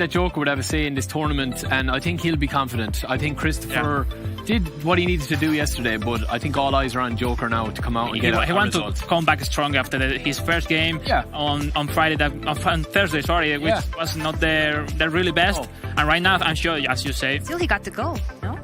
that Joker would have a say in this tournament, and I think he'll be confident. I think Christopher did what he needed to do yesterday, but I think all eyes are on Joker now to come out and get a result. To come back strong after his first game on Friday, on Thursday, sorry, which was not the really best. And right now, I'm sure, as you say, still he got the goal, no?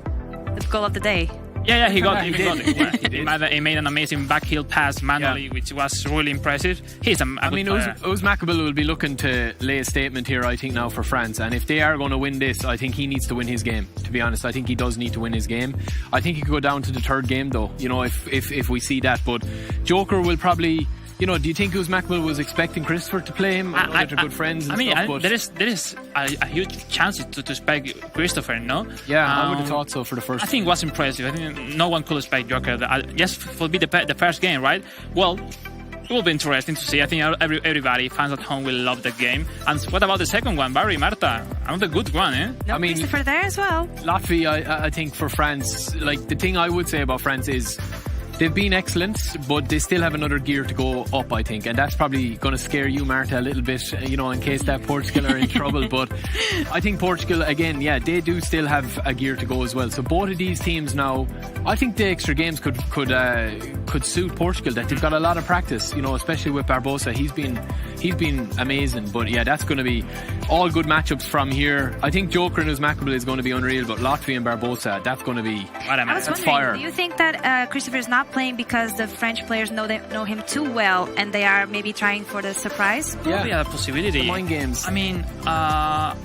The goal of the day. Yeah, he got it. He made an amazing backheel pass manually, which was really impressive. He's a good player. Ouz Makabel will be looking to lay a statement here, I think, now for France. And if they are going to win this, I think he needs to win his game, to be honest. I think he does need to win his game. I think he could go down to the third game, though, you know, if we see that. But Joker will probably... You know, do you think Ouz Makabel was expecting Christopher to play him? They're good friends and stuff. There is a huge chance to expect Christopher, no? Yeah, I would have thought so for the first. I think it was impressive. I think no one could expect Joker. Just for be the first game, right? Well, it will be interesting to see. I think everybody, fans at home, will love the game. And what about the second one, Barry, Marta? Another good one, eh? No, I mean, Christopher there as well. Latvia, I think for France, like the thing I would say about France is, they've been excellent, but they still have another gear to go up, I think. And that's probably going to scare you, Marta, a little bit, you know, in case that Portugal are in trouble. But I think Portugal, again, they do still have a gear to go as well. So both of these teams now, I think the extra games could suit Portugal, that they've got a lot of practice, you know, especially with Barbosa. He's been amazing. But yeah, that's going to be all good matchups from here. I think Joker and Ouz Makabel is going to be unreal, but Latvia and Barbosa, that's going to be fire. Do you think that Christopher is not playing because the French players know him too well and they are maybe trying for the surprise? Yeah, a possibility. The mind games. I mean,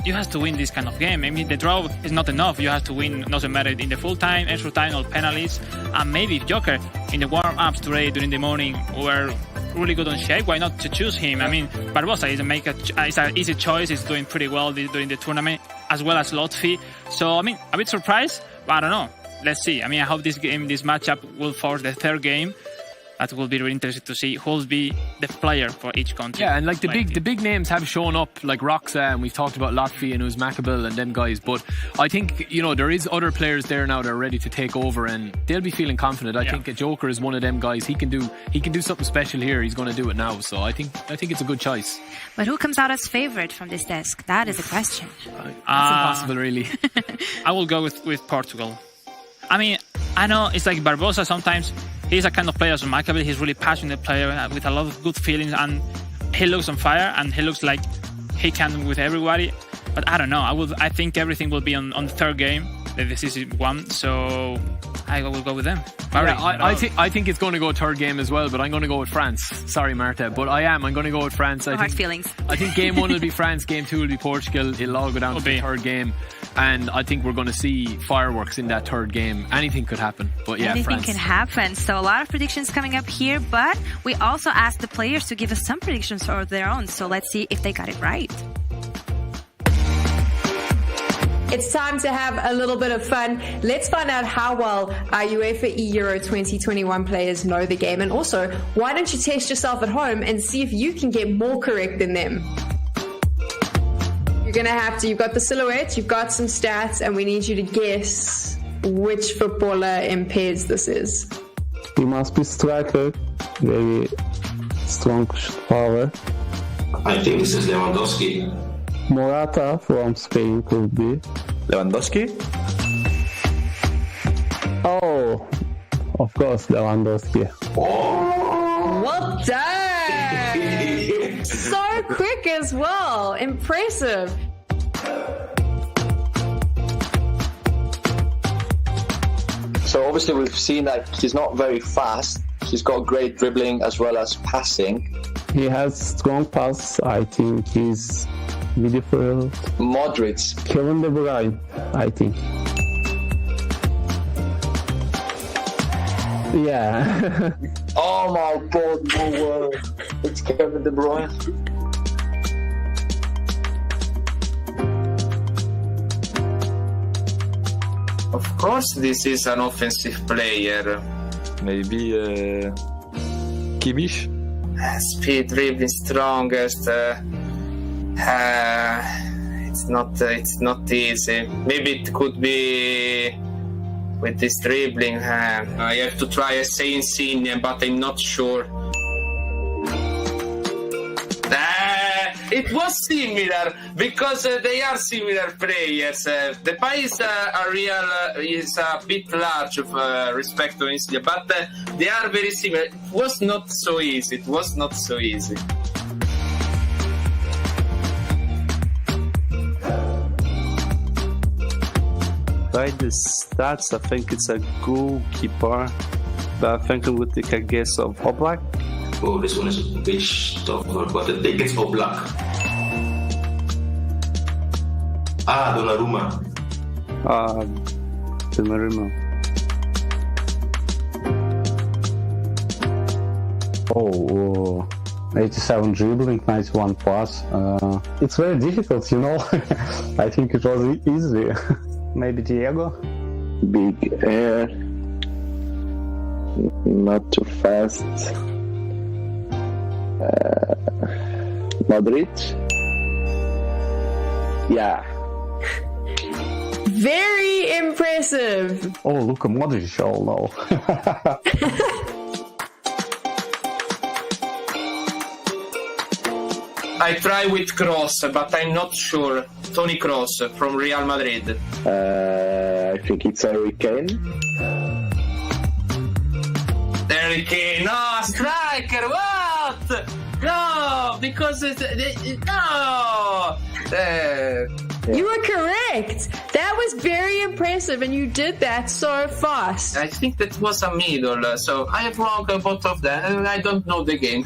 you have to win this kind of game. I mean, the draw is not enough. You have to win, doesn't matter in the full time, extra time, or penalties. And maybe if Joker in the warm-ups today during the morning were really good on shape, why not to choose him? I mean, Barbosa is an easy choice. He's doing pretty well during the tournament, as well as Lotfi. So, I mean, a bit surprised, but I don't know. Let's see. I mean, I hope this matchup will force the third game. That will be really interesting to see who will be the player for each country. Yeah, and like the big names have shown up, like Roxa, and we've talked about Latvia and Ouz Makabel and them guys. But I think, you know, there is other players there now that are ready to take over, and they'll be feeling confident. I think a Joker is one of them guys. He can do something special here. He's going to do it now. So I think it's a good choice. But who comes out as favourite from this desk? That is a question. That's impossible, really. I will go with Portugal. I mean, I know it's like Barbosa sometimes. He's a kind of player as Makabel. He's really passionate player with a lot of good feelings, and he looks on fire, and he looks like he can with everybody. But I don't know. I think everything will be on the third game, the decisive one. So I will go with them. I think it's going to go third game as well, but I'm going to go with France. Sorry, Marta, but I'm going to go with France. I think game 1 will be France, game 2 will be Portugal. It'll all go down to the third game. And I think we're going to see fireworks in that third game. Anything could happen. But yeah, anything France can happen. So a lot of predictions coming up here, but we also asked the players to give us some predictions of their own. So let's see if they got it right. It's time to have a little bit of fun. Let's find out how well our UEFA Euro 2021 players know the game. And also, why don't you test yourself at home and see if you can get more correct than them? You're going to have to, you've got the silhouette, you've got some stats, and we need you to guess which footballer in pairs this is. He must be striker, very strong power. I think this is Lewandowski. Morata from Spain could be. Lewandowski? Oh, of course, Lewandowski. Oh. Well done! So quick as well. Impressive. So obviously we've seen that he's not very fast. He's got great dribbling as well as passing. He has strong pass. I think he's beautiful. Modric. Kevin De Bruyne, I think. Yeah. Oh my God, no way. It's Kevin De Bruyne. Of course, this is an offensive player. Maybe Kimmich? Speed, dribbling, strongest. It's not easy. Maybe it could be with this dribbling. I have to try a say Insigne, but I'm not sure. It was similar because they are similar players. The Pais is a bit large respect to Insidia, but they are very similar. It was not so easy. By the stats, I think it's a goalkeeper, but I think I would take a guess of Oblak. Oh, this one is a bit tougher, but I think it's Oblak. Donnarumma. Donnarumma. Oh, 87 dribbling, 91 pass. It's very difficult, you know. I think it was easy. Maybe Diego? Big air. Not too fast. Modric? Yeah. Very impressive. Oh, Luka Modric, oh no. I try with Kroos, but I'm not sure. Toni Kroos from Real Madrid. I think it's Harry Kane. Harry Kane, no, striker, what? No, because no. You were correct. That was very impressive, and you did that so fast. I think that was a middle, so I have wrong both of them. I don't know the game.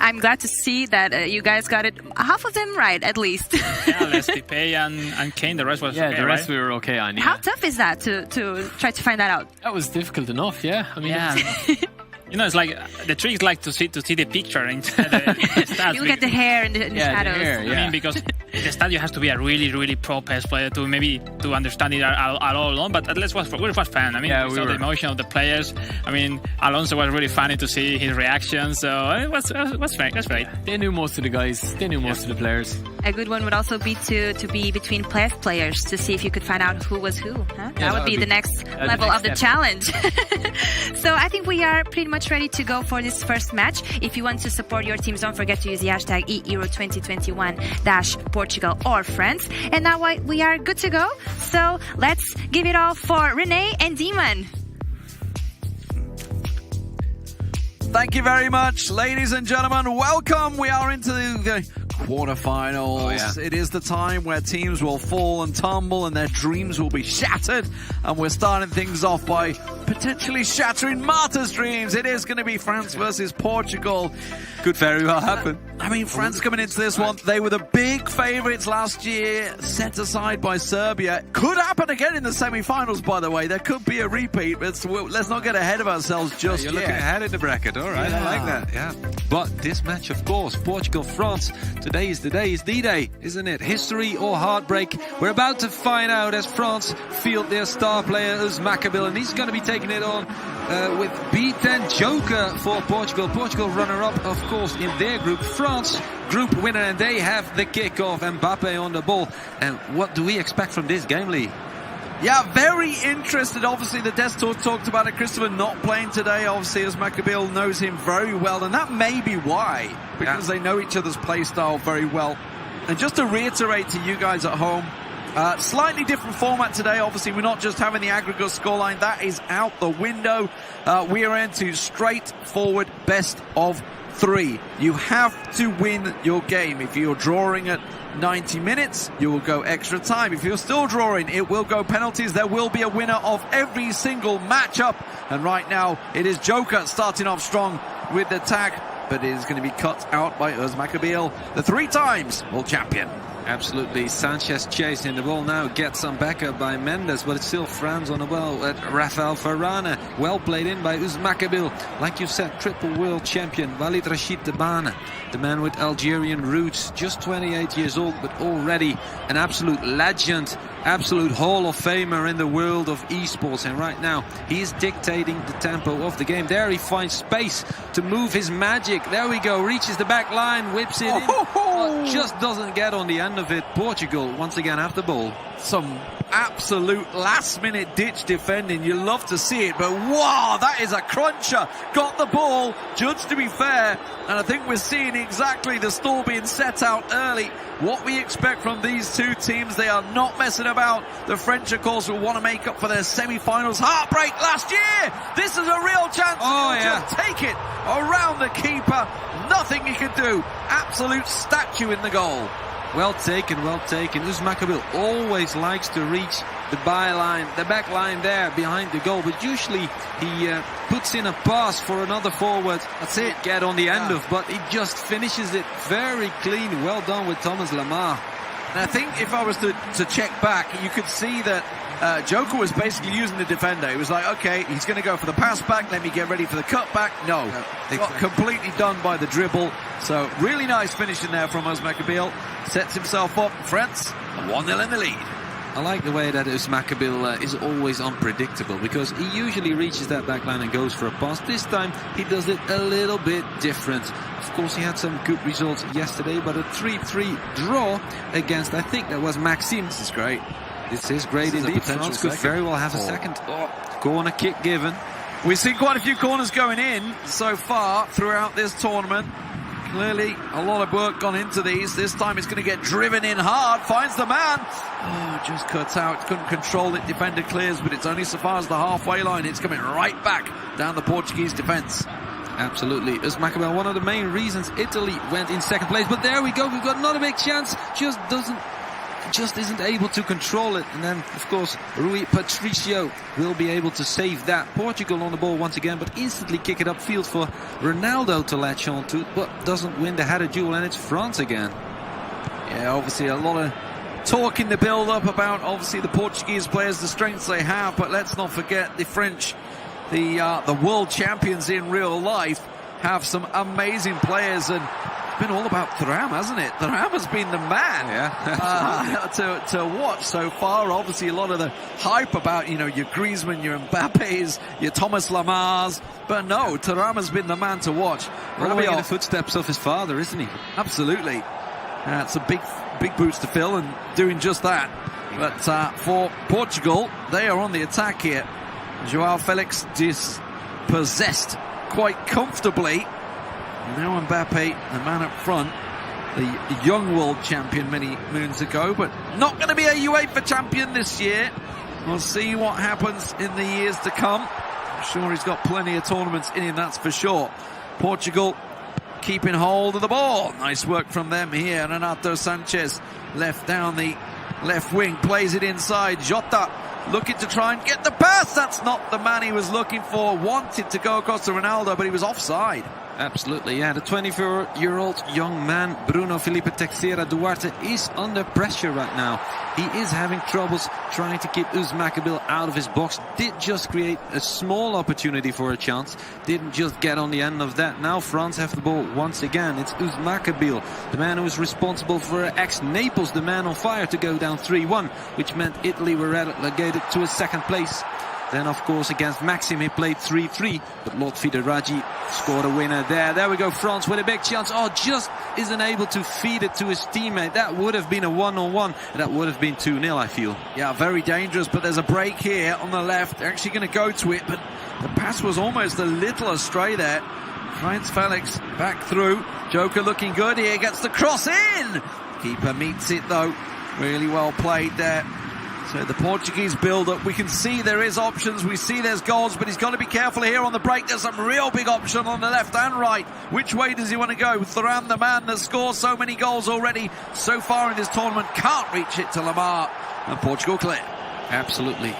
I'm glad to see that you guys got it, half of them right, at least. Yeah, Leslie Pay and Kane, the rest was okay, the rest right? we were okay on. Yeah. How tough is that to try to find that out? That was difficult enough, yeah. I mean, Yeah. You know, it's like the trick is like to see the picture instead of the stats. You get the hair in the shadows. The hair, I yeah. mean, because the stat you have to be a really, really pro PES player to understand it all alone. But at least we were fun. I mean, we saw the emotion of the players. I mean, Alonso was really funny to see his reaction. So it was great. That's great. They knew most of the guys. They knew most of the players. A good one would also be to be between PES players to see if you could find out who was who. Huh? That would be the next level of the challenge. So I think we are pretty much ready to go for this first match. If you want to support your teams, don't forget to use the hashtag EURO2021-Portugal or friends. And now we are good to go. So let's give it all for Renee and Demon. Thank you very much, ladies and gentlemen. Welcome. We are into the quarterfinals. Oh, yeah. It is the time where teams will fall and tumble and their dreams will be shattered. And we're starting things off by potentially shattering Marta's dreams. It is going to be France versus Portugal. Could very well happen. I mean, France coming into this one, they were the big favourites last year, set aside by Serbia. Could happen again in the semi-finals, by the way. There could be a repeat, but let's not get ahead of ourselves just yet. You're looking ahead in the bracket, all right, I like that, yeah. But this match, of course, Portugal-France, today is the day, is the day, isn't it? History or heartbreak? We're about to find out as France field their star player, Uzmakabil, and he's going to be taking it on with B10 Joker for Portugal. Portugal runner-up, of course, in their group. France group winner, and they have the kickoff. Mbappe on the ball. And what do we expect from this game, Lee? Yeah, very interested. Obviously, the Destor talked about it. Christopher not playing today. Obviously, Uzmakabil knows him very well, and that may be why, because they know each other's play style very well. And just to reiterate to you guys at home, slightly different format today. Obviously, we're not just having the aggregate scoreline. That is out the window. We are into straightforward best of 3. You have to win your game. If you're drawing at 90 minutes, you will go extra time. If you're still drawing, it will go penalties. There will be a winner of every single matchup. And right now, it is Joker starting off strong with the tag, but it is going to be cut out by Uzmakabil, the 3 times world champion. Absolutely. Sanchez chasing the ball now, gets some backup by Mendes, but it's still France on the ball at Rafael Varane. Well played in by Uzmakabil. Like you said, triple world champion Walid Rashid Debane, the man with Algerian roots, just 28 years old, but already an absolute legend, absolute Hall of Famer in the world of esports. And right now, he's dictating the tempo of the game. There he finds space to move his magic. There we go, reaches the back line, whips it in, but just doesn't get on the end of it. Portugal once again have the ball. some absolute last-minute ditch defending. You love to see it, but wow, that is a cruncher. Got the ball, judged to be fair, and I think we're seeing exactly the stall being set out early. What we expect from these two teams, they are not messing about. The French, of course, will want to make up for their semi-finals heartbreak last year. This is a real chance. Oh, yeah. Just take it around the keeper. Nothing he can do. Absolute statue in the goal. Well taken, well taken. Uzmakabil always likes to reach the byline, the back line there behind the goal, but usually he puts in a pass for another forward. That's it. Get on the end of, but he just finishes it very clean. Well done with Thomas Lemar. And I think if I was to check back, you could see that Joker was basically using the defender. He was like, okay, he's going to go for the pass back, let me get ready for the cut back. No, got completely done by the dribble. So really nice finishing there from Uzmakabil. Sets himself up. France 1-0 in the lead. I like the way that Uzmakabil is always unpredictable, because he usually reaches that back line and goes for a pass. This time he does it a little bit different. Of course, he had some good results yesterday, but a 3-3 draw against, I think that was Maxime. This is great. This is great indeed. France could very well have a second corner kick given. We've seen quite a few corners going in so far throughout this tournament. Clearly, a lot of work gone into these. This time it's going to get driven in hard. Finds the man. Oh, just cuts out. Couldn't control it. Defender clears, but it's only so far as the halfway line. It's coming right back down the Portuguese defence. Absolutely. Uzmakabil, one of the main reasons Italy went in second place. But there we go. We've got another big chance. Just isn't able to control it. And then, of course, Rui Patricio will be able to save that. Portugal on the ball once again, but instantly kick it upfield for Ronaldo to latch on to, but doesn't win the header duel, and it's France again. Yeah, obviously a lot of talk in the build-up about, obviously, the Portuguese players, the strengths they have, but let's not forget the French, the world champions in real life, have some amazing players, and been all about Thuram, hasn't it? Thuram has been the man to watch so far. Obviously, a lot of the hype about, your Griezmann, your Mbappes, your Thomas Lemars, but no, Thuram has been the man to watch. Following in the footsteps of his father, isn't he? Absolutely. It's a big boots to fill, and doing just that. But for Portugal, they are on the attack here. João Felix dispossessed quite comfortably. Now Mbappe, the man up front, the young world champion many moons ago, but not going to be a UEFA champion this year. We'll see what happens in the years to come. I'm sure he's got plenty of tournaments in him, that's for sure. Portugal keeping hold of the ball. Nice work from them here. Renato Sanchez left down the left wing, plays it inside. Jota looking to try and get the pass. That's not the man he was looking for. Wanted to go across to Ronaldo, but he was offside. Absolutely, yeah. The 24-year-old young man, Bruno Felipe Teixeira Duarte, is under pressure right now. He is having troubles trying to keep Uzmakabil out of his box. Did just create a small opportunity for a chance. Didn't just get on the end of that. Now France have the ball once again. It's Uzmakabil, the man who is responsible for ex-Naples, the man on fire, to go down 3-1, which meant Italy were relegated to a second place. Then, of course, against Maxim, he played 3-3, but Lotfi Raji scored a winner there. There we go, France with a big chance. Oh, just isn't able to feed it to his teammate. That would have been a 1-on-1, and that would have been 2-0, I feel. Yeah, very dangerous, but there's a break here on the left. They're actually going to go to it, but the pass was almost a little astray there. Franz Felix back through. Joker looking good here, gets the cross in. Keeper meets it, though. Really well played there. So the Portuguese build-up, we can see there is options, we see there's goals, but he's got to be careful here on the break. There's some real big option on the left and right. Which way does he want to go? Thuram, the man that scores so many goals already so far in this tournament, can't reach it to Lemar, and Portugal clear. Absolutely.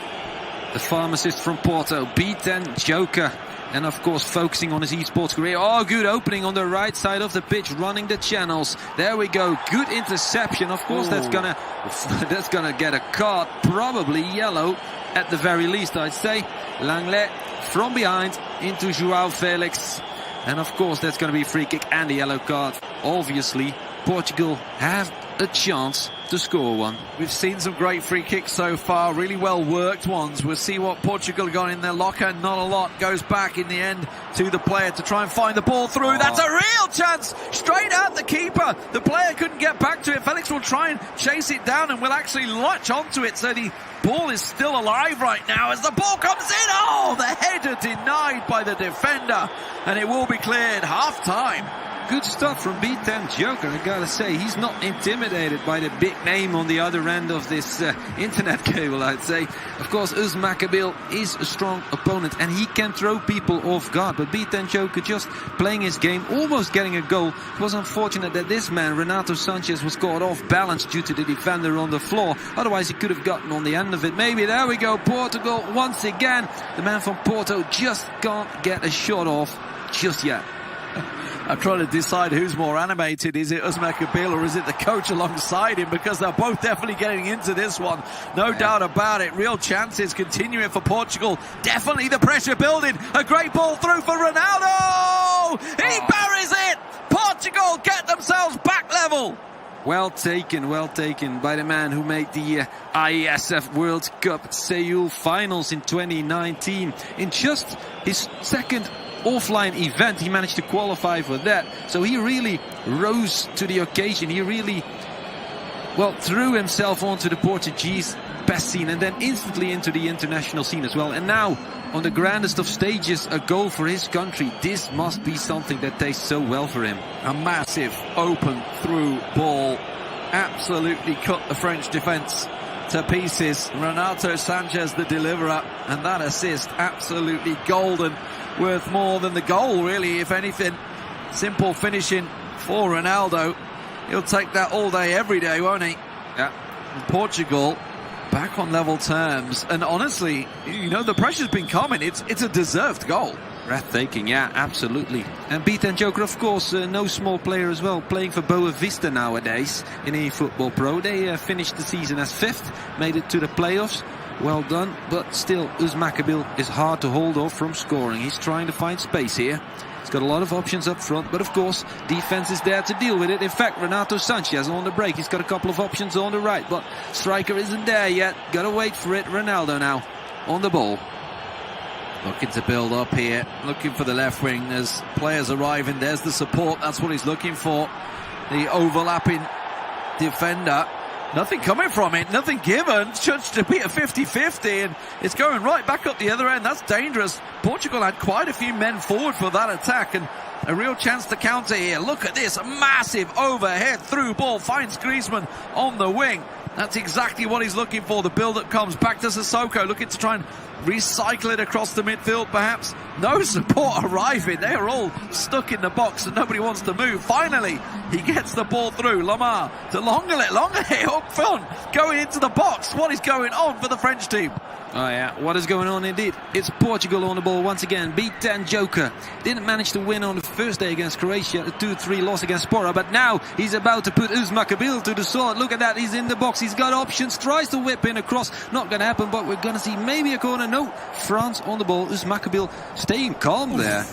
The pharmacist from Porto, beaten Joker. And of course focusing on his esports career. Oh, good opening on the right side of the pitch, running the channels. There we go, good interception. Of course that's gonna get a card, probably yellow at the very least, I'd say. Langlais from behind into João Felix, and of course that's gonna be a free kick and a yellow card. Obviously Portugal have a chance to score one. We've seen some great free kicks so far, really well worked ones. We'll see what Portugal got in their locker. Not a lot. Goes back in the end to the player to try and find the ball through. That's a real chance, straight at the keeper. The player couldn't get back to it. Felix will try and chase it down and will actually latch onto it, so the ball is still alive right now as the ball comes in. Oh, the header denied by the defender, and it will be cleared. Half time. Good stuff from B10 Joker. I gotta say, he's not intimidated by the big name on the other end of this internet cable, I'd say. Of course, Uzmakabil is a strong opponent and he can throw people off guard. But B10 Joker just playing his game, almost getting a goal. It was unfortunate that this man, Renato Sanchez, was caught off balance due to the defender on the floor. Otherwise, he could have gotten on the end of it. Maybe, there we go, Portugal once again. The man from Porto just can't get a shot off just yet. I'm trying to decide who's more animated. Is it Uzmakabil or is it the coach alongside him? Because they're both definitely getting into this one. No doubt about it. Real chances continuing for Portugal. Definitely the pressure building. A great ball through for Ronaldo. He buries it. Portugal get themselves back level. Well taken by the man who made the IESF World Cup Seoul finals in 2019. In just his second offline event, he managed to qualify for that. So he really rose to the occasion. He really, well, threw himself onto the Portuguese best scene and then instantly into the international scene as well. And now, on the grandest of stages, a goal for his country. This must be something that tastes so well for him. A massive open through ball. Absolutely cut the French defence to pieces. Renato Sanchez, the deliverer, and that assist absolutely golden. Worth more than the goal, really, if anything. Simple finishing for Ronaldo. He'll take that all day, every day, won't he? Yeah. And Portugal back on level terms. And honestly, you know, the pressure's been coming. It's a deserved goal. Breathtaking, yeah, absolutely. And B10 Joker, of course, no small player as well, playing for Boa Vista nowadays in eFootball Pro. They finished the season as 5th, made it to the playoffs. Well done, but still, Uzmakabil is hard to hold off from scoring. He's trying to find space here. He's got a lot of options up front, but of course, defense is there to deal with it. In fact, Renato Sanchez on the break. He's got a couple of options on the right, but striker isn't there yet. Gotta wait for it. Ronaldo now on the ball. Looking to build up here, looking for the left wing as players arriving. There's the support, that's what he's looking for. The overlapping defender. Nothing coming from it, nothing given. Judged to be a 50-50, and it's going right back up the other end. That's dangerous. Portugal had quite a few men forward for that attack, and a real chance to counter here. Look at this, a massive overhead through ball. Finds Griezmann on the wing. That's exactly what he's looking for. The build-up comes back to Sissoko, looking to try and recycle it across the midfield, perhaps. No support arriving. They are all stuck in the box and nobody wants to move. Finally, he gets the ball through. Lamar to Longelet. Longelet up front, going into the box. What is going on for the French team? Oh yeah, what is going on indeed? It's Portugal on the ball once again. B10 Joker didn't manage to win on the first day against Croatia, a 2-3 loss against Spora, but now he's about to put Uzmakabil to the sword. Look at that, he's in the box, he's got options, tries to whip in across, not gonna happen, but we're gonna see maybe a corner. No, France on the ball, Uzmakabil staying calm there.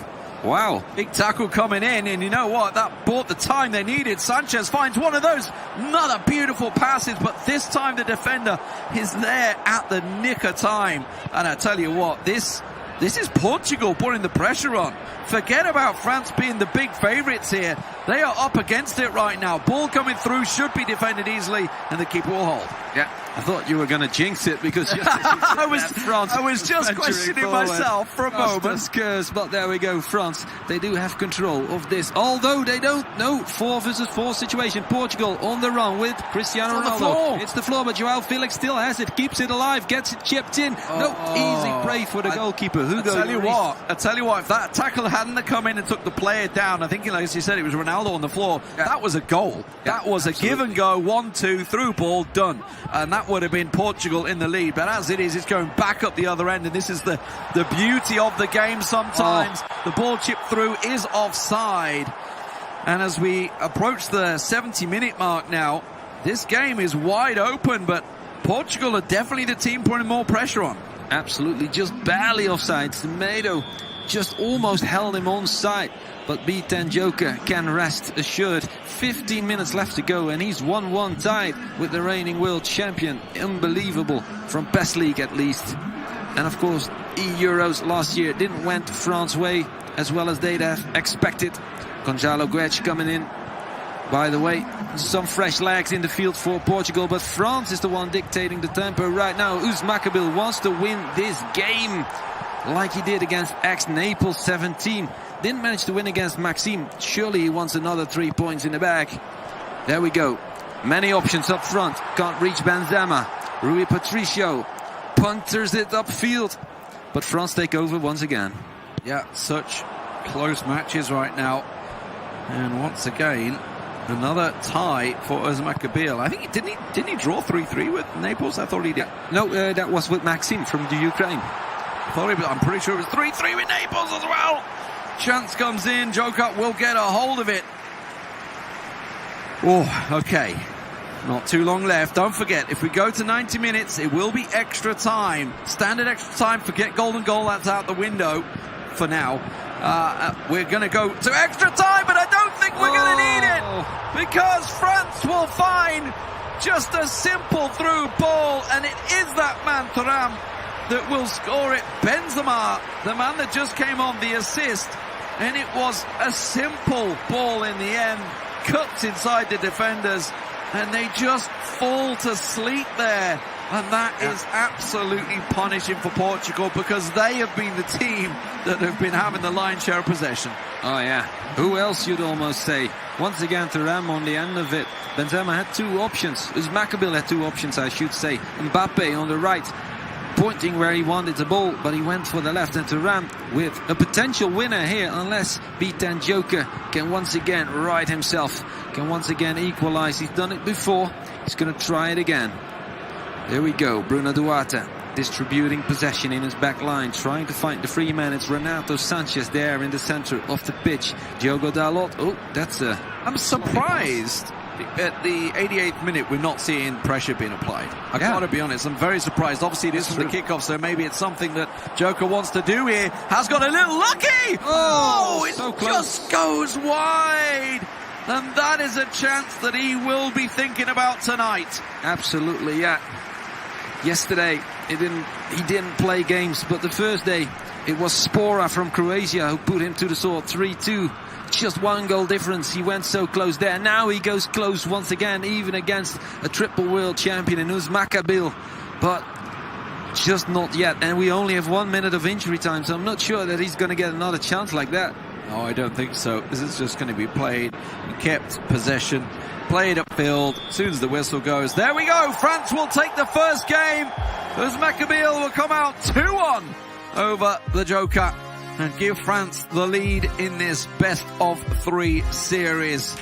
Wow. Big tackle coming in, and you know what? That bought the time they needed. Sanchez finds one of those. Another beautiful passes, but this time the defender is there at the nick of time. And I tell you what, this is Portugal putting the pressure on. Forget about France being the big favourites here. They are up against it right now. Ball coming through, should be defended easily, and the keeper will hold. Yeah, I thought you were going to jinx it because just I was just questioning myself for a moment. Curse, but there we go, France. They do have control of this, although they don't know 4 versus 4 situation. Portugal on the run with Cristiano Ronaldo. It's the floor, but Joao Felix still has it, keeps it alive, gets it chipped in. No easy prey for the goalkeeper. Hugo I tell you what, if that tackle hadn't come in and took the player down, I think, as you said, it was Ronaldo on the floor. Yeah. That was a goal. Yeah, that was absolutely a give and go, 1-2 through ball, done. And that would have been Portugal in the lead. But as it is, it's going back up the other end, and this is the beauty of the game sometimes. The ball chipped through is offside. And as we approach the 70-minute mark now, this game is wide open, but Portugal are definitely the team putting more pressure on. Absolutely, just barely offside. Semedo just almost held him on side. But B10 Joker can rest assured. 15 minutes left to go, and he's 1-1 tied with the reigning world champion. Unbelievable, from PES League at least. And of course, E-Euros last year didn't went France's way as well as they'd have expected. Gonzalo Guedes coming in. By the way, some fresh legs in the field for Portugal, but France is the one dictating the tempo right now. Uz Makabil wants to win this game like he did against ex-Naples 17. Didn't manage to win against Maxime. Surely he wants another 3 points in the bag. There we go. Many options up front. Can't reach Benzema. Rui Patricio punters it upfield. But France take over once again. Yeah, such close matches right now. And once again, another tie for Uz Makabil. I think didn't he draw 3-3 with Naples? I thought he did. No, that was with Maxime from the Ukraine. I'm pretty sure it was 3-3 with Naples as well. Chance comes in. Joker will get a hold of it. Oh, okay. Not too long left. Don't forget, if we go to 90 minutes, it will be extra time. Standard extra time. Forget golden goal. That's out the window for now. We're going to go to extra time, but I don't think we're going to need it, because France will find just a simple through ball, and it is that man Thuram that will score it. Benzema, the man that just came on the assist, and it was a simple ball in the end, cuts inside the defenders, and they just fall to sleep there. And that is absolutely punishing for Portugal, because they have been the team that have been having the lion's share of possession. Oh yeah, who else you'd almost say. Once again, Thuram on the end of it. Benzema had two options. Uz Makabil had two options, I should say. Mbappe on the right, pointing where he wanted the ball, but he went for the left. And Thuram with a potential winner here, unless B10 Joker can once again right himself, can once again equalize. He's done it before, he's going to try it again. There we go, Bruno Duarte distributing possession in his back line, trying to find the free man. It's Renato Sanchez there in the center of the pitch. Diogo Dalot, oh, that's a... I'm surprised at the 88th minute we're not seeing pressure being applied. I've got to be honest, I'm very surprised. Obviously it is from the kickoff, so maybe it's something that Joker wants to do here. Has got a little lucky! Oh, it so just goes wide! And that is a chance that he will be thinking about tonight. Absolutely, yeah. Yesterday, he didn't play games, but the first day, it was Spora from Croatia who put him to the sword. 3-2. Just one goal difference. He went so close there. Now he goes close once again, even against a triple world champion in Uz Makabil. But just not yet. And we only have 1 minute of injury time, so I'm not sure that he's going to get another chance like that. No, I don't think so. This is just going to be played, kept possession, played upfield. As soon as the whistle goes, there we go. France will take the first game. Uz Makabil will come out 2-1 over the Joker and give France the lead in this best of 3 series.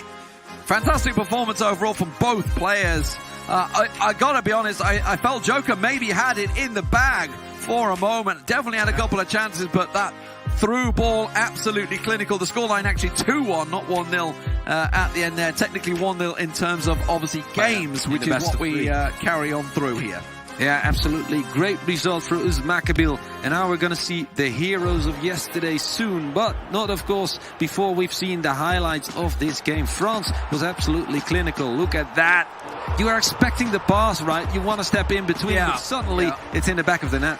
Fantastic performance overall from both players. I gotta be honest, I felt Joker maybe had it in the bag for a moment. Definitely had a couple of chances, but that through ball absolutely clinical. The scoreline actually 2-1, not 1-0 at the end there. Technically 1-0 in terms of obviously games, which is what we carry on through here. Yeah, absolutely. Great result for Uz Makabil. And now we're going to see the heroes of yesterday soon. But not, of course, before we've seen the highlights of this game. France was absolutely clinical. Look at that. You are expecting the pass, right? You want to step in between, but suddenly it's in the back of the net.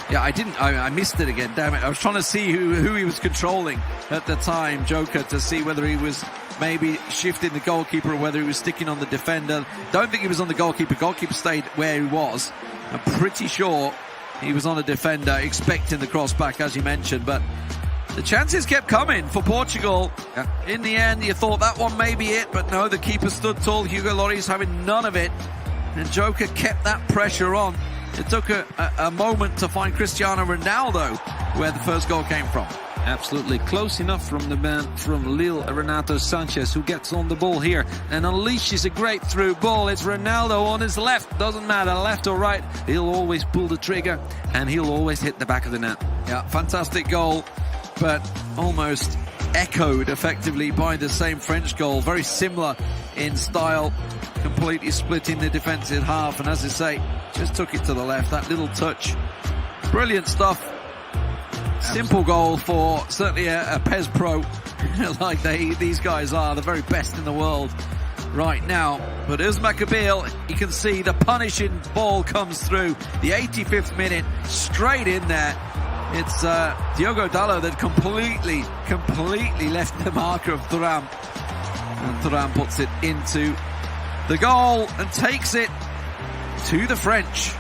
Yeah, I missed it again, damn it. I was trying to see who he was controlling at the time, Joker, to see whether he was maybe shifting the goalkeeper or whether he was sticking on the defender. Don't think he was on the goalkeeper. Goalkeeper stayed where he was. I'm pretty sure he was on a defender, expecting the cross back, as you mentioned, but the chances kept coming for Portugal. Yeah. In the end, you thought that one may be it, but no, the keeper stood tall. Hugo Lloris having none of it, and Joker kept that pressure on. It took a moment to find Cristiano Ronaldo where the first goal came from. Absolutely close enough from the man from Lille, Renato Sanchez, who gets on the ball here and unleashes a great through ball. It's Ronaldo on his left. Doesn't matter, left or right. He'll always pull the trigger and he'll always hit the back of the net. Yeah, fantastic goal, but almost echoed effectively by the same French goal. Very similar in style, completely splitting the defensive half. And as I say, just took it to the left. That little touch. Brilliant stuff Simple goal for certainly a PES pro like these guys are, the very best in the world right now. But Uzmakabil, you can see the punishing ball comes through. The 85th minute, straight in there. It's Diogo Dalot that completely left the marker of Thuram. And Thuram puts it into the goal and takes it to the French.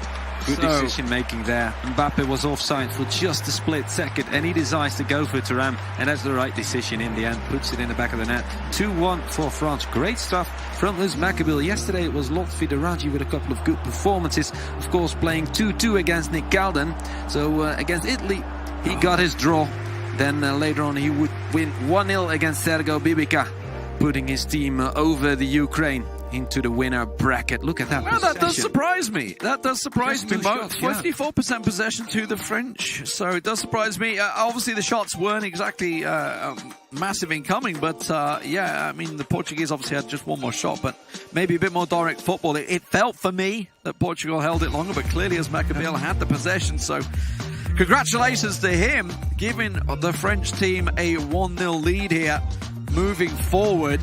Good decision making there. Mbappe was offside for just a split second, and he decides to go for Thuram, and that's the right decision in the end. Puts it in the back of the net. 2-1 for France. Great stuff from Uzmakabil. Yesterday it was Lotfi Deraji with a couple of good performances. Of course, playing 2-2 against Nick Galden. So against Italy, he got his draw. Then later on, he would win 1-0 against Sergo Bibica, putting his team over the Ukraine into the winner bracket. Look at that. Well, that does surprise me. That does surprise me. Shots, 54% possession to the French. So it does surprise me. Obviously, the shots weren't exactly massive incoming, but yeah, I mean, the Portuguese obviously had just one more shot, but maybe a bit more direct football. It felt for me that Portugal held it longer, but clearly Uzmakabil had the possession. So congratulations to him, giving the French team a 1-0 lead here, moving forward.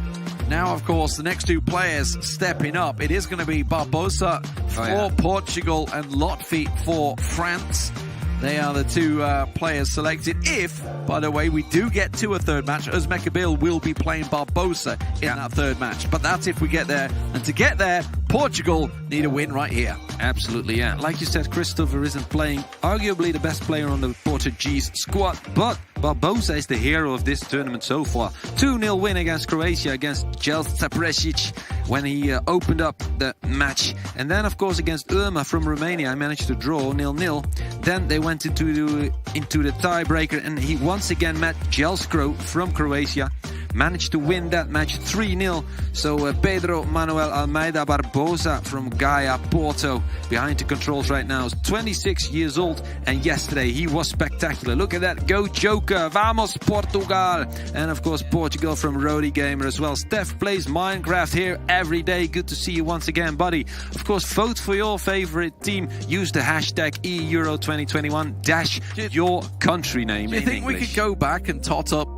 Now, of course, the next two players stepping up. It is going to be Barbosa for Portugal and Lotfi for France. They are the two players selected. If, by the way, we do get to a third match, Uzmakabil will be playing Barbosa in that third match. But that's if we get there. And to get there, Portugal need a win right here. Absolutely, yeah. Like you said, Christopher isn't playing arguably the best player on the Portuguese squad, but Barbosa is the hero of this tournament so far. 2-0 win against Croatia, against Jelsa Presic, when he opened up the match. And then, of course, against Irma from Romania, I managed to draw 0-0. Then they went into the tiebreaker, and he once again met Jelskro from Croatia. Managed to win that match 3-0. So Pedro Manuel Almeida Barbosa from Gaia Porto behind the controls right now is 26 years old, and yesterday he was spectacular. Look at that, go Joker, vamos Portugal. And of course Portugal from Rody Gamer as well. Steph plays Minecraft here every day. Good to see you once again, buddy. Of course, vote for your favorite team. Use the hashtag EURO2021 your country name. Do you think we could go back and tot up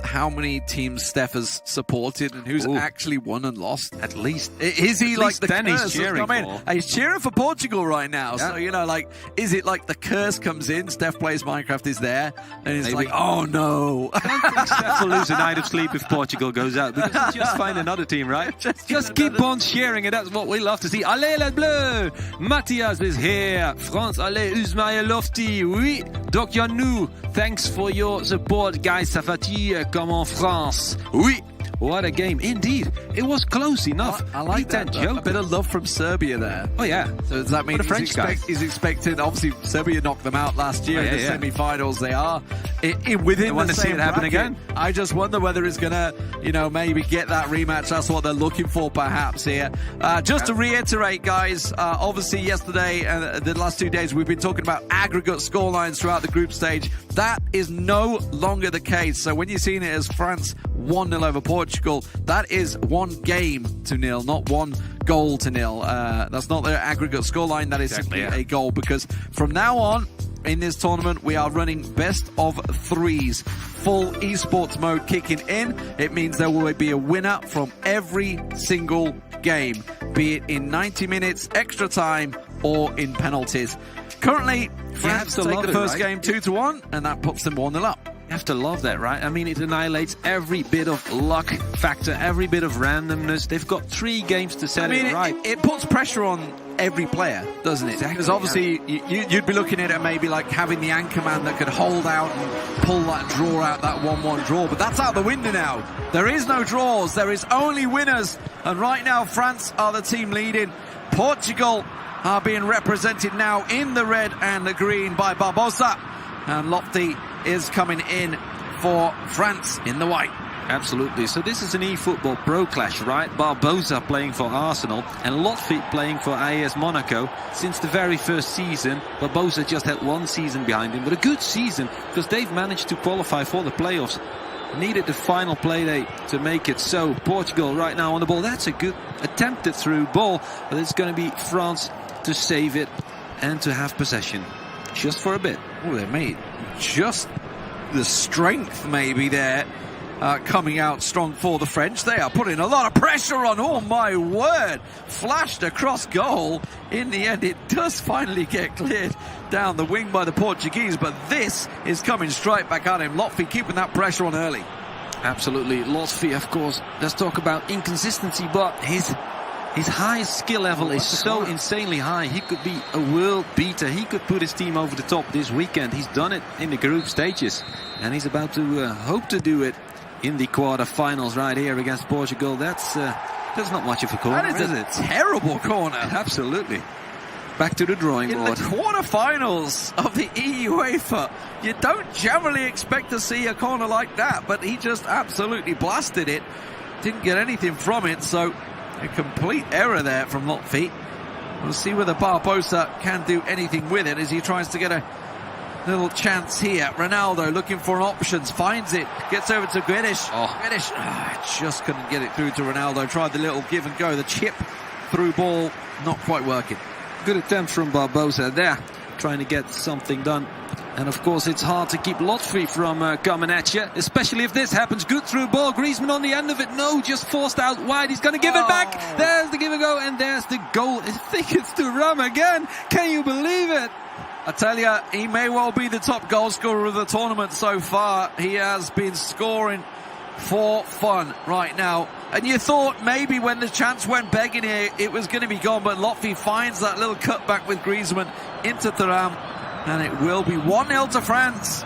how many teams Steph has supported and who's actually won and lost? At least. Is he like the then curse? he's cheering for. He's cheering for Portugal right now. Yeah. So, you know, like, is it like the curse comes in, Steph plays Minecraft is there, and it's like, oh no. I don't think Steph will lose a night of sleep if Portugal goes out, because he'll just find another team, right? Just keep on cheering, and that's what we love to see. Allez les bleus! Matthias is here. France, allez, Uzmael Lofty. Oui, Doc Yanou. Thanks for your support, guys. Ça fatigue comme en France. Oui. What a game. Indeed. It was close enough. I like that. A bit of love from Serbia there. Oh, yeah. So does that mean he's expected? Obviously, Serbia knocked them out last year in the semi-finals. They are within the same happen again. I just wonder whether it's going to, you know, maybe get that rematch. That's what they're looking for, perhaps, here. Just to reiterate, guys, obviously yesterday and the last 2 days, we've been talking about aggregate scorelines throughout the group stage. That is no longer the case. So when you're seeing it as France 1-0 over Portugal, that is 1 game to 0, not 1 goal to 0. That's not the aggregate scoreline. That is simply a goal, because from now on in this tournament we are running best of 3s. Full esports mode kicking in. It means there will be a winner from every single game, be it in 90 minutes, extra time, or in penalties. Currently, France take the first game 2-1, and that puts them 1-0 up. You have to love that, right? I mean, it annihilates every bit of luck factor, every bit of randomness. They've got 3 games to set it right. It puts pressure on every player, doesn't it? Because obviously you'd be looking at it maybe like having the anchor man that could hold out and pull that draw out, that 1-1 draw. But that's out the window now. There is no draws. There is only winners. And right now, France are the team leading. Portugal are being represented now in the red and the green by Barbosa. And Lofty is coming in for France in the white. Absolutely. So this is an eFootball Pro clash, right? Barbosa playing for Arsenal and Lotfi playing for AS Monaco. Since the very first season, Barbosa just had 1 season behind him, but a good season, because they've managed to qualify for the playoffs. Needed the final play day to make it so. Portugal right now on the ball. That's a good attempted through ball, but it's going to be France to save it and to have possession just for a bit. Oh, they made just the strength maybe there coming out strong for the French. They are putting a lot of pressure on. Oh my word, flashed across goal. In the end it does finally get cleared down the wing by the Portuguese, but this is coming straight back at him. Lotfi keeping that pressure on early. Absolutely. Lotfi, of course, let's talk about inconsistency, but his highest skill level is so insanely high. He could be a world beater. He could put his team over the top this weekend. He's done it in the group stages, and he's about to hope to do it in the quarterfinals right here against Portugal. That's not much of a corner, that is a terrible corner. Absolutely. Back to the drawing board. In the quarterfinals of the UEFA, you don't generally expect to see a corner like that, but he just absolutely blasted it. Didn't get anything from it, so a complete error there from Lotfi. We'll see whether Barbosa can do anything with it as he tries to get a little chance here. Ronaldo looking for options, finds it, gets over to Guedes. Guedes just couldn't get it through to Ronaldo. Tried the little give and go, the chip through ball, not quite working. Good attempt from Barbosa there, trying to get something done. And of course it's hard to keep Lotfi from coming at you, especially if this happens. Good through ball, Griezmann on the end of it. No, just forced out wide. He's going to give it back. There's the give and go, and there's the goal. I think it's Thuram again. Can you believe it? I tell you, he may well be the top goal scorer of the tournament so far. He has been scoring for fun right now. And you thought maybe when the chance went begging here, it was going to be gone, but Lotfi finds that little cutback with Griezmann into Thuram, and it will be 1-0 to France.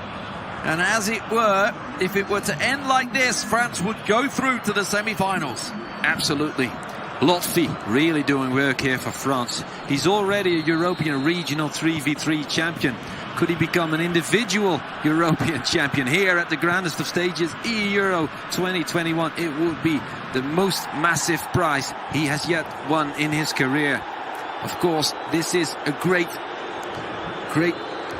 And as it were, if it were to end like this, France would go through to the semi-finals. Absolutely. Lotfi really doing work here for France. He's already a European regional 3v3 champion. Could he become an individual European champion here at the grandest of stages, Euro 2021? It would be the most massive prize he has yet won in his career. Of course, this is a great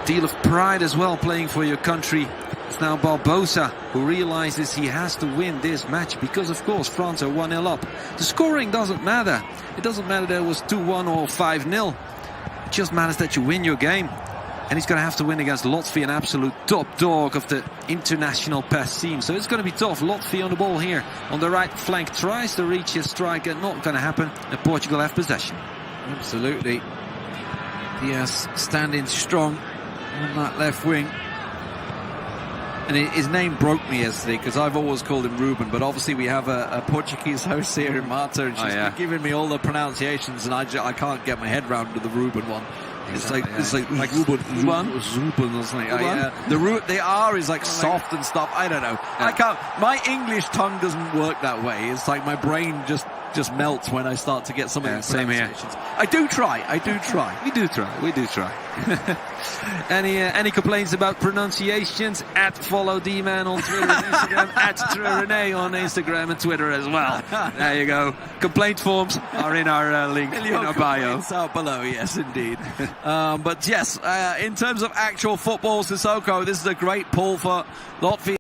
deal of pride as well, playing for your country. It's now Barbosa who realizes he has to win this match because, of course, France are 1-0 up. The scoring doesn't matter. It doesn't matter that it was 2-1 or 5-0. It just matters that you win your game. And he's going to have to win against Lotfi, an absolute top dog of the international PES scene. So it's going to be tough. Lotfi on the ball here on the right flank, tries to reach his striker. Not going to happen. And Portugal have possession. Absolutely. Yes, standing strong on that left wing. And his name broke me yesterday because I've always called him Ruben, but obviously we have a Portuguese host here in Marta, and she's been giving me all the pronunciations, and I can't get my head round to the Ruben one. It's like Ruben or something. The R is like soft and stuff. I don't know. I can't. My English tongue doesn't work that way. It's like my brain just melts when I start to get some of these pronunciations. I do try. We do try. Any complaints about pronunciations? Follow D-Man on Twitter and Instagram, @Renee on Instagram and Twitter as well. There you go. Complaint forms are in our link in our bio. It's out below, yes, indeed. But yes, in terms of actual football, Sissoko, this is a great pull for Lotfi.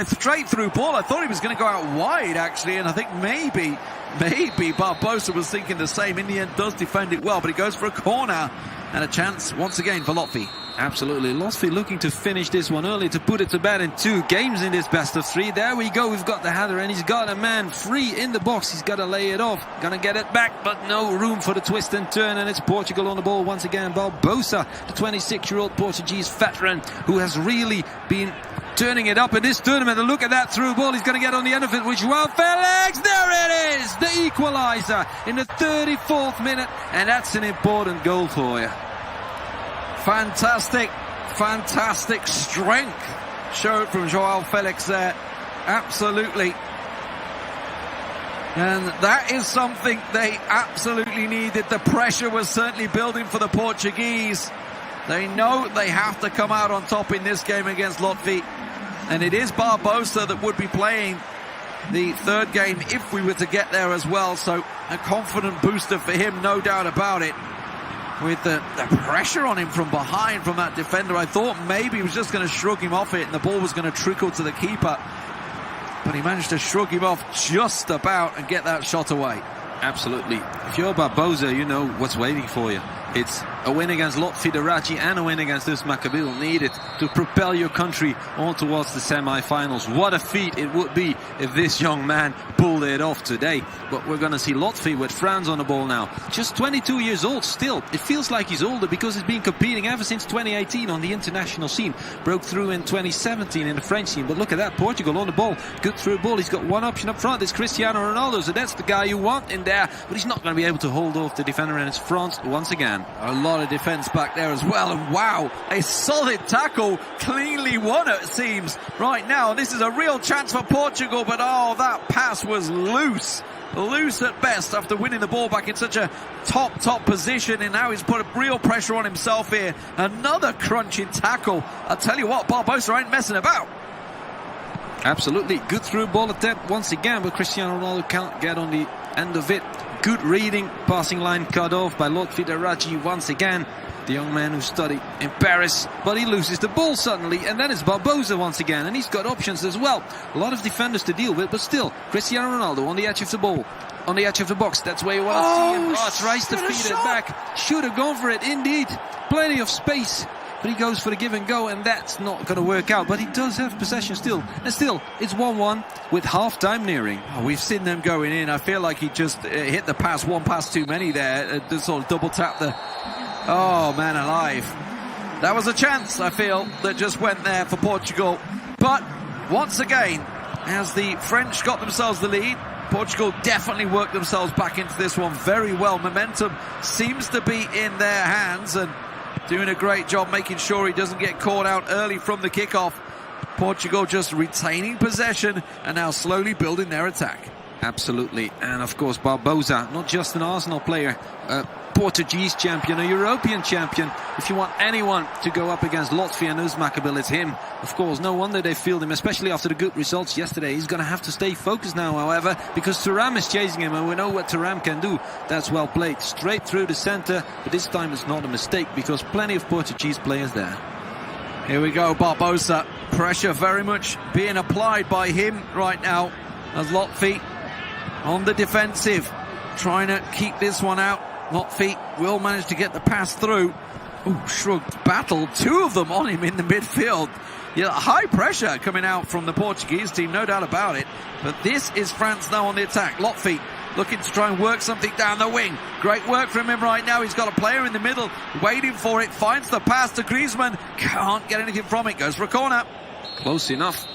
Straight through ball. I thought he was going to go out wide, actually, and I think maybe Barbosa was thinking the same. In the end, does defend it well, but he goes for a corner and a chance once again for Lotfi. Absolutely. Lotfi looking to finish this one early, to put it to bed in 2 games in this best of 3. There we go. We've got the header, and he's got a man free in the box. He's got to lay it off. Gonna get it back, but no room for the twist and turn, and it's Portugal on the ball once again. Barbosa, the 26-year-old Portuguese veteran who has really been turning it up in this tournament. And look at that through ball. He's going to get on the end of it with João Felix. There it is, the equalizer in the 34th minute, and that's an important goal for you. Fantastic strength showed from João Felix there. Absolutely. And that is something they absolutely needed. The pressure was certainly building for the Portuguese. They know they have to come out on top in this game against Lotfi. And it is Barbosa that would be playing the 3rd game if we were to get there as well. So a confident booster for him, no doubt about it. with the pressure on him from behind from that defender. I thought maybe he was just going to shrug him off it and the ball was going to trickle to the keeper. But he managed to shrug him off just about and get that shot away. Absolutely. If you're Barbosa, you know what's waiting for you. It's a win against Lotfi Deraji and a win against Uzmakabil needed to propel your country on towards the semi-finals. What a feat it would be if this young man pulled it off today. But we're going to see Lotfi with Franz on the ball now. Just 22 years old still. It feels like he's older because he's been competing ever since 2018 on the international scene. Broke through in 2017 in the French scene. But look at that, Portugal on the ball. Good through ball. He's got one option up front. It's Cristiano Ronaldo. So that's the guy you want in there. But he's not going to be able to hold off the defender, and it's France once again. A lot of defence back there as well, and wow, a solid tackle, cleanly won it seems right now. This is a real chance for Portugal, but oh, that pass was loose at best after winning the ball back in such a top position, and now he's put a real pressure on himself here. Another crunching tackle. I'll tell you what, Barbosa ain't messing about. Absolutely, good through ball attempt once again, but Cristiano Ronaldo can't get on the end of it. Good reading, passing line cut off by Lotfi Deraji once again. The young man who studied in Paris, but he loses the ball suddenly, and then it's Barbosa once again, and he's got options as well. A lot of defenders to deal with, but still, Cristiano Ronaldo on the edge of the ball, on the edge of the box. That's where you want to see him. Oh, tries to feed it back. Should have gone for it, indeed. Plenty of space. But he goes for the give and go, and that's not going to work out. But he does have possession still. And still, it's 1-1 with half-time nearing. Oh, we've seen them going in. I feel like he just hit the pass, one pass too many there. Sort of double tap the... Oh, man alive. That was a chance, I feel, that just went there for Portugal. But once again, as the French got themselves the lead, Portugal definitely worked themselves back into this one very well. Momentum seems to be in their hands, and doing a great job making sure he doesn't get caught out early from the kickoff. Portugal just retaining possession and now slowly building their attack. Absolutely. And of course Barbosa, not just an Arsenal player, a Portuguese champion, a European champion. If you want anyone to go up against Lotfi and Uzmakabil, it's him. Of course, no wonder they feel him, especially after the good results yesterday. He's going to have to stay focused now, however, because Thuram is chasing him, and we know what Thuram can do. That's well played. Straight through the centre, but this time it's not a mistake because plenty of Portuguese players there. Here we go, Barbosa. Pressure very much being applied by him right now as Lotfi on the defensive, trying to keep this one out. Lotfi will manage to get the pass through. Ooh, shrugged battle. Two of them on him in the midfield. Yeah, high pressure coming out from the Portuguese team, no doubt about it. But this is France now on the attack. Lotfi looking to try and work something down the wing. Great work from him right now. He's got a player in the middle waiting for it. Finds the pass to Griezmann. Can't get anything from it. Goes for a corner. Close enough.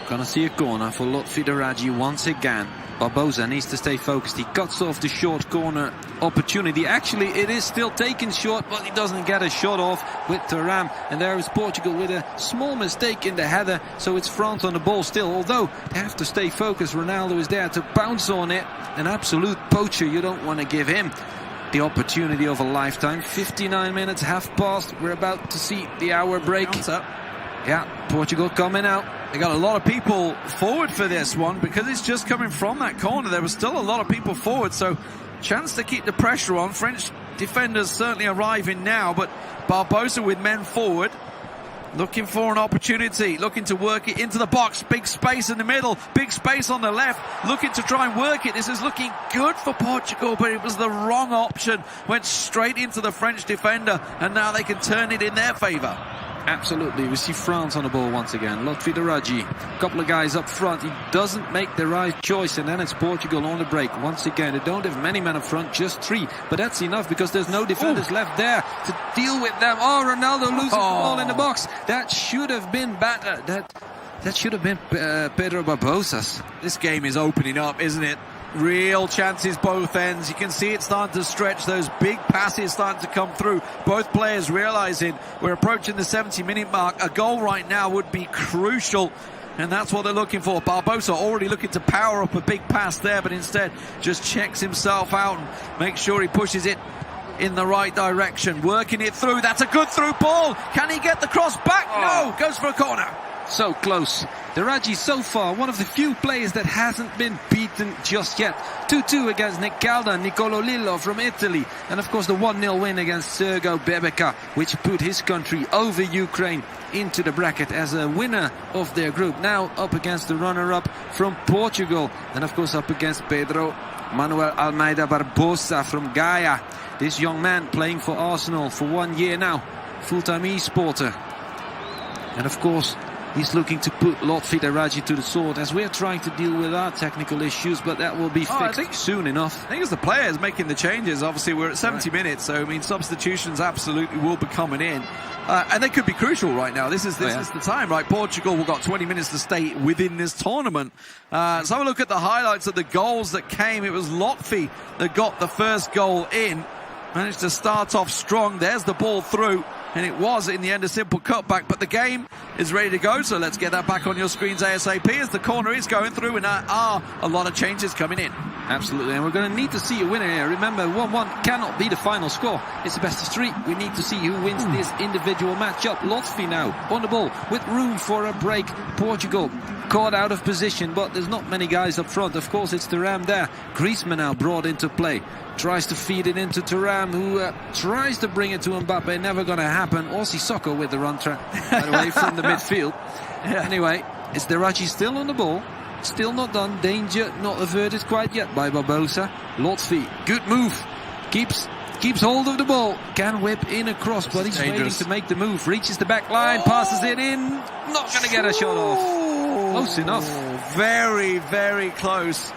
Gonna see a corner for Lotfi Deraji once again. Barbosa needs to stay focused. He cuts off the short corner opportunity. Actually, it is still taken short, but he doesn't get a shot off with Thuram. And there is Portugal with a small mistake in the header. So it's France on the ball still. Although they have to stay focused. Ronaldo is there to bounce on it. An absolute poacher. You don't want to give him the opportunity of a lifetime. 59 minutes have passed. We're about to see the hour break. Yeah, Portugal coming out. They got a lot of people forward for this one because it's just coming from that corner. There was still a lot of people forward, so chance to keep the pressure on. French defenders certainly arriving now, but Barbosa with men forward, looking for an opportunity, looking to work it into the box. Big space in the middle, big space on the left, looking to try and work it. This is looking good for Portugal, but it was the wrong option. Went straight into the French defender, and now they can turn it in their favour. Absolutely, we see France on the ball once again. Lotfi Deraji, a couple of guys up front. He doesn't make the right choice, and then it's Portugal on the break. Once again, they don't have many men up front, just 3. But that's enough because there's no defenders left there to deal with them. Oh, Ronaldo loses the ball in the box. That should have been better. That should have been Pedro Barbosa's. This game is opening up, isn't it? Real chances both ends. You can see it starting to stretch. Those big passes starting to come through. Both players realizing we're approaching the 70-minute mark. A goal right now would be crucial, and that's what they're looking for. Barbosa already looking to power up a big pass there, but instead just checks himself out and makes sure he pushes it in the right direction. Working it through. That's a good through ball. Can he get the cross back? No. Goes for a corner. so close. De Raggi so far one of the few players that hasn't been beaten just yet. 2-2 against Nick Calda, Nicolo Lillo from Italy, and of course the 1-0 win against Sergo Bebeka, which put his country over Ukraine into the bracket as a winner of their group. Now up against the runner-up from Portugal, and of course up against Pedro Manuel Almeida Barbosa from Gaia. This young man playing for Arsenal for 1 year now, full-time e-sporter. And of course he's looking to put Lotfi De Raggi to the sword as we're trying to deal with our technical issues, but that will be fixed soon enough. I think it's the players making the changes. Obviously, we're at 70 minutes, so I mean, substitutions absolutely will be coming in. And they could be crucial right now. This is the time, right? Portugal, we've got 20 minutes to stay within this tournament. So have a look at the highlights of the goals that came. It was Lotfi that got the first goal in. Managed to start off strong. There's the ball through. And it was, in the end, a simple cutback. But the game is ready to go, so let's get that back on your screens ASAP as the corner is going through, and there are a lot of changes coming in. Absolutely, and we're going to need to see a winner here. Remember, 1-1 cannot be the final score. It's the best of 3. We need to see who wins this individual matchup. Lotfi now on the ball with room for a break. Portugal caught out of position, but there's not many guys up front. Of course, it's Thuram there. Griezmann now brought into play. Tries to feed it into Thuram, who tries to bring it to Mbappe. Never going to happen. Aussie Soccer with the run away from the midfield. Anyway, it's De Raggi still on the ball. Still not done. Danger not averted quite yet by Barbosa. Lotfi, good move. Keeps hold of the ball. Can whip in across, but he's waiting to make the move. Reaches the back line, passes it in. Not going to get a shot off. Close enough. Very, very close.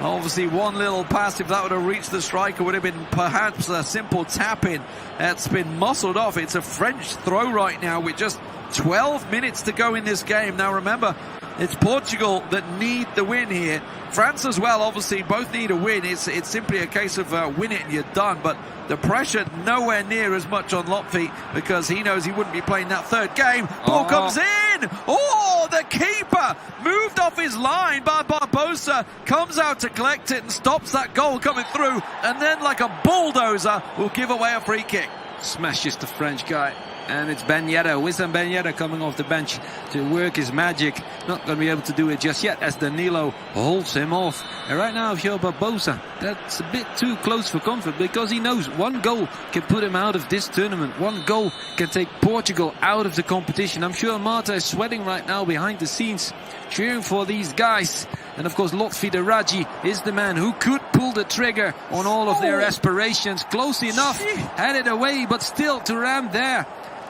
Obviously, one little pass, if that would have reached the striker, would have been perhaps a simple tap-in. That's been muscled off. It's a French throw right now with just 12 minutes to go in this game. Now, remember, it's Portugal that need the win here. France as well, obviously, both need a win. It's simply a case of win it and you're done. But the pressure nowhere near as much on Lotfi because he knows he wouldn't be playing that third game. Ball comes in. Oh, the keeper moved off his line, but Barbosa comes out to collect it and stops that goal coming through. And then, like a bulldozer, will give away a free kick. Smashes the French guy. And it's Ben Yedder, Wissam Ben Yedder coming off the bench to work his magic. Not going to be able to do it just yet as Danilo holds him off. And right now, João Barbosa, that's a bit too close for comfort because he knows one goal can put him out of this tournament. One goal can take Portugal out of the competition. I'm sure Marta is sweating right now behind the scenes, cheering for these guys. And of course, Lotfi De Raggi is the man who could pull the trigger on all of their aspirations. Close enough, had it away, but still Thuram there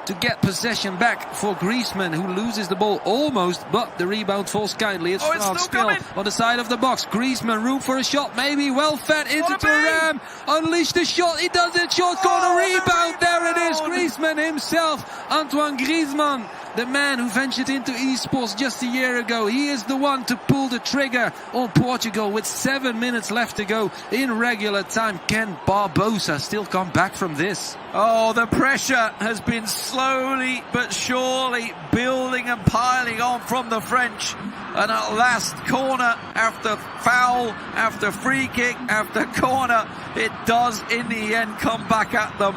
to get possession back for Griezmann, who loses the ball almost, but the rebound falls kindly. It's France still on the side of the box. Griezmann, room for a shot, maybe well fed into Thuram. Unleash the shot, he does it, short corner, rebound, there it is. Griezmann himself, Antoine Griezmann, the man who ventured into esports just a year ago. He is the one to pull the trigger on Portugal with 7 minutes left to go in regular time. Can Barbosa still come back from this? Oh, the pressure has been slowly but surely building and piling on from the French. And at last, corner after foul, after free kick, after corner, it does in the end come back at them.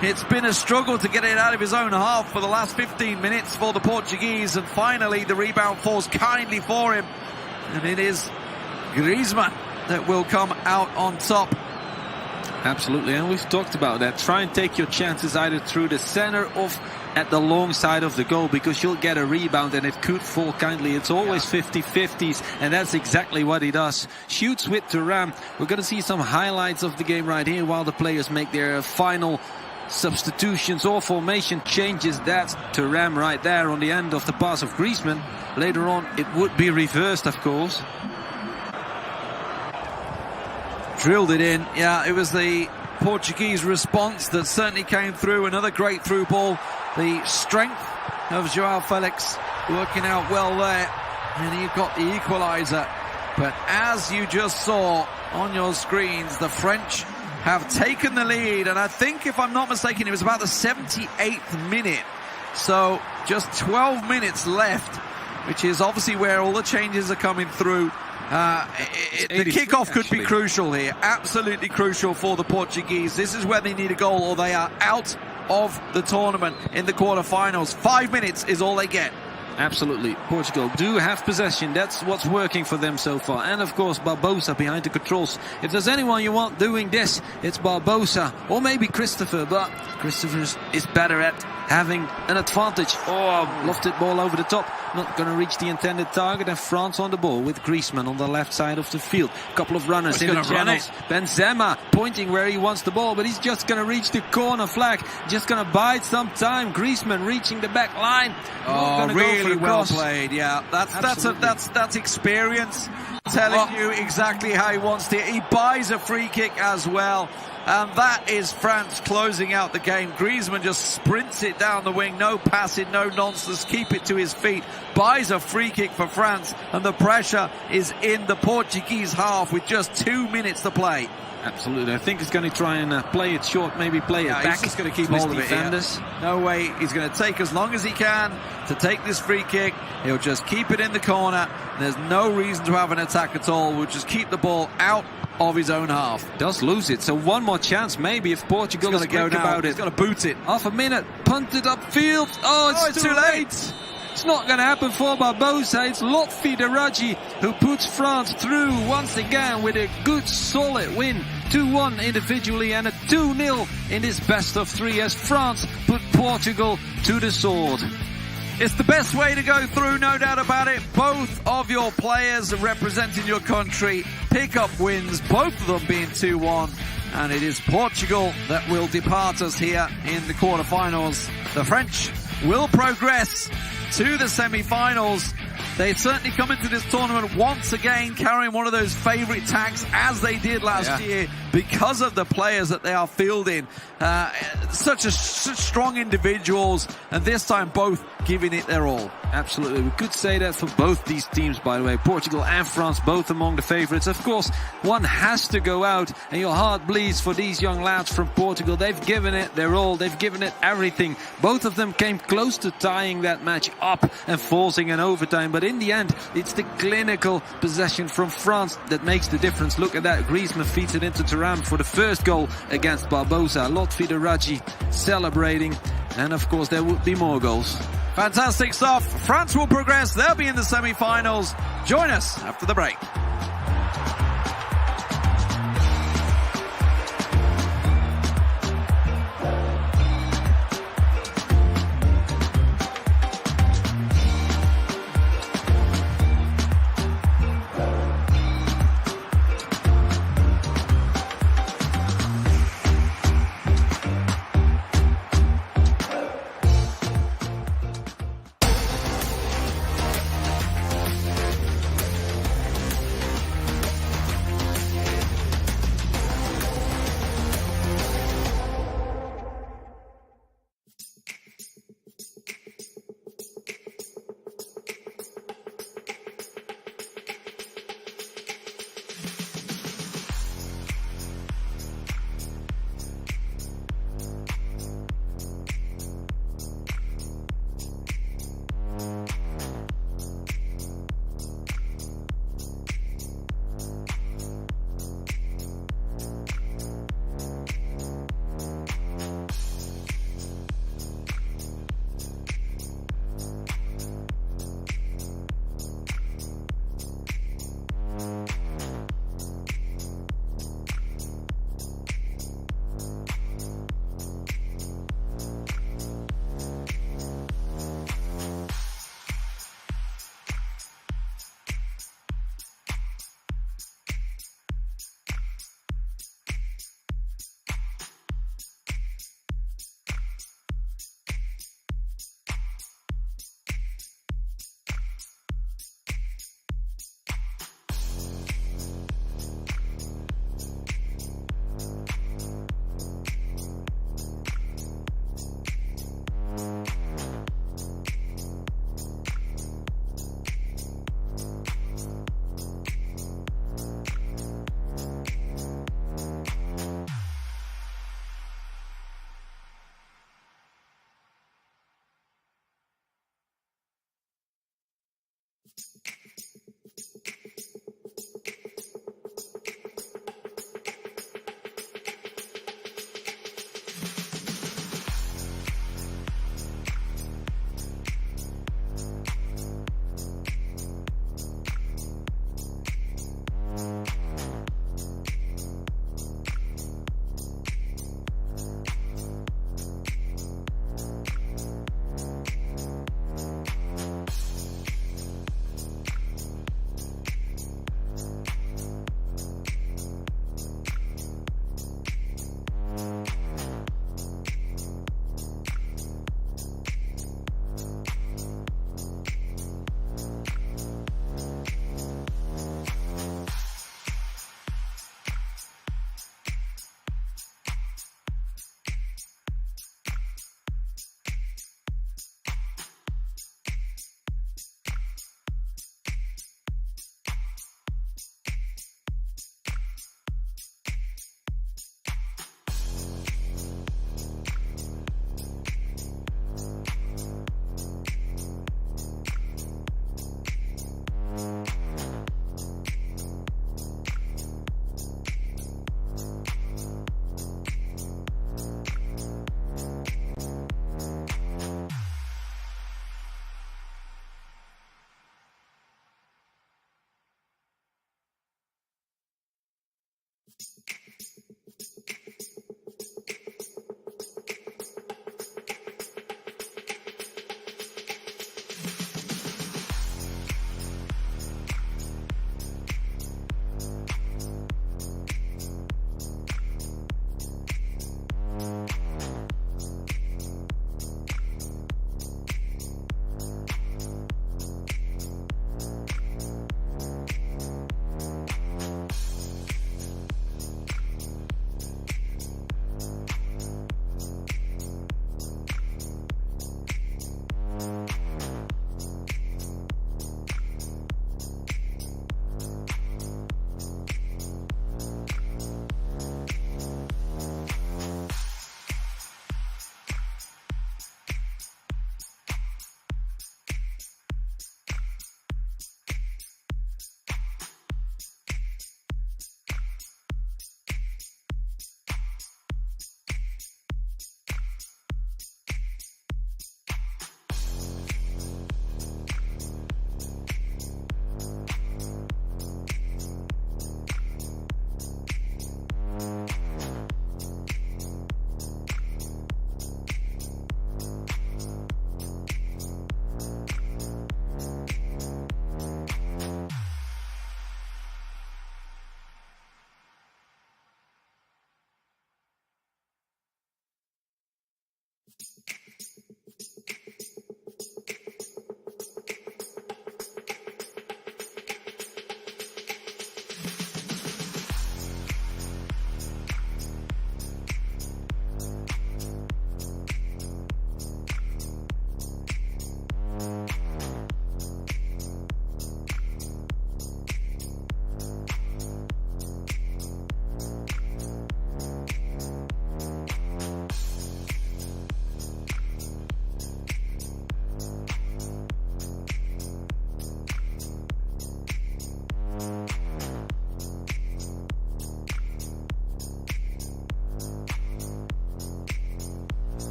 It's been a struggle to get it out of his own half for the last 15 minutes for the Portuguese, and finally the rebound falls kindly for him, and it is Griezmann that will come out on top. Absolutely, and we've talked about that. Try and take your chances either through the center or at the long side of the goal, because you'll get a rebound and it could fall kindly. It's always 50-50s, and that's exactly what he does. Shoots with Thuram. We're going to see some highlights of the game right here while the players make their final substitutions or formation changes. That's Thuram right there on the end of the pass of Griezmann. Later on it would be reversed, of course. Drilled it in. Yeah, it was the Portuguese response that certainly came through. Another great through ball. The strength of João Felix working out well there, and he got the equaliser. But as you just saw on your screens, the French have taken the lead, and I think, if I'm not mistaken, it was about the 78th minute. So just 12 minutes left, which is obviously where all the changes are coming through. The kickoff could be crucial here, absolutely crucial for the Portuguese. This is where they need a goal, or they are out of the tournament in the quarterfinals. 5 minutes is all they get. Absolutely. Portugal do have possession. That's what's working for them so far. And of course, Barbosa behind the controls. If there's anyone you want doing this, it's Barbosa or maybe Christopher. But Christopher is better at having an advantage. Oh, lofted ball over the top. Not going to reach the intended target. And France on the ball with Griezmann on the left side of the field. Couple of runners in the channels. Benzema pointing where he wants the ball, but he's just going to reach the corner flag. Just going to bide some time. Griezmann reaching the back line. Oh, really well played. Yeah, that's experience telling you exactly how he wants to. He buys a free kick as well. And that is France closing out the game. Griezmann just sprints it down the wing. No passing, no nonsense. Keep it to his feet. Buys a free kick for France. And the pressure is in the Portuguese half with just 2 minutes to play. Absolutely. I think he's going to try and play it short, maybe play it back. He's just going to keep hold of it. No way. He's going to take as long as he can to take this free kick. He'll just keep it in the corner. There's no reason to have an attack at all. We'll just keep the ball out of his own half. Does lose it, so one more chance maybe if Portugal is quick about it. He's got to boot it. Half a minute, punted upfield. Oh, it's too late. It's not going to happen for Barbosa. It's Lotfi Deraji who puts France through once again with a good solid win. 2-1 individually and a 2-0 in this best of three as France put Portugal to the sword. It's the best way to go through, no doubt about it. Both of your players are representing your country pick up wins, both of them being 2-1. And it is Portugal that will depart us here in the quarterfinals. The French will progress to the semi-finals. They certainly come into this tournament once again carrying one of those favourite tags as they did last year because of the players that they are fielding. Such strong individuals, and this time both giving it their all. Absolutely. We could say that for both these teams, by the way. Portugal and France, both among the favourites. Of course, one has to go out, and your heart bleeds for these young lads from Portugal. They've given it their all. They've given it everything. Both of them came close to tying that match up and forcing an overtime. But in the end, it's the clinical possession from France that makes the difference. Look at that. Griezmann feeds it into Thuram for the first goal against Barbosa. Lotfi Deraji celebrating. And of course, there would be more goals. Fantastic stuff. France will progress. They'll be in the semi-finals. Join us after the break.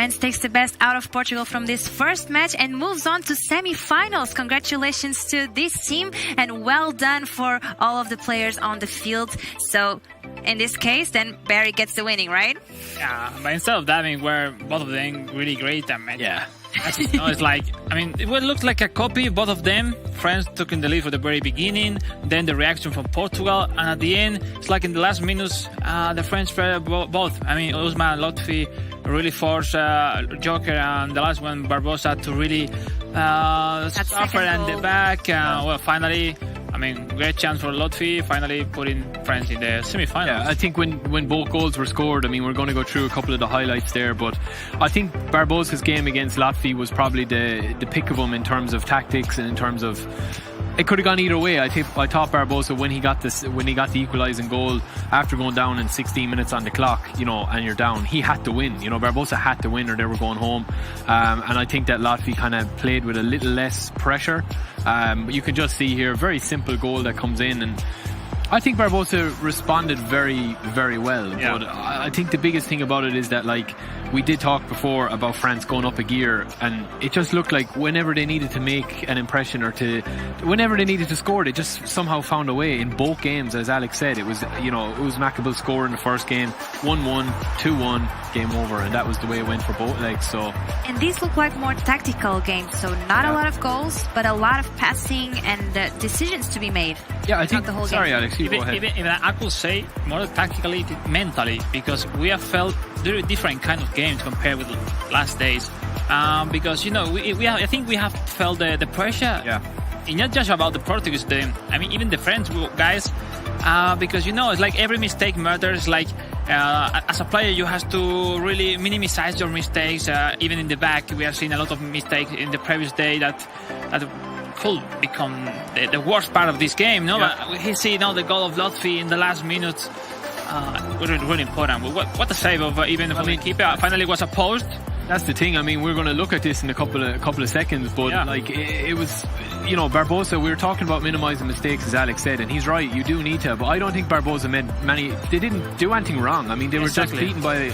France takes the best out of Portugal from this first match and moves on to semi-finals. Congratulations to this team and well done for all of the players on the field. So in this case, then Barry gets the winning, right? Yeah, but instead of that, I mean, we're both of them really great. I mean, Yeah. It's like, I mean, it would look like a copy, both of them. France took in the lead for the very beginning, then the reaction from Portugal, and at the end, it's like in the last minutes, the French were both. I mean, Ousmane and Lotfi really forced Joker, and the last one, Barbosa, to really suffer and the back. Well, finally, I mean, great chance for Lotfi, finally putting France in the semi-finals. Yeah, I think when both goals were scored, I mean, we're going to go through a couple of the highlights there, but I think Barbosa's game against Lotfi was probably the pick of him in terms of tactics and in terms of... It could have gone either way. I thought Barbosa, when he got the equalising goal after going down in 16 minutes on the clock, you know, and you're down, he had to win. You know, Barbosa had to win or they were going home. And I think that Lotfi kind of played with a little less pressure. But you can just see here, very simple goal that comes in, and I think Barbosa responded very, very well. Yeah. But I think the biggest thing about it is that, like, we did talk before about France going up a gear, and it just looked like whenever they needed to make an impression or whenever they needed to score, they just somehow found a way. In both games, as Alex said, it was, you know, Ousmane score in the first game, 1-1, 2-1, game over, and that was the way it went for both legs. So, and these look like more tactical games, so not a lot of goals, but a lot of passing and decisions to be made. Yeah, I think. The whole Sorry, game. Alex, you go ahead. Even I could say more tactically, mentally, because we have felt very different kind of games compared with last days. Because, you know, I think we have felt the pressure. Yeah. It's not just about the Portuguese team. I mean, even the French guys. Because, you know, it's like every mistake matters. Like, as a player, you have to really minimize your mistakes. Even in the back, we have seen a lot of mistakes in the previous day that could become the worst part of this game. No, Yeah. but we see now the goal of Lotfi in the last minutes. Really important. What a save of even from the keeper. Finally was opposed. That's the thing. I mean, we're going to look at this in a couple of seconds, but Yeah. like it was, you know, Barbosa. We were talking about minimising mistakes, as Alex said, and he's right. You do need to, but I don't think Barbosa made many. They didn't do anything wrong. I mean, they were Exactly. just beaten by,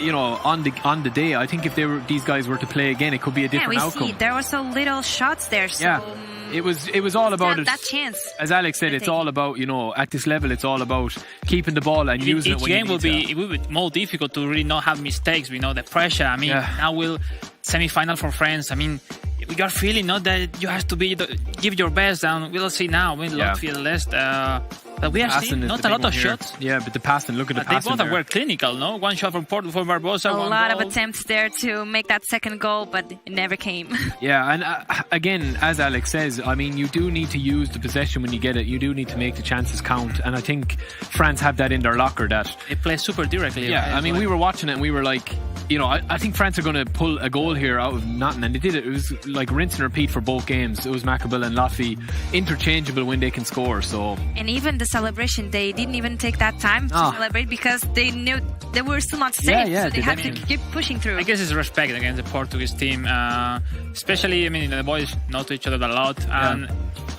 you know, on the day. I think if these guys were to play again, it could be a different we outcome. see there were so little shots there. So Yeah. It was all about it. that chance. As Alex said, I it's think. all about, you know, at this level, it's all about keeping the ball and using it Each when game you need to. it will be more difficult to really not have mistakes. We know the pressure. I mean, Yeah. now we'll semi-final for France. I mean, you're feeling not that you have to give your best, and we'll see now. We Yeah. not feel less. But we have Passing seen is not the a big lot one of here. shots. Yeah, but the passing, look at the They passing both there. were clinical, no? One shot from Barbosa, A one lot goal. of attempts there to make that second goal, but it never came. Yeah, and again, as Alex says, I mean, you do need to use the possession when you get it. You do need to make the chances count, and I think France have that in their locker. That They play super directly. yeah, I mean, we were watching it and we were like, you know, I think France are going to pull a goal here out of nothing, and they did it. It was like rinse and repeat for both games. It was Maccabil and Lotfi, interchangeable when they can score. So And even the celebration, they didn't even take that time to celebrate because they knew they were still not safe. Yeah, so they they had to didn't. keep pushing through. I guess it's respect against the Portuguese team, especially. I mean, the boys know to each other a lot, and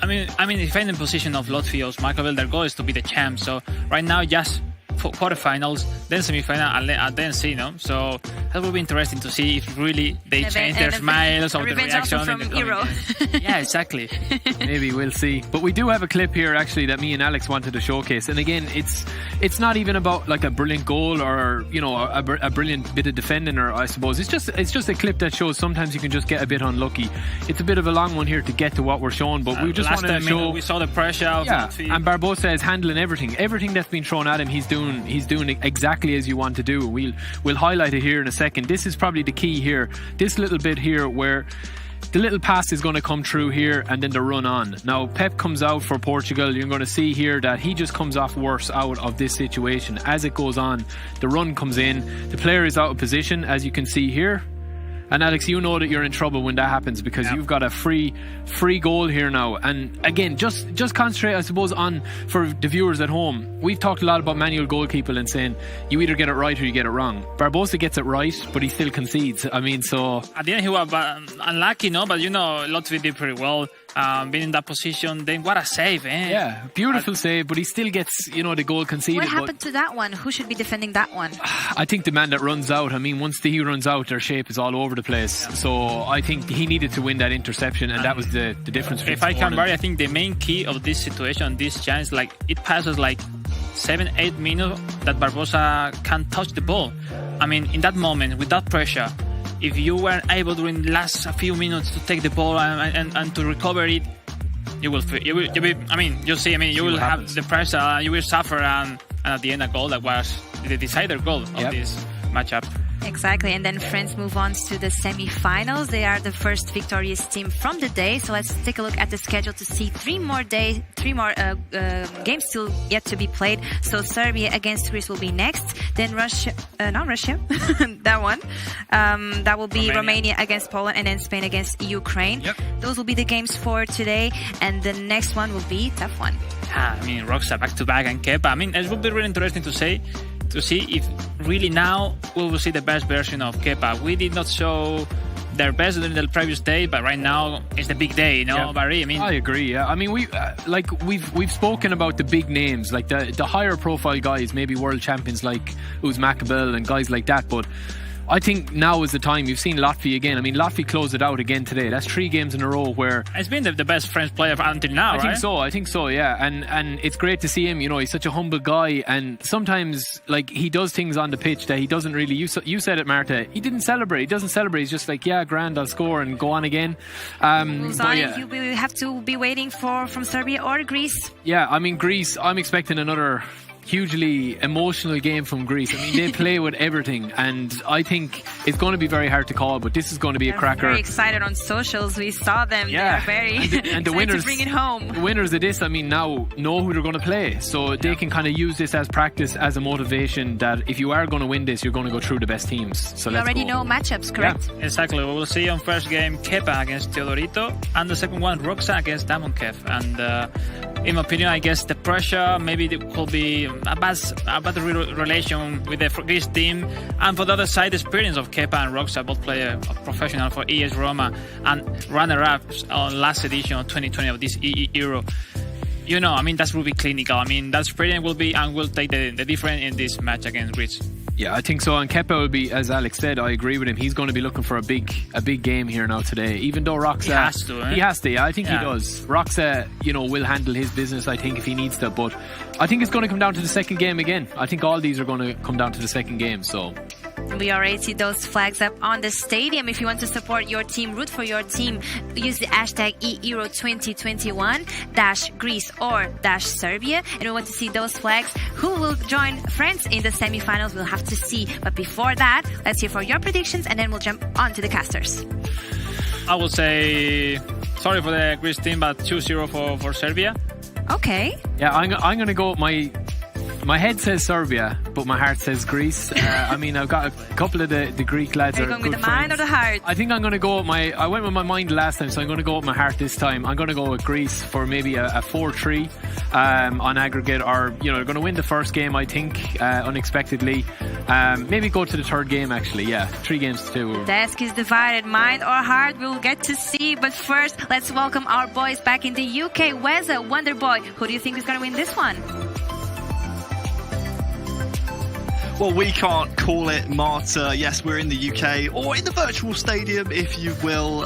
I mean, defending position of Lotfi or Maccabil, their goal is to be the champ. So right now, just for quarterfinals, then semi-final, and then see, no. So that will be interesting to see if really they change their smiles or the revenge also reaction. from in the coming Euro. games. Yeah, exactly. maybe we'll see. But we do have a clip here actually that me and Alex wanted to showcase. And again, it's not even about like a brilliant goal or, you know, a brilliant bit of defending, or I suppose it's just a clip that shows sometimes you can just get a bit unlucky. It's a bit of a long one here to get to what we're showing, but we just Last wanted to time, show. we saw the pressure of Lotfi. And Barbosa is handling everything that's been thrown at him. He's doing exactly as you want to do. We'll highlight it here in a second. This is probably the key here. This little bit here where the little pass is going to come through here and then the run on. Now Pep comes out for Portugal. You're going to see here that he just comes off worse out of this situation. As it goes on, the run comes in. The player is out of position, as you can see here. And Alex, you know that you're in trouble when that happens because you've got a free goal here now. And again, just concentrate, I suppose, on, for the viewers at home, we've talked a lot about manual goalkeeping and saying you either get it right or you get it wrong. Barbosa gets it right, but he still concedes. I mean, so At the end, he was unlucky, no? But, you know, Lotfi did pretty well. being in that position. Then what a save, eh? Yeah, beautiful save, but he still gets, the goal conceded. What happened to that one? Who should be defending that one? I think the man that runs out, once he runs out, their shape is all over the place. Yeah. So I think he needed to win that interception, and that was the difference. If I can vary, I think the main key of this situation, this chance, it passes 7-8 minutes that Barbosa can't touch the ball. In that moment, with that pressure, if you weren't able during the last few minutes to take the ball and to recover it, you will have the pressure, you will suffer, and at the end a goal that was the decider goal of this matchup. Exactly, and then France move on to the semi-finals. They are the first victorious team from the day. So let's take a look at the schedule to see three more games still yet to be played. So Serbia against Greece will be next. Then not Russia, that one. That will be Romania against Poland, and then Spain against Ukraine. Yep. Those will be the games for today, and the next one will be a tough one. Roxa back-to-back and Kepa. It will be really interesting to see if really now we will see the best version of Kepa. We did not show their best during the previous day, but right now it's the big day, Barry? I agree. Yeah, we've spoken about the big names, the higher profile guys, maybe world champions like Uzmakabel and guys like that, but I think now is the time. You've seen Latvia again. Latvia closed it out again today. That's 3 games in a row where it's been the best French player until now. I think so. Yeah, and it's great to see him. He's such a humble guy, and sometimes he does things on the pitch that he doesn't really. You said it, Marta. He didn't celebrate. He doesn't celebrate. He's just grand, I'll score and go on again. You will have to be waiting from Serbia or Greece. Yeah, Greece. I'm expecting another hugely emotional game from Greece. They play with everything, and I think it's going to be very hard to call, but this is going to be a cracker. Very excited on socials. We saw them. Yeah. They're very and the winners to bring it home. The winners of this, now know who they're going to play, so they can kind of use this as practice, as a motivation that if you are going to win this, you're going to go through the best teams. So you already know matchups, correct? Yeah. Exactly. We will see on first game Kepa against Teodorito, and the second one Roxa against Damonkev. And in my opinion, I guess the pressure maybe could be a bad relation with the Greece team, and for the other side, the experience of Kepa and Roxa, both player professional for AS Roma and runner-ups on last edition of 2020 of this Euro. That will be clinical. That experience will take the difference in this match against Greece. Yeah, I think so. And Kepa will be, as Alex said, I agree with him. He's going to be looking for a big game here now today. Even though Roxa, he has to. Yeah, I think he does. Roxa, will handle his business, I think, if he needs to. But I think it's going to come down to the second game again. I think all these are going to come down to the second game. So we already see those flags up on the stadium. If you want to support your team, root for your team, use the hashtag #Euro2021 -Greece or -Serbia. And we want to see those flags. Who will join France in the semi-finals? We'll have to see. But before that, let's hear for your predictions, and then we'll jump on to the casters. I will say sorry for the Greece team, but 2-0 for Serbia. Okay. Yeah, I'm going to go. My head says Serbia, but my heart says Greece. I've got a couple of the Greek lads. Are you going with the mind or the heart? I think I'm going to go with I went with my mind last time, so I'm going to go with my heart this time. I'm going to go with Greece for maybe a 4-3 on aggregate, or they're going to win the first game, I think, unexpectedly. Maybe go to the third game, actually. Yeah, 3 games to 2. Desk is divided, mind or heart, we'll get to see. But first, let's welcome our boys back in the UK. Weza, Wonder Boy, who do you think is going to win this one? Well, we can't call it, Marta. Yes, we're in the UK, or in the virtual stadium, if you will.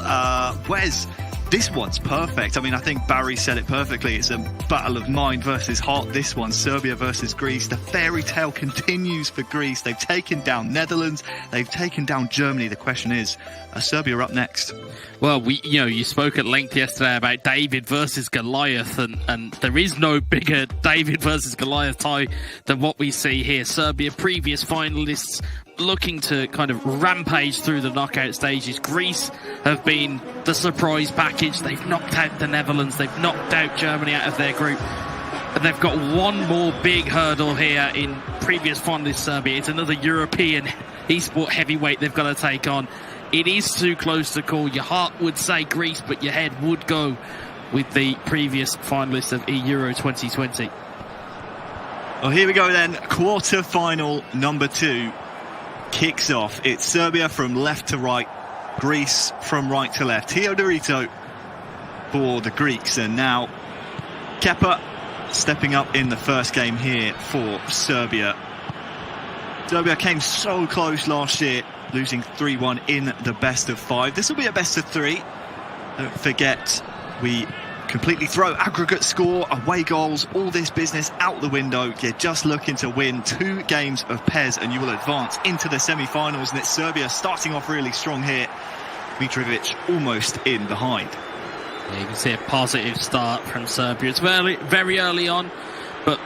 Wes, this one's perfect. I think Barry said it perfectly. It's a battle of mind versus heart. This one, Serbia versus Greece. The fairy tale continues for Greece. They've taken down Netherlands. They've taken down Germany. The question is, are Serbia up next? Well, you spoke at length yesterday about David versus Goliath, and there is no bigger David versus Goliath tie than what we see here. Serbia, previous finalists, looking to kind of rampage through the knockout stages. Greece have been the surprise package. They've knocked out the Netherlands. They've knocked out Germany out of their group. And they've got one more big hurdle here in previous finalist Serbia. It's another European esport heavyweight they've got to take on. It is too close to call. Your heart would say Greece, but your head would go with the previous finalists of Euro 2020. Well, here we go then. Quarter-final number 2 kicks off. It's Serbia from left to right, Greece from right to left. Teodorito, for the Greeks. And now Kepa stepping up in the first game here for Serbia. Serbia came so close last year, losing 3-1 in the best of 5. This will be a best of 3. Don't forget, we completely throw aggregate score, away goals, all this business out the window. You're just looking to win 2 games of PES and you will advance into the semi-finals. And it's Serbia starting off really strong here. Mitrovic almost in behind. Yeah, you can see a positive start from Serbia. It's very early on, but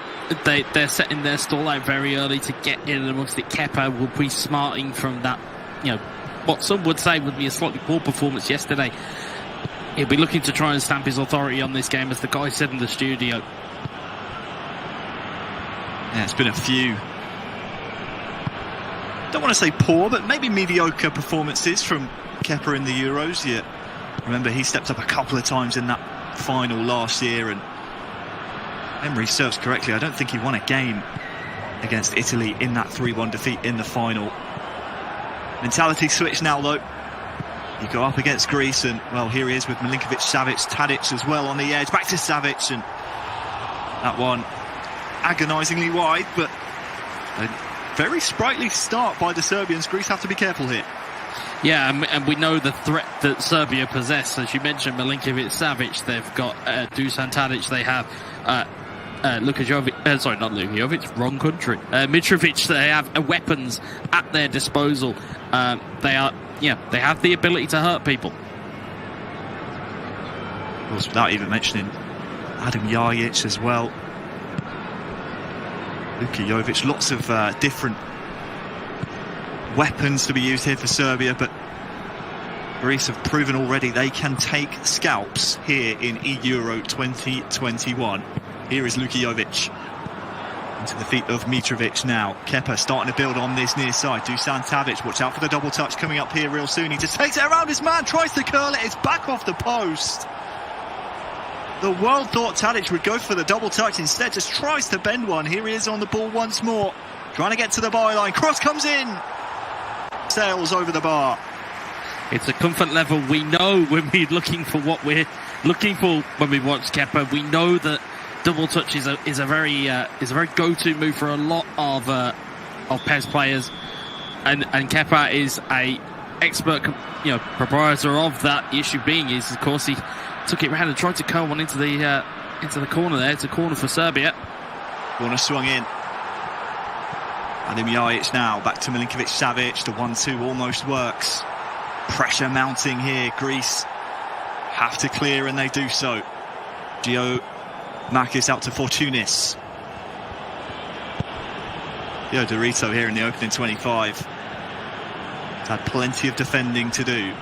they're setting their stall out very early to get in amongst it. Kepa will be smarting from that, what some would say would be a slightly poor performance yesterday. He'll be looking to try and stamp his authority on this game, as the guy said in the studio. Yeah, it's been a few, don't want to say poor, but maybe mediocre performances from Kepa in the Euros. Yeah, remember he stepped up a couple of times in that final last year, and memory serves correctly, I don't think he won a game against Italy in that 3-1 defeat in the final. Mentality switch now though. You go up against Greece, and well, here he is with Milinkovic, Savic, Tadic as well on the edge. Back to Savic, and that one agonisingly wide, but a very sprightly start by the Serbians. Greece have to be careful here. Yeah, and we know the threat that Serbia possess. As you mentioned, Milinkovic, Savic, they've got Dusan Tadic, they have Luka Jovic, sorry, not Luka Jovic, wrong country. Mitrovic, they have weapons at their disposal. They have the ability to hurt people. Of course, without even mentioning Adam Jajic as well. Luka Jovic, lots of different weapons to be used here for Serbia, but Greece have proven already they can take scalps here in Euro 2021. Here is Luka Jovic into the feet of Mitrovic now. Kepa starting to build on this near side. Dusan Tadic, watch out for the double touch coming up here real soon. He just takes it around his man, tries to curl it, it's back off the post. The world thought Tadic would go for the double touch, instead just tries to bend one. Here he is on the ball once more, trying to get to the byline. Cross comes in, sails over the bar. It's a comfort level we know when we're looking for what we're looking for when we watch Kepa. We know that double touch is a very go-to move for a lot of PES players, and Kepa is a expert proprietor of that. The issue being is, of course, he took it round and tried to curl one into the corner there. It's a corner for Serbia. Corner swung in. Adam Jajic now back to Milinkovic, Savic. The 1-2 almost works. Pressure mounting here. Greece have to clear, and they do so. Gio Makis out to Fortounis. Dorito here in the opening 25. He's had plenty of defending to do.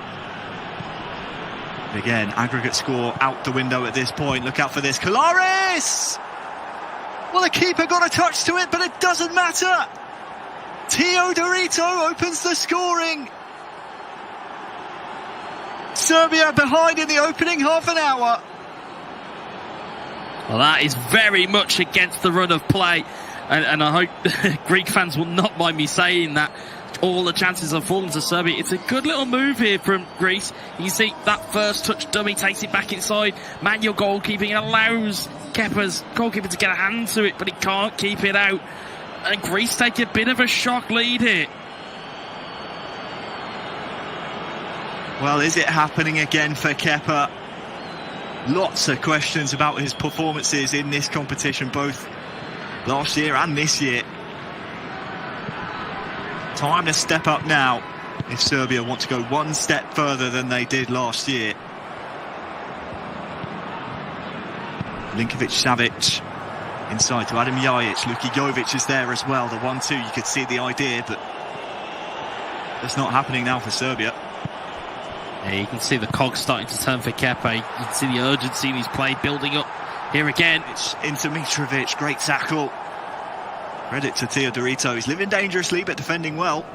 Again, aggregate score out the window at this point. Look out for this. Kolaris! Well, the keeper got a touch to it, but it doesn't matter. Dorito opens the scoring. Serbia behind in the opening half an hour. Well, that is very much against the run of play, and I hope Greek fans will not mind me saying that. All the chances have fallen to Serbia. It's a good little move here from Greece. You see that first touch dummy takes it back inside. Manual goalkeeping allows Kepa's goalkeeper to get a hand to it, but he can't keep it out. And Greece take a bit of a shock lead here. Well, is it happening again for Kepa? Lots of questions about his performances in this competition, both last year and this year. Time to step up now if Serbia want to go one step further than they did last year. Milinkovic, Savic inside to Adam Jajic. Luka Jovic is there as well. The 1-2, you could see the idea, but it's not happening now for Serbia. Yeah, you can see the cogs starting to turn for Kepa. You can see the urgency in his play building up here again. It's into Mitrovic, great tackle. Credit to Dorito. He's living dangerously but defending well.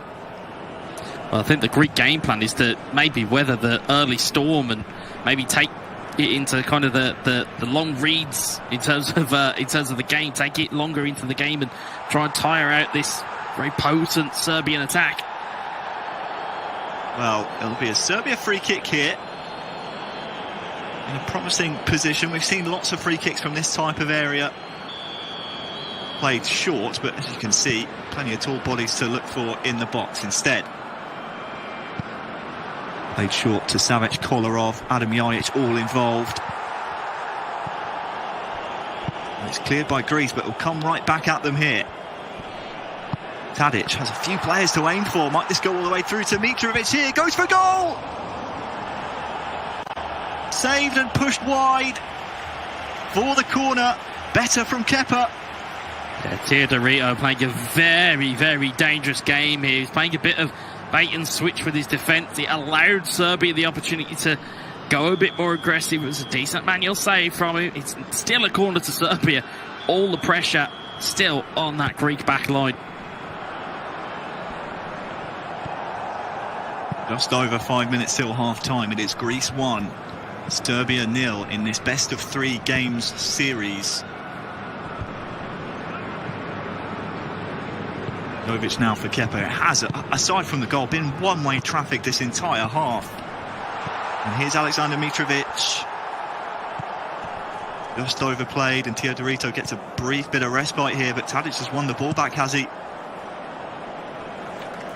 Well, I think the Greek game plan is to maybe weather the early storm and maybe take it into kind of the long reads in terms of the game. Take it longer into the game and try and tire out this very potent Serbian attack. Well, it'll be a Serbia free kick here. in a promising position. We've seen lots of free kicks from this type of area. Played short, but as you can see, plenty of tall bodies to look for in the box instead. Played short to Savic, Kolarov, Adam Jajic, all involved. And it's cleared by Greece, but it'll come right back at them here. Tadic has a few players to aim for. Might this go all the way through to Mitrovic here? Goes for goal! Saved and pushed wide for the corner. Better from Kepa. Yeah, Teodorito playing a very, very dangerous game here. He's playing a bit of bait and switch with his defence. He allowed Serbia the opportunity to go a bit more aggressive. It was a decent manual save from him. It's still a corner to Serbia. All the pressure still on that Greek back line. Just over 5 minutes till half-time. It is Greece 1, Serbia 0 in this best-of-3 games series. Jovic now for Kepa. It has, aside from the goal, been one-way traffic this entire half. And here's Alexander Mitrovic. Just overplayed, and Teodorito gets a brief bit of respite here, but Tadic has won the ball back, has he?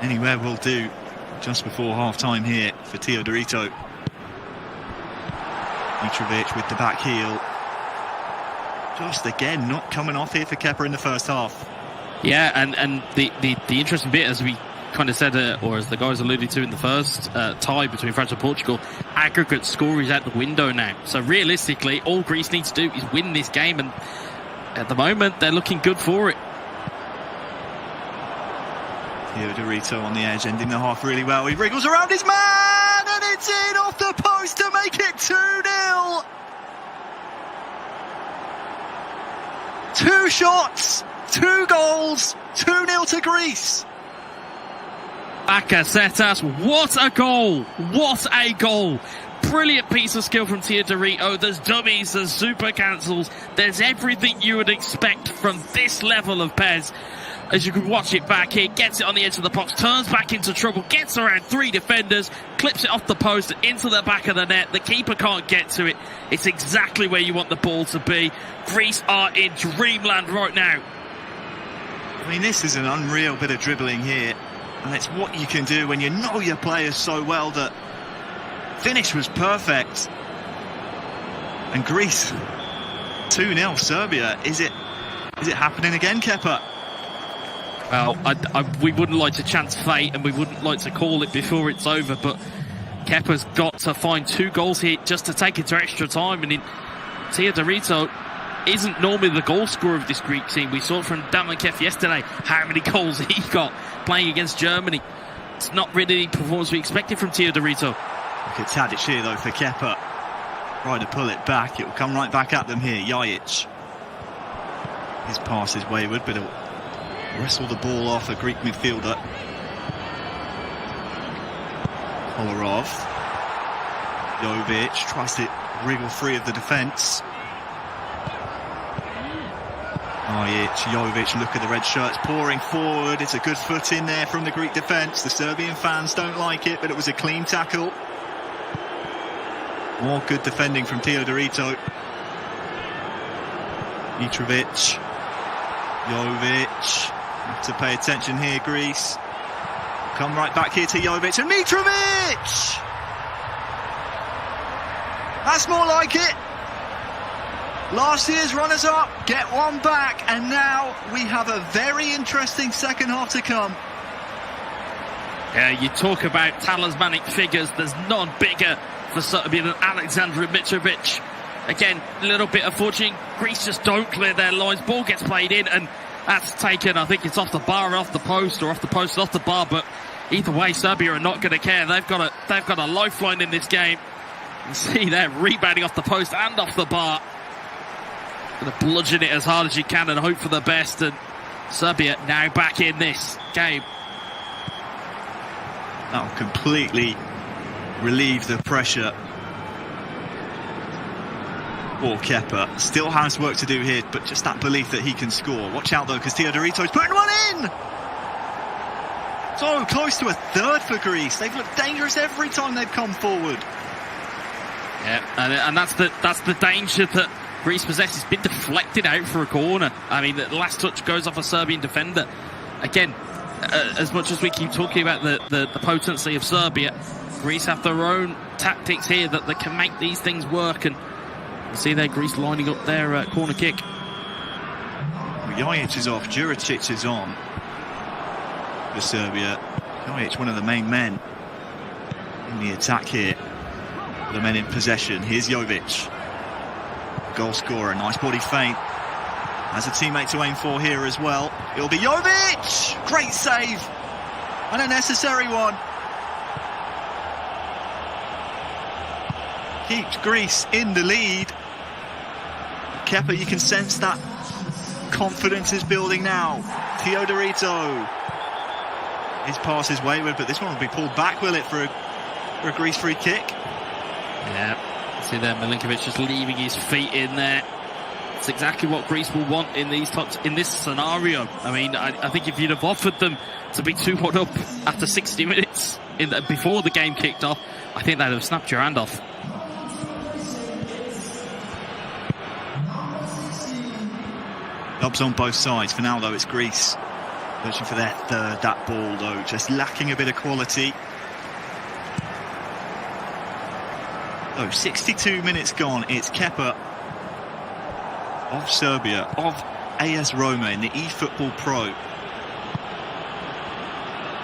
Anywhere will do just before half-time here for Teodorito. Mitrovic with the back heel. Just again, not coming off here for Kepa in the first half. Yeah, and the interesting bit, as we kind of said, or as the guys alluded to in the first tie between France and Portugal, aggregate score is out the window now. So realistically, all Greece needs to do is win this game, and at the moment, they're looking good for it. Teodorito on the edge, ending the half really well. He wriggles around his man, and it's in off the post to make it 2-0. 2 shots, 2 goals, 2-0 to Greece. Bakasetas, what a goal! What a goal! Brilliant piece of skill from Teodorito. There's dummies, there's super cancels, there's everything you would expect from this level of Pez. As you can watch it back here, gets it on the edge of the box, turns back into trouble, gets around 3 defenders, clips it off the post into the back of the net. The keeper can't get to it. It's exactly where you want the ball to be. Greece are in dreamland right now. I mean, this is an unreal bit of dribbling here, and it's what you can do when you know your players so well. That finish was perfect. And Greece 2-0 Serbia. Is it happening again, Kepa? Well, we wouldn't like to chance fate, and we wouldn't like to call it before it's over, but Kepa's got to find 2 goals here just to take it to extra time. And Teodorito isn't normally the goal scorer of this Greek team. We saw from Damankev yesterday how many goals he got playing against Germany. It's not really the performance we expected from Teodorito. Look at Tadic here though for Kepa. Trying to pull it back. It will come right back at them here. Jajic. His pass is wayward, but it'll wrestle the ball off a Greek midfielder. Kolarov. Jovic tries to wriggle free of the defence. Jovic, look at the red shirts pouring forward. It's a good foot in there from the Greek defence. The Serbian fans don't like it, but it was a clean tackle. More good defending from Teodorito. Mitrovic. Jovic. Have to pay attention here, Greece. Come right back here to Jovic and Mitrovic! That's more like it. Last year's runners-up get one back, and now we have a very interesting second half to come. Yeah, you talk about talismanic figures. There's none bigger for Serbia than Alexander Mitrovic. Again, a little bit of fortune. Greece just don't clear their lines. Ball gets played in, and that's taken. I think it's off the bar, off the post, or off the post, off the bar. But either way, Serbia are not going to care. They've got a lifeline in this game. You see they're rebounding off the post and off the bar. Going to bludgeon it as hard as you can and hope for the best. And Serbia now back in this game. That will completely relieve the pressure for Kepa. Still has work to do here, but just that belief that he can score. Watch out though, because Teodorito's putting one in! So close to a third for Greece. They've looked dangerous every time they've come forward. Yeah, and that's the danger that Greece possesses. Been deflected out for a corner. I mean, the last touch goes off a Serbian defender. Again, as much as we keep talking about the potency of Serbia, Greece have their own tactics here that can make these things work. And you see there, Greece lining up their corner kick. Jojic is off, Juricic is on for Serbia. Jojic, one of the main men in the attack here. The men in possession. Here's Jovic, goal scorer. Nice body feint. Has a teammate to aim for here as well. It'll be Jovic! Great save! An unnecessary one. Keeps Greece in the lead. Kepa, you can sense that confidence is building now. Teodorito. His pass is wayward, but this one will be pulled back, will it, for a Greece free kick? Yeah, see there, Milinkovic just leaving his feet in there. It's exactly what Greece will want in this scenario. I mean, I think if you'd have offered them to be 2-1 up after 60 minutes before the game kicked off, I think they'd have snapped your hand off. Lobs on both sides. For now, though, it's Greece searching for their third. That ball, though, just lacking a bit of quality. Oh, 62 minutes gone. It's Kepa of Serbia, of AS Roma in the eFootball Pro.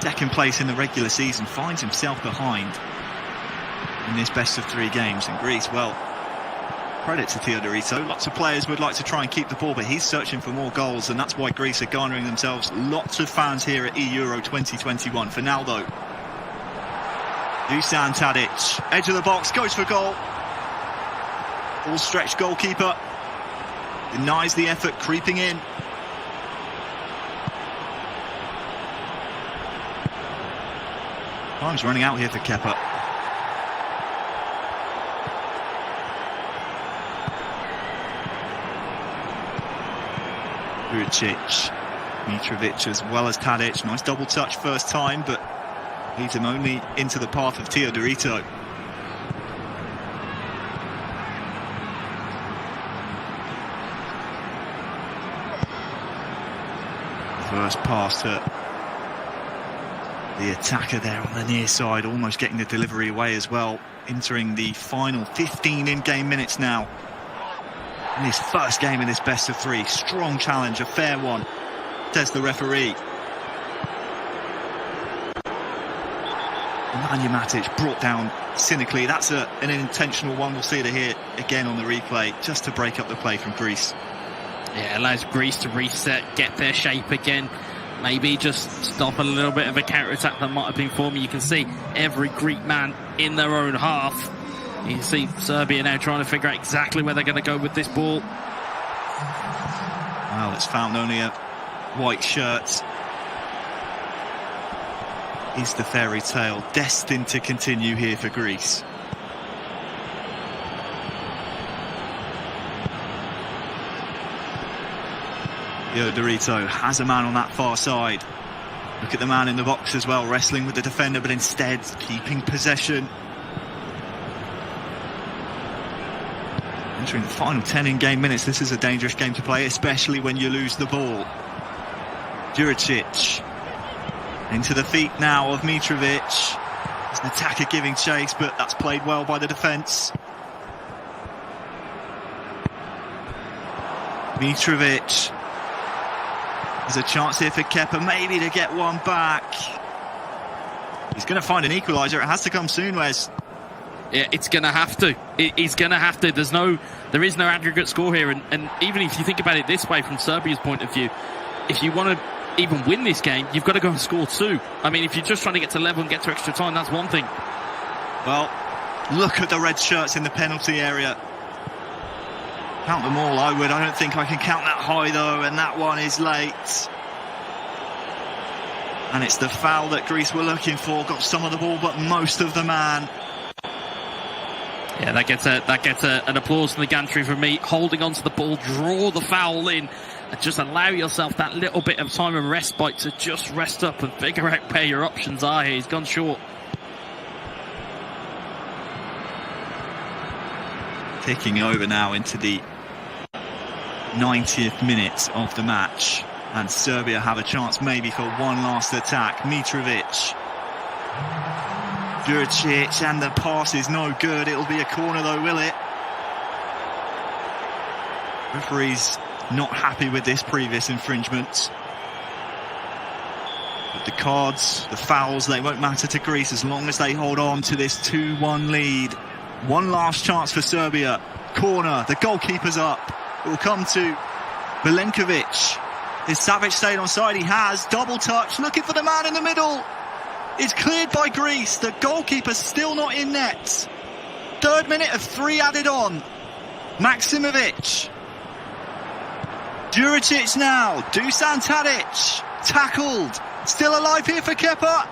Second place in the regular season, finds himself behind in this best of 3 games. And Greece, well, credit to Teodorito. Lots of players would like to try and keep the ball, but he's searching for more goals, and that's why Greece are garnering themselves lots of fans here at Euro 2021. For now, though, Dusan Tadic, edge of the box, goes for goal. Full stretch goalkeeper. Denies the effort creeping in. Time's running out here for Kepa. Juricic, Mitrovic as well as Tadic. Nice double touch first time, but leads him only into the path of Teodorito. First pass to the attacker there on the near side, almost getting the delivery away as well. Entering the final 15 in-game minutes now. In his first game in this best of 3. Strong challenge, a fair one, says the referee. Nemanja Matic brought down cynically. That's an intentional one. We'll see it here again on the replay, just to break up the play from Greece. Yeah, allows Greece to reset, get their shape again. Maybe just stop a little bit of a counter-attack that might have been forming. You can see every Greek man in their own half. You can see Serbia now trying to figure out exactly where they're going to go with this ball. Well, it's found only a white shirt. Is the fairy tale destined to continue here for Greece? Teodorito has a man on that far side. Look at the man in the box as well, wrestling with the defender, but instead keeping possession. Entering the final 10 in-game minutes, this is a dangerous game to play, especially when you lose the ball. Juricic into the feet now of Mitrovic. There's an attacker giving chase, but that's played well by the defence. Mitrovic. There's a chance here for Kepa, maybe to get one back. He's going to find an equaliser. It has to come soon, Wes. Yeah, it's going to have to. He's going to have to. There is no aggregate score here. And even if you think about it this way, from Serbia's point of view, if you want to even win this game, you've got to go and score 2. I mean, if you're just trying to get to level and get to extra time, that's one thing. Well, look at the red shirts in the penalty area. Count them all, I would. I don't think I can count that high, though, and that one is late. And it's the foul that Greece were looking for. Got some of the ball, but most of the man. Yeah, that gets an applause from the gantry from me. Holding onto the ball, draw the foul in, and just allow yourself that little bit of time and respite to just rest up and figure out where your options are here. He's gone short. ticking over now into the 90th minute of the match, and Serbia have a chance maybe for one last attack. Mitrovic, Juricic, and the pass is no good. It'll be a corner though, will it? Referee's not happy with this previous infringement. But the cards, the fouls, they won't matter to Greece as long as they hold on to this 2-1 lead. One last chance for Serbia. Corner, the goalkeeper's up. It will come to Milenkovic. Is Savic staying onside? He has. Double touch, looking for the man in the middle. It's cleared by Greece. The goalkeeper's still not in net. 3rd minute of 3 added on. Maksimovic. Juricic now. Dusan Tadic. Tackled. Still alive here for Kepa.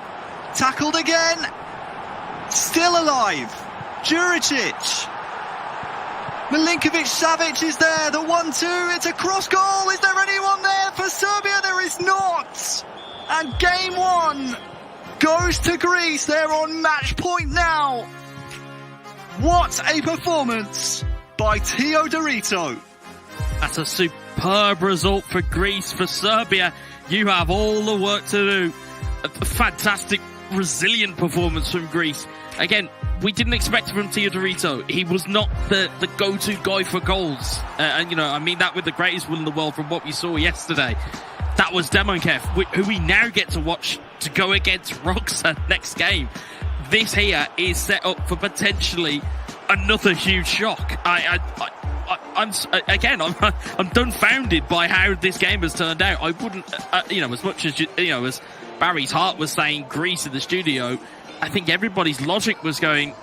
Tackled again. Still alive. Juricic. Milinkovic Savic is there. The 1-2. It's a cross goal. Is there anyone there for Serbia? There is not. And game 1 goes to Greece. They're on match point now. What a performance by Teodorito. That's a superb result for Greece. For Serbia, you have all the work to do. A fantastic, resilient performance from Greece. Again, we didn't expect it from Teodorito. He was not the go-to guy for goals. And, you know, I mean that with the greatest will in the world from what we saw yesterday. That was Demonkev, who we now get to watch to go against Roxa next game. This here is set up for potentially another huge shock. I'm dumbfounded by how this game has turned out. I wouldn't, as much as, as Barry's heart was saying Greece in the studio, I think everybody's logic was going,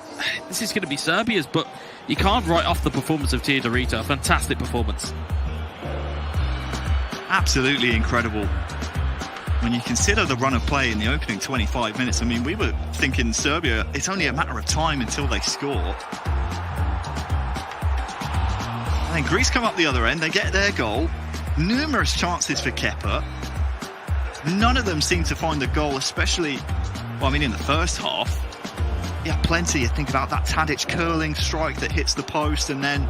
this is going to be Serbia's, but you can't write off the performance of Teodorito. A fantastic performance. Absolutely incredible. When you consider the run of play in the opening 25 minutes, I mean, we were thinking Serbia, it's only a matter of time until they score. And then Greece come up the other end, they get their goal. Numerous chances for Kepa. None of them seem to find the goal, especially, in the first half. Yeah, plenty. You think about that Tadic curling strike that hits the post, and then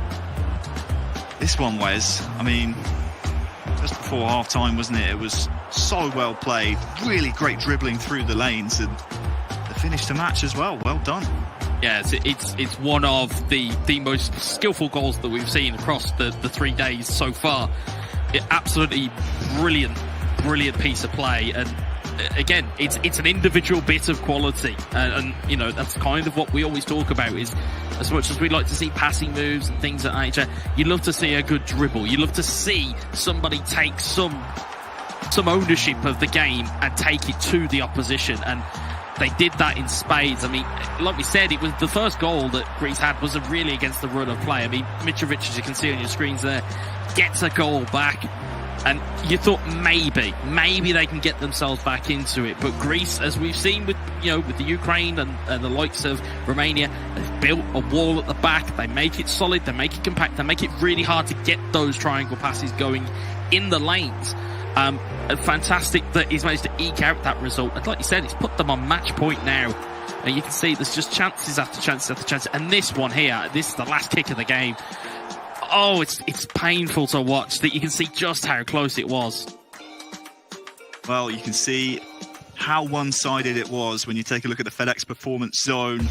this one, Wes. Just before half-time, wasn't it? It was so well played. Really great dribbling through the lanes, and the finish to match as well. Well done. Yeah, it's one of the most skillful goals that we've seen across the 3 days so far. Absolutely brilliant piece of play, and again, it's an individual bit of quality, and that's kind of what we always talk about. Is as much as we like to see passing moves and things at nature, you love to see a good dribble. You love to see somebody take some ownership of the game and take it to the opposition, and they did that in spades. Like we said, it was the first goal that Greece had wasn't really against the run of play. Mitrovic, as you can see on your screens there, gets a goal back. And you thought maybe they can get themselves back into it. But Greece, as we've seen with the Ukraine and the likes of Romania, they've built a wall at the back. They make it solid, they make it compact, they make it really hard to get those triangle passes going in the lanes. And fantastic that he's managed to eke out that result. And like you said, it's put them on match point now. And you can see there's just chances after chances after chances. And this one here, this is the last kick of the game. Oh, it's painful to watch that you can see just how close it was. Well, you can see how one-sided it was when you take a look at the FedEx Performance Zone.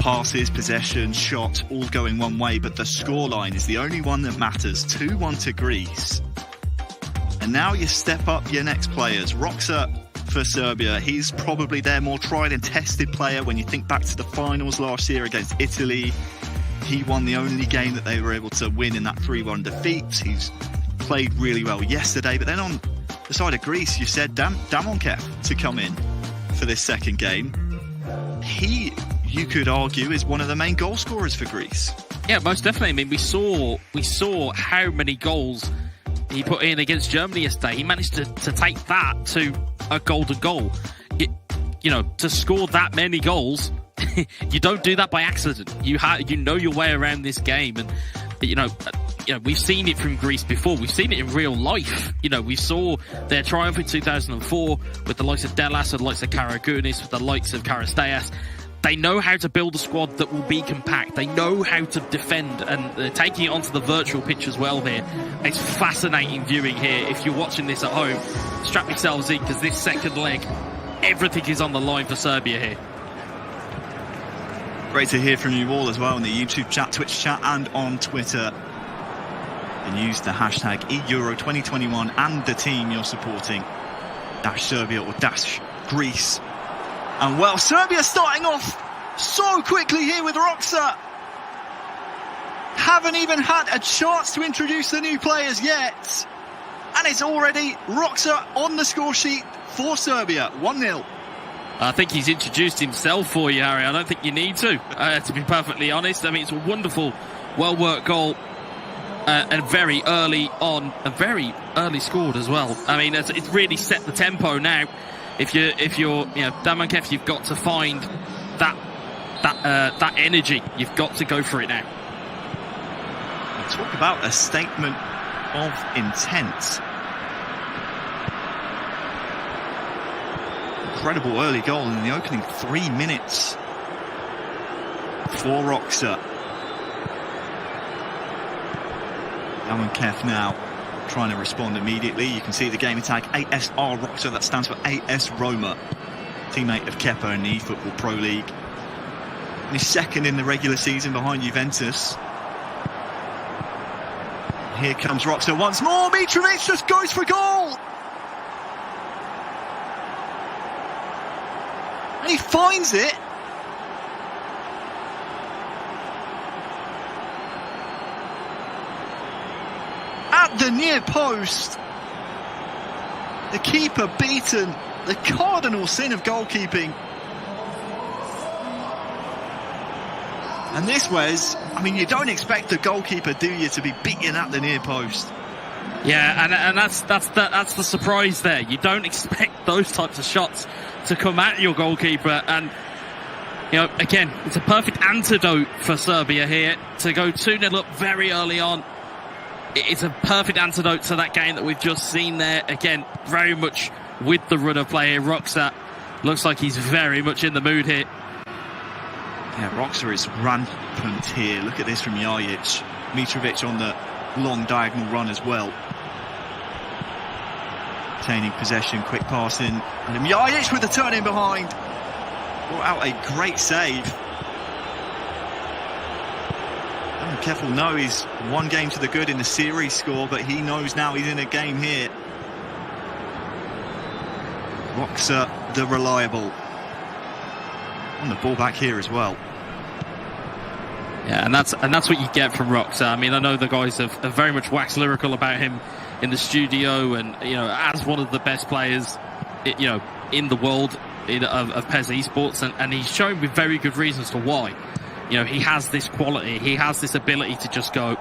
Passes, possession, shot, all going one way, but the scoreline is the only one that matters. 2-1 to Greece. And now you step up your next players. Roxa for Serbia, he's probably their more tried and tested player when you think back to the finals last year against Italy. He won the only game that they were able to win in that 3-1 defeat. He's played really well yesterday. But then on the side of Greece, you said Damonkev to come in for this second game. He, you could argue, is one of the main goal scorers for Greece. Yeah, most definitely. We saw how many goals he put in against Germany yesterday. He managed to take that to a golden goal. To score that many goals, you don't do that by accident. You know your way around this game, and we've seen it from Greece before. We've seen it in real life. We saw their triumph in 2004 with the likes of Delas, with the likes of Karagounis, with the likes of Karasteas. They know how to build a squad that will be compact. They know how to defend, and they're taking it onto the virtual pitch as well here. It's fascinating viewing here. If you're watching this at home, strap yourselves in, because this second leg, everything is on the line for Serbia here. Great to hear from you all as well in the YouTube chat, Twitch chat, and on Twitter. And use the hashtag #Euro2021 and the team you're supporting. #Serbia or #Greece. And well, Serbia starting off so quickly here with Roxa. Haven't even had a chance to introduce the new players yet. And it's already Roxa on the score sheet for Serbia, 1-0. I think he's introduced himself for you, Harry. I don't think you need to be perfectly honest. I mean, it's a wonderful, well-worked goal. And very early on, and very early scored as well. I mean, it's really set the tempo now. If you're Damankev, you've got to find that energy. You've got to go for it now. Talk about a statement of intent. Incredible early goal in the opening 3 minutes for Roxa. Damankev now trying to respond immediately. You can see the game tag ASR Roxa, that stands for AS Roma. Teammate of Kepa in the eFootball Pro League. And he's second in the regular season behind Juventus. Here comes Roxa once more. Mitrovic just goes for goal. And he finds it. At the near post. The keeper beaten. The cardinal sin of goalkeeping. And this was, I mean, you don't expect the goalkeeper, do you, to be beaten at the near post? Yeah, and that's the surprise there. You don't expect those types of shots to come at your goalkeeper, and again, it's a perfect antidote for Serbia here to go 2-0 up very early on. It's a perfect antidote to that game that we've just seen there. Again, very much with the run of play here. Roxa looks like he's very much in the mood here. Yeah, Roxa is rampant here. Look at this from Jajic. Mitrovic on the long diagonal run as well. Obtaining possession, quick passing. And Jajic with the turn in behind. Brought out a great save. Damankev will know he's one game to the good in the series score, but he knows now he's in a game here. Roxa, the reliable. On the ball back here as well. Yeah, and that's what you get from Roxa. I mean, I know the guys have very much waxed lyrical about him in the studio, and as one of the best players, in the world of PES esports, and he's shown with very good reasons to why. He has this quality, he has this ability to just go,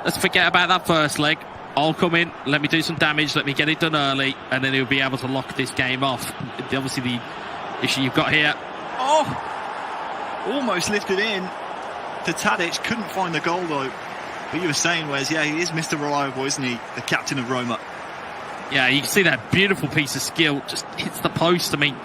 let's forget about that first leg. I'll come in, let me do some damage, let me get it done early, and then he'll be able to lock this game off. Obviously, the issue you've got here. Oh! Almost lifted in to Tadic, couldn't find the goal though. But you were saying, Wes, yeah, he is Mr. Reliable, isn't he? The captain of Roma. Yeah, you can see that beautiful piece of skill, just hits the post. I mean,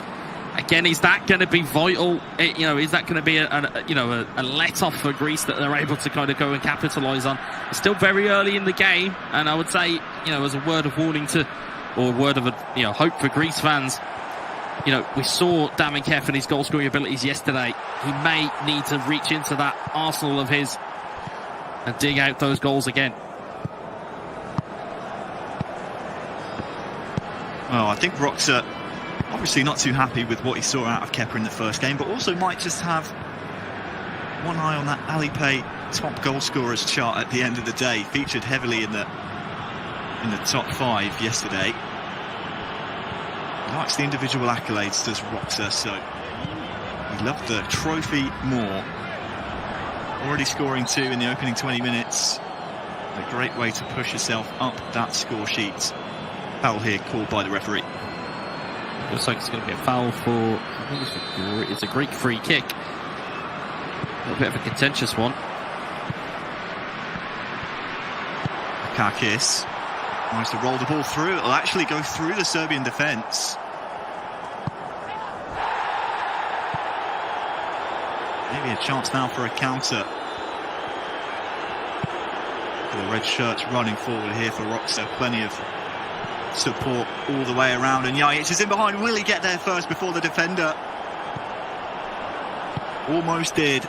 again, is that going to be vital? Is that going to be a let-off for Greece that they're able to kind of go and capitalise on? It's still very early in the game, and I would say, as a word of warning or a word of hope for Greece fans, we saw Damankev and his goal-scoring abilities yesterday. He may need to reach into that arsenal of his and dig out those goals again. Well, I think Roxa obviously not too happy with what he saw out of Kepa in the first game, but also might just have one eye on that Alipay top goal scorers chart at the end of the day. Featured heavily in the top 5 yesterday. He likes the individual accolades, does Roxa, so he loved the trophy more. Already scoring 2 in the opening 20 minutes. A great way to push yourself up that score sheet. Foul here called by the referee. Looks like it's going to be a foul for, I think it's a Greek free kick. A little bit of a contentious one. Kakis tries to roll the ball through. It'll actually go through the Serbian defence. chance now for a counter. The red shirts running forward here for Roxa. Plenty of support all the way around, and Jajic is in behind. Will he get there first before the defender? Almost did.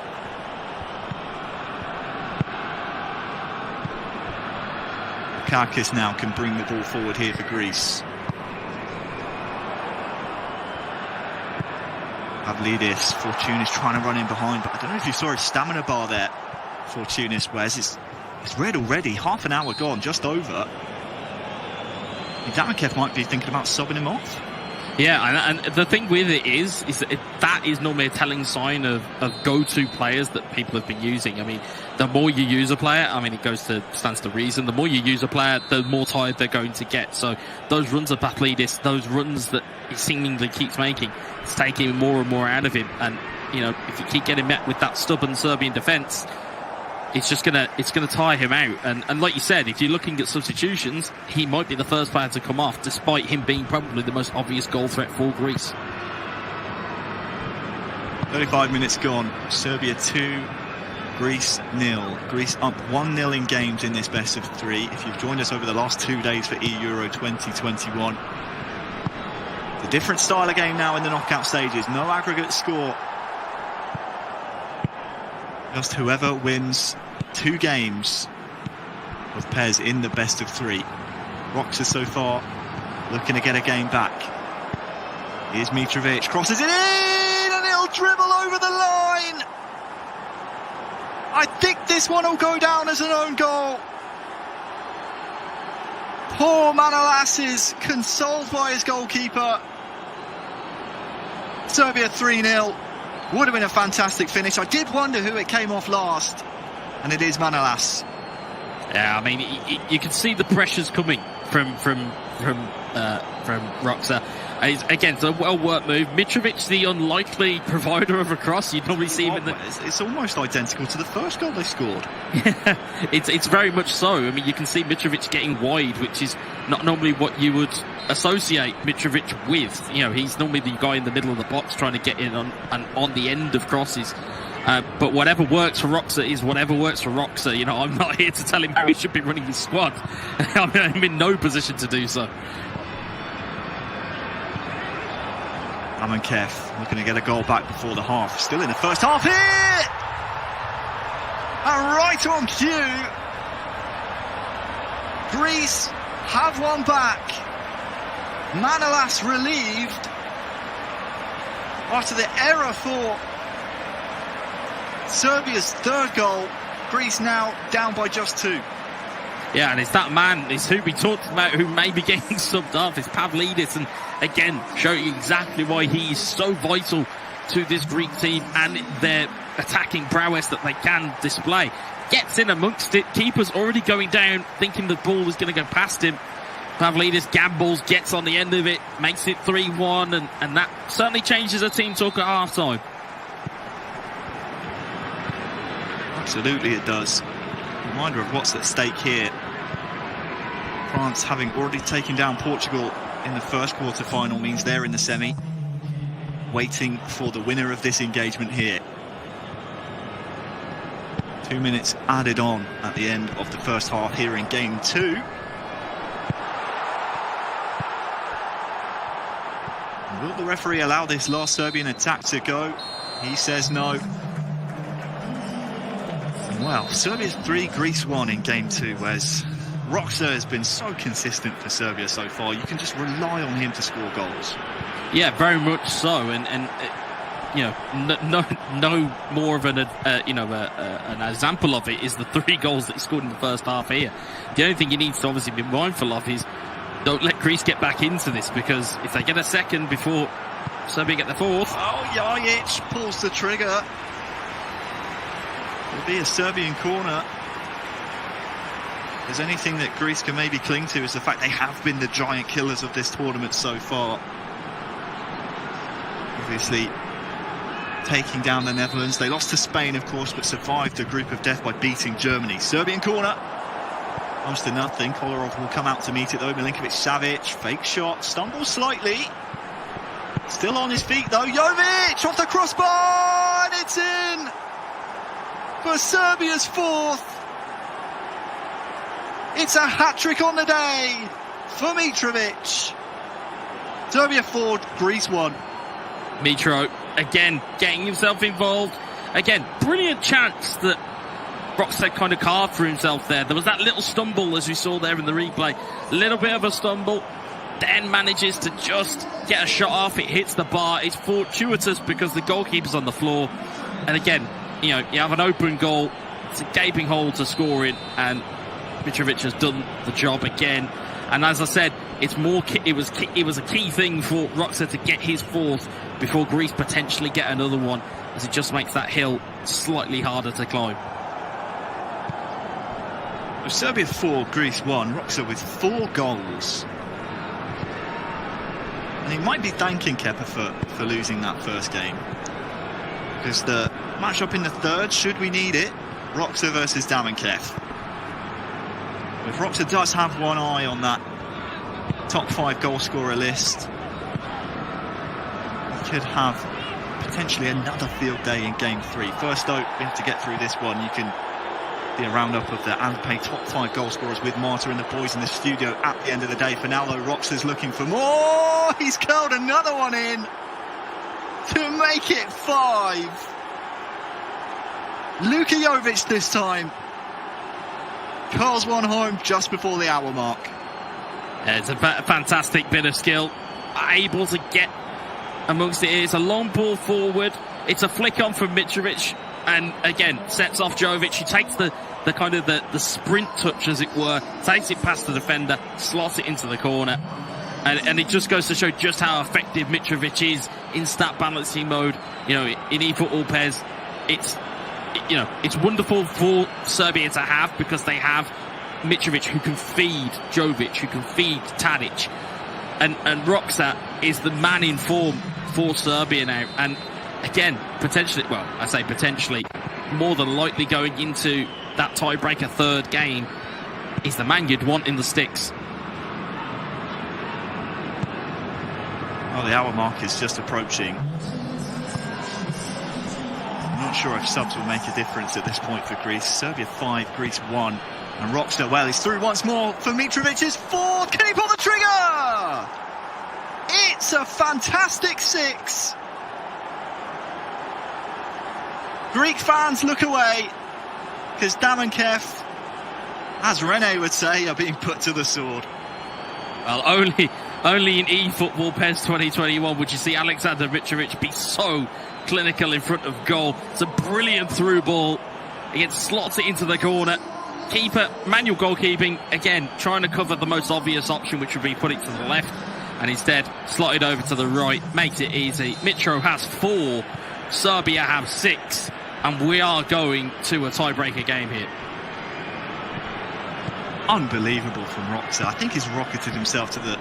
Kakis now can bring the ball forward here for Greece. Pavlidis, Fortounis trying to run in behind, but I don't know if you saw his stamina bar there. Fortounis, Wes, it's red already, half an hour gone, just over. Damakev might be thinking about subbing him off. Yeah, and the thing with it is that is normally a telling sign of go-to players that people have been using. I mean, the more you use a player, I mean, stands to reason, the more you use a player, the more tired they're going to get. So those runs of Pavlidis, those runs that he seemingly keeps making, it's taking more and more out of him. And, you know, if you keep getting met with that stubborn Serbian defence, it's gonna tire him out. And like you said, if you're looking at substitutions, he might be the first player to come off, despite him being probably the most obvious goal threat for Greece. 35 minutes gone. Serbia 2, Greece 0. Greece up 1-0 in games in this best of 3. If you've joined us over the last 2 days for Euro 2021, the different style of game now in the knockout stages. No aggregate score. Just whoever wins 2 games with Pez in the best of 3. Roxa so far looking to get a game back. Here's Mitrovic, crosses it in, and it'll dribble over the line. I think this one will go down as an own goal. Poor Manolas is consoled by his goalkeeper. Serbia 3-0. Would have been a fantastic finish. I did wonder who it came off last, and it is Manolas. Yeah, I mean, you can see the pressures coming from Roxa. Again, it's a well-worked move. Mitrovic, the unlikely provider of a cross. You'd normally see him in the... It's almost identical to the first goal they scored. it's very much so. I mean, you can see Mitrovic getting wide, which is not normally what you would associate Mitrovic with. You know, he's normally the guy in the middle of the box trying to get in on the end of crosses. But whatever works for Roxa is whatever works for Roxa. You know, I'm not here to tell him how he should be running his squad. I mean, I'm in no position to do so. Amankev looking to get a goal back before the half. Still in the first half here! And right on cue, Greece have one back. Manolas relieved after the error for Serbia's 3rd goal. Greece now down by just 2. Yeah, and it's that man, it's who we talked about, who may be getting subbed off. It's Pavlidis, and again, showing you exactly why he is so vital to this Greek team and their attacking prowess that they can display. Gets in amongst it, keeper's already going down, thinking the ball is going to go past him. Pavlidis gambles, gets on the end of it, makes it 3-1, and that certainly changes the team talk at half-time. Absolutely it does. Reminder of what's at stake here. France, having already taken down Portugal in the first quarter-final, means they're in the semi, waiting for the winner of this engagement here. 2 minutes added on at the end of the first half here in game 2. Will the referee allow this last Serbian attack to go? He says no. Well, Serbia's 3, Greece 1 in game 2, whereas Roxa has been so consistent for Serbia so far. You can just rely on him to score goals. Yeah, very much so, and you know, no more of an example of it is the 3 goals that he scored in the first half here. The only thing he needs to obviously be mindful of is don't let Greece get back into this, because if they get a second before Serbia get the 4th... Oh, Jajic pulls the trigger. It'll be a Serbian corner. If there's anything that Greece can maybe cling to is the fact they have been the giant killers of this tournament so far. Obviously, taking down the Netherlands. They lost to Spain, of course, but survived the group of death by beating Germany. Serbian corner. Comes to nothing. Kolarov will come out to meet it though. Milinkovic-Savic, fake shot, stumbles slightly. Still on his feet though. Jovic off the crossbar, and it's in. for Serbia's fourth. It's a hat-trick on the day for Mitrovic. Serbia 4, Greece 1. Mitro, again, getting himself involved. Again, brilliant chance that Roxette kind of carved for himself there. There was that little stumble, as we saw there in the replay. A little bit of a stumble. Then manages to just get a shot off. It hits the bar. It's fortuitous because the goalkeeper's on the floor. And again, you have an open goal. It's a gaping hole to score in. And Mitrovic has done the job again. And as I said, it was a key thing for Roxette to get his fourth before Greece potentially get another one, as it just makes that hill slightly harder to climb. With Serbia 4, Greece 1, Roxette with 4 goals. And he might be thanking Kepa for losing that first game, because the match-up in the third, should we need it, Roxette versus Damenkev. If Roxette does have one eye on that top 5 goal scorer list, he could have potentially another field day in game 3. First though, we have to get through this one. You can be a roundup of the Anpay top 5 goal scorers with Marta and the boys in the studio at the end of the day. For now though, Roxette's looking for more. He's curled another one in to make it 5. Luka Jovic this time curls one home just before the hour mark. Yeah, it's a fantastic bit of skill, able to get amongst it. It's a long ball forward. It's a flick on from Mitrovic, and again sets off Jovic. He takes the kind of the sprint touch, as it were, takes it past the defender, slots it into the corner, and it just goes to show just how effective Mitrovic is in stat balancing mode. In eFootball PES, it's wonderful for Serbia to have, because they have Mitrovic who can feed Jovic, who can feed Tadic, and Roxette is the man in form for Serbia now. And again, potentially, well, I say potentially, more than likely going into that tiebreaker third game, is the man you'd want in the sticks. Well, the hour mark is just approaching. I'm not sure if subs will make a difference at this point for Greece. Serbia 5, Greece 1. And Roxette, well, he's through once more for Mitrovic's 4. Can he pull the trigger? It's a fantastic 6. Greek fans look away, because Damenkev, as Rene would say, are being put to the sword. Well, only in eFootball PES 2021 would you see Alexander Mitrovic be so clinical in front of goal. It's a brilliant through ball. He slots it into the corner. Keeper, manual goalkeeping, again, trying to cover the most obvious option, which would be put it to the left, and instead slotted over to the right, makes it easy. Mitro has 4, Serbia have 6, and we are going to a tiebreaker game here. Unbelievable from Roxette. I think he's rocketed himself to the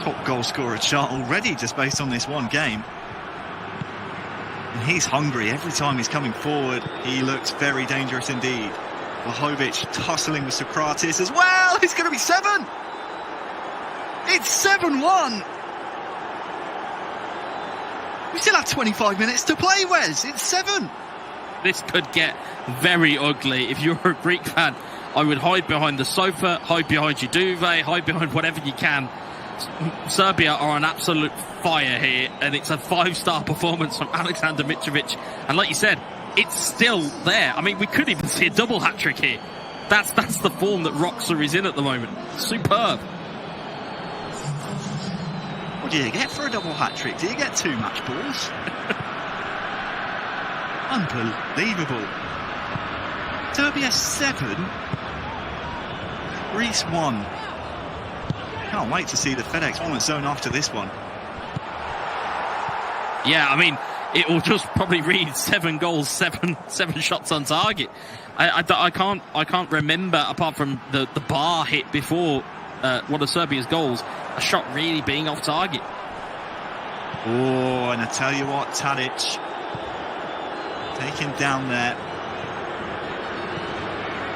top goal scorer chart already, just based on this one game. And he's hungry every time he's coming forward. He looks very dangerous indeed. Vlahovic tussling with Socrates as well. It's going to be 7. It's 7-1. We still have 25 minutes to play, Wes. It's 7. This could get very ugly. If you're a Greek fan, I would hide behind the sofa, hide behind your duvet, hide behind whatever you can. Serbia are an absolute fire here, and it's a 5-star performance from Alexander Mitrovic. And like you said, it's still there. I mean, we could even see a double hat-trick here. That's the form that Roxette is in at the moment. Superb. What do you get for a double hat-trick? Do you get 2 match balls? Unbelievable. Serbia 7, Greece 1. Can't wait to see the FedEx Moment Zone after this one. Yeah, I mean, it will just probably read 7 goals, 7 shots on target. I can't remember, apart from the bar hit before one of Serbia's goals, a shot really being off target. Oh, and I tell you what, Tadic taken down there.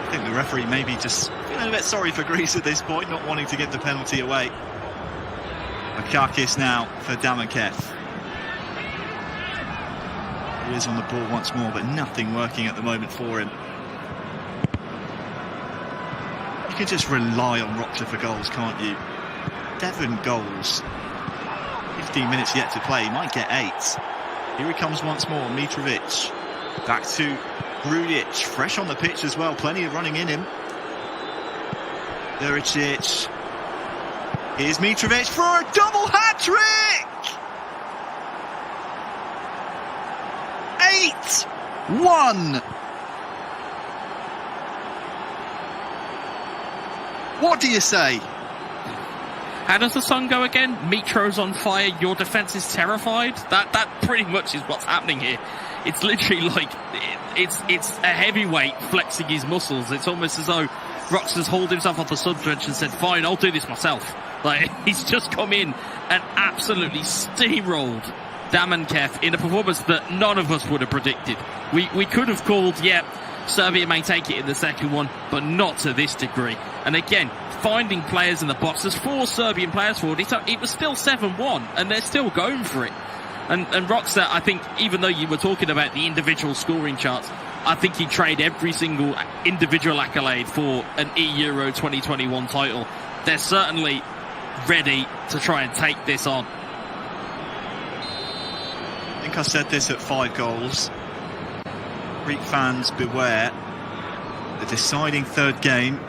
I think the referee maybe just feeling a bit sorry for Greece at this point, not wanting to give the penalty away. Akakis now for Damenkev. He is on the ball once more, but nothing working at the moment for him. You can just rely on Roxa for goals, can't you? 7 goals. 15 minutes yet to play. He might get 8. Here he comes once more, Mitrovic. Back to Grujic, fresh on the pitch as well. Plenty of running in him. Juricic. Here's Mitrovic for a double hat-trick! 8-1. What do you say? How does the song go again? Mitro's on fire, your defence is terrified? That pretty much is what's happening here. It's literally like, it's a heavyweight flexing his muscles. It's almost as though Roxa's hauled himself off the sub-trench and said, fine, I'll do this myself. Like, he's just come in and absolutely steamrolled Damankev in a performance that none of us would have predicted. We could have called, Serbia may take it in the second one, but not to this degree. And again, finding players in the box. There's 4 Serbian players forward. It was still 7-1, and they're still going for it. And Roxa, I think, even though you were talking about the individual scoring charts, I think he'd trade every single individual accolade for an Euro 2021 title. They're certainly ready to try and take this on. I think I said this at 5 goals. Greek fans, beware. The deciding third game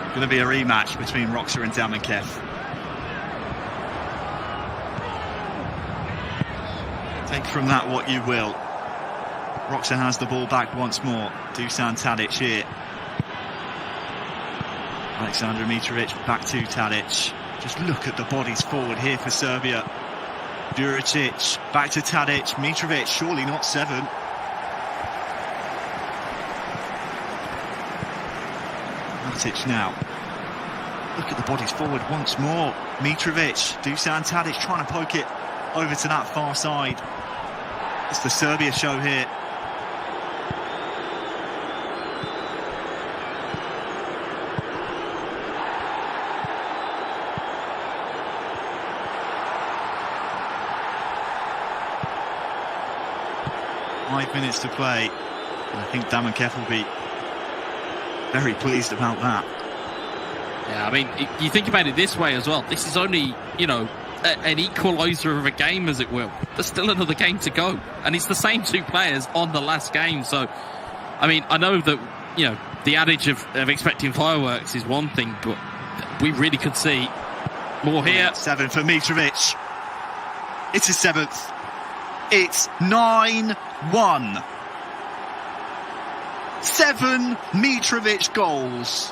going to be a rematch between Roxa and Damankev. Take from that what you will. Roxa has the ball back once more. Dusan Tadic here. Aleksandar Mitrovic back to Tadic. Just look at the bodies forward here for Serbia. Juricic back to Tadic. Mitrovic, surely not 7. Matic now. Look at the bodies forward once more. Mitrovic, Dusan Tadic trying to poke it over to that far side. It's the Serbia show here. Five minutes to play. And I think Damankev will be very pleased about that. Yeah, I mean, you think about it this way as well. This is only, an equaliser of a game, as it will. There's still another game to go. And it's the same 2 players on the last game. So, I mean, I know that, the adage of expecting fireworks is one thing, but we really could see more here. 7 for Mitrovic. It's his 7th. It's 9-1. 7 Mitrovic goals.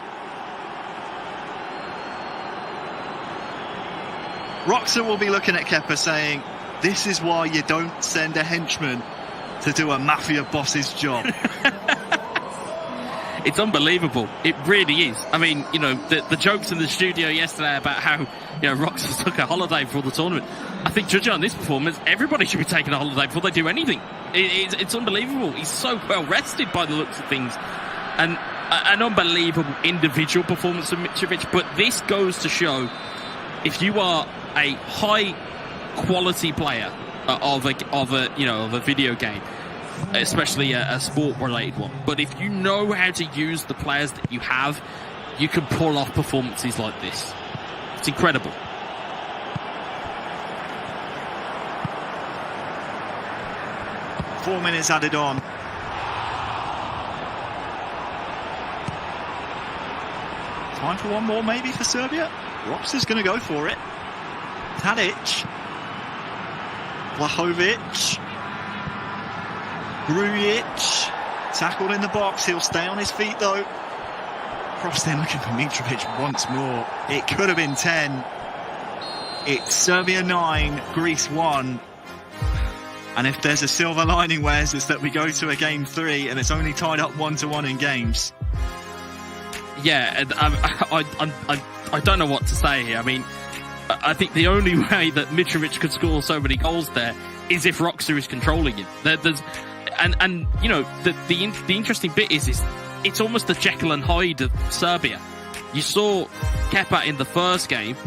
Roxa will be looking at Kepa saying, this is why you don't send a henchman to do a mafia boss's job. It's unbelievable. It really is. I mean, the jokes in the studio yesterday about how, Roxa took a holiday before the tournament. I think, judging on this performance, everybody should be taking a holiday before they do anything. It's unbelievable. He's so well rested by the looks of things. And an unbelievable individual performance from Mitrovic. But this goes to show, if you are a high quality player of a video game, especially a sport related one, but if you know how to use the players that you have, you can pull off performances like this. It's incredible. Four minutes added on. Time for one more maybe for Serbia. Roxa's going to go for it. Tadic. Vlahovic. Grujic. Tackled in the box. He'll stay on his feet though. Cross then looking for Mitrovic once more. It could have been 10. It's Serbia 9, Greece 1. And if there's a silver lining, Wes, it's that we go to a game 3 and it's only tied up 1-1 in games. Yeah, and I don't know what to say here. I mean, I think the only way that Mitrovic could score so many goals there is if Roxa is controlling him. And you know, the interesting bit is it's almost the Jekyll and Hyde of Serbia. You saw Kepa in the first game,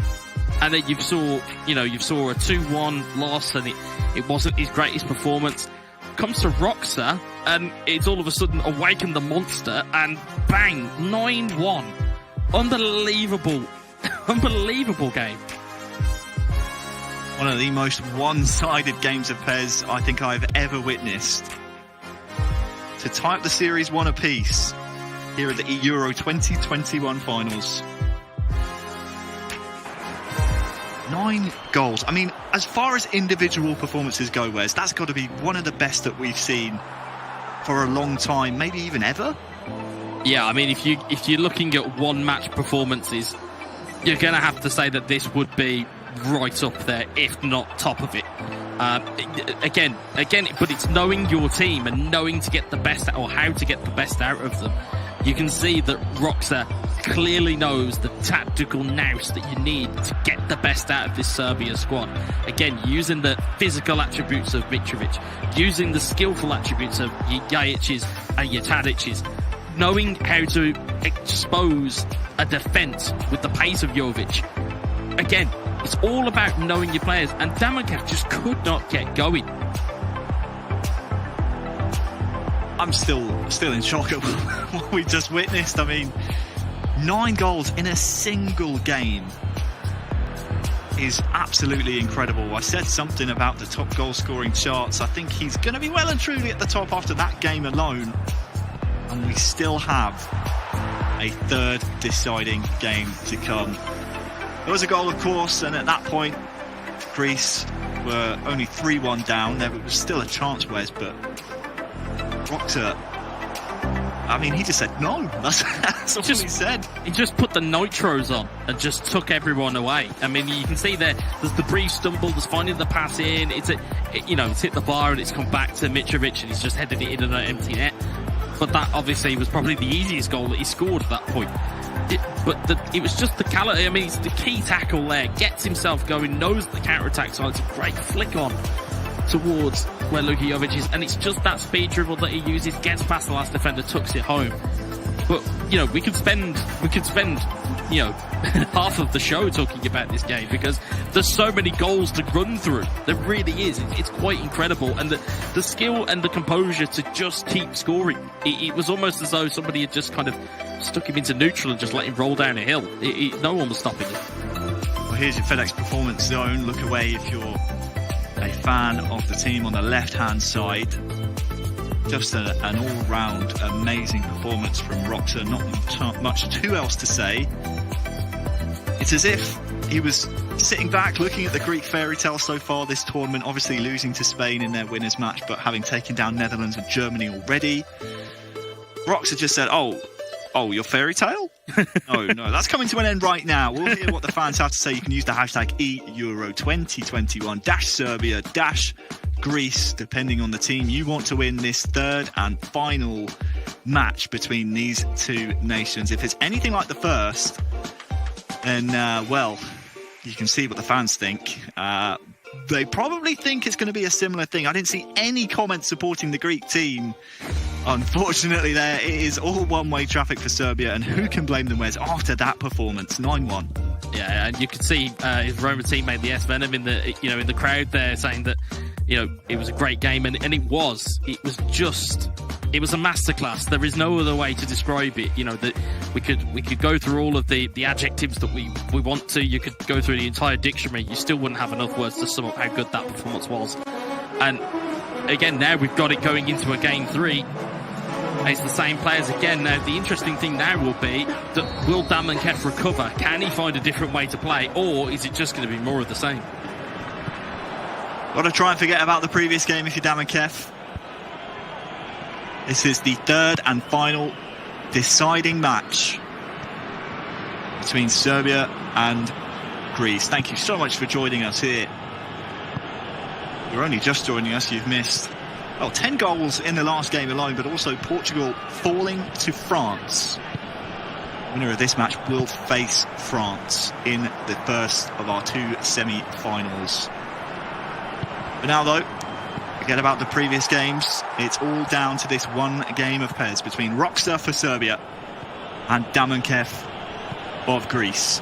and then you saw a 2-1 loss, and it wasn't his greatest performance. comes to Roxa, and it's all of a sudden awakened the monster, and bang, 9-1. Unbelievable game. One of the most one-sided games of PES I think I've ever witnessed. To tie up the Series 1 apiece here at the Euro 2021 finals. 9 goals. I mean, as far as individual performances go, Wes, that's got to be one of the best that we've seen for a long time, maybe even ever. Yeah, I mean, if you're looking at one-match performances, you're going to have to say that this would be right up there, if not top of it. Again, but it's knowing your team and knowing to get the best out, or how to get the best out of them. You can see that Roxa clearly knows the tactical nous that you need to get the best out of this Serbia squad. Again, using the physical attributes of Mitrovic, using the skillful attributes of your Jajic's and your Tadic's, knowing how to expose a defence with the pace of Jovic. Again, it's all about knowing your players, and Damonkev just could not get going. I'm still in shock at what we just witnessed. I mean, 9 goals in a single game is absolutely incredible. I said something about the top goal scoring charts. I think he's going to be well and truly at the top after that game alone. And we still have a third deciding game to come. There was a goal, of course, and at that point, Greece were only 3-1 down. There was still a chance, Wes, but Roxa, I mean, he just said no. That's all he said. He just put the nitros on and just took everyone away. I mean, you can see there's the brief stumble, there's finding the pass in. It's hit the bar and it's come back to Mitrovic and he's just headed it in an empty net. But that obviously was probably the easiest goal that he scored at that point. It was just the I mean, it's the key tackle there. Gets himself going, knows the counter-attack, so it's a great flick on towards where Luka Jovic is, and it's just that speed dribble that he uses, gets past the last defender, tucks it home. But we could spend half of the show talking about this game, because there's so many goals to run through. There really is. It's quite incredible, and the skill and the composure to just keep scoring. It was almost as though somebody had just kind of stuck him into neutral and just let him roll down a hill. No one was stopping him. Well, here's your FedEx Performance Zone. Look away if you're a fan of the team on the left-hand side. Just an all-round amazing performance from Roxa. Not much too else to say. It's as if he was sitting back looking at the Greek fairy tale so far this tournament, obviously losing to Spain in their winners match, but having taken down Netherlands and Germany already. Roxa just said, oh, your fairy tale? No, that's coming to an end right now. We'll hear what the fans have to say. You can use the hashtag #Euro2021 Serbia Greece, depending on the team you want to win this third and final match between these two nations. If it's anything like the first, then, well, you can see what the fans think. They probably think it's going to be a similar thing. I didn't see any comments supporting the Greek team. Unfortunately, there it is all one-way traffic for Serbia, and who can blame them, Wes, after that performance, 9-1. Yeah, and you could see his Roma teammate, the S Venom, in the crowd there, saying that it was a great game, and it was a masterclass. There is no other way to describe it. That we could go through all of the adjectives that we want to. You could go through the entire dictionary. You still wouldn't have enough words to sum up how good that performance was. And again, now we've got it going into a game 3. It's the same players again. Now, the interesting thing now will be that will Damonkev recover? Can he find a different way to play? Or is it just going to be more of the same? Got to try and forget about the previous game if you're Damonkev. This is the third and final deciding match between Serbia and Greece. Thank you so much for joining us here. You're only just joining us, you've missed 10 goals in the last game alone, but also Portugal falling to France. Winner of this match will face France in the first of our 2 semi-finals. For now, though, forget about the previous games. It's all down to this one game of PES between Roxa for Serbia and Damonkev of Greece.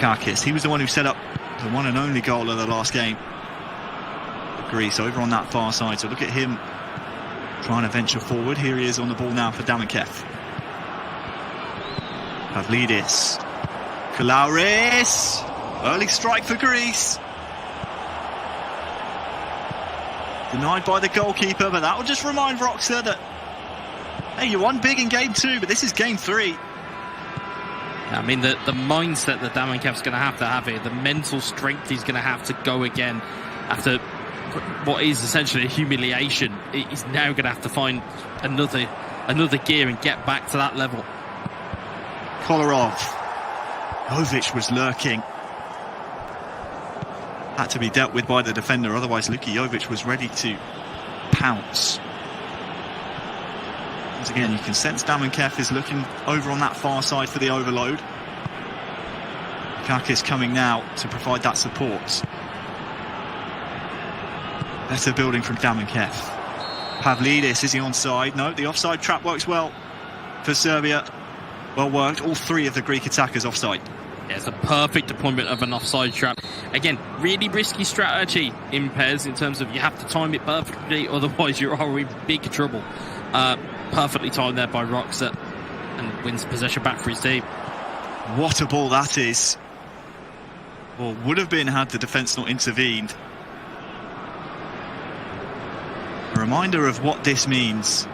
Kakis, he was the one who set up the one and only goal of the last game. Greece over on that far side, so look at him trying to venture forward. Here he is on the ball now for Damankev. Pavlidis, Kalauris, early strike for Greece. Denied by the goalkeeper, but that will just remind Roxa that, hey, you won big in game 2, but this is game 3. I mean, the mindset that Damankev's going to have here, the mental strength he's going to have to go again after what is essentially a humiliation. He's now going to have to find another gear and get back to that level. Kolarov. Jovic was lurking. Had to be dealt with by the defender, otherwise Luka Jovic was ready to pounce. Once again, you can sense Damankev is looking over on that far side for the overload. Kakis coming now to provide that support. Better building from Damankev. Pavlidis, is he onside? No, the offside trap works well for Serbia. Well worked, all 3 of the Greek attackers offside. Yeah, it's a perfect deployment of an offside trap. Again, really risky strategy in PES in terms of you have to time it perfectly, otherwise you're in big trouble. Perfectly timed there by Roxa and wins possession back for his team. What a ball that is. Well, would have been had the defence not intervened. A reminder of what this means.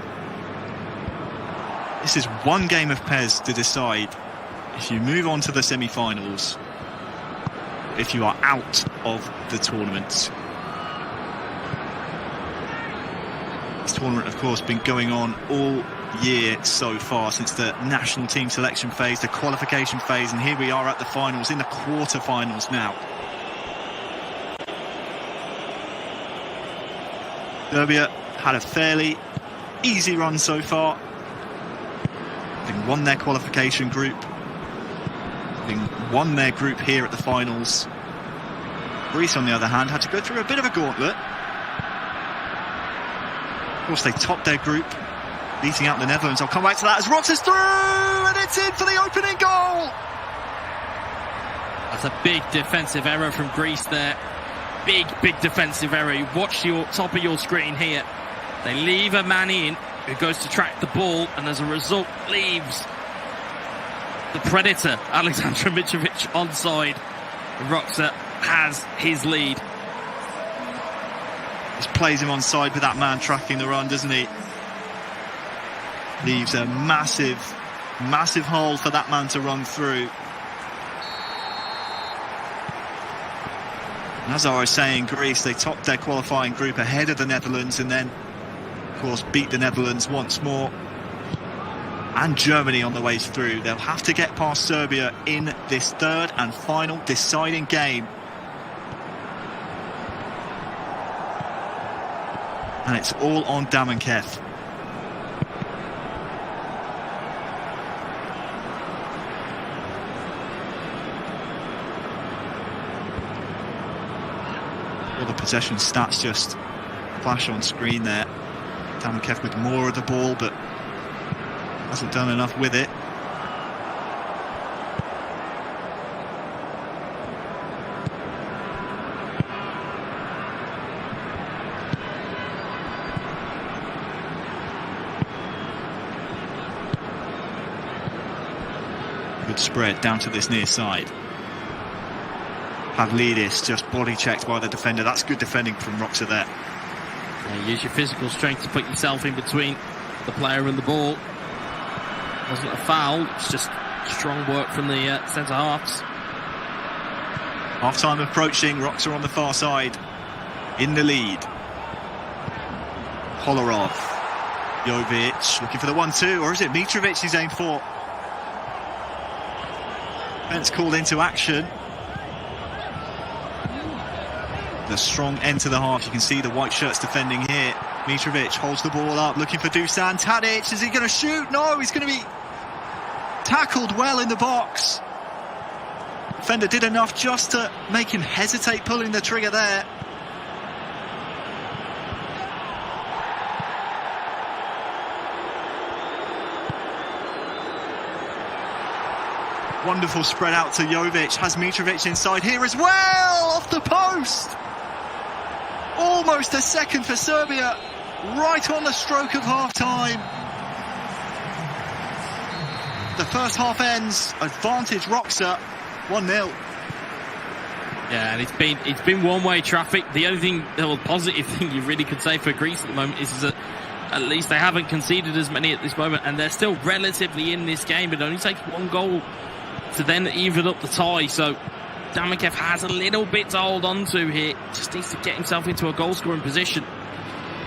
This is one game of PES to decide if you move on to the semi-finals, if you are out of the tournament. This tournament, of course, been going on all year so far, since the national team selection phase, the qualification phase, and here we are at the finals, in the quarter-finals now. Serbia had a fairly easy run so far. Having won their qualification group, having won their group here at the finals. Greece, on the other hand, had to go through a bit of a gauntlet. Of course, they topped their group, beating out the Netherlands. I'll come back to that as Roxa's through, and it's in for the opening goal! That's a big defensive error from Greece there. Big defensive error. You watch your top of your screen here. They leave a man in who goes to track the ball, and as a result leaves the predator, Alexander Mitrovic, onside. Roxa has his lead. Just plays him onside with that man tracking the run, doesn't he? Leaves a massive hole for that man to run through. And as I was saying, Greece, they topped their qualifying group ahead of the Netherlands, and then, of course, beat the Netherlands once more. And Germany on the way through. They'll have to get past Serbia in this third and final deciding game. And it's all on Damankev. All the possession stats just flash on screen there. Damankev with more of the ball, but hasn't done enough with it. Good spread down to this near side. Pavlidis just body checked by the defender. That's good defending from Roxa there. Yeah, use your physical strength to put yourself in between the player and the ball. Wasn't a foul, it's just strong work from the centre halves. Half time approaching, Roxa on the far side in the lead. Kolarov, Jovic looking for the 1-2, or is it Mitrovic he's aimed for? Defence called into action. The strong end to the half. You can see the white shirts defending here. Mitrovic holds the ball up, looking for Dusan Tadic. Is he going to shoot? No, he's going to be tackled well in the box. Defender did enough just to make him hesitate pulling the trigger there. Wonderful spread out to Jovic. Has Mitrovic inside here as well, off the post. Almost a second for Serbia, right on the stroke of half-time. The first half ends, advantage Roxa, 1-0. Yeah, and it's been one-way traffic. The only thing, the positive thing you really could say for Greece at the moment is that at least they haven't conceded as many at this moment, and they're still relatively in this game. It only takes one goal to then even up the tie. So Damichev has a little bit to hold on to here. Just needs to get himself into a goal-scoring position.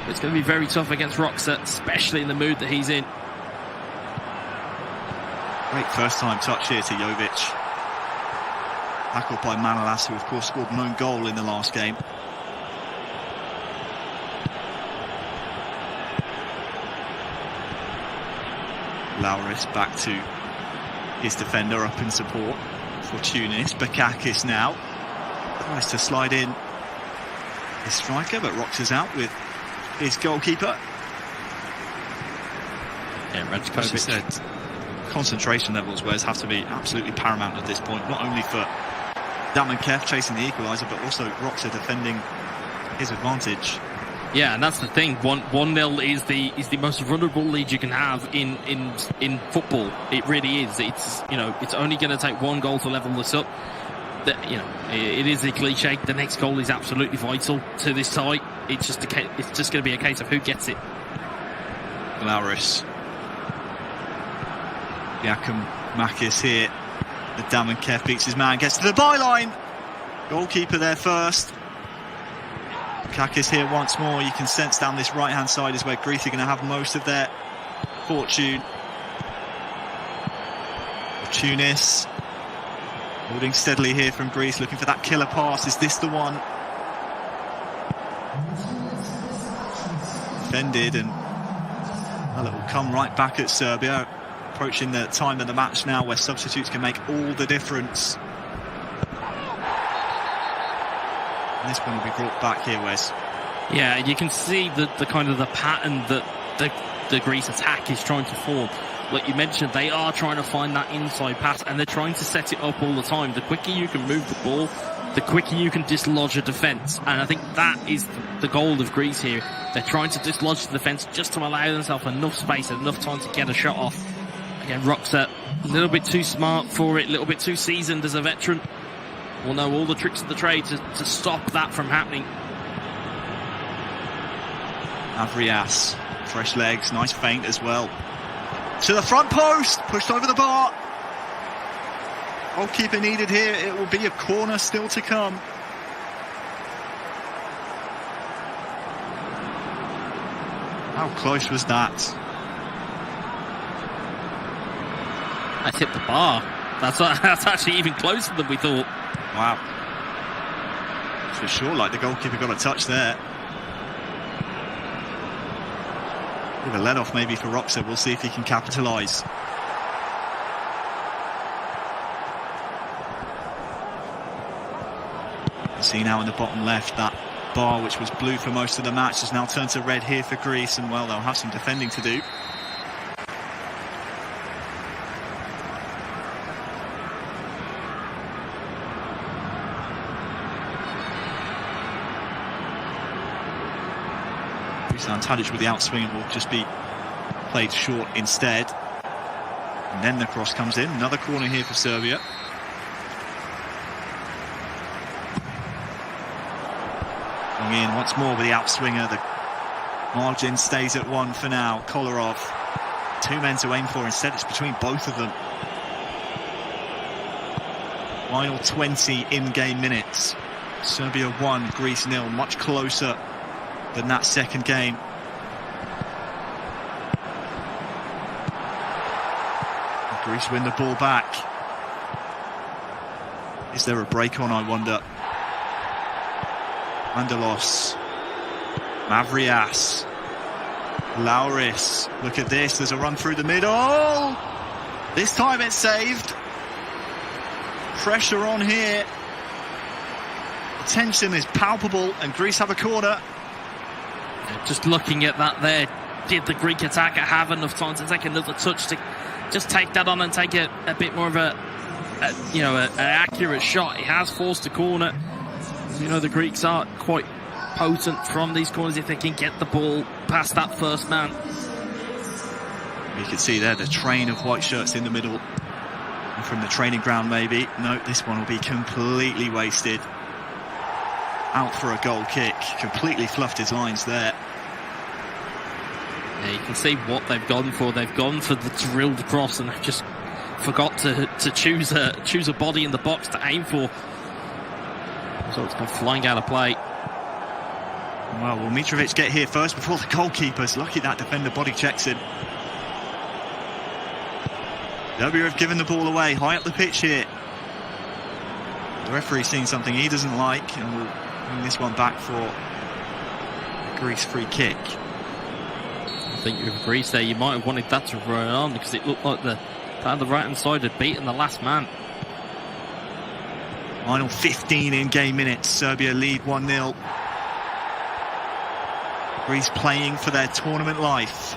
It's going to be very tough against Roxa, especially in the mood that he's in. Great first-time touch here to Jovic. Tackled by Manolas, who of course scored an own goal in the last game. Lauris back to his defender up in support for Tunis. Bakakis now tries to slide in his striker, but Roxa's out with his goalkeeper. Yeah, Rajkovic said concentration levels, Wes, have to be absolutely paramount at this point, not only for Damichev chasing the equaliser, but also Roxa defending his advantage. Yeah, and that's the thing. 1-0 is the most vulnerable lead you can have in football. It really is. It's it's only going to take one goal to level this up. It is a cliche. The next goal is absolutely vital to this tie. It's just going to be a case of who gets it. Lauris. Yakum Makis here. The Damichev beats his man, gets to the byline. Goalkeeper there first. Kakis here once more. You can sense down this right-hand side is where Greece are going to have most of their fortune. Tunis holding steadily here from Greece, looking for that killer pass. Is this the one? Defended, and well, it will come right back at Serbia. Approaching the time of the match now where substitutes can make all the difference. And this one will be brought back here, Wes. Yeah, you can see the kind of the pattern that the Greece attack is trying to form. Like you mentioned, they are trying to find that inside pass, and they're trying to set it up all the time. The quicker you can move the ball, the quicker you can dislodge a defence. And I think that is the goal of Greece here. They're trying to dislodge the defence just to allow themselves enough space and enough time to get a shot off. Again, Roxa a little bit too smart for it, a little bit too seasoned as a veteran. Will know all the tricks of the trade to stop that from happening. Avrias, fresh legs, nice feint as well. To the front post, pushed over the bar. Goalkeeper needed here. It will be a corner still to come. How close was that? I tipped the bar. That's actually even closer than we thought. Wow. For sure, like the goalkeeper got a touch there. Bit of a let-off maybe for Roxa. We'll see if he can capitalise. You see now in the bottom left, that bar which was blue for most of the match has now turned to red here for Greece, and well, they'll have some defending to do. Tadic with the outswing will just be played short instead. And then the cross comes in. Another corner here for Serbia. Going in once more with the outswinger. The margin stays at 1 for now. Kolarov. 2 men to aim for. Instead, it's between both of them. Final 20 in-game minutes. Serbia 1, Greece 0. Much closer than that second game. Greece win the ball back. Is there a break on, I wonder? Mandalos. Mavrias. Lauris. Look at this, there's a run through the middle. This time it's saved. Pressure on here. The tension is palpable, and Greece have a corner. Just looking at that there, did the Greek attacker have enough time to take another touch to just take that on and take a bit more of a an accurate shot. He has forced a corner. The Greeks are quite potent from these corners if they can get the ball past that first man. You can see there the train of white shirts in the middle. And from the training ground, maybe. No, this one will be completely wasted. Out for a goal kick. Completely fluffed his lines there. Yeah, you can see what they've gone for. They've gone for the drilled cross and they've just forgot to choose a body in the box to aim for. So it's gone flying out of play. Well, will Mitrovic get here first before the goalkeeper's? Lucky that defender body checks him. Serbia have given the ball away high up the pitch here. The referee's seen something he doesn't like and will bring this one back for a Greece free kick. I think with Greece there, you might have wanted that to run on because it looked like the right hand side had beaten the last man. Final 15 in-game minutes. Serbia lead 1-0. Greece playing for their tournament life.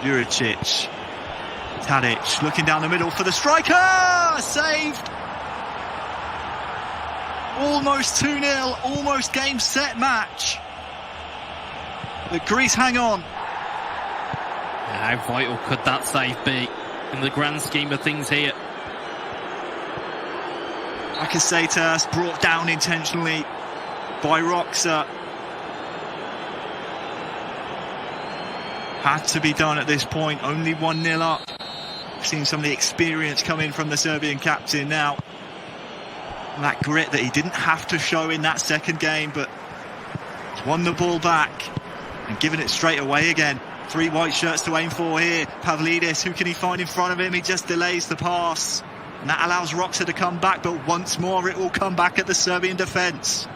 Juricic. Tadic looking down the middle for the striker! Saved! Almost 2-0, almost game, set, match. But Greece hang on. How vital could that save be in the grand scheme of things here? Bakasetas brought down intentionally by Roxa. Had to be done at this point, only 1-0 up. We've seen some of the experience come in from the Serbian captain now. And that grit that he didn't have to show in that second game, but he's won the ball back and given it straight away again. 3 white shirts to aim for here. Pavlidis, who can he find in front of him? He just delays the pass. And that allows Roxa to come back, but once more it will come back at the Serbian defence.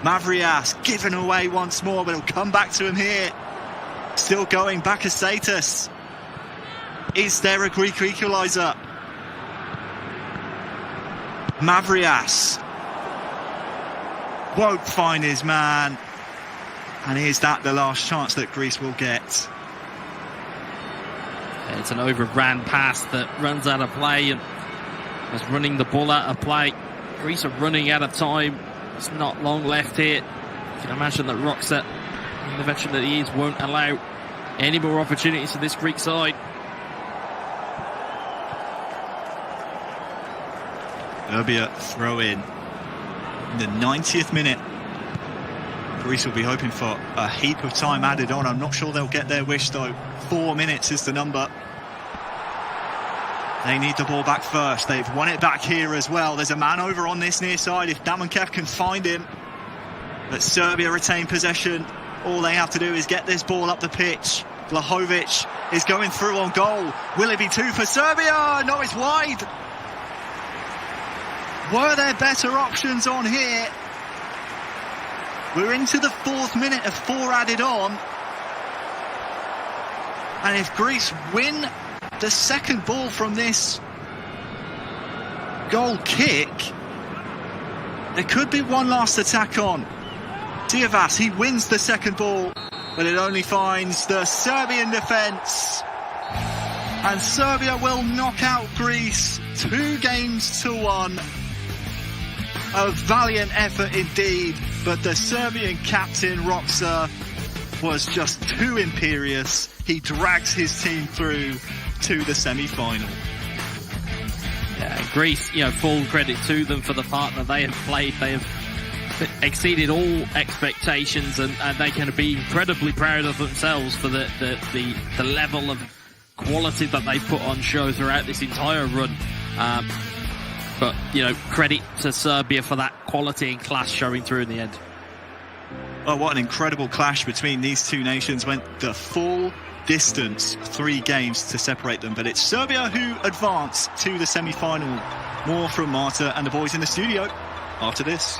Mavrias given away once more, but it'll come back to him here. Still going, Bakasetas. Is there a Greek equaliser? Mavrias won't find his man. And is that the last chance that Greece will get? It's an overran pass that runs out of play and is running the ball out of play. Greece are running out of time. There's not long left here. You can imagine that Roxa, the veteran that he is, won't allow any more opportunities for this Greek side. Serbia throw in the 90th minute. Greece will be hoping for a heap of time added on. I'm not sure they'll get their wish though. 4 minutes is the number. They need the ball back first. They've won it back here as well. There's a man over on this near side if Damankev can find him. But Serbia retain possession. All they have to do is get this ball up the pitch. Vlahovic is going through on goal. Will it be 2 for Serbia? No, it's wide. Were there better options on here? We're into the 4th minute of 4 added on. And if Greece win the second ball from this goal kick, there could be one last attack on. Diavas, he wins the second ball, but it only finds the Serbian defence. And Serbia will knock out Greece 2-1. A valiant effort indeed, but the Serbian captain Roxa was just too imperious. He drags his team through to the semi-final. Yeah, Greece, full credit to them for the part that they have played. They have exceeded all expectations, and they can be incredibly proud of themselves for the level of quality that they put on show throughout this entire run. But, credit to Serbia for that quality and class showing through in the end. Oh, what an incredible clash between these two nations. Went the full distance, 3 games to separate them. But it's Serbia who advance to the semi-final. More from Marta and the boys in the studio after this.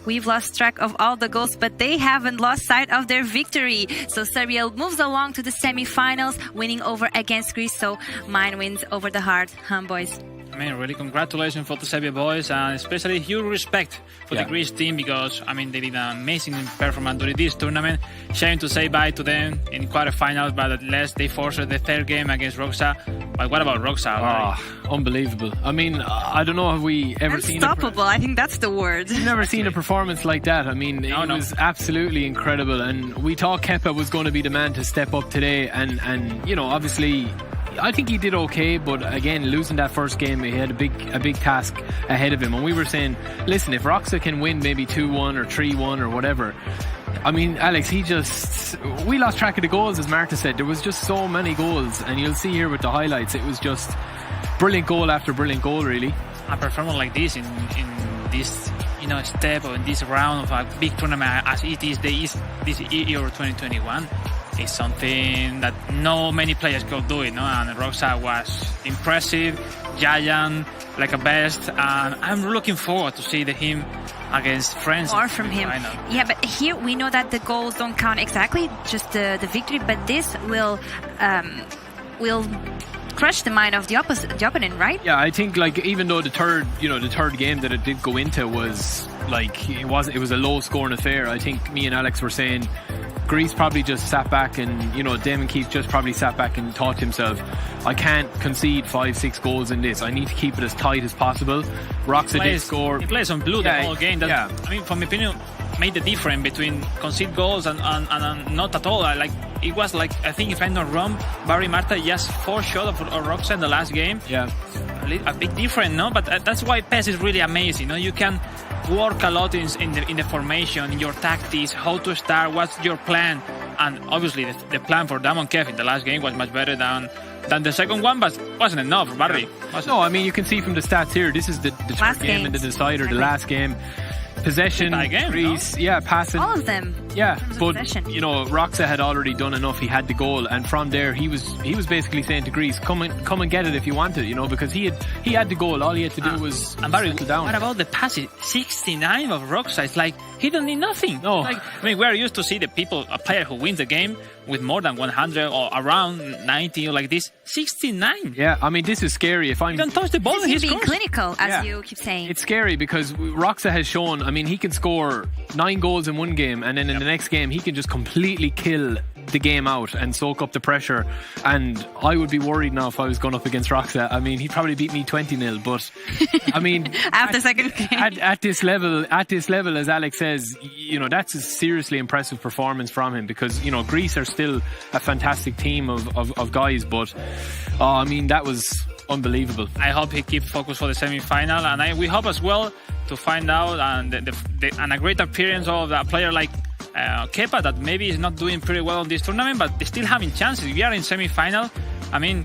we've lost track of all the goals, but they haven't lost sight of their victory. So Serbia moves along to the semi-finals, winning over against Greece. So mind wins over the heart, boys. I mean, really congratulations for the Serbia boys, and especially huge respect for the Greece team, because, I mean, they did an amazing performance during this tournament. Shame to say bye to them in quarterfinals, but at least they forced the third game against Roxa. But what about Roxa? Unbelievable. I mean, I don't know, have we ever seen... Unstoppable, I think that's the word. I've never seen a performance like that. I mean, it was absolutely incredible, and we thought Kepa was going to be the man to step up today, and you know, obviously... I think he did okay, but again, losing that first game, he had a big task ahead of him. And we were saying, listen, if Roxa can win maybe 2-1 or 3-1 or whatever, I mean, Alex, we lost track of the goals, as Marta said. There was just so many goals, and you'll see here with the highlights, it was just brilliant goal after brilliant goal, really. A performance like this in this, you know, step or in this round of a big tournament as it is this Euro 2021. Is something that no many players could do it, no? And Roxa was impressive, giant, like a best, and I'm looking forward to see him against France. More from him. Yeah, but here we know that the goals don't count exactly, just the victory, but this will crush the mind of the opponent, right? Yeah, I think, like, even though the third game that it did go into was like it was a low scoring affair, I think me and Alex were saying Greece probably just sat back, and you know, Damon Keith just probably sat back and thought to himself, I can't concede 5-6 goals in this. I need to keep it as tight as possible. Roxa did score. He plays on blue the whole game. I mean, from my opinion, made the difference between concede goals and not at all. Like, it was like, I think if I'm not wrong, Barry Marta just 4 shots of Roxa in the last game. Yeah, a big difference, no? But that's why PES is really amazing. No, you can work a lot in the formation, in your tactics, how to start, what's your plan, and obviously the plan for Damon Kev in the last game was much better than the second one, but wasn't enough, Barry. No, I mean, you can see from the stats here, this is the third game and the decider, the last game. Possession, Greece, passing. All of them. Yeah, but you know, Roxa had already done enough. He had the goal, and from there he was basically saying to Greece, come and get it if you want it, you know, because he had the goal. All he had to do was settle down. What about the passes? 69 of Roxa. It's like he don't need nothing. No, like, I mean, we're used to see a player who wins the game with more than 100 or around 90 or like this. 69. Yeah, I mean, this is scary. If you don't touch the ball, he's being clinical, as you keep saying. It's scary because Roxa has shown. I mean, he can score 9 goals in one game, and then in the next game he can just completely kill the game out and soak up the pressure. And I would be worried now if I was going up against Roxa. I mean, he'd probably beat me 20-0, but I mean, after second game, at this level, as Alex says, you know, that's a seriously impressive performance from him, because you know, Greece are still a fantastic team of guys, but I mean, that was unbelievable. I hope he keeps focused for the semi-final, and we hope as well to find out and a great appearance of a player like Kepa, that maybe is not doing pretty well in this tournament, but still having chances. We are in semi-final. I mean,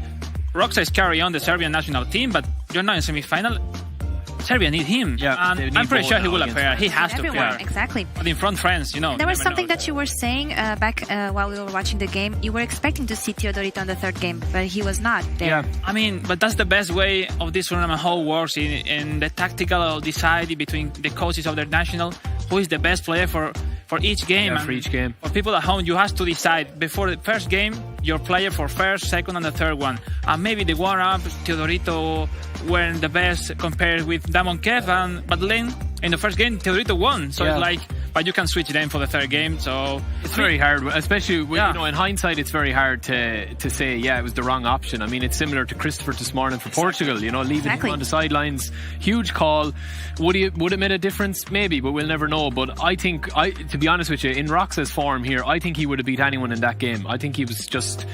Roxa is carrying on the Serbian national team, but you're not in semi-final. Serbia need him, and I'm pretty sure he will appear. He has to appear. Exactly. But in front friends, you know. There was something that you were saying back while we were watching the game. You were expecting to see Teodorito in the third game, but he was not there. Yeah, I mean, but that's the best way of this tournament, how it works in the tactical deciding between the coaches of their national, who is the best player for each game. Yeah, for each game. For people at home, you have to decide before the first game your player for first, second, and the third one. And maybe the warm-up, Teodorito weren't the best compared with Damon Kev, but then in the first game, Teodorito won. So it's like, but you can switch them for the third game. So it's very hard, especially when, you know, in hindsight, it's very hard to say, it was the wrong option. I mean, it's similar to Christopher this morning for Portugal, you know, leaving him on the sidelines. Huge call. Would it made a difference? Maybe, but we'll never know. But I think, to be honest with you, in Roxa's form here, I think he would have beat anyone in that game. I think he was just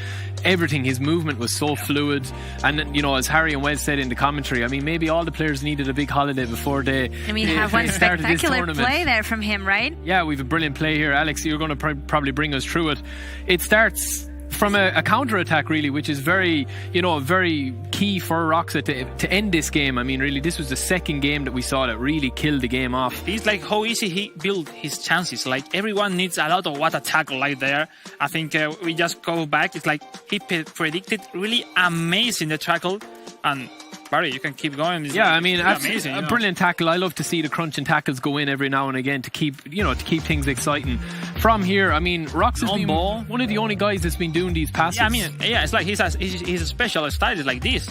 everything. His movement was so fluid, and you know, as Harry and Wes said in the commentary, I mean, maybe all the players needed a big holiday before they. And we have one spectacular play there from him, right? Yeah, we have a brilliant play here. Alex, you're going to probably bring us through it. It starts from a counter-attack, really, which is very key for Roxa to end this game. I mean, really, this was the second game that we saw that really killed the game off. It's like how easy he built his chances. Like, everyone needs a lot of what a tackle like there. I think we just go back. It's like he predicted really amazing the tackle, and Barry, you can keep going. Yeah, I mean, amazing. A brilliant tackle. I love to see the crunching tackles go in every now and again to keep things exciting. From here, I mean, Rox has been one of the only guys that's been doing these passes. Yeah, I mean, it's like he's a special style like this.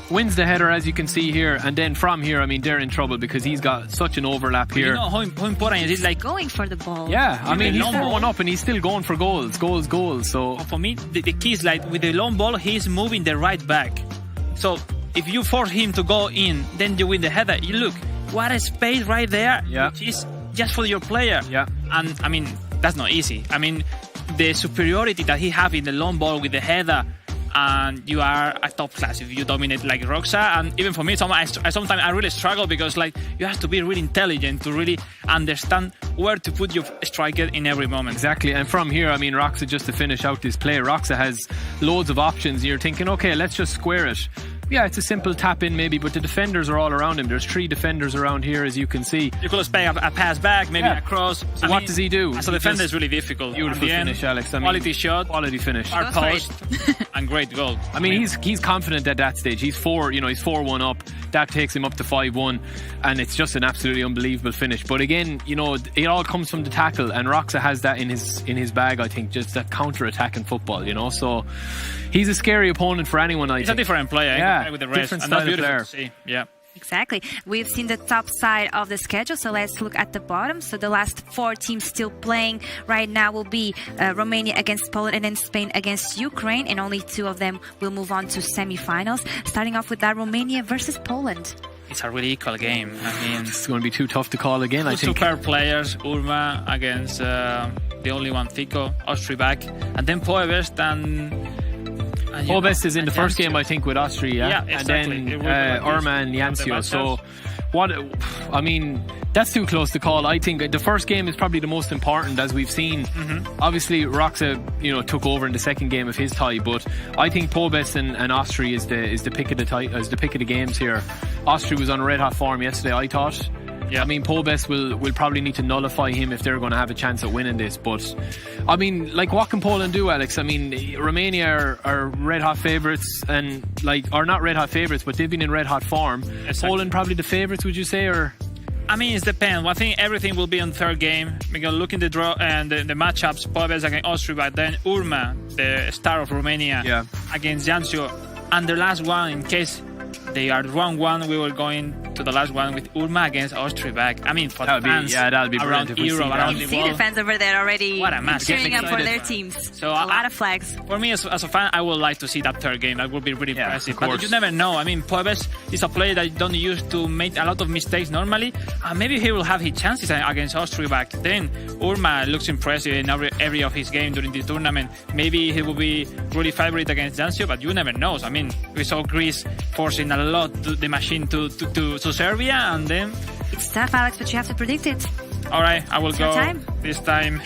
Wins the header, as you can see here, and then from here, I mean, they're in trouble because he's got such an overlap here. You know how important is it? Like going for the ball. Yeah, I mean, he's 4-1 up and he's still going for goals. So for me, the key is like with the long ball, he's moving the right back. So if you force him to go in, then you win the header. You look, what a space right there, which is just for your player. Yeah, and I mean, that's not easy. I mean, the superiority that he have in the long ball with the header. And you are a top class if you dominate like Roxa. And even for me, sometimes I really struggle because like you have to be really intelligent to really understand where to put your striker in every moment. Exactly. And from here, I mean, Roxa, just to finish out this play, Roxa has loads of options. You're thinking, okay, let's just square it. Yeah, it's a simple tap in maybe, but the defenders are all around him. There's 3 defenders around here, as you can see. You could expect a pass back, maybe a cross. So what does he do? As a defender is really difficult. Beautiful finish, Alex. I mean, quality shot, quality finish, hard post, and great goal. I mean, he's confident at that stage. He's 4-1 up. That takes him up to 5-1, and it's just an absolutely unbelievable finish. But again, it all comes from the tackle, and Roxa has that in his bag. I think just that counter-attacking football. So he's a scary opponent for anyone. He's a different player. With the rest. Different style of player. To see. Yeah. Exactly. We've seen the top side of the schedule, so let's look at the bottom. So the last 4 teams still playing right now will be Romania against Poland and then Spain against Ukraine, and only 2 of them will move on to semi-finals. Starting off with that, Romania versus Poland. It's a really equal game. I mean, it's going to be too tough to call again, I think. 2 pair players, Urma against the only one, Fico, Austria back, and then Poebest and... Poebest is in the first game, I think, with Austria. Yeah, exactly. And then Urma and Jancio. So, I mean, that's too close to call. I think the first game is probably the most important, as we've seen. Obviously, Roxa, took over in the second game of his tie, but I think Poebest and Austria is the pick of the games here. Austria was on red hot form yesterday, I thought. Yeah. I mean, Poebest will probably need to nullify him if they're going to have a chance at winning this. But, I mean, like, what can Poland do, Alex? I mean, Romania are red-hot favourites and, are not red-hot favourites, but they've been in red-hot form. Exactly. Poland probably the favourites, would you say, or...? I mean, it depends. I think everything will be on third game. Because look in the draw and the matchups, Poebest against Austria, but then Urma, the star of Romania, against Jancio. And the last one, in case they are wrong one, we were going to the last one with Urma against Austria back. I mean, for the fans that'll be around Europe, around the see world. the fans over there already cheering up for their teams. So a lot of flags. For me, as a fan, I would like to see that third game. That would be really impressive. But you never know. I mean, Poebest is a player that don't use to make a lot of mistakes normally. Maybe he will have his chances against Austria back then. Urma looks impressive in every area of his game during the tournament. Maybe he will be really favorite against Jancio, but you never know. I mean, we saw Greece forcing a lot the machine to Serbia, and then it's tough, Alex, but you have to predict it. All right, I will go this time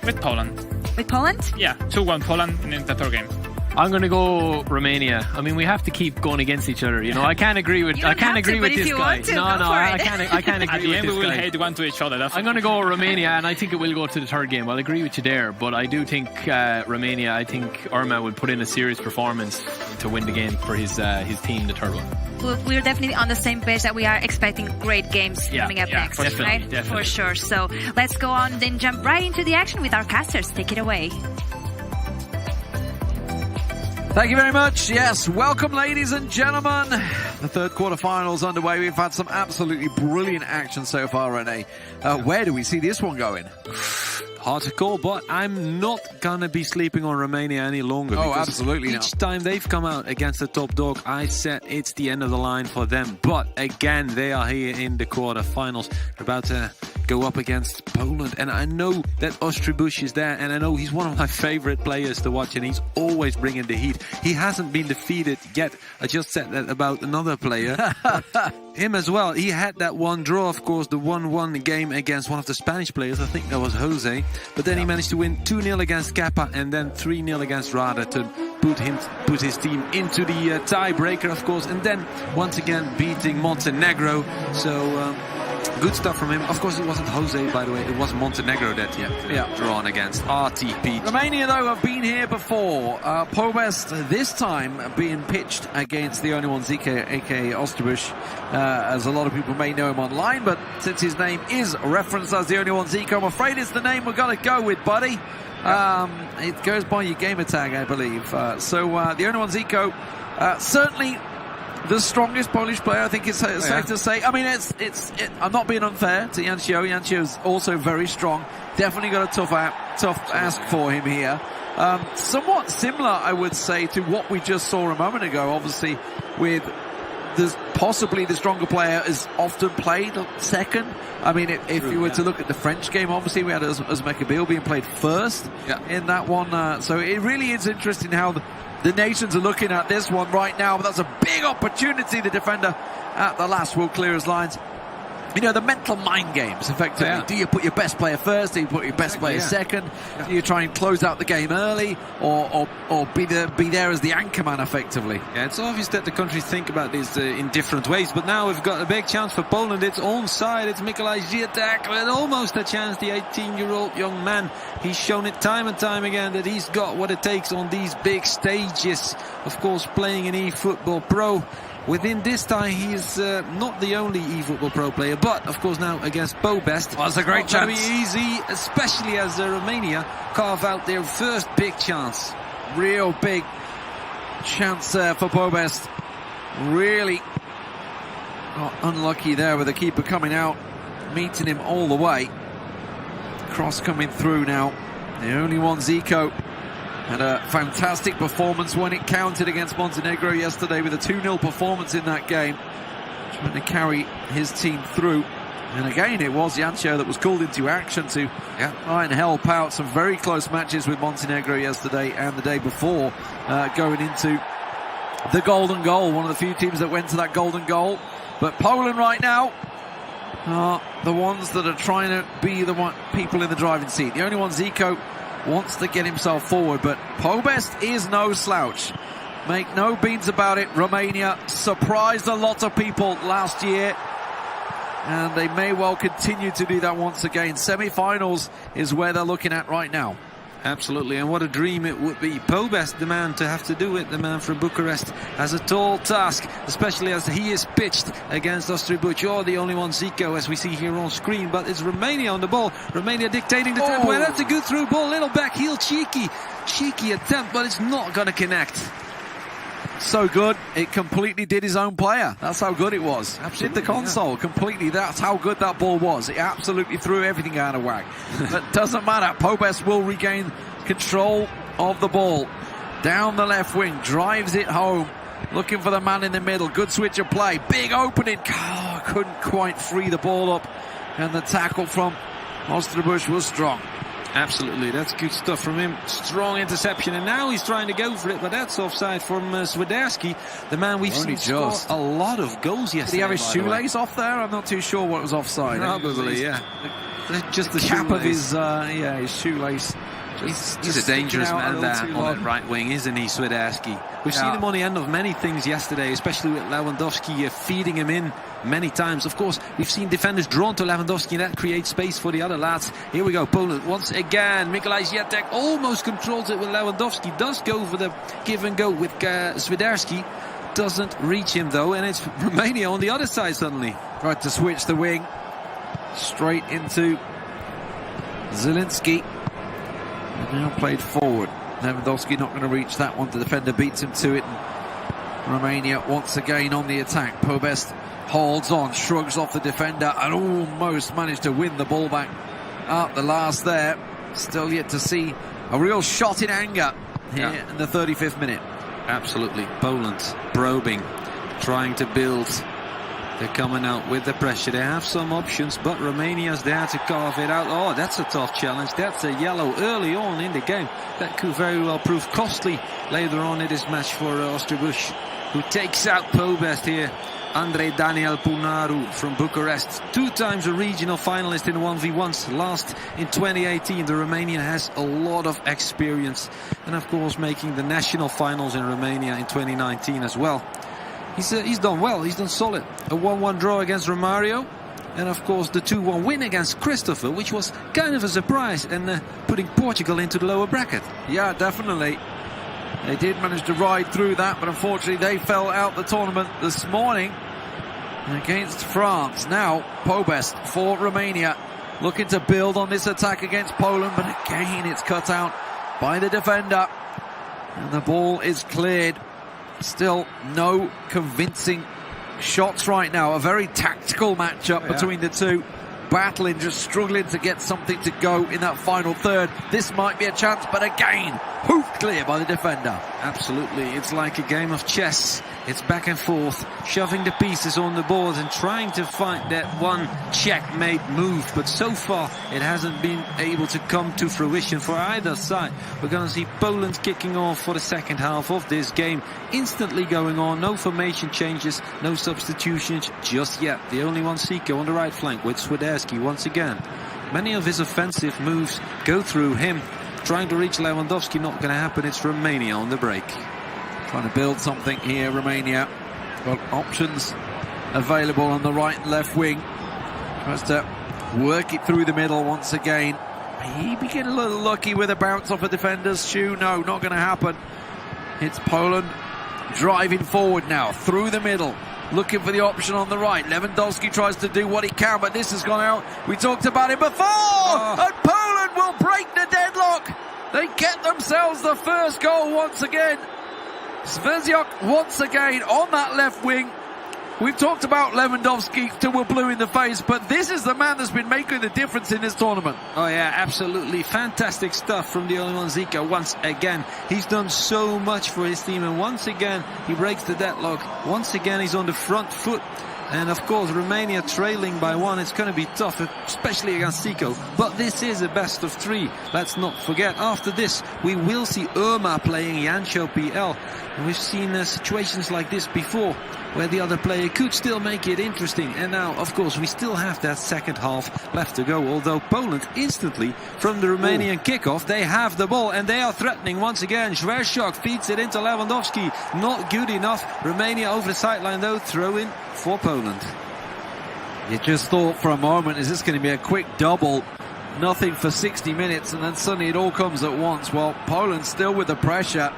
with Poland. With Poland? Yeah, 2-1 Poland in the third game. I'm going to go Romania. I mean, we have to keep going against each other. I can't agree with. I can't agree with this guy. I can't agree with this guy. At the end, we will hate one to each other. I'm going to go Romania, and I think it will go to the third game. I'll agree with you there, but I do think Romania. I think Urma would put in a serious performance to win the game for his team, the third one. We're definitely on the same page that we are expecting great games coming up next, right? Definitely. For sure. So let's go on, then jump right into the action with our casters. Take it away. Thank you very much. Yes, welcome, ladies and gentlemen. The third quarterfinals underway. We've had some absolutely brilliant action so far, Rene. Where do we see this one going? Hard to call, but I'm not going to be sleeping on Romania any longer. Oh, absolutely not. Each time they've come out against the top dog, I said it's the end of the line for them. But again, they are here in the quarterfinals. They're about to go up against Poland. And I know that Ostribush is there, and I know he's one of my favorite players to watch, and he's always bringing the heat. He hasn't been defeated yet. I just said that about another player. Him as well. He had that one draw, of course, the 1-1 game against one of the Spanish players. I think that was Jose. But then he managed to win 2-0 against Kappa and then 3-0 against Rada to put his team into the tiebreaker, of course. And then once again beating Montenegro. So Good stuff from him. Of course, it wasn't Jose, by the way. It was Montenegro that he had drawn against. RTP. Romania, though, have been here before. Pobest this time being pitched against the only one Zico, aka Osterbusch, as a lot of people may know him online, but since his name is referenced as the only one Zico, I'm afraid it's the name we're going to go with, buddy. It goes by your gamer tag, I believe. So the only one Zico, certainly the strongest Polish player, I think it's safe to say. I mean, I'm not being unfair to Jancio. Jancio's also very strong. Definitely got a tough ask for him here. Somewhat similar, I would say, to what we just saw a moment ago. Obviously, with possibly the stronger player is often played second. I mean, if you were to look at the French game, obviously we had Uzmakabil being played first in that one. So it really is interesting how the nations are looking at this one right now. But that's a big opportunity. The defender at the last will clear his lines. You know, the mental mind games, effectively. Yeah. Do you put your best player first? Do you put your best player second? Yeah. Do you try and close out the game early? Or be there as the anchorman, effectively? Yeah, it's obvious that the countries think about this in different ways. But now we've got a big chance for Poland. It's on side. It's Mikolaj Zietek with almost a chance. The 18-year-old young man. He's shown it time and time again that he's got what it takes on these big stages. Of course, playing in eFootball Pro. Within this tie, he is not the only eFootball Pro player, but of course now against Pobest. That's a great chance. It's not going to be easy, especially as Romania carve out their first big chance. Real big chance there for Pobest. Really unlucky there with the keeper coming out, meeting him all the way. Cross coming through now. The only one, Zico. Had a fantastic performance when it counted against Montenegro yesterday with a 2-0 performance in that game. Trying to carry his team through. And again, it was Jancio that was called into action to try and help out. Some very close matches with Montenegro yesterday and the day before, going into the golden goal. One of the few teams that went to that golden goal. But Poland right now are the ones that are trying to be the people in the driving seat. The only one, Zico, wants to get himself forward, but Pobest is no slouch. Make no beans about it. Romania surprised a lot of people last year, and they may well continue to do that once again. Semi-finals is where they're looking at right now. Absolutely, and what a dream it would be. Pobest, the man to have to do it, the man from Bucharest, has a tall task, especially as he is pitched against Osterbusch. You're the only one, Zico, as we see here on screen, but it's Romania on the ball. Romania dictating the tempo, and that's a good through ball. Little back heel, cheeky attempt, but it's not going to connect. So good, it completely did his own player. That's how good it was. Absolutely, did the console completely. That's how good that ball was. It absolutely threw everything out of whack. But doesn't matter. Pobest will regain control of the ball. Down the left wing, drives it home. Looking for the man in the middle. Good switch of play. Big opening. Couldn't quite free the ball up. And the tackle from Osterbusch was strong. Absolutely, that's good stuff from him. Strong interception, and now he's trying to go for it, but that's offside from Swiderski, the man we've seen score a lot of goals yesterday. Did he have his shoelace off there? I'm not too sure what was offside. Probably, yeah. Just the cap of his, his shoelace. He's a dangerous man there on that right wing, isn't he, Swiderski? We've seen him on the end of many things yesterday, especially with Lewandowski feeding him in many times. Of course, we've seen defenders drawn to Lewandowski, and that creates space for the other lads. Here we go, Poland once again. Mikolaj Zietek almost controls it with Lewandowski. Does go for the give and go with Swiderski. Doesn't reach him, though, and it's Romania on the other side suddenly. Tried to switch the wing straight into Zielinski. Now played forward. Lewandowski not going to reach that one. The defender beats him to it. And Romania once again on the attack. Pobest holds on, shrugs off the defender, and almost managed to win the ball back at the last there. Still yet to see a real shot in anger here in the 35th minute. Absolutely. Poland probing, trying to build. They're coming out with the pressure. They have some options, but Romania's there to carve it out. Oh, that's a tough challenge. That's a yellow early on in the game. That could very well prove costly later on in this match for Osterbusch, who takes out Pobest here. Andrei Daniel Punaru from Bucharest, 2 times a regional finalist in 1v1s, last in 2018. The Romanian has a lot of experience, and of course making the national finals in Romania in 2019 as well. He's done well, he's done solid. A 1-1 draw against Romario, And of course the 2-1 win against Christopher, which was kind of a surprise, and putting Portugal into the lower bracket. Yeah, definitely. They did manage to ride through that, but unfortunately they fell out the tournament this morning against France. Now Pobest for Romania, looking to build on this attack against Poland, but again it's cut out by the defender, and the ball is cleared. Still no convincing shots right now. A very tactical matchup between the two, battling, just struggling to get something to go in that final third. This might be a chance, but again hoofed clear by the defender. Absolutely, it's like a game of chess. It's back and forth, shoving the pieces on the board and trying to find that one checkmate move, but so far it hasn't been able to come to fruition for either side. We're going to see Poland kicking off for the second half of this game, instantly going on. No formation changes, no substitutions just yet. The only one, Zico on the right flank with Swiderski once again. Many of his offensive moves go through him. Trying to reach Lewandowski, not going to happen. It's Romania on the break. Trying to build something here, Romania. Got options available on the right and left wing. Tries to work it through the middle once again. Maybe get a little lucky with a bounce off a defender's shoe. No, not going to happen. It's Poland driving forward now, through the middle. Looking for the option on the right. Lewandowski tries to do what he can, but this has gone out. We talked about it before! And Poland will break the deadlock! They get themselves the first goal once again. Svezjak once again on that left wing. We've talked about Lewandowski till we're blue in the face, but this is the man that's been making the difference in this tournament. Oh yeah, absolutely. Fantastic stuff from the only one, Zico. Once again, he's done so much for his team, and once again, he breaks the deadlock. Once again, he's on the front foot. And of course, Romania trailing by 1. It's going to be tough, especially against Zico. But this is a best of 3. Let's not forget, after this, we will see Irma playing Jancho PL. And we've seen situations like this before, where the other player could still make it interesting. And now, of course, we still have that second half left to go. Although Poland instantly, from the Romanian kickoff, they have the ball and they are threatening once again. Svezjak feeds it into Lewandowski. Not good enough. Romania over the sideline, though, throw in for Poland. You just thought for a moment, is this going to be a quick double? Nothing for 60 minutes, and then suddenly it all comes at once. Well, Poland still with the pressure,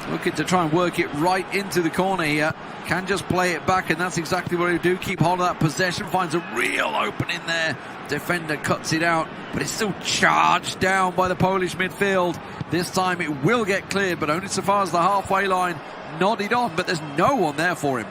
looking to try and work it right into the corner here. Can just play it back, and that's exactly what he do. Keep hold of that possession, finds a real opening there. Defender cuts it out, but it's still charged down by the Polish midfield. This time it will get cleared, but only so far as the halfway line. Nodded on, but there's no one there for him.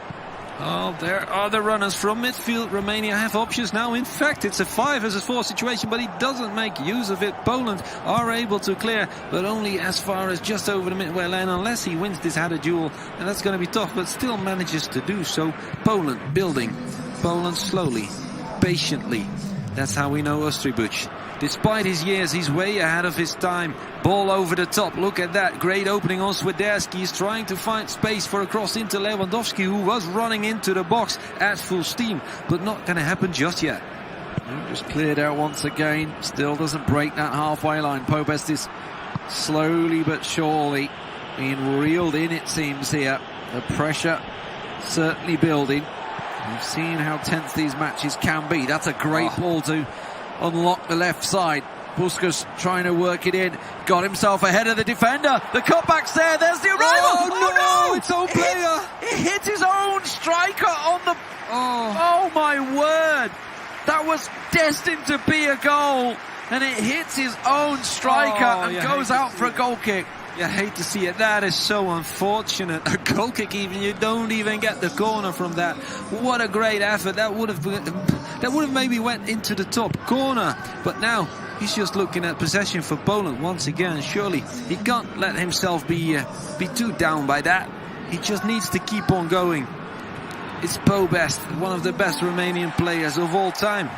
Oh, there are the runners from midfield. Romania have options now. In fact, it's a 5 versus 4 situation, but he doesn't make use of it. Poland are able to clear, but only as far as just over the midway line, unless he wins this header duel, and that's going to be tough, but still manages to do so. Poland building. Poland slowly, patiently. That's how we know Ostribuch. Despite his years, he's way ahead of his time. Ball over the top. Look at that. Great opening on Swiderski. He's trying to find space for a cross into Lewandowski, who was running into the box at full steam. But not going to happen just yet. Just cleared out once again. Still doesn't break that halfway line. Pobest is slowly but surely being reeled in, it seems, here. The pressure certainly building. We've seen how tense these matches can be. That's a great ball to unlock the left side. Puskas trying to work it in. Got himself ahead of the defender. The cutback's there. There's the arrival. Oh no! It's own player. It hit his own striker on the... Oh my word. That was destined to be a goal. And it hits his own striker and goes out for a goal kick. You hate to see it. That is so unfortunate. A goal kick even. You don't even get the corner from that. What a great effort. That would have maybe went into the top corner. But now he's just looking at possession for Poland once again. Surely he can't let himself be too down by that. He just needs to keep on going. It's Pobest, one of the best Romanian players of all time.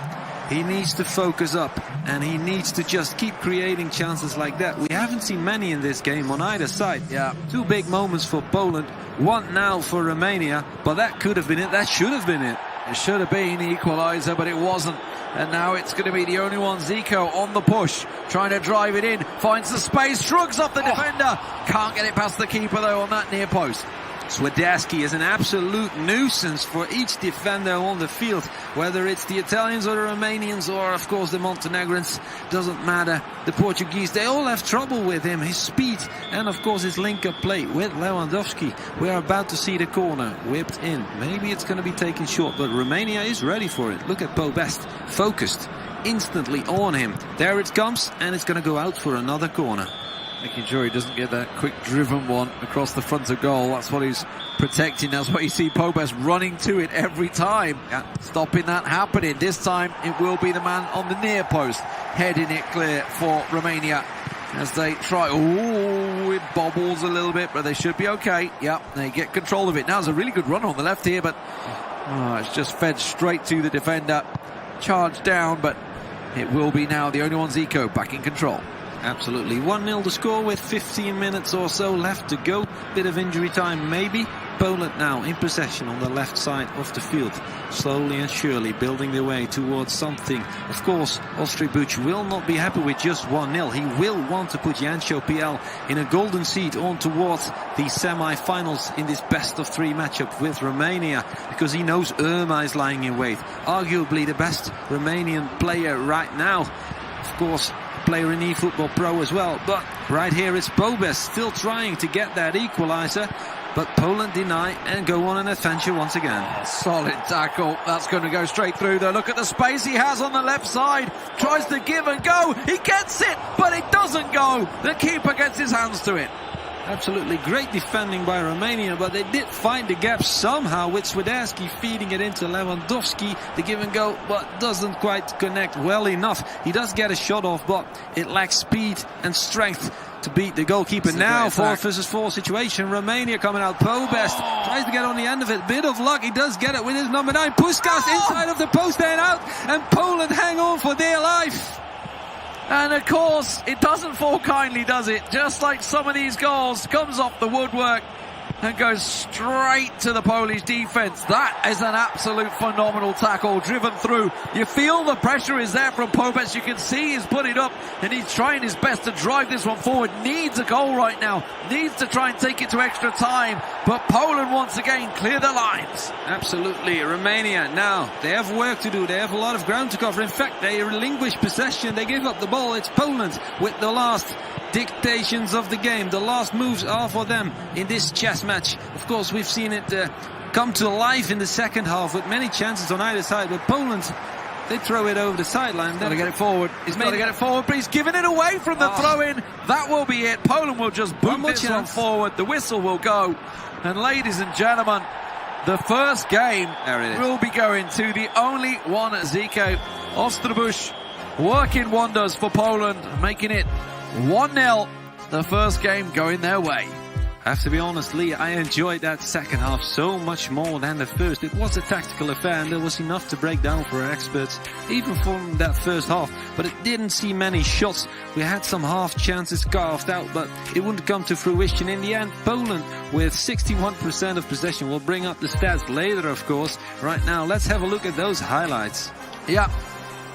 He needs to focus up, and he needs to just keep creating chances like that. We haven't seen many in this game on either side. Yeah. 2 big moments for Poland, 1 now for Romania, but that could have been it. That should have been it. It should have been the equaliser, but it wasn't. And now it's going to be the only one. Zico on the push, trying to drive it in, finds the space, shrugs off the defender. Can't get it past the keeper, though, on that near post. Swiderski is an absolute nuisance for each defender on the field, whether it's the Italians or the Romanians or, of course, the Montenegrins. Doesn't matter. The Portuguese, they all have trouble with him. His speed and, of course, his link-up play with Lewandowski. We are about to see the corner whipped in. Maybe it's going to be taken short, but Romania is ready for it. Look at Bo Best, focused instantly on him. There it comes, and it's going to go out for another corner. Making sure he doesn't get that quick driven one across the front of goal. That's what he's protecting. That's what you see Pobes running to it every time. Stopping that happening. This time it will be the man on the near post heading it clear for Romania as they try. Oh, it bobbles a little bit, but they should be okay. Yep, they get control of it. Now there's a really good run on the left here, but it's just fed straight to the defender. Charged down, but it will be now the only one, Zico, back in control. Absolutely. 1-0 to score with 15 minutes or so left to go. Bit of injury time maybe. Poland now in possession on the left side of the field. Slowly and surely building their way towards something. Of course, Ostribuc will not be happy with just 1-0. He will want to put Jancho PL in a golden seat on towards the semi-finals in this best-of-3 matchup with Romania, because he knows Irma is lying in wait. Arguably the best Romanian player right now. Of course, player in eFootball Pro as well, but right here it's Pobes still trying to get that equalizer, but Poland deny and go on an adventure once again. Solid tackle. That's going to go straight through there. Look at the space he has on the left side. Tries to give and go. He gets it, but it doesn't go. The keeper gets his hands to it. Absolutely great defending by Romania, but they did find the gap somehow with Swiderski feeding it into Lewandowski. The give and go, but doesn't quite connect well enough. He does get a shot off, but it lacks speed and strength to beat the goalkeeper. Now 4 versus 4 situation. Romania coming out. Pobes tries to get on the end of it. Bit of luck. He does get it with his number 9. Puskas inside of the post and out. And Poland hang on for dear life. And of course, it doesn't fall kindly, does it? Just like some of these goals, comes off the woodwork and goes straight to the Polish defense. That is an absolute phenomenal tackle, driven through. You feel the pressure is there from Pobes. You can see he's put it up, and he's trying his best to drive this one forward. Needs a goal right now. Needs to try and take it to extra time. But Poland once again clear the lines. Absolutely. Romania now, they have work to do. They have a lot of ground to cover. In fact, they relinquish possession. They give up the ball. It's Poland with the last dictations of the game. The last moves are for them in this chess match. Of course, we've seen it come to life in the second half with many chances on either side, but Poland, they throw it over the sideline. He's got to get it forward. He's got to get it forward, but he's giving it away from the throw-in. That will be it. Poland will just boot this one forward. The whistle will go. And ladies and gentlemen, the first game will be going to the only one, Zico. Ostribuc working wonders for Poland, making it 1-0, the first game going their way. I have to be honest, Lee, I enjoyed that second half so much more than the first. It was a tactical affair and there was enough to break down for our experts, even from that first half. But it didn't see many shots. We had some half chances carved out, but it wouldn't come to fruition in the end. Poland, with 61% of possession, will bring up the stats later, of course. Right now, let's have a look at those highlights. Yeah.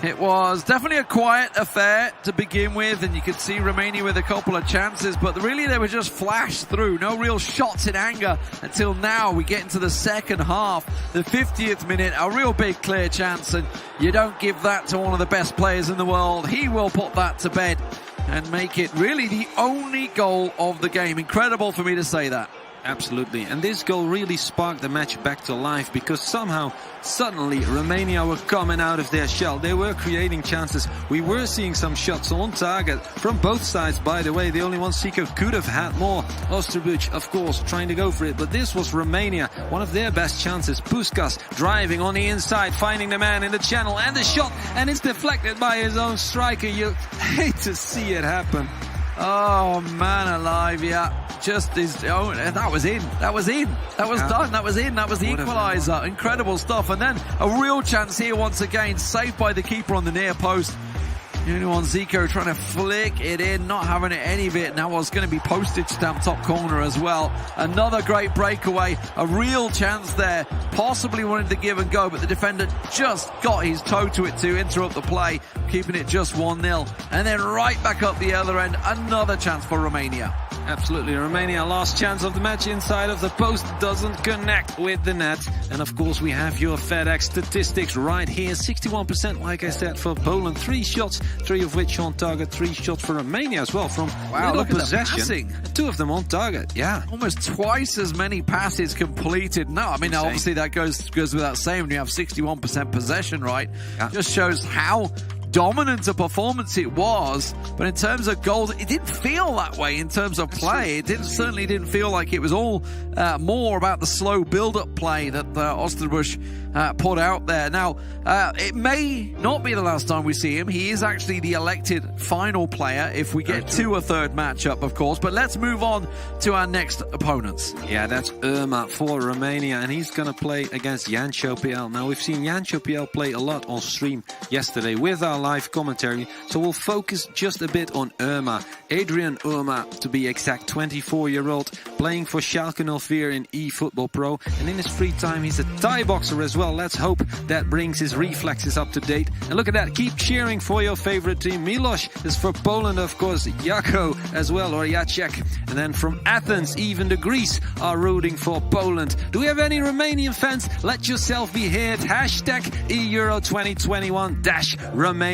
It was definitely a quiet affair to begin with, and you could see Romania with a couple of chances, but really they were just flashed through. No real shots in anger until now. We get into the second half, the 50th minute, a real big clear chance, and you don't give that to one of the best players in the world. He will put that to bed and make it really the only goal of the game. Incredible for me to say that. Absolutely, and this goal really sparked the match back to life, because somehow, suddenly, Romania were coming out of their shell. They were creating chances. We were seeing some shots on target from both sides, by the way. The only one Zico could have had more. Ostribuc, of course, trying to go for it, but this was Romania, one of their best chances. Puskas driving on the inside, finding the man in the channel, and the shot, and it's deflected by his own striker. You hate to see it happen. Oh, man alive, yeah. Just is, that was in. That was in. That was done. That was in. That was the equaliser. Incredible stuff. And then a real chance here once again, saved by the keeper on the near post. The only one, Zico, trying to flick it in, not having it any bit. Now it's going to be postage stamp top corner as well. Another great breakaway, a real chance there. Possibly wanted to give and go, but the defender just got his toe to it to interrupt the play, keeping it just 1-0. And then right back up the other end, another chance for Romania. Absolutely. Romania last chance of the match inside of the post, doesn't connect with the net. And of course we have your FedEx statistics right here. 61% like I said for Poland, 3 shots, 3 of which on target, 3 shots for Romania as well from look possession. At the 2 of them on target, yeah. Almost twice as many passes completed. No, I mean, obviously that goes without saying when you have 61% possession, right? Yeah. Just shows how dominant a performance it was, but in terms of goals, it didn't feel that way in terms of play. It certainly didn't feel like it was all more about the slow build-up play that Osterbusch put out there. Now, it may not be the last time we see him. He is actually the elected final player if we get to a third matchup, of course. But let's move on to our next opponents. Yeah, that's Irma for Romania, and he's going to play against Jancho PL. Now, we've seen Jancho PL play a lot on stream yesterday with our live commentary, so we'll focus just a bit on Irma. Adrian Irma, to be exact, 24-year-old, playing for Schalke 04 in eFootball Pro, and in his free time he's a Thai boxer as well. Let's hope that brings his reflexes up to date. And look at that, keep cheering for your favorite team. Milos is for Poland, of course, Jako as well, or Jacek. And then from Athens, even the Greece are rooting for Poland. Do we have any Romanian fans? Let yourself be heard. Hashtag eEuro 2021-Romania.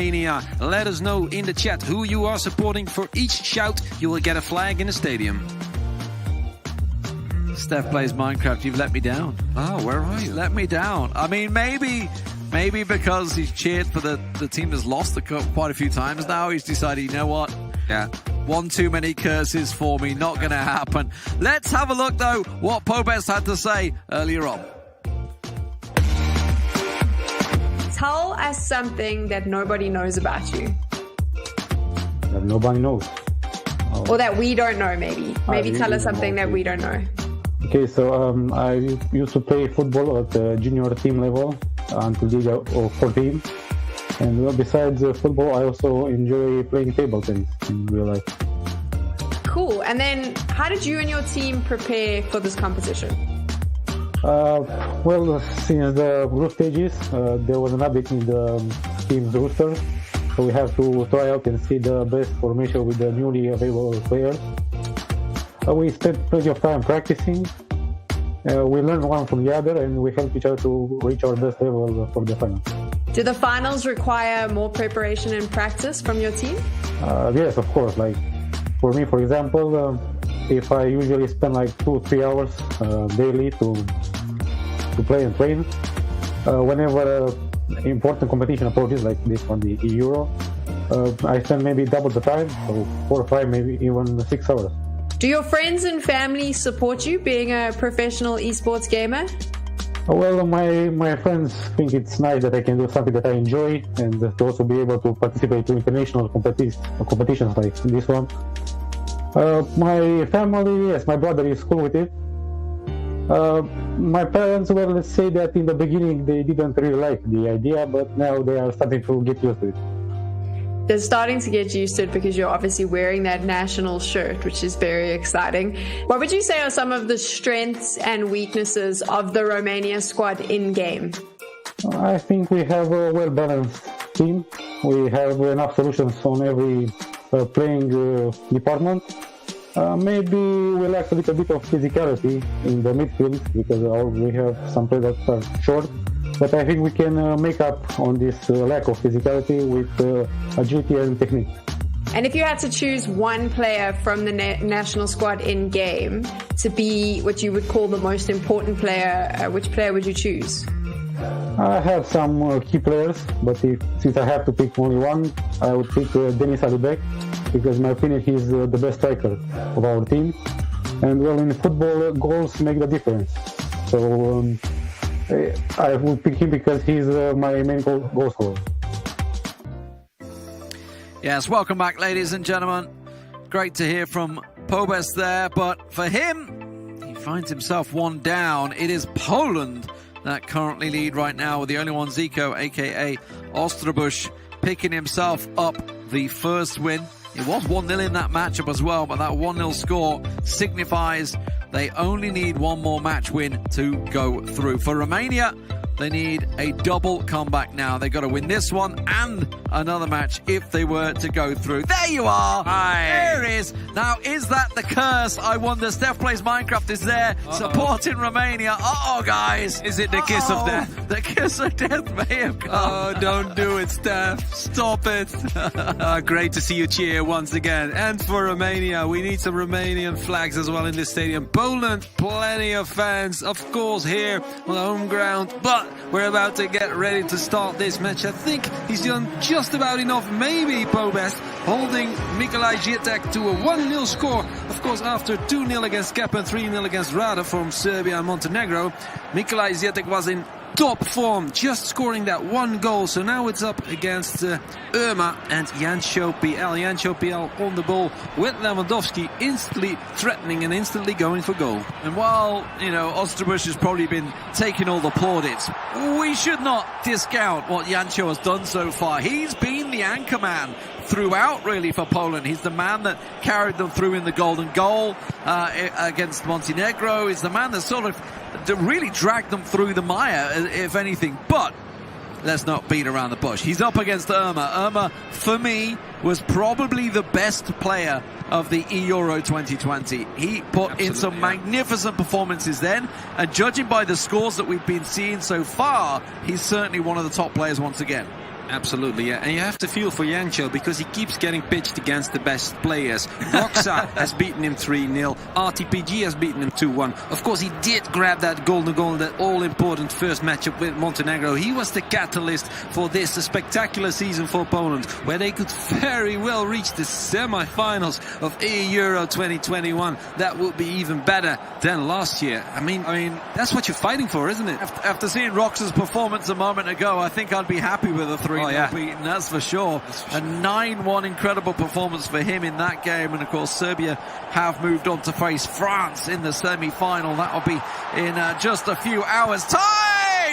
Let us know in the chat who you are supporting. For each shout, you will get a flag in the stadium. Steph plays Minecraft. You've let me down. Oh, where are you? Let me down. I mean, maybe because he's cheered for the team that's lost the cup quite a few times now, he's decided, you know what? Yeah. One too many curses for me. Not going to happen. Let's have a look, though, what Pobes had to say earlier on. Tell us something that nobody knows about you. That nobody knows. Or that we don't know, maybe. Maybe tell us something that we don't know. Okay, so I used to play football at the junior team level until Liga 14. And well, besides football, I also enjoy playing table tennis in real life. Cool. And then how did you and your team prepare for this competition? Well, since the group stages, there was an update in the team's roster. So we have to try out and see the best formation with the newly available players. We spent plenty of time practicing. We learned one from the other, and we helped each other to reach our best level for the final. Do the finals require more preparation and practice from your team? Yes, of course. Like for me, for example, if I usually spend like 2-3 hours daily to play and train, whenever important competition approaches like this one, the Euro, I spend maybe double the time, so 4 or 5, maybe even 6 hours. Do your friends and family support you being a professional esports gamer? Well, my friends think it's nice that I can do something that I enjoy, and to also be able to participate in international competitions like this one. My family, yes, my brother is cool with it. My parents, well, let's say that in the beginning they didn't really like the idea, but now they are starting to get used to it. They're starting to get used to it because you're obviously wearing that national shirt, which is very exciting. What would you say are some of the strengths and weaknesses of the Romania squad in-game? I think we have a well-balanced team. We have enough solutions on every playing department. Maybe we lack a little bit of physicality in the midfield because we have some players that are short. But I think we can make up on this lack of physicality with agility and technique. And if you had to choose one player from the national squad in-game to be what you would call the most important player, which player would you choose? I have some key players, but since I have to pick only one, I would pick Denis Alibek, because in my opinion he's the best striker of our team. And well, in football, goals make the difference. So I would pick him because he's my main goal scorer. Yes, welcome back, ladies and gentlemen. Great to hear from Pobes there, but for him, he finds himself one down. It is Poland that currently lead right now with the only one, Zico, aka Osterbusch, picking himself up the first win. It was 1-0 in that matchup as well, but that 1-0 score signifies they only need one more match win to go through. For Romania, They need a double comeback now. They've got to win this one and another match if they were to go through. There you are. Hi. There it is. Now, is that the curse? I wonder. Steph Plays Minecraft is there supporting Romania. Uh-oh, guys. Is it the kiss of death? The kiss of death may have come. Oh, don't do it, Steph. Stop it. Great to see you cheer once again. And for Romania, we need some Romanian flags as well in this stadium. Poland, plenty of fans, of course, here on the home ground. But we're about to get ready to start this match. I think he's done just about enough, maybe Pobest, holding Mikolaj Zietek to a 1-0 score. Of course, after 2-0 against Kep and 3-0 against Rada from Serbia and Montenegro, Mikolaj Zietek was in top form, just scoring that 1 goal. So now it's up against Irma and Jancho PL. Jancho PL on the ball with Lewandowski, instantly threatening and instantly going for goal. And while, Osterbusch has probably been taking all the plaudits, we should not discount what Jancho has done so far. He's been the anchor man throughout, really, for Poland. He's the man that carried them through in the golden goal against Montenegro. He's the man that sort of really dragged them through the mire, if anything. But let's not beat around the bush. He's up against Irma. Irma, for me, was probably the best player of the Euro 2020. He put in some magnificent performances then, and judging by the scores that we've been seeing so far, he's certainly one of the top players once again. Absolutely, yeah. And you have to feel for Jancho because he keeps getting pitched against the best players. Roxa has beaten him 3-0. RTPG has beaten him 2-1. Of course, he did grab that golden goal in that all-important first matchup with Montenegro. He was the catalyst for this, a spectacular season for Poland, where they could very well reach the semi-finals of Euro 2021. That would be even better than last year. I mean, that's what you're fighting for, isn't it? After seeing Roxa's performance a moment ago, I think I'd be happy with a 3-0 beaten, that's for sure. A 9-1 incredible performance for him in that game. And of course, Serbia have moved on to face France in the semi-final. That'll be in just a few hours' time.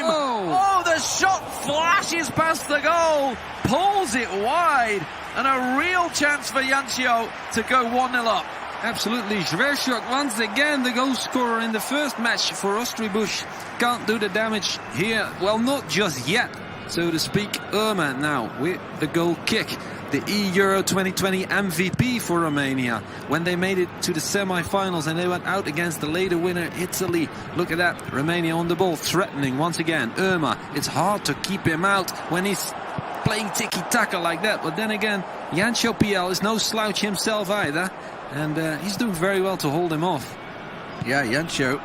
Oh, the shot flashes past the goal, pulls it wide, and a real chance for Jancho to go 1-0 up. Absolutely. Zverchuk once again the goal scorer in the first match for Osterbusch. Can't do the damage here. Well, not just yet, so to speak. Irma now with the goal kick. The Euro 2020 MVP for Romania when they made it to the semi-finals and they went out against the later winner Italy. Look at that, Romania on the ball, threatening once again. Irma, it's hard to keep him out when he's playing tiki-taka like that. But then again, Jancho PL is no slouch himself either, and he's doing very well to hold him off. Yeah, Jancho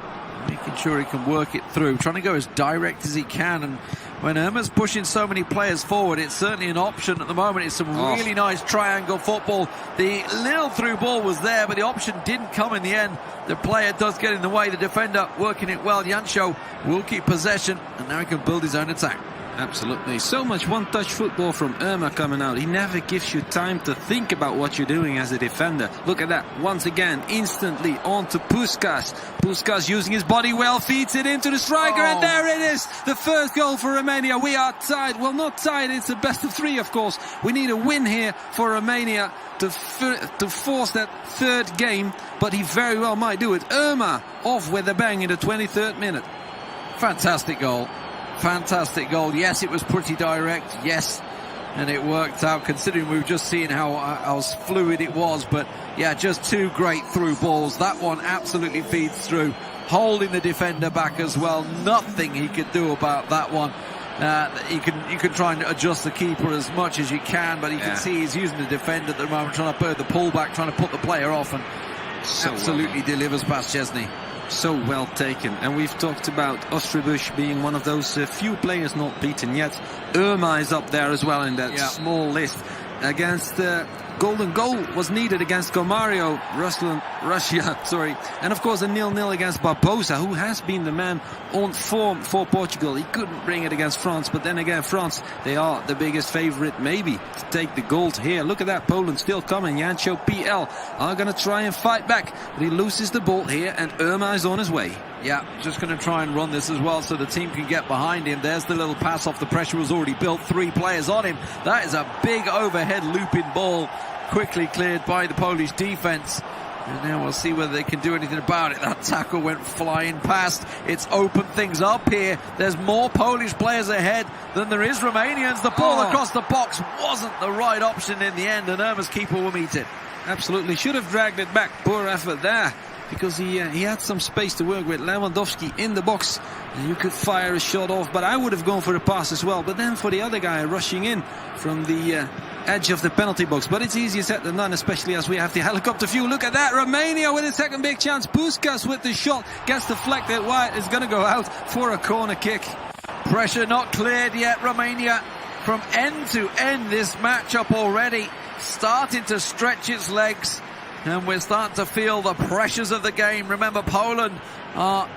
making sure he can work it through, trying to go as direct as he can. And when Irma's pushing so many players forward, it's certainly an option at the moment. It's some really nice triangle football. The little through ball was there, but the option didn't come in the end. The player does get in the way, the defender working it well. Jancho will keep possession, and now he can build his own attack. Absolutely. So much one-touch football from Irma coming out. He never gives you time to think about what you're doing as a defender. Look at that. Once again, instantly on to Puskas. Puskas using his body well, feeds it into the striker, and there it is. The first goal for Romania. We are tied. Well, not tied. It's a best of 3, of course. We need a win here for Romania to force that third game, but he very well might do it. Irma off with a bang in the 23rd minute. Fantastic goal. Fantastic goal. Yes, it was pretty direct. Yes, and it worked out considering we've just seen how fluid it was. But yeah, just 2 great through balls. That one absolutely feeds through, holding the defender back as well. Nothing he could do about that one. You can try and adjust the keeper as much as you can, but you can see he's using the defender at the moment, trying to put the pullback, trying to put the player off, and absolutely delivers past Chesney. So well taken. And we've talked about Osterbusch being one of those few players not beaten yet. Irma is up there as well in that small list. Against golden goal was needed against Gomario, Russia, sorry. And of course a 0-0 against Barbosa, who has been the man on form for Portugal. He couldn't bring it against France, but then again France, they are the biggest favorite maybe to take the gold here. Look at that, Poland still coming. Jancho PL are going to try and fight back, but he loses the ball here and Irma is on his way. Yeah, just going to try and run this as well so the team can get behind him. There's the little pass off. The pressure was already built. 3 players on him. That is a big overhead looping ball, quickly cleared by the Polish defense. And now we'll see whether they can do anything about it. That tackle went flying past. It's opened things up here. There's more Polish players ahead than there is Romanians. The ball across the box wasn't the right option in the end, and Irma's keeper will meet it. Absolutely. Should have dragged it back. Poor effort there, because he had some space to work with. Lewandowski in the box, and you could fire a shot off, but I would have gone for the pass as well. But then for the other guy rushing in from the edge of the penalty box. But it's easier said than done, especially as we have the helicopter view. Look at that, Romania with a second big chance. Puskas with the shot, gets deflected wide. It's going to go out for a corner kick. Pressure not cleared yet. Romania from end to end this matchup already, starting to stretch its legs, and we're starting to feel the pressures of the game. Remember, Poland are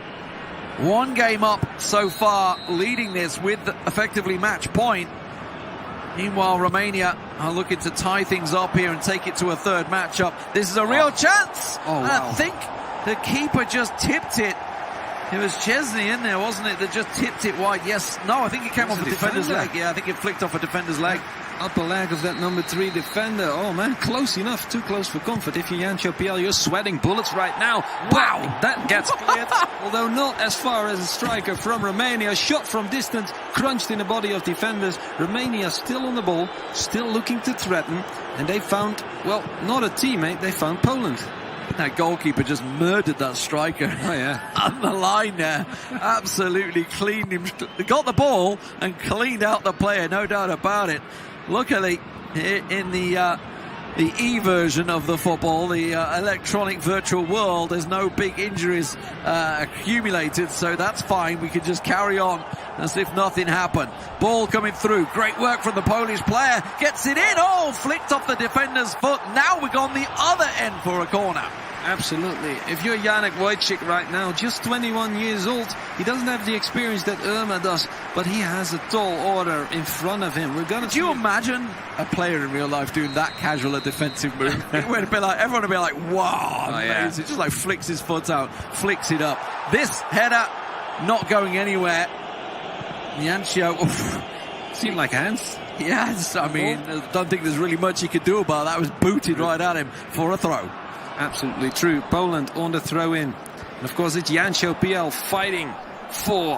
one game up so far, leading this with effectively match point. Meanwhile, Romania are looking to tie things up here and take it to a third matchup. This is a real chance. And I think the keeper just tipped it. It was Chesney in there, wasn't it, that just tipped it wide? Yes. No, I think it came off a defender's leg. Yeah, I think it flicked off a defender's leg. Upper leg of that number 3 defender. Oh man, close enough, too close for comfort. If you're Jancho Piel, you're sweating bullets right now. Wow, that gets cleared. Although not as far as a striker from Romania. Shot from distance, crunched in the body of defenders. Romania still on the ball, still looking to threaten. And they found, well, not a teammate, they found Poland. That goalkeeper just murdered that striker. Oh yeah, on the line there. Absolutely cleaned him. Got the ball and cleaned out the player, no doubt about it. Luckily, in the E version of the football, the electronic virtual world, there's no big injuries accumulated, so that's fine. We can just carry on as if nothing happened. Ball coming through. Great work from the Polish player. Gets it in. Oh, flicked off the defender's foot. Now we're on the other end for a corner. Absolutely. If you're Janek Wojcik right now, just 21 years old, he doesn't have the experience that Irma does, but he has a tall order in front of him. Could you imagine a player in real life doing that casual a defensive move? It would be like, everyone would be like, wow, amazing. Just like flicks his foot out, flicks it up. This header not going anywhere. Jancho, seemed like hands. Yes, I mean, I don't think there's really much he could do about that. It was booted right at him for a throw. Absolutely true. Poland on the throw-in. And of course, it's Jancho Piel fighting for,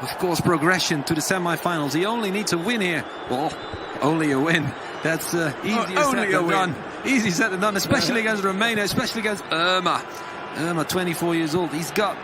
of course, progression to the semi-finals. He only needs a win here. Well, only a win. That's easier said than done. Easy said than done, especially against Romania, especially against Irma. Irma, 24 years old. He's got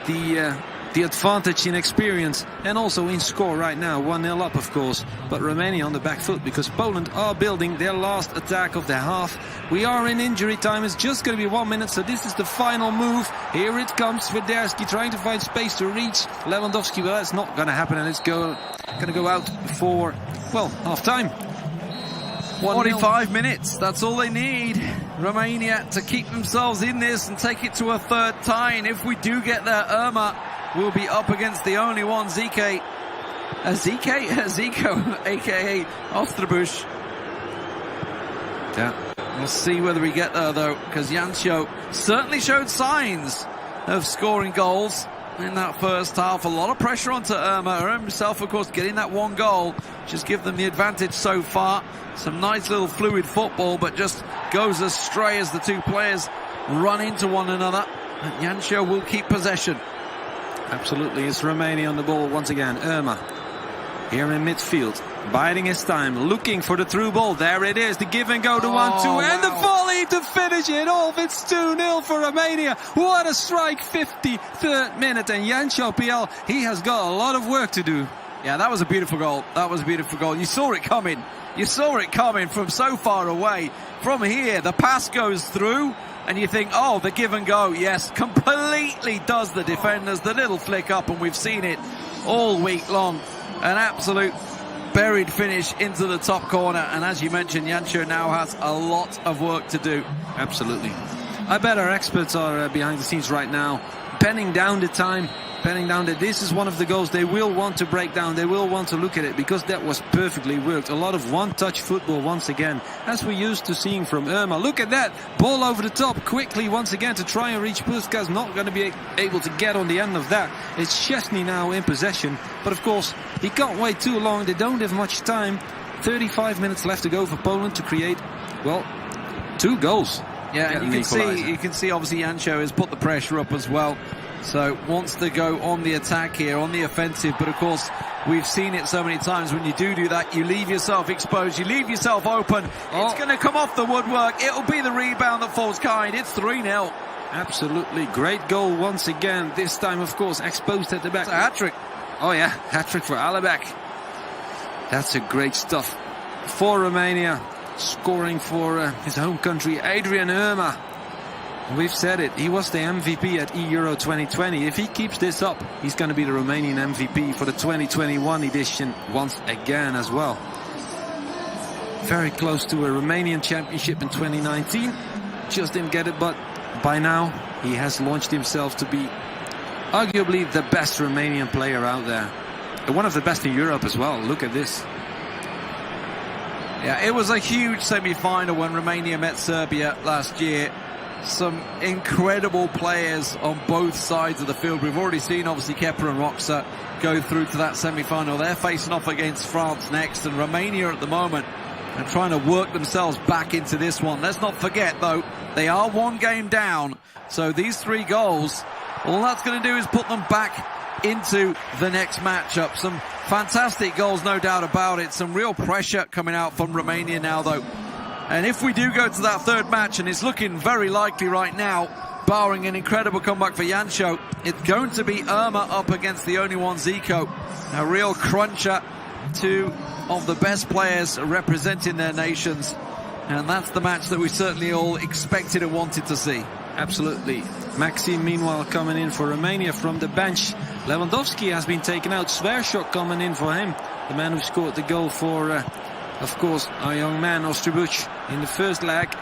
the advantage in experience and also in score right now. 1-0 up, of course, but Romania on the back foot because Poland are building their last attack of the half. We are in injury time. It's just going to be 1 minute, so this is the final move. Here it comes. Swiderski trying to find space to reach Lewandowski, but that's not going to happen, and it's going to go out for, well, half-time. 45 minutes, that's all they need. Romania to keep themselves in this and take it to a third tie, and if we do get there, Irma will be up against the only one, Zico, aka Osterbusch. Yeah. We'll see whether we get there though, because Jancho certainly showed signs of scoring goals in that first half. A lot of pressure onto Irma. Irma himself, of course, getting that one goal, just give them the advantage so far. Some nice little fluid football, but just goes astray as the two players run into one another. And Jancho will keep possession. Absolutely, it's Romania on the ball once again. Irma here in midfield, biding his time, looking for the through ball. There it is, the give and go, the 1-2, and the volley to finish it off. It's 2-0 for Romania. What a strike, 53rd minute, and Jancho Piel, he has got a lot of work to do. Yeah, that was a beautiful goal. That was a beautiful goal. You saw it coming. You saw it coming from so far away. From here, the pass goes through, and you think, oh, the give and go. Yes, completely does the defenders. The little flick up, and we've seen it all week long. An absolute buried finish into the top corner. And as you mentioned, Jancho now has a lot of work to do. Absolutely. I bet our experts are behind the scenes right now, penning down the time, penning down that this is one of the goals they will want to break down. They will want to look at it because that was perfectly worked. A lot of one-touch football once again, as we're used to seeing from Irma. Look at that. Ball over the top quickly once again to try and reach Puskas. Not going to be able to get on the end of that. It's Chesney now in possession. But of course, he can't wait too long. They don't have much time. 35 minutes left to go for Poland to create, well, 2 goals. Yeah, and you can see obviously Jancho has put the pressure up as well. So wants to go on the attack here, on the offensive. But of course, we've seen it so many times. When you do that, you leave yourself exposed. You leave yourself open. It's going to come off the woodwork. It'll be the rebound that falls kind. It's 3-0. Absolutely great goal once again. This time, of course, exposed at the back. It's a hat-trick. Oh yeah, hat-trick for Alabak. That's a great stuff for Romania. Scoring for his home country, Adrian Irma. We've said it, he was the MVP at Euro 2020. If he keeps this up, he's going to be the Romanian MVP for the 2021 edition once again as well. Very close to a Romanian championship in 2019. Just didn't get it, but by now he has launched himself to be arguably the best Romanian player out there. And one of the best in Europe as well. Look at this. Yeah, it was a huge semi-final when Romania met Serbia last year. Some incredible players on both sides of the field. We've already seen, obviously, Kepa and Roxa go through to that semi-final. They're facing off against France next, and Romania at the moment are trying to work themselves back into this one. Let's not forget, though, they are one game down. So these 3 goals, all that's going to do is put them back into the next matchup. Some fantastic goals, no doubt about it. Some real pressure coming out from Romania now, though. And if we do go to that 3rd match, and it's looking very likely right now, barring an incredible comeback for Jancho, it's going to be Irma up against the only one, Zico. A real cruncher, 2 of the best players representing their nations. And that's the match that we certainly all expected and wanted to see. Absolutely. Maxim, meanwhile, coming in for Romania from the bench. Lewandowski has been taken out. Svershok coming in for him. The man who scored the goal for, of course, our young man, Ostrubuc, in the first leg.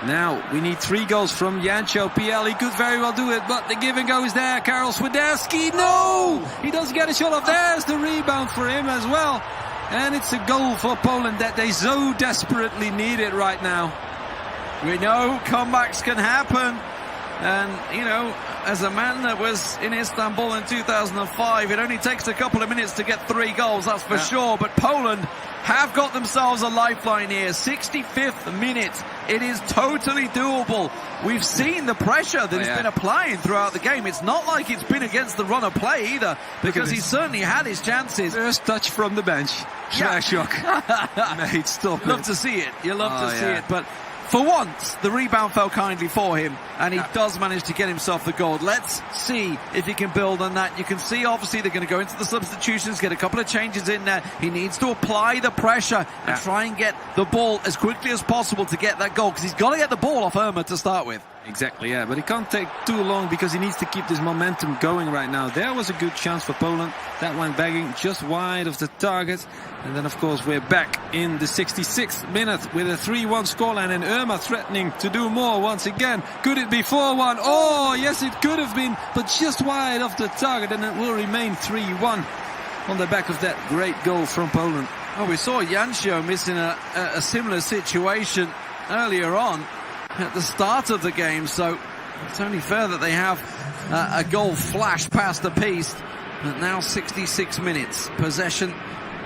Now, we need 3 goals from Jancho PL. He could very well do it, but the give and go is there. Karol Swiderski, no! He doesn't get a shot off. There's the rebound for him as well. And it's a goal for Poland that they so desperately need it right now. We know comebacks can happen. And, you know, as a man that was in Istanbul in 2005, it only takes a couple of minutes to get 3 goals, that's for sure. But Poland have got themselves a lifeline here. 65th minute. It is totally doable. We've seen the pressure that he's been applying throughout the game. It's not like it's been against the run of play either, because he certainly had his chances. First touch from the bench. Svershok. Mate, stop it. Love to see it. You love to see it. But for once, the rebound fell kindly for him, and he does manage to get himself the goal. Let's see if he can build on that. You can see, obviously, they're going to go into the substitutions, get a couple of changes in there. He needs to apply the pressure and try and get the ball as quickly as possible to get that goal, because he's got to get the ball off Irma to start with. Exactly, yeah, but it can't take too long because he needs to keep this momentum going right now. There was a good chance for Poland. That went banging just wide of the target. And then, of course, we're back in the 66th minute with a 3-1 scoreline, and Irma threatening to do more once again. Could it be 4-1? Oh, yes, it could have been, but just wide of the target, and it will remain 3-1 on the back of that great goal from Poland. Well, we saw Jancho missing a similar situation earlier on at the start of the game, so it's only fair that they have a goal flash past the piece. But now 66 minutes. Possession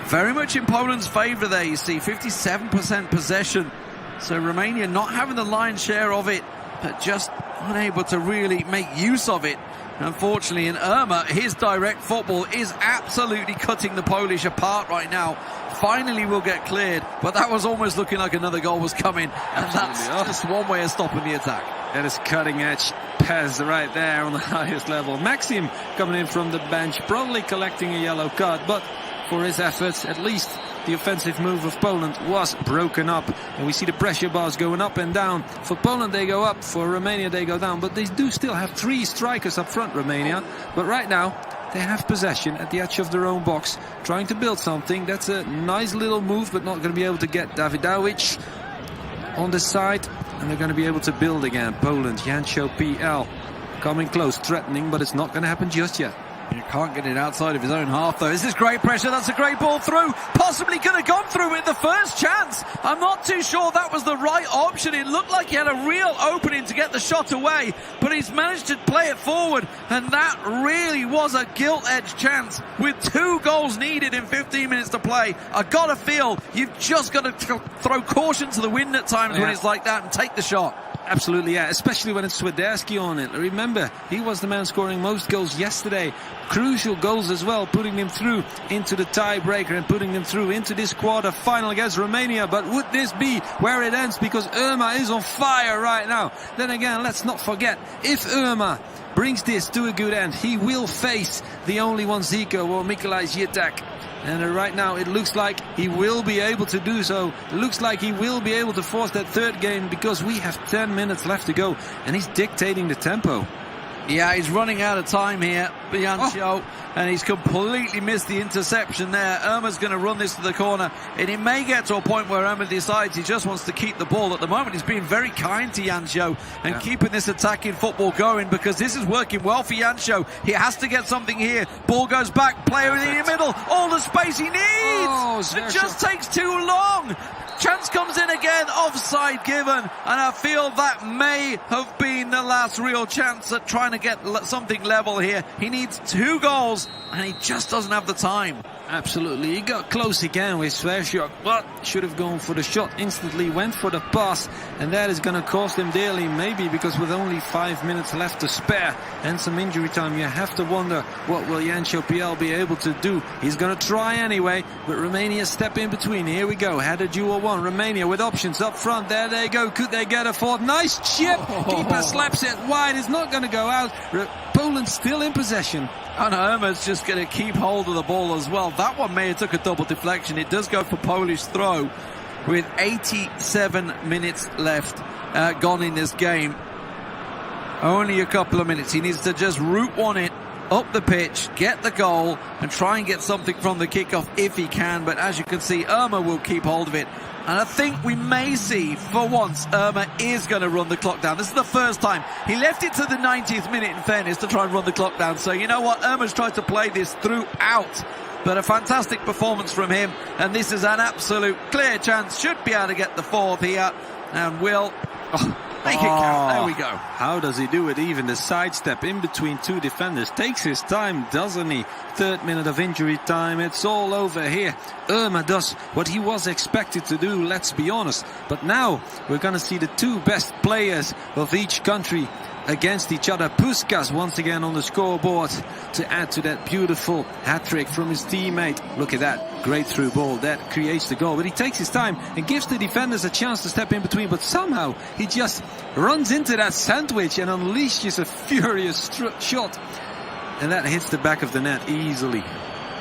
very much in Poland's favour there, you see. 57% possession. So Romania not having the lion's share of it, but just unable to really make use of it. Unfortunately, in Irma, his direct football is absolutely cutting the Polish apart right now. Finally will get cleared, but that was almost looking like another goal was coming, and that's just one way of stopping the attack. That is cutting edge pass right there on the highest level. Maxim coming in from the bench, probably collecting a yellow card, but for his efforts, at least the offensive move of Poland was broken up. And we see the pressure bars going up and down. For Poland, they go up. For Romania, they go down. But they do still have 3 strikers up front, Romania. But right now, they have possession at the edge of their own box, trying to build something. That's a nice little move, but not going to be able to get Davidovic on the side. And they're going to be able to build again. Poland, Jancho PL coming close, threatening, but it's not going to happen just yet. You can't get it outside of his own half, though. This is great pressure. That's a great ball through. Possibly could have gone through with the first chance. I'm not too sure that was the right option. It looked like he had a real opening to get the shot away, but he's managed to play it forward, and that really was a gilt-edged chance with 2 goals needed in 15 minutes to play. I gotta feel you've just got to throw caution to the wind at times when it's like that and take the shot. Absolutely, yeah, especially when it's Swiderski on it. Remember, he was the man scoring most goals yesterday. Crucial goals as well, putting them through into the tiebreaker and putting them through into this quarter final against Romania. But would this be where it ends? Because Irma is on fire right now. Then again, let's not forget, if Irma brings this to a good end, he will face the only one, Zico or Mikolaj Zitek. And right now it looks like he will be able to do so. It looks like he will be able to force that third game, because we have 10 minutes left to go and he's dictating the tempo. Yeah, he's running out of time here, Biancio, and he's completely missed the interception there. Irma's going to run this to the corner, and it may get to a point where Irma decides he just wants to keep the ball. At the moment, he's being very kind to Jancio and keeping this attacking football going, because this is working well for Jancio. He has to get something here. Ball goes back, player in the middle, all the space he needs. It just takes too long. Chance comes in again, offside given, and I feel that may have been the last real chance at trying to get something level here. He needs 2 goals, and he just doesn't have the time. Absolutely, he got close again with Svershok, but should have gone for the shot instantly, went for the pass, and that is going to cost him dearly, maybe because with only 5 minutes left to spare and some injury time, you have to wonder what will Jancio PL be able to do. He's going to try anyway, but Romania step in between. Here we go, header duel 1, Romania with options up front, there they go, could they get a fourth? Nice chip, keeper slaps it wide, it's not going to go out. Poland still in possession. And Irma's just going to keep hold of the ball as well. That one may have took a double deflection. It does go for Polish throw with 87 minutes left gone in this game. Only a couple of minutes. He needs to just root one in up the pitch, get the goal, and try and get something from the kickoff if he can. But as you can see, Irma will keep hold of it. And I think we may see, for once, Irma is going to run the clock down. This is the first time. He left it to the 90th minute, in fairness, to try and run the clock down. So you know what? Irma's tried to play this throughout. But a fantastic performance from him. And this is an absolute clear chance. Should be able to get the fourth here. And will make it count. There we go. How does he do it? Even the sidestep in between 2 defenders takes his time, doesn't he? 3rd minute of injury time. It's all over here. Irma does what he was expected to do, let's be honest. But now we're going to see the 2 best players of each country against each other. Puskas once again on the scoreboard to add to that beautiful hat-trick from his teammate. Look at that, great through ball, that creates the goal. But he takes his time and gives the defenders a chance to step in between, but somehow he just runs into that sandwich and unleashes a furious shot, and that hits the back of the net easily.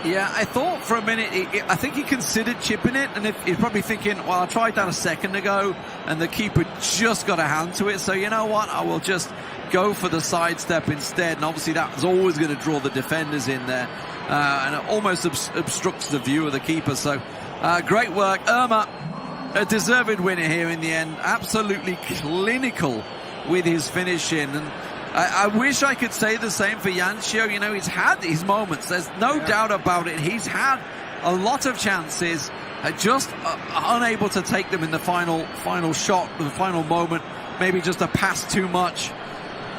Yeah, I thought for a minute, I think he considered chipping it, and he's probably thinking, well, I tried that a second ago, and the keeper just got a hand to it, so you know what, I will just go for the sidestep instead. And obviously that was always going to draw the defenders in there, and it almost obstructs the view of the keeper. So great work. Irma, a deserved winner here in the end, absolutely clinical with his finishing. And I wish I could say the same for Jancio. You know, he's had his moments, there's no doubt about it. He's had a lot of chances, just unable to take them in the final shot, the final moment, maybe just a pass too much.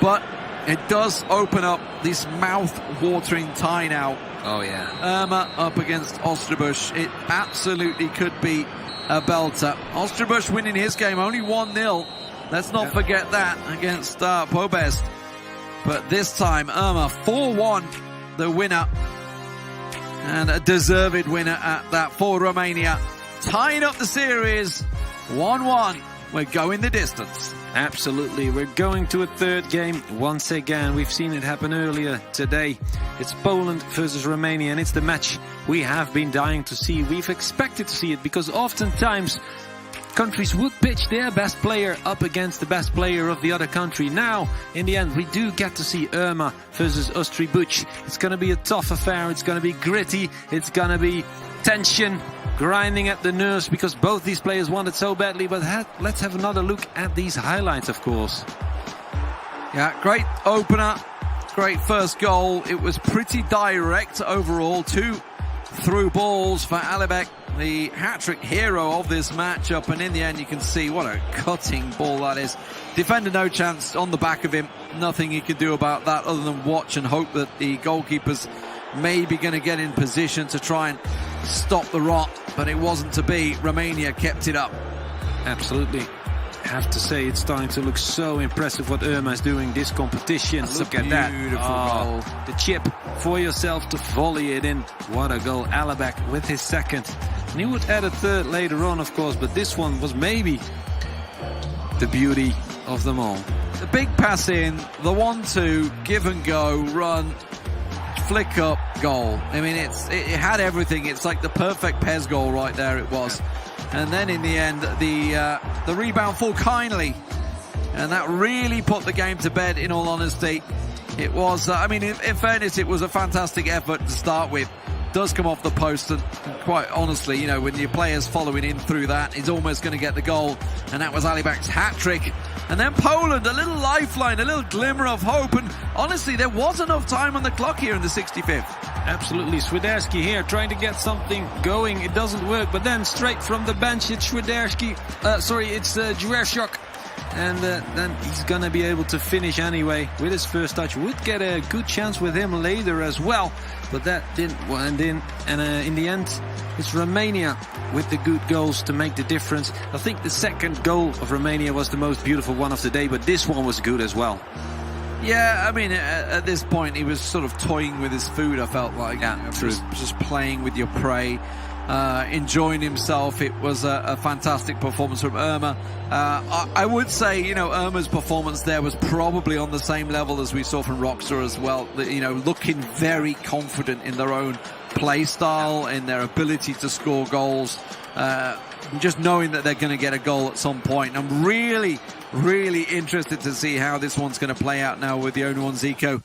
But it does open up this mouth-watering tie now. Oh, yeah. Irma up against Osterbusch. It absolutely could be a belter. Osterbusch winning his game only 1-0. Let's not forget that against Pobest. But this time, Irma 4-1, the winner. And a deserved winner at that for Romania. Tying up the series, 1-1. We're going the distance. Absolutely, we're going to a 3rd game once again. We've seen it happen earlier today. It's Poland versus Romania, and it's the match we have been dying to see. We've expected to see it because oftentimes countries would pitch their best player up against the best player of the other country. Now, in the end, we do get to see Irma versus Osterbusch. It's going to be a tough affair. It's going to be gritty. It's going to be tension, grinding at the nerves, because both these players want it so badly. But let's have another look at these highlights, of course. Yeah, great opener, great first goal. It was pretty direct overall. 2 through balls for Alibek, the hat-trick hero of this matchup, and in the end you can see what a cutting ball that is. Defender no chance on the back of him. Nothing he can do about that other than watch and hope that the goalkeeper's maybe going to get in position to try and stop the rot, but it wasn't to be. Romania kept it up. Absolutely. have to say it's starting to look so impressive what Irma is doing this competition. Look at that. Beautiful goal. The chip for yourself to volley it in. What a goal. Alabak with his second. And he would add a third later on, of course, but this one was maybe the beauty of them all. The big pass in, the 1-2, give and go, run, flick up, goal. I mean, it had everything. It's like the perfect Pez goal right there, it was. And then in the end, the rebound fall kindly. And that really put the game to bed, in all honesty. It was, I mean, in fairness, it was a fantastic effort to start with. Does come off the post, and quite honestly, you know, when your player's following in through that, he's almost going to get the goal. And that was Alibak's hat-trick. And then Poland, a little lifeline, a little glimmer of hope. And honestly, there was enough time on the clock here in the 65th. Absolutely. Swiderski here trying to get something going. It doesn't work, but then straight from the bench, it's Swiderski. It's Dwershok. And then he's going to be able to finish anyway with his first touch. Would get a good chance with him later as well. But that didn't wind in. And in the end, it's Romania with the good goals to make the difference. I think the second goal of Romania was the most beautiful one of the day, but this one was good as well. Yeah, I mean, at this point, he was sort of toying with his food, I felt like. Yeah, you know, true. Just playing with your prey. Enjoying himself. It was a fantastic performance from Irma. I would say, you know, Irma's performance there was probably on the same level as we saw from Roxa as well. You know, looking very confident in their own play style, in their ability to score goals. Just knowing that they're going to get a goal at some point. I'm really, really interested to see how this one's going to play out now with the only one Zico,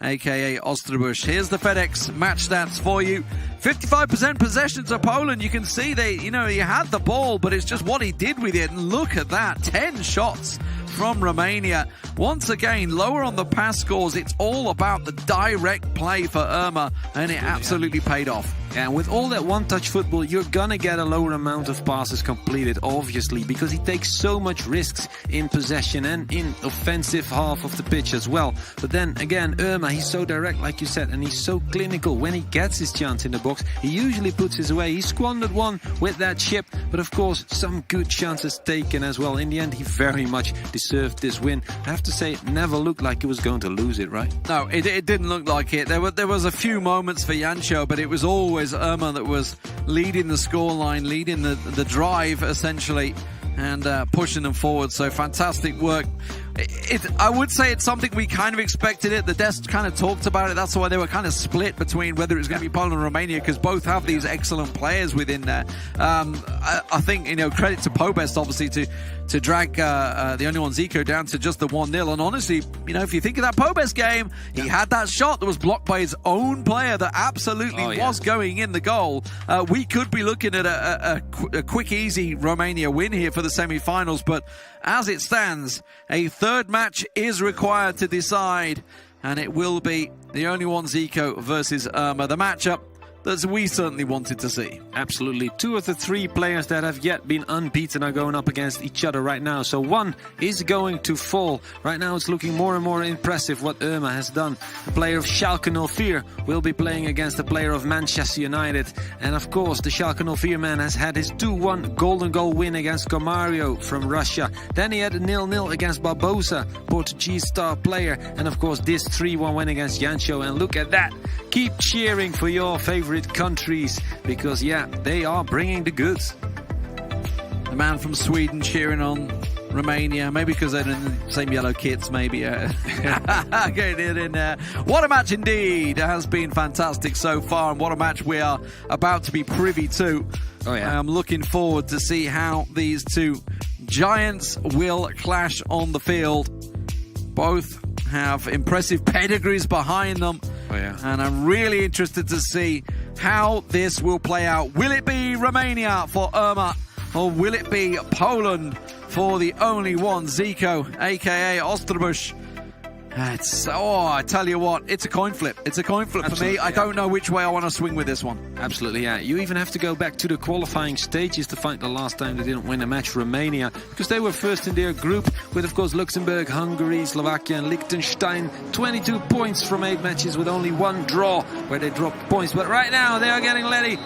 aka Osterbusch. Here's the FedEx match stats for you. 55% possession to Poland. You can see he had the ball, but it's just what he did with it. And look at that, 10 shots from Romania. Once again, lower on the pass scores. It's all about the direct play for Irma, and it absolutely paid off. And with all that one-touch football, you're gonna get a lower amount of passes completed, obviously, because he takes so much risks in possession and in offensive half of the pitch as well. But then again, Irma, he's so direct, like you said, and he's so clinical. When he gets his chance in the box, he usually puts his away. He squandered one with that chip, but of course, some good chances taken as well. In the end, he very much deserved this win. I have to say, it never looked like he was going to lose it, right? No, it didn't look like it. There was a few moments for Jancho, but it was always Irma that was leading the scoreline, leading the drive, essentially, and pushing them forward. So fantastic work. I would say it's something we kind of expected it. The desk kind of talked about it. That's why they were kind of split between whether it was going to be Poland or Romania, because both have these excellent players within there. I think, you know, credit to Pobest, obviously, to drag the only one Zico down to just the 1-0. And honestly, you know, if you think of that Pobest game, he had that shot that was blocked by his own player that absolutely was going in the goal. We could be looking at a quick, easy Romania win here for the semi-finals, but as it stands, a third match is required to decide, and it will be the only one Zico versus Irma, the matchup that we certainly wanted to see. Absolutely. 2 of the 3 players that have yet been unbeaten are going up against each other right now. So one is going to fall. Right now it's looking more and more impressive what Irma has done. The player of Schalke 04 will be playing against the player of Manchester United. And of course, the Schalke 04 man has had his 2-1 golden goal win against Gomario from Russia. Then he had a 0-0 against Barbosa, Portuguese star player. And of course, this 3-1 win against Jancho. And look at that. Keep cheering for your favorite countries, because they are bringing the goods. The man from Sweden cheering on Romania, maybe because they're in the same yellow kits, maybe. Getting it in there. What a match indeed. It has been fantastic so far, and what a match we are about to be privy to. I'm looking forward to see how these two giants will clash on the field. Both have impressive pedigrees behind them. And I'm really interested to see how this will play out. Will it be Romania for Irma, or will it be Poland for the only one Zico, aka Osterbusch? I tell you what, it's a coin flip. It's a coin flip for me. I don't know which way I want to swing with this one. Absolutely, yeah. You even have to go back to the qualifying stages to find the last time they didn't win a match, Romania, because they were first in their group with, of course, Luxembourg, Hungary, Slovakia and Liechtenstein. 22 points from 8 matches with only 1 draw where they dropped points. But right now they are getting ready.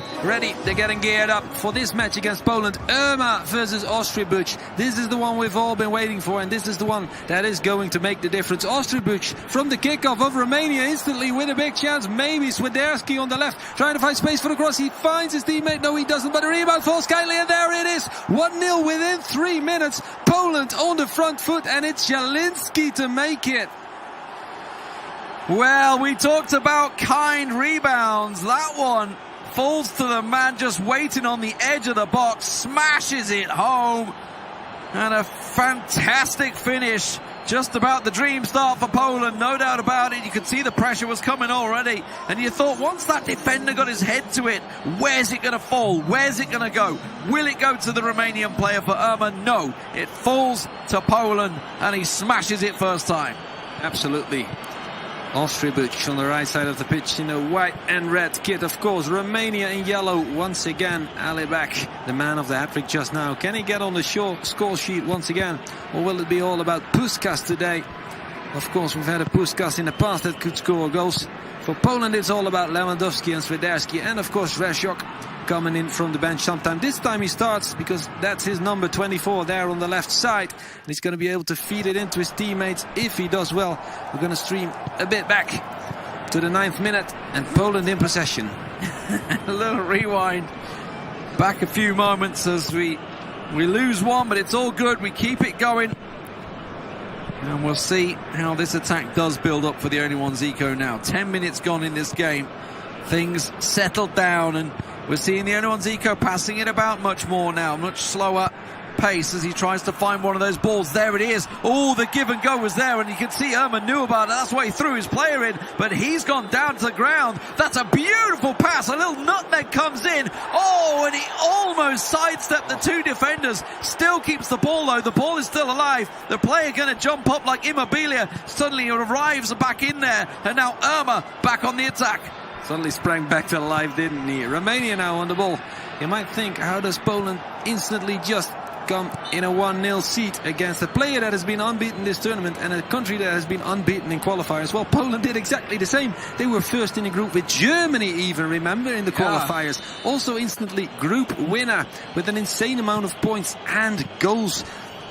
They're getting geared up for this match against Poland. Irma versus Ostribuch. This is the one we've all been waiting for, and this is the one that is going to make the difference. Ostribuch from the kickoff of Romania instantly with a big chance. Maybe Swiderski on the left trying to find space for the cross. He finds his teammate. No, he doesn't, but the rebound falls kindly, and there it is. 1-0 within 3 minutes. Poland on the front foot, and it's Zielinski to make it. Well, we talked about kind rebounds. That one falls to the man just waiting on the edge of the box, smashes it home, and a fantastic finish. Just about the dream start for Poland, no doubt about it. You could see the pressure was coming already, and you thought once that defender got his head to it, where's it going to fall? Where's it going to go? Will it go to the Romanian player for Irma? No, it falls to Poland, and he smashes it first time. Absolutely. Ostribuch on the right side of the pitch in a white and red kit, of course. Romania in yellow once again. Alibek, the man of the hat-trick just now. Can he get on the score sheet once again? Or will it be all about Puskas today? Of course, we've had a Puskas in the past that could score goals. For Poland, it's all about Lewandowski and Swiderski. And, of course, Rezsok coming in from the bench sometime. This time he starts because that's his number 24 there on the left side. And he's going to be able to feed it into his teammates if he does well. We're going to stream a bit back to the 9th minute and Poland in possession. A little rewind back a few moments as we lose one, but it's all good. We keep it going. And we'll see how this attack does build up for the only one Zico now. 10 minutes gone in this game. Things settled down, and we're seeing the only one Zico passing it about much more now, much slower pace as he tries to find one of those balls. There it is. Oh, the give and go was there, and you can see Irma knew about it. That's why he threw his player in, but he's gone down to the ground. That's a beautiful pass. A little nutmeg comes in. Oh, and he almost sidestepped the 2 defenders. Still keeps the ball though. The ball is still alive. The player going to jump up like Immobilia. Suddenly arrives back in there, and now Irma back on the attack. Suddenly sprang back to life, didn't he? Romania now on the ball. You might think, how does Poland instantly just come in a 1-0 seat against a player that has been unbeaten this tournament and a country that has been unbeaten in qualifiers? Well, Poland did exactly the same. They were first in a group with Germany even, remember, in the qualifiers. Yeah. Also instantly group winner with an insane amount of points and goals.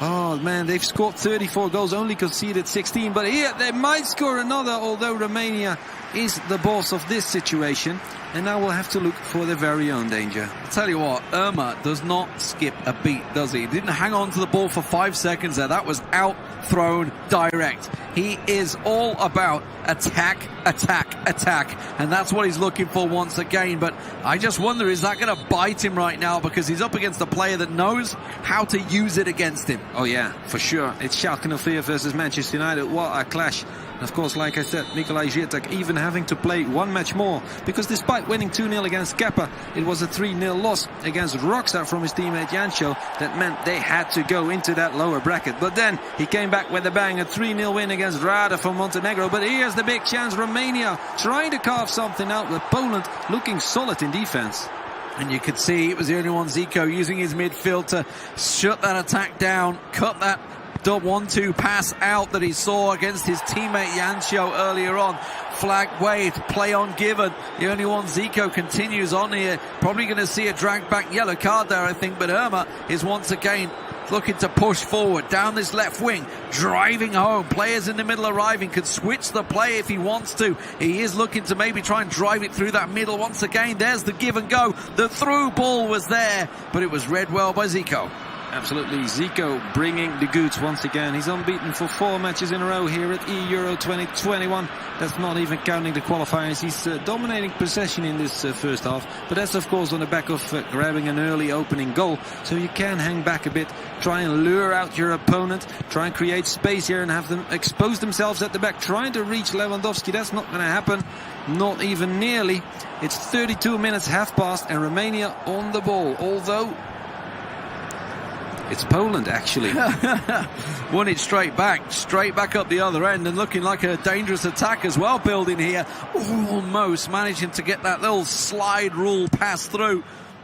Oh man, they've scored 34 goals, only conceded 16, but here they might score another, although Romania is the boss of this situation, and now we'll have to look for their very own danger. I'll tell you what, Irma does not skip a beat, does he? He didn't hang on to the ball for 5 seconds there. That was out, thrown, direct. He is all about attack, attack, attack, and that's what he's looking for once again. But I just wonder, is that going to bite him right now, because he's up against a player that knows how to use it against him? Oh yeah, for sure. It's Schalke 04 versus Manchester United. What a clash. And of course, like I said, Nikolaj Zirtek even having to play 1 match more, because despite winning 2-0 against Kepa, it was a 3-0 loss against Roksar from his teammate Jancho. That meant they had to go into that lower bracket. But then he came back with a bang, a 3-0 win against Rada from Montenegro. But here's the big chance. Romania trying to carve something out, with Poland looking solid in defense. And you could see it was the only one Zico using his midfield to shut that attack down, cut that 1-2 pass out that he saw against his teammate Jancho earlier on. Flag waved, play on given. The only one Zico continues on here. Probably going to see a drag back yellow card there, I think, but Irma is once again looking to push forward down this left wing, driving home. Players in the middle arriving, could switch the play if he wants to. He is looking to maybe try and drive it through that middle once again. There's the give and go. The through ball was there, but it was read well by Zico. Absolutely, Zico bringing the goods once again. He's unbeaten for 4 matches in a row here at Euro 2021. That's not even counting the qualifiers. He's dominating possession in this first half, but that's of course on the back of grabbing an early opening goal. So you can hang back a bit, try and lure out your opponent, try and create space here and have them expose themselves at the back, trying to reach Lewandowski. That's not going to happen, not even nearly. It's 32 minutes have passed and Romania on the ball, although It's Poland, actually. Won it straight back up the other end, and looking like a dangerous attack as well building here. Almost managing to get that little slide rule pass through.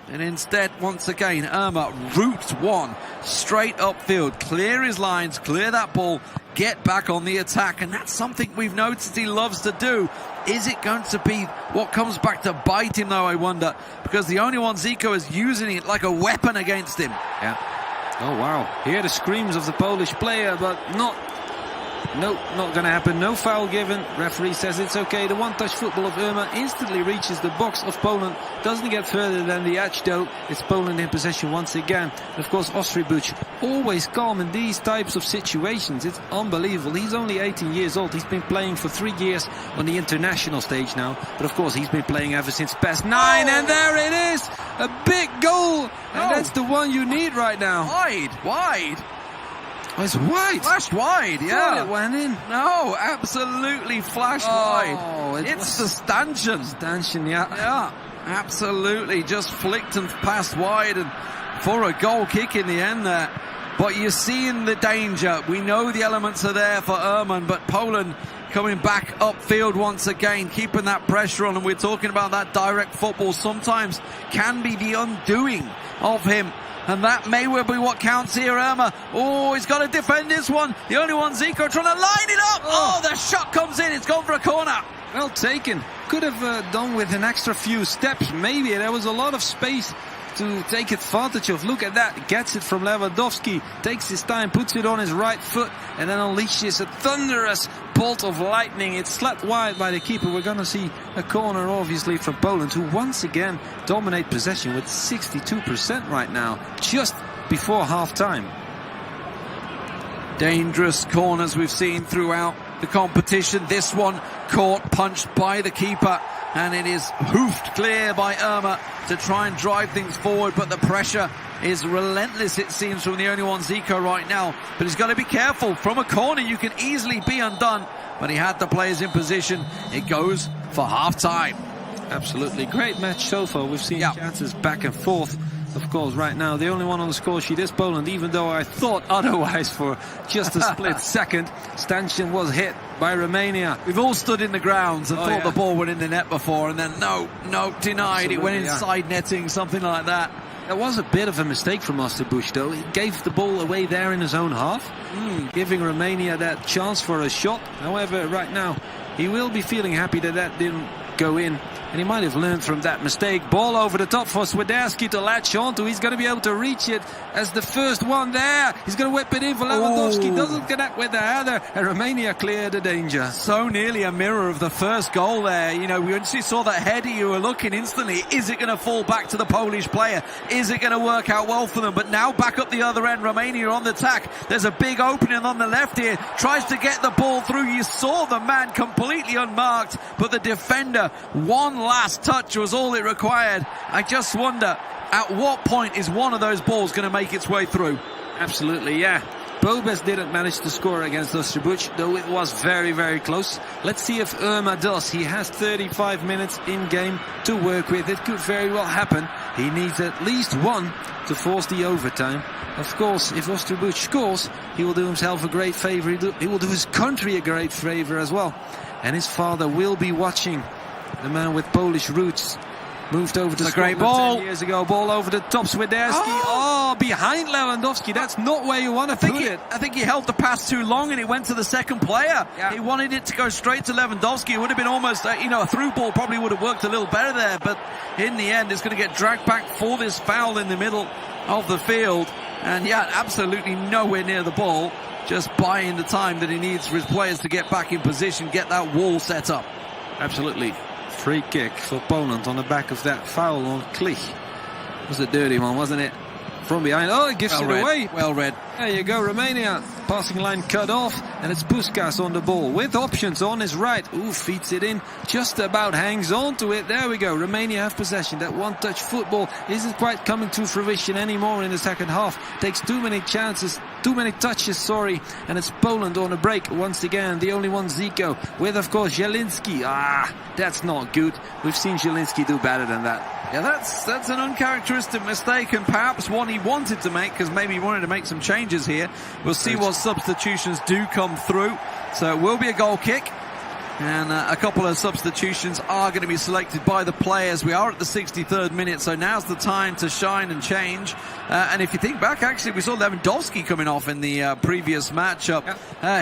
And instead, once again, Irma routes one straight upfield. Clear his lines, clear that ball, get back on the attack. And that's something we've noticed he loves to do. Is it going to be what comes back to bite him, though, I wonder? Because the only one Zico is using it like a weapon against him. Yeah. Oh, wow. Hear the screams of the Polish player, but not going to happen. No foul given. Referee says it's okay. The one-touch football of Irma instantly reaches the box of Poland. Doesn't get further than the edge, though. It's Poland in possession once again. And of course, Ostribuch, always calm in these types of situations. It's unbelievable. He's only 18 years old. He's been playing for 3 years on the international stage now. But of course, he's been playing ever since PES 9. And there it is! A big goal! And that's the one you need right now. Wide. Oh, it's wide. Flashed wide, yeah. It went in. No, absolutely flashed wide. It's the Stanchion. Yeah, absolutely. Just flicked and passed wide, and for a goal kick in the end there. But you're seeing the danger. We know the elements are there for Irman, but Poland coming back upfield once again, keeping that pressure on. And we're talking about that direct football sometimes can be the undoing of him. And that may well be what counts here, Irma. Oh, he's got to defend this one. The only one, Zico, trying to line it up. Oh, the shot comes in. It's gone for a corner. Well taken. Could have done with an extra few steps. Maybe there was a lot of space to take advantage of. Look at that. Gets it from Lewandowski. Takes his time, puts it on his right foot, and then unleashes a thunderous bolt of lightning. It's slapped wide by the keeper. We're going to see a corner, obviously, from Poland, who once again dominate possession with 62% right now, just before half-time. Dangerous corners we've seen throughout the competition. This one caught, punched by the keeper, and it is hoofed clear by Irma to try and drive things forward, but the pressure is relentless, it seems, from the only one, Zico, right now. But he's got to be careful. From a corner, you can easily be undone, but he had the players in position. It goes for half-time. Absolutely. Great match so far. We've seen chances back and forth. Of course, right now, the only one on the score sheet is Poland, even though I thought otherwise for just a split second. Stanchion was hit by Romania. We've all stood in the grounds and thought the ball went in the net before, and then no, denied. Absolutely, it went inside netting, something like that. That was a bit of a mistake from Ostribuch, though. He gave the ball away there in his own half, giving Romania that chance for a shot. However, right now, he will be feeling happy that that didn't go in, and he might have learned from that mistake. Ball over the top for Swiderski to latch onto. He's going to be able to reach it as the first one there. He's going to whip it in for Lewandowski. Doesn't connect with the header, and Romania cleared the danger. So nearly a mirror of the first goal there. You know, we actually saw that header. You were looking instantly, is it going to fall back to the Polish player? Is it going to work out well for them? But now back up the other end, Romania on the attack. There's a big opening on the left here. Tries to get the ball through. You saw the man completely unmarked, but the defender, one last touch was all it required. I just wonder, at what point is one of those balls going to make its way through? Absolutely, yeah. Bobes didn't manage to score against Ostribuch, though it was very, very close. Let's see if Irma does. He has 35 minutes in game to work with. It could very well happen. He needs at least one to force the overtime. Of course, if Ostribuch scores, he will do himself a great favor. He will do his country a great favor as well. And his father will be watching. The man with Polish roots moved over to Scotland 10 years ago. Ball over the top, Swiderski. Oh, behind Lewandowski. That's not where you want to put it. I think he held the pass too long and it went to the second player. Yeah. He wanted it to go straight to Lewandowski. It would have been almost, a through ball probably would have worked a little better there. But in the end, it's going to get dragged back for this foul in the middle of the field. And yeah, absolutely nowhere near the ball. Just buying the time that he needs for his players to get back in position, get that wall set up. Absolutely. Free kick for Poland on the back of that foul on Klich. It was a dirty one, wasn't it? From behind. Oh, it gives it away. Well read. There you go, Romania. Passing line cut off, and it's Puskás on the ball with options on his right. Ooh, feeds it in, just about hangs on to it. There we go. Romania have possession. That one-touch football isn't quite coming to fruition anymore in the second half. Takes too many chances, too many touches, and it's Poland on a break once again. The only one, Zico, with, of course, Zielinski. That's not good. We've seen Zielinski do better than that. Yeah, that's an uncharacteristic mistake, and perhaps one he wanted to make, because maybe he wanted to make some changes here. We'll see what substitutions do come through. So it will be a goal kick. And a couple of substitutions are going to be selected by the players. We are at the 63rd minute, so now's the time to shine and change. And if you think back, actually, we saw Lewandowski coming off in the previous matchup.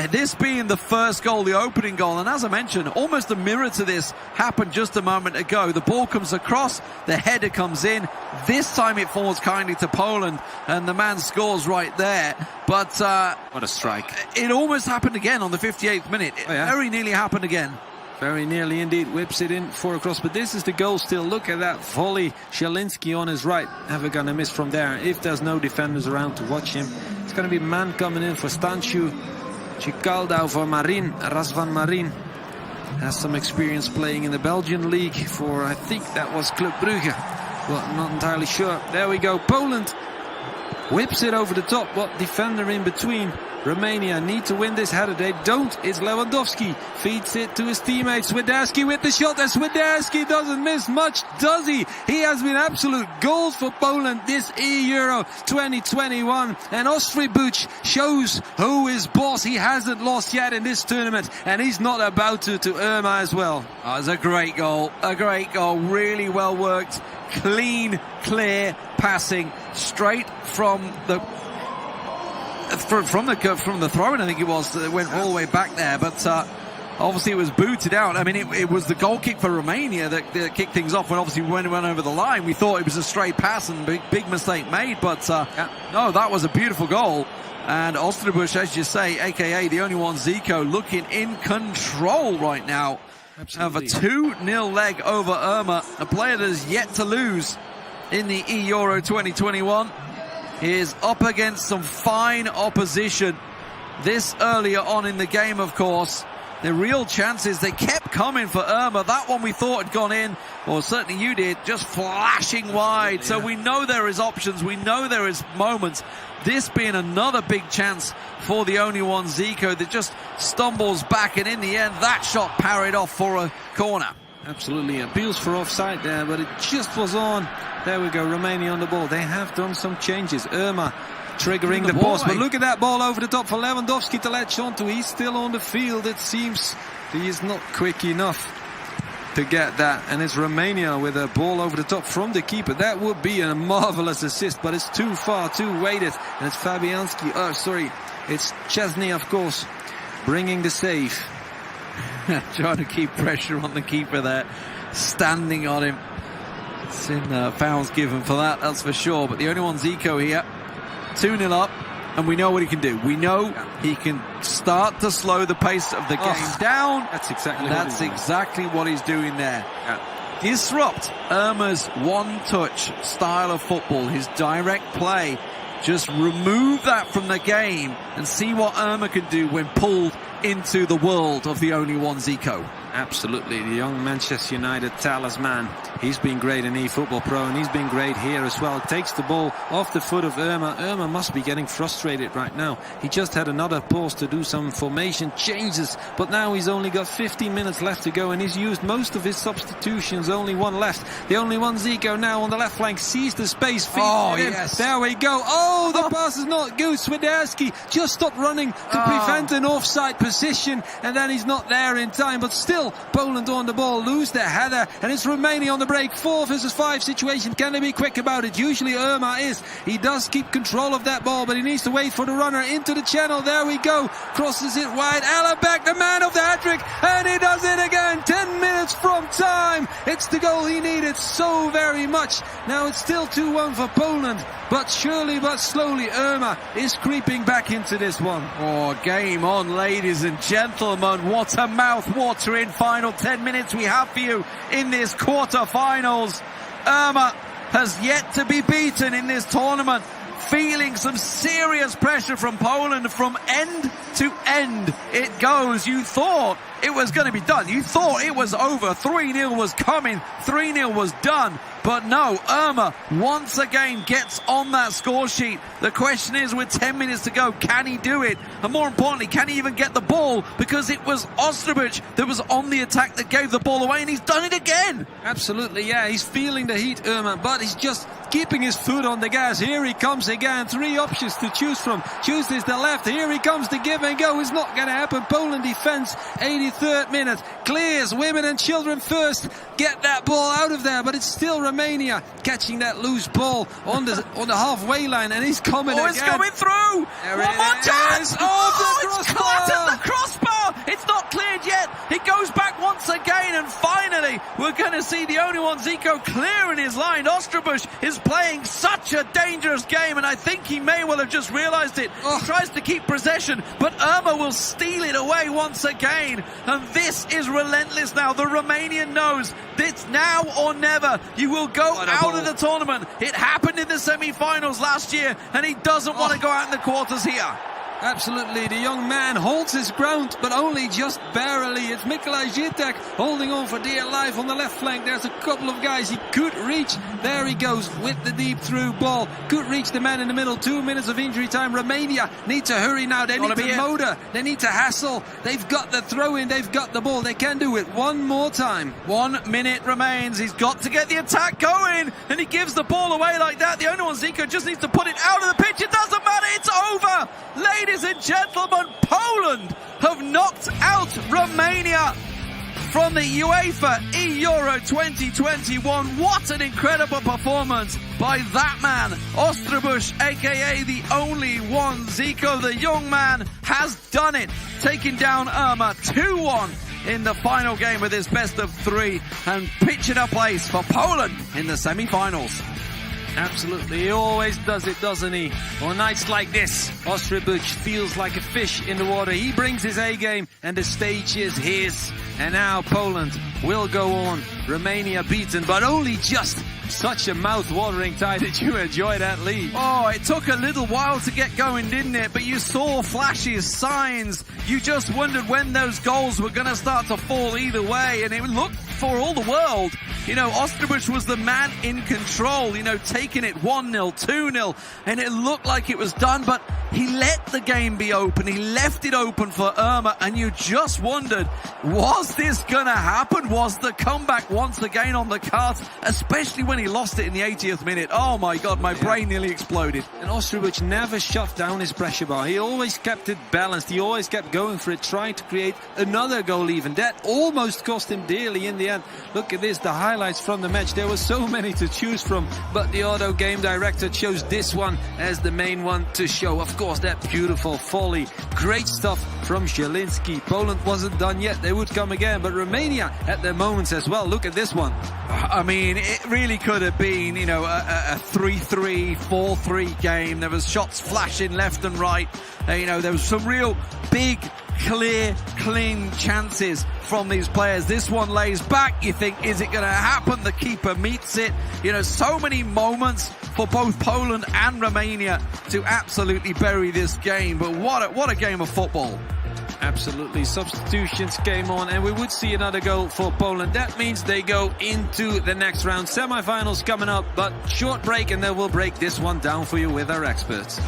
This being the first goal, the opening goal. And as I mentioned, almost a mirror to this happened just a moment ago. The ball comes across, the header comes in. This time it falls kindly to Poland, and the man scores right there. But what a strike. It almost happened again on the 58th minute. It very nearly happened again. Very nearly indeed. Whips it in for a cross, but this is the goal still. Look at that volley. Zielinski on his right. Never gonna miss from there. If there's no defenders around to watch him, it's gonna be man coming in for Stanciu. Chicaldao for Marin. Razvan Marin has some experience playing in the Belgian league for, I think that was Club Brugge. Well, I'm not entirely sure. There we go. Poland whips it over the top. What defender in between? Romania need to win this header. They don't. It's Lewandowski. Feeds it to his teammate. Swiderski with the shot. And Swiderski doesn't miss much, does he? He has been absolute gold for Poland this Euro 2021. And Ostribuch shows who is boss. He hasn't lost yet in this tournament. And he's not about to Irma as well. Oh, it's a great goal. A great goal. Really well worked. Clean, clear passing. Straight from the... From the throw-in, I think it was, it went all the way back there, but obviously it was booted out. I mean, it was the goal kick for Romania that kicked things off when obviously when it went over the line. We thought it was a straight pass and big mistake made, but no, that was a beautiful goal. And Ostribuch, as you say, aka the only one, Zico, looking in control right now. Absolutely. Of a 2-0 leg over Irma, a player that is yet to lose in the Euro 2021. Is up against some fine opposition this earlier on in the game, of course. The real chances, they kept coming for Irma. That one we thought had gone in, or certainly you did, just flashing wide. Yeah. So we know there is options, we know there is moments. This being another big chance for the only one, Zico, that just stumbles back, and in the end, that shot parried off for a corner. Absolutely, appeals for offside there, but it just was on. There we go, Romania on the ball. They have done some changes. Irma triggering the boss, but look at that ball over the top for Lewandowski to latch onto. He's still on the field. It seems he is not quick enough to get that, and it's Romania with a ball over the top from the keeper. That would be a marvelous assist, but it's too far, too weighted, and it's Fabianski, it's Chesney, of course, bringing the save. Trying to keep pressure on the keeper there, standing on him. It's in fouls given for that, that's for sure. But the only one, Zico here, 2-0 up, and we know what he can do. We know he can start to slow the pace of the game down. That's exactly what he's doing there. Yeah. Disrupt Irma's one-touch style of football, his direct play. Just remove that from the game and see what Irma can do when pulled into the world of the only one, Zico. Absolutely, the young Manchester United talisman. He's been great in eFootball Pro, and he's been great here as well. Takes the ball off the foot of Irma. Irma must be getting frustrated right now. He just had another pause to do some formation changes, but now he's only got 15 minutes left to go, and he's used most of his substitutions. Only one left. The only one, Zico, now on the left flank, sees the space. Yes. There we go. Oh, the pass is not good. Swiderski just stopped running to prevent an offside position, and then he's not there in time, but still Poland on the ball, lose their header, and it's Romania on the break. 4 versus 5 situation. Can they be quick about it? Usually Irma is. He does keep control of that ball, but he needs to wait for the runner into the channel. There we go. Crosses it wide. Alabek, the man of the hat-trick, and he does it again. 10 minutes from time. It's the goal he needed so very much. Now it's still 2-1 for Poland, but surely but slowly Irma is creeping back into this one. Oh, game on, ladies and gentlemen. What a mouth-watering final 10 minutes we have for you in this quarter-finals. Irma has yet to be beaten in this tournament, feeling some serious pressure from Poland from end to end it goes. You thought it was going to be done. You thought it was over. 3-0 was coming. 3-0 was done. But no, Irma once again gets on that score sheet. The question is, with 10 minutes to go, can he do it? And more importantly, can he even get the ball? Because it was Ostrovic that was on the attack that gave the ball away, and he's done it again. Absolutely, yeah. He's feeling the heat, Irma, but he's just keeping his foot on the gas. Here he comes again. 3 options to choose from. Chooses the left. Here he comes. The give and go is not going to happen. Poland defense, 83rd minute. Clears. Women and children first. Get that ball out of there, but it's still Romania catching that loose ball on the halfway line, and he's coming again. It's coming through. There One more chance. Oh, It's caught at the crossbar. It's not cleared yet. It goes back once again, and finally we're going to see the only one, Zico, clearing his line. Ostrobush is playing such a dangerous game, and I think he may well have just realised it. He tries to keep possession, but Irma will steal it away once again, and this is relentless now. The Romanian knows it's now or never. You will go out of the tournament. It happened in the semi-finals last year, and he doesn't want to go out in the quarters here. Absolutely, the young man holds his ground, but only just barely. It's Mikolaj Zitek holding on for dear life on the left flank. There's a couple of guys he could reach. There he goes with the deep through ball. Could reach the man in the middle. 2 minutes of injury time. Romania need to hurry now. They need to motor. They need to hassle. They've got the throw in. They've got the ball. They can do it one more time. 1 minute remains. He's got to get the attack going, and he gives the ball away like that. The only one, Zico, just needs to put it out of the pitch. It doesn't matter. It's over. Ladies and gentlemen, Poland have knocked out Romania from the UEFA Euro 2021. What an incredible performance by that man, Ostrobush, aka the only one. Zico, the young man, has done it, taking down Irma 2-1 in the final game with his best of 3 and pitching a place for Poland in the semi-finals. Absolutely, he always does it, doesn't he? On nights like this, Ostrobuch feels like a fish in the water. He brings his A-game, and the stage is his. And now Poland will go on. Romania beaten, but only just. Such a mouth-watering tie. Did you enjoy that lead? Oh, it took a little while to get going, didn't it? But you saw flashes, signs. You just wondered when those goals were going to start to fall either way, and it looked for all the world. You know, Ostrobuch was the man in control, you know, taking it 1-0, 2-0, and it looked like it was done, but he let the game be open. He left it open for Irma, and you just wondered, was this going to happen? Was the comeback once again on the cards, especially when he lost it in the 80th minute? Oh my God, my brain nearly exploded. And Ostrobuch never shoved down his pressure bar. He always kept it balanced. He always kept going for it, trying to create another goal even. That almost cost him dearly in the end. Look at this, the highlights from the match. There were so many to choose from, but the auto game director chose this one as the main one to show. Of course, that beautiful volley. Great stuff from Zielinski. Poland wasn't done yet. They would come again, but Romania at their moments as well. Look at this one. I mean, it really could have been, you know, a 3-3, 4-3 game. There was shots flashing left and right. You know, there was some real big, clear, clean chances from these players. This one lays back. You think, is it going to happen? The keeper meets it. You know, so many moments for both Poland and Romania to absolutely bury this game. But what a game of football. Absolutely. Substitutions came on, and we would see another goal for Poland. That means they go into the next round. Semi-finals coming up, but short break, and then we'll break this one down for you with our experts.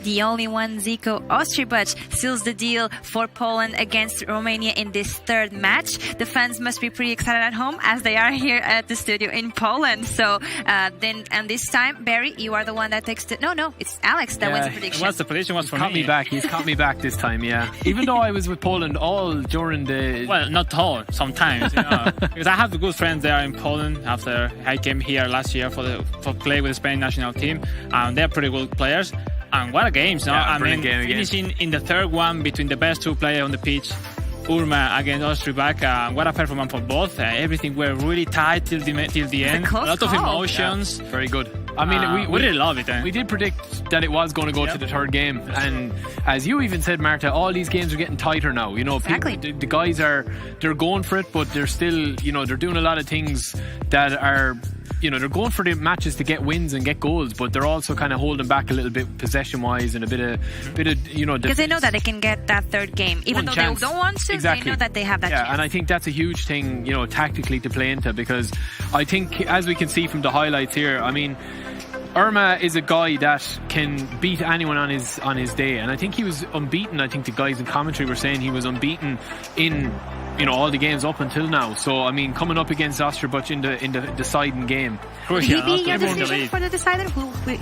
the only one, Zico Ostribach, seals the deal for Poland against Romania in this third match. The fans must be pretty excited at home as they are here at the studio in Poland. So and this time, Barry, you are the one that takes the... No, it's Alex that wins the prediction. What's the prediction was for me? He's caught me back this time, yeah. Even though I was with Poland all during the... Well, not all, sometimes, because I have a good friends there in Poland after I came here last year for play with the Spain national team. They're pretty good players. And what a game, no? I mean, finishing in the third one between the best two players on the pitch, Urma against Ostribach. What a performance for both. Everything were really tight till the end. A lot of emotions. Yeah, very good. I mean, we really love it. We did predict that it was going to go to the third game, and as you even said, Marta, all these games are getting tighter now. Exactly. The guys they're going for it, but they're still, they're doing a lot of things that are, they're going for the matches to get wins and get goals, but they're also kind of holding back a little bit possession-wise and a bit of, because they know that they can get that third game, even though they don't want to. Exactly. They know that they have that chance. Yeah, and I think that's a huge thing, tactically to play into, because I think, as we can see from the highlights here, I mean, Urma is a guy that can beat anyone on his day, and I think he was unbeaten. I think the guys in commentary were saying he was unbeaten in all the games up until now. So I mean, coming up against Ostribach in the deciding game. Would he be your decision for the decider?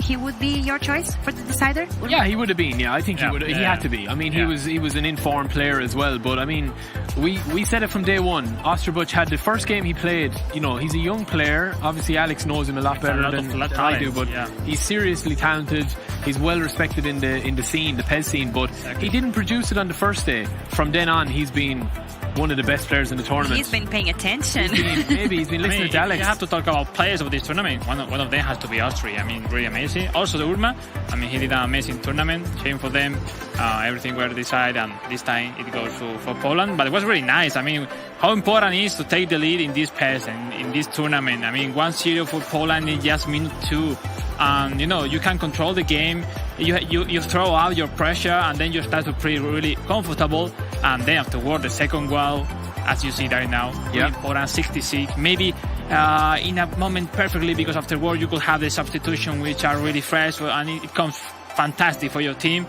He would be your choice for the decider? Yeah, he would have been. Yeah, I think he would. He had to be. I mean, he was an informed player as well. But I mean, we said it from day one. Ostribach had the first game he played. He's a young player. Obviously, Alex knows him a lot better than I do. But he's seriously talented. He's well respected in the scene, the PES scene. But he didn't produce it on the first day. From then on, he's been one of the best players in the tournament. He's been paying attention. He's been listening to Alex. You have to talk about players of this tournament. One of them has to be Austria. I mean, really amazing. Also, the Urma. I mean, he did an amazing tournament. Shame for them. Everything were decided, and this time it goes for Poland. But it was really nice. I mean, how important it is to take the lead in this PES and in this tournament. I mean, 1-0 for Poland in just minute 2. And you can control the game. You throw out your pressure, and then you start to play really comfortable. And then afterward, the second goal, as you see there now, really important, 66. Maybe in a moment perfectly, because afterward you could have the substitution, which are really fresh, and it comes fantastic for your team.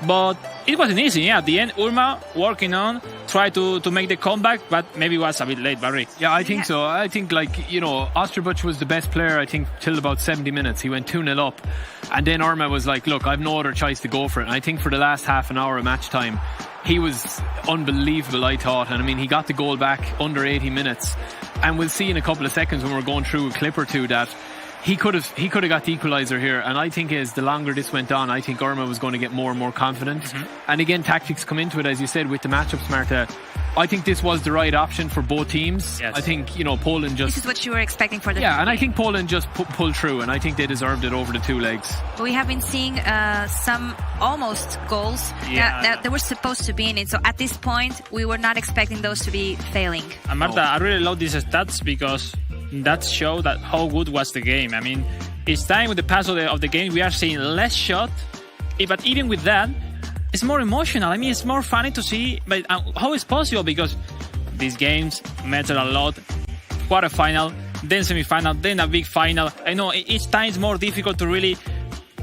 But it wasn't easy. At the end, Urma working on, try to make the comeback, but maybe it was a bit late, Barry. Yeah, I think so. I think, Ostribach was the best player, I think, till about 70 minutes. He went 2-0 up. And then Urma was like, look, I've no other choice to go for it. And I think for the last half an hour of match time, he was unbelievable, I thought. And I mean, he got the goal back under 80 minutes. And we'll see in a couple of seconds when we're going through a clip or two that he could have got the equaliser here. And I think as the longer this went on, I think Urma was going to get more and more confident. And again, tactics come into it, as you said, with the matchups, Marta. I think this was the right option for both teams. Yes. I think, Poland just... This is what you were expecting for the Yeah, and I think Poland just pulled through, and I think they deserved it over the two legs. We have been seeing some almost goals that were supposed to be in it. So at this point, we were not expecting those to be failing. And Marta, I really love these stats because that show that how good was the game. I mean, each time with the pass of the game, we are seeing less shot, but even with that, it's more emotional. I mean, it's more funny to see, but how is possible? Because these games matter a lot. Quarterfinal, then semi-final, then a big final. I know each time it's more difficult to really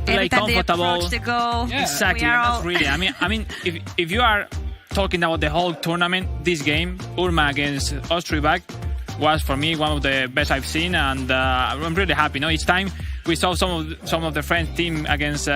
play comfortable. They approach the goal. Yeah. Exactly. That's really. I mean, if you are talking about the whole tournament, this game, Urma against Ostribach, was for me one of the best I've seen, and I'm really happy. Each time we saw some of the French team against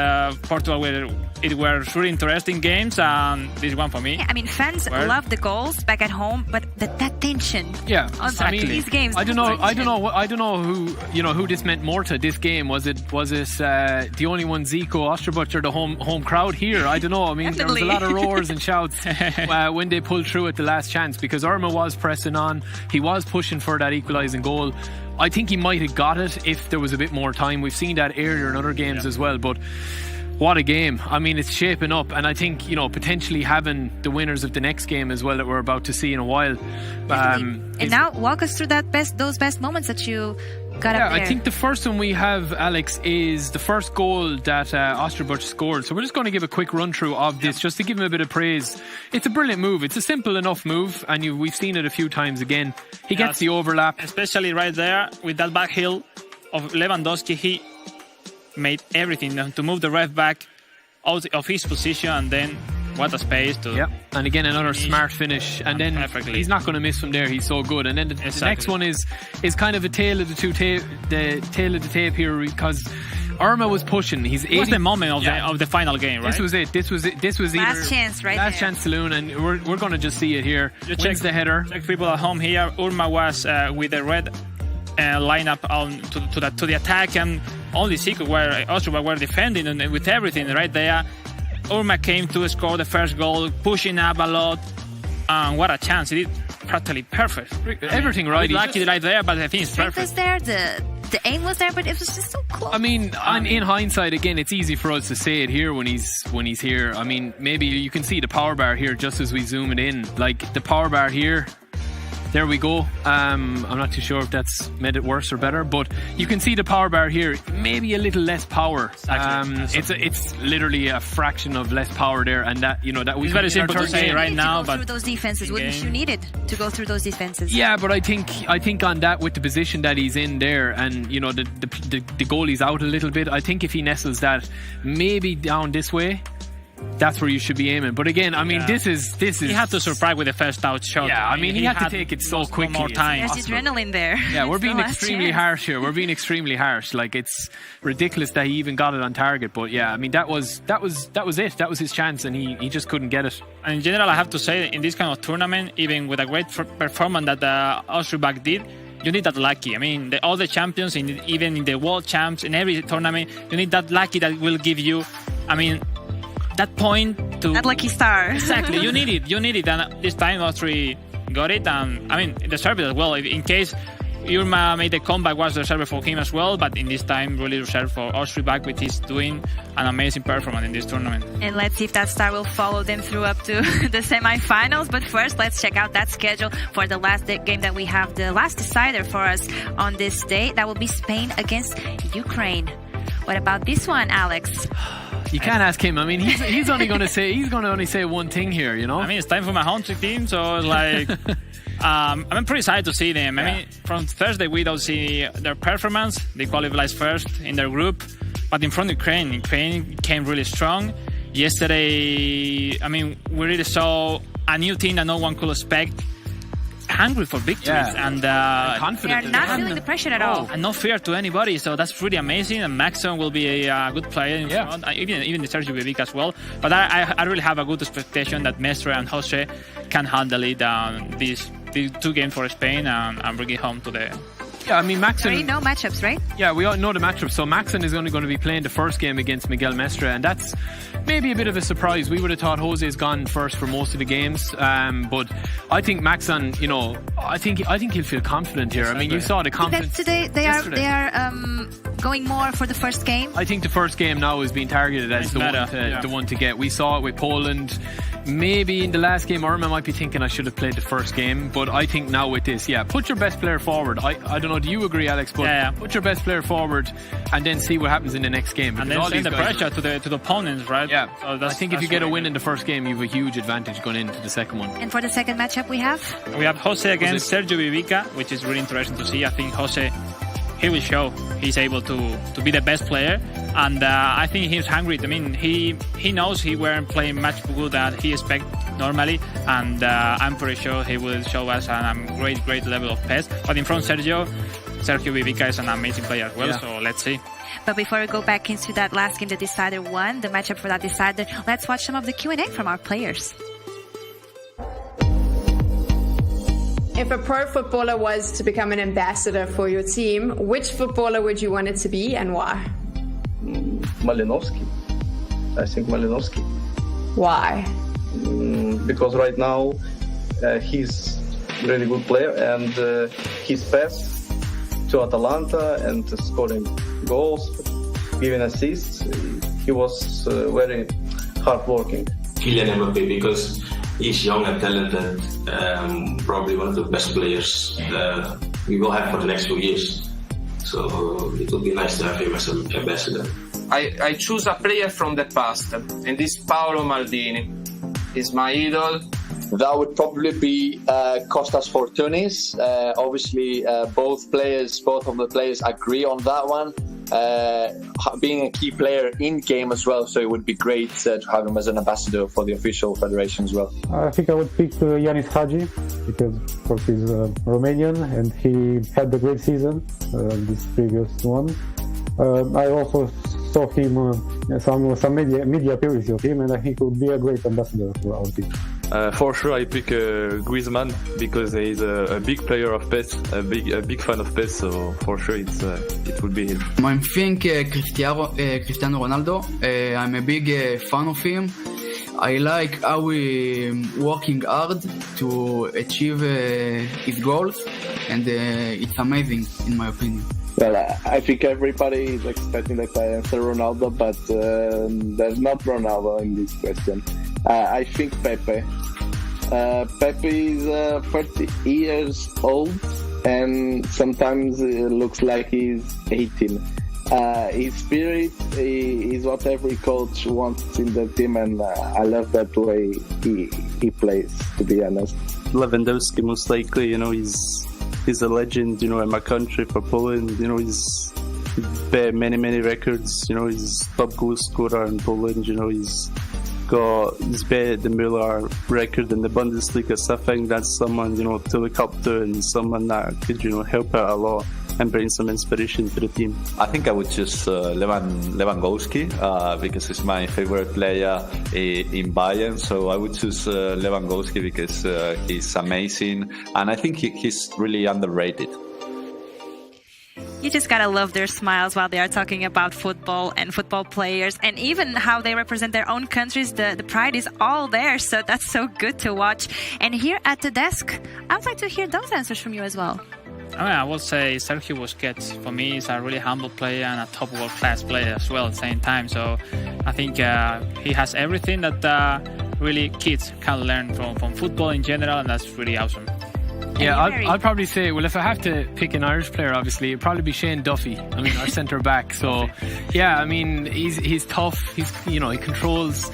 Portugal, where it were really interesting games, and this one for me. Yeah, I mean, fans love the goals back at home, but that tension. Yeah, exactly. These games. I don't know who this meant more to. This game was it the only one Zico Ostribach or the home crowd here? I don't know. I mean, there was a lot of roars and shouts when they pulled through at the last chance, because Urma was pressing on. He was pushing for that equalising goal. I think he might have got it if there was a bit more time. We've seen that earlier in other games as well, but what a game. I mean, it's shaping up, and I think, potentially having the winners of the next game as well that we're about to see in a while. And now walk us through those best moments that you got up there. I think the first one we have, Alex, is the first goal that Ostribach scored. So we're just going to give a quick run through of this just to give him a bit of praise. It's a brilliant move. It's a simple enough move, and we've seen it a few times again. He gets the overlap. Especially right there with that back heel of Lewandowski. He made everything to move the ref back. of his position, and then what a space to. Yeah, and again another smart finish, and then perfectly. He's not going to miss from there. He's so good. And then the next one is kind of a tale of the tail of the tape here, because Irma was pushing. It was the moment of the final game, right? This was it. This was last chance, right? Last chance saloon, and we're going to just see it here. Wins the header. Check people at home here. Irma was with the red lineup on to the attack, and only Zico where Austria were defending, and with everything right there. Irma came to score the first goal, pushing up a lot, and what a chance! He did practically perfect. Everything right. Lucky right there, but I think it's perfect. Was there, the aim was there, but it was just so close. I mean, in hindsight, again, it's easy for us to say it here when he's here. I mean, maybe you can see the power bar here just as we zoom it in. Like the power bar here. There we go. I'm not too sure if that's made it worse or better, but you can see the power bar here. Maybe a little less power. It's literally a fraction of less power there, and that that we. It's very simple to say right now, but through those defenses, wouldn't you need it to go through those defenses? Yeah, but I think on that, with the position that he's in there, and the goalie's out a little bit. I think if he nestles that maybe down this way, that's where you should be aiming. But again, I mean, this is. He had to surprise with the first out shot. Yeah, I mean, he had to take it so quickly. More time. There's adrenaline there. Yeah, we're being extremely harsh here. We're being extremely harsh. Like, it's ridiculous that he even got it on target. But yeah, I mean, that was it. That was his chance, and he just couldn't get it. And in general, I have to say, in this kind of tournament, even with a great performance that Austria back did, you need that lucky. I mean, all the champions, even in the world champs, in every tournament, you need that lucky that will give you, I mean, that point to... That lucky star. Exactly. You need it. And this time, Austria got it. And, I mean, the service as well. In case Irma made the comeback, was reserved for him as well. But in this time, really reserved for Austria back, which is doing an amazing performance in this tournament. And let's see if that star will follow them through up to the semi-finals. But first, let's check out that schedule for the last game that we have. The last decider for us on this day, that will be Spain against Ukraine. What about this one, Alex? You can't ask him. I mean, he's only going to say one thing here, I mean, it's time for my home team, so like, I'm pretty excited to see them. I mean, from Thursday we don't see their performance. They qualified first in their group, but in front of Ukraine came really strong. Yesterday, I mean, we really saw a new team that no one could expect. Hungry for victories and They confident. are not feeling the pressure at all. And no fear to anybody, so that's pretty amazing. And Maxon will be a good player in front, even Sergio Vivic as well. But I really have a good expectation that Mestre and Jose can handle it these 2 games for Spain and bring it home to the... Yeah, I mean, Maxon... We already know matchups, right? Yeah, we all know the matchups. So Maxon is only going to be playing the first game against Miguel Mestre, and that's maybe a bit of a surprise. We would have thought Jose's gone first for most of the games, but I think Maxon, I think he'll feel confident here. I mean, you saw the confidence. Today they are going more for the first game. I think the first game now is being targeted as the one to get. We saw it with Poland. Maybe in the last game, Irma might be thinking I should have played the first game, but I think now with this, put your best player forward. I don't know, do you agree, Alex? But put your best player forward and then see what happens in the next game. And then send the pressure to the opponents, right? Yeah. So I think if you get a win in the first game, you have a huge advantage going into the second one. And for the second matchup we have Jose against Sergio Vivica, which is really interesting to see. I think Jose, he will show he's able to be the best player, and I think he's hungry. I mean, he knows he weren't playing much good that he expect normally, and I'm pretty sure he will show us a great level of pace. But in front, Sergio Vivica is an amazing player as well, so let's see. But before we go back into that last game, the decider won, the matchup for that decider, let's watch some of the Q&A from our players. If a pro footballer was to become an ambassador for your team, which footballer would you want it to be and why? Malinovsky. I think Malinovsky. Why? Because right now he's a really good player, and his pass to Atalanta and scoring goals, giving assists, he was very hardworking. Kylian Mbappe, because he's young and talented, probably one of the best players we will have for the next few years. So it would be nice to have him as an ambassador. I choose a player from the past, and this Paolo Maldini. He's my idol. That would probably be Kostas Fortounis. Obviously, both of the players agree on that one. being a key player in game as well. So it would be great to have him as an ambassador for the official federation as well. I think I would pick Yanis Hagi because of course he's Romanian and he had a great season this previous one. I also saw him some media appearances of him, and I think he would be a great ambassador for our team. For sure, I pick Griezmann because he's a big player of PES, a big fan of PES. So for sure, it will be him. I think Cristiano Ronaldo. I'm a big fan of him. I like how he working hard to achieve his goals, and it's amazing in my opinion. Well, I think everybody is expecting that I answer Ronaldo, but there's not Ronaldo in this question. I think Pepe. Pepe is 30 years old, and sometimes it looks like he's 18. His spirit is what every coach wants in the team, and I love that way he plays, to be honest. Lewandowski, most likely, he's a legend, in my country, for Poland. He's many records. He's top goal scorer in Poland. He's better the Müller record in the Bundesliga. So I think that's someone, to look up to and someone that could, help out a lot and bring some inspiration to the team. I think I would choose Lewandowski because he's my favorite player in Bayern. So I would choose Lewandowski because he's amazing, and I think he's really underrated. You just gotta love their smiles while they are talking about football and football players, and even how they represent their own countries. The pride is all there, so that's so good to watch. And here at the desk, I would like to hear those answers from you as well. I would say Sergio Busquets. For me, is a really humble player and a top world-class player as well at the same time. So I think he has everything that really kids can learn from football in general, and that's really awesome. Yeah, I'll probably say, well, if I have to pick an Irish player, obviously, it'd probably be Shane Duffy. I mean, our centre back. So, yeah, I mean, he's tough. He controls.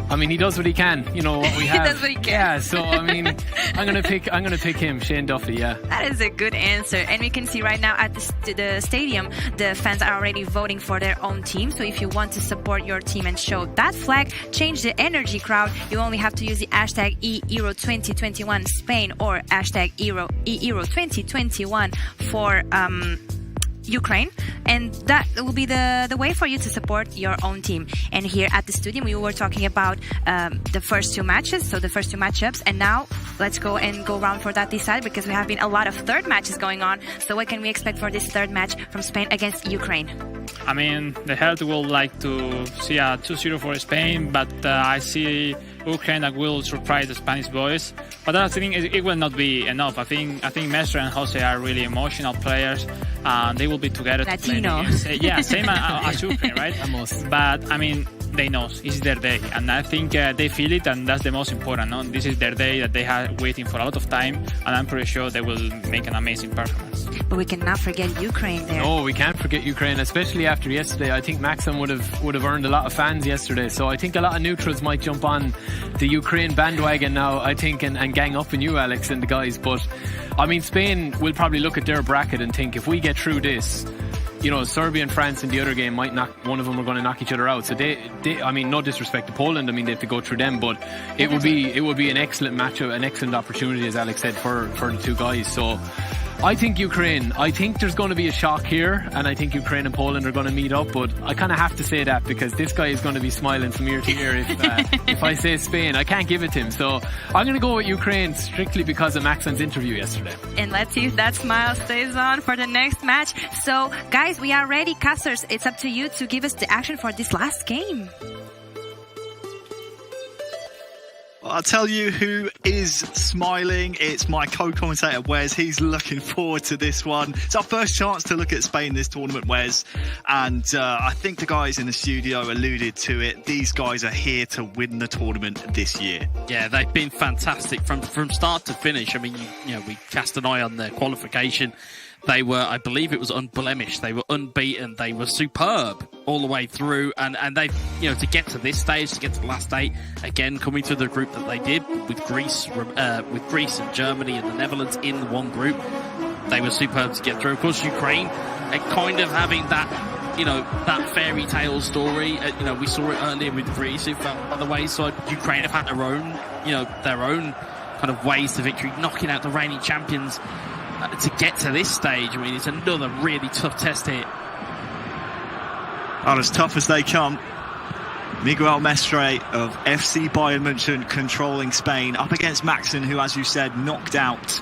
I mean, he does what he can. What we have. He does what he can. Yeah. So, I mean, I'm gonna pick him, Shane Duffy. Yeah. That is a good answer, and we can see right now at the stadium, the fans are already voting for their own team. So, if you want to support your team and show that flag, change the energy crowd. You only have to use the hashtag #Euro2021 Spain or hashtag Euro2021 for Ukraine, and that will be the way for you to support your own team. And here at the studio, we were talking about the first two matches, so the first two matchups, and now let's go round for that this side, because we have been a lot of third matches going on. So what can we expect for this third match from Spain against Ukraine? I mean, the heart will like to see a 2-0 for Spain, but I see Ukraine that will surprise the Spanish boys. But I think it will not be enough. I think Mestre and Jose are really emotional players. They will be together Latino. to play the game. Same as Ukraine, right? Almost. But I mean, they know it's their day, and I think they feel it, and that's the most important. No? This is their day that they have waiting for a lot of time, and I'm pretty sure they will make an amazing performance. But we cannot forget Ukraine there. No, we can't forget Ukraine, especially after yesterday. I think Maxim would have earned a lot of fans yesterday, so I think a lot of neutrals might jump on the Ukraine bandwagon now, I think, and gang up on you, Alex, and the guys. But I mean, Spain will probably look at their bracket and think, if we get through this, Serbia and France in the other game one of them are going to knock each other out. So they I mean, no disrespect to Poland, I mean, they have to go through them, but it would be an excellent matchup, an excellent opportunity, as Alex said, for the two guys. So I think there's going to be a shock here, and I think Ukraine and Poland are going to meet up, but I kind of have to say that because this guy is going to be smiling from ear to ear if I say Spain. I can't give it to him, so I'm going to go with Ukraine strictly because of Maxim's interview yesterday. And let's see if that smile stays on for the next match. So, guys, we are ready. Casters, it's up to you to give us the action for this last game. I'll tell you who is smiling. It's my co-commentator, Wes. He's looking forward to this one. It's our first chance to look at Spain this tournament, Wes. And I think the guys in the studio alluded to it. These guys are here to win the tournament this year. Yeah, they've been fantastic from start to finish. I mean, we cast an eye on their qualification. They were, I believe it was unblemished. They were unbeaten. They were superb all the way through. And they, to get to this stage, to get to the last 8, again, coming to the group that they did with Greece and Germany and the Netherlands in one group, they were superb to get through. Of course, Ukraine, kind of having that that fairy tale story. We saw it earlier with Vrisiv. On the way side, Ukraine have had their own kind of ways to victory, knocking out the reigning champions to get to this stage. I mean, it's another really tough test here. Well, as tough as they come, Miguel Mestre of FC Bayern München controlling Spain up against Maxen, who, as you said, knocked out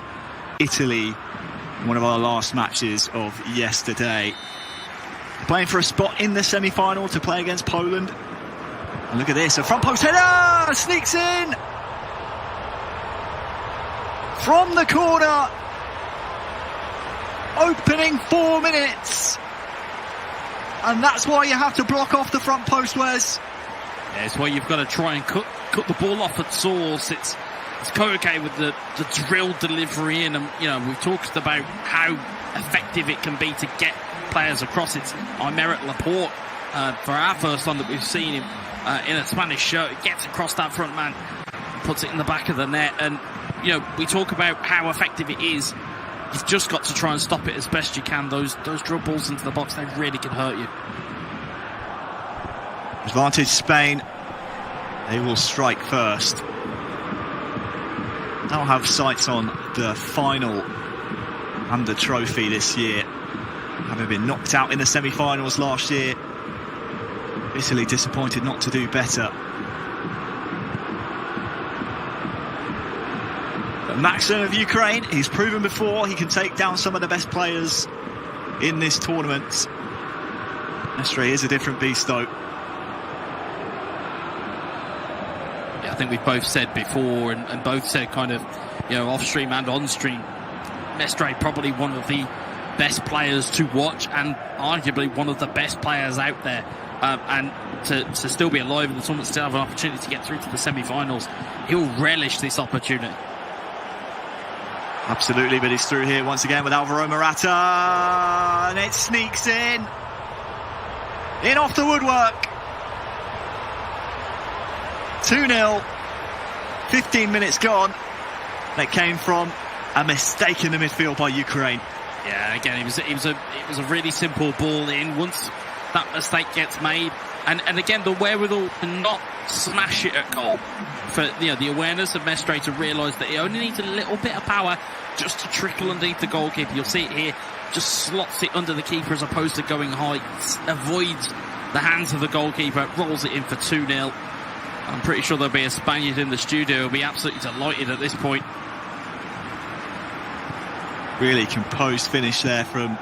Italy in one of our last matches of yesterday. Playing for a spot in the semi-final to play against Poland. And look at this, a front post header sneaks in from the corner. Opening 4 minutes. And that's why you have to block off the front post, Wes. Yeah, it's why you've got to try and cut the ball off at source. It's okay with the drill delivery in, and we've talked about how effective it can be to get players across. It's Aymeric Laporte for our first time that we've seen him in a Spanish shirt. It gets across that front man, puts it in the back of the net, and we talk about how effective it is. You've just got to try and stop it as best you can. Those drill balls into the box, they really can hurt you. Advantage Spain. They will strike first. They'll have sights on the final and the trophy this year, having been knocked out in the semi-finals last year. Italy disappointed not to do better. But Maxen of Ukraine, he's proven before he can take down some of the best players in this tournament. Mestre is a different beast, though. I think we've both said before, and both said kind of, off stream and on stream, Mestre probably one of the best players to watch, and arguably one of the best players out there. And to still be alive in the tournament, still have an opportunity to get through to the semi-finals, he'll relish this opportunity. Absolutely, but he's through here once again with Alvaro Morata, and it sneaks in off the woodwork. 2-0, 15 minutes gone. That came from a mistake in the midfield by Ukraine. Yeah, again, it was a really simple ball in. Once that mistake gets made, and again, the wherewithal to not smash it at goal, for the awareness of Mestre to realise that he only needs a little bit of power just to trickle underneath the goalkeeper. You'll see it here, just slots it under the keeper as opposed to going high, avoids the hands of the goalkeeper, rolls it in for 2-0. I'm pretty sure there'll be a Spaniard in the studio who'll be absolutely delighted at this point. Really composed finish there from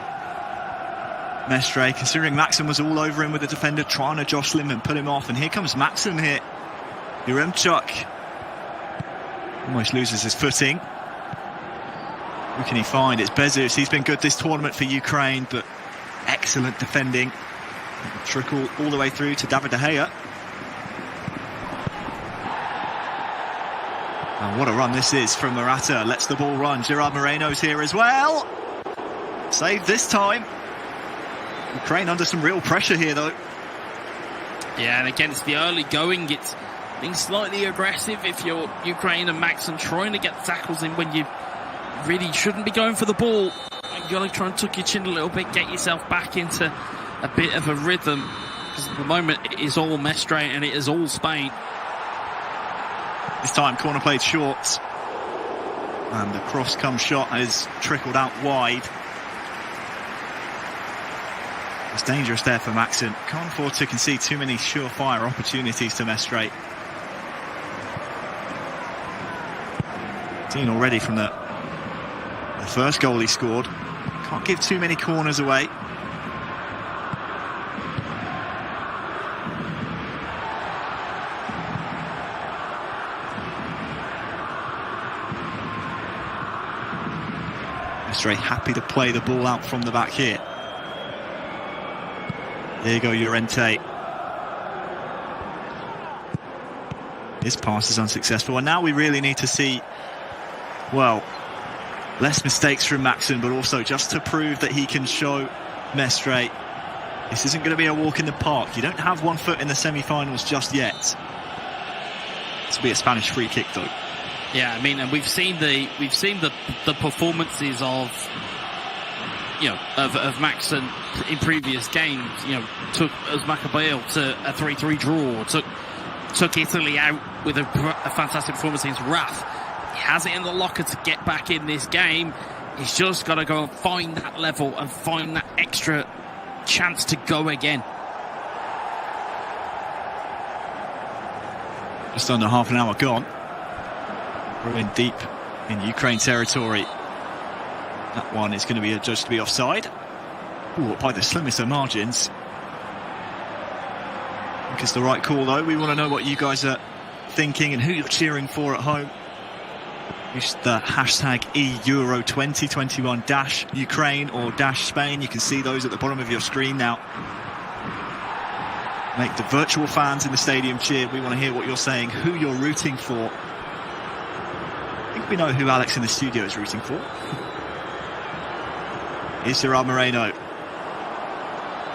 Mestre, considering Maxen was all over him with the defender, trying to jostle him and put him off. And here comes Maxen here. Yaremchuk almost loses his footing. Who can he find? It's Bezus. He's been good this tournament for Ukraine, but excellent defending. Trickle all the way through to David De Gea. And what a run this is from Morata. Lets the ball run. Gerard Moreno's here as well. Saved this time. Ukraine under some real pressure here, though. Yeah, and against the early going, it's being slightly aggressive if you're Ukraine and Maxen, trying to get the tackles in when you really shouldn't be going for the ball. You've got to try and tuck your chin a little bit, get yourself back into a bit of a rhythm. Because at the moment, it is all Mestre and it is all Spain. This time, corner played short. And the cross-come shot is trickled out wide. It's dangerous there for Maxen. Can't afford to concede too many surefire opportunities to Mestre. Seen already from the first goal he scored. Can't give too many corners away. Mestre happy to play the ball out from the back here. There you go, Llorente. His pass is unsuccessful, and now we really need to see, well, less mistakes from Maxen, but also just to prove that he can show Mestre this isn't going to be a walk in the park. You don't have 1 foot in the semi-finals just yet. This will be a Spanish free kick, though. Yeah, I mean, and we've seen the performances of of Maxson in previous games. Took Uzmakabil to a 3-3 draw. Took Italy out with a fantastic performance against RAF. He has it in the locker to get back in this game. He's just got to go and find that level and find that extra chance to go again. Just under half an hour gone. We're in deep in Ukraine territory. That one is going to be adjudged to be offside. Ooh, by the slimmest of margins. I think it's the right call, though. We want to know what you guys are thinking and who you're cheering for at home. Use the hashtag EURO2021-Ukraine or -Spain. You can see those at the bottom of your screen now. Make the virtual fans in the stadium cheer. We want to hear what you're saying, who you're rooting for. I think we know who Alex in the studio is rooting for. Here's Gerard Moreno.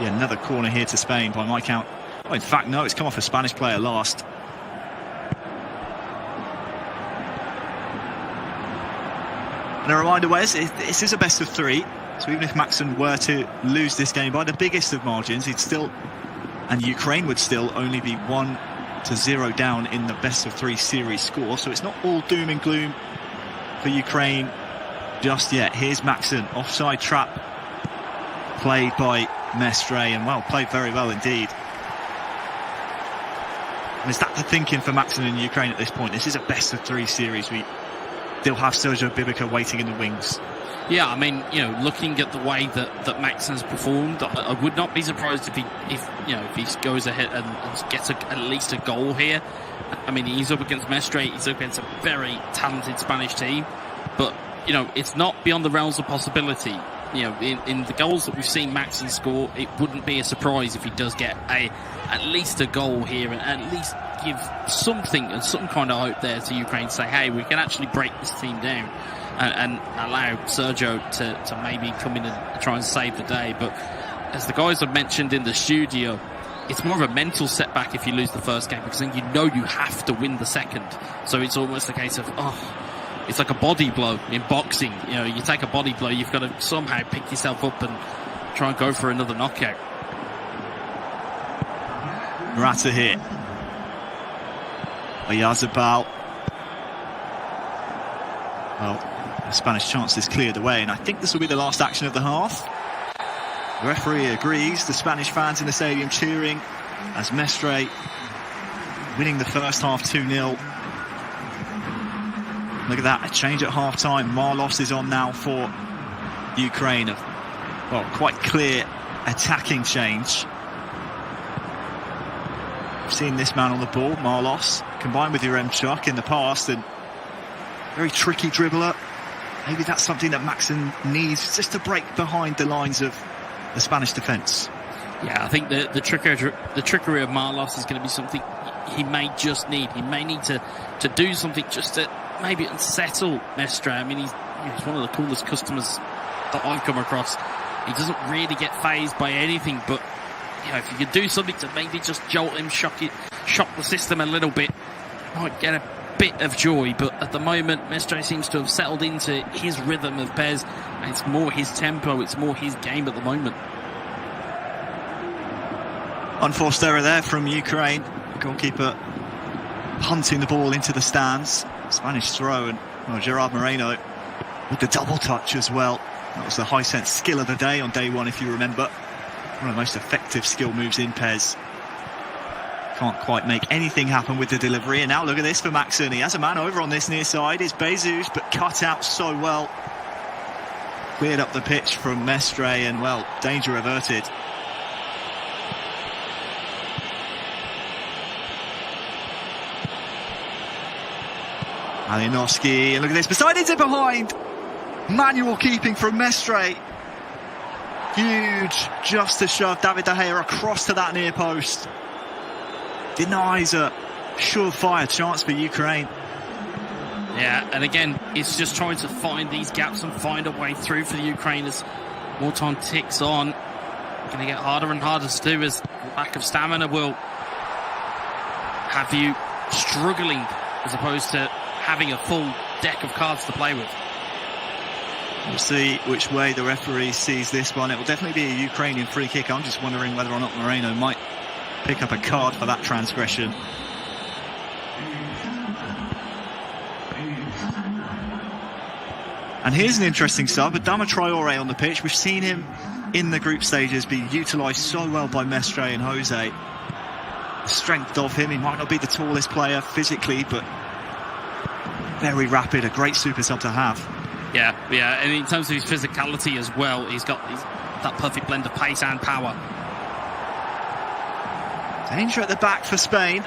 Yeah, another corner here to Spain by my count. Oh, in fact, no, it's come off a Spanish player last. And a reminder, Wes, this is a best of 3. So even if Maxson were to lose this game by the biggest of margins, he'd still, and Ukraine would still only be 1-0 down in the best of 3 series score. So it's not all doom and gloom for Ukraine just yet. Here's Maxson, offside trap played by Mestre, and well, played very well indeed. And is that the thinking for Maxson in Ukraine at this point? This is a best of 3 series. We still have Sergio Bibica waiting in the wings. Yeah, I mean, looking at the way that Maxson's performed, I would not be surprised if he goes ahead and gets at least a goal here. I mean, he's up against Mestre, he's up against a very talented Spanish team, but it's not beyond the realms of possibility. In the goals that we've seen Maxson score, it wouldn't be a surprise if he does get at least a goal here and at least give something and some kind of hope there to Ukraine to say, hey, we can actually break this team down and allow Sergio to maybe come in and try and save the day. But as the guys have mentioned in the studio, it's more of a mental setback if you lose the first game, because then you have to win the second. So it's almost a case of, it's like a body blow in boxing. You take a body blow, you've got to somehow pick yourself up and try and go for another knockout. Morata here. Oyarzabal. Well, the Spanish chance is cleared away, and I think this will be the last action of the half. The referee agrees. The Spanish fans in the stadium cheering as Mestre winning the first half 2-0. Look at that, a change at half-time. Marlos is on now for Ukraine. Well, quite clear attacking change. We've seen this man on the ball, Marlos, combined with Yaremchuk in the past, and very tricky dribbler. Maybe that's something that Maxson needs, just to break behind the lines of the Spanish defence. Yeah, I think the trickery of Marlos is going to be something he may just need. He may need to do something just to maybe unsettle Mestre. I mean, he's one of the coolest customers that I've come across. He doesn't really get fazed by anything, but if you could do something to maybe just jolt him, shock the system a little bit, might get a bit of joy. But at the moment, Mestre seems to have settled into his rhythm of Pez, and it's more his tempo, it's more his game at the moment. Unforced error there from Ukraine. Goalkeeper punting the ball into the stands. Spanish throw, and Gerard Moreno with the double touch as well. That was the Hisense skill of the day on day 1, if you remember. One of the most effective skill moves in Pez. Can't quite make anything happen with the delivery, and now look at this for Maxson. He has a man over on this near side. It's Bezos, but cut out so well. Cleared up the pitch from Mestre, and well, danger averted. Malinowski, and look at this, beside it behind. Manual keeping from Mestre. Huge, just to shove David De Gea across to that near post. Denies a surefire chance for Ukraine. Yeah, and again, it's just trying to find these gaps and find a way through for the Ukraine as more time ticks on. Going to get harder and harder to do, as lack of stamina will have you struggling as opposed to having a full deck of cards to play with. We'll see which way the referee sees this one. It will definitely be a Ukrainian free kick. I'm just wondering whether or not Moreno might pick up a card for that transgression. And here's an interesting sub, Adama Traore on the pitch. We've seen him in the group stages be utilised so well by Mestre and Jose. The strength of him, he might not be the tallest player physically, but very rapid, a great super sub to have. Yeah, and in terms of his physicality as well, he's got that perfect blend of pace and power. Danger at the back for Spain.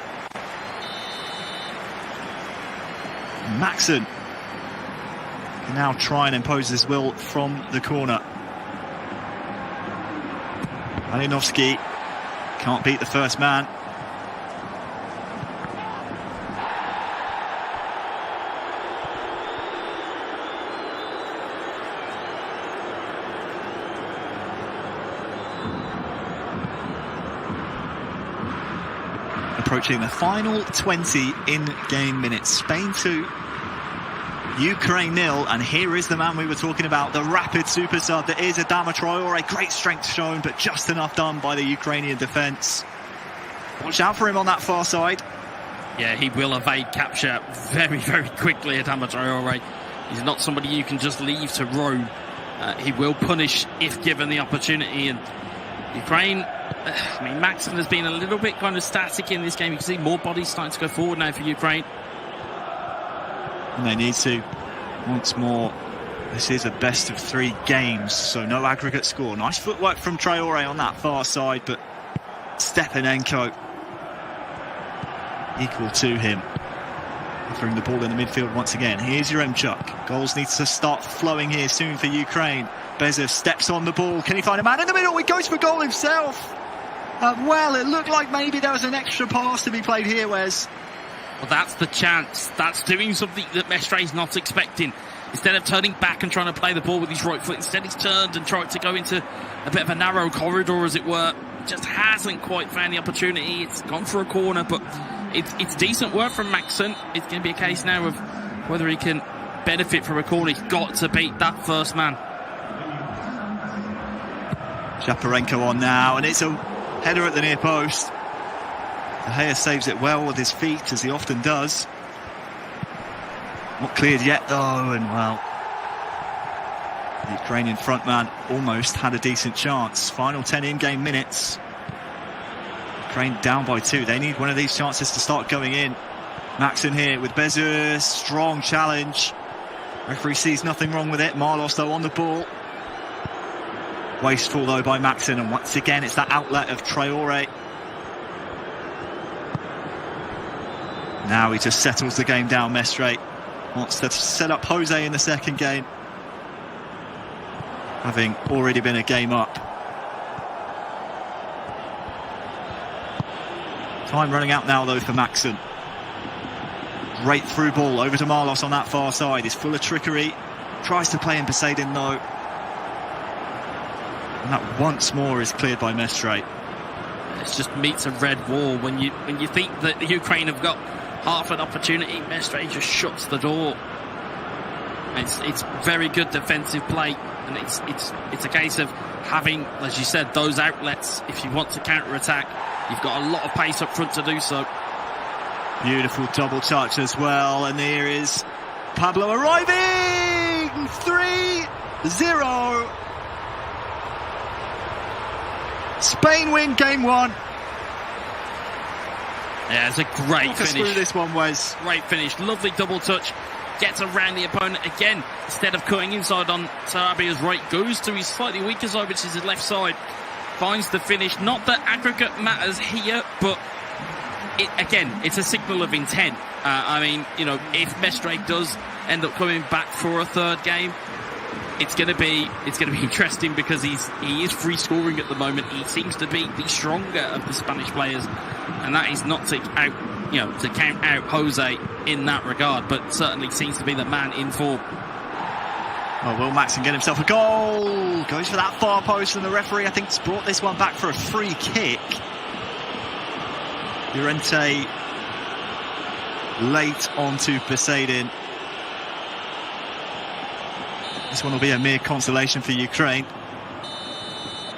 Maxson can now try and impose his will from the corner. Malinovsky can't beat the first man. Approaching the final 20 in-game minutes. Spain 2, Ukraine 0, and here is the man we were talking about, the rapid super sub that is Adama Traore. Great strength shown, but just enough done by the Ukrainian defence. Watch out for him on that far side. Yeah, he will evade capture very, very quickly, Adama Traore. He's not somebody you can just leave to roam. He will punish if given the opportunity, and Ukraine... I mean, Maxson has been a little bit kind of static in this game. You can see more bodies starting to go forward now for Ukraine. And they need to, once more. This is a best of 3 games, so no aggregate score. Nice footwork from Traore on that far side, but Stepanenko equal to him. Offering the ball in the midfield once again. Here's Yaremchuk. Goals need to start flowing here soon for Ukraine. Bezev steps on the ball. Can he find a man in the middle? He goes for goal himself. Well, it looked like maybe there was an extra pass to be played here, Wes. Well, that's the chance. That's doing something that Mestre's not expecting. Instead of turning back and trying to play the ball with his right foot, instead he's turned and tried to go into a bit of a narrow corridor, as it were. Just hasn't quite found the opportunity. It's gone for a corner, but it's decent work from Maxson. It's going to be a case now of whether he can benefit from a corner. He's got to beat that first man. Shaparenko on now, and it's a header at the near post. De Gea saves it well with his feet, as he often does. Not cleared yet, though, and well, the Ukrainian frontman almost had a decent chance. Final 10 in-game minutes. Ukraine down by 2. They need one of these chances to start going in. Maxson here with Bezev. Strong challenge. Referee sees nothing wrong with it. Marlos, though, on the ball. Wasteful, though, by Maxson, and once again it's that outlet of Traore. Now he just settles the game down. Mestre wants to set up Jose in the second game, having already been a game up. Time running out now, though, for Maxson. Great through ball over to Marlos on that far side. He's full of trickery. Tries to play in Poseidon, though. And that once more is cleared by Mestre. It just meets a red wall. When you think that the Ukraine have got half an opportunity, Mestre just shuts the door. It's very good defensive play, and it's a case of having, as you said, those outlets. If you want to counter-attack, you've got a lot of pace up front to do so. Beautiful double touch as well, and here is Pablo arriving! 3-0. Spain win game 1. Yeah, it's a great finish. Through this one, Wes. Great finish, lovely double touch. Gets around the opponent again. Instead of cutting inside on Sarabia's right, goes to his slightly weaker side, which is his left side. Finds the finish. Not that aggregate matters here, but it's a signal of intent. I mean, if Mestre does end up coming back for a third game, it's going to be interesting, because he is free scoring at the moment. He seems to be the stronger of the Spanish players, and that is not to count out Jose in that regard, but certainly seems to be the man in form. Oh, will Maxson get himself a goal? Goes for that far post, and the referee, I think, has brought this one back for a free kick. Llorente late onto Poseidon. This one will be a mere consolation for Ukraine.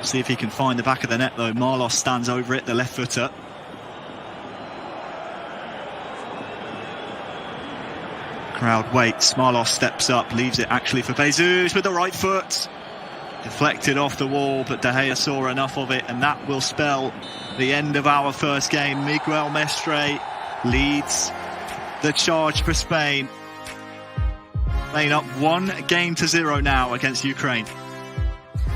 See if he can find the back of the net though. Marlos stands over it, the left footer. Crowd waits. Marlos steps up, leaves it actually for Jesus with the right foot. Deflected off the wall, but De Gea saw enough of it, and that will spell the end of our first game. Miguel Mestre leads the charge for Spain. Spain up 1-0 now against Ukraine.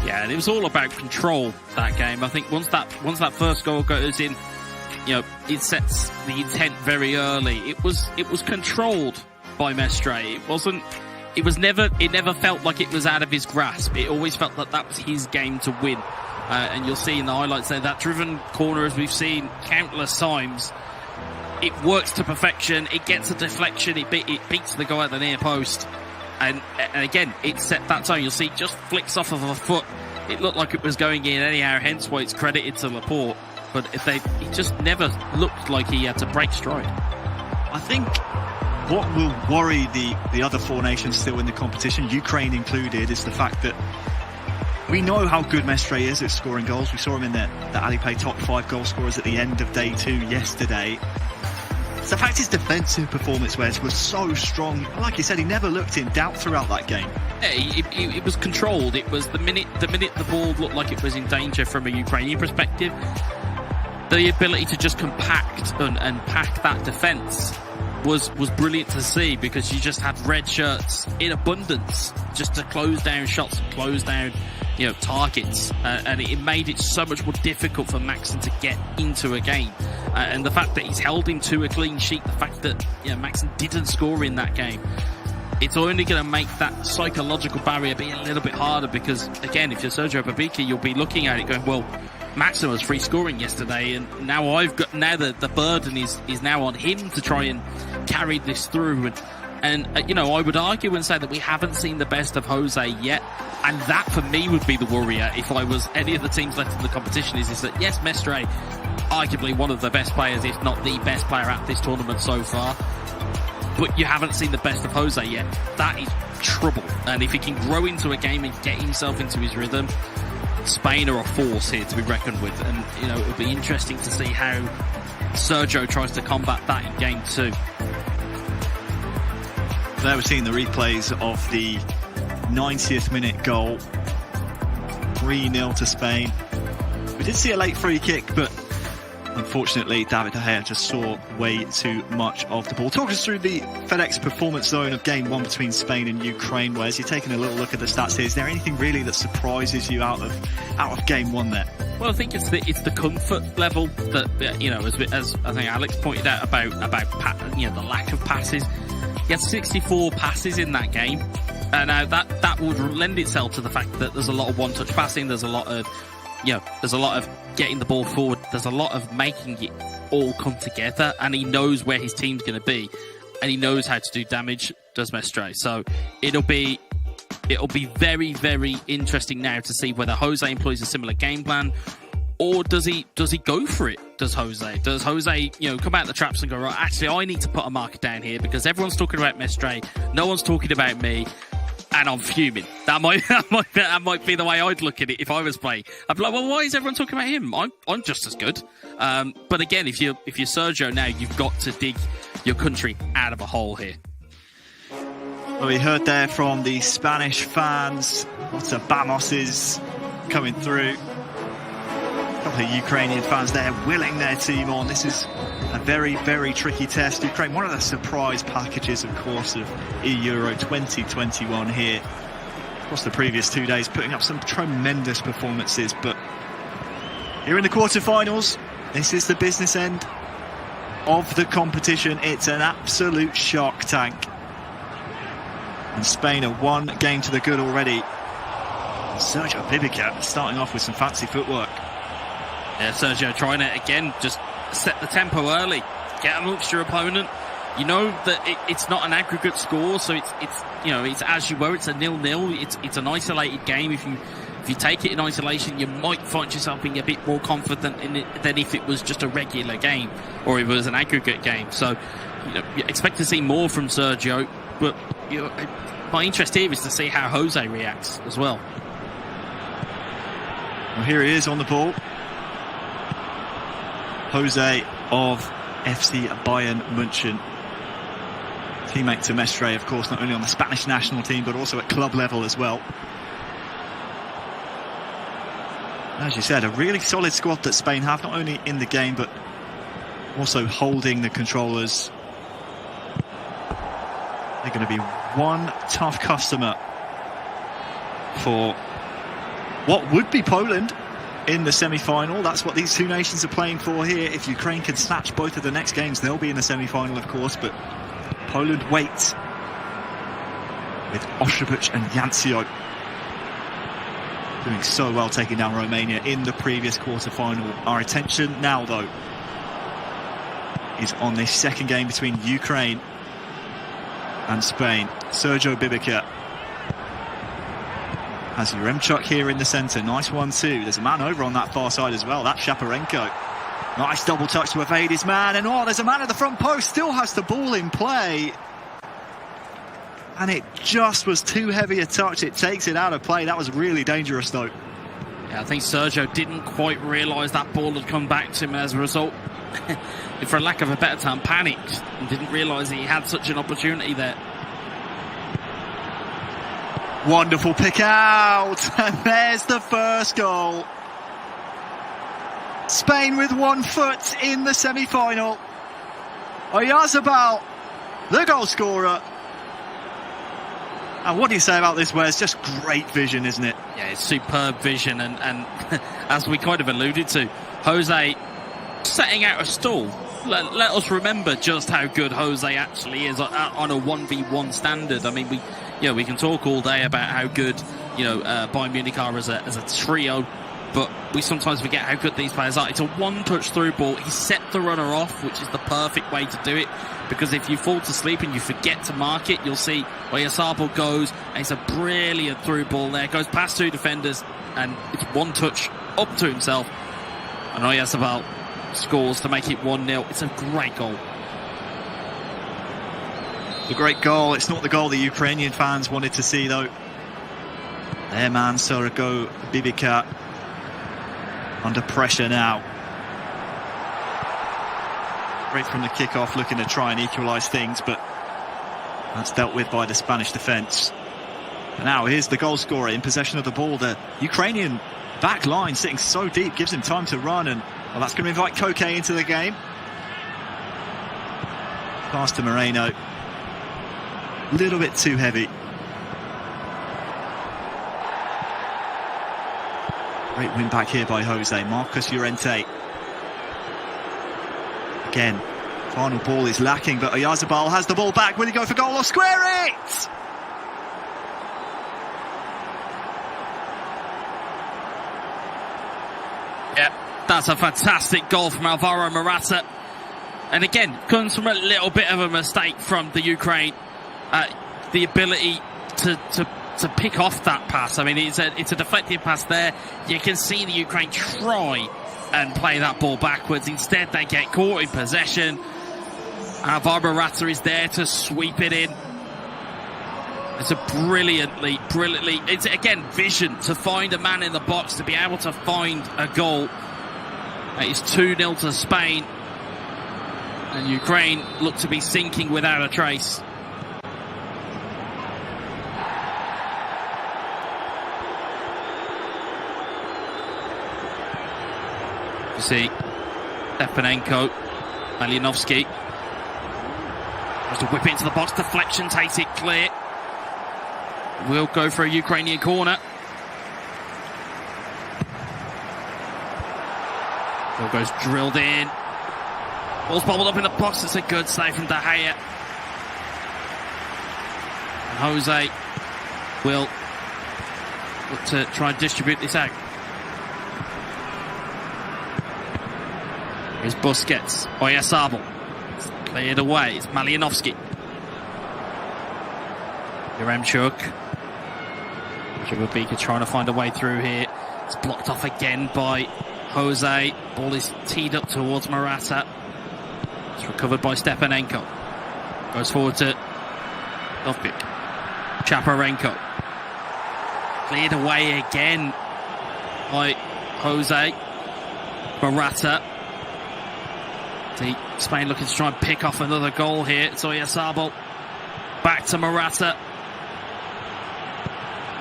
Yeah, and it was all about control, that game. I think once that first goal goes in, it sets the intent very early. It was controlled by Mestre. It never felt like it was out of his grasp. It always felt that was his game to win. And you'll see in the highlights there, that driven corner, as we've seen countless times, it works to perfection. It gets a deflection. It beats the guy at the near post. And again, it set that tone. You'll see it just flicks off of a foot. It looked like it was going in anyhow, hence why it's credited to Laporte. But it just never looked like he had to break stride. I think what will worry the other four nations still in the competition, Ukraine included, is the fact that we know how good Mestre is at scoring goals. We saw him in the Alipay top 5 goal scorers at the end of day 2 yesterday. It's the fact his defensive performance was so strong. Like you said, he never looked in doubt throughout that game. Yeah, it was controlled. It was the minute the ball looked like it was in danger from a Ukrainian perspective, the ability to just compact and pack that defence was brilliant to see, because you just had red shirts in abundance just to close down shots, close down targets, and it made it so much more difficult for Maxson to get into a game. And the fact that he's held him to a clean sheet, the fact that Maxson didn't score in that game, it's only going to make that psychological barrier be a little bit harder, because again, if you're Sergio Babicki, you'll be looking at it going, well, Maxson was free scoring yesterday, and now the burden is now on him to try and carry this through. And I would argue and say that we haven't seen the best of Jose yet, and that for me would be the worrier if I was any of the teams left in the competition. Is that yes, Mestre, arguably one of the best players, if not the best player at this tournament so far, but you haven't seen the best of Jose yet. That is trouble, and if he can grow into a game and get himself into his rhythm, Spain are a force here to be reckoned with. And it'll be interesting to see how Sergio tries to combat that in game 2. There we're seeing the replays of the 90th minute goal. 3-0 to Spain. We did see a late free kick, but unfortunately David De Gea just saw way too much of the ball. Talk us through the FedEx Performance Zone of game 1 between Spain and Ukraine. Whereas you're taking a little look at the stats here, is there anything really that surprises you out of game 1 there? Well, I think it's the comfort level that as I think Alex pointed out about the lack of passes. He had 64 passes in that game, and now that would lend itself to the fact that there's a lot of one-touch passing. There's a lot of getting the ball forward. There's a lot of making it all come together, and he knows where his team's going to be, and he knows how to do damage. Does Mestre? So it'll be very, very interesting now to see whether Jose employs a similar game plan, or does he go for it? Does Jose come out the traps and go, right, actually I need to put a marker down here because everyone's talking about Mestre, no one's talking about me, and I'm fuming. That might be the way I'd look at it if I was playing. I'd be like, well, why is everyone talking about him? I'm just as good. But again, if you're Sergio now, you've got to dig your country out of a hole here. Well, we heard there from the Spanish fans, lots of Vamoses coming through. A couple of Ukrainian fans there willing their team on. This is a very, very tricky test. Ukraine, one of the surprise packages, of course, of Euro 2021 here. Across the previous 2 days, putting up some tremendous performances. But here in the quarterfinals, this is the business end of the competition. It's an absolute shark tank. And Spain are 1 game to the good already. Sergio Bibica starting off with some fancy footwork. Yeah, Sergio trying to, again, just set the tempo early, get amongst your opponent. You know that it's not an aggregate score, so it's as you were, it's a 0-0. It's an isolated game. If you take it in isolation, you might find yourself being a bit more confident in it than if it was just a regular game or if it was an aggregate game. So you expect to see more from Sergio, but My interest here is to see how Jose reacts as well. Well, here he is on the ball. Jose of FC Bayern München. Teammate to Mestre, of course, not only on the Spanish national team, but also at club level as well. As you said, a really solid squad that Spain have, not only in the game, but also holding the controllers. They're going to be one tough customer for what would be Poland in the semi-final. That's what these two nations are playing for here. If Ukraine can snatch both of the next games, they'll be in the semi-final, of course, but Poland waits with Ostrowicz and Jancio doing so well, taking down Romania in the previous quarter-final. Our attention now, though, is on this second game between Ukraine and Spain. Sergio Bibica has Yaremchuk here in the centre. Nice 1-2. There's a man over on that far side as well. That's Shaparenko. Nice double touch to evade his man. And there's a man at the front post. Still has the ball in play. And it just was too heavy a touch. It takes it out of play. That was really dangerous, though. Yeah, I think Sergio didn't quite realise that ball had come back to him, and as a result, for lack of a better term, panicked and didn't realise he had such an opportunity there. Wonderful pick out. And there's the first goal. Spain with 1 foot in the semi-final. Oyarzabal, the goal scorer. And what do you say about this, Wes? Just great vision, isn't it? Yeah, it's superb vision, and as we kind of alluded to, Jose setting out a stall. Let us remember just how good Jose actually is on a 1v1 standard. I mean, we can talk all day about how good Bayern Munich are as a trio, but we sometimes forget how good these players are. It's a one-touch through ball. He set the runner off, which is the perfect way to do it, because if you fall to sleep and you forget to mark it, you'll see Oyarzabal goes, and it's a brilliant through ball there. Goes past 2 defenders, and it's one touch up to himself, and Oyarzabal scores to make it 1-0. It's a great goal. A great goal. It's not the goal the Ukrainian fans wanted to see, though. Their man, Sergio Bibica, under pressure now. Right from the kickoff, looking to try and equalise things, but that's dealt with by the Spanish defence. And now here's the goal scorer in possession of the ball. The Ukrainian back line sitting so deep gives him time to run, and well, that's going to invite Koke into the game. Pass to Moreno. A little bit too heavy. Great win back here by Jose. Marcus Llorente. Again, final ball is lacking, but Oyarzabal has the ball back. Will he go for goal or square it? Yeah, that's a fantastic goal from Alvaro Morata. And again, comes from a little bit of a mistake from the Ukraine. The ability to pick off that pass. I mean, it's a deflected pass there. You can see the Ukraine try and play that ball backwards. Instead, they get caught in possession. Alvaro Morata is there to sweep it in. It's a brilliantly, it's again vision to find a man in the box, to be able to find a goal. It's 2-0 to Spain, and Ukraine look to be sinking without a trace. You see Stepanenko, Malinovsky tries to whip it into the box, deflection takes it clear. Will go for a Ukrainian corner. Ball goes drilled in. Ball's bobbled up in the box. It's a good save from De Gea. And Jose will look to try and distribute this out. Here's Busquets. Oyarzabal. It's cleared away. It's Malinovsky. Yaremchuk. Bibica trying to find a way through here. It's blocked off again by Jose. Ball is teed up towards Morata. It's recovered by Stepanenko. Goes forward to Dovbyk. Chaparenko. Cleared away again by Jose. Morata. Spain looking to try and pick off another goal here. It's Oyarzabal. Back to Morata.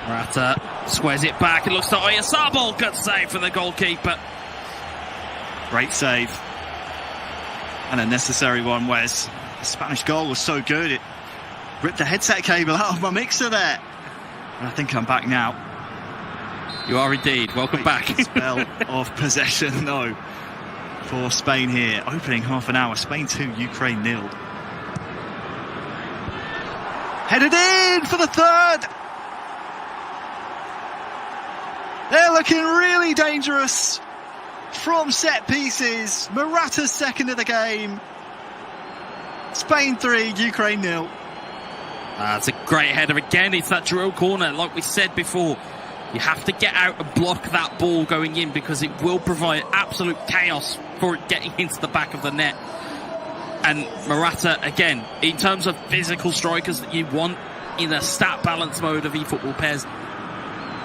Morata squares it back. It looks to Oyarzabal. Good save from the goalkeeper. Great save. And a necessary one, Wes. The Spanish goal was so good, it ripped the headset cable out of my mixer there. And I think I'm back now. You are indeed. Welcome back. Spell of possession, though, for Spain here. Opening half an hour. Spain 2, Ukraine 0. Headed in for the third. They're looking really dangerous from set pieces. Morata's second of the game. Spain 3, Ukraine 0. That's a great header again. It's that drill corner, like we said before. You have to get out and block that ball going in because it will provide absolute chaos for it getting into the back of the net. And Morata, again, in terms of physical strikers that you want in a stat balance mode of eFootball PES,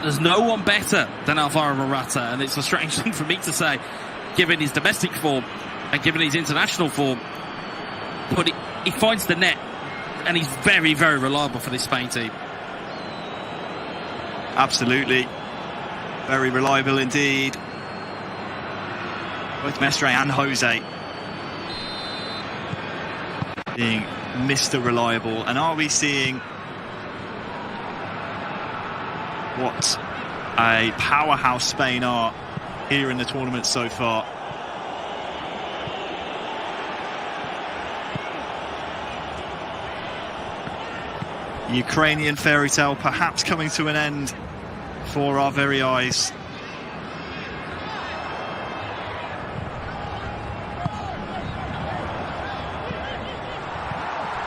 there's no one better than Alvaro Morata. And it's a strange thing for me to say, given his domestic form and given his international form. But he finds the net, and he's very, very reliable for this Spain team. Absolutely. Very reliable indeed. Both Mestre and Jose being Mr. Reliable. And are we seeing what a powerhouse Spain are here in the tournament so far? Ukrainian fairy tale perhaps coming to an end for our very eyes.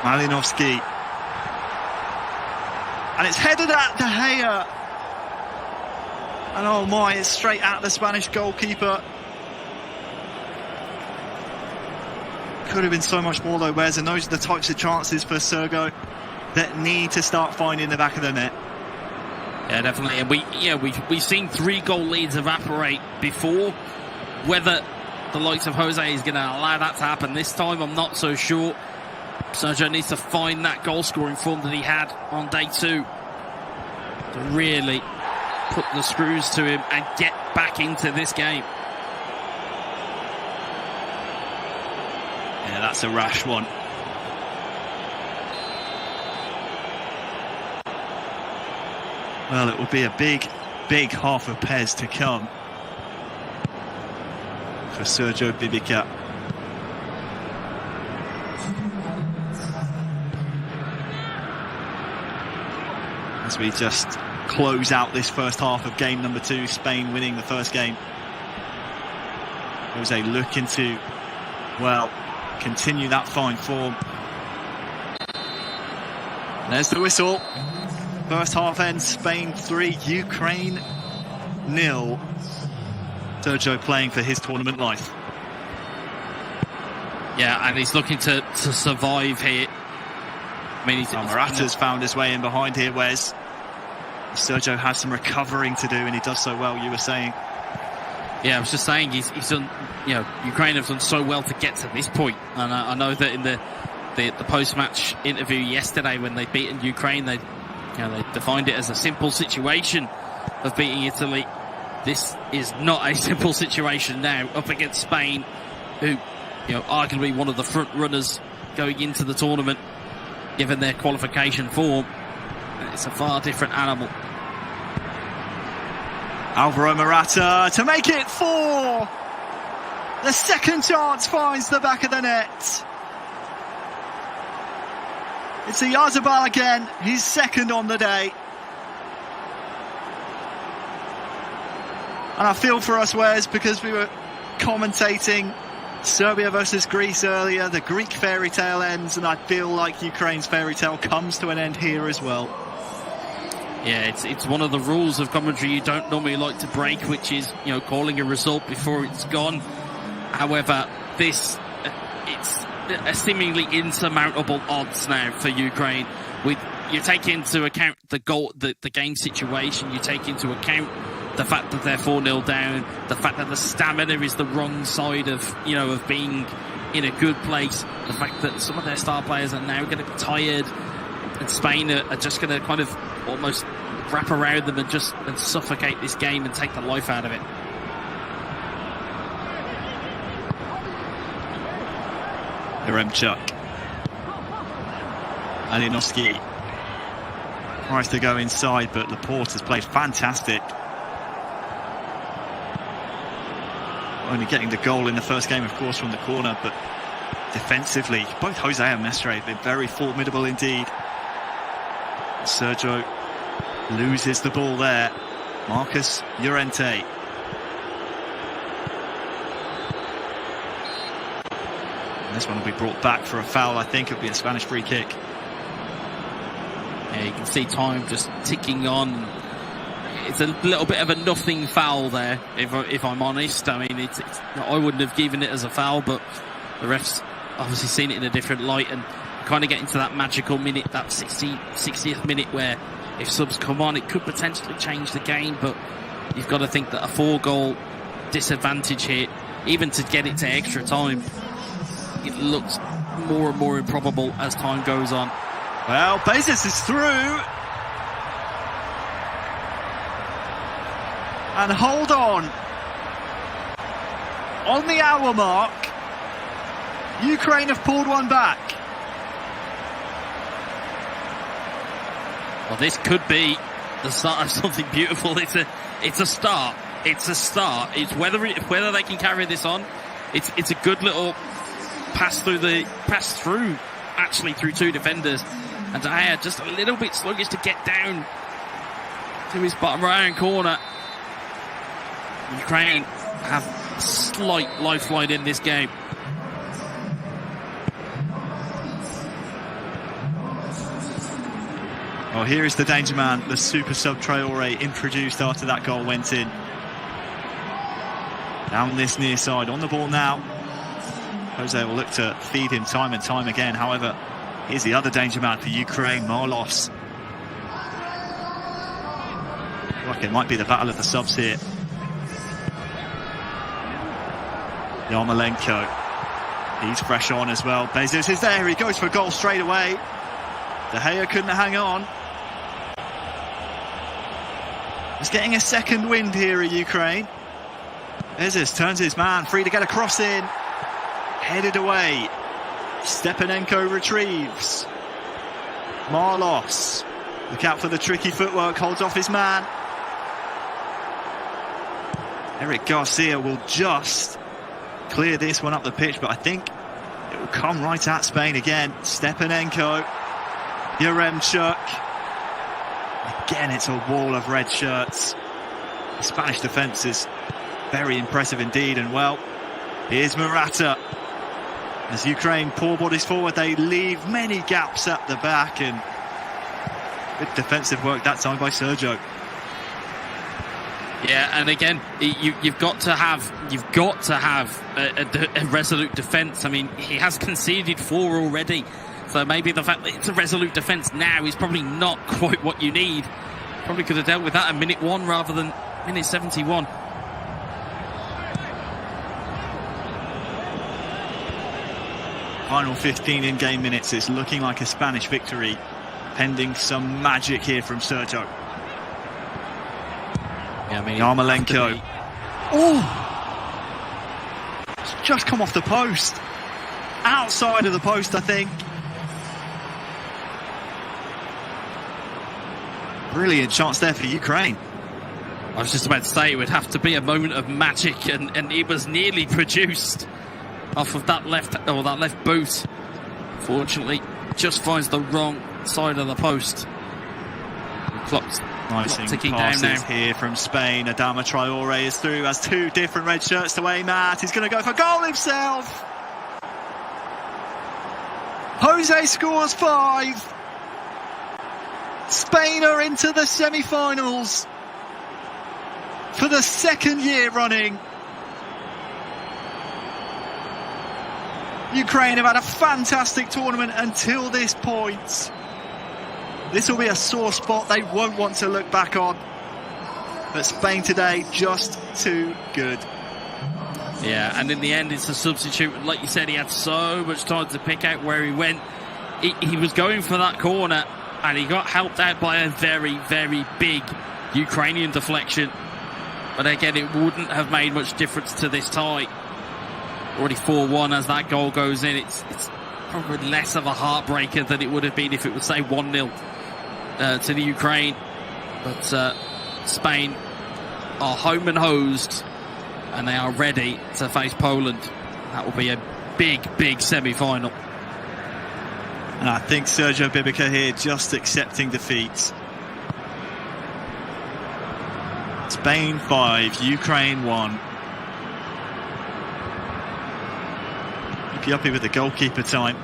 Malinovsky. And it's headed at De Gea. And oh my, it's straight at the Spanish goalkeeper. Could have been so much more though, Wes, and those are the types of chances for Sergio that need to start finding the back of the net. Yeah, definitely. And we've seen 3-goal leads evaporate before. Whether the likes of Jose is going to allow that to happen this time, I'm not so sure. Sergio needs to find that goal-scoring form that he had on day 2 to really put the screws to him and get back into this game. Yeah, that's a rash one. Well, it will be a big, big half of PES to come for Sergio Bibica. As we just close out this first half of game number 2, Spain winning the first game. Jose looking to, well, continue that fine form. There's the whistle. First half ends, Spain 3, Ukraine 0. Sergio playing for his tournament life. Yeah, and he's looking to survive here. I mean, Morata's found his way in behind here, Wes. Sergio has some recovering to do, and he does so well, you were saying. Yeah, I was just saying he's done, Ukraine have done so well to get to this point. And I know that in the post-match interview yesterday when they'd beaten Ukraine, they defined it as a simple situation of beating Italy. This is not a simple situation now, up against Spain, who, arguably one of the front runners going into the tournament, given their qualification form. It's a far different animal. Alvaro Morata to make it 4. The second chance finds the back of the net. It's Oyarzabal again, his second on the day. And I feel for us, Wes, because we were commentating Serbia versus Greece earlier. The Greek fairy tale ends, and I feel like Ukraine's fairy tale comes to an end here as well. Yeah, it's one of the rules of commentary you don't normally like to break, which is, calling a result before it's gone. However, it's a seemingly insurmountable odds now for Ukraine, with, you take into account the goal, the game situation. You take into account the fact that they're 4-0 down, the fact that the stamina is the wrong side of of being in a good place, the fact that some of their star players are now going to be tired, and Spain are just going to kind of almost wrap around them and suffocate this game and take the life out of it. Yaremchuk. Alionovsky tries to go inside, but Laporte has played fantastic. Only getting the goal in the first game, of course, from the corner, but defensively, both Jose and Mestre have been very formidable indeed. Sergio loses the ball there. Marcus Llorente. And this one will be brought back for a foul. I think it'll be a Spanish free kick. Yeah, you can see time just ticking on. It's a little bit of a nothing foul there, if I'm honest. I mean, I wouldn't have given it as a foul, but the ref's obviously seen it in a different light, and kind of get into that magical minute, that 60th minute, where if subs come on, it could potentially change the game. But you've got to think that a 4-goal disadvantage here, even to get it to extra time, it looks more and more improbable as time goes on. Well, Bezos is through. And hold on the hour mark, Ukraine have pulled one back. Well, this could be the start of something beautiful. It's a start. It's a start. It's whether they can carry this on. It's a good little pass through through two defenders, and De Gea just a little bit sluggish to get down to his bottom right-hand corner. Ukraine have a slight lifeline in this game. Well, here is the danger man, the super sub Traore, introduced after that goal went in. Down this near side, on the ball now. Jose will look to feed him time and time again. However, here's the other danger man for Ukraine, Marlos. Like it might be the battle of the subs here. Yarmolenko, he's fresh on as well. Bezos is there, he goes for goal straight away. De Gea couldn't hang on. He's getting a second wind here at Ukraine. Bezos turns his man, free to get a cross in. Headed away. Stepanenko retrieves. Marlos, look out for the tricky footwork, holds off his man. Eric Garcia will just clear this one up the pitch, but I think it will come right at Spain again. Stepanenko, Yaremchuk. Again, it's a wall of red shirts. The Spanish defence is very impressive indeed, and well, here's Morata. As Ukraine pour bodies forward, they leave many gaps at the back, and good defensive work that time by Sergio. Yeah, and again, you've got to have a resolute defence. I mean, he has conceded 4 already, so maybe the fact that it's a resolute defence now is probably not quite what you need. Probably could have dealt with that at minute 1 rather than minute 71. Final 15 in-game minutes. It's looking like a Spanish victory, pending some magic here from Sergio. Yeah, I mean, Yarmolenko. Oh! It's just come off the post. Outside of the post, I think. Brilliant chance there for Ukraine. I was just about to say it would have to be a moment of magic, and it was nearly produced off of that left boot. Fortunately, just finds the wrong side of the post. Clock's ticking down now. Here from Spain. Adama Traore is through, has 2 different red shirts to aim at. He's going to go for goal himself. Jose scores 5. Spain are into the semi-finals for the 2nd year running. Ukraine have had a fantastic tournament until this point. This will be a sore spot they won't want to look back on. But Spain today, just too good. Yeah, and in the end, it's a substitute. Like you said, he had so much time to pick out where he went. He was going for that corner, and he got helped out by a very, very big Ukrainian deflection. But again, it wouldn't have made much difference to this tie. Already 4-1 as that goal goes in. It's probably less of a heartbreaker than it would have been if it was, say, 1-0 to the Ukraine. But Spain are home and hosed, and they are ready to face Poland. That will be a big, big semi-final. And I think Sergio Bibica here just accepting defeat. Spain 5, Ukraine 1. Happy with the goalkeeper time.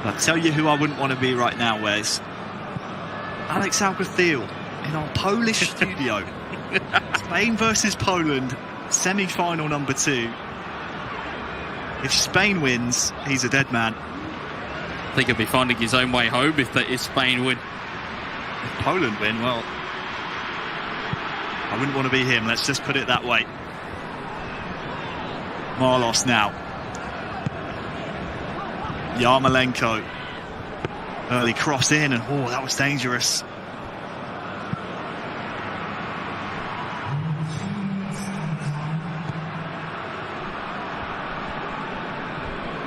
I'll tell you who I wouldn't want to be right now, Wes. Alex Alguacil in our Polish studio. Spain versus Poland, semi-final number 2. If Spain wins, he's a dead man. I think he'll be finding his own way home if Spain win. If Poland win, well, I wouldn't want to be him, let's just put it that way. Marlos now. Yarmolenko. Early cross in, and oh, that was dangerous.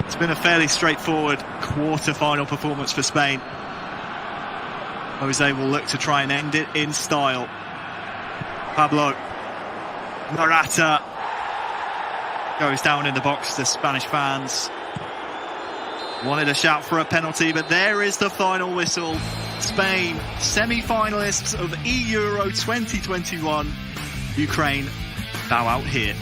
It's been a fairly straightforward quarter-final performance for Spain. Jose will look to try and end it in style. Pablo Morata goes down in the box. The Spanish fans wanted a shout for a penalty, but there is the final whistle. Spain, semi-finalists of Euro 2021. Ukraine bow out here.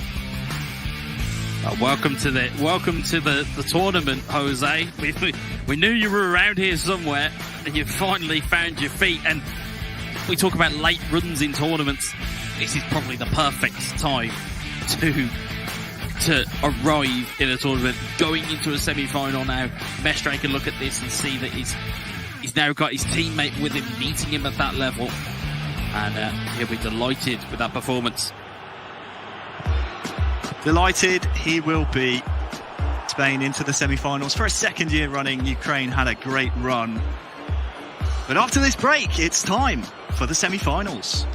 Welcome to the tournament, Jose. We knew you were around here somewhere, and you finally found your feet. And we talk about late runs in tournaments. This is probably the perfect time to arrive in a tournament, going into a semi-final now. Mestre can look at this and see that he's now got his teammate with him, meeting him at that level, and he'll be delighted with that performance. Delighted he will be. Spain into the semi-finals for a second year running. Ukraine had a great run. But after this break, it's time for the semi-finals.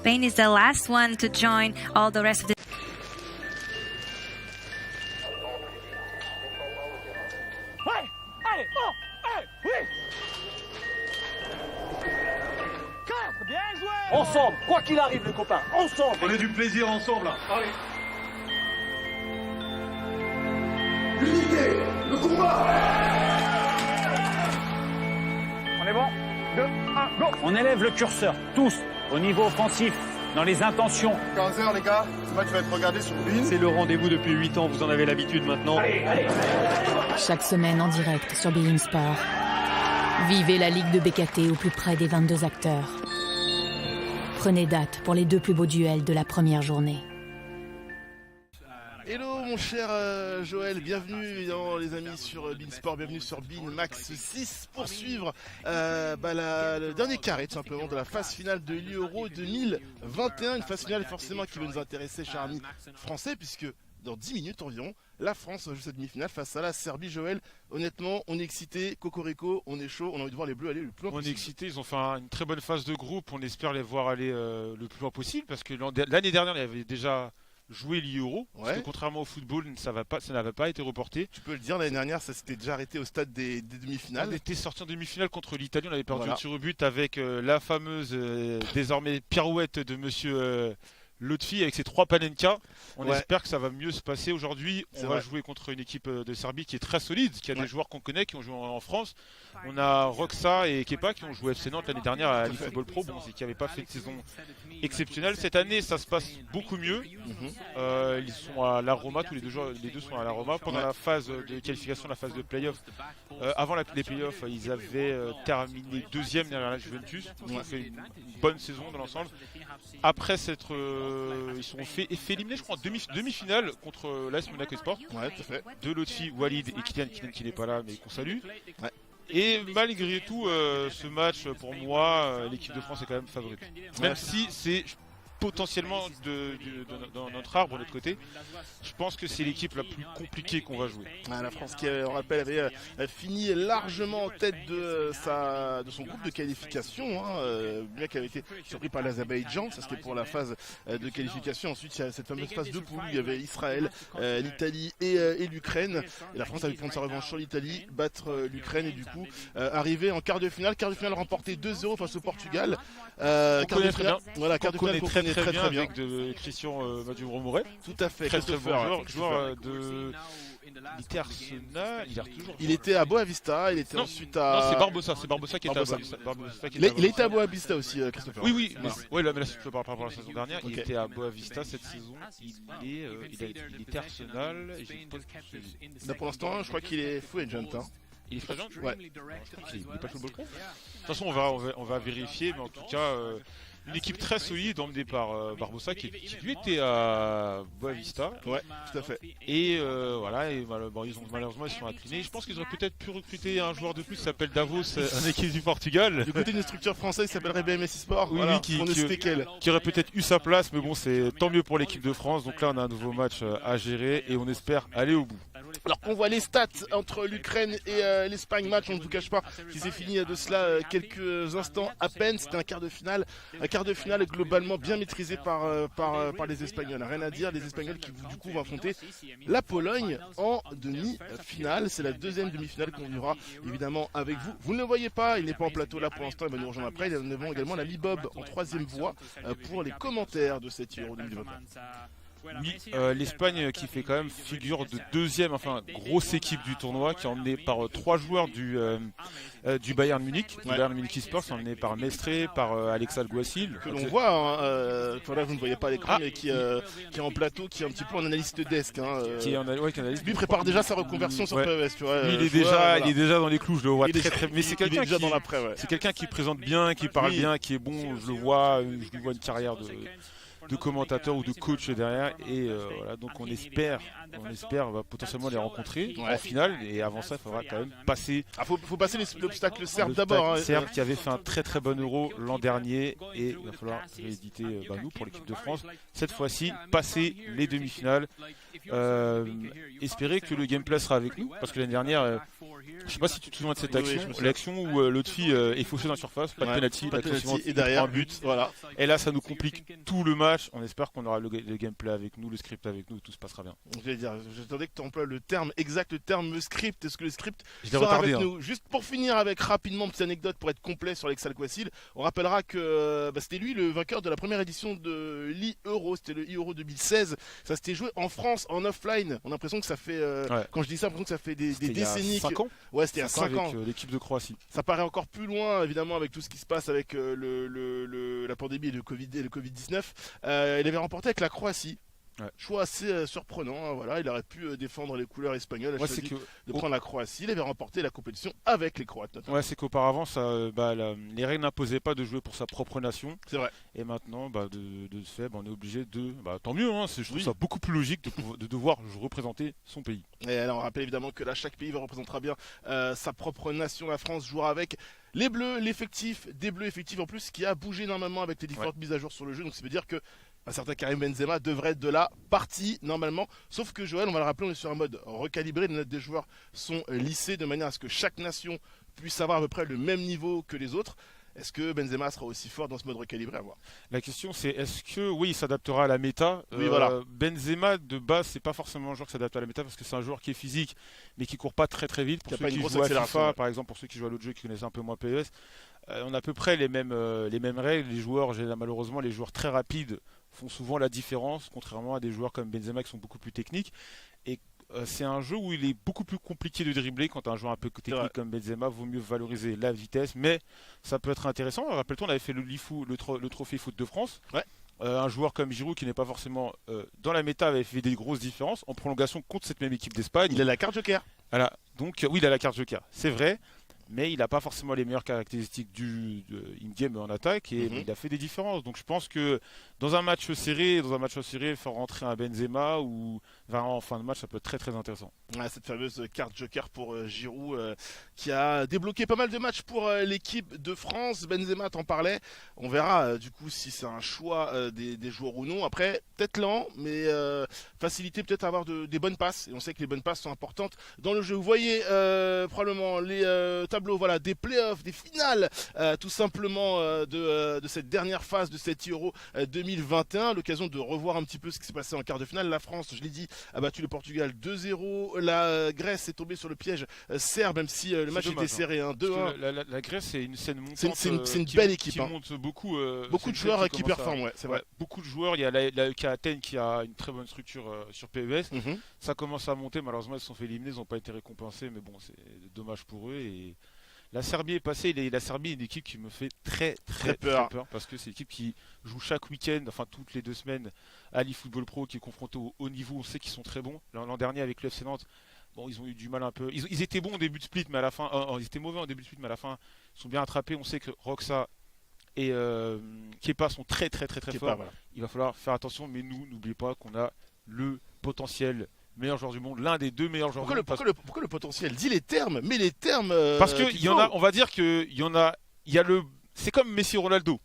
Spain is the last one to join all the rest of the Ensemble, quoi qu'il arrive les copains, ensemble. On a du plaisir ensemble là. Allez. L'unité, le combat. On est bon 2, 1, go. On élève le curseur, tous, au niveau offensif, dans les intentions. 15h les gars, ce match va être regardé sur BeIN. C'est le rendez-vous depuis 8 ans, vous en avez l'habitude maintenant. Allez, allez. Chaque semaine en direct sur BeIN Sport. Vivez la Ligue de BKT au plus près des 22 acteurs. Prenez date pour les 2 plus beaux duels de la première journée. Hello mon cher Joël, bienvenue les amis sur BeIN Sport, bienvenue sur BeIN Max 6 pour suivre le dernier carré tout simplement de la phase finale de l'Euro 2021. Une phase finale forcément qui va nous intéresser, chers amis français, puisque dans 10 minutes environ, la France joue cette demi-finale face à la Serbie. Joël, honnêtement, on est excité, cocorico, on est chaud, on a envie de voir les Bleus aller le plus loin possible. On est excité, ils ont fait une très bonne phase de groupe, on espère les voir aller le plus loin possible, parce que l'année dernière, il y avait déjà joué l'Euro, parce que contrairement au football, ça n'avait pas été reporté. Tu peux le dire, l'année dernière, ça s'était déjà arrêté au stade des demi-finales. On était sorti en demi-finale contre l'Italie, on avait perdu un tir au but avec la fameuse, désormais, pirouette de monsieur... Lotfi avec ses 3 Panenka. On espère que ça va mieux se passer aujourd'hui. On va jouer contre une équipe de Serbie qui est très solide, qui a des joueurs qu'on connaît, qui ont joué en France. On a Roxa et Kepa qui ont joué FC Nantes l'année dernière à l'eFootball Pro, c'est qui n'avaient pas fait de saison exceptionnelle. Cette année, ça se passe beaucoup mieux. Ils sont à la Roma, tous les deux sont à la Roma. Pendant la phase de qualification, la phase de play-off, avant les play-offs, ils avaient terminé 2e derrière la Juventus. Ils ont fait une bonne saison dans l'ensemble. Après s'être ils sont fait éliminer, je crois, en demi-finale contre l'AS Monaco Sport. Ouais, tout à fait. De Lotfi, Walid et Kylian qui n'est pas là, mais qu'on salue. Ouais. Et malgré tout, ce match, pour moi, l'équipe de France est quand même favorite. Même si c'est potentiellement dans notre arbre, de notre côté, je pense que c'est l'équipe la plus compliquée qu'on va jouer. La France qui, on rappelle, avait fini largement en tête de son groupe de qualification, bien qu'elle avait été surpris par l'Azerbaïdjan, ça c'était pour la phase de qualification. Ensuite il y a cette fameuse phase de poule, il y avait Israël, l'Italie et l'Ukraine, et la France avait pu prendre sa revanche sur l'Italie, battre l'Ukraine et du coup arriver en quart de finale remporté 2-0 face au Portugal. Quart de finale très bien avec de Christian Maduro-Moret. Tout à fait. Très bon joueur de Arsenal. Il était à Boavista, il était ensuite à... Non, c'est Barbosa qui était à Boavista. Il était à Boavista aussi, Christopher. Oui, mais là je peux pas par rapport à la saison dernière. Il était à Boavista cette saison. Il était à Arsenal. Là, pour l'instant, je crois qu'il est free agent. Il est free agent ? Ouais. Il n'est pas football pro. De toute façon, on va vérifier, mais en tout cas... Une équipe très solide emmenée par Barbosa qui lui était à Boavista. Ouais, tout à fait. Et malheureusement ils sont inclinés. Je pense qu'ils auraient peut-être pu recruter un joueur de plus qui s'appelle Davos, un équipe du Portugal. Du côté d'une structure française qui s'appellerait BMS Sport. Oui, voilà, qui aurait peut-être eu sa place, mais bon, c'est tant mieux pour l'équipe de France. Donc là, on a un nouveau match à gérer et on espère aller au bout. Alors qu'on voit les stats entre l'Ukraine et l'Espagne, match, on ne vous cache pas, qui s'est fini de cela quelques instants à peine. C'était un quart de finale globalement bien maîtrisé par les Espagnols. Rien à dire, les Espagnols qui du coup vont affronter la Pologne en demi-finale. C'est la deuxième demi-finale qu'on vivra évidemment avec vous. Vous ne le voyez pas, il n'est pas en plateau là pour l'instant, il va nous rejoindre après. Nous avons également l'ami Bob en 3e voie pour les commentaires de cette Euro 2021. Oui, l'Espagne qui fait quand même figure de deuxième, grosse équipe du tournoi, qui est emmenée par 3 joueurs du Bayern Munich, du Bayern Munich Sports, emmené par Mestre, par Alexa Alguacil. Que l'on voit, là vous ne voyez pas à l'écran, mais qui est en plateau, qui est un petit peu en analyste desk. Lui prépare déjà sa reconversion sur PES, tu vois. Lui, il est déjà dans les clous, je le vois très. Mais c'est quelqu'un qui présente bien, qui parle bien, qui est bon, je lui vois une carrière de commentateurs ou de coach derrière et voilà, donc on espère potentiellement les rencontrer en finale, et avant ça il faudra quand même passer faut passer l'obstacle serbe d'abord, Serbe qui avait fait un très très bon Euro l'an dernier, et il va falloir rééditer nous pour l'équipe de France cette fois-ci, passer les demi-finales, espérer que le gameplay sera avec nous, parce que l'année dernière Je sais pas si tu te souviens de cette l'action où Lotfi est fauché dans la surface, pas de penalty, et derrière un but. Voilà. Et là, ça nous complique tout le match. On espère qu'on aura le gameplay avec nous, le script avec nous, et tout se passera bien. J'attendais que tu emploies le terme exact, le terme script. Est-ce que le script sera avec nous? Juste pour finir avec rapidement une petite anecdote pour être complet sur Lexal Kwacil. On rappellera que c'était lui le vainqueur de la première édition de l'e-Euro, c'était le e-Euro 2016. Ça s'était joué en France en offline. On a l'impression que ça fait, quand je dis ça, j'ai l'impression que ça fait des décennies. 5 ans. Ouais, c'était il y a 5 ans. Avec l'équipe de Croatie. Ça paraît encore plus loin, évidemment, avec tout ce qui se passe avec la pandémie et le Covid-19. Il avait remporté avec la Croatie. Ouais. Choix assez surprenant, hein, voilà. Il aurait pu défendre les couleurs espagnoles, de prendre la Croatie. Il avait remporté la compétition avec les Croates. Notamment. Ouais, c'est qu'auparavant, les règles n'imposaient pas de jouer pour sa propre nation. C'est vrai. Et maintenant, de ce fait, on est obligé de. Tant mieux, hein, je trouve ça beaucoup plus logique de devoir représenter son pays. Et alors, on rappelle évidemment que là, chaque pays représentera bien sa propre nation. La France jouera avec les Bleus, l'effectif des Bleus, effectif en plus, qui a bougé normalement avec les différentes mises à jour sur le jeu. Donc, ça veut dire que un certain Karim Benzema devrait être de la partie normalement, sauf que Joël, on va le rappeler, on est sur un mode recalibré, les notes des joueurs sont lissées de manière à ce que chaque nation puisse avoir à peu près le même niveau que les autres. Est-ce que Benzema sera aussi fort dans ce mode recalibré à voir? La question c'est est-ce que il s'adaptera à la méta? Oui, voilà. Benzema de base c'est pas forcément un joueur qui s'adapte à la méta parce que c'est un joueur qui est physique mais qui court pas très très vite. Pour ceux qui jouent à FIFA, par exemple, pour ceux qui jouent à l'autre jeu qui connaissent un peu moins PES, on a à peu près les mêmes règles. Les joueurs, malheureusement, les joueurs très rapides font souvent la différence, contrairement à des joueurs comme Benzema qui sont beaucoup plus techniques. Et c'est un jeu où il est beaucoup plus compliqué de dribbler. Quand un joueur un peu technique comme Benzema, vaut mieux valoriser la vitesse, mais ça peut être intéressant. Rappelle-toi, on avait fait le trophée foot de France. Ouais. Un joueur comme Giroud qui n'est pas forcément dans la méta avait fait des grosses différences en prolongation contre cette même équipe d'Espagne. Il a la carte joker. Voilà. Donc oui, il a la carte joker, c'est vrai. Mais il n'a pas forcément les meilleures caractéristiques du in-game en attaque et il a fait des différences. Donc je pense que dans un match serré, faire rentrer un Benzema ou en fin de match, ça peut être très très intéressant. Ouais, cette fameuse carte joker pour Giroud qui a débloqué pas mal de matchs pour l'équipe de France. Benzema, t'en parlais. On verra du coup si c'est un choix des joueurs ou non. Après, peut-être lent, mais facilité peut-être à avoir des bonnes passes. Et on sait que les bonnes passes sont importantes dans le jeu. Vous voyez probablement les tableaux, voilà, des playoffs, des finales, tout simplement de cette dernière phase de cette Euro 2021. L'occasion de revoir un petit peu ce qui s'est passé en quart de finale. La France, je l'ai dit, a battu le Portugal 2-0. La Grèce est tombée sur le piège serbe, même si le match était serré 1-2-1. La Grèce, c'est une scène montante. C'est une belle équipe. Qui monte beaucoup. Beaucoup de joueurs qui performent, ouais, c'est vrai. Beaucoup de joueurs. Il y a la EK Athènes qui a une très bonne structure sur PES. Ça commence à monter. Malheureusement, ils se sont fait éliminer. Ils n'ont pas été récompensés. Mais bon, c'est dommage pour eux. Et la Serbie est passée. La Serbie est une équipe qui me fait très peur. Parce que c'est une équipe qui joue chaque week-end, enfin toutes les 2 semaines, à l'eFootball Pro, qui est confronté au haut niveau. On sait qu'ils sont très bons. L'an dernier, avec le FC Nantes, ils ont eu du mal un peu. Ils étaient bons au début de split, mais à la fin, ils étaient mauvais au début de split, mais à la fin, ils sont bien attrapés. On sait que Roxa et Kepa sont très forts. Voilà. Il va falloir faire attention, mais n'oubliez pas qu'on a le potentiel meilleur joueur du monde, l'un des 2 meilleurs joueurs du monde. Pourquoi le potentiel? Dis les termes, mais les termes. Parce qu'il y en a, on va dire qu'il y en a. C'est comme Messi Ronaldo.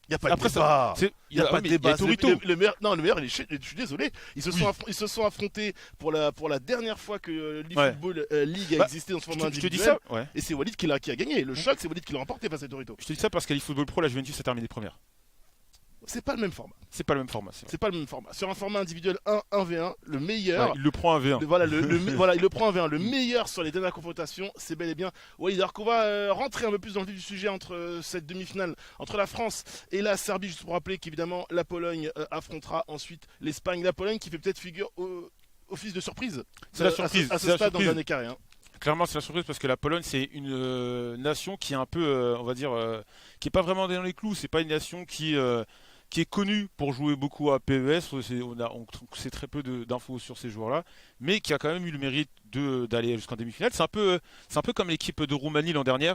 Il n'y a pas de débat. Il n'y a pas de débat. Le meilleur, je suis désolé. Ils se sont affrontés pour la dernière fois que l'eFootball League a existé dans ce format individuel. Je te dis ça, ouais. Et c'est Walid qui a gagné. Le choc, c'est Walid qui l'a remporté face à Dorito. Je te dis ça parce qu'à l'eFootball Pro, la Juventus a terminé première. C'est pas le même format. C'est pas le même format. C'est pas le même format. Sur un format individuel 1v1, le meilleur. Ouais, il le prend 1v1. Voilà, il le prend 1v1. Le meilleur sur les dernières confrontations, c'est bel et bien Walid. Alors qu'on va rentrer un peu plus dans le vif du sujet entre cette demi-finale, entre la France et la Serbie. Juste pour rappeler qu'évidemment, la Pologne affrontera ensuite l'Espagne. La Pologne qui fait peut-être figure office de surprise. C'est la surprise. À ce stade dans le dernier carré. Clairement, c'est la surprise parce que la Pologne, c'est une nation qui est un peu, on va dire, qui est pas vraiment dans les clous. C'est pas une nation qui est connu pour jouer beaucoup à PES, on sait très peu d'infos sur ces joueurs-là, mais qui a quand même eu le mérite d'aller jusqu'en demi-finale. C'est un peu comme l'équipe de Roumanie l'an dernier,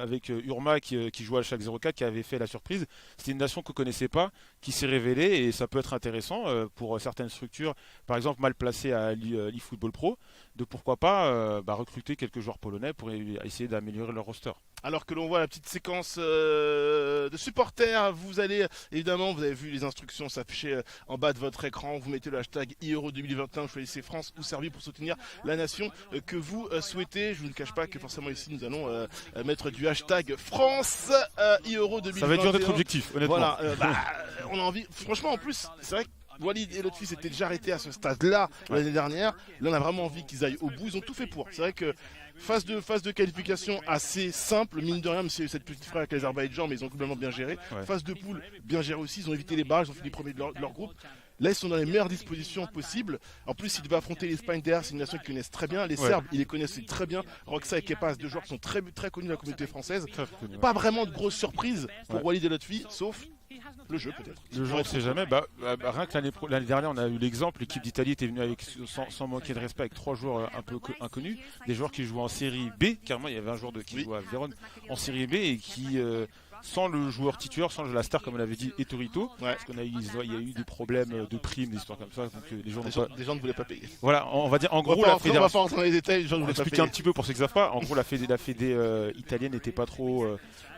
avec Urma qui jouait à Schalke 04, qui avait fait la surprise. C'était une nation qu'on ne connaissait pas, qui s'est révélée, et ça peut être intéressant pour certaines structures, par exemple mal placées à l'eFootball Pro, de pourquoi pas recruter quelques joueurs polonais pour essayer d'améliorer leur roster. Alors que l'on voit la petite séquence de supporters, vous allez, évidemment, vous avez vu les instructions s'afficher en bas de votre écran, vous mettez le hashtag Euro 2021, vous choisissez France ou Serbie pour soutenir la nation que vous souhaitez. Je ne vous cache pas que forcément ici nous allons mettre du hashtag France Euro 2021. Ça va être dur d'être objectif, honnêtement. Voilà, on a envie, franchement en plus, c'est vrai que Walid et Lotfi s'étaient déjà arrêtés à ce stade-là l'année dernière. Là, on a vraiment envie qu'ils aillent au bout. Ils ont tout fait pour. C'est vrai que phase de qualification assez simple, mine de rien, même s'il y a eu cette petite frère avec l'Azerbaïdjan, mais ils ont complètement bien géré. Ouais. Phase de poule, bien géré aussi. Ils ont évité les barrages, ils ont fini premiers de leur groupe. Là, ils sont dans les meilleures dispositions possibles. En plus, ils devaient affronter l'Espagne derrière. C'est une nation qu'ils connaissent très bien. Les Serbes, ils les connaissent très bien. Roxa et Kepa, deux joueurs qui sont très, très connus de la communauté française. Pas vraiment de grosses surprises pour Walid et Lotfi, sauf le jeu peut-être. Le jeu, on ne sait jamais. Rien que l'année dernière, on a eu l'exemple. L'équipe d'Italie était venue sans manquer de respect avec 3 joueurs un peu inconnus. Des joueurs qui jouaient en série B. Carrément, il y avait un joueur qui jouait à Vérone en série B et qui... sans le joueur titulaire, sans la star comme on l'avait dit, et Torito, parce qu'il y a eu des problèmes de primes, des histoires comme ça, donc les gens ne voulaient pas payer. Voilà, on va dire en gros la fédération. On va pas rentrer dans les détails, les gens ne voulaient pas payer. Expliquer un petit peu pour ceux qui ne savent pas. En gros, la fédé italienne n'était pas trop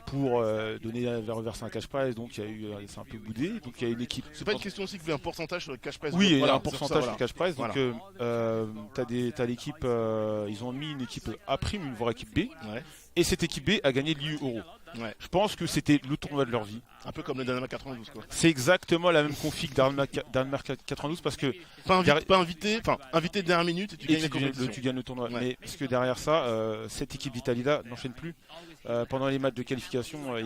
pour reverser un cash prize, donc c'est un peu boudé. Donc il y a une équipe. C'est pas une question aussi qu'il y a un pourcentage sur le cash prize. Oui, il y a un pourcentage sur le cash prize. Donc t'as l'équipe, ils ont mis une équipe A prime, une vraie équipe B. Et cette équipe B a gagné l'Euro. Ouais. Je pense que c'était le tournoi de leur vie. Un peu comme le Danemark 92 quoi. C'est exactement la même config Danemark 92 parce que invité de dernière minute et tu gagnes le tournoi. Ouais. Mais parce que derrière ça, cette équipe d'Italie là n'enchaîne plus. Pendant les matchs de qualification,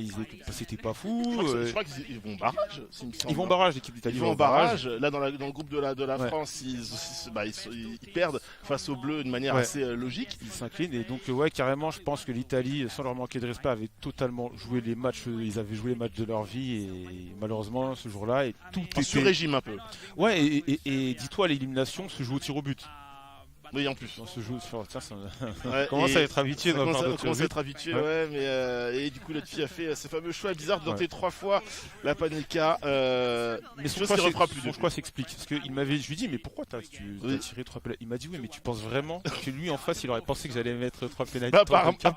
c'était pas fou. Je crois qu'ils vont barrage. Ils vont barrage, l'équipe d'Italie. Ils vont barrage. Là dans le groupe de la France, ils perdent face aux Bleus de manière assez logique. Ils s'inclinent et donc carrément, je pense que l'Italie, sans leur manquer de respect, avait totalement joué les matchs. Ils avaient joué les matchs de leur vie et malheureusement ce jour-là et tout était sur régime un peu. Ouais et dis-toi l'élimination se joue au tir au but. Oui, en plus. On se joue sur commence à être habitué. On commence à être habitué, mais et du coup, notre fille a fait ces fameux choix bizarres de tenter 3 fois la Panenka. Mais son choix s'explique. Parce que je lui dis, mais pourquoi t'as tiré 3 pénalités? Il m'a dit, oui, mais tu penses vraiment que lui en face, il aurait pensé que j'allais mettre 3 pénalités?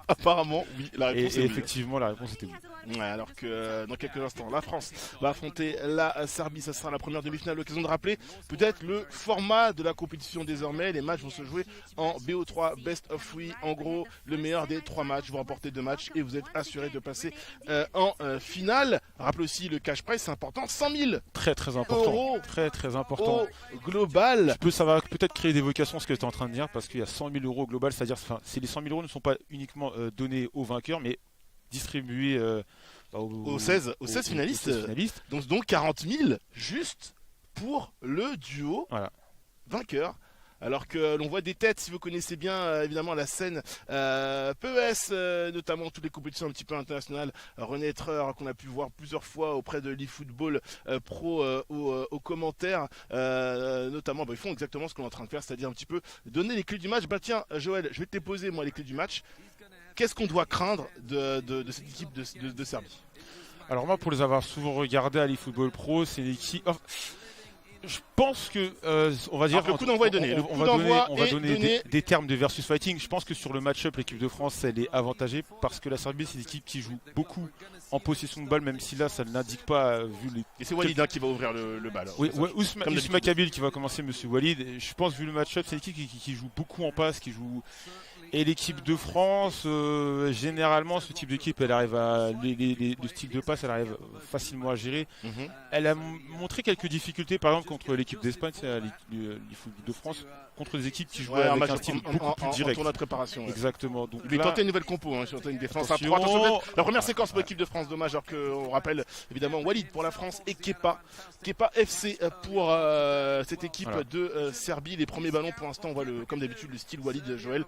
Apparemment, oui. La réponse et effectivement, la réponse était oui. Ouais, alors que dans quelques instants, la France va affronter la Serbie. Ça sera la première demi-finale. L'occasion de rappeler peut-être le format de la compétition désormais. Les matchs vont se jouer en BO3 Best of 3. En gros, le meilleur des 3 matchs. Vous remportez 2 matchs et vous êtes assuré de passer en finale. Rappelez aussi le cash prize, c'est important. 100 000 très important. Euros très important. Au global. Ça va peut-être créer des vocations ce que tu es en train de dire parce qu'il y a 100 000 euros au global. C'est-à-dire que les 100 000 euros ne sont pas uniquement donnés aux vainqueurs, mais distribués aux 16 finalistes. Donc 40 000 juste pour le duo vainqueur. Alors que l'on voit des têtes, si vous connaissez bien évidemment la scène PES, notamment toutes les compétitions un petit peu internationales, René Etreur qu'on a pu voir plusieurs fois auprès de l'eFootball Pro aux commentaires, notamment ils font exactement ce qu'on est en train de faire, c'est-à-dire un petit peu donner les clés du match. Tiens Joël, je vais te déposer moi les clés du match. Qu'est-ce qu'on doit craindre de cette équipe de Serbie? Alors moi, pour les avoir souvent regardés à l'eFootball Pro, c'est une équipe... Je pense que, on va dire... le coup d'envoi est donné. On va donner des termes de versus fighting. Je pense que sur le match-up, l'équipe de France, elle est avantagée parce que la Serbie, c'est une équipe qui joue beaucoup en possession de balle, même si là, ça ne l'indique pas. Et c'est Walid qui va ouvrir le bal. Oui, Ousma Kabil qui va commencer, monsieur Walid. Je pense, vu le match-up, c'est une équipe qui joue beaucoup en passe, qui joue... Et l'équipe de France, généralement, ce type d'équipe, elle arrive le style de passe, elle arrive facilement à gérer. Elle a montré quelques difficultés, par exemple, contre l'équipe d'Espagne, c'est l'équipe de France, contre des équipes qui jouaient avec un style beaucoup plus direct. En tournoi de préparation. Exactement. Donc il tentait une nouvelle compo, il tentait une défense à 3. Attention, la première séquence pour l'équipe de France, dommage, alors qu'on rappelle évidemment Walid pour la France et Kepa FC pour cette équipe de Serbie. Les premiers ballons, pour l'instant, on voit comme d'habitude le style Walid, Joël.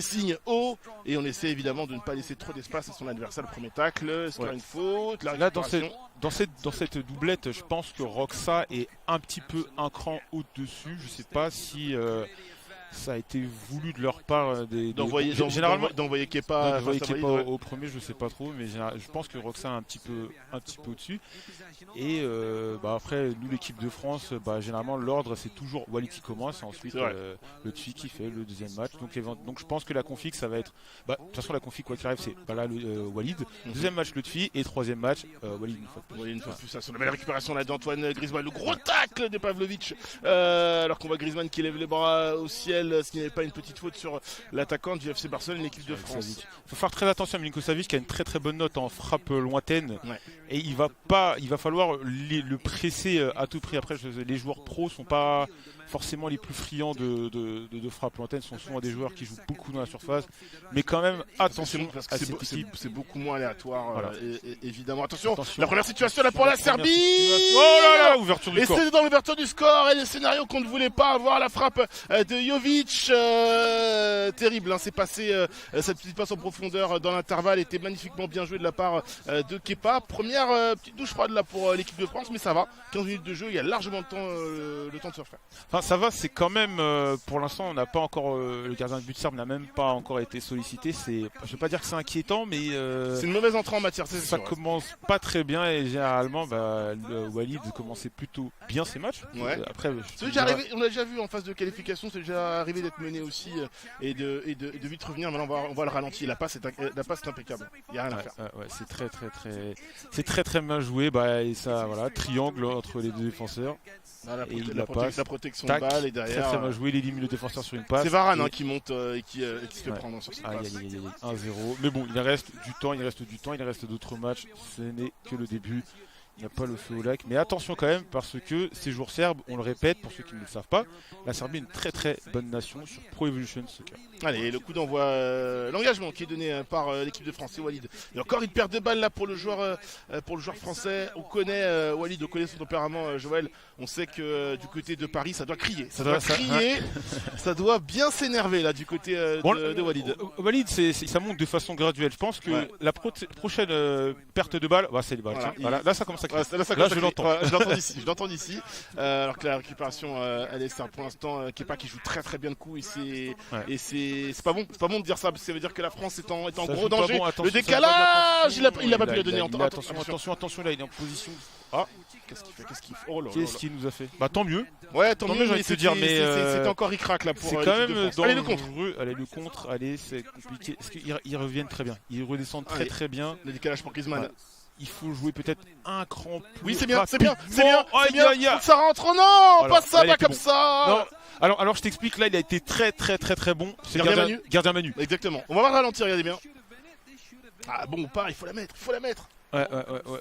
Signe haut et on essaie évidemment de ne pas laisser trop d'espace à son adversaire. Le premier tacle, est-ce qu'il y a une faute, la récupération. Dans cette doublette, je pense que Roxa est un petit peu un cran au-dessus. Je sais pas si ça a été voulu de leur part d'envoyer Kepa au premier, je sais pas trop, mais je pense que Roxa est un petit peu au-dessus. Et après, nous, l'équipe de France, généralement l'ordre c'est toujours Walid qui commence, et ensuite Lotfi qui fait le deuxième match. Donc je pense que la config ça va être, de toute façon la config quoi qu'il arrive c'est Walid, deuxième match Lotfi et troisième match Walid une fois de plus. Ça, sur la belle récupération là d'Antoine Griezmann, le gros tacle de Pavlovic, alors qu'on voit Griezmann qui lève les bras au ciel, ce qui n'est pas une petite faute sur l'attaquant du FC Barcelone, l'équipe de France. Il faut faire très attention à Milinkovic qui a une très très bonne note en frappe lointaine, et il va falloir le presser à tout prix. Après les joueurs pros sont pas forcément les plus friands de frappe lointaine, sont souvent des joueurs qui jouent beaucoup dans la surface, mais quand même attention parce que c'est beaucoup moins aléatoire, évidemment. Attention, la première situation là pour la Serbie. Oh là là, ouverture du score. Et c'est dans l'ouverture du score et le scénario qu'on ne voulait pas avoir, la frappe de Jovic, terrible, c'est passé, cette petite passe en profondeur dans l'intervalle était magnifiquement bien jouée de la part de Kepa. Première petite douche froide là pour l'équipe de France, mais ça va, 15 minutes de jeu, il y a largement le temps de se refaire. Enfin, ça va, c'est quand même, pour l'instant, on n'a pas encore, le gardien de but serbe n'a même pas encore été sollicité. Je ne vais pas dire que c'est inquiétant, mais c'est une mauvaise entrée en matière. Ça commence pas très bien et généralement, Walid commençait plutôt bien ses matchs. Ouais. Après, on l'a déjà vu en phase de qualification, c'est déjà arrivé d'être mené aussi et de vite revenir. Maintenant, on va le ralentir. La passe est impeccable. Il y a rien à faire. C'est très mal joué. Et ça, voilà, triangle entre les deux défenseurs. La protection de balle et derrière. Très mal joué, il élimine le défenseur sur une passe. C'est Varane qui monte et qui se fait prendre sur cette passe. 1-0. Mais bon, il reste du temps, il reste d'autres matchs. Ce n'est que le début. Il n'y a pas le feu au lac. Mais attention quand même, parce que ces joueurs serbes, on le répète, pour ceux qui ne le savent pas, la Serbie est une très très bonne nation sur Pro Evolution Soccer. Allez, le coup d'envoi, l'engagement qui est donné par l'équipe de France, c'est Walid. Et encore une paire de balles là pour le joueur français. On connaît Walid, on connaît son tempérament, Joël. On sait que du côté de Paris, ça doit crier. Ça doit bien s'énerver là du côté de Walid. Walid, ça monte de façon graduelle. Je pense que la prochaine perte de balle, c'est les balles. Voilà. Là, ça commence à crier. Là, je l'entends. Je l'entends d'ici. Alors que la récupération, elle est simple. Pour l'instant, Kepa qui joue très très bien le coup et c'est pas bon. C'est pas bon de dire ça. Ça veut dire que la France est en gros danger. Le décalage, il n'a pas pu la donner. Attention, là, il est en position. Ah, qu'est-ce qu'il fait? Oh là là. Qu'est-ce qu'il nous a fait? Tant mieux. Ouais, tant mieux. J'ai envie de te dire, mais c'est encore ric-rac là pour. C'est quand même dangereux. Allez, le contre. Allez, le contre. Allez, c'est compliqué. Parce qu'ils reviennent très bien. Ils redescendent très bien. Le décalage pour Griezmann. Il faut jouer peut-être un cran plus. Oui, c'est bien. Ça rentre. Oh non, pas ça, pas comme ça. Non. Alors je t'explique. Là, il a été très bon. C'est gardien Manu. Exactement. On va voir ralentir. Regardez bien. Ah bon ou pas, il faut la mettre.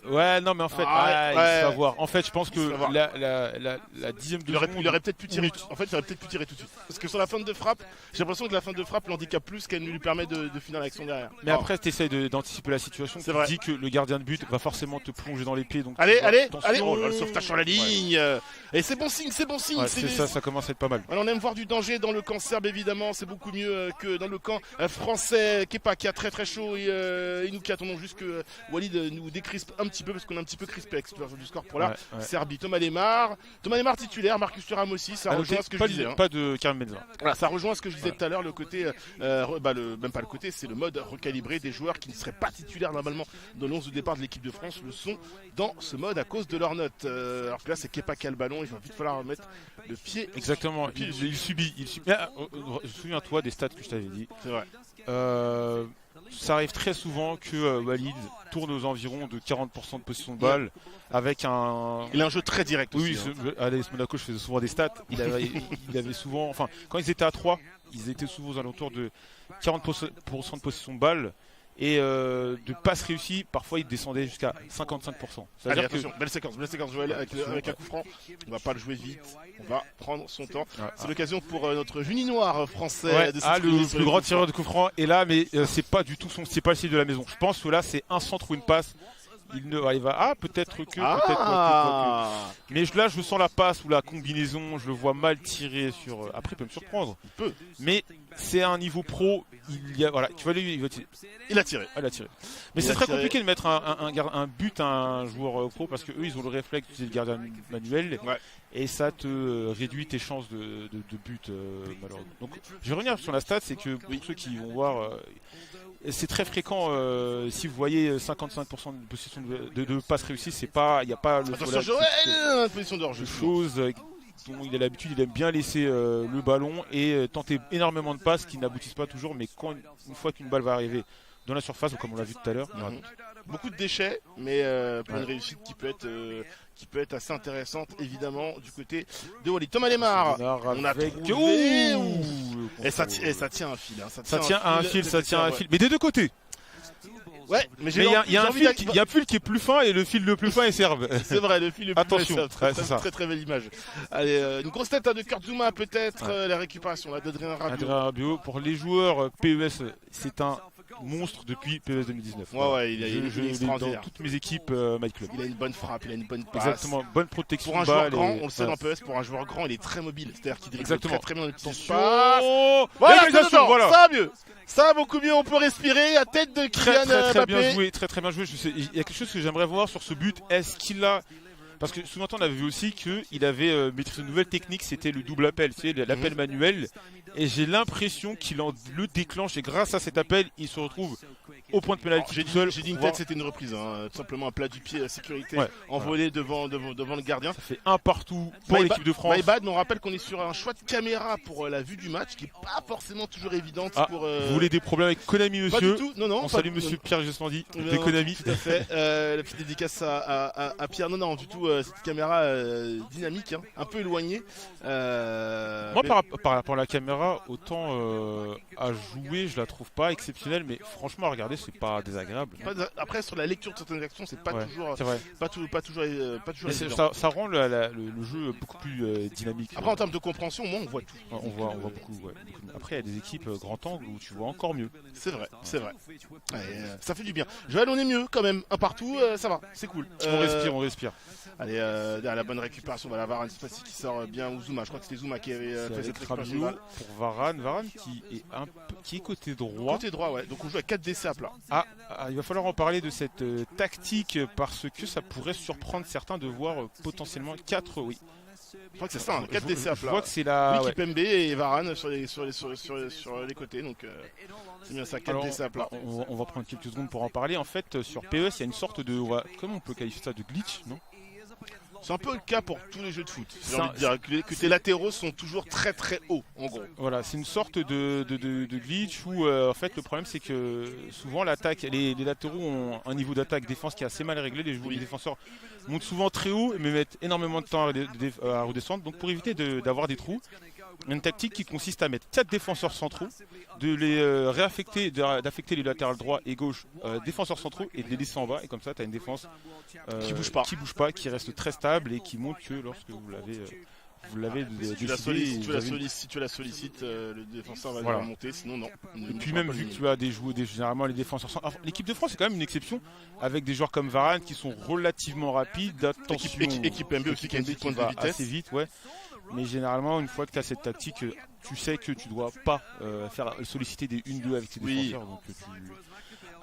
Ouais, non, mais en fait, il va voir. En fait, je pense que la dixième de seconde. Il aurait peut-être pu tirer. En fait, il aurait peut-être pu tirer tout de suite. Parce que sur la fin de frappe, j'ai l'impression que la fin de frappe l'handicape plus qu'elle ne lui permet de finir l'action derrière. Mais après, tu essaies d'anticiper la situation. Tu dis que le gardien de but va forcément te plonger dans les pieds. Donc allez. Oh là, le sauvetage sur la ligne. Et c'est bon signe. Ça commence à être pas mal. On aime voir du danger dans le camp serbe, évidemment. C'est beaucoup mieux que dans le camp français. Kepa qui a très très chaud. Et nous qui attendons juste que Walid nous décrispe un petit peu parce qu'on est un petit peu crispé avec l'explosion du score pour la Serbie. Thomas Lemar titulaire, Marcus Thuram aussi, ça rejoint ce que je disais. Pas de Karim Benzema. Voilà, ça rejoint ce que je disais tout à l'heure, le côté, même pas le côté, c'est le mode recalibré des joueurs qui ne seraient pas titulaires normalement dans l'11 de départ de l'équipe de France, le sont dans ce mode à cause de leur note. Alors que là c'est Kepa qui a le ballon, il va vite falloir remettre le pied. Exactement, il subit. Souviens-toi des stats que je t'avais dit. C'est vrai. Ça arrive très souvent que Walid tourne aux environs de 40% de possession de balle avec un. Il a un jeu très direct aussi. Oui, à l'AS Monaco, je faisais souvent des stats. Il avait souvent. Enfin, quand ils étaient à 3, ils étaient souvent aux alentours de 40% de possession de balle. Et de passes réussies, parfois il descendait jusqu'à 55%. Allez, attention, belle séquence Joël, avec un coup franc. On va pas le jouer vite, on va prendre son temps. C'est l'occasion pour notre Juninoir français de le plus grand tireur de coup franc est là, mais c'est pas du tout c'est pas le style de la maison. Je pense que là c'est un centre ou une passe. Il va peut-être que mais là je sens la passe ou la combinaison, je le vois mal tirer sur. Après il peut me surprendre. Mais c'est un niveau pro. Il a tiré. Mais c'est très compliqué de mettre un but à un joueur pro parce que eux ils ont le réflexe d'utiliser le gardien manuel et ça te réduit tes chances de but malheureusement. Donc je vais revenir sur la stat, c'est que pour ceux qui vont voir, c'est très fréquent. Si vous voyez 55% de possession de passes réussies, c'est pas, il n'y a pas le position de hors-jeu. Chose dont il a l'habitude, il aime bien laisser le ballon et tenter énormément de passes qui n'aboutissent pas toujours, mais une fois qu'une balle va arriver dans la surface, comme on l'a vu tout à l'heure, beaucoup de déchets, mais pour une réussite qui peut être assez intéressante, évidemment, du côté de Walid. Thomas Lemar, on a trouvé... Et ça tient un fil. Ça tient un fil. Mais des deux côtés. Ouais, mais il y a un fil qui est plus fin et le fil le plus fin est Serbe. C'est vrai, le fil le plus fin est Serbe. Très très belle image. Allez, une grosse tête de Kurt Zouma peut-être, la récupération là d'Adrien Rabiot. Pour les joueurs PES, c'est un monstre depuis PES 2019. Ouais, il est extraordinaire. Dans toutes mes équipes My Club. Il a une bonne frappe, il a une bonne passe. Exactement, bonne protection. Pour un joueur grand, on le sait dans PES, pour un joueur grand, il est très mobile. C'est-à-dire qu'il dribble très bien dans les petits espaces. Voilà, ça va mieux. Ça va beaucoup mieux, on peut respirer. À tête de Kylian Mbappé. Très bien joué. Il y a quelque chose que j'aimerais voir sur ce but. Est-ce qu'il a... Parce que sous-entend, on avait vu aussi qu'il avait maîtrisé une nouvelle technique, c'était le double appel, tu sais, l'appel manuel. Et j'ai l'impression qu'il le déclenche et grâce à cet appel, il se retrouve au point de pénalty. J'ai dit une tête, c'était une reprise, tout simplement un plat du pied à sécurité envolé devant le gardien. Ça fait un partout pour l'équipe de France. Maïbad, on rappelle qu'on est sur un choix de caméra pour la vue du match qui n'est pas forcément toujours évidente. Vous voulez des problèmes avec Konami, monsieur? Pas du tout, non. On salue monsieur Pierre Gestandi de Konami. Tout à fait. La petite dédicace à Pierre. Non, du tout, cette caméra dynamique, un peu éloignée. Moi, par rapport à la caméra, autant à jouer, je la trouve pas exceptionnelle, mais franchement, à regarder, c'est pas désagréable. Après, sur la lecture de certaines actions, c'est pas toujours, ça rend le jeu beaucoup plus dynamique. Après, en termes de compréhension, on voit tout. On voit beaucoup. Après, il y a des équipes grand angle où tu vois encore mieux. C'est vrai. Ça fait du bien. Joël, on est mieux quand même. Un partout, ça va, c'est cool. On respire. Allez, derrière la bonne récupération, voilà, Varane, c'est pas si qui sort bien, ou Zouma. Je crois que c'était Zouma qui avait fait cette récupération. Pour Varane qui est côté droit. Côté droit, ouais. Donc on joue à 4 DC à plat. Il va falloir en parler de cette tactique parce que ça pourrait surprendre certains de voir potentiellement 4, oui. Je crois que c'est ça, 4 DC à plat. Je vois que c'est la... Oui, Kipembe et Varane sur les côtés, donc c'est bien ça, 4 DC à plat. On va prendre quelques secondes pour en parler. En fait, sur PES, il y a une sorte de... Comment on peut qualifier ça, de glitch, non? C'est un peu le cas pour tous les jeux de foot. J'ai envie de dire que tes latéraux sont toujours très très hauts, en gros. Voilà, c'est une sorte de glitch où en fait le problème c'est que souvent l'attaque, les latéraux ont un niveau d'attaque défense qui est assez mal réglé. Les défenseurs montent souvent très haut mais mettent énormément de temps à redescendre. Donc pour éviter d'avoir des trous, une tactique qui consiste à mettre 4 défenseurs centraux, de les réaffecter, d'affecter les latérales droit et gauche défenseurs centraux et de les laisser en bas. Et comme ça, tu as une défense qui bouge pas, qui reste très stable et qui montre que lorsque vous l'avez si tu la sollicites, le défenseur va remonter, sinon non. Et puis même vu que tu as généralement les défenseurs centraux. L'équipe de France c'est quand même une exception avec des joueurs comme Varane qui sont relativement rapides. Équipe MB aussi qui a une pointe de vitesse assez vite, ouais. Mais généralement, une fois que tu as cette tactique, tu sais que tu dois pas solliciter des 1-2 avec tes défenseurs. Donc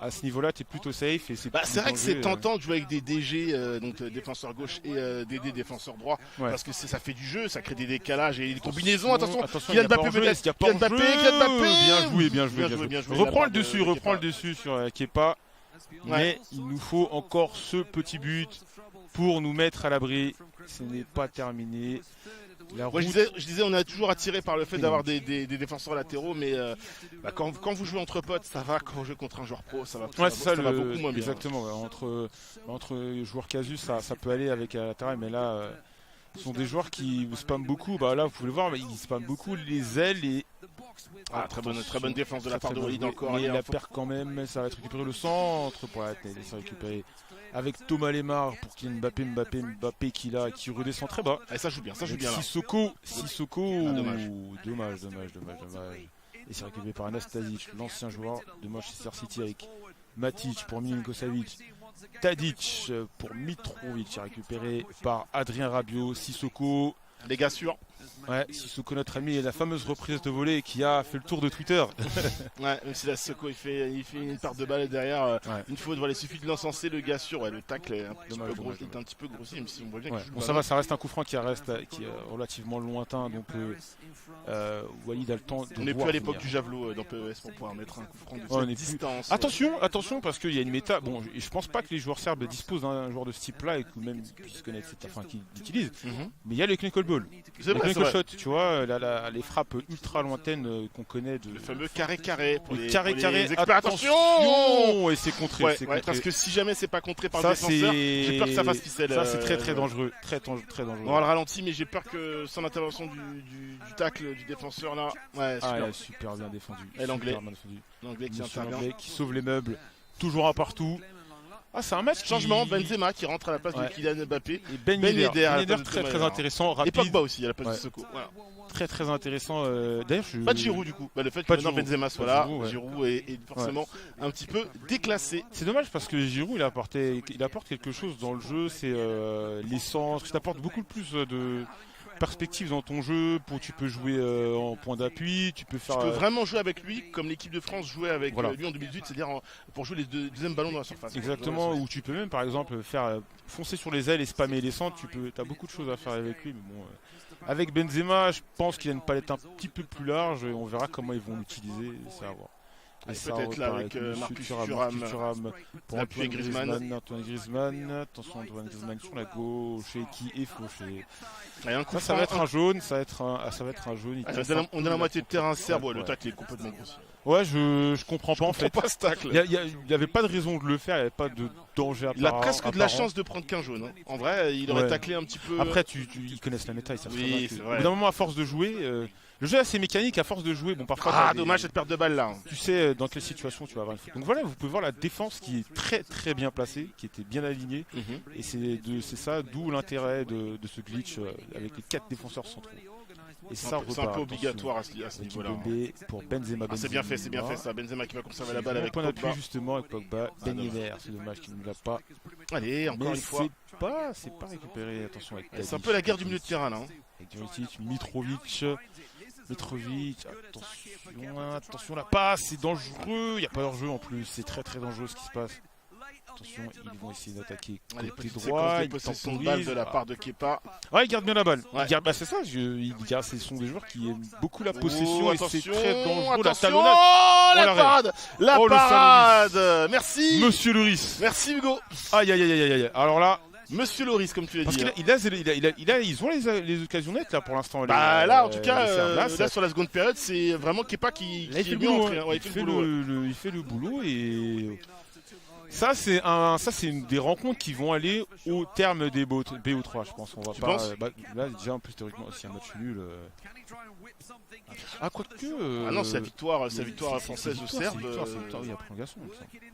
à ce niveau-là, tu es plutôt safe. Et c'est vrai que c'est tentant de jouer avec des DG, donc défenseur gauche et DD défenseur droit, parce que ça fait du jeu, ça crée des décalages et des combinaisons. Attention, Kylian Mbappé peut-être. Kylian Mbappé. Bien joué. Reprends le dessus sur Kepa. Mais il nous faut encore ce petit but pour nous mettre à l'abri. Ce n'est pas terminé. Je disais, on est toujours attiré par le fait d'avoir des défenseurs latéraux, mais quand vous jouez entre potes, ça va. Quand vous jouez contre un joueur pro, ça va beaucoup moins bien. Exactement. Entre joueurs casus, ça peut aller avec la latéral, mais là, ce sont des joueurs qui spamment beaucoup. Là, vous pouvez le voir, mais ils spamment beaucoup les ailes et. Très bonne défense de la part de Walid encore. Il la perd quand même, ça va être récupéré le centre pour la tête, ça va récupérer. Avec Thomas Lemar pour Kylian Mbappé qui redescend très bas. Ça joue bien, Sissoko. Dommage. Et c'est récupéré par Anastasic, l'ancien joueur de Manchester City avec Matic pour Milinko Savic. Tadic pour Mitrovic, récupéré par Adrien Rabiot. Sissoko. Les gars sûrs. Ouais, Sissoko, notre ami, et la fameuse reprise de volée qui a fait le tour de Twitter. Ouais, même si la Sissoko il fait une part de balle derrière, une faute, voilà, il suffit de l'encenser, le gars sûr, le tacle est un petit peu grossi, même si on voit bien qu'il joue. Bon, ça va, ça reste un coup franc qui est relativement lointain, donc Walid a le temps de. On n'est plus à l'époque du javelot dans PES pour pouvoir mettre un coup franc de cette distance. Attention, parce qu'il y a une méta. Bon, je pense pas que les joueurs serbes disposent d'un joueur de ce type-là et que même puissent connaître qu'ils l'utilisent. Mais il y a le clinical ball, le clinical shot, tu vois, les frappes ultra lointaines qu'on connaît. Le fameux carré pour les carré. Attention, et c'est contré. Parce que si jamais c'est pas contré par le défenseur, j'ai peur que ça fasse ficelle. Ça, c'est très dangereux. Très dangereux. On va le ralenti, mais j'ai peur que sans l'intervention du tacle du défenseur là. Super bien défendu. Et l'anglais qui intervient. Qui sauve les meubles. Toujours un partout. Ah, c'est un match changement. Benzema qui rentre à la place de Kylian Mbappé. Et Ben Yedder, très intéressant. Rapide. Et Pogba aussi à la place de Sissoko. Voilà. Très intéressant. D'ailleurs, pas de Giroud du coup. Le fait que maintenant Benzema soit là, Giroud est forcément un petit peu déclassé. C'est dommage parce que Giroud il apporte quelque chose dans le jeu. C'est l'essence. Il t'apporte beaucoup plus de perspective dans ton jeu. Tu peux jouer en point d'appui, tu peux vraiment jouer avec lui comme l'équipe de France jouait avec lui en 2018, c'est-à-dire pour jouer les deuxièmes ballons dans la surface. Exactement, ou tu peux même par exemple faire foncer sur les ailes et spammer les centres. T'as beaucoup de choses à faire avec lui, mais bon. Avec Benzema, je pense qu'il a une palette un petit peu plus large et on verra comment ils vont l'utiliser, c'est à voir. Peut-être là avec Marcus Thuram pour appuyer Griezmann. Antoine Griezmann, attention Antoine Griezmann sur la gauche qui est fauché. Ça va être un jaune, ça va être un jaune. On est à la moitié de terrain serbe, le tacle est complètement grossier. Ouais, je comprends pas en fait. Pas ce tacle. Il n'y avait pas de raison de le faire, il n'y avait pas de danger apparent. Il a presque de la chance de prendre qu'un jaune. En vrai, il aurait taclé un petit peu. Après, ils connaissent la méta, ils savent très bien. Au bout d'un moment, à force de jouer, le jeu est assez mécanique, à force de jouer. Bon, parfois. Dommage cette perte de balle là. Tu sais dans quelle situation tu vas avoir une faute. Donc voilà, vous pouvez voir la défense qui est très bien placée, qui était bien alignée. Et c'est ça, d'où l'intérêt de ce glitch avec les 4 défenseurs centraux. Et ça c'est un peu obligatoire à ce niveau-là. Pour Benzema. C'est bien fait ça. Benzema qui va conserver la balle avec Pogba. Pogba. Justement avec Pogba. Ben Yedder, c'est dommage qu'il ne l'a pas. Allez, encore une fois. C'est pas récupéré. Attention avec. C'est un peu la guerre du milieu de terrain là. Avec Mitrovic, attention la passe, c'est dangereux, il n'y a pas hors-jeu en plus, c'est très dangereux ce qui se passe. Attention, ils vont essayer d'attaquer côté droit, ils possession de balle de la part de Kepa. Ouais, il garde bien la balle. C'est ça, ce sont des joueurs qui aiment beaucoup la possession et c'est très dangereux. La talonnade. La parade. Merci. Monsieur Loris. Merci Hugo. Aïe. Alors là. Monsieur Loris, comme tu l'as dit. Parce ils ont les occasions nettes là pour l'instant. Là, en tout cas, là sur la seconde période, c'est vraiment Kepa qui est mieux entré. Il fait le boulot et. Ça c'est une des rencontres qui vont aller au terme des BO3, je pense. On va pas. Là déjà en plus théoriquement c'est un match nul. Quoique. Non, c'est la victoire française aux Serbes. Il y a prolongation.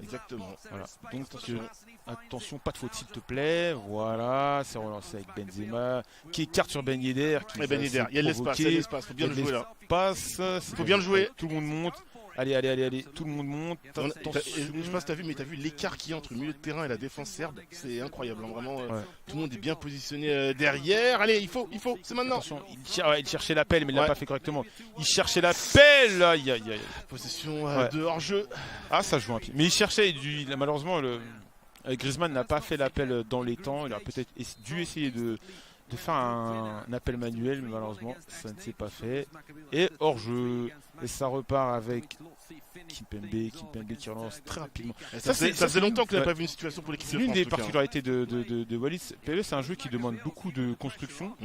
Exactement. Voilà. Donc attention, pas de faute s'il te plaît. Voilà, c'est relancé avec Benzema qui écarte sur Ben Yedder. Ben Yedder, il y a de l'espace, faut bien le jouer là. Faut bien le jouer. Tout le monde monte. Allez, tout le monde monte. Je sais pas si t'as vu, mais t'as vu l'écart qu'il y a entre le milieu de terrain et la défense serbe. C'est incroyable, vraiment. Tout le monde est bien positionné derrière. Allez, il faut, c'est maintenant. Attention, il cherchait l'appel, mais il l'a pas fait correctement. Il cherchait l'appel. Aïe. Possession de hors-jeu. Ça joue un pied. Mais il cherchait, malheureusement, Griezmann n'a pas fait l'appel dans les temps. Il a peut-être dû essayer de faire un appel manuel, mais malheureusement ça ne s'est pas fait. Et hors-jeu, et ça repart avec Kimpembe qui relance très rapidement. Ça faisait longtemps que je n'avais pas vu une situation pour l'équipe de France. L'une des particularités de Wallis, PE, c'est un jeu qui demande beaucoup de construction.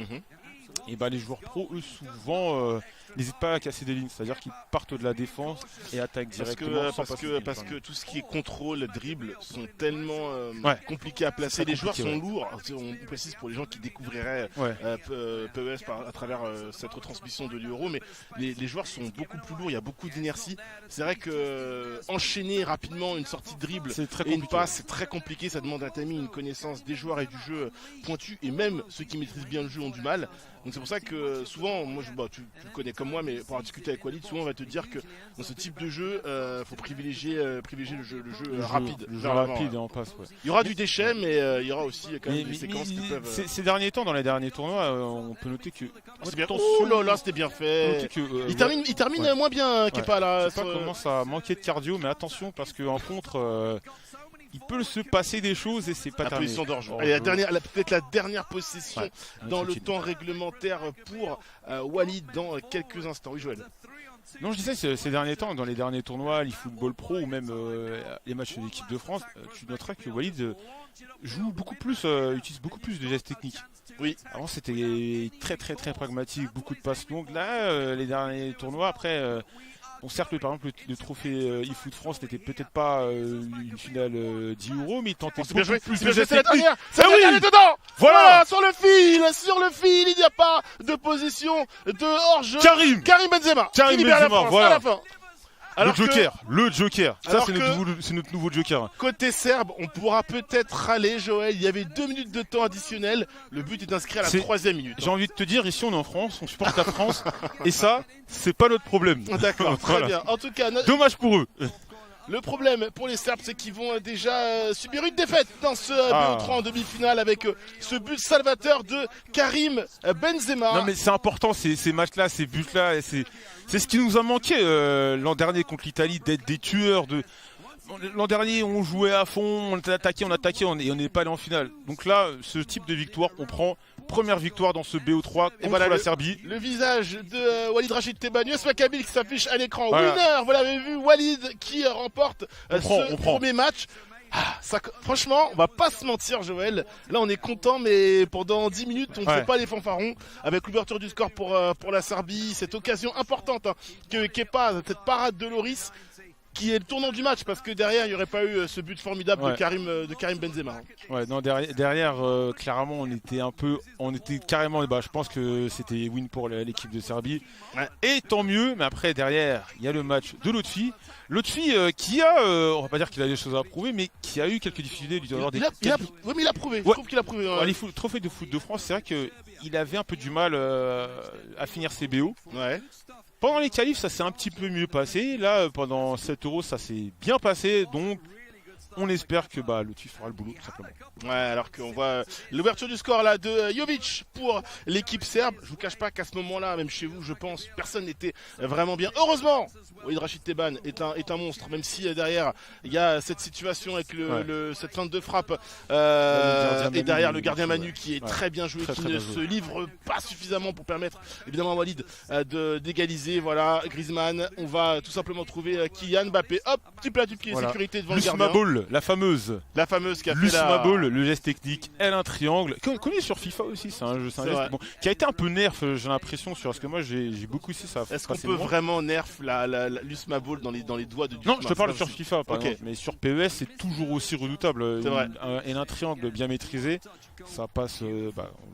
Et les joueurs pros, eux, souvent n'hésitent pas à casser des lignes, c'est-à-dire qu'ils partent de la défense et attaquent directement. Parce que tout ce qui est contrôle, dribble sont tellement compliqués à placer. Les joueurs sont lourds. On précise pour les gens qui découvriraient PES à travers cette retransmission de l'Euro, mais les joueurs sont beaucoup plus lourds. Il y a beaucoup d'inertie. C'est vrai que enchaîner rapidement une sortie de dribble et une passe, c'est très compliqué. Ça demande à Tammy une connaissance des joueurs et du jeu pointue, et même ceux qui maîtrisent bien le jeu ont du mal. Donc c'est pour ça que souvent, moi tu le connais comme moi, mais pour en discuter avec Walid, souvent on va te dire que dans ce type de jeu, faut privilégier le jeu rapide. Le jeu rapide et en passe. Ouais. Il y aura du déchet, mais il y aura aussi quand même des séquences qui peuvent. Ces derniers temps, dans les derniers tournois, on peut noter que. Oh là là, c'était bien fait. Il termine moins bien Kepa là. Kepa commence à manquer de cardio, mais attention parce qu'en contre. Il peut se passer des choses et c'est pas terminé. Position d'orge. Peut-être la dernière possession dans le temps réglementaire pour Walid dans quelques instants. Oui, Joël. Non, je disais, ces derniers temps, dans les derniers tournois, l'eFootball Pro ou même les matchs de l'équipe de France, tu noteras que Walid joue beaucoup plus, utilise beaucoup plus de gestes techniques. Oui. Avant, c'était très très très pragmatique, beaucoup de passes longues. Là, les derniers tournois, après. Bon, certes, par exemple, le trophée eFoot France n'était peut-être pas une finale 10 €, mais il tentait c'est bien joué, plus. C'est la dernière. C'est la dernière dedans. Voilà, sur le fil, il n'y a pas de position de hors-jeu. Karim Benzema. Karim Benzema, voilà. À la fin. Alors le Joker. Ça, c'est notre nouveau Joker. Côté serbe, on pourra peut-être râler, Joël. Il y avait 2 minutes de temps additionnel. Le but est inscrit à la 3e minute. J'ai envie de te dire, ici on est en France, on supporte la France. Et ça, c'est pas notre problème. D'accord, très bien. En tout cas, dommage pour eux. Le problème pour les Serbes, c'est qu'ils vont déjà subir une défaite dans ce BO3 en demi-finale avec ce but salvateur de Karim Benzema. Non mais c'est important ces matchs-là, ces buts-là, c'est ce qui nous a manqué l'an dernier contre l'Italie, d'être des tueurs. L'an dernier, on jouait à fond, on attaquait et on n'est pas allé en finale. Donc là, ce type de victoire, on prend première victoire dans ce BO3 contre la Serbie. Le visage de Walid Rachid Teban, US Maccabi qui s'affiche à l'écran. Voilà. Winner, vous l'avez vu, Walid qui remporte ce premier match. Franchement, on va pas se mentir, Joël. Là, on est content, mais pendant 10 minutes, on ne fait pas les fanfarons. Avec l'ouverture du score pour la Serbie, cette occasion importante que Kepa, cette parade de Loris, qui est le tournant du match, parce que derrière il n'y aurait pas eu ce but formidable de Karim Benzema. Ouais, non, derrière clairement on était carrément, je pense que c'était win pour l'équipe de Serbie. Ouais. Et tant mieux, mais après derrière il y a le match de Lotfi qui a, on va pas dire qu'il a des choses à prouver, mais qui a eu quelques difficultés. Oui, mais il a prouvé. Je trouve qu'il a prouvé. Les trophées de foot de France, c'est vrai qu'il avait un peu du mal à finir ses BO. Ouais. Pendant les qualifs, ça s'est un petit peu mieux passé. Là, pendant 7 €, ça s'est bien passé. Donc, on espère que Lotfi fera le boulot, tout simplement. Ouais, alors qu'on voit l'ouverture du score là de Jovic pour l'équipe serbe. Je vous cache pas qu'à ce moment-là, même chez vous, je pense, personne n'était vraiment bien. Heureusement, Walid Rachid Teban est un monstre, même si derrière il y a cette situation avec cette feinte de frappe et derrière le gardien Manu qui est très bien joué, qui ne se livre pas suffisamment pour permettre évidemment à Walid d'égaliser. Voilà, Griezmann, on va tout simplement trouver Kylian Mbappé. Hop, petit plat du pied, sécurité devant le gardien. Ball, la fameuse qui a fait Ball, le geste technique, elle un triangle, connu sur FIFA aussi, c'est un geste qui a été un peu nerf, j'ai l'impression, parce que moi j'ai beaucoup ici ça. Est-ce qu'on peut vraiment nerf l'Usma Ball dans les doigts de Non, je te parle sur FIFA par exemple, mais sur PES c'est toujours aussi redoutable. Et un triangle bien maîtrisé, ça passe, on le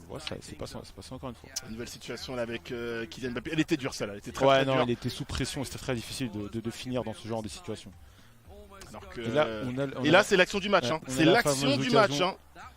voit, c'est passé encore une fois. Une nouvelle situation là avec Kylian Mbappé, elle était dure celle-là, elle était très dure. Elle était sous pression, c'était très difficile de finir dans ce genre de situation. Alors que... Et là, c'est l'action du match. C'est l'action du match.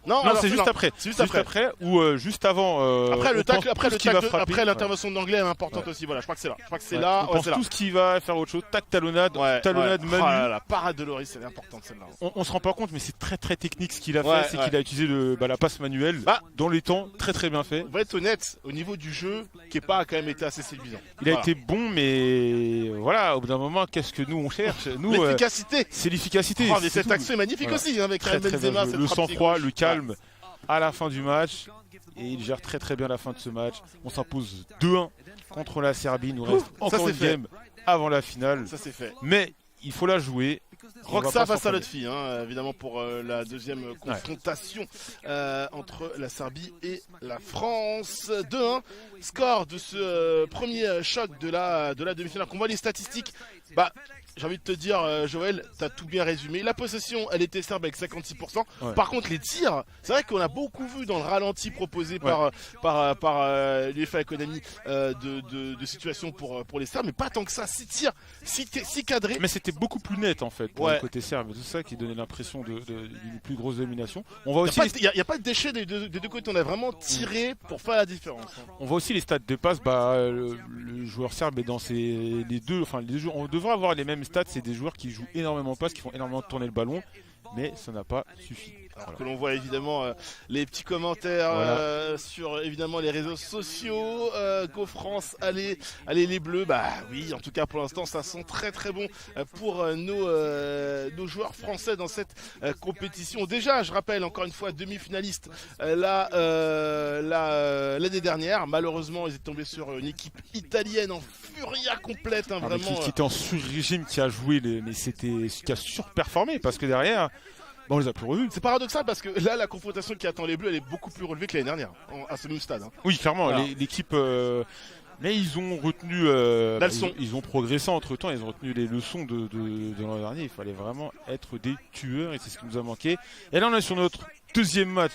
Non, c'est juste après. C'est juste après ou juste avant. Après l'intervention d'Anglais est importante aussi. Voilà, je crois que c'est là. Tout ce qui va faire autre chose. Talonnade, Manu. La parade de Loris, elle est importante celle-là. On se rend pas compte, mais c'est très très technique ce qu'il a fait. C'est qu'il a utilisé la passe manuelle dans les temps, très très bien fait. On va être honnête, au niveau du jeu, Kepa a quand même été assez séduisant. Il a été bon, mais voilà, au bout d'un moment, qu'est-ce que nous on cherche? L'efficacité. C'est l'efficacité. Mais cette action est magnifique aussi avec Karim Benzema. Le sang-froid, le calme à la fin du match, et il gère très très bien la fin de ce match. On s'impose 2-1 contre la Serbie. Il nous reste encore une game avant la finale. Ça c'est fait. Mais il faut la jouer. Roxa face à Lotfi, évidemment pour la deuxième confrontation entre la Serbie et la France. 2-1, score de ce premier choc de la demi-finale. Qu'on voit les statistiques, j'ai envie de te dire, Joël, t'as tout bien résumé. La possession, elle était serbe avec 56%. Ouais. Par contre, les tirs, c'est vrai qu'on a beaucoup vu dans le ralenti proposé par l'UEFA et Konami de situations pour les Serbes, mais pas tant que ça. 6 tirs, 6 cadrés. Mais c'était beaucoup plus net en fait pour le côté serbe. C'est ça qui donnait l'impression d'une plus grosse domination. On voit aussi. Il n'y a pas de déchets des deux côtés. On a vraiment tiré pour faire la différence. On voit aussi les stats de passe. Le joueur serbe est dans les deux. On devrait avoir les mêmes stats. C'est des joueurs qui jouent énormément de passes, qui font énormément tourner le ballon, mais ça n'a pas suffi. Alors que l'on voit évidemment les petits commentaires sur évidemment les réseaux sociaux. Go France, allez les Bleus. Bah oui, en tout cas pour l'instant ça sent très très bon pour nos joueurs français dans cette compétition. Déjà, je rappelle encore une fois, demi-finaliste l'année dernière. Malheureusement, ils étaient tombés sur une équipe italienne en furia complète, vraiment. Qui était en sur-régime, qui a joué, mais qui a surperformé parce que derrière. On les a plus revus. C'est paradoxal parce que là, la confrontation qui attend les Bleus, elle est beaucoup plus relevée que l'année dernière, à ce même stade. Oui, clairement, voilà. L'équipe. Mais ils ont retenu. Ils ont progressé entre temps, ils ont retenu les leçons de l'an dernier. Il fallait vraiment être des tueurs et c'est ce qui nous a manqué. Et là, on est sur notre deuxième match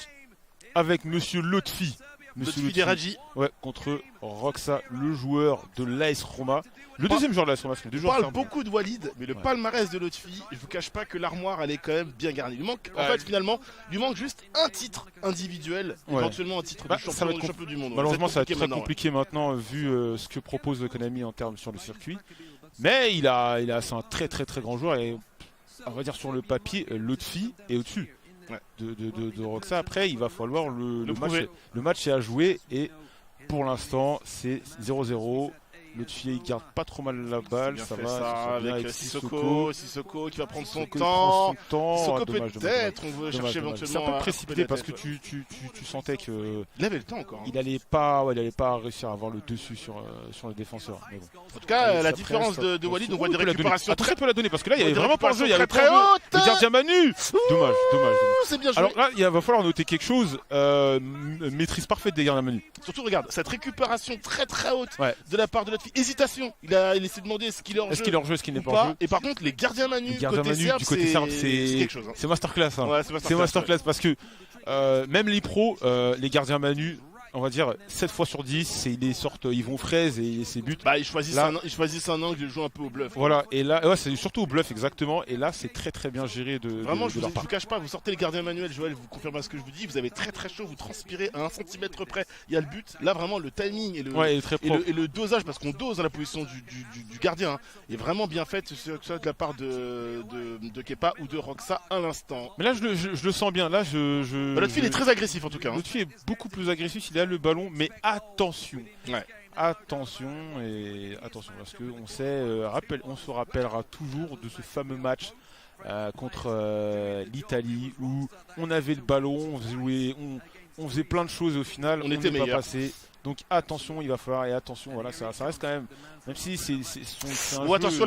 avec Monsieur Lotfi. Lotfi Deradji. Ouais, contre Roxa, le joueur de l'AS Roma. Le deuxième joueur de l'AS Roma. On parle beaucoup de Walid, mais le palmarès de Lotfi, je vous cache pas que l'armoire elle est quand même bien garnie. Il manque, finalement, il manque juste un titre individuel, éventuellement un titre de champion du monde. Malheureusement, ça va être très compliqué maintenant vu ce que propose Konami en termes sur le circuit. Mais il a un très très très grand joueur et on va dire sur le papier, Lotfi est au-dessus. De Roxa. Après il va falloir le match est à jouer et pour l'instant c'est 0-0. Lotfi il garde pas trop mal la balle, ça va avec Sissoko qui va prendre son temps. Sissoko peut-être on veut chercher éventuellement. C'est un peu précipité parce que tu sentais que il avait le temps encore. Il allait pas réussir à avoir le dessus sur le défenseur. Mais bon. En tout cas, la différence de Walid, on voit des récupérations très peu la donner parce que là il y avait vraiment pas le jeu, il y avait très haute. Le gardien Manu. Dommage. C'est bien joué. Alors là, il va falloir noter quelque chose, maîtrise parfaite des gardiens Manu. Surtout regarde cette récupération très très haute de la part de Lotfi. Hésitation, il s'est demandé est-ce qu'il est hors jeu, est-ce qu'il n'est pas en jeu. Et par contre les gardiens Manu du côté serbe c'est quelque chose. C'est masterclass. C'est masterclass parce que même les pros, les gardiens Manu, on va dire 7 fois sur 10, ils vont fraises et c'est but. Ils choisissent un angle, ils jouent un peu au bluff. Voilà, et là, c'est surtout au bluff exactement. Et là, c'est très très bien géré Vraiment, je vous cache pas, vous sortez le gardien manuel, Joël, vous confirmez ce que je vous dis, vous avez très très chaud, vous transpirez à 1 cm près. Il y a le but. Là, vraiment, le timing et le dosage, parce qu'on dose dans la position du gardien, est vraiment bien fait, que ce soit de la part de Kepa ou de Roxa à l'instant. Mais là, je le sens bien. Là, L'autre fille est très agressif en tout cas. L'autre fille est beaucoup plus agressif. Il a le ballon, mais attention. Attention parce que on se rappellera toujours de ce fameux match contre l'Italie où on avait le ballon, on faisait plein de choses et au final on n'était pas passé. Donc attention, il va falloir voilà, ça reste quand même si c'est attention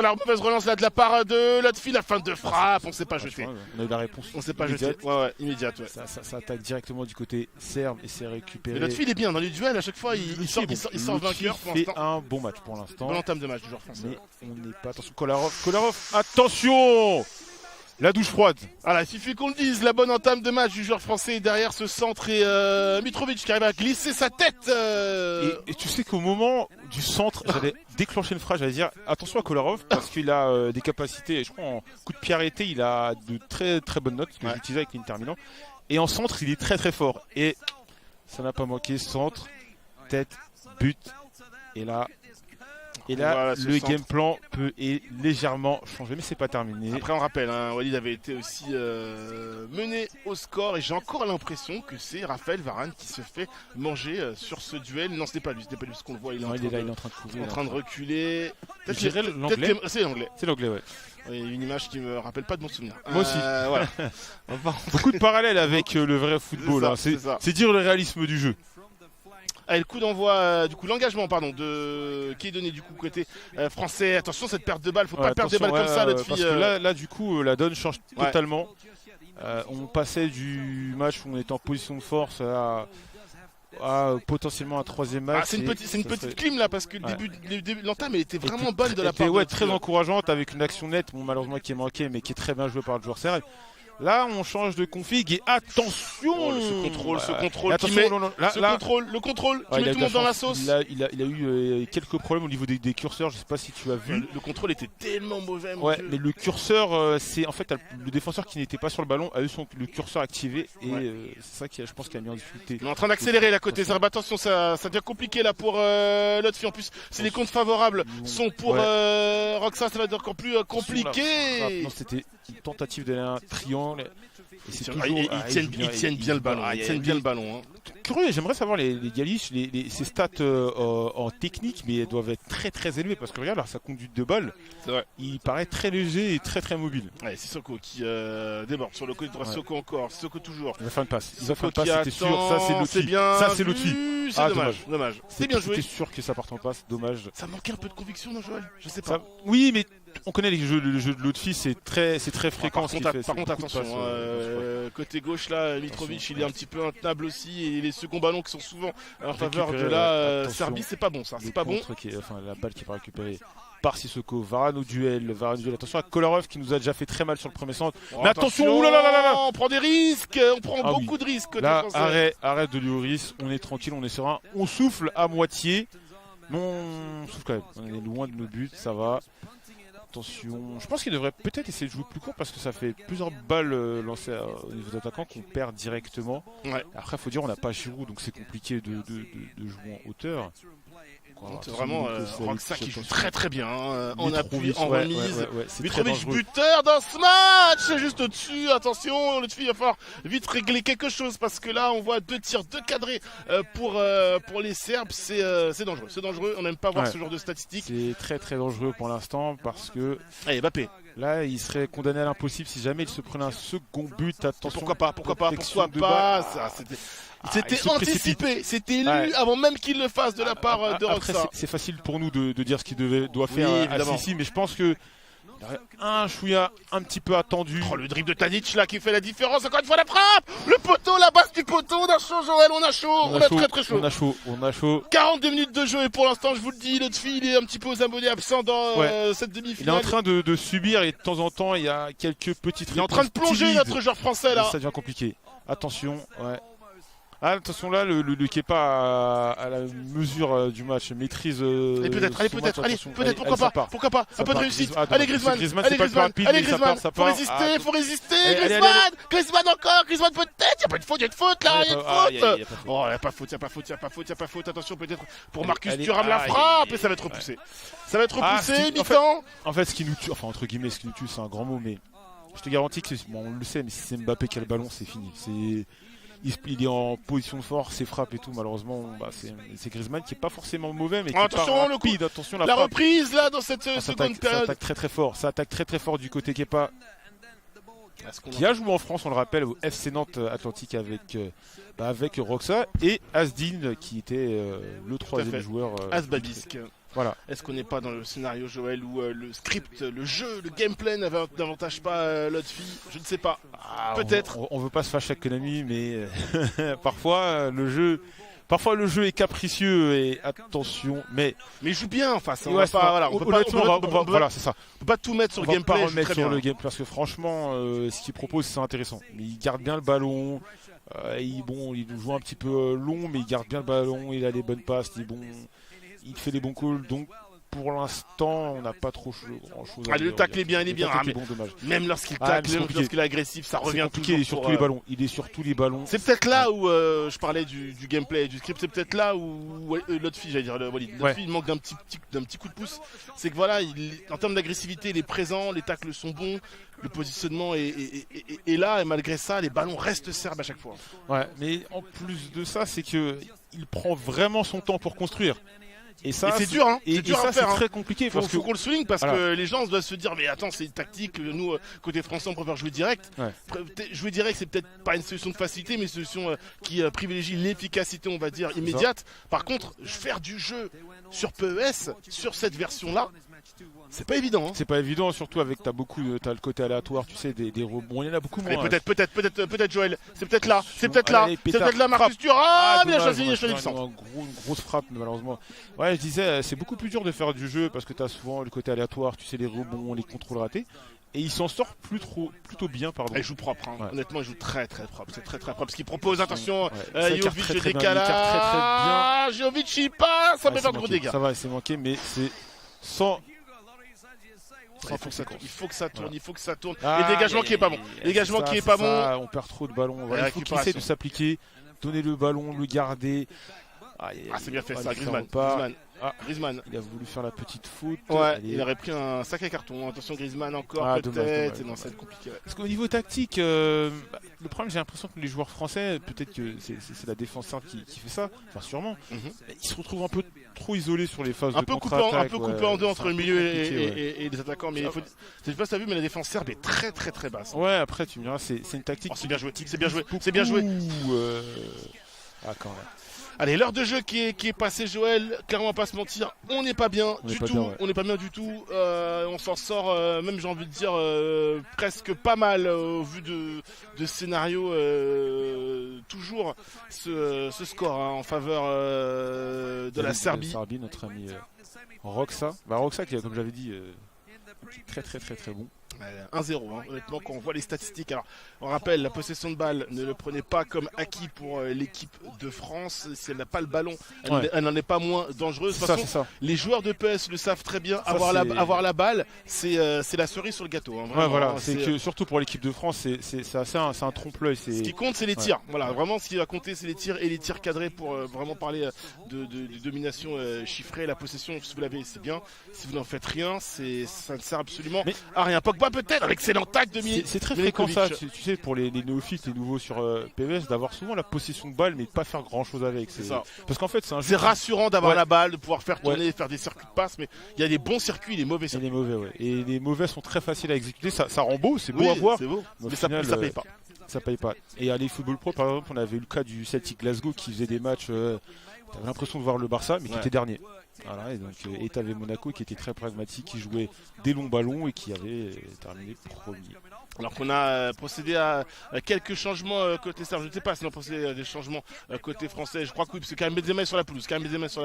la mauvaise relance là de la part de Lotfi, la fin de frappe, on s'est pas jeté. On a eu la réponse. On s'est pas jeté. Immédiate. Ça attaque directement du côté serbe et c'est récupéré. Lotfi il est bien dans les duels à chaque fois, il sort vainqueur pour l'instant. Il fait un bon match pour l'instant. Bon entame de match du joueur français. Mais on n'est pas attention Kolarov, attention. La douche froide. Voilà, il suffit qu'on le dise, la bonne entame de match du joueur français derrière ce centre et Mitrovic qui arrive à glisser sa tête. Et tu sais qu'au moment du centre, j'avais déclenché une phrase, j'allais dire attention à Kolarov parce qu'il a des capacités, je crois en coup de pied arrêté, il a de très très bonnes notes que j'utilisais avec l'Inter Milan. Et en centre, il est très très fort. Et ça n'a pas manqué, centre, tête, but. Et là, voilà, le game plan peut légèrement changer, mais c'est pas terminé. Après, on rappelle, Walid avait été aussi mené au score, et j'ai encore l'impression que c'est Raphaël Varane qui se fait manger sur ce duel. Non, c'était pas lui, parce qu'on le voit, il est en train de courir, en train de reculer. L'anglais. C'est l'anglais. C'est l'anglais, ouais. Une image qui me rappelle pas de mon souvenir. Moi aussi. Voilà. Beaucoup de parallèles avec le vrai football. C'est dire le réalisme du jeu. Le coup d'envoi, l'engagement, qui est donné du coup côté français. Attention cette perte de balle, faut pas perdre des balles comme ça, l'autre fille. Parce que là, du coup, la donne change totalement. On passait du match où on était en position de force potentiellement un troisième match. C'est une petite clim là parce que l'entame elle était vraiment bonne de la part. Ouais, très encourageante avec une action nette, malheureusement qui est manquée, mais qui est très bien jouée par le joueur serbe. Là, on change de config et attention, le contrôle qui met tout le monde dans la sauce. Il a eu quelques problèmes au niveau des curseurs. Je sais pas si tu as vu. Le contrôle était tellement mauvais. Ouais, mais le curseur, c'est en fait le défenseur qui n'était pas sur le ballon a eu le curseur activé et c'est ça qui, je pense, qui a mis en difficulté. On est en train d'accélérer là côté serbe. Attention, ça devient compliqué là pour l'autre fille. En plus, si les comptes favorables sont pour Roxa, ça va être encore plus compliqué. Non, c'était une tentative d'aller à un triangle. Et c'est toujours, ils tiennent bien le ballon. Ils tiennent bien le ballon. Curieux, j'aimerais savoir les Galish, ses stats en technique, mais elles doivent être très très élevées parce que regarde sa conduite de balle, il paraît très léger et très très mobile. Ouais, Sissoko qui déborde sur le côté droit, Sissoko encore, Sissoko toujours. Il va faire une passe, c'était sûr, ça c'est Lotfi. Ça c'est Lotfi. C'est dommage. C'est bien joué. J'étais sûr que ça parte en passe, dommage. Ça manquait un peu de conviction dans Joël, je sais pas. Oui, mais on connaît le jeu de Lotfi, c'est très fréquent. Par contre, attention, côté gauche là, Mitrovic il est un petit peu intenable aussi et les seconds ballons qui sont souvent en faveur de la Serbie, c'est pas bon ça, c'est pas bon. La balle qui va récupérer par Sissoko, Varane au duel, attention à Kolarov qui nous a déjà fait très mal sur le premier centre. Mais attention, on prend des risques, on prend beaucoup de risques. Là, arrête de Lloris, on est tranquille, on est serein, on souffle à moitié, mais on souffle quand même, on est loin de nos buts, ça va. Attention, je pense qu'il devrait peut-être essayer de jouer plus court parce que ça fait plusieurs balles lancées au niveau d'attaquant qu'on perd directement. Après, il faut dire, on n'a pas Giroud, donc c'est compliqué de jouer en hauteur. C'est vraiment Roxa qui joue très très bien en appui, en remise. Mitrovic buteur dans ce match, c'est juste au-dessus. Attention, le il va falloir vite régler quelque chose parce que là on voit 2 tirs, 2 cadrés pour les Serbes. C'est dangereux. On n'aime pas voir ce genre de statistiques. C'est très très dangereux pour l'instant parce que Mbappé. Là, il serait condamné à l'impossible si jamais il se prenait un second but. Attention. Pourquoi pas C'était anticipé, c'était lu avant même qu'il le fasse de la part de Roxa. Après, c'est facile pour nous de dire ce qu'il doit faire à Sissi, mais je pense que un chouïa un petit peu attendu. Le dribble de Tadic là qui fait la différence. Encore une fois la frappe. Le poteau, la base du poteau. On a chaud, Joël, on a très très chaud. On a chaud. 42 minutes de jeu et pour l'instant, je vous le dis, l'autre fille, il est un petit peu aux abonnés absents dans cette demi-finale. Il est en train de subir et de temps en temps, il y a quelques petites. Il est en train de plonger notre joueur français là. Ça devient compliqué. Attention, attention là, le Kepa à la mesure du match maîtrise. Peut-être, pourquoi pas, un peu de réussite. Allez Griezmann, faut résister, Griezmann encore, Griezmann peut-être, y a pas de faute là, y a une faute. Oh, y a pas faute, attention peut-être pour Marcus Thuram la frappe et ça va être repoussé. Mi-temps. En fait, ce qui nous tue, enfin entre guillemets, ce qui nous tue, c'est un grand mot, mais je te garantis que on le sait, mais si c'est Mbappé qui a le ballon, c'est fini. Il est en position de force, ses frappes et tout, malheureusement, c'est Griezmann qui est pas forcément mauvais, mais qui est pas rapide. Attention la reprise là dans cette seconde période. Ça attaque très très fort du côté Kepa, qui a joué en France, on le rappelle, au FC Nantes Atlantique avec Roxa et Asdin qui était le troisième joueur. Asbabisk. Voilà. Est-ce qu'on n'est pas dans le scénario, Joël, où le script, le jeu, le gameplay n'avantage pas l'autre fille? Je ne sais pas. Peut-être. On veut pas se fâcher avec Konami, mais parfois le jeu est capricieux et attention, mais il joue bien en face. Voilà, c'est ça. On peut pas tout mettre sur le gameplay. On va pas remettre sur le gameplay parce que franchement, ce qu'il propose, c'est intéressant. Mais il garde bien le ballon. Il nous joue un petit peu long, mais il garde bien le ballon. Il a les bonnes passes. Il fait les bons calls, donc pour l'instant on n'a pas trop grand chose à dire. Le tacle est bien, il est bien. Même lorsqu'il tacle, même lorsqu'il est agressif, ça revient toujours. Il est sur tous les ballons. Il est sur tous les ballons. C'est peut-être là où je parlais du gameplay et du script. C'est peut-être là où l'autre fille, j'allais dire Walid, l'autre fille, il manque d'un petit coup de pouce. C'est que voilà, en termes d'agressivité, il est présent, les tacles sont bons. Le positionnement est là et malgré ça, les ballons restent serbes à chaque fois. Ouais, mais en plus de ça, c'est que il prend vraiment son temps pour construire. Et c'est dur, hein. Et ça, c'est très compliqué. Faut qu'on le souligne parce que les gens doivent se dire, mais attends, c'est une tactique. Nous, côté français, on préfère jouer direct. Jouer direct, c'est peut-être pas une solution de facilité, mais une solution qui privilégie l'efficacité, on va dire, immédiate. Par contre, faire du jeu sur PES, sur cette version-là, C'est pas évident. Hein. C'est pas évident, surtout avec t'as le côté aléatoire, tu sais, des rebonds. Il y en a beaucoup moins. Peut-être Joël. C'est peut-être là. C'est peut-être là, Marcus Thuram. Ah, bien choisi, le centre. Une grosse frappe, malheureusement. Ouais, je disais, c'est beaucoup plus dur de faire du jeu parce que t'as souvent le côté aléatoire, tu sais, les rebonds, les contrôles ratés. Et il s'en sort plutôt bien, pardon. Il joue propre, hein. Ouais. Honnêtement, il joue très propre. C'est très propre. Ce qu'il propose, attention, Jovic le décalage. Jovic, il passe, ça peut faire de gros dégâts. Ça va, c'est manqué, mais c'est sans. Il faut que ça tourne. Et dégagement qui est pas bon. On perd trop de ballons. Il faut qu'il essaie de s'appliquer, donner le ballon, le garder. C'est bien fait ça, Griezmann. Il a voulu faire la petite faute. Ouais, il aurait pris un sacré carton. Attention, Griezmann encore peut-être. Non, ça va être compliqué. Parce qu'au niveau tactique, le problème, j'ai l'impression que les joueurs français, peut-être que c'est la défense simple qui fait ça, enfin sûrement, ils se retrouvent un peu trop isolés sur les phases de contre-attaque. Un peu coupé en deux entre le milieu et les attaquants. Mais je sais pas si t'as vu, mais la défense serbe est très basse. Ouais, après tu me diras, c'est une tactique. C'est bien joué. Quand même. Allez, l'heure de jeu qui est passée, Joël, clairement pas se mentir, on n'est pas bien du tout. On s'en sort, même j'ai envie de dire, presque pas mal au vu de scénario. Toujours ce score en faveur de la Serbie. Notre ami Roxa. Roxa qui, comme j'avais dit, très bon. 1-0, hein. Honnêtement, quand on voit les statistiques, alors on rappelle, la possession de balle, ne le prenez pas comme acquis pour l'équipe de France. Si elle n'a pas le ballon, elle n'en est pas moins dangereuse. De toute façon, les joueurs de PS le savent très bien, avoir la balle, c'est la cerise sur le gâteau. Hein, vraiment, voilà, c'est que surtout pour l'équipe de France, c'est un trompe-l'œil. Ce qui compte, c'est les tirs. Voilà, vraiment, ce qui va compter, c'est les tirs et les tirs cadrés pour vraiment parler de domination chiffrée. La possession, si vous l'avez, c'est bien. Si vous n'en faites rien, ça ne sert absolument à rien. Pogba peut-être, excellent tac de c'est très fréquent ça, tu sais, pour les néophytes, les nouveaux sur PES, d'avoir souvent la possession de balle mais de pas faire grand chose avec. C'est ça. Parce qu'en fait, c'est rassurant d'avoir la balle, de pouvoir faire tourner, faire des circuits de passe, mais il y a des bons circuits et des mauvais circuits. Et les mauvais sont très faciles à exécuter, ça rend beau, c'est beau à voir. C'est beau. Mais final, ça paye pas. Ça paye pas. Et à l'eFootball Pro, par exemple, on avait eu le cas du Celtic Glasgow qui faisait des matchs, t'avais l'impression de voir le Barça, mais qui était dernier. Voilà, et t'avais Monaco qui était très pragmatique, qui jouait des longs ballons et qui avait terminé premier. Alors qu'on a procédé à quelques changements côté serbe, je ne sais pas si on a procédé à des changements côté français, je crois que oui, parce que Karim Benzema est sur la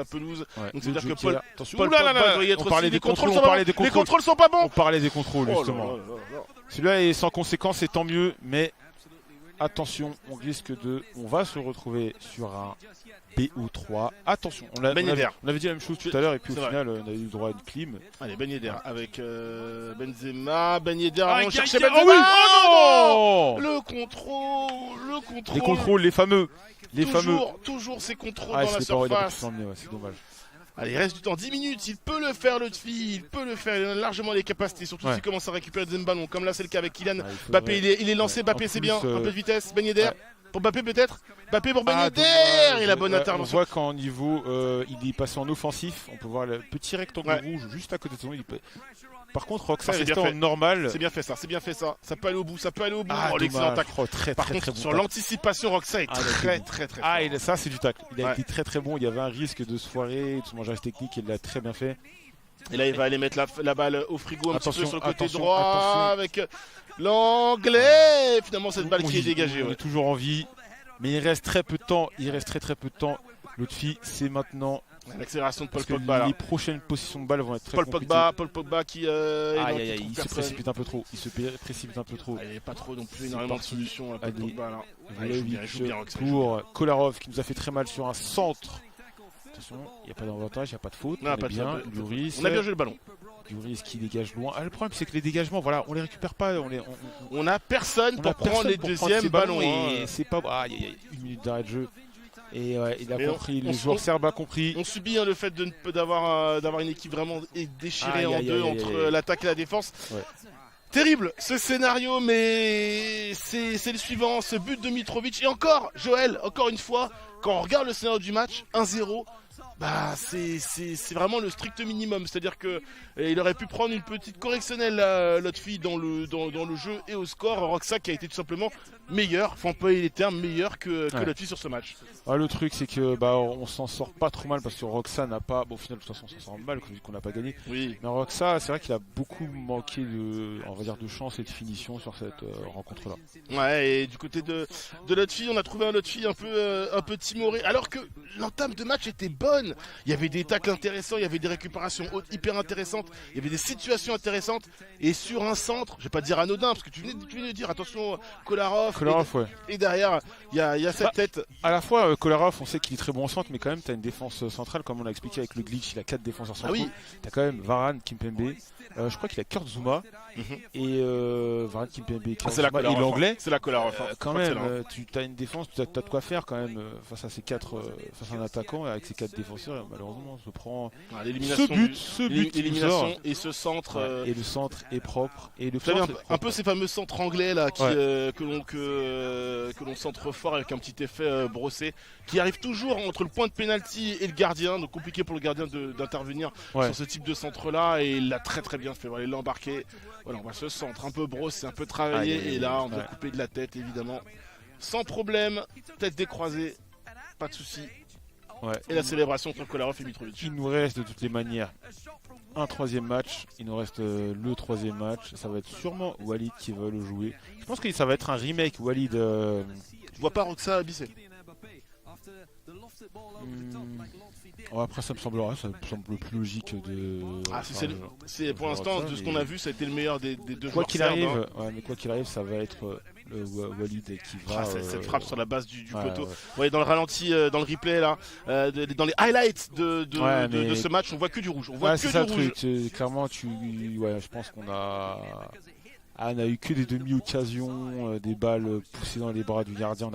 pelouse. Donc c'est-à-dire que Paul Pogba doit y être aussi. Les contrôles sont pas bons. On parlait des contrôles, justement. Celui-là est sans conséquence et tant mieux, mais attention, on va se retrouver sur un BO3. Attention, on avait dit la même chose tout à l'heure et puis au final on a eu le droit à une clim. Allez, Ben Yedder avec Benzema. Ben Yedder, on cherchait Benzema. Oh non, le contrôle. Les contrôles, les fameux. Toujours ces contrôles dans la surface. C'est dommage. Allez, il reste du temps, 10 minutes, il peut le faire, Lotfi, il a largement les capacités, surtout s'il commence à récupérer des ballons, comme là c'est le cas avec Kylian. Mbappé, il est lancé, Mbappé c'est bien, un peu de vitesse, Ben Yedder. Pour Mbappé peut-être. Mbappé pour Ben Yedder et la bonne intervention. On voit qu'en niveau, il est passé en offensif, on peut voir le petit rectangle rouge juste à côté de son. Par contre, Roxa est resté en normal. C'est bien fait ça. Ça peut aller au bout. L'excellent tacle. Par contre, sur l'anticipation, Roxa est très fort. Et ça, c'est du tacle. Il a été très bon. Il y avait un risque de se foirer, de se manger à technique. Il l'a très bien fait. Et là, il va aller mettre la balle au frigo un petit peu sur le côté droit avec l'anglais. Finalement, cette balle qui est dégagée. On est toujours en vie. Mais il reste très peu de temps. L'autre fille, c'est maintenant. L'accélération de Paul Pogba. Les prochaines positions de balle vont être très compliquées. Paul Pogba qui il se précipite un peu trop. Il n'y a pas trop non plus énormément de solutions à Paul Pogba là. Pour Kolarov qui nous a fait très mal sur un centre. Attention, il n'y a pas d'avantage, il n'y a pas de faute. On a bien joué le ballon. Lloris qui dégage loin. Le problème c'est que les dégagements, voilà, on les récupère pas. On a personne pour prendre les deuxièmes ballons. Et c'est pas. Il y a une minute d'arrêt de jeu. Et il a compris, les joueurs serbes a compris. On subit le fait d'avoir une équipe vraiment déchirée en deux entre l'attaque et la défense. Terrible ce scénario, mais c'est le suivant, ce but de Mitrovic. Et encore, Joël, encore une fois, quand on regarde le scénario du match, 1-0, bah c'est vraiment le strict minimum, c'est-à-dire que il aurait pu prendre une petite correctionnelle Lotfi dans le jeu et au score. Roxa qui a été tout simplement meilleur, faut employer les termes, meilleur que Lotfi sur ce match. Ah, le truc c'est que on s'en sort pas trop mal parce que Roxa n'a pas, au final de toute façon on s'en sort mal vu qu'on n'a pas gagné. Oui. Mais Roxa, c'est vrai qu'il a beaucoup manqué de chance et de finition sur cette rencontre là. Ouais, et du côté de Lotfi, on a trouvé un Lotfi un peu timoré, alors que l'entame de match était bonne. Il y avait des tacles intéressants, il y avait des récupérations hautes hyper intéressantes, il y avait des situations intéressantes, et sur un centre, je vais pas dire anodin parce que tu venais de dire attention Kolarov, ouais. Et derrière il y a cette tête. À la fois Kolarov, on sait qu'il est très bon au centre, mais quand même t'as une défense centrale comme on a expliqué avec le glitch, il a 4 défenseurs centraux. Ah oui. T'as quand même Varane, Kimpembe, je crois qu'il a Kurt Zouma et Varane, Kimpembe, Kurt Zouma et l'anglais. C'est la Kolarov. Quand même, tu as une défense, tu as de quoi faire quand même face à ces face à un attaquant avec ces 4 défenseurs. Et malheureusement, on se prend ce but, l'élimination et ce centre. Et le centre est propre. Et le un peu ces fameux centres anglais là que l'on centre fort avec un petit effet brossé, qui arrive toujours entre le point de pénalty et le gardien, donc compliqué pour le gardien d'intervenir sur ce type de centre là, et il l'a très bien fait. Voilà, il l'a embarqué. Voilà, on voit ce centre un peu brossé, un peu travaillé, et là on va couper de la tête évidemment, sans problème, tête décroisée, pas de souci. Ouais. Et la célébration entre Kolarov et Mitrovic. Il nous reste de toutes les manières un troisième match. Il nous reste le troisième match. Ça va être sûrement Walid qui va le jouer. Je pense que ça va être un remake Walid. Tu vois pas Roxa abyssé. Après ça me semble plus logique de. C'est pour l'instant de ce qu'on a vu, ça a été le meilleur des deux joueurs. Quoi qu'il arrive, mais quoi qu'il arrive, ça va être Walid qui va. Cette frappe sur la base du poteau. Vous voyez dans le ralenti, dans le replay là, dans les highlights de ce match, on voit que du rouge. On voit que du rouge. Truc. Clairement, je pense qu'on a. On a eu que des demi-occasions, des balles poussées dans les bras du gardien.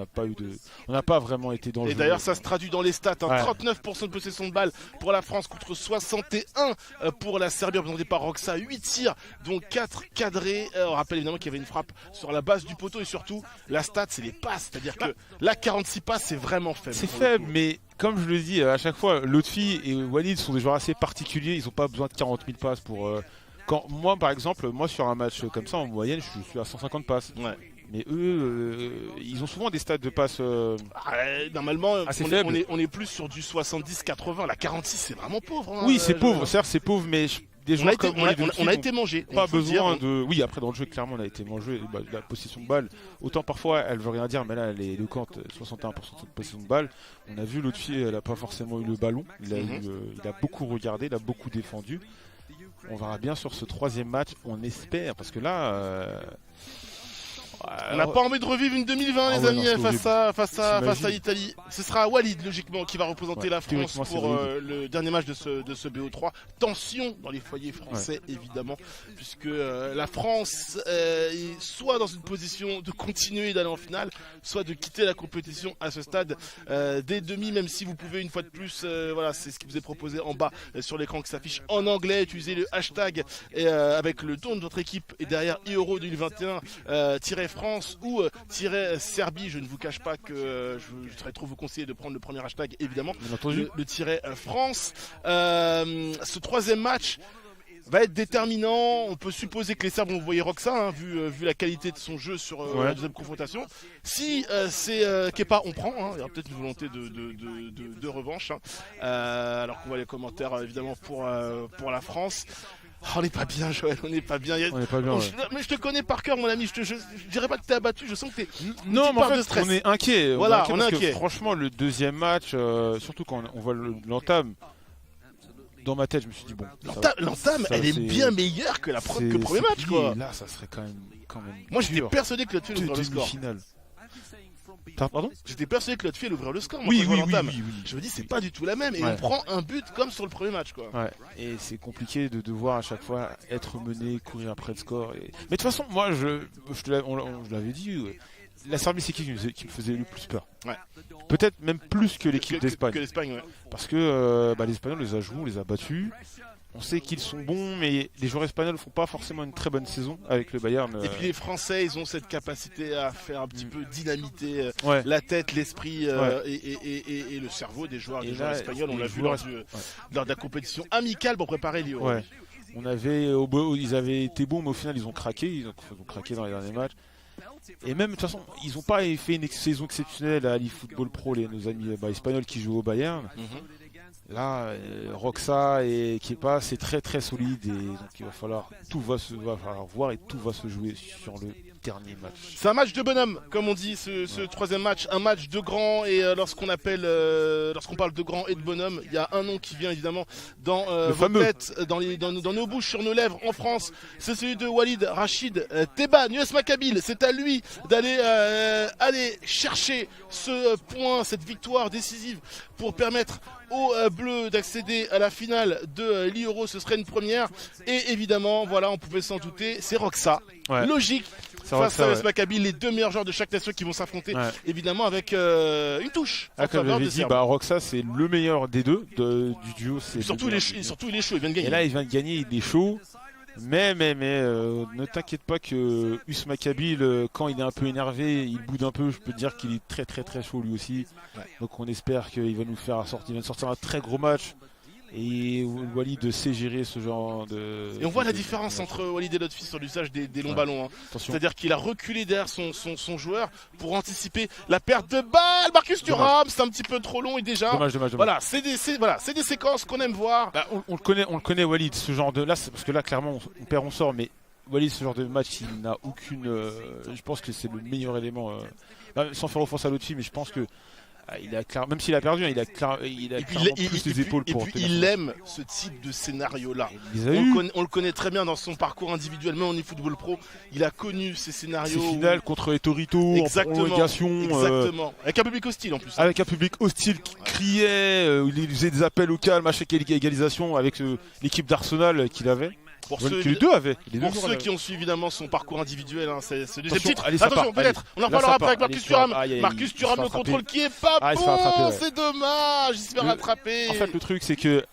On n'a pas vraiment été dans le jeu. Et d'ailleurs, ça se traduit dans les stats. 39% de possession de balles pour la France contre 61 pour la Serbie, représentée par Roxa. 8 tirs, dont 4 cadrés. On rappelle évidemment qu'il y avait une frappe sur la base du poteau, et surtout, la stat, c'est les passes. C'est-à-dire que là, 46 passes, c'est vraiment faible. C'est faible, mais comme je le dis à chaque fois, Lotfi et Walid sont des joueurs assez particuliers. Ils n'ont pas besoin de 40 000 passes pour. Moi, par exemple, sur un match comme ça, en moyenne, je suis à 150 passes. Ouais. Mais eux, ils ont souvent des stats de passes normalement, on est plus sur du 70-80. La 46, c'est vraiment pauvre. Oui, c'est pauvre. Certes, c'est pauvre, mais des joueurs on a été mangé. Pas besoin de. Oui, après dans le jeu, clairement, on a été mangé. La possession de balle, autant parfois, elle veut rien dire, mais là, elle est éloquente. 61% de possession de balle. On a vu l'autre fille, elle a pas forcément eu le ballon. Il a beaucoup regardé, il a beaucoup défendu. On verra bien sur ce troisième match, on espère, parce que là. On n'a pas envie de revivre une 2020, les amis, face à l'Italie. Ce sera Walid, logiquement, qui va représenter la France pour le dernier match de ce BO3. Tension dans les foyers français, évidemment, puisque la France est soit dans une position de continuer d'aller en finale, soit de quitter la compétition à ce stade des demi, même si vous pouvez une fois de plus, voilà, c'est ce qui vous est proposé en bas sur l'écran qui s'affiche en anglais. Utilisez le hashtag avec le ton de votre équipe et derrière Euro 2021 France ou Serbie. Je ne vous cache pas que je serais trop vous conseiller de prendre le premier hashtag, évidemment, le tiret France. Ce troisième match va être déterminant. On peut supposer que les Serbes vont envoyer Roxa, vu la qualité de son jeu sur la deuxième confrontation. Si c'est Kepa, on prend. Il y aura peut-être une volonté de revanche. Alors qu'on voit les commentaires, évidemment, pour la France. On n'est pas bien, Joël, on n'est pas bien. On n'est pas bien, mais je te connais par cœur, mon ami. Je dirais pas que t'es abattu, je sens que t'es. Non, mais en fait, de stress. On est inquiet. Voilà, on est inquiet. Franchement, le deuxième match, surtout quand on voit l'entame, dans ma tête, je me suis dit, bon. L'entame, elle est bien meilleure que le premier match, quoi. Là, ça serait quand même. Moi, j'étais persuadé que Lotfi allait ouvrir le score. Pardon ? J'étais persuadé que Lotfi allait ouvrir le score. Oui. Je me dis, c'est pas du tout la même. Et on prend un but comme sur le premier match, quoi. Ouais. Et c'est compliqué de devoir à chaque fois être mené, courir après le score. Mais de toute façon, moi, je l'avais dit, la Serbie, c'est qui me faisait le plus peur. Ouais. Peut-être même plus que l'équipe d'Espagne. Que l'Espagne, ouais. Parce que les Espagnols, on les a joués, on les a battus. on sait qu'ils sont bons, mais les joueurs espagnols font pas forcément une très bonne saison avec le Bayern. Et puis les Français, ils ont cette capacité à faire un petit peu dynamiter Ouais. la tête, l'esprit Ouais. et le cerveau des joueurs, Et joueurs là, espagnols. On les l'a vu joueurs lors de la compétition amicale pour préparer Lyon. Ouais. Ils avaient été bons, mais au final, ils ont craqué. Ils ont craqué dans les derniers matchs. Et même, de toute façon, ils n'ont pas fait une saison exceptionnelle à l'eFootball Pro, nos amis espagnols qui jouent au Bayern. Là, Roxa et Kepa, c'est très très solide. Et donc, il va falloir voir et tout va se jouer sur le dernier match. C'est un match de bonhomme, comme on dit, ce troisième match, un match de grand. Et lorsqu'on parle de grand et de bonhomme, il y a un nom qui vient évidemment dans vos têtes, dans nos bouches, sur nos lèvres en France. C'est celui de Walid Rachid Teban, US Maccabi. C'est à lui d'aller aller chercher ce point, cette victoire décisive pour permettre aux Bleus d'accéder à la finale de l'Euro. Ce serait une première. Et évidemment, voilà, on pouvait s'en douter, c'est Roxa. Ouais. Logique. Face à US Maccabi, les deux meilleurs joueurs de chaque nation qui vont s'affronter, évidemment avec une touche. Comme j'avais dit, Roxa c'est le meilleur des deux du duo. Surtout il est chaud, il vient de gagner. Et là il vient de gagner, il est chaud. Mais ne t'inquiète pas que US Maccabi, quand il est un peu énervé, il boude un peu. Je peux te dire qu'il est très très très chaud lui aussi. Ouais. Donc on espère qu'il va nous faire sortir un très gros match. Et Walid sait gérer ce genre de... Et on voit la différence entre Walid et Lotfi sur l'usage des longs ballons. Hein. C'est-à-dire qu'il a reculé derrière son joueur pour anticiper la perte de balle. Marcus Thuram, c'est un petit peu trop long et déjà... Dommage. Voilà, c'est des séquences qu'on aime voir. Bah, on le connaît Walid, ce genre de... Là, parce que là, clairement, on perd, on sort, mais Walid, ce genre de match, il n'a aucune... je pense que c'est le meilleur élément... sans faire offense à Lotfi, mais je pense que même s'il a perdu, il a clairement plus les épaules pour. Et puis il aime ce type de scénario-là. On le connaît très bien dans son parcours individuel, même en eFootball Pro. Il a connu ces scénarios. Ces finales contre Etorito, en prolongation. Exactement. Avec un public hostile en plus. Avec un public hostile qui criait, il faisait des appels au calme à chaque égalisation avec l'équipe d'Arsenal qu'il avait. Pour ceux qui ont suivi évidemment son parcours individuel, hein, c'est le deuxième titre. Attention, peut-être, on en parlera après avec Marcus Thuram. Marcus Thuram, le contrôle qui est pas bon, c'est dommage, il se fait rattraper. En fait, le truc, c'est que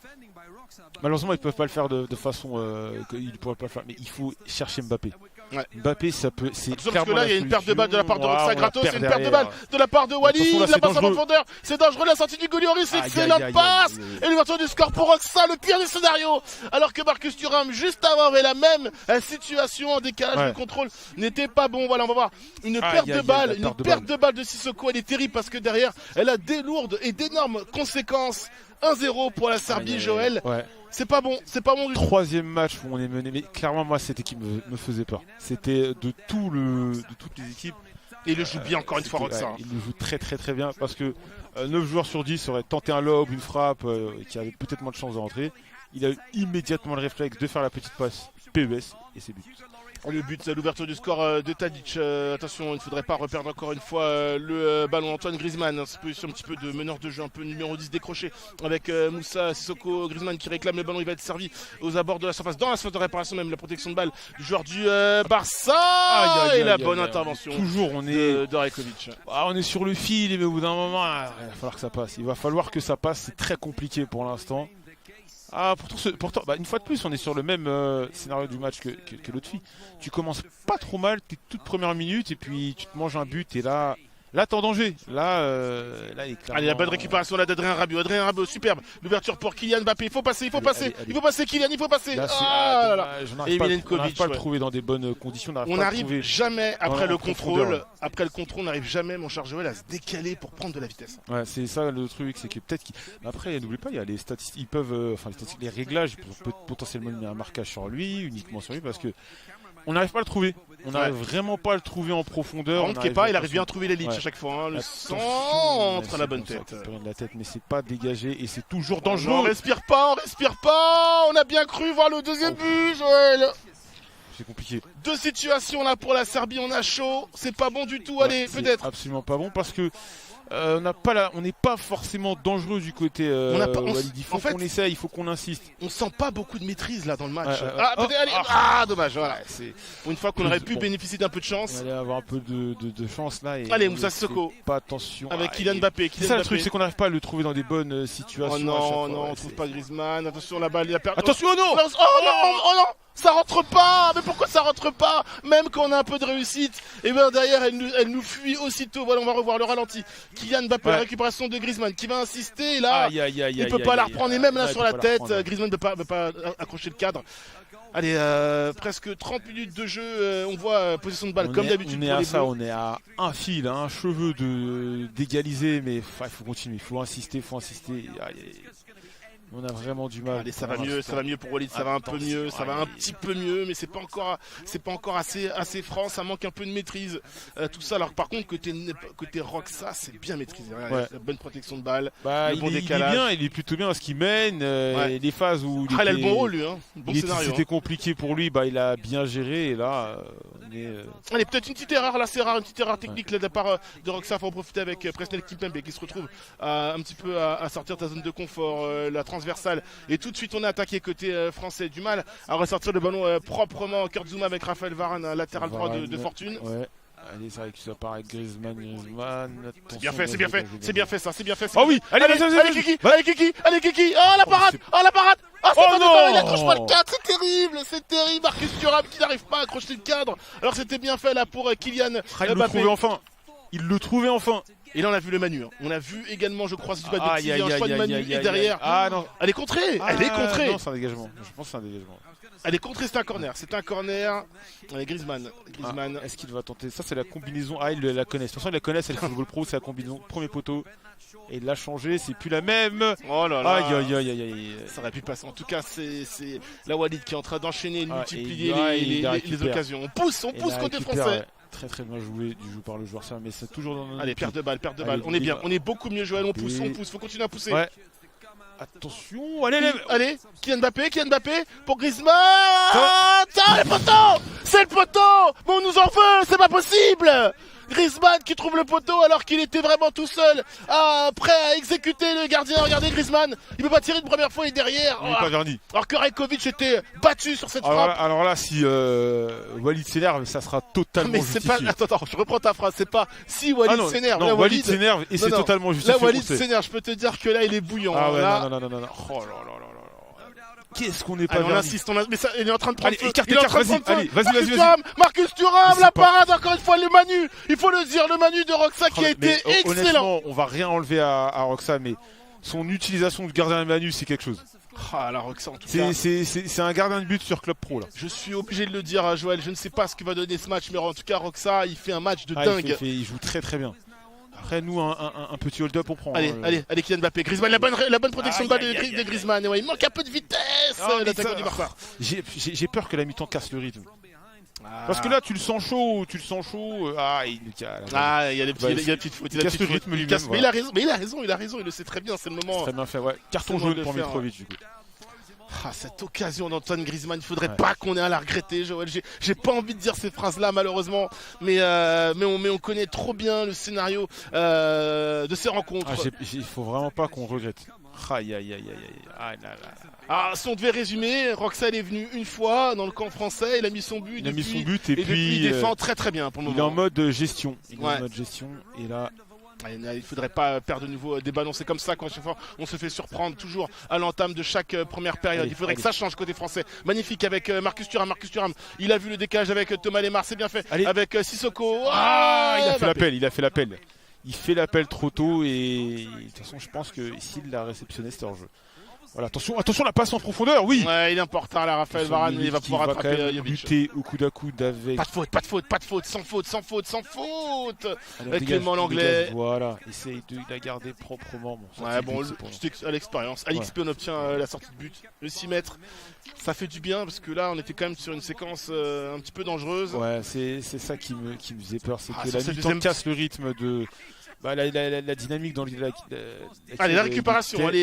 malheureusement, ils peuvent pas le faire de façon ils pourraient pas le faire, mais il faut chercher Mbappé. Ouais. Mbappé, ça peut. Attention parce que là, il y a une perte de balle de la part de Roxa Gratos, c'est une perte de balle de la part de Walid. La passe en profondeur, c'est dangereux. La sortie du Golioris, excellente passe. Et l'ouverture du score pour Roxa, le pire des scénarios. Alors que Marcus Thuram, juste avant, avait la même situation en décalage. Le contrôle n'était pas bon. Voilà, on va voir une perte de balle. Une perte de balle de Sissoko. Elle est terrible parce que derrière, elle a des lourdes et d'énormes conséquences. 1-0 pour la Serbie, Joël. Ouais. C'est pas bon du tout. Troisième match où on est mené, mais clairement moi cette équipe me faisait peur. C'était de toutes les équipes. Et il le joue bien encore une fois Roxa. Il le joue très très très bien parce que 9 joueurs sur 10 auraient tenté un lob, une frappe qui avait peut-être moins de chances de rentrer. Il a eu immédiatement le réflexe de faire la petite passe PES et c'est but. Le but, l'ouverture du score de Tadic. Attention, il ne faudrait pas reperdre encore une fois le ballon. Antoine Griezmann, hein, position un petit peu de meneur de jeu, un peu numéro 10 décroché avec Moussa Sissoko. Griezmann qui réclame le ballon, il va être servi aux abords de la surface, dans la surface de réparation même, la protection de balle du joueur du Barça. Et la bonne intervention. Toujours, on est de Rajkovic. On est sur le fil, mais au bout d'un moment, il va falloir que ça passe. Il va falloir que ça passe. C'est très compliqué pour l'instant. Pourtant, une fois de plus, on est sur le même scénario du match que l'autre fille. Tu commences pas trop mal, tes toutes premières minutes, et puis tu te manges un but, et là t'es en danger. Là, il est clairement... Allez, la bonne récupération là d'Adrien Rabiot. Adrien Rabiot, superbe. L'ouverture pour Kylian Mbappé. Il faut passer Kylian, il faut passer. Et Milenkovic, on n'arrive pas à le trouver dans des bonnes conditions. On n'arrive jamais, après le contrôle, on n'arrive jamais, mon cher Joël, à se décaler pour prendre de la vitesse. Ouais, c'est ça le truc, c'est que peut-être après, n'oublie pas, il y a les statistiques, ils peuvent, les réglages, ils peuvent potentiellement mettre un marquage sur lui, uniquement sur lui, parce que on n'arrive pas à le trouver. On n'arrive vraiment pas à le trouver en profondeur. Par contre, Kepa, il arrive bien à trouver les leads à chaque fois. Hein. Le centre à la bonne tête. De la tête, mais c'est pas dégagé et c'est toujours dangereux. On respire pas. On a bien cru voir le deuxième but, Joël. C'est compliqué. Deux situations là pour la Serbie, on a chaud. C'est pas bon du tout. Allez, peut-être. Absolument pas bon parce que on n'est pas forcément dangereux du côté Walid. Il faut qu'on essaye, il faut qu'on insiste. On sent pas beaucoup de maîtrise là dans le match. Dommage, voilà. C'est pour une fois qu'on aurait pu bénéficier d'un peu de chance. On allait avoir un peu de chance là. Et allez, Moussa Sissoko. Pas attention. Avec Kylian Mbappé. C'est ça le truc, c'est qu'on n'arrive pas à le trouver dans des bonnes situations. Oh non, on trouve pas Griezmann. Attention, la balle, il a perdu. Attention, oh non! Oh non! Ça rentre pas! Mais pourquoi ça rentre pas? Même quand on a un peu de réussite, et bien derrière elle nous fuit aussitôt. Voilà, on va revoir le ralenti. Kylian Mbappé, la récupération de Griezmann qui va insister. Et là, il peut pas la reprendre. Et même là sur la tête, Griezmann ne peut pas accrocher le cadre. Allez, presque 30 minutes de jeu. On voit possession de balle comme d'habitude. On est à un fil, un cheveu d'égaliser, mais il faut continuer, il faut insister. On a vraiment du mal. Allez, ça va mieux pour Walid, ça va un peu mieux, ça va un petit peu mieux, mais c'est pas encore assez franc, ça manque un peu de maîtrise. Tout ça, alors par contre côté Roxa, c'est bien maîtrisé. La bonne protection de balle, le bon décalage. Il est plutôt bien parce qu'il mène. Les phases où il a le bon rôle lui, bon scénario. C'était compliqué pour lui, il a bien géré et là. Allez, peut-être une petite erreur là, c'est rare, une petite erreur technique là, de la part de Roxa. Faut en profiter avec Presnel Kimpembe qui se retrouve un petit peu à sortir de sa zone de confort, la transversale. Et tout de suite, on a attaqué côté français. Du mal à ressortir le ballon proprement. Kurt Zouma avec Raphaël Varane, latéral droit de fortune. Ouais. Allez, c'est vrai que ça part avec Griezmann. C'est bien fait ça. Oh oui, allez, Kiki. Oh la parade. Il accroche pas le cadre, c'est terrible. Marcus Thuram qui n'arrive pas à accrocher le cadre. Alors c'était bien fait là pour Kylian Mbappé. Il le trouvait enfin. Et là on a vu le Manu. On a vu également, je crois, si tu pas de bêtises, un choix de Manu et derrière. Ah non. Elle est contrée. Non, c'est un dégagement. Je pense que c'est un dégagement. Elle est contrée, c'est un corner. Allez, Griezmann. Est-ce qu'il va tenter? Ça, c'est la combinaison. Ils la connaissent. De toute façon, ils la connaissent. C'est le football pro, c'est la combinaison. Premier poteau. Et il l'a changé, c'est plus la même. Oh là là. Aïe. Ça aurait pu passer. En tout cas, c'est la Walid qui est en train d'enchaîner et de multiplier les occasions. On pousse côté français. Très bien joué par le joueur, mais c'est toujours dans. Allez, perte de balle. On est bien, on est beaucoup mieux, Joël. On pousse. Faut continuer à pousser. Ouais. Attention, allez, Kylian Mbappé pour Griezmann. C'est le poteau. Mais on nous en veut, c'est pas possible. Griezmann qui trouve le poteau alors qu'il était vraiment tout seul, prêt à exécuter le gardien. Regardez Griezmann, il peut pas tirer une première fois et derrière. Il est pas verni. Alors que Rajkovic était battu sur cette frappe. Alors là, si Walid s'énerve, ça sera totalement justifié. Attends, je reprends ta phrase. C'est pas si Walid s'énerve. Non, Walid s'énerve et c'est totalement justifié. Là, Walid s'énerve. Je peux te dire que là, il est bouillant. Non. Oh là. Qu'est-ce qu'on est pas verni. On insiste, mais ça, il est en train de prendre feu. Vas-y. Marcus Thuram, la parade, encore une fois, le Manu. Il faut le dire, le Manu de Roxa qui a été excellent. Honnêtement, on va rien enlever à Roxa, mais son utilisation de gardien de Manu, c'est quelque chose. La Roxa, en tout cas. C'est un gardien de but sur Club Pro là. Je suis obligé de le dire à Joël, je ne sais pas ce que va donner ce match, mais en tout cas Roxa, il fait un match de dingue. Il joue très bien. Après nous un petit hold-up on prend. Allez Kylian Mbappé, Griezmann, la bonne protection de balle de Griezmann. Il manque un peu de vitesse. L'attaquant du Barça. J'ai peur que la mi-temps casse le rythme. Parce que là tu le sens chaud. Il y a des petites fautes. Il casse le rythme lui-même. Mais il a raison, il le sait très bien, c'est le moment. Très bien fait, ouais. Carton jaune pour Mitrovic du coup. Cette occasion d'Antoine Griezmann, il faudrait pas qu'on ait à la regretter, Joël. J'ai pas envie de dire ces phrases-là, malheureusement, mais on connaît trop bien le scénario de ces rencontres. Il faut vraiment pas qu'on regrette. Aïe. Si on devait résumer, Roxa est venu une fois dans le camp français, il a mis son but. Et puis il défend très bien pour le moment. Il est en mode gestion. Et là. Il faudrait pas perdre de nouveau des ballons, c'est comme ça quand on se fait surprendre toujours à l'entame de chaque première période. Il faudrait que ça change côté français. Magnifique avec Marcus Thuram. Il a vu le décalage avec Thomas Lemar, c'est bien fait. Avec Sissoko. Il a fait l'appel. Il fait l'appel trop tôt et de toute façon je pense que s'il l'a réceptionné c'était hors jeu. Voilà, attention la passe en profondeur, oui. Ouais, il est important là, Raphaël Varane, il va pouvoir attraper Jovic. Buter au coude à coude avec. Pas de faute, sans faute. Avec Clément Langlais. Voilà, essaye de la garder proprement. À l'expérience. À l'XP, on obtient la sortie de but, le 6 mètres. Ça fait du bien parce que là, on était quand même sur une séquence un petit peu dangereuse. Ouais, c'est ça qui me faisait peur, c'est que la mi-temps casse le rythme Bah, la dynamique dans allez, la récupération, elle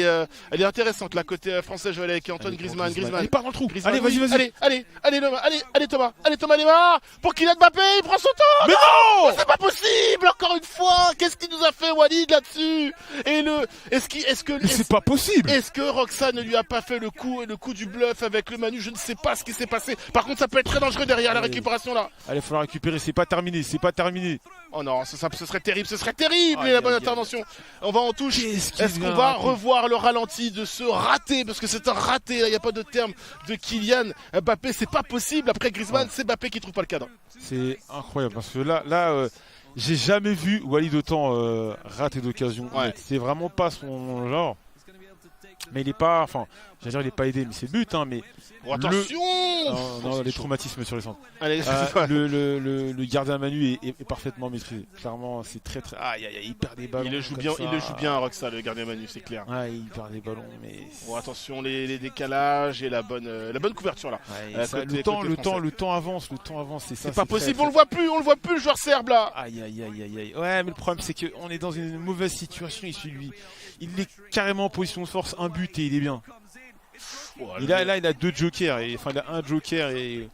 est intéressante. La côté français, je vais aller avec Antoine Griezmann. Allez, part dans le trou. Griezmann, allez, vas-y. Allez, Thomas Lemar pour Kylian Mbappé, il prend son temps. Mais non, c'est pas possible. Encore une fois, qu'est-ce qu'il nous a fait Walid là-dessus? Et c'est pas possible. Est-ce que Roxa ne lui a pas fait le coup du bluff avec le Manu? Je ne sais pas ce qui s'est passé. Par contre, ça peut être très dangereux derrière la récupération là. Allez, il faut la récupérer. C'est pas terminé. Oh non, ce serait terrible. Et la bonne intervention. On va en touche. Est-ce qu'on va revoir le ralenti de ce raté? Parce que c'est un raté, il n'y a pas de terme, de Kylian Mbappé. C'est pas possible. Après Griezmann, c'est Mbappé qui trouve pas le cadre. C'est incroyable parce que là j'ai jamais vu Walid autant rater d'occasion. C'est vraiment pas son genre. Mais il est pas, il est pas aidé, mais c'est le but, hein, mais... Oh, attention non, les traumatismes sur les centres. Allez, le gardien Manu est parfaitement maîtrisé. Clairement, c'est très... Aïe, il perd des ballons. Il le joue bien, Roxa, le gardien Manu, c'est clair. Ouais, il perd des ballons, mais... Bon, attention, les décalages et la bonne couverture, là. Le temps avance, c'est pas possible, on le voit plus, le joueur serbe, là. Aïe. Ouais, mais le problème, c'est qu'on est dans une mauvaise situation ici, lui. Il est carrément en position de force, un but et il est bien. Il a 2 jokers, il a un joker et...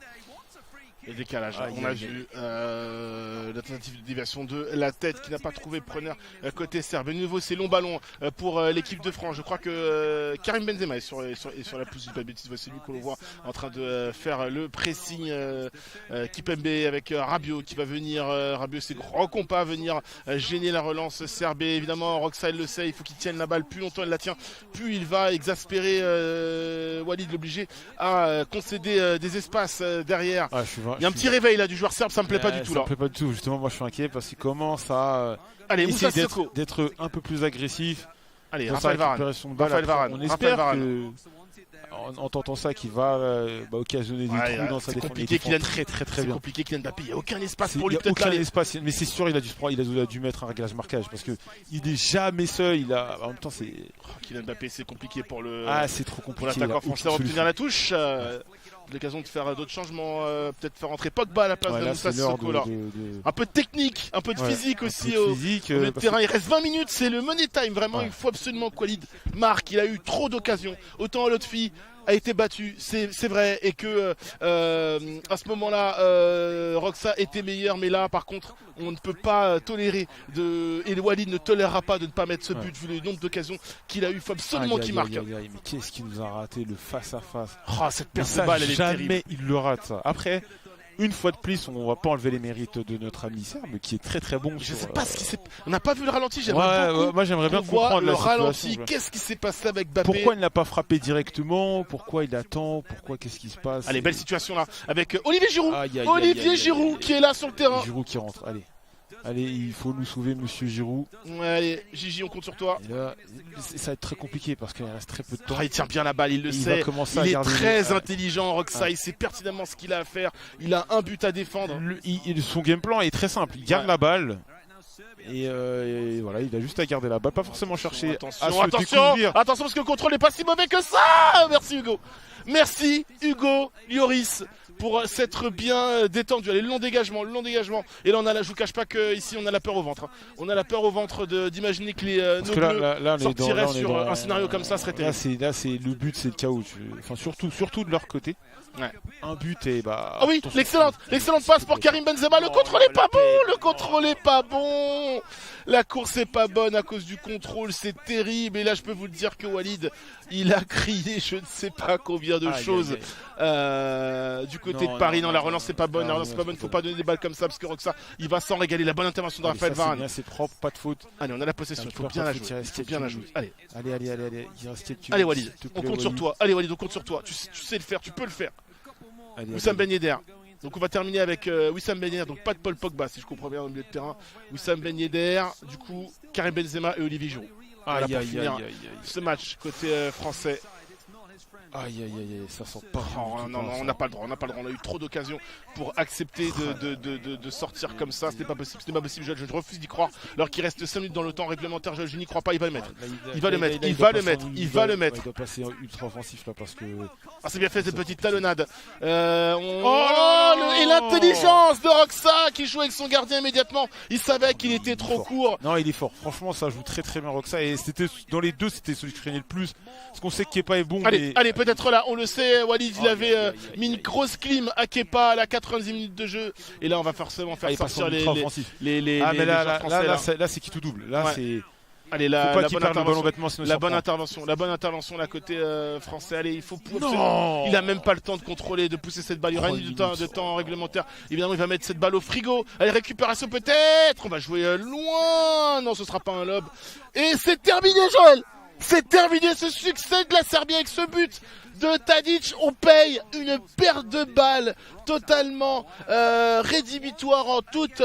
Le décalage. On a vu la tentative de déviation de la tête qui n'a pas trouvé preneur côté serbe. De nouveau, c'est long ballon pour l'équipe de France. Je crois que Karim Benzema est sur la pousse du pas de bêtises. C'est lui qu'on le voit en train de faire le pressing. Kipembe avec Rabiot qui va venir. Rabiot, c'est grand compas, venir gêner la relance serbe. Et évidemment, Roxa le sait, il faut qu'il tienne la balle. Plus longtemps il la tient, plus il va exaspérer Walid, l'obliger à concéder des espaces derrière. Il y a un petit réveil là du joueur serbe, ça me plaît pas du tout là. Ça me plaît pas du tout, justement moi je suis inquiet parce qu'il commence à essayer d'être un peu plus agressif. Allez, Raphaël Varane. On espère en tentant ça qu'il va occasionner des trous dans sa défense. C'est compliqué Kylian Mbappé, il n'y a aucun espace pour lui peut-être là. Mais c'est sûr il a dû mettre un réglage marquage parce que il est jamais seul, en même temps c'est Kylian Mbappé, c'est compliqué pour c'est trop compliqué pour l'attaquant français obtenir la touche. L'occasion de faire d'autres changements, peut-être faire entrer Pogba à la place de Moussa Sissoko là. Un peu de technique, un peu de physique aussi au terrain. Il reste 20 minutes, c'est le money time vraiment. Il faut absolument que Walid marque. Il a eu trop d'occasions. Autant Lotfi a été battu, c'est vrai, et que à ce moment-là, Roxa était meilleur, mais là, par contre, on ne peut pas tolérer et Walid ne tolérera pas de ne pas mettre ce but vu le nombre d'occasions qu'il a eu. Il faut absolument qu'il marque. Mais qu'est-ce qu'il nous a raté le face à face? Cette perte de balle, elle est terrible. Jamais il le rate ça. Après. Une fois de plus, on va pas enlever les mérites de notre ami serbe qui est très très bon. Je sais pas ce qui s'est. On n'a pas vu le ralenti. Moi, j'aimerais bien comprendre le ralenti. Qu'est-ce qui s'est passé avec Mbappé? Pourquoi il n'a pas frappé directement? Pourquoi il attend? Qu'est-ce qui se passe? Allez, belle situation là avec Olivier Giroud. Olivier Giroud qui est là sur le terrain. Giroud qui rentre. Allez, il faut nous sauver, monsieur Giroud. Allez, Gigi, on compte sur toi. Et là, ça va être très compliqué parce qu'il reste très peu de temps. Il tient bien la balle, il le sait. Il est très intelligent, Roxa. Il sait pertinemment ce qu'il a à faire. Il a un but à défendre. Son game plan est très simple. Il garde la balle. Et voilà, il a juste à garder la balle. Pas forcément chercher à se découvrir. Attention, parce que le contrôle n'est pas si mauvais que ça. Merci Hugo Lloris pour s'être bien détendu. Allez, le long dégagement. Et là, je vous cache pas qu'ici, on a la peur au ventre. On a la peur au ventre d'imaginer que nos bleus sortiraient sur un scénario comme ça, serait terrible. Là, le but, c'est le chaos. Enfin, surtout de leur côté. Ouais. Un but et Ah oui, l'excellente passe pour Karim Benzema. Le contrôle est pas bon. La course est pas bonne à cause du contrôle, c'est terrible. Et là, je peux vous le dire que Walid, il a crié je ne sais pas combien de choses du côté de Paris. Non, la relance c'est pas bonne. Faut pas donner des balles comme ça parce que Roxa, il va s'en régaler. La bonne intervention de Raphaël Varane. C'est propre, pas de faute. Allez, on a la possession. Il faut bien la jouer. Allez. Il reste quelques Allez, Walid, on compte sur toi. Tu sais le faire, tu peux le faire. Wissam Ben Yedder. Donc on va terminer avec Wissam Ben Yedder, donc pas de Paul Pogba si je comprends bien au milieu de terrain. Wissam Ben Yedder, du coup Karim Benzema et Olivier Giroud. Voilà pour finir ce match côté français. Aïe, ça sent pas. Non, on n'a pas le droit, on a eu trop d'occasions pour accepter de sortir comme ça. C'était pas possible, je refuse d'y croire. Alors qu'il reste 5 minutes dans le temps réglementaire, je n'y crois pas, il va le mettre. Il va le mettre. Il doit passer ultra offensif là parce que. Ah, c'est bien fait cette petite talonnade. Et l'intelligence de Roxa qui joue avec son gardien immédiatement. Il savait qu'il était trop court. Non, il est fort. Franchement, ça joue très très bien Roxa. Et c'était dans les deux, c'était celui que je craignais le plus. Parce qu'on sait que Kepa est bon. Allez, peut-être là, on le sait, Walid, il avait mis une grosse clim à Kepa à la 90 minutes de jeu. Et là, on va forcément faire sortir les là, c'est qui tout double. Là, c'est. Allez, la bonne intervention, la côté français. Allez, il faut il a même pas le temps de contrôler, de pousser cette balle. Il y aura de temps réglementaire. Évidemment, il va mettre cette balle au frigo. Allez, récupération peut-être. On va jouer loin. Non, ce sera pas un lob. Et c'est terminé, Joël. C'est terminé ce succès de la Serbie avec ce but de Tadic. On paye une perte de balles totalement rédhibitoire en toute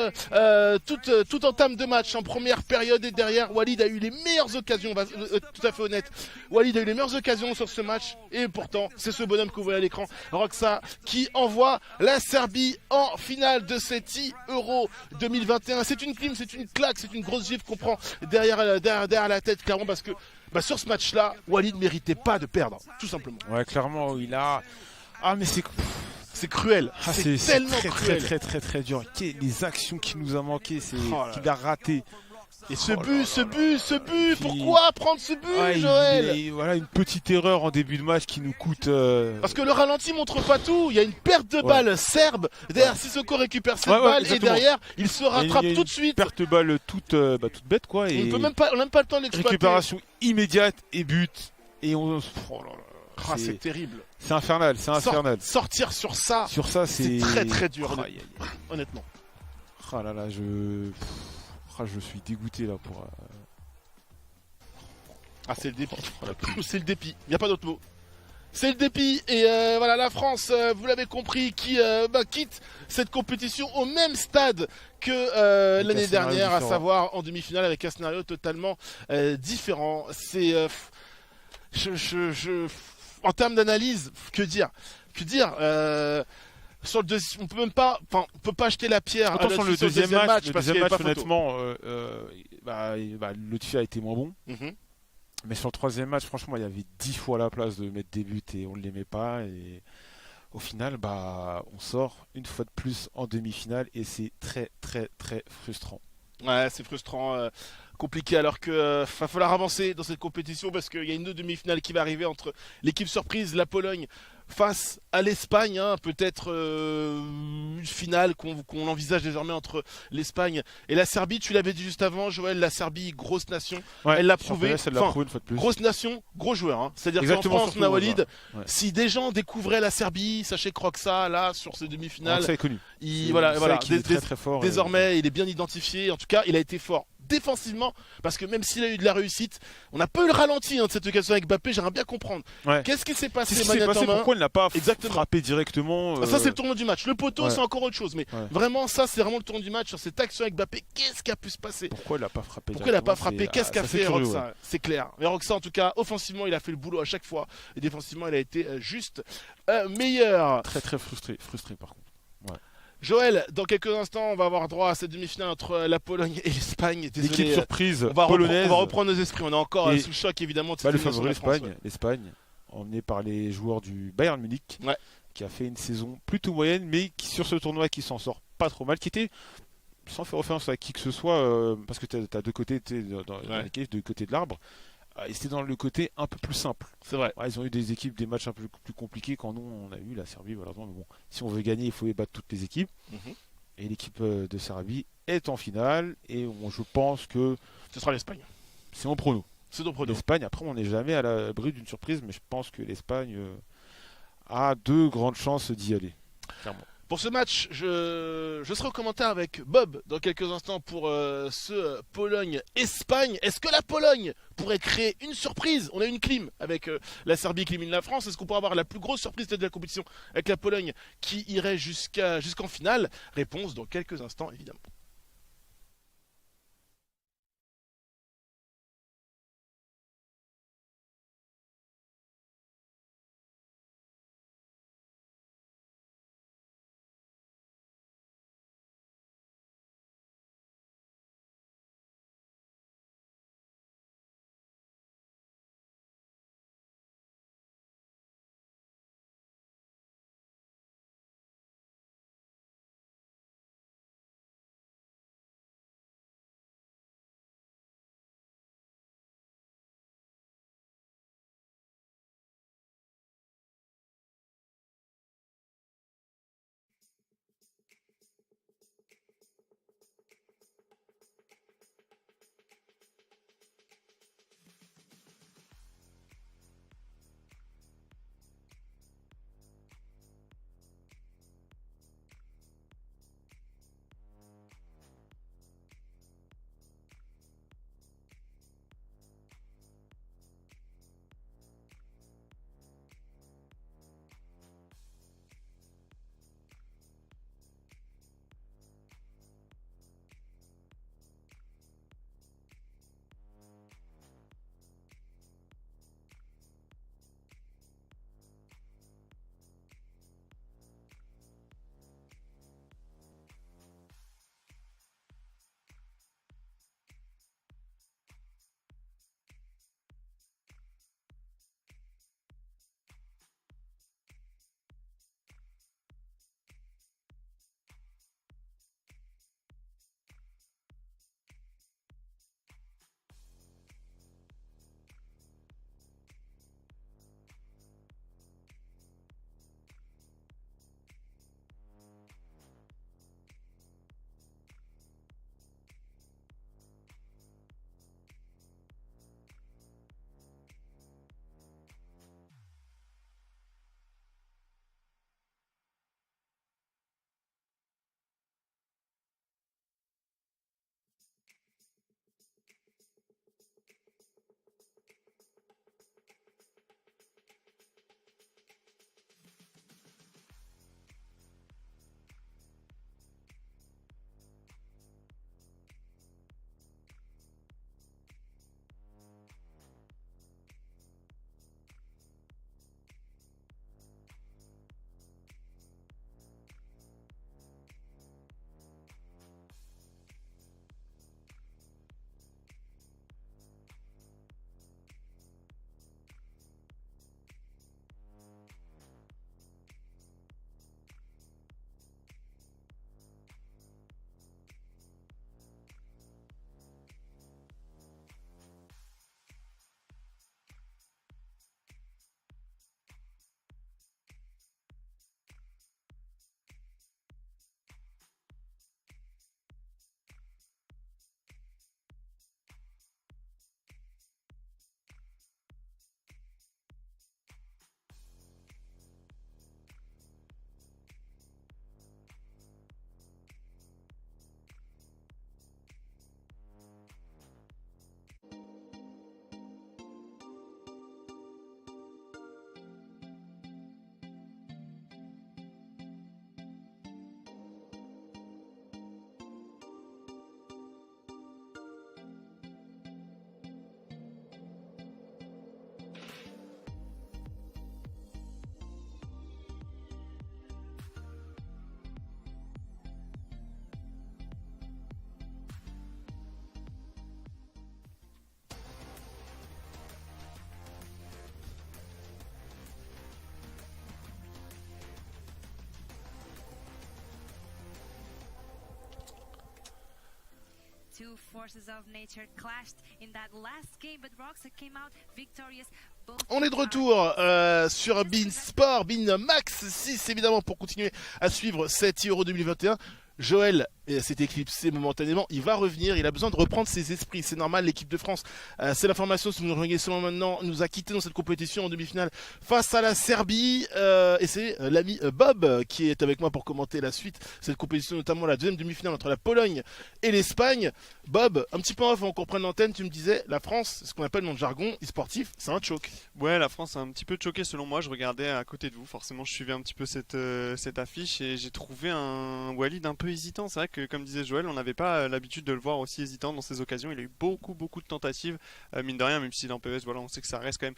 entame de match en première période. Et derrière, Walid a eu les meilleures occasions, on va tout à fait honnête. Walid a eu les meilleures occasions sur ce match. Et pourtant, c'est ce bonhomme que vous voyez à l'écran, Roxa, qui envoie la Serbie en finale de cette Euro 2021. C'est une clim, c'est une claque, c'est une grosse gifle qu'on prend derrière la tête, clairement, parce que sur ce match-là, Walid méritait pas de perdre, tout simplement. Ouais, clairement, il a. Ah, mais c'est cruel. C'est tellement cruel. Très dur. Les actions qu'il nous a manqué, qu'il a raté. Et ce but, pourquoi prendre ce but, Joël? Voilà, une petite erreur en début de match qui nous coûte. Parce que le ralenti montre pas tout. Il y a une perte de balle serbe. Derrière, Sissoko récupère cette balle et derrière, il se rattrape tout de suite. Perte de balle toute bête, quoi. Et on n'a même pas le temps d'exploiter. Récupération immédiate et but. Et on. C'est terrible. C'est infernal, Sortir sur ça, c'est très très dur, honnêtement. Ah là là, je suis dégoûté là pour. C'est le dépit. C'est le dépit. Il n'y a pas d'autre mot. C'est le dépit. Et voilà, la France, vous l'avez compris, qui quitte cette compétition au même stade que l'année dernière, à savoir en demi-finale avec un scénario totalement différent. C'est. En termes d'analyse, que dire sur le on peut même pas, on peut pas jeter la pierre. Sur le deuxième match, honnêtement, Lotfi a été moins bon. Mais sur le troisième match, franchement, il y avait 10 fois la place de mettre des buts et on ne l'aimait pas. Et au final, on sort une fois de plus en demi-finale et c'est très très très frustrant. Ouais, c'est frustrant. Compliqué alors que va falloir avancer dans cette compétition parce qu'il y a une autre demi-finale qui va arriver entre l'équipe surprise, la Pologne, face à l'Espagne, peut-être une finale qu'on envisage désormais entre l'Espagne et la Serbie. Tu l'avais dit juste avant, Joël, la Serbie, grosse nation, elle l'a prouvé. Une fois de plus. Grosse nation, gros joueur. C'est-à-dire qu'en France, on a Walid. Ouais. Si des gens découvraient la Serbie, sachez que Roxa, là, sur ces demi-finales, ça est connu. Il est très, très fort. Désormais, il est bien identifié. En tout cas, il a été fort défensivement, parce que même s'il a eu de la réussite, on n'a pas eu le ralenti de cette occasion avec Mbappé. J'aimerais bien comprendre. Qu'est-ce qui s'est passé, pourquoi il n'a pas frappé directement Ça, c'est le tournoi du match. Le poteau, c'est encore autre chose. Mais vraiment, ça, c'est vraiment le tournoi du match. Sur cette action avec Mbappé, qu'est-ce qui a pu se passer? Pourquoi il n'a pas frappé? Qu'est-ce qu'a fait Roxa? C'est clair. Mais Roxa, en tout cas, offensivement, il a fait le boulot à chaque fois. Et défensivement, il a été juste meilleur. Très, très frustré par contre. Ouais. Joël, dans quelques instants, on va avoir droit à cette demi-finale entre la Pologne et l'Espagne. L'équipe surprise polonaise. On va reprendre nos esprits. On est encore sous le choc, évidemment. Le favori, l'Espagne, emmené par les joueurs du Bayern Munich, qui a fait une saison plutôt moyenne, mais qui sur ce tournoi qui s'en sort pas trop mal, qui était, sans faire référence à qui que ce soit, parce que tu as deux côtés dans l'équipe, deux côtés de l'arbre. Et c'était dans le côté un peu plus simple. C'est vrai. Ils ont eu des équipes, des matchs un peu plus compliqués qu'en nous on a eu la Serbie. Mais bon, si on veut gagner, il faut battre toutes les équipes. Et l'équipe de Serbie est en finale. Et je pense que ce sera l'Espagne. C'est mon prono. C'est ton prono. L'Espagne, après, on n'est jamais à l'abri d'une surprise, mais je pense que l'Espagne a de grandes chances d'y aller. Clairement. Pour ce match, je serai au commentaire avec Bob dans quelques instants pour ce Pologne-Espagne. Est-ce que la Pologne pourrait créer une surprise? On a une clim avec la Serbie qui élimine la France. Est-ce qu'on pourrait avoir la plus grosse surprise de la compétition avec la Pologne qui irait jusqu'en finale? Réponse dans quelques instants, évidemment. On est de retour sur beIN Sport, beIN Max 6 évidemment pour continuer à suivre cet Euro 2021. Joël s'est éclipsé momentanément, il va revenir, il a besoin de reprendre ses esprits, c'est normal, l'équipe de France, c'est l'information, si vous nous rejoignez seulement maintenant, nous a quitté dans cette compétition en demi-finale face à la Serbie, et c'est l'ami Bob qui est avec moi pour commenter la suite, cette compétition, notamment la deuxième demi-finale entre la Pologne et l'Espagne. Bob, un petit peu avant qu'on reprenne l'antenne, tu me disais, la France, ce qu'on appelle dans le jargon e-sportif, c'est un choc. Ouais, la France a un petit peu choqué selon moi, je regardais à côté de vous, forcément je suivais un petit peu cette affiche et j'ai trouvé un Walid un peu hésitant. C'est vrai que, comme disait Joël, on n'avait pas l'habitude de le voir aussi hésitant dans ces occasions. Il a eu beaucoup de tentatives, mine de rien, même si dans PES, voilà, on sait que ça reste quand même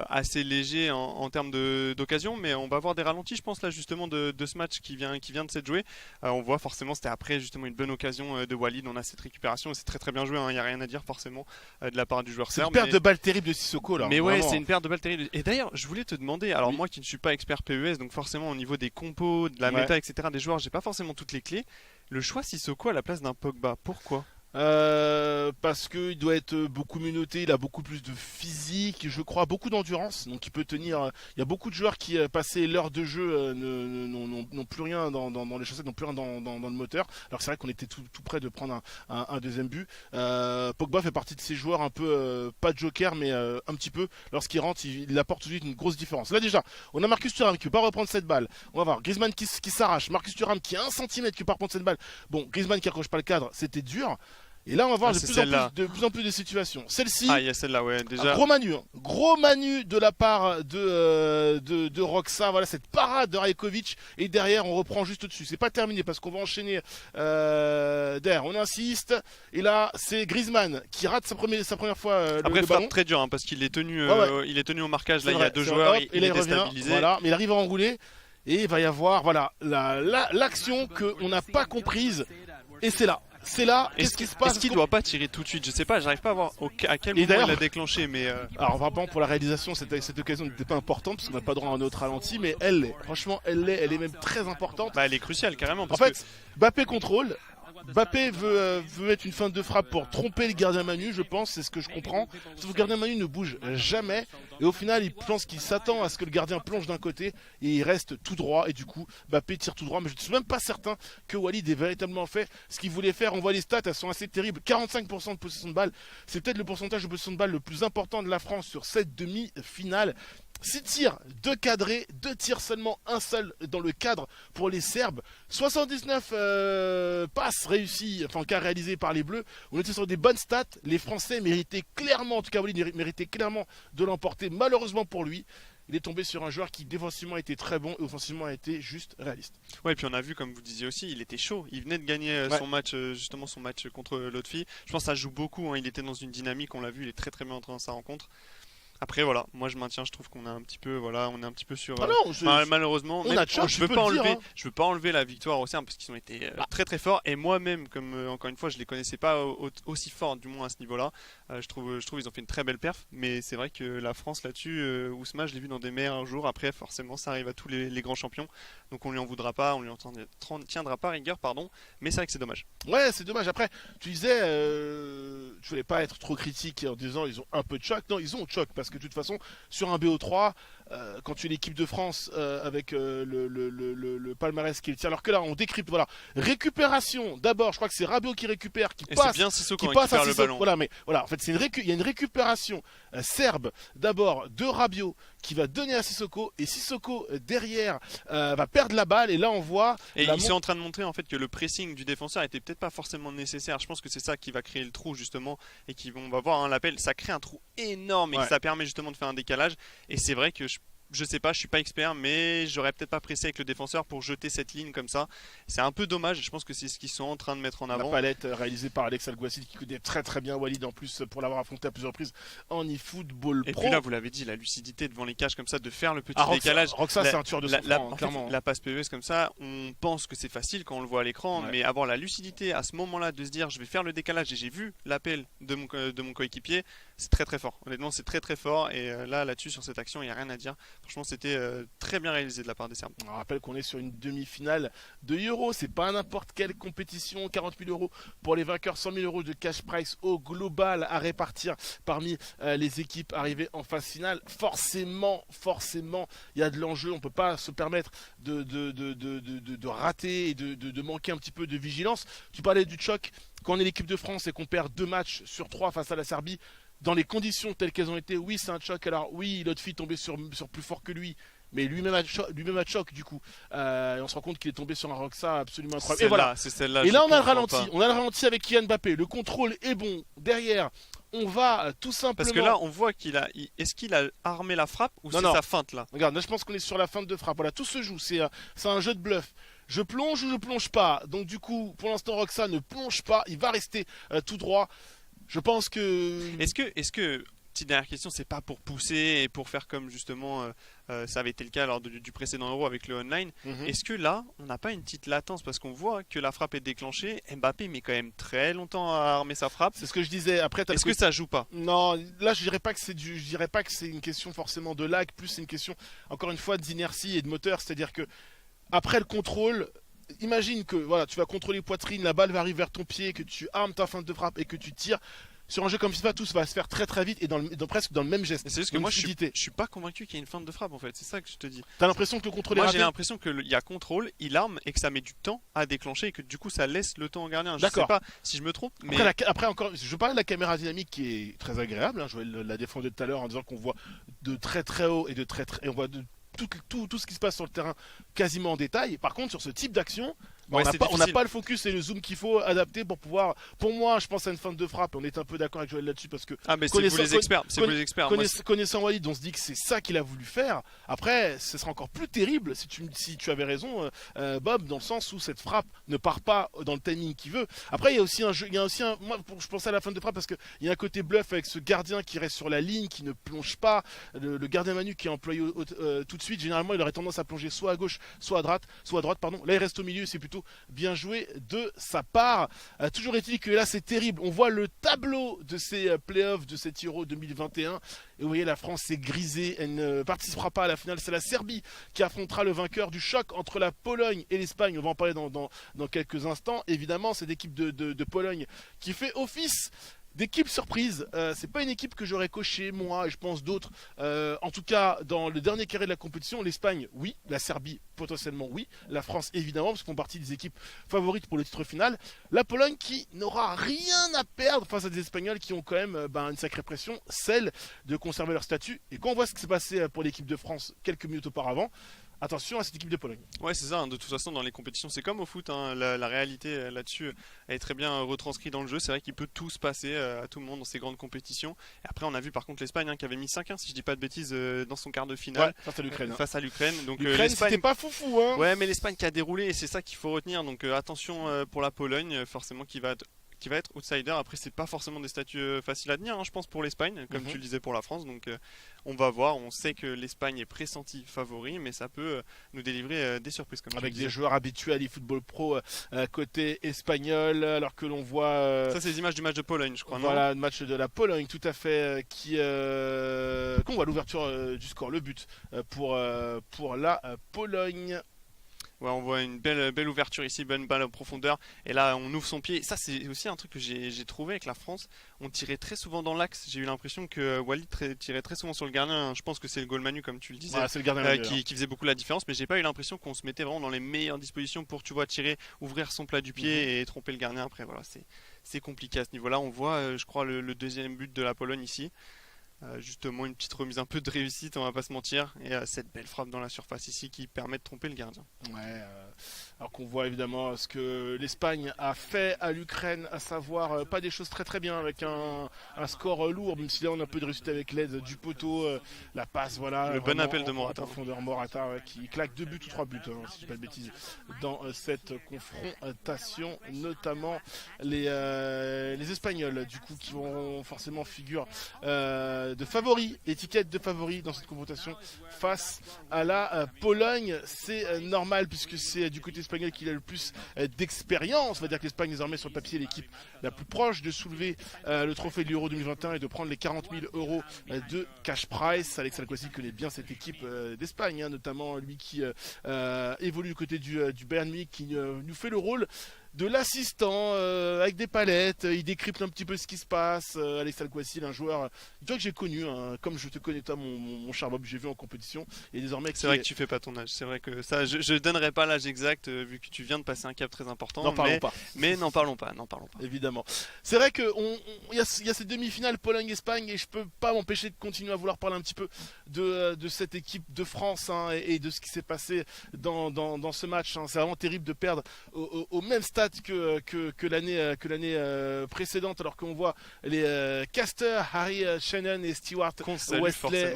assez léger en termes d'occasions, mais on va avoir des ralentis, je pense, là, justement, de ce match qui vient de s'être joué. On voit forcément, c'était après, justement, une bonne occasion de Walid. On a cette récupération et c'est très bien joué, il n'y a rien à dire, forcément, de la part du joueur serbe. C'est une perte de balle terrible de Sissoko, là. Mais ouais, c'est une perte de balle terrible. Et d'ailleurs, je voulais te demander, alors moi qui ne suis pas expert PES, donc forcément, au niveau des compos, de la méta, etc., des joueurs, j'ai pas forcément toutes les clés. Le choix Sissoko à la place d'un Pogba, pourquoi ? Parce qu'il doit être beaucoup mieux noté, il a beaucoup plus de physique, je crois, beaucoup d'endurance, donc il peut tenir. Il y a beaucoup de joueurs qui passé l'heure de jeu n'ont plus rien dans les chaussettes, n'ont plus rien dans le moteur. Alors c'est vrai qu'on était tout près de prendre un deuxième but. Pogba fait partie de ces joueurs un peu pas joker, mais un petit peu. Lorsqu'il rentre, il apporte tout de suite une grosse différence. Là déjà, on a Marcus Thuram qui peut pas reprendre cette balle. On va voir Griezmann qui s'arrache, Marcus Thuram qui a 1 cm qui peut pas reprendre cette balle. Bon, Griezmann qui accroche pas le cadre, c'était dur. Et là, on va voir de plus en plus de situations. Celle-ci, il y a celle-là, ouais, déjà. Un gros manu de la part de Roxa. Voilà cette parade de Rajkovic. Et derrière, on reprend juste au-dessus. C'est pas terminé parce qu'on va enchaîner derrière. On insiste. Et là, c'est Griezmann qui rate sa première fois Après, le ballon. Très dur, hein, parce qu'il est tenu, il est tenu au marquage. Là, il y a deux joueurs, il est déstabilisé. Voilà, mais il arrive à enrouler. Et il va y avoir l'action qu'on n'a pas comprise. Et c'est là. Qu'est-ce qui se passe? Est-ce qu'il doit pas tirer tout de suite? Je sais pas, j'arrive pas à voir à quel moment il a déclenché, mais. Alors vraiment pour la réalisation, cette occasion n'était pas importante parce qu'on n'a pas droit à un autre ralenti, mais elle est même très importante. Elle est cruciale carrément. En fait, Mbappé contrôle. Mbappé veut mettre une feinte de frappe pour tromper le gardien Manu, je pense, c'est ce que je comprends. Sauf que le gardien Manu ne bouge jamais. Et au final, il pense qu'il s'attend à ce que le gardien plonge d'un côté et il reste tout droit. Et du coup, Mbappé tire tout droit. Mais je ne suis même pas certain que Walid ait véritablement fait ce qu'il voulait faire. On voit les stats, elles sont assez terribles. 45% de possession de balle. C'est peut-être le pourcentage de possession de balle le plus important de la France sur cette demi-finale. 6 tirs, 2 cadrés, 2 tirs seulement, un seul dans le cadre pour les Serbes. 79 passes réussies, enfin cas réalisées par les Bleus. On était sur des bonnes stats. Les Français méritaient clairement, en tout cas Walid méritait clairement de l'emporter. Malheureusement pour lui, il est tombé sur un joueur qui défensivement a été très bon et offensivement a été juste réaliste. Ouais, et puis on a vu, comme vous disiez aussi, il était chaud. Il venait de gagner son match, justement son match contre Lotfi. Je pense que ça joue beaucoup, hein. Il était dans une dynamique, on l'a vu, il est très bien entré dans sa rencontre. Après voilà, moi je maintiens, je trouve qu'on est un petit peu, on est un petit peu sur. Malheureusement, je veux pas enlever la victoire au Serbes parce qu'ils ont été très forts et moi-même, comme encore une fois, je les connaissais pas aussi forts, du moins à ce niveau-là. Je trouve ils ont fait une très belle perf, mais c'est vrai que la France là-dessus, Ousma, je l'ai vu dans des meilleurs jours. Après, forcément, ça arrive à tous les grands champions, donc on lui en voudra pas, on lui en tiendra pas rigueur, pardon. Mais c'est vrai que c'est dommage. Ouais, c'est dommage. Après, tu disais, je voulais pas être trop critique en disant ils ont un peu de choc. Non, ils ont de choc parce que de toute façon, sur un BO3, quand tu es l'équipe de France avec le palmarès qui est le tien, alors que là on décrypte, voilà, récupération d'abord, je crois que c'est Rabiot qui récupère, qui passe, c'est bien Sissoko qui passe récupère le ballon. Voilà, mais voilà, en fait il y a une récupération serbe d'abord de Rabiot qui va donner à Sissoko et Sissoko derrière va perdre la balle et là on voit. Et ils sont en train de montrer en fait que le pressing du défenseur était peut-être pas forcément nécessaire. Je pense que c'est ça qui va créer le trou justement et on va voir l'appel, ça crée un trou énorme et que ça permet justement de faire un décalage. Et c'est vrai que je sais pas, je suis pas expert, mais j'aurais peut-être pas pressé avec le défenseur pour jeter cette ligne comme ça. C'est un peu dommage, je pense que c'est ce qu'ils sont en train de mettre en avant. La palette réalisée par Alex Alguacil qui connaît très bien Walid en plus pour l'avoir affronté à plusieurs reprises en eFootball Pro. Et puis là, vous l'avez dit, la lucidité devant les cages comme ça, de faire le petit décalage. Roxa, c'est un tueur de son franc, clairement. La passe PES comme ça, on pense que c'est facile quand on le voit à l'écran, mais avoir la lucidité à ce moment-là de se dire je vais faire le décalage et j'ai vu l'appel de mon coéquipier, c'est très fort. Honnêtement, c'est très fort et là-dessus sur cette action, il n'y a rien à dire. Franchement, c'était très bien réalisé de la part des Serbes. On rappelle qu'on est sur une demi-finale de Euro, c'est pas n'importe quelle compétition, 40 000 euros pour les vainqueurs, 100 000 euros de cash prize au global à répartir parmi les équipes arrivées en phase finale. Forcément, il y a de l'enjeu, on peut pas se permettre de rater et de manquer un petit peu de vigilance. Tu parlais du choc, quand on est l'équipe de France et qu'on perd 2 matchs sur 3 face à la Serbie, dans les conditions telles qu'elles ont été, oui c'est un choc, alors oui l'autre fille tombée sur plus fort que lui, mais lui-même a choc du coup, et on se rend compte qu'il est tombé sur un Roxa absolument incroyable. Et voilà, c'est celle-là, et là on a le ralenti avec Kylian Mbappé, le contrôle est bon, derrière on va tout simplement... Parce que là on voit est-ce qu'il a armé la frappe ou c'est sa feinte là? Regarde, là je pense qu'on est sur la feinte de frappe, voilà, tout se joue, c'est un jeu de bluff. Je plonge ou je plonge pas, donc du coup pour l'instant Roxa ne plonge pas, il va rester tout droit. Je pense que... Est-ce que petite dernière question, c'est pas pour pousser et pour faire comme justement ça avait été le cas lors du précédent Euro avec le online. Est-ce que là, on n'a pas une petite latence parce qu'on voit que la frappe est déclenchée, Mbappé met quand même très longtemps à armer sa frappe. C'est ce que je disais. Après, est-ce que ça joue pas? Non, là je dirais pas que c'est une question forcément de lag, plus c'est une question encore une fois d'inertie et de moteur, c'est-à-dire que après le contrôle. Imagine que voilà, tu vas contrôler poitrine, la balle va arriver vers ton pied, que tu armes ta feinte de frappe et que tu tires. Sur un jeu comme FIFA, tout va se faire très très vite et presque dans le même geste. C'est juste que moi je suis pas convaincu qu'il y ait une feinte de frappe en fait, c'est ça que je te dis. T'as l'impression que le contrôle est raté? Moi j'ai l'impression qu'il y a contrôle, il arme et que ça met du temps à déclencher et que du coup ça laisse le temps au gardien. Je sais pas si je me trompe. Mais... Après encore, je parlais de la caméra dynamique qui est très agréable, hein, je la défendais tout à l'heure en disant qu'on voit de très très haut et on voit tout ce qui se passe sur le terrain quasiment en détail. Par contre sur ce type d'action, on n'a pas le focus et le zoom qu'il faut adapter pour pouvoir. Pour moi, je pense à une feinte de frappe. On est un peu d'accord avec Joël là-dessus parce que. Ah, mais c'est vous les experts. Connaissant Walid, on se dit que c'est ça qu'il a voulu faire. Après, ce sera encore plus terrible si tu avais raison, Bob, dans le sens où cette frappe ne part pas dans le timing qu'il veut. Après, il y a aussi un jeu. Moi, je pensais à la feinte de frappe parce qu'il y a un côté bluff avec ce gardien qui reste sur la ligne, qui ne plonge pas. Le gardien Manu qui est employé tout de suite. Généralement, il aurait tendance à plonger soit à gauche, soit à droite. Là, il reste au milieu. C'est plutôt bien joué de sa part. Toujours est-il que là c'est terrible. On voit le tableau de ces playoffs de cet Euro 2021 et vous voyez la France s'est grisée. Elle ne participera pas à la finale. C'est la Serbie qui affrontera le vainqueur du choc entre la Pologne et l'Espagne. On va en parler dans quelques instants. Évidemment, cette équipe de Pologne qui fait office d'équipe surprise. C'est pas une équipe que j'aurais coché moi et je pense d'autres. En tout cas, dans le dernier carré de la compétition, l'Espagne, oui. La Serbie, potentiellement, oui. La France, évidemment, parce qu'on font partie des équipes favorites pour le titre final. La Pologne qui n'aura rien à perdre face à des Espagnols qui ont quand même une sacrée pression, celle de conserver leur statut. Et quand on voit ce qui s'est passé pour l'équipe de France quelques minutes auparavant, attention à cette équipe de Pologne. Ouais, c'est ça. De toute façon, dans les compétitions, c'est comme au foot. Hein, la réalité là-dessus est très bien retranscrite dans le jeu. C'est vrai qu'il peut tout se passer à tout le monde dans ces grandes compétitions. Et après, on a vu par contre l'Espagne qui avait mis 5-1, si je dis pas de bêtises, dans son quart de finale. Ouais, face à l'Ukraine. Face à l'Ukraine. Donc l'Ukraine, c'était pas foufou. Hein. Ouais, mais l'Espagne qui a déroulé, et c'est ça qu'il faut retenir. Donc attention pour la Pologne, forcément qui va être outsider. Après, c'est pas forcément des statuts faciles à tenir, hein, je pense, pour l'Espagne, comme tu le disais pour la France. Donc, on va voir. On sait que l'Espagne est pressentie favori, mais ça peut nous délivrer des surprises. Comme avec des joueurs habitués à l'eFootball Pro côté espagnol, alors que l'on voit. Ça, c'est les images du match de Pologne, je crois. Voilà, le match de la Pologne, tout à fait, qu'on voit l'ouverture du score, le but pour la Pologne. Ouais, on voit une belle ouverture ici, bonne balle en profondeur. Et là, on ouvre son pied. Ça, c'est aussi un truc que j'ai trouvé avec la France. On tirait très souvent dans l'axe. J'ai eu l'impression que Walid tirait très souvent sur le gardien. Je pense que c'est le goal Manu, comme tu le disais, c'est le gardien qui faisait beaucoup la différence. Mais j'ai pas eu l'impression qu'on se mettait vraiment dans les meilleures dispositions pour, tirer, ouvrir son plat du pied et tromper le gardien. Après, voilà, c'est compliqué à ce niveau-là. On voit, je crois, le deuxième but de la Pologne ici. Justement une petite remise un peu de réussite, on va pas se mentir, et cette belle frappe dans la surface ici qui permet de tromper le gardien. Ouais, alors qu'on voit évidemment ce que l'Espagne a fait à l'Ukraine, à savoir pas des choses très très bien avec un score lourd, même si là on a un peu de réussite avec l'aide du poteau, la passe, voilà. Le bon appel de Morata. Morata qui claque 2 buts ou 3 buts, si je dis pas de bêtises, dans cette confrontation, notamment les Espagnols du coup qui vont forcément figure favoris, étiquette de favoris dans cette confrontation face à la Pologne. C'est normal puisque c'est du côté espagnol qu'il a le plus d'expérience. On va dire que l'Espagne désormais sur le papier est l'équipe la plus proche de soulever le trophée de l'Euro 2021 et de prendre les 40 000 € de cash prize. Alex Salquasi connaît bien cette équipe d'Espagne, hein, notamment lui qui évolue du côté du Bayern Munich, qui nous fait le rôle de l'assistant avec des palettes, il décrypte un petit peu ce qui se passe. Alex Salquasi, un joueur toi que j'ai connu, hein, comme je te connais toi mon cher Bob, j'ai vu en compétition et désormais c'est vrai que tu fais pas ton âge, c'est vrai que ça je donnerai pas l'âge exact vu que tu viens de passer un cap très important. N'en parlons pas. Mais n'en parlons pas. Évidemment. C'est vrai que il y a ces demi-finales Pologne-Espagne et je peux pas m'empêcher de continuer à vouloir parler un petit peu de cette équipe de France, hein, et de ce qui s'est passé dans ce match, hein. C'est vraiment terrible de perdre au même stade que l'année précédente, alors qu'on voit les casters Harry Shannon et Stewart Wesley,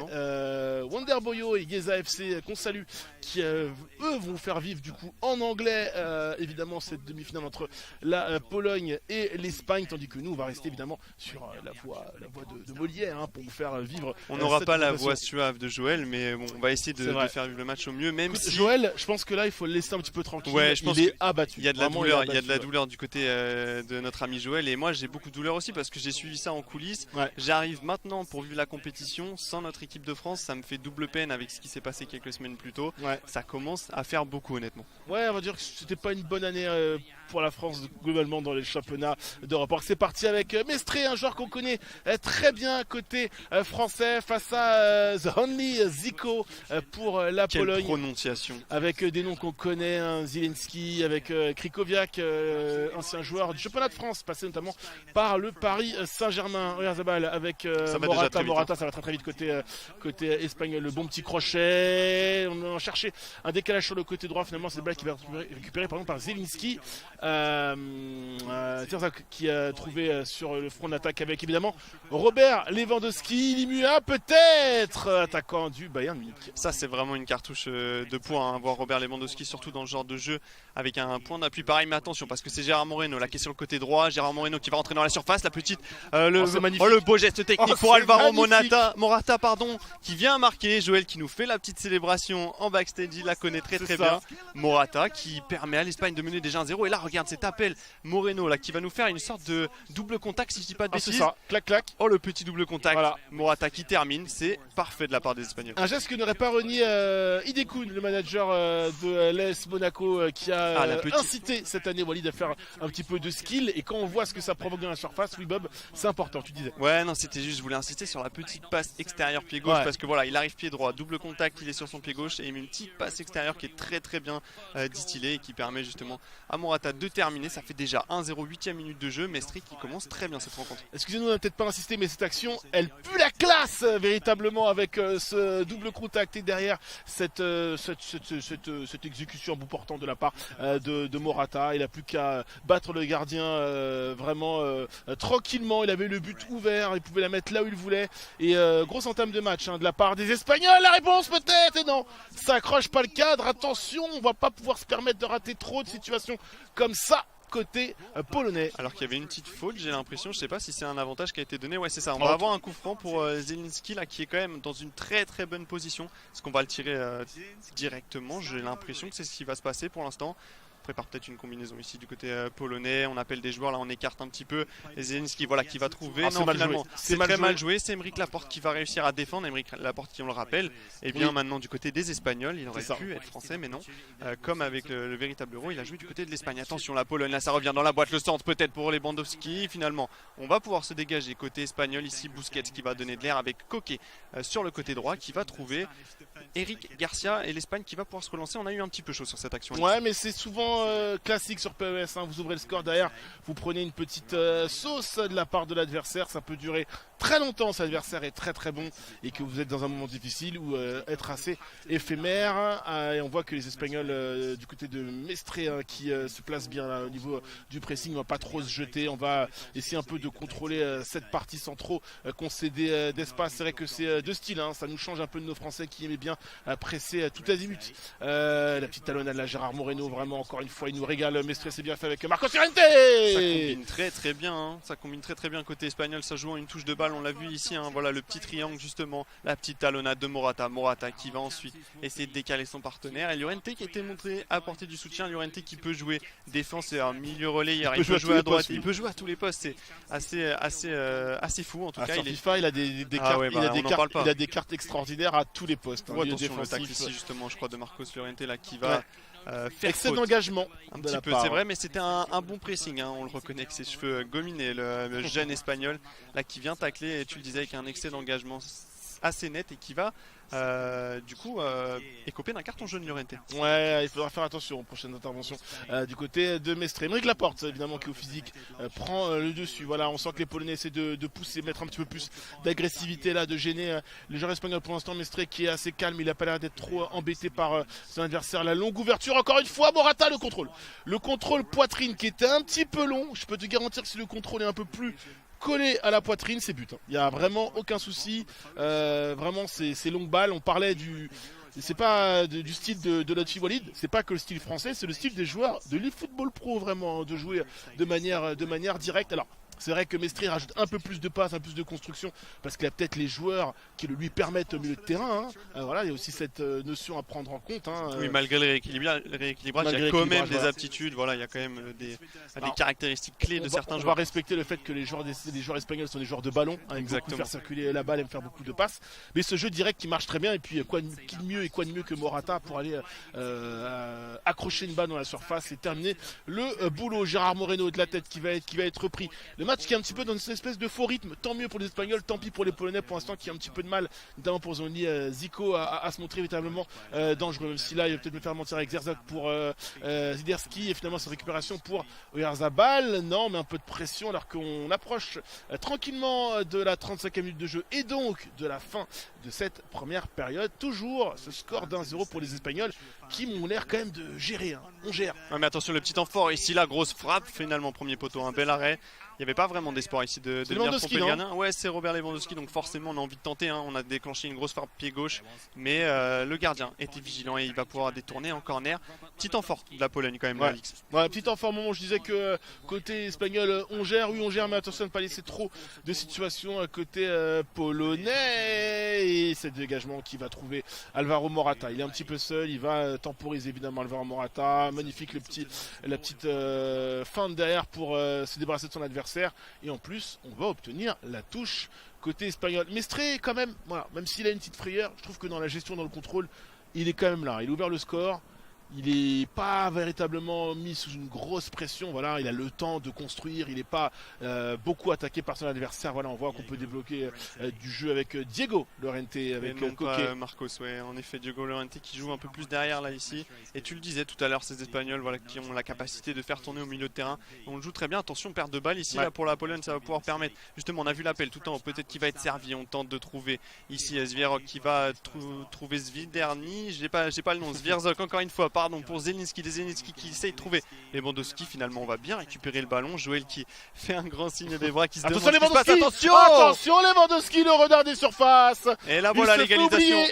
Wonderboyo et Yeza FC qu'on salue, qui eux vont faire vivre du coup en anglais évidemment cette demi-finale entre la Pologne et l'Espagne, tandis que nous on va rester évidemment sur la voix de Molière, hein, pour vous faire vivre. On n'aura pas la voix suave de Joël, mais bon, on va essayer de faire vivre le match au mieux, même si Joël, je pense que là il faut le laisser un petit peu tranquille. Ouais, je pense il est abattu. Il y a de la douleur. Il y a de la douleur du côté de notre ami Joël, et moi j'ai beaucoup de douleur aussi parce que j'ai suivi ça en coulisses. J'arrive maintenant pour vivre la compétition sans notre équipe de France, ça me fait double peine avec ce qui s'est passé quelques semaines plus tôt. Ça commence à faire beaucoup, honnêtement. Ouais, on va dire que c'était pas une bonne année pour la France globalement dans les championnats d'Europe. C'est parti avec Mestré, un joueur qu'on connaît très bien côté français, face à The Only Zico pour la Pologne. Quelle prononciation. Avec des noms qu'on connaît, hein, Zielinski, avec Krikoviak, ancien joueur du championnat de France, passé notamment par le Paris Saint-Germain. Oyarzabal avec Morata, ça va très vite côté espagnol. Le bon petit crochet, on a cherché un décalage sur le côté droit, finalement c'est le balle qui va être récupéré par Zielinski. Terzak qui a trouvé sur le front d'attaque avec évidemment Robert Lewandowski, Limua peut-être, attaquant du Bayern Munich. Ça c'est vraiment une cartouche de points, hein, voir Robert Lewandowski surtout dans ce genre de jeu avec un point d'appui pareil, mais attention parce que c'est Gérard Moreno là qui est sur le côté droit, Gérard Moreno qui va rentrer dans la surface, la petite le beau geste technique pour Alvaro Morata qui vient marquer. Joël qui nous fait la petite célébration en backstage, il la connaît très bien. Morata qui permet à l'Espagne de mener déjà 1-0, et là regarde cet appel Moreno là qui va nous faire une sorte de double contact si je dis pas de bêtises. C'est ça, clac. Oh, le petit double contact, voilà. Morata qui termine, c'est parfait de la part des Espagnols. Un geste que n'aurait pas renié Idekun, le manager de l'AS Monaco, qui a incité cette année Walid à faire un petit peu de skill, et quand on voit ce que ça provoque dans la surface, oui Bob, c'est important, tu disais. Ouais, non, c'était juste, je voulais insister sur la petite passe extérieure pied gauche, parce que voilà, il arrive pied droit, double contact, il est sur son pied gauche et il met une petite passe extérieure qui est très bien distillée et qui permet justement à Morata de terminer. Ça fait déjà 1-0, 8e minute de jeu, Mestri qui commence très bien cette rencontre. Excusez-nous, on n'a peut-être pas insisté, mais cette action, elle pue la classe véritablement, avec ce double contact et derrière cette exécution en bout portant de la part de Morata. Il n'a plus qu'à battre le gardien vraiment tranquillement. Il avait le but ouvert, il pouvait la mettre là où il voulait, et grosse entame de match de la part des Espagnols. La réponse peut-être, et non, ça accroche pas le cadre. Attention, on va pas pouvoir se permettre de rater trop de situations comme ça côté polonais. Alors qu'il y avait une petite faute, j'ai l'impression, je sais pas si c'est un avantage qui a été donné. Ouais, c'est ça, on va avoir un coup franc pour Zielinski là, qui est quand même dans une très bonne position. Est-ce qu'on va le tirer directement? J'ai l'impression que c'est ce qui va se passer pour l'instant. Prépare peut-être une combinaison ici du côté polonais, on appelle des joueurs, là on écarte un petit peu, et Zielinski voilà qui va trouver. Non, finalement c'est très mal joué, c'est Aymeric Laporte qui va réussir à défendre. Aymeric Laporte qui, on le rappelle, et bien maintenant du côté des Espagnols. Il aurait pu être français mais non, comme avec le véritable Euro, il a joué du côté de l'Espagne. Attention, la Pologne là, ça revient dans la boîte, le centre peut-être pour Lewandowski. Finalement on va pouvoir se dégager côté espagnol ici. Busquets qui va donner de l'air avec Koke sur le côté droit qui va trouver Eric Garcia, et l'Espagne qui va pouvoir se relancer. On a eu un petit peu chaud sur cette action. Ouais, mais c'est souvent classique sur PES, hein. Vous ouvrez le score derrière, vous prenez une petite sauce de la part de l'adversaire, ça peut durer très longtemps si l'adversaire est très bon et que vous êtes dans un moment difficile, ou être assez éphémère, et on voit que les Espagnols du côté de Mestré qui se place bien là, au niveau du pressing, on va pas trop se jeter, on va essayer un peu de contrôler cette partie sans trop concéder d'espace. C'est vrai que c'est de style, hein. Ça nous change un peu de nos Français qui aimaient bien presser tout azimut. La petite talonnade là, Gérard Moreno, vraiment encore une fois il nous régale. Mestre, c'est bien fait avec Marcos Llorente. Ça combine très bien, hein. Ça combine très bien côté espagnol, ça joue en une touche de balle. on l'a vu ici, hein, voilà le petit triangle justement, la petite talonnade de Morata qui va ensuite essayer de décaler son partenaire, et Llorente qui a été montré apporter du soutien, Llorente qui peut jouer défenseur, milieu relayeur, il peut jouer à droite, il peut jouer à tous les postes, c'est assez fou en tout cas. Sur FIFA, il a des cartes extraordinaires à tous les postes. Attention le tacle ici justement, je crois, de Marcos Llorente là qui va faire excès faute. d'engagement un petit peu, c'est vrai, mais c'était un bon pressing, hein, on le reconnaît avec ses cheveux gominés, le jeune espagnol là qui vient tacler, et tu le disais, avec un excès d'engagement assez net, et qui va du coup écoper d'un carton jaune Llorente. Ouais, il faudra faire attention aux prochaines interventions du côté de Mestre. Aymeric Laporte, évidemment, qui au physique prend le dessus. Voilà, on sent que les Polonais essaient de pousser, mettre un petit peu plus d'agressivité là, de gêner les joueurs espagnols. Pour l'instant, Mestre qui est assez calme, il a pas l'air d'être trop embêté par son adversaire. La longue ouverture, encore une fois, Morata, le contrôle poitrine qui était un petit peu long. Je peux te garantir que si le contrôle est un peu plus collé à la poitrine, c'est but. Il n'y a vraiment aucun souci. Vraiment, c'est longue balle. On parlait c'est pas du style de Lotfi Walid, c'est pas que le style français, c'est le style des joueurs de l'eFootball Pro, vraiment, de jouer de manière directe. Alors, c'est vrai que Mestre rajoute un peu plus de passes, un peu plus de construction, parce qu'il a peut-être les joueurs qui le lui permettent au milieu de terrain. Voilà, il y a aussi cette notion à prendre en compte. Oui, malgré le rééquilibrage, il y a quand même des aptitudes. Voilà, il y a quand même des caractéristiques clés de certains joueurs. On va respecter le fait que les joueurs espagnols sont des joueurs de ballon, ils aiment beaucoup faire circuler la balle, aiment faire beaucoup de passes. Mais ce jeu direct qui marche très bien, et puis quoi de mieux que Morata pour aller accrocher une balle dans la surface et terminer le boulot. Gérard Moreno de la tête qui va être repris. Le match qui est un petit peu dans une espèce de faux rythme, tant mieux pour les Espagnols, tant pis pour les Polonais pour l'instant, qui a un petit peu de mal, notamment pour Zonli Zico, à se montrer véritablement dangereux, même si là il va peut-être me faire mentir avec Zerzak pour Ziderski, et finalement sa récupération pour Oyarzabal. Non, mais un peu de pression alors qu'on approche tranquillement de la 35e minute de jeu, et donc de la fin de cette première période. Toujours ce score d'1-0 pour les Espagnols qui m'ont l'air quand même de gérer. On gère. Ouais, mais attention, le petit temps fort ici, la grosse frappe, finalement premier poteau, un bel arrêt. Il n'y avait pas vraiment d'espoir ici de venir tromper le gardien. Ouais, c'est Robert Lewandowski, donc forcément on a envie de tenter, hein. On a déclenché une grosse frappe pied gauche, mais le gardien était vigilant et il va pouvoir détourner en corner. Petit temps fort de la Pologne quand même, Alix. Ouais, petit temps fort, moment où je disais que côté espagnol on gère, mais attention à ne pas laisser trop de situations côté polonais, et c'est le dégagement qui va trouver Alvaro Morata. Il est un petit peu seul, il va temporiser évidemment Alvaro Morata. Magnifique la petite feinte derrière pour se débarrasser de son adversaire. Et en plus, on va obtenir la touche côté espagnol. Mestre, quand même, voilà, même s'il a une petite frayeur, je trouve que dans la gestion, dans le contrôle, il est quand même là. Il a ouvert le score. Il n'est pas véritablement mis sous une grosse pression. Voilà, il a le temps de construire. Il n'est pas beaucoup attaqué par son adversaire. Voilà, on voit qu'on peut débloquer du jeu avec Diego Llorente, avec Coquet. Marcos, ouais, en effet, Diego Llorente qui joue un peu plus derrière là ici. Et tu le disais tout à l'heure, ces Espagnols, voilà, qui ont la capacité de faire tourner au milieu de terrain. On le joue très bien. Attention, perte de balle ici là pour la Pologne, ça va pouvoir permettre. Justement, on a vu l'appel tout en haut. Peut-être qu'il va être servi. On tente de trouver ici Zvierok qui va trouver Zviderny. J'ai pas le nom. Zvierzok encore une fois. Pardon pour Zelinski qui essaye de trouver Lewandowski. Finalement, on va bien récupérer le ballon. Joël qui fait un grand signe des bras, qui se demande ce qui se passe. Attention, Lewandowski, le renard des surfaces. Et là voilà l'égalisation.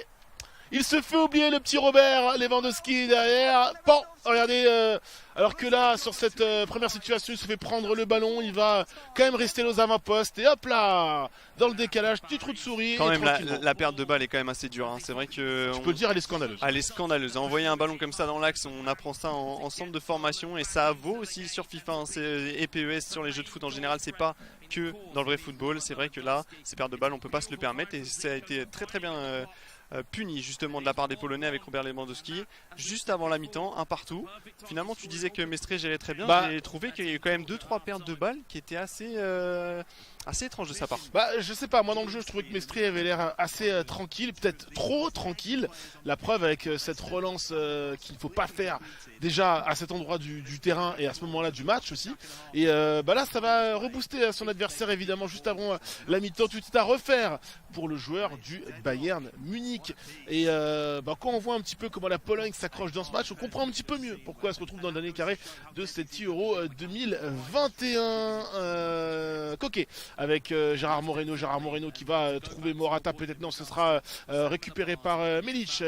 Il se fait oublier le petit Robert Lewandowski derrière. Bon, regardez, alors que là, sur cette première situation, il se fait prendre le ballon. Il va quand même rester aux avant-postes. Et hop là, dans le décalage, petit trou de souris. Quand même, la perte de balle est quand même assez dure. Hein. C'est vrai que. Je peux le dire, elle est scandaleuse. Elle est scandaleuse. Envoyer un ballon comme ça dans l'axe, on apprend ça en centre de formation. Et ça vaut aussi sur FIFA hein, et PES, sur les jeux de foot en général. C'est pas que dans le vrai football. C'est vrai que là, ces pertes de balles, on peut pas se le permettre. Et ça a été très très bien. Puni justement de la part des Polonais avec Robert Lewandowski juste avant la mi-temps, un partout. Finalement tu disais que Mestre gérait très bien, j'ai trouvé qu'il y a eu quand même 2-3 pertes de balles qui étaient assez étranges de sa part. Je sais pas, moi dans le jeu je trouvais que Mestre avait l'air assez tranquille, peut-être trop tranquille. La preuve avec cette relance qu'il ne faut pas faire déjà à cet endroit du terrain et à ce moment là du match aussi. Et là ça va rebooster son adversaire évidemment juste avant la mi-temps. Tout est à refaire pour le joueur du Bayern Munich. magnifique. Et quand on voit un petit peu comment la Pologne s'accroche dans ce match, on comprend un petit peu mieux pourquoi elle se retrouve dans le dernier carré de cette Euro 2021. Coquet avec Gérard Moreno qui va trouver Morata, peut-être non, ce sera récupéré par Milic,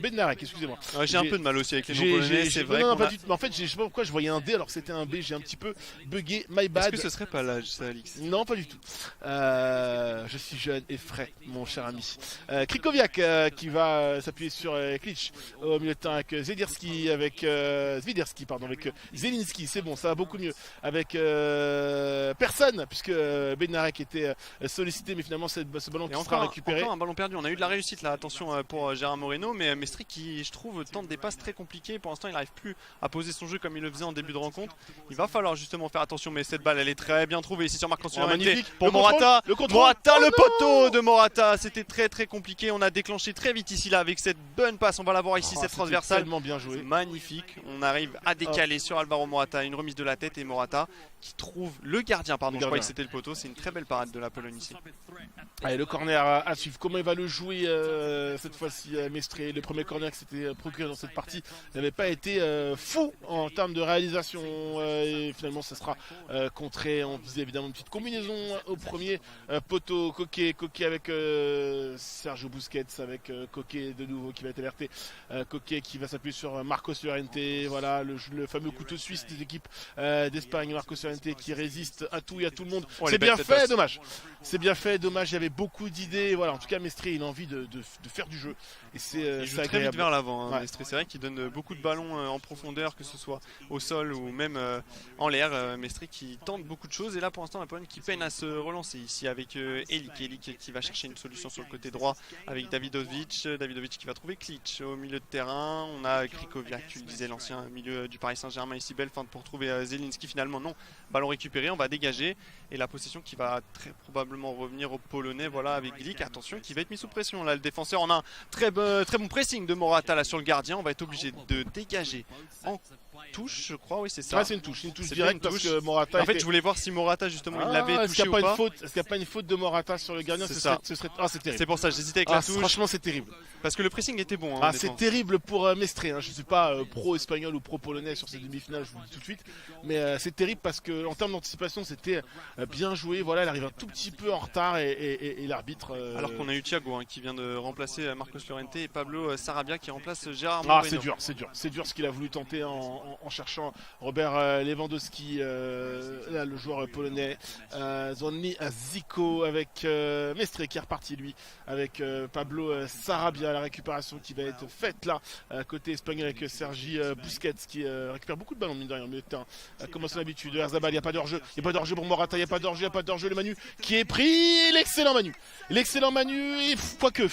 Bednarek, excusez-moi. J'ai un peu de mal aussi avec les noms polonais, c'est vrai. Non, pas du tout. En fait, je sais pas pourquoi je voyais un D alors que c'était un B, j'ai un petit peu bugué, my bad. Est-ce que ce serait pas l'âge, ça, Alix? Non, pas du tout. Je suis jeune et frais, mon cher ami. Krikoviak qui va s'appuyer sur Klitsch au milieu de terrain avec Zwiderski, avec Zelinski, c'est bon, ça va beaucoup mieux. Avec personne, puisque Bednarek était sollicité, mais finalement ce ballon qui sera récupéré. Encore un ballon perdu, on a eu de la réussite là, attention pour Gérard Moreno, mais Mestri qui, je trouve, tente des passes très compliquées. Pour l'instant, il n'arrive plus à poser son jeu comme il le faisait en début de rencontre. Il va falloir justement faire attention, mais cette balle, elle est très bien trouvée ici sur Marc magnifique pour Morata. Le poteau de Morata, c'était très très compliqué. On a déclenché très vite ici là avec cette bonne passe. On va la voir ici, cette transversale. Tellement bien joué. Magnifique. On arrive à décaler sur Alvaro Morata, une remise de la tête et Morata qui trouve le gardien. Pardon, je croyais que c'était le poteau. C'est une très belle parade de la Pologne ici. Allez, le corner à suivre. Comment il va le jouer cette fois-ci, Mestre? Le premier corner qui s'était procuré dans cette partie n'avait pas été fou en termes de réalisation. Et finalement, ça sera contré. On faisait évidemment une petite combinaison au premier poteau. Coquet avec Sergio Busquets, avec Coquet de nouveau qui va être alerté. Coquet qui va s'appuyer sur Marcos Llorente. Voilà, le fameux couteau suisse des équipes d'Espagne. Marcos Llorente qui résiste à tout et à tout le monde. C'est bien fait, dommage. C'est bien fait, dommage. Il y avait beaucoup d'idées. Voilà, en tout cas, Mestre, il a envie de faire du jeu. Et c'est joue très vite vers l'avant. Hein, Mestre, c'est vrai qu'il donne beaucoup de ballons en profondeur, que ce soit au sol ou même en l'air. Mestre qui tente beaucoup de choses. Et là, pour l'instant, la Pologne qui peine à se relancer ici avec Elik qui va chercher une solution sur le côté droit avec Davidovic qui va trouver Klitsch au milieu de terrain. On a Krikoviak, tu le disais, l'ancien milieu du Paris Saint-Germain ici, belle feinte pour trouver Zelinski. Finalement non, ballon récupéré, on va dégager et la possession qui va très probablement revenir aux Polonais. Voilà, avec Glick, attention, qui va être mis sous pression là. Le défenseur, on a un très bon pressing de Morata là sur le gardien. On va être obligé de dégager en touche, je crois. Oui, c'est ça. C'est une touche directe parce que Morata. En fait, je voulais voir si Morata justement il l'avait touché ou pas. Est-ce qu'il n'y a pas une faute de Morata sur le gardien? C'est ça. C'est terrible. C'est pour ça, j'hésitais avec la touche. Franchement, c'est terrible. Parce que le pressing était bon. C'est terrible pour Mestre. Je ne suis pas pro-espagnol ou pro-polonais sur ces demi-finales, je vous le dis tout de suite. Mais c'est terrible parce que en termes d'anticipation, c'était bien joué. Voilà, elle arrive un tout petit peu en retard et l'arbitre. Alors qu'on a eu Thiago qui vient de remplacer Marcos Llorente et Pablo Sarabia qui remplace Gérard Moreno. C'est dur ce qu'il a voulu tenter en cherchant Robert Lewandowski, là, le joueur polonais. Zonli Zico avec Mestre qui est reparti lui avec Pablo Sarabia. La récupération qui va être faite là côté espagnol avec Sergi Busquets qui récupère beaucoup de ballons mine de rien au milieu de terrain. Comme à son habitude, Erzabal, il n'y a pas d'hors-jeu. Il n'y a pas d'hors-jeu pour Morata, il n'y a pas d'hors-jeu, le Manu qui est pris. L'excellent Manu et quoique.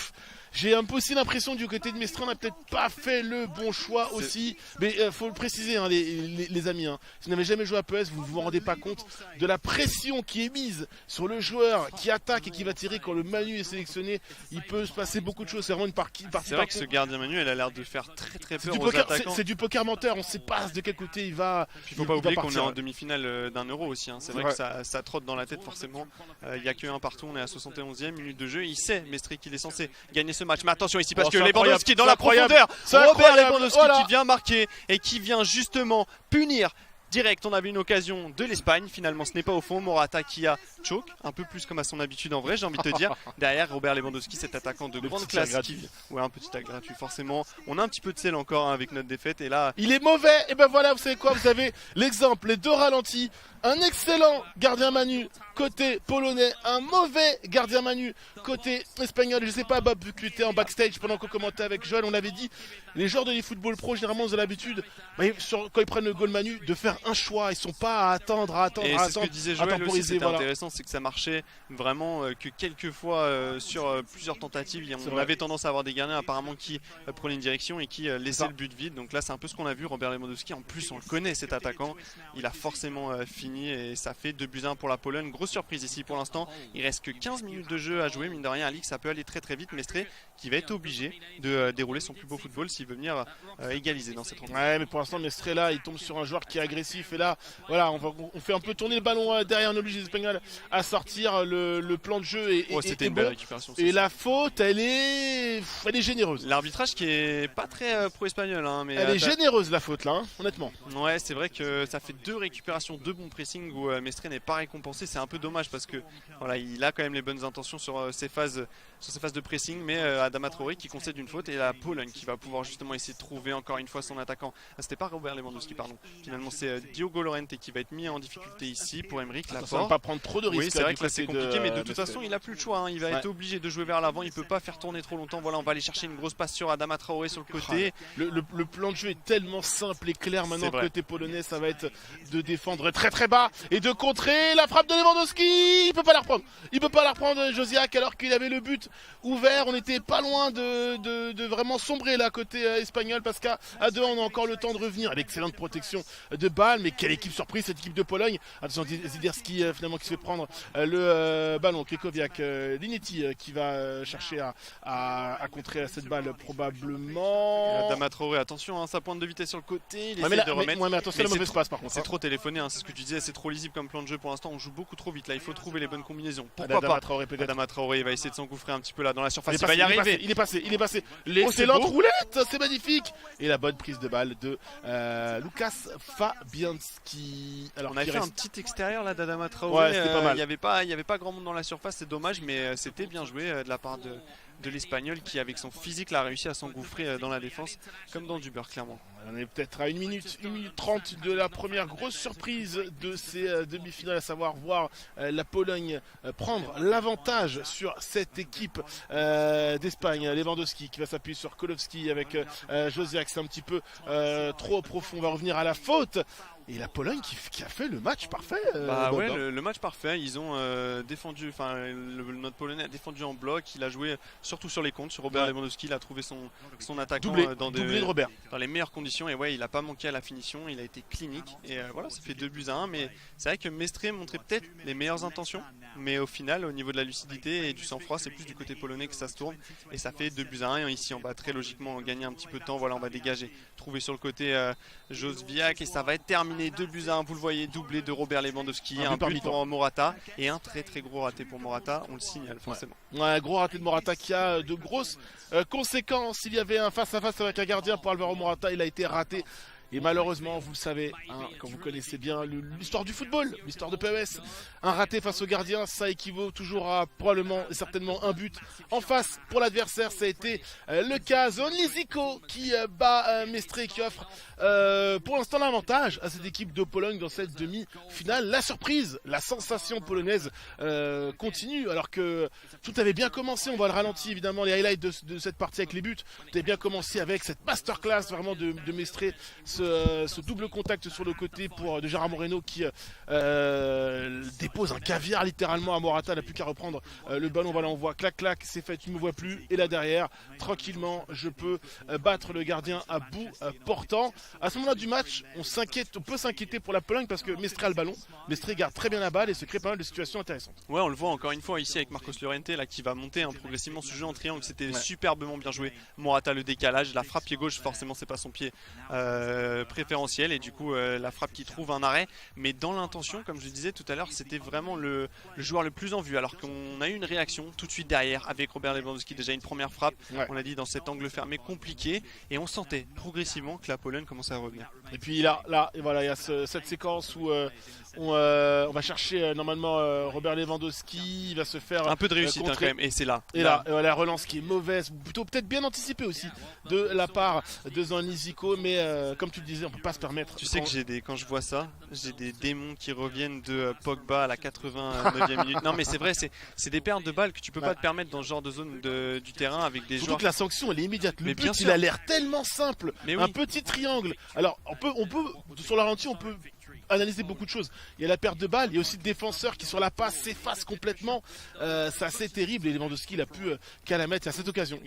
J'ai un peu aussi l'impression du côté de Mestre, on n'a peut-être pas fait le bon choix aussi. Mais faut le préciser, hein, les amis. Hein. Si vous n'avez jamais joué à PES, vous ne vous rendez pas compte de la pression qui est mise sur le joueur qui attaque et qui va tirer quand le Manu est sélectionné. Il peut se passer beaucoup de choses. C'est vraiment une partie. C'est vrai que ce gardien Manu, elle a l'air de faire très peur aux attaquants. C'est du poker menteur. On ne sait pas de quel côté il va. Il ne faut pas oublier qu'on est en demi-finale d'un Euro aussi. Hein. C'est vrai que ça trotte dans la tête forcément. Il n'y a qu'un partout. On est à 71e minute de jeu. Il sait Mestre qu'il est censé gagner ce match. Mais attention ici parce que Lewandowski dans la profondeur. Robert Lewandowski qui vient marquer et qui vient justement punir direct. On avait une occasion de l'Espagne. Finalement, ce n'est pas au fond. Morata qui a choke, un peu plus comme à son habitude en vrai, j'ai envie de te dire. Derrière, Robert Lewandowski, cet attaquant de grande classe. Ouais, un petit acte gratuit, forcément. On a un petit peu de sel encore avec notre défaite. Et là, il est mauvais. Et ben voilà, vous savez quoi? Vous avez l'exemple, les deux ralentis. Un excellent gardien Manu côté polonais, un mauvais gardien Manu côté espagnol. Je sais pas, Bob, vu que tu étais en backstage pendant qu'on commentait avec Joël, on avait dit les joueurs de l'eFootball Pro généralement ils ont l'habitude quand ils prennent le goal Manu de faire un choix. Ils sont pas à attendre. Et c'est ce que disait Joël aussi, c'était intéressant, c'est que ça marchait vraiment que quelques fois sur plusieurs tentatives. On avait tendance à avoir des gardiens apparemment qui prenaient une direction et qui laissaient le but vide. Donc là c'est un peu ce qu'on a vu. Robert Lewandowski, en plus on le connaît cet attaquant, il a forcément fini fini et ça fait 2-1 pour la Pologne. Grosse surprise ici pour l'instant. Il reste que 15 minutes de jeu à jouer. Mine de rien, Alix, ça peut aller très très vite. Mestre qui va être obligé de dérouler son plus beau football s'il veut venir égaliser dans cette rencontre. Ouais, mais pour l'instant, Mestre là, il tombe sur un joueur qui est agressif. Et là, voilà, on fait un peu tourner le ballon derrière, on oblige les Espagnols à sortir. Le plan de jeu est, c'était une bon. belle récupération. Et la faute, elle est généreuse. L'arbitrage qui est pas très pro-espagnol. Hein, mais elle est généreuse la faute là, hein, honnêtement. Ouais, c'est vrai que ça fait 2 récupérations, 2 bons pressings où Mestre n'est pas récompensé. C'est un peu dommage parce que voilà, il a quand même les bonnes intentions sur ses phases de pressing, mais Adama Traoré qui concède une faute et la Pologne qui va pouvoir justement essayer de trouver encore une fois son attaquant. C'était pas Robert Lewandowski, pardon. Finalement, c'est Diogo Llorente qui va être mis en difficulté ici pour Aymeric Laporte. Ça va pas prendre trop de risques. Oui, c'est vrai que là c'est compliqué, mais de toute façon, il a plus le choix. Hein. Il va être obligé de jouer vers l'avant. Il peut pas faire tourner trop longtemps. Voilà, on va aller chercher une grosse passe sur Adama Traoré sur le côté. Le plan de jeu est tellement simple et clair maintenant. Côté polonais, ça va être de défendre très très bas et de contrer la frappe de Lewandowski. Il peut pas la reprendre. Il peut pas la reprendre, Josiak, alors qu'il avait le but ouvert. On était pas loin de vraiment sombrer là côté espagnol parce qu'à 2 on a encore le temps de revenir. L'excellente protection de balle, mais quelle équipe surprise cette équipe de Pologne. Attention, Ziderski finalement qui se fait prendre le ballon. Kekoviak, Linetti qui va chercher à contrer cette balle probablement. Adama Traoré, attention, hein, sa pointe de vitesse sur le côté. Il essaie de remettre. Mais attention, la mauvaise passe par contre. C'est trop téléphoné, hein, c'est ce que tu disais, c'est trop lisible comme plan de jeu pour l'instant. On joue beaucoup trop vite là, il faut trouver les bonnes combinaisons. Pourquoi Adama pas Traoré, peut-être. Adama Traoré, il va essayer de s'engouffrer un petit peu là dans la surface. Il va y arriver. Il est passé. L'excellente roulette, c'est magnifique. Et la bonne prise de balle de Lucas Fabianski. Alors, on a fait un petit extérieur là d'Adama Traoré. Ouais, c'était pas mal. Il y avait pas grand monde dans la surface, c'est dommage, mais c'était bien joué de la part de l'Espagnol qui, avec son physique, a réussi à s'engouffrer dans la défense comme dans du beurre, clairement. On est peut-être à 1 minute 30 de la première grosse surprise de ces demi-finales, à savoir voir la Pologne prendre l'avantage sur cette équipe d'Espagne. Lewandowski qui va s'appuyer sur Kolowski avec Josiak, c'est un petit peu trop profond. On va revenir à la faute. Et la Pologne qui a fait le match parfait. Le match parfait. Ils ont défendu, notre Polonais a défendu en bloc. Il a joué surtout sur les comptes, sur Robert Lewandowski. Il a trouvé son attaquant dans les meilleures conditions. Et ouais, il n'a pas manqué à la finition. Il a été clinique. Et voilà, ça fait 2-1. Mais c'est vrai que Mestre montrait peut-être les meilleures intentions. Mais au final, au niveau de la lucidité et du sang-froid, c'est plus du côté polonais que ça se tourne. Et ça fait 2-1. Et ici, on va très logiquement gagner un petit peu de temps. Voilà, on va dégager. Trouver sur le côté Josviak. Et ça va être terminé. 2-1, vous le voyez, doublé de Robert Lewandowski, un but pour Morata et un très très gros raté pour Morata, on le signale forcément. Ouais, gros raté de Morata qui a de grosses conséquences. Il y avait un face-à-face avec un gardien pour Alvaro Morata, il a été raté. Et malheureusement, vous le savez, hein, quand vous connaissez bien l'histoire du football, l'histoire de PES, un raté face au gardien, ça équivaut toujours à probablement et certainement un but en face pour l'adversaire. Ça a été le cas. Only Zico qui bat Mestre, qui offre pour l'instant l'avantage à cette équipe de Pologne dans cette demi-finale. La surprise, la sensation polonaise continue alors que tout avait bien commencé. On voit le ralenti évidemment, les highlights de cette partie avec les buts. Tout avait bien commencé avec cette masterclass vraiment de Mestre. Ce double contact sur le côté de Gérard Moreno qui dépose un caviar littéralement à Morata. Il n'a plus qu'à reprendre le ballon. Voilà, on voit clac clac, c'est fait, tu ne me vois plus. Et là derrière, tranquillement, je peux battre le gardien à bout portant. À ce moment-là du match, on peut s'inquiéter pour la Pologne parce que Mestre a le ballon. Mestre garde très bien la balle et se crée pas mal de situations intéressantes. Ouais, on le voit encore une fois ici avec Marcos Llorente là, qui va monter progressivement ce jeu en triangle. C'était superbement bien joué. Morata, le décalage, la frappe pied gauche, forcément c'est pas son pied préférentiel et du coup la frappe qui trouve un arrêt, mais dans l'intention, comme je disais tout à l'heure, c'était vraiment le joueur le plus en vue, alors qu'on a eu une réaction tout de suite derrière avec Robert Lewandowski, déjà une première frappe, on l'a dit, dans cet angle fermé compliqué, et on sentait progressivement que la Pologne commençait à revenir. Et puis là et voilà, il y a cette séquence où on va chercher normalement Robert Lewandowski, il va se faire un peu de réussite quand même, et c'est là. Et là, la relance qui est mauvaise, plutôt peut-être bien anticipée aussi de la part de Only Zico, mais comme tu le disais, on peut pas se permettre. Tu sais que quand je vois ça, j'ai des démons qui reviennent de Pogba à la 89e minute. Non mais c'est vrai, c'est des pertes de balles que tu peux pas te permettre dans ce genre de zone du terrain avec des joueurs. Surtout que la sanction elle est immédiate. Le but il a l'air tellement simple, un petit triangle. Alors on peut sur la ralenti on peut analyser beaucoup de choses. Il y a la perte de balle, il y a aussi le défenseur qui sur la passe s'efface complètement. C'est assez terrible et Lewandowski il a pu qu'à la mettre. Il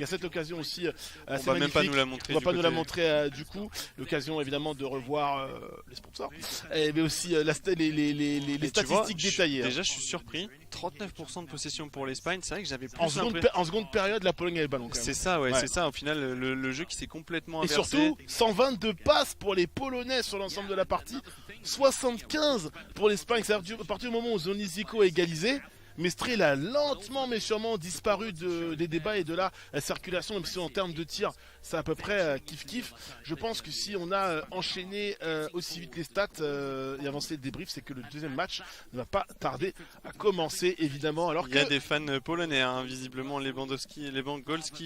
y a cette occasion aussi. On va même pas nous la montrer. On va pas nous la montrer du coup. L'occasion évidemment de revoir les sponsors, mais aussi les statistiques détaillées. Déjà, je suis surpris. 39% de possession pour l'Espagne. C'est vrai que j'avais plus en seconde période, la Pologne a le ballon. C'est ça, ouais, c'est ça. Au final, le jeu qui s'est complètement inversé. Et surtout, 122 passes pour les Polonais sur l'ensemble de la partie, 75 pour l'Espagne. C'est-à-dire à partir du moment où Zoniziko a égalisé, Mestre il a lentement mais sûrement disparu des débats et de la circulation, même si en termes de tir c'est à peu près kiff-kiff. Je pense que si on a enchaîné aussi vite les stats et avancé le débrief, c'est que le deuxième match ne va pas tarder à commencer évidemment. Alors il y a des fans polonais, hein, visiblement Lewandowski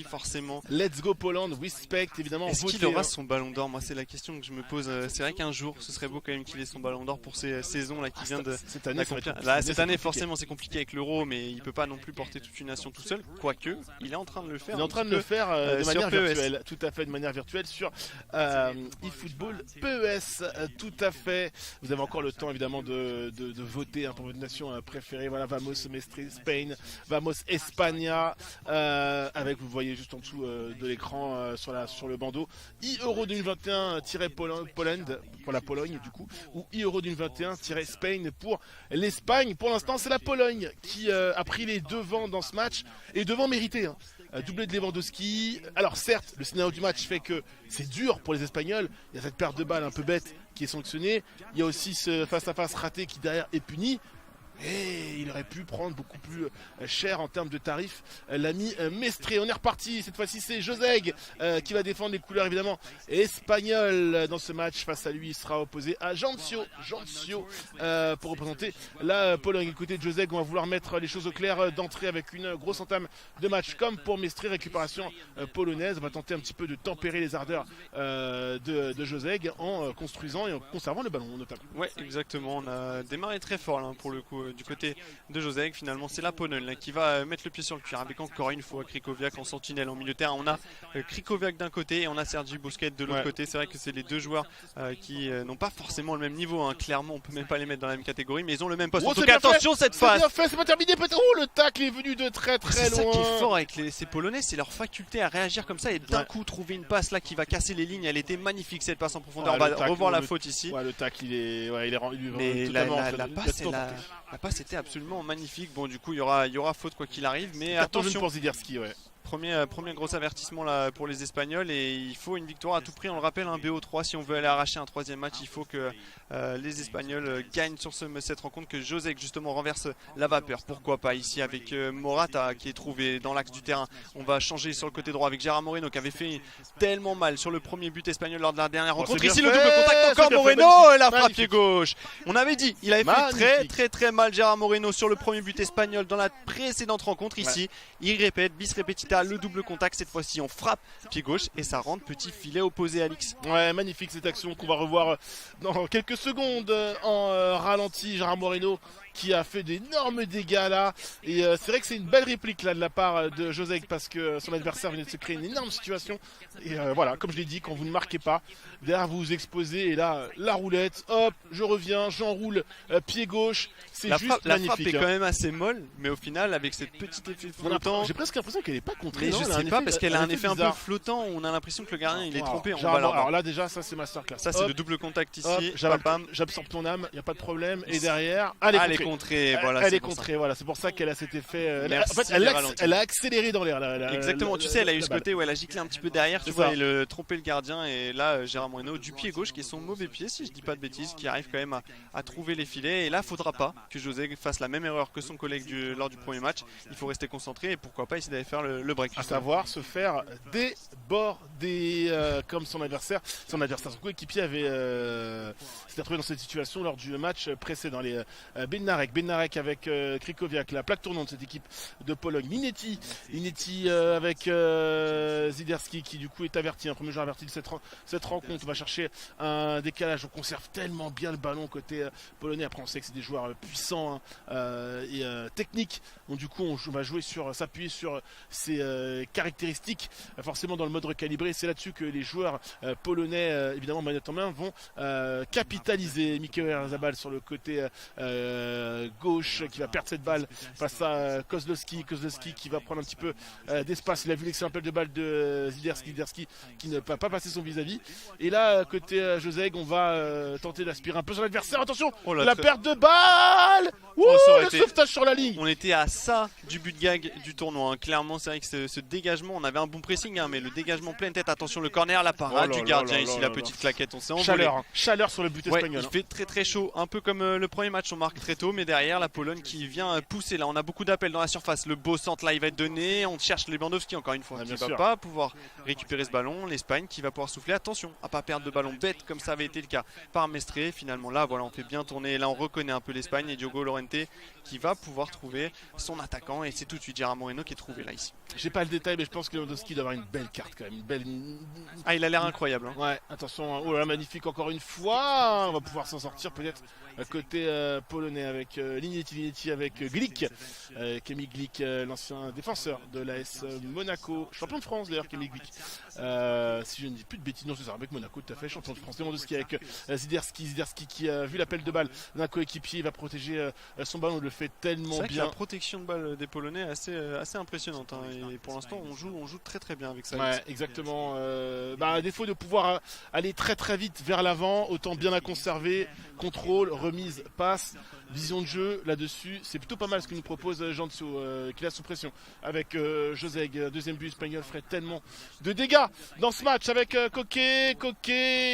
forcément. Let's go Poland, respect évidemment. Est-ce qu'il aura son ballon d'or? Moi c'est la question que je me pose. C'est vrai qu'un jour ce serait beau quand même qu'il ait son ballon d'or pour ces saisons là qui vient de cette année. Cette année forcément c'est compliqué avec l'Euro, mais il peut pas non plus porter toute une nation tout seul, quoique il est en train de le faire. Il est en train de le faire de manière virtuelle, tout à fait, de manière virtuelle sur eFootball PES, tout à fait. Vous avez encore le temps évidemment de voter pour votre nation préférée. Voilà, Vamos Mestre Spain, Vamos España, avec vous voyez juste en dessous de l'écran sur le bandeau Euro 2021-Poland pour la Pologne du coup, ou Euro 2021-Spain pour l'Espagne. Pour l'instant c'est la Pologne qui a pris les devants dans ce match, et devant mérité, hein. Doublé de Lewandowski. Alors certes, le scénario du match fait que c'est dur pour les Espagnols. Il y a cette perte de balle un peu bête qui est sanctionnée. Il y a aussi ce face-à-face raté qui derrière est puni. Et il aurait pu prendre beaucoup plus cher en termes de tarifs, l'ami Mestre. On est reparti, cette fois-ci c'est Joseg qui va défendre les couleurs évidemment espagnoles dans ce match. Face à lui il sera opposé à Jancio pour représenter la Pologne. Écoutez Joseg, on va vouloir mettre les choses au clair d'entrée avec une grosse entame de match comme pour Mestre. Récupération polonaise, on va tenter un petit peu de tempérer les ardeurs de Joseg en construisant et en conservant le ballon notamment. Ouais exactement, on a démarré très fort là pour le coup. Du côté de Joseg, finalement c'est la Pologne là, qui va mettre le pied sur le cuir avec encore une fois Krychowiak en sentinelle en milieu de terrain. On a Krychowiak d'un côté et on a Sergi Busquets de l'autre côté. C'est vrai que c'est les deux joueurs qui n'ont pas forcément le même niveau, hein. Clairement on peut même pas les mettre dans la même catégorie, mais ils ont le même poste. En tout cas attention cette phase. C'est pas terminé peut-être. Oh, le tacle est venu de très loin. C'est ça qui est fort avec ces Polonais, c'est leur faculté à réagir comme ça et d'un coup trouver une passe là qui va casser les lignes. Elle était magnifique cette passe en profondeur. On va revoir la faute ici. Le tacle il est rendu. Mais la passe était absolument magnifique. Bon du coup il y aura faute quoi qu'il arrive, mais attention pour Zidierski, ouais. Premier gros avertissement là pour les Espagnols, et il faut une victoire à tout prix. On le rappelle, un BO3 si on veut aller arracher un troisième match. Il faut que les Espagnols gagnent sur cette rencontre, que Joseg justement renverse la vapeur. Pourquoi pas ici avec Morata qui est trouvé dans l'axe du terrain. On va changer sur le côté droit avec Gerard Moreno qui avait fait tellement mal sur le premier but espagnol lors de la dernière rencontre. Ici le double contact encore, Moreno et la frappe pied gauche. On avait dit, il avait fait très mal Gerard Moreno sur le premier but espagnol dans la précédente rencontre. Ici il répète, bis repetita, le double contact. Cette fois-ci on frappe pied gauche et ça rentre petit filet opposé, Alix. Ouais, magnifique cette action qu'on va revoir dans quelques secondes en ralenti. Gerard Moreno qui a fait d'énormes dégâts là, et c'est vrai que c'est une belle réplique là de la part de Joseg, parce que son adversaire venait de se créer une énorme situation, et voilà, comme je l'ai dit, quand vous ne marquez pas derrière vous vous exposez, et là la roulette, hop, je reviens, j'enroule pied gauche, c'est juste magnifique. La frappe est quand même assez molle, mais au final avec cette petite effet flottant, j'ai presque l'impression qu'elle n'est pas contrée. Je sais pas, parce qu'elle a un effet un peu flottant, on a l'impression que le gardien il est trompé. Alors là déjà ça c'est masterclass. Ça c'est le double contact ici, j'absorbe ton âme, il n'y a pas de problème, et derrière elle est contrée, voilà, elle est contrée, voilà, c'est pour ça qu'elle a cet effet. Elle a accéléré dans l'air. Exactement, tu sais, elle a eu ce côté où elle a giclé un petit peu derrière, tu vois, et tromper le gardien, et là Gérard Moreno du pied gauche, qui est son mauvais pied si je dis pas de bêtises, qui arrive quand même à trouver les filets, et là faudra pas que Joseg fasse la même erreur que son collègue lors du premier match. Il faut rester concentré, et pourquoi pas essayer d'aller faire le break. À savoir se faire déborder comme son adversaire, son coéquipier s'était retrouvé dans cette situation lors du match précédent. Les Ben Bednarek avec Krychowiak, la plaque tournante de cette équipe de Pologne. Linetti avec Zderski qui du coup est averti, un premier joueur averti de cette rencontre. On va chercher un décalage, on conserve tellement bien le ballon côté polonais. Après on sait que c'est des joueurs puissants et techniques, donc du coup on va jouer s'appuyer sur ces caractéristiques forcément dans le mode recalibré. C'est là-dessus que les joueurs polonais, évidemment manette en main, vont capitaliser. Mikel Oyarzabal sur le côté gauche qui va perdre cette balle face à Kozlowski qui va prendre un petit peu d'espace. Il a vu l'excellent appel de balle de Zderski qui ne peut pas passer son vis-à-vis. Et là côté Joseg, on va tenter d'aspirer un peu sur l'adversaire. Attention, la perte de balle, le sauvetage sur la ligne. On était à ça du but gag du tournoi, hein. Clairement c'est vrai que ce dégagement, on avait un bon pressing, hein, mais le dégagement pleine tête, attention le corner, la parade du gardien ici, la petite claquette, on s'est envolé. Chaleur sur le but espagnol. Il fait très chaud, un peu comme le premier match, on marque très tôt, mais derrière la Pologne qui vient pousser. Là on a beaucoup d'appels dans la surface, le beau centre là il va être donné, on cherche Lewandowski encore une fois, qui va pas pouvoir récupérer ce ballon. L'Espagne qui va pouvoir souffler, attention à pas perdre de ballon bête comme ça avait été le cas par Mestre. Finalement là voilà, on fait bien tourner, là on reconnaît un peu l'Espagne et Diogo Llorente qui va pouvoir trouver son attaquant, et c'est tout de suite Gerard Moreno qui est trouvé là ici. J'ai pas le détail, mais je pense que Lewandowski doit avoir une belle carte quand même, Ah, il a l'air incroyable, hein. Ouais, attention, oh là là, magnifique encore une fois. On va pouvoir s'en sortir peut-être côté polonais avec Linetti avec Glick, Kamil Glick, l'ancien défenseur de l'AS Monaco, champion de France d'ailleurs, Kamil Glick, si je ne dis plus de bêtises, non c'est ça, avec Monaco tout à fait, champion de France. Lewandowski avec Zderski qui a vu l'appel de balle d'un coéquipier, il va protéger son ballon, il le fait tellement bien. La protection de balle des Polonais est assez impressionnante, hein, et pour l'instant on joue très bien avec ça. Ouais, exactement. À défaut de pouvoir aller très vite vers l'avant, autant bien la conserver, contrôle, remise, passe, vision de jeu là-dessus. C'est plutôt pas mal ce que nous propose Jantzou, qui est sous pression avec Joseg. Deuxième but espagnol ferait tellement de dégâts dans ce match avec Koke.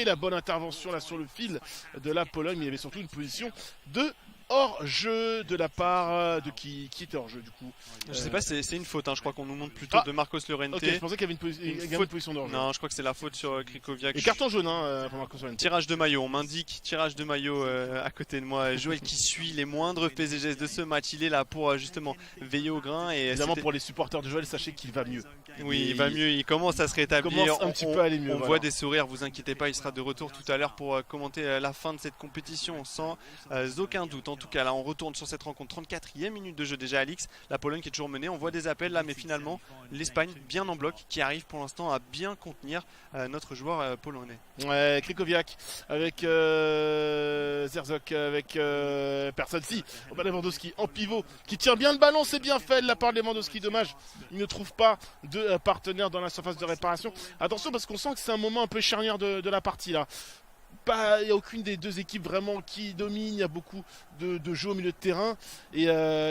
La bonne intervention là sur le fil de la Pologne, mais il y avait surtout une position de hors-jeu de la part de qui était hors-jeu du coup. Je sais pas, c'est une faute, hein. Je crois qu'on nous montre plutôt de Marcos Llorente. Ok, je pensais qu'il y avait une position d'hors-jeu. Non, je crois que c'est la faute sur Krychowiak. Et carton jaune pour Marcos Llorente. Tirage de maillot, on m'indique tirage de maillot à côté de moi. Joël qui suit les moindres faits et gestes de ce match, il est là pour justement veiller au grain. Et évidemment pour les supporters de Joël, sachez qu'il va mieux. Oui, il va mieux, il commence à se rétablir. Un petit peu à aller mieux. On voit des sourires, vous inquiétez pas, il sera de retour tout à l'heure pour commenter la fin de cette compétition sans aucun doute. En tout cas, là on retourne sur cette rencontre, 34e minute de jeu déjà, Alix. La Pologne qui est toujours menée, on voit des appels là, mais finalement l'Espagne bien en bloc qui arrive pour l'instant à bien contenir notre joueur polonais. Ouais, Krychowiak avec Zerzok, avec personne si, Lewandowski en pivot qui tient bien le ballon, c'est bien fait de la part de Lewandowski. Dommage, il ne trouve pas de partenaire dans la surface de réparation. Attention parce qu'on sent que c'est un moment un peu charnière de la partie là. Il n'y a aucune des deux équipes vraiment qui domine, il y a beaucoup de jeu au milieu de terrain et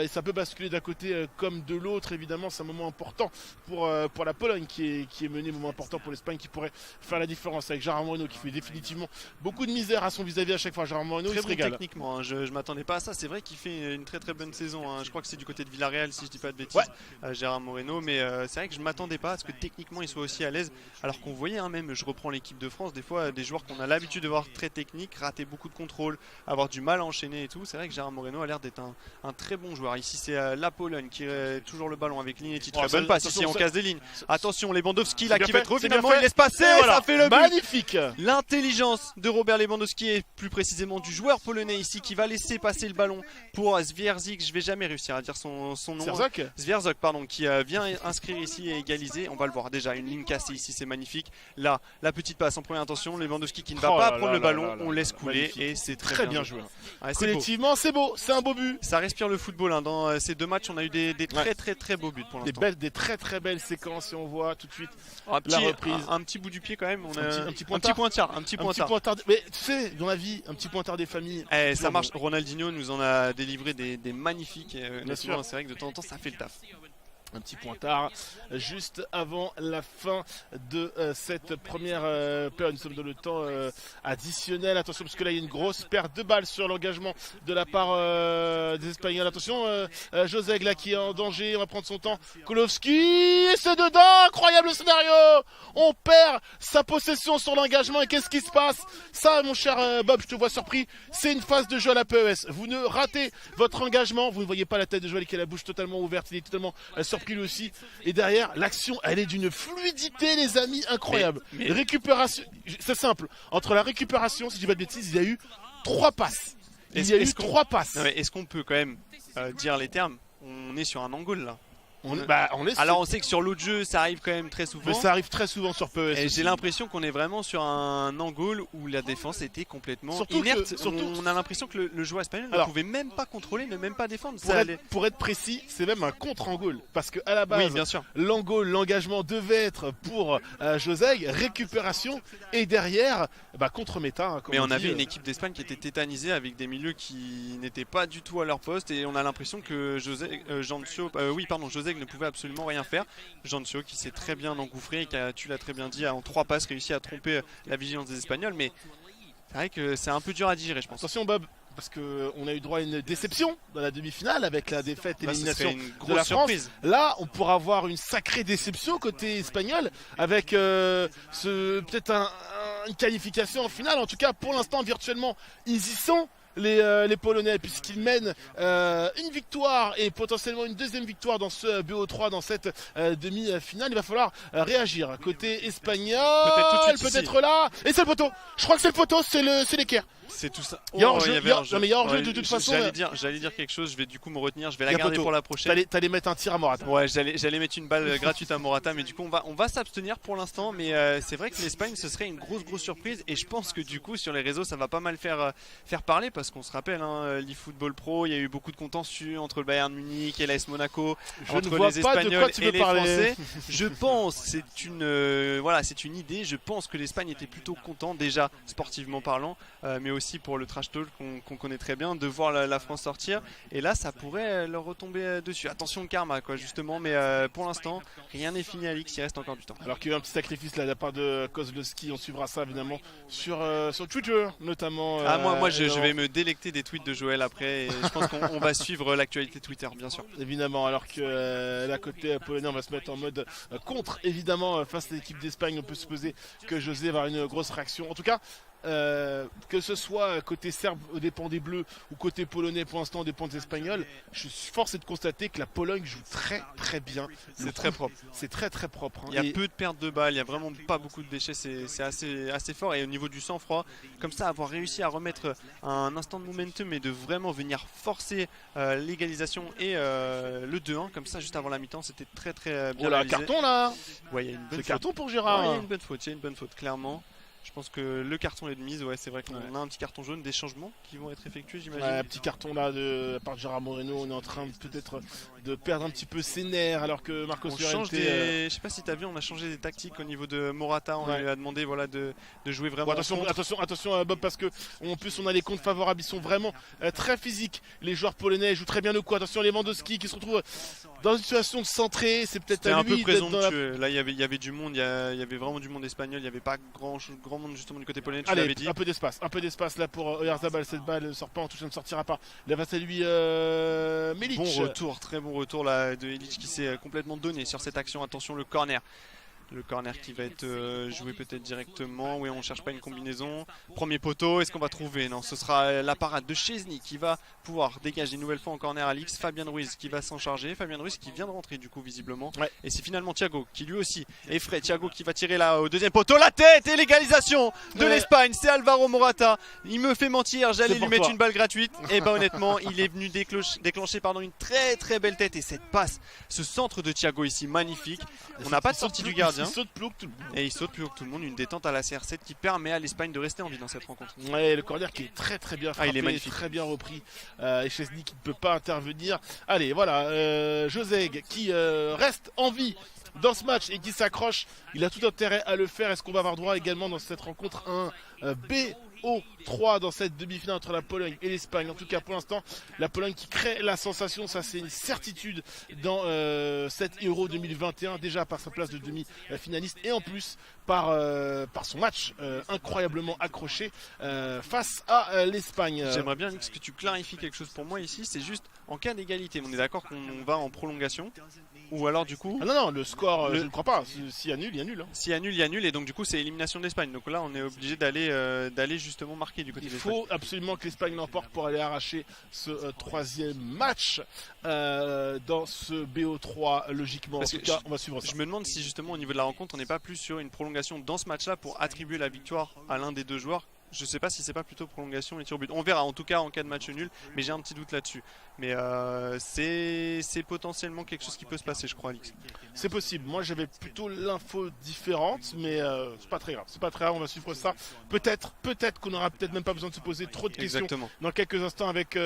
ça peut basculer d'un côté comme de l'autre. Évidemment c'est un moment important pour la Pologne qui est menée, un moment important pour l'Espagne qui pourrait faire la différence avec Gerard Moreno qui fait définitivement beaucoup de misère à son vis-à-vis à chaque fois. Gerard Moreno très il se régale. Techniquement, hein, je m'attendais pas à ça, c'est vrai qu'il fait une très bonne saison, hein. Je crois que c'est du côté de Villarreal si je dis pas de bêtises, Gerard Moreno, mais c'est vrai que je m'attendais pas à ce que techniquement il soit aussi à l'aise, alors qu'on voyait même, je reprends l'équipe de France, des fois des joueurs qu'on a l'habitude de voir très techniques, rater beaucoup de contrôle, avoir du mal à enchaîner et tout. C'est vrai que Gerard Moreno a l'air d'être un très bon joueur. Ici c'est la Pologne qui a toujours le ballon avec Linetti, très bonne passe ici, on casse des lignes. Attention Lewandowski là qui va être trop, finalement il laisse passer, ça fait le but. Magnifique. L'intelligence de Robert Lewandowski et plus précisément du joueur polonais ici qui va laisser passer le ballon pour Zwierzik, je vais jamais réussir à dire son nom. Zwierzik pardon, qui vient inscrire ici et égaliser. On va le voir déjà, une ligne cassée ici, c'est magnifique. Là, la petite passe en première intention, Lewandowski qui ne va pas prendre le ballon. On laisse couler magnifique. Et c'est très bien joué. Ouais, collectivement c'est beau, c'est un beau but. Ça respire le football, hein. Dans ces deux matchs on a eu des très beaux buts pour l'instant. Des très belles séquences et on voit tout de suite la reprise. Un petit bout du pied quand même, on a un petit pointard. Mais tu sais, dans la vie, un petit pointard des familles. Ça marche, Ronaldinho nous en a délivré des magnifiques. C'est vrai que de temps en temps ça fait le taf. Un petit pointard juste avant la fin de cette première période. Nous sommes dans le temps additionnel. Attention parce que là il y a une grosse perte de balles sur l'engagement de la part des Espagnols. Attention, Joseg là qui est en danger. On va prendre son temps. Kulowski, c'est dedans. Incroyable scénario. On perd sa possession sur l'engagement. Et qu'est-ce qui se passe? Ça, mon cher Bob, je te vois surpris. C'est une phase de jeu à la PES. Vous ne ratez votre engagement. Vous ne voyez pas la tête de Joël qui a la bouche totalement ouverte. Il est totalement surpris lui aussi. Et derrière, l'action, elle est d'une fluidité, les amis, incroyable. Récupération, c'est simple. Entre la récupération, si je dis pas de bêtises, il y a eu 3 passes. Il y a eu 3 passes. Est-ce qu'on peut quand même dire les termes? On est sur un angle là. Alors on sait que sur l'autre jeu ça arrive quand même très souvent. Mais ça arrive très souvent sur PES. Et j'ai l'impression qu'on est vraiment sur un angle où la défense était complètement inerte. On a l'impression que le joueur espagnol ne pouvait même pas contrôler, ne même pas défendre. Pour être précis, c'est même un contre-angle. Parce qu'à la base, l'engagement devait être pour Joseg, récupération et derrière contre-méta. Hein, mais on avait une équipe d'Espagne qui était tétanisée avec des milieux qui n'étaient pas du tout à leur poste et on a l'impression que Joseg ne pouvait absolument rien faire. Jancio qui s'est très bien engouffré et qui a, tu l'as très bien dit, en 3 passes réussi à tromper la vigilance des Espagnols, mais c'est vrai que c'est un peu dur à digérer, je pense. Attention Bob, parce qu'on a eu droit à une déception dans la demi-finale avec la défaite et l'élimination de la France. Surprise. Là, on pourra avoir une sacrée déception côté espagnol avec peut-être une qualification en finale. En tout cas, pour l'instant, virtuellement, ils y sont. Les Polonais, puisqu'ils mènent une victoire et potentiellement une deuxième victoire dans ce BO3, dans cette demi-finale. Il va falloir réagir. Côté espagnol, peut-être là. Et c'est le poteau. Je crois que c'est le poteau, c'est l'équerre. C'est tout ça. Il y a hors-jeu de toute façon. J'allais dire quelque chose, je vais du coup me retenir, je vais la garder pour la prochaine. T'allais mettre un tir à Morata. Ouais, j'allais mettre une balle gratuite à Morata, mais du coup on va s'abstenir pour l'instant. Mais c'est vrai que l'Espagne ce serait une grosse surprise et je pense que du coup sur les réseaux ça va pas mal faire parler parce qu'on se rappelle l'eFootball Pro, il y a eu beaucoup de contentieux entre le Bayern Munich et l'AS Monaco, entre les Espagnols et les Français. Je pense, c'est une idée, je pense que l'Espagne était plutôt content déjà sportivement parlant, mais aussi pour le trash talk qu'on connaît très bien, de voir la France sortir et là ça pourrait leur retomber dessus. Attention le karma quoi justement, mais pour l'instant rien n'est fini à l'X, il reste encore du temps. Alors qu'il y a eu un petit sacrifice là de la part de Kozlowski, on suivra ça évidemment sur Twitter notamment. Moi je vais me délecter des tweets de Joël après et je pense qu'on va suivre l'actualité Twitter bien sûr. Évidemment, alors que la côté polonais on va se mettre en mode contre évidemment face à l'équipe d'Espagne, on peut supposer que José va avoir une grosse réaction. En tout cas, que ce soit côté serbe au dépend des Bleus ou côté polonais pour l'instant au dépend des Espagnols, je suis forcé de constater que la Pologne joue très bien. C'est très propre. C'est très propre. Hein. Il y a peu de pertes de balles, il y a vraiment pas beaucoup de déchets, c'est assez fort et au niveau du sang-froid, comme ça avoir réussi à remettre un instant de momentum et de vraiment venir forcer l'égalisation et le 2-1 comme ça juste avant la mi-temps, c'était très bien réalisé. Carton là. Ouais, il y a une bonne faute. Carton pour Gérard. Ouais, il y a une bonne faute clairement. Je pense que le carton est de mise, c'est vrai qu'on a un petit carton jaune, des changements qui vont être effectués j'imagine. Un petit carton là de la part de Gérard Moreno, on est en train peut-être de perdre un petit peu ses nerfs alors que Marcos Llorente... Je sais pas si t'as vu, on a changé des tactiques au niveau de Morata, on lui a demandé de jouer vraiment. Attention Bob, parce que en plus on a les comptes favorables, ils sont vraiment très physiques. Les joueurs polonais jouent très bien le coup. Attention Lewandowski qui se retrouve dans une situation centrée, c'est peut-être à lui un peu présomptueux. Là il y avait du monde, il y avait vraiment du monde espagnol, il n'y avait pas grand monde justement du côté polonais, tu l'avais dit. Un peu d'espace là pour Oyarzabal, cette balle ne sort pas, en touche, elle ne sortira pas. Là va c'est lui Milic. Très bon retour là de Milic qui s'est complètement donné sur cette action. Attention le corner. Le corner qui va être joué peut-être directement. Oui, on cherche pas une combinaison. Premier poteau, est-ce qu'on va trouver? Non, ce sera la parade de Chesney qui va pouvoir dégager une nouvelle fois en corner à l'X. Fabien Ruiz qui va s'en charger. Fabien Ruiz qui vient de rentrer du coup visiblement. Et c'est finalement Thiago qui lui aussi est frais. Thiago qui va tirer là au deuxième poteau. La tête et l'égalisation de l'Espagne. C'est Alvaro Morata. Il me fait mentir, j'allais lui mettre une balle gratuite. Et honnêtement, il est venu déclencher une très belle tête. Et cette passe, ce centre de Thiago ici, magnifique. On n'a pas de sortie du gardien. Il saute plus haut que tout le monde. Et il saute plus haut que tout le monde. Une détente à la CR7 qui permet à l'Espagne de rester en vie dans cette rencontre. Ouais, le corner qui est très bien frappé, il est magnifique. très bien repris. Et Chesney qui ne peut pas intervenir. Allez, voilà, Joseg qui reste en vie dans ce match et qui s'accroche. Il a tout intérêt à le faire. Est-ce qu'on va avoir droit également dans cette rencontre un aux 3 dans cette demi-finale entre la Pologne et l'Espagne. En tout cas, pour l'instant, la Pologne qui crée la sensation, ça c'est une certitude dans cette Euro 2021, déjà par sa place de demi-finaliste et en plus par son match incroyablement accroché face à l'Espagne. J'aimerais bien que tu clarifies quelque chose pour moi ici, c'est juste en cas d'égalité, on est d'accord qu'on va en prolongation ou alors du coup... Ah non, le score, je ne crois pas, s'il y a nul, il y a nul. Hein. S'il y a nul, il y a nul et donc du coup c'est élimination de l'Espagne. Donc là on est obligé d'aller justement marquer du côté de l'Espagne. Il faut absolument que l'Espagne l'emporte pour aller arracher ce 3e match dans ce BO3 logiquement. Parce en tout cas, on va suivre ça. Je me demande si justement au niveau de la rencontre on n'est pas plus sur une prolongation dans ce match là pour attribuer la victoire à l'un des deux joueurs. Je sais pas si c'est pas plutôt prolongation et tir au but. On verra en tout cas en cas de match nul, mais j'ai un petit doute là-dessus. Mais c'est potentiellement quelque chose qui peut se passer, je crois, Alix. C'est possible. Moi, j'avais plutôt l'info différente, mais c'est pas très grave. C'est pas très grave. On va suivre ça. Peut-être qu'on n'aura peut-être même pas besoin de se poser trop de questions. Exactement. Dans quelques instants avec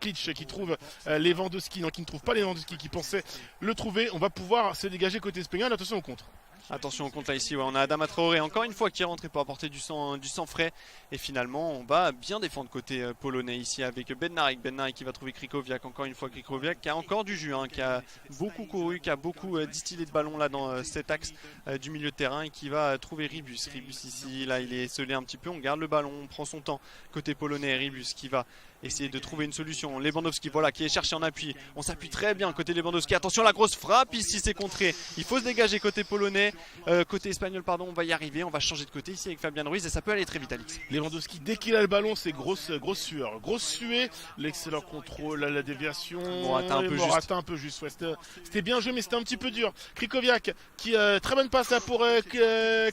Klitsch qui trouve Lewandowski, non, qui ne trouve pas Lewandowski, qui pensait le trouver. On va pouvoir se dégager côté espagnol. Attention au contre. Attention au compte là ici, ouais, on a Adama Traoré encore une fois qui est rentré pour apporter du sang frais et finalement on va bien défendre côté polonais ici avec Bednarek qui va trouver Krychowiak, encore une fois Krychowiak qui a encore du jus, qui a beaucoup couru, qui a beaucoup distillé de ballon là dans cet axe du milieu de terrain et qui va trouver Ribus ici, là il est scellé un petit peu, on garde le ballon, on prend son temps côté polonais, Ribus qui va essayer de trouver une solution. Lewandowski, voilà, qui est cherché en appui. On s'appuie très bien côté Lewandowski. Attention, la grosse frappe ici, c'est contré. Il faut se dégager côté polonais, côté espagnol, pardon. On va y arriver. On va changer de côté ici avec Fabian Ruiz et ça peut aller très vite, Alix. Lewandowski, dès qu'il a le ballon, c'est grosse sueur. Grosse suée. L'excellent contrôle, la déviation. Morata un peu juste. Ouais, c'était bien joué, mais c'était un petit peu dur. Krychowiak, qui très bonne passe là pour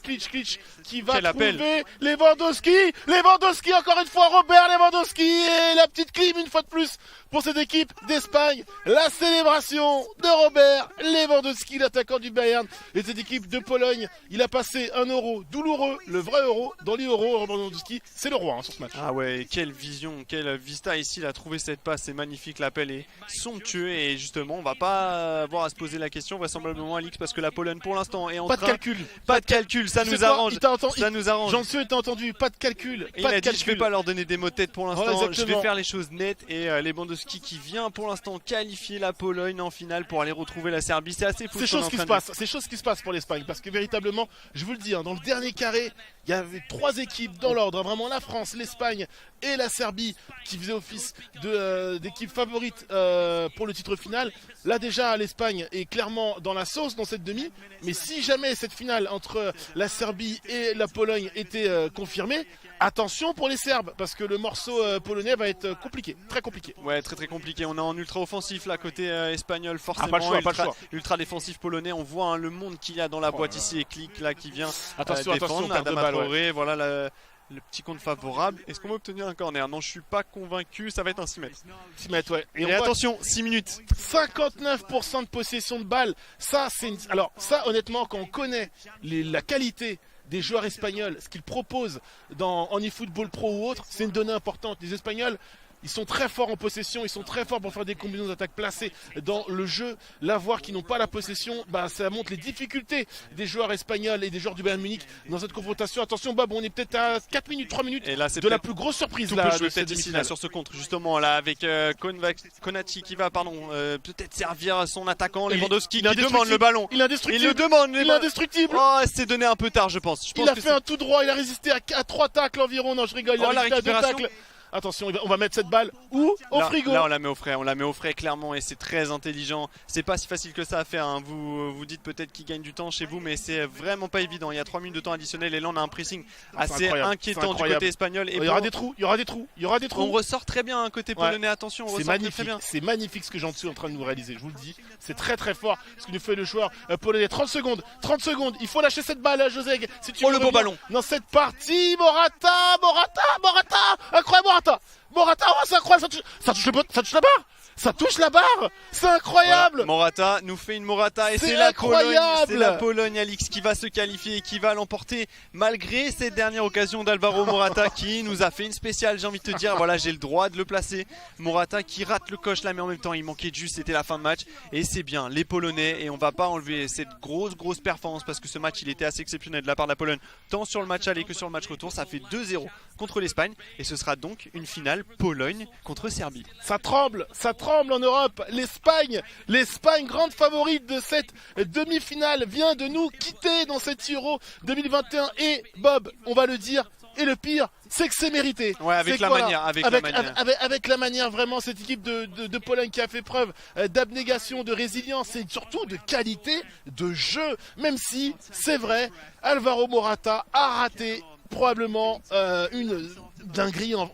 Klitsch, qui va trouver Lewandowski, encore une fois, Robert Lewandowski et la petite clim une fois de plus pour cette équipe d'Espagne. La célébration de Robert Lewandowski, l'attaquant du Bayern, et cette équipe de Pologne. Il a passé un euro douloureux, le vrai euro, dans l'euro. Robert Lewandowski, c'est le roi sur ce match. Ah ouais, quelle vision, quelle vista ici. Il a trouvé cette passe, c'est magnifique. L'appel est somptueux et justement, on va pas avoir à se poser la question vraisemblablement, Alix, parce que la Pologne pour l'instant est en train... Pas de calcul, ça nous arrange. Ça nous arrange. Jean-Monsieur t'a entendu, pas de calcul. Il a dit je vais pas leur donner des mots de tête pour l'instant, voilà, je vais faire les choses nettes et Lewandowski qui vient pour l'instant qualifier la Pologne en finale pour aller retrouver la Serbie. C'est assez fou. C'est chose qui se passe pour l'Espagne parce que véritablement, je vous le dis, dans le dernier carré, il y avait 3 équipes dans l'ordre, vraiment la France, l'Espagne et la Serbie qui faisaient office d'équipe favorite pour le titre final. Là déjà l'Espagne est clairement dans la sauce dans cette demi, mais si jamais cette finale entre la Serbie et la Pologne était confirmée, attention pour les Serbes parce que le morceau polonais va être compliqué, très compliqué. Ouais, très compliqué. On est en ultra offensif là côté espagnol forcément. Pas le choix. Ultra défensif polonais. On voit le monde qu'il y a dans la boîte ici et Click là qui vient défendre. Adama Traoré, voilà le petit compte favorable. Est-ce qu'on va obtenir un corner? Non, je suis pas convaincu. Ça va être un 6 mètres. 6 mètres, ouais. Et attention, 6 minutes. 59% de possession de balle. Alors ça, honnêtement, quand on connaît la qualité des joueurs espagnols, ce qu'ils proposent en eFootball Pro ou autre, c'est une donnée importante. Les Espagnols, ils sont très forts en possession, ils sont très forts pour faire des combinaisons d'attaque placées dans le jeu. Là, voir qu'ils n'ont pas la possession, ça montre les difficultés des joueurs espagnols et des joueurs du Bayern Munich dans cette confrontation. attention Bob, on est peut-être à 4 minutes, 3 minutes et là, de la plus grosse surprise. Tout là, peut jouer peut-être ici là, sur ce contre, justement là avec Konachi qui va peut-être servir à son attaquant Lewandowski qui demande le ballon. Il est indestructible. Il le demande. Il est indestructible. Oh, c'est donné un peu tard, je pense. Il a fait un tout droit, il a résisté à 3 tacles environ. Non, je rigole, il a résisté à 2 tacles. Attention, on va mettre cette balle au frigo. Là on la met au frais, clairement et c'est très intelligent. C'est pas si facile que ça à faire, hein. Vous dites peut-être qu'il gagne du temps chez vous, mais c'est vraiment pas évident. Il y a 3 minutes de temps additionnel et là on a un pressing assez inquiétant du côté espagnol. Et il y aura des trous. On ressort très bien un côté polonais, attention, on ressort très bien. C'est magnifique ce que j'en suis en train de nous réaliser, je vous le dis. C'est très fort ce que nous fait le joueur polonais. 30 secondes, il faut lâcher cette balle, José. Si tu le beau ballon dans cette partie, Morata, incroyable Morata, oh, c'est incroyable, ça touche la barre. Ça touche la barre. C'est incroyable. Voilà, Morata nous fait une Morata et c'est la Pologne, Alix, qui va se qualifier et qui va l'emporter malgré cette dernière occasion d'Alvaro Morata qui nous a fait une spéciale, j'ai envie de te dire. Voilà, j'ai le droit de le placer. Morata qui rate le coche là, mais en même temps il manquait de juste, c'était la fin de match et c'est bien les Polonais et on va pas enlever cette grosse performance parce que ce match il était assez exceptionnel de la part de la Pologne tant sur le match aller que sur le match retour. Ça fait 2-0 contre l'Espagne. Et ce sera donc une finale Pologne contre Serbie. Ça tremble en Europe. L'Espagne, grande favorite de cette demi-finale, vient de nous quitter dans cette Euro 2021. Et Bob, on va le dire, et le pire, c'est que c'est mérité. Ouais, avec la manière. Avec la manière, vraiment, cette équipe de Pologne qui a fait preuve d'abnégation, de résilience et surtout de qualité de jeu. Même si, c'est vrai, Alvaro Morata a raté probablement une dinguerie en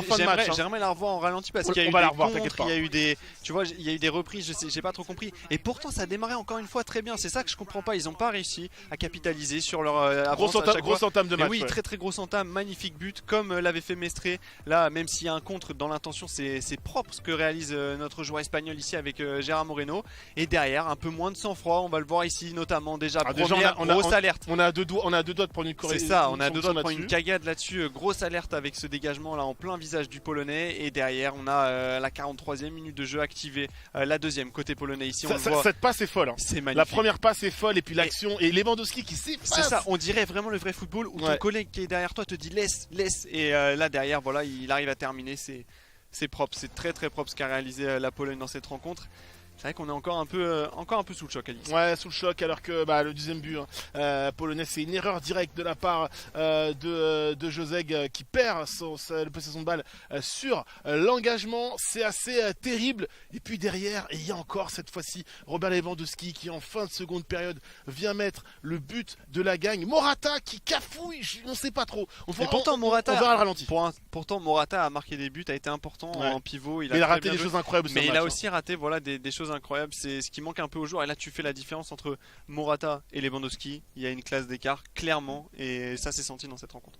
fin de match. J'aimerais la revoir en ralenti parce qu'il y a eu des contres, il y a eu des, tu vois, il y a eu des reprises, j'ai pas trop compris. Et pourtant, ça a démarré encore une fois très bien. C'est ça que je comprends pas. Ils ont pas réussi à capitaliser sur leur grosse entame de match. Oui, très très grosse entame, magnifique but, comme l'avait fait Mestre. Là, même s'il y a un contre dans l'intention, c'est propre ce que réalise notre joueur espagnol ici avec Gérard Moreno. Et derrière, un peu moins de sang-froid. On va le voir ici, notamment déjà. Grosse alerte. On a deux doigts de prendre une correction. C'est ça. On a deux doigts de prendre une cagade là-dessus. Grosse alerte avec ce dégagement là en plein visage du Polonais. Et derrière, on a la 43e minute de jeu activée. La deuxième côté polonais ici. Cette passe est folle. Hein. C'est magnifique. La première passe est folle et puis l'action et Lewandowski qui s'efface. C'est ça. On dirait vraiment le vrai football où ton collègue qui est derrière toi te dit laisse. Et là derrière, voilà, il arrive à terminer. C'est propre. C'est très très propre ce qu'a réalisé la Pologne dans cette rencontre. C'est vrai qu'on est encore un peu sous le choc, Alice. Ouais, sous le choc, alors que le deuxième but polonais, c'est une erreur directe de la part de Joseg qui perd le possession de balle sur l'engagement. C'est assez terrible. Et puis derrière, il y a encore cette fois-ci Robert Lewandowski qui en fin de seconde période vient mettre le but de la gagne. Morata qui cafouille, on ne sait pas trop. Pourtant, Morata, on verra le ralenti. Pourtant, Morata a marqué des buts, a été important en pivot. Il a raté des choses incroyables. Mais il a aussi raté des choses incroyables. C'est ce qui manque un peu aux joueurs. Et là, tu fais la différence entre Morata et Lewandowski. Il y a une classe d'écart, clairement. Et ça s'est senti dans cette rencontre.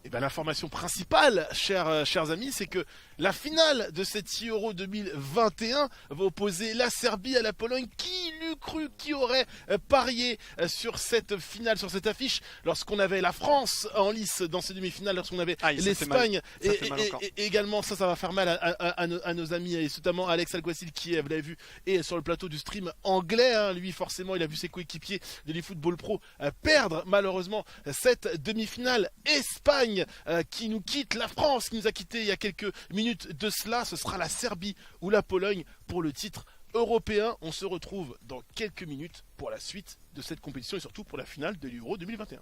Et ben, l'information principale, chers amis, c'est que la finale de cette Euro 2021 va opposer la Serbie à la Pologne. Qui l'eût cru, qui aurait parié sur cette finale, sur cette affiche, lorsqu'on avait la France en lice dans ces demi-finales, lorsqu'on avait l'Espagne et également ça va faire mal à nos amis, et notamment Alex Alguacil qui, vous l'avez vu, est sur le plateau du stream anglais. Hein. Lui, forcément, il a vu ses coéquipiers de l'eFootball Pro perdre malheureusement cette demi-finale. Espagne qui nous quitte, la France qui nous a quitté il y a quelques minutes de cela. Ce sera la Serbie ou la Pologne pour le titre européen. On se retrouve dans quelques minutes pour la suite de cette compétition et surtout pour la finale de l'Euro 2021.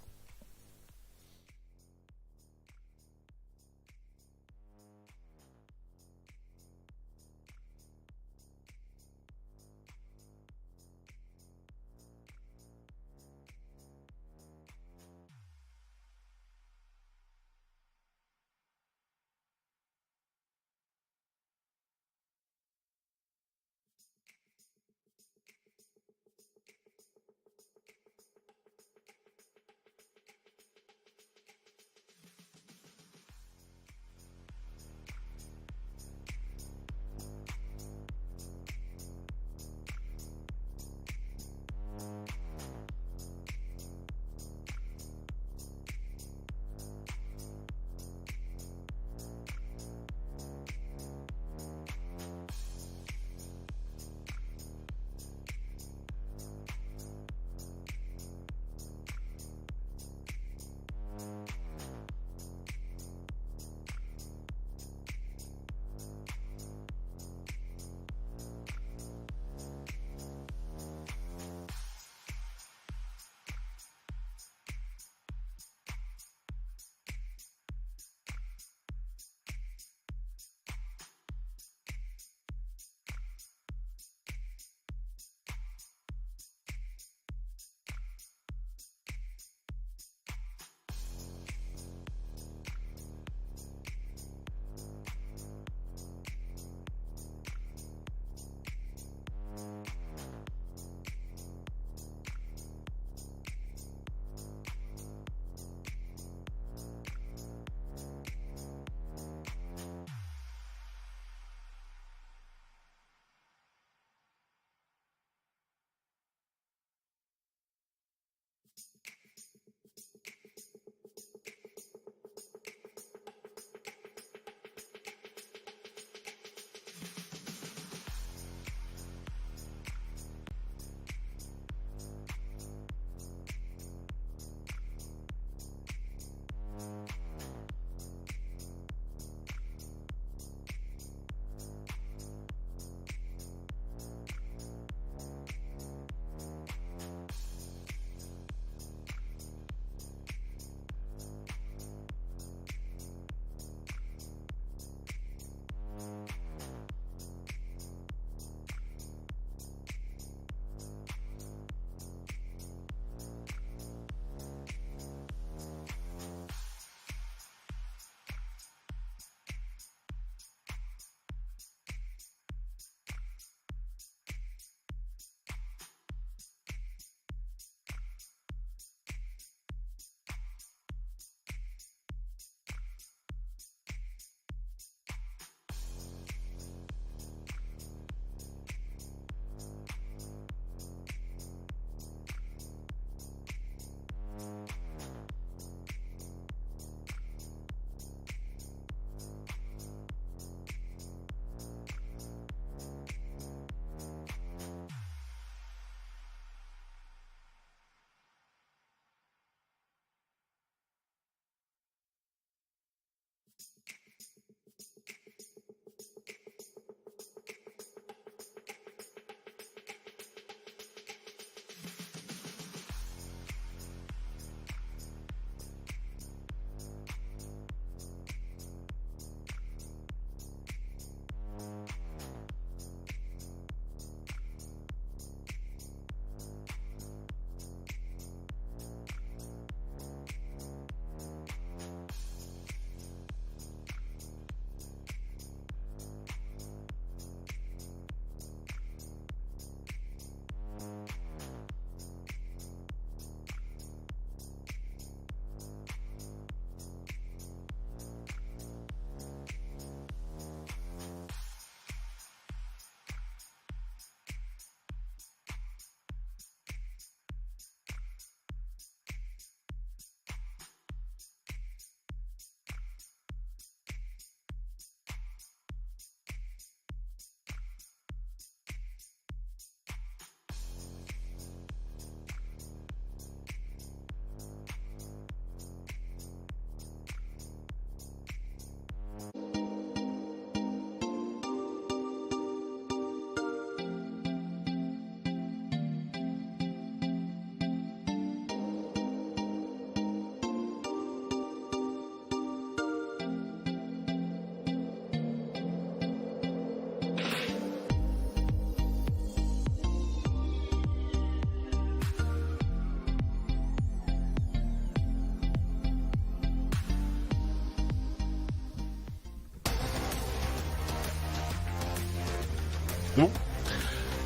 Bon.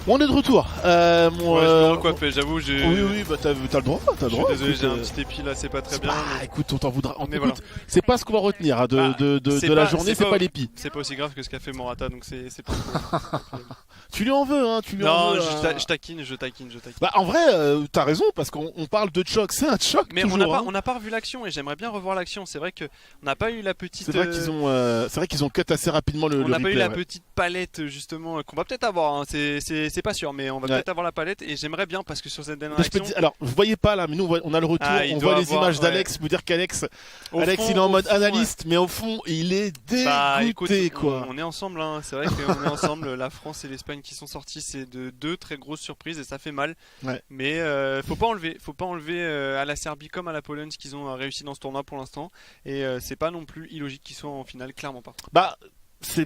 On est de retour. Je me recoiffe, j'avoue. Oui, bah t'as le droit. Je suis désolé, j'ai un petit épi là, c'est pas très bien. Mais... écoute, on t'en voudra. C'est pas ce qu'on va retenir de la journée, c'est pas l'épi. C'est pas aussi grave que ce qu'a fait Morata, donc c'est pas. Tu lui en veux, hein, Non, je taquine. Bah en vrai, t'as raison, parce qu'on parle de choc, c'est un choc. Mais toujours, on n'a pas revu l'action et j'aimerais bien revoir l'action. C'est vrai qu'on n'a pas eu la petite. C'est vrai qu'ils ont cut assez rapidement le. On n'a pas eu la ouais. petite palette justement qu'on va peut-être avoir. Hein. C'est pas sûr, mais on va peut-être avoir la palette et j'aimerais bien parce que sur cette dernière action. Alors, vous voyez pas là, mais nous on a le retour, on voit les images d'Alex. Vous dire qu'Alex, il est en mode analyste, mais au fond, il est dégoûté quoi. On est ensemble, hein. C'est vrai qu'on est ensemble. La France et l'Espagne qui sont sortis, c'est de deux très grosses surprises et ça fait mal. Ouais. Mais faut pas enlever à la Serbie comme à la Pologne ce qu'ils ont réussi dans ce tournoi pour l'instant. Et c'est pas non plus illogique qu'ils soient en finale, clairement pas. Bah. C'est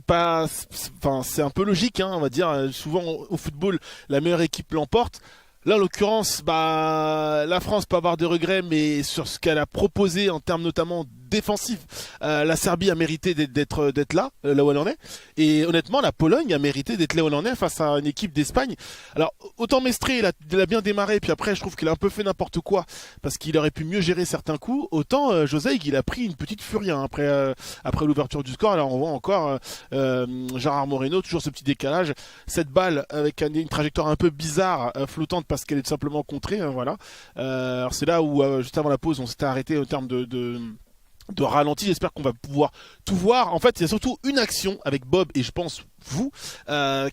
un peu logique, hein, on va dire. Souvent au football, la meilleure équipe l'emporte. Là, en l'occurrence, la France peut avoir des regrets, mais sur ce qu'elle a proposé en termes notamment défensifs, la Serbie a mérité d'être là où elle en est. Et honnêtement, la Pologne a mérité d'être là où elle en est face à une équipe d'Espagne. Alors, autant Mestre, il a bien démarré, puis après, je trouve qu'il a un peu fait n'importe quoi, parce qu'il aurait pu mieux gérer certains coups. Autant José, il a pris une petite furie hein, après l'ouverture du score. Alors, on voit encore Gérard Moreno, toujours ce petit décalage. Cette balle avec une trajectoire un peu bizarre, flottante, parce qu'elle est tout simplement contrée. Voilà. Alors, c'est là où, juste avant la pause, on s'était arrêté au terme de ralenti. J'espère qu'on va pouvoir tout voir. En fait, il y a surtout une action avec Bob et je pense vous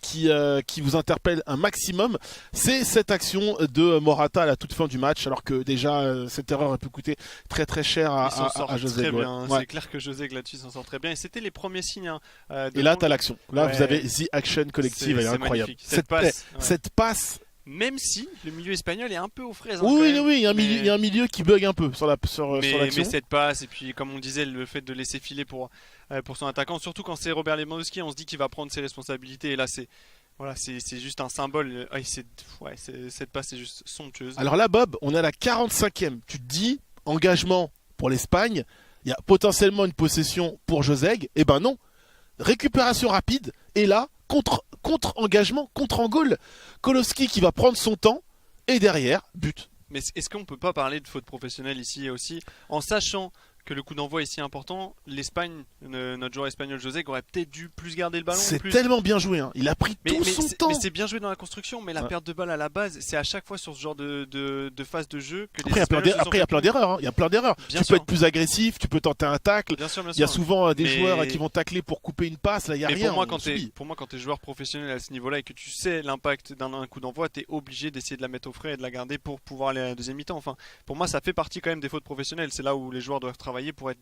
qui vous interpelle un maximum. C'est cette action de Morata à la toute fin du match, alors que déjà cette erreur a pu coûter très très cher à José. Très bien. Ouais. C'est clair que José là-dessus s'en sort très bien. Et c'était les premiers signes. Et là, t'as l'action. Là, vous avez The Action collective. Elle est incroyable. Cette passe. Même si le milieu espagnol est un peu aux fraises. Oui, il y a un milieu qui bug un peu sur l'action. Mais cette passe, et puis comme on disait, le fait de laisser filer pour son attaquant, surtout quand c'est Robert Lewandowski, on se dit qu'il va prendre ses responsabilités. Et là, c'est juste un symbole. Cette passe est juste somptueuse. Alors là, Bob, on est à la 45e. Tu te dis, engagement pour l'Espagne, il y a potentiellement une possession pour José. Eh ben non. Récupération rapide, et là, contre-engagement, contre-en-goal. Kolowski qui va prendre son temps, et derrière, but. Mais est-ce qu'on peut pas parler de faute professionnelle ici aussi, en sachant que le coup d'envoi est si important? L'Espagne, notre joueur espagnol José aurait peut-être dû plus garder le ballon. C'est tellement bien joué, hein. Il a pris tout son temps. Mais c'est bien joué dans la construction, mais la perte de balle à la base, c'est à chaque fois sur ce genre de phase de jeu que après, il y a plein d'erreurs. Hein. Il y a plein d'erreurs. Tu peux être plus agressif, tu peux tenter un tacle. Bien sûr. Il y a souvent des joueurs qui vont tacler pour couper une passe. Là, il y a rien. Pour moi, quand tu es joueur professionnel à ce niveau-là et que tu sais l'impact d'un coup d'envoi, tu es obligé d'essayer de la mettre au frais et de la garder pour pouvoir aller à la deuxième mi-temps. Enfin, pour moi, ça fait partie quand même des fautes professionnelles. C'est là où les joueurs doivent travailler pour être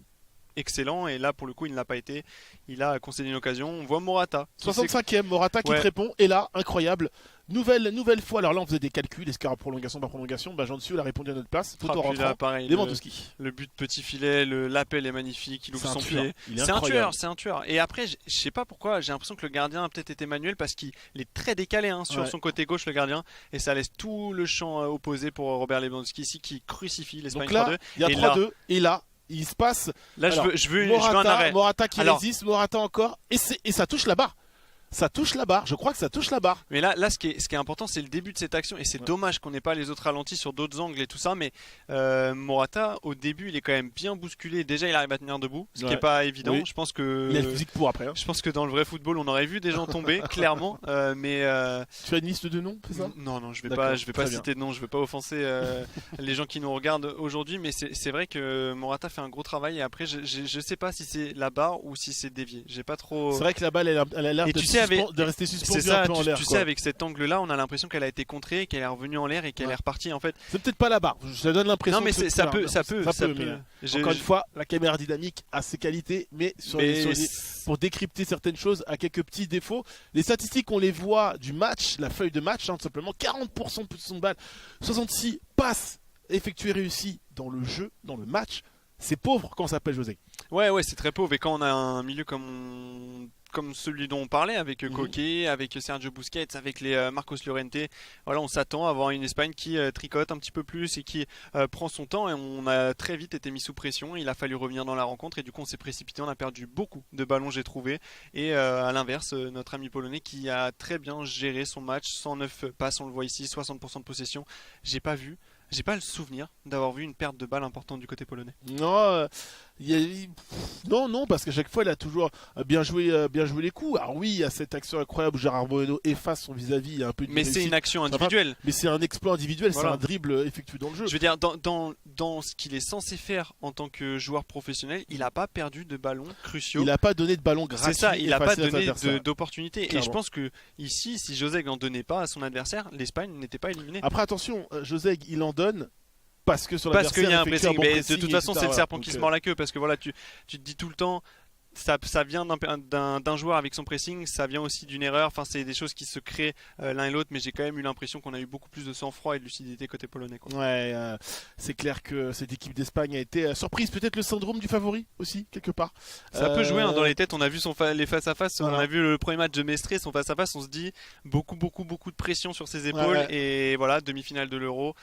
excellent, et là pour le coup il ne l'a pas été. Il a concédé une occasion. On voit Morata 65e, Morata qui te répond, et là incroyable, nouvelle fois. Alors là on faisait des calculs, est-ce qu'il y aura prolongation, pas prolongation? Jean Dessus a répondu à notre place, photo rentrant, Lewandowski. Le but petit filet, l'appel est magnifique, il ouvre son pied, c'est un tueur. Et après je sais pas pourquoi, j'ai l'impression que le gardien a peut-être été manuel, parce qu'il est très décalé sur son côté gauche, le gardien, et ça laisse tout le champ opposé pour Robert Lewandowski ici, qui crucifie l'Espagne 3-2. Donc là il y a 3-2, et là il se passe. Là, je veux un arrêt. Morata qui résiste, Morata encore, et ça touche la barre. Ça touche la barre, je crois que ça touche la barre. Mais là ce qui est important, c'est le début de cette action, et c'est dommage qu'on n'ait pas les autres ralentis sur d'autres angles et tout ça, mais Morata, au début, il est quand même bien bousculé. Déjà, il arrive à tenir debout, ce qui n'est pas évident. Oui. Je pense que il a le physique pour après. Hein. Je pense que dans le vrai football, on aurait vu des gens tomber, clairement. Mais tu as une liste de noms, c'est ça? Non, je vais pas citer de noms, je vais pas offenser les gens qui nous regardent aujourd'hui, mais c'est vrai que Morata fait un gros travail, et après, je sais pas si c'est la barre ou si c'est dévié. J'ai pas trop. C'est vrai que la balle, elle a l'air de rester suspendue un peu en l'air. Tu sais, avec cet angle-là, on a l'impression qu'elle a été contrée, qu'elle est revenue en l'air et qu'elle est repartie. En fait, c'est peut-être pas la barre. Je donne l'impression. Non, mais ça peut. Encore une fois, la caméra dynamique a ses qualités, mais pour décrypter certaines choses, a quelques petits défauts. Les statistiques, on les voit du match, la feuille de match, tout simplement 40% de position de balle, 66 passes effectuées réussies dans le jeu, dans le match. C'est pauvre quand on s'appelle José. Ouais, c'est très pauvre. Et quand on a un milieu comme comme celui dont on parlait, avec Koke, avec Sergio Busquets, avec les Marcos Llorente. Voilà, on s'attend à avoir une Espagne qui tricote un petit peu plus et qui prend son temps, et on a très vite été mis sous pression. Il a fallu revenir dans la rencontre et du coup on s'est précipité, on a perdu beaucoup de ballons, j'ai trouvé. Et à l'inverse, notre ami polonais qui a très bien géré son match, 109 passes, on le voit ici, 60% de possession. J'ai pas le souvenir d'avoir vu une perte de balle importante du côté polonais. Non, non, parce qu'à chaque fois, il a toujours bien joué les coups. Alors oui, il y a cette action incroyable où Gérard Moreno efface son vis-à-vis. Il y a un peu mais c'est une action individuelle. Mais c'est un exploit individuel, voilà. C'est un dribble effectué dans le jeu. Je veux dire, dans ce qu'il est censé faire en tant que joueur professionnel, il n'a pas perdu de ballons cruciaux. Il n'a pas donné de ballon gratuit. C'est ça, il n'a pas donné d'opportunité. Clairement. Et je pense que ici, si Joseg n'en donnait pas à son adversaire, l'Espagne n'était pas éliminée. Après, attention, Joseg, il en donne. Parce qu'il y a un pressing, mais de toute façon c'est le serpent qui se mord la queue, parce que voilà, tu te dis tout le temps, ça vient d'un joueur avec son pressing, ça vient aussi d'une erreur, enfin c'est des choses qui se créent l'un et l'autre, mais j'ai quand même eu l'impression qu'on a eu beaucoup plus de sang-froid et de lucidité côté polonais, quoi. Ouais, c'est clair que cette équipe d'Espagne a été surprise, peut-être le syndrome du favori aussi, quelque part. Ça peut jouer dans les têtes, on a vu les face-à-face, voilà. On a vu le premier match de Mestre, son face-à-face, on se dit beaucoup de pression sur ses épaules, ouais. Et voilà, demi-finale de l'Euro.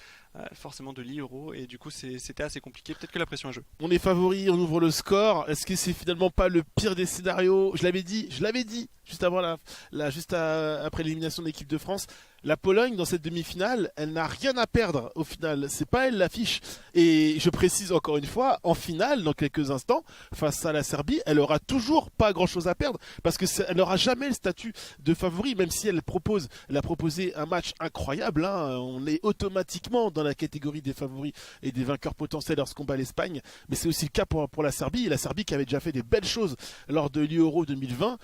Forcément de l'Euro, et du coup c'était assez compliqué, peut-être que la pression a joué. On est favori, on ouvre le score. Est-ce que c'est finalement pas le pire des scénarios? Je l'avais dit juste avant après l'élimination de l'équipe de France. La Pologne dans cette demi-finale, elle n'a rien à perdre au final, c'est pas elle l'affiche. Et je précise encore une fois, en finale, dans quelques instants, face à la Serbie, elle aura toujours pas grand-chose à perdre, parce que elle n'aura jamais le statut de favori, même si elle a proposé un match incroyable, hein. On est automatiquement dans la catégorie des favoris et des vainqueurs potentiels lorsqu'on bat l'Espagne, mais c'est aussi le cas pour la Serbie, qui avait déjà fait des belles choses lors de l'Euro 2020,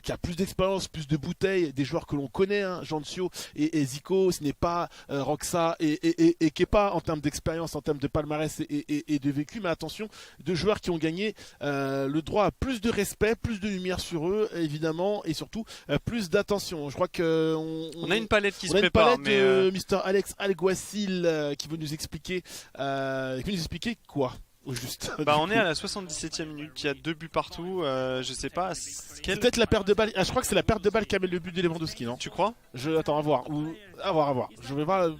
qui a plus d'expérience, plus de bouteilles, des joueurs que l'on connaît, hein, Jancio et Zico, ce n'est pas Roxa et Kepa en termes d'expérience, en termes de palmarès et de vécu, mais attention, deux joueurs qui ont gagné le droit à plus de respect, plus de lumière sur eux, évidemment, et surtout plus d'attention. Je crois que on a une palette qui se prépare, mais Mr. Alex Alguacil qui veut nous expliquer quoi? Juste. On est à la 77e minute, il y a 2 buts partout, je sais pas. C'est peut-être la perte de balle. Je crois que c'est la perte de balle qui amène le but de Lewandowski, non? Tu crois? Attends, à voir. À voir. Je vais voir.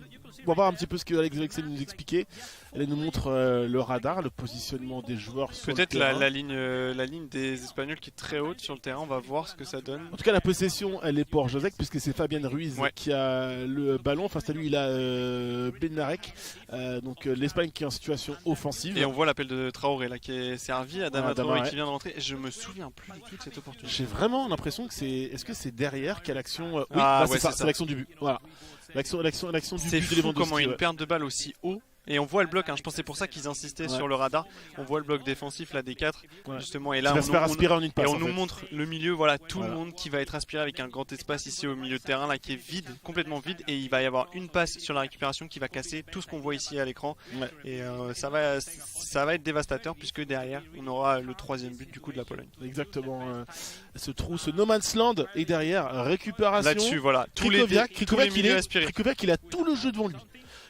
On va voir un petit peu ce que Alex nous expliquait. Elle nous montre le radar, le positionnement des joueurs sur peut-être le terrain. la ligne des Espagnols qui est très haute sur le terrain. On va voir ce que ça donne. En tout cas, la possession, elle est pour Josek, puisque c'est Fabien Ruiz qui a le ballon. Face à lui, il a Benarek. Donc l'Espagne qui est en situation offensive. Et on voit l'appel de Traoré là qui est servi. Adama Traoré qui vient de rentrer. Je me souviens plus du tout de cette opportunité. J'ai vraiment l'impression que c'est. Est-ce que c'est derrière quelle action c'est l'action du but. Voilà. L'action du but de Lewandowski. Comment une perte de balle aussi haut. Et on voit le bloc, hein. Je pense que c'est pour ça qu'ils insistaient sur le radar. On voit le bloc défensif là des 4 justement, et là on nous montre le milieu, voilà, tout le monde qui va être aspiré avec un grand espace ici au milieu de terrain là qui est vide, complètement vide, et il va y avoir une passe sur la récupération qui va casser tout ce qu'on voit ici à l'écran. Et ça va être dévastateur, puisque derrière on aura le 3e but du coup de la Pologne. Exactement, ce no man's land, et derrière récupération. Là-dessus, voilà, Krikoviak, il a tout le jeu devant lui.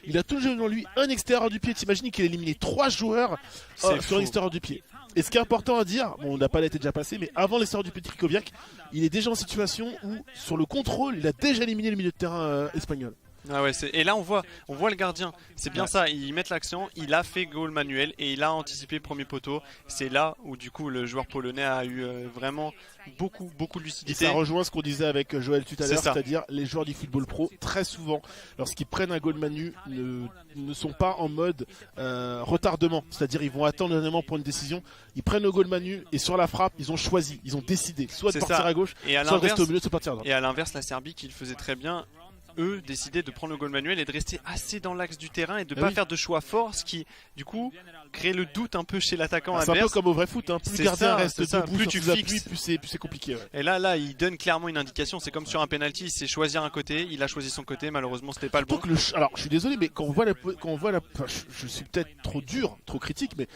Il a tout le jeu devant lui, un extérieur du pied. T'imagines qu'il a éliminé 3 joueurs sur l'extérieur du pied. Et ce qui est important à dire, la palette est déjà passée, mais avant l'extérieur du pied de Krikoviak, il est déjà en situation où, sur le contrôle, il a déjà éliminé le milieu de terrain espagnol. Ah ouais, et là on voit le gardien, c'est bien ça, ils mettent l'accent, il a fait goal manuel et il a anticipé le premier poteau. C'est là où du coup le joueur polonais a eu vraiment beaucoup de lucidité. Et ça rejoint ce qu'on disait avec Joël tout à l'heure, c'est-à-dire les joueurs du football pro, très souvent, lorsqu'ils prennent un goal manu, ne sont pas en mode retardement, c'est-à-dire ils vont attendre un moment pour une décision, ils prennent le goal manu et sur la frappe, ils ont choisi, ils ont décidé, soit de partir à gauche, soit de rester au milieu, soit de partir à droite. Et à l'inverse, la Serbie qui le faisait très bien, eux décidaient de prendre le goal manuel et de rester assez dans l'axe du terrain et de pas faire de choix forts, ce qui du coup crée le doute un peu chez l'attaquant adverse. C'est un peu comme au vrai foot, hein. Plus le gardien reste debout, plus tu fixes, plus c'est compliqué. Ouais. Et là il donne clairement une indication, c'est comme sur un penalty, il sait choisir un côté, il a choisi son côté, malheureusement c'était pas le bon. Alors je suis désolé, mais quand on voit je suis peut-être trop dur, trop critique, mais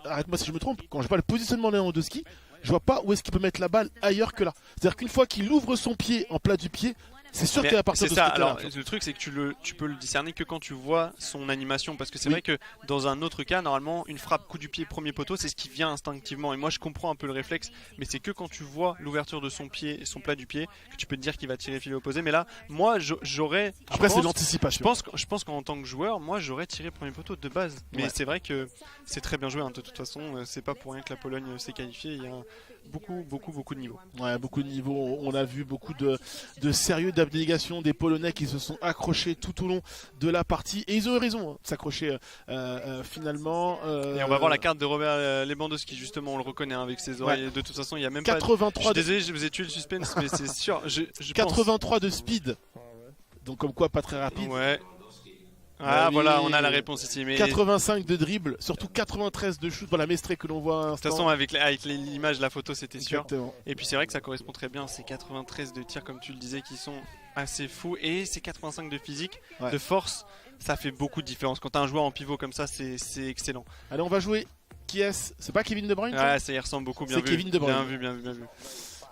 arrête-moi si je me trompe, quand je vois le positionnement de Lewandowski, je vois pas où est-ce qu'il peut mettre la balle ailleurs que là. C'est-à-dire qu'une fois qu'il ouvre son pied en plat du pied, C'est sûr qu'à partir de ça. ce Alors le truc c'est que tu peux le discerner que quand tu vois son animation, parce que c'est vrai que dans un autre cas, normalement une frappe coup du pied premier poteau, c'est ce qui vient instinctivement. Et moi je comprends un peu le réflexe, mais c'est que quand tu vois l'ouverture de son pied et son plat du pied que tu peux te dire qu'il va tirer filet opposé. Mais là, moi j'aurais. Après c'est l'anticipation. Je pense qu'en tant que joueur, moi j'aurais tiré premier poteau de base. Mais c'est vrai que c'est très bien joué. Hein, de toute façon, c'est pas pour rien que la Pologne s'est qualifiée. Il y a beaucoup de niveaux. Ouais, beaucoup de niveaux. On a vu beaucoup de sérieux, d'abnégation des Polonais qui se sont accrochés tout au long de la partie. Et ils ont eu raison de s'accrocher finalement. Et on va voir la carte de Robert Lewandowski, justement, on le reconnaît avec ses oreilles. De toute façon, il y a même 83 pas. Je suis désolé, je vous ai tué le suspense, mais c'est sûr. Je 83 de speed. Donc comme quoi, pas très rapide. Ouais. Ah voilà, on a la réponse ici. Mais 85 de dribble, surtout 93 de shoot dans la Mestrée que l'on voit. De toute façon, avec l'image, la photo, c'était sûr. Exactement. Et puis c'est vrai que ça correspond très bien. Ces 93 de tirs, comme tu le disais, qui sont assez fous. Et ces 85 de physique, de force, ça fait beaucoup de différence. Quand tu as un joueur en pivot comme ça, c'est excellent. Allez, on va jouer. Qui est-ce? C'est pas Kevin De Bruyne? Ah, ça y ressemble beaucoup. Bien vu. C'est Kevin De Bruyne. Bien vu.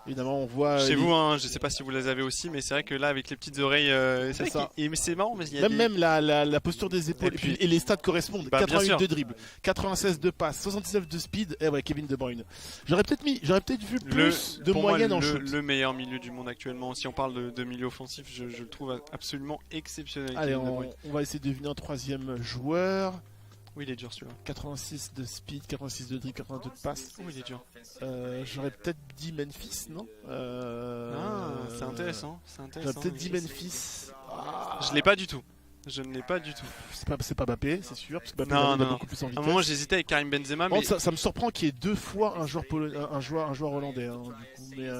Évidemment, on voit. Chez vous, hein, je sais pas si vous les avez aussi, mais c'est vrai que là, avec les petites oreilles, c'est ça. C'est marrant, mais il y a même la posture des épaules et les stats correspondent. 88 de dribble, 96 de passe, 79 de speed. Et ouais, Kevin De Bruyne. J'aurais peut-être vu plus de moyenne en shoot. Le meilleur milieu du monde actuellement. Si on parle de milieu offensif, je le trouve absolument exceptionnel. Allez, on va essayer de deviner un troisième joueur. Oui, il est dur celui-là. 86 de speed, 86 de dribble, 82 de passe. Oui, il est dur. J'aurais peut-être dit Memphis, non? C'est intéressant. J'aurais peut-être dit Memphis. Je l'ai pas du tout. Je ne l'ai pas du tout. C'est pas Mbappé, c'est sûr, parce que Mbappé a beaucoup plus en vitesse. À un moment, j'hésitais avec Karim Benzema, mais ça me surprend qu'il y ait deux fois un joueur hollandais, hein, du coup, mais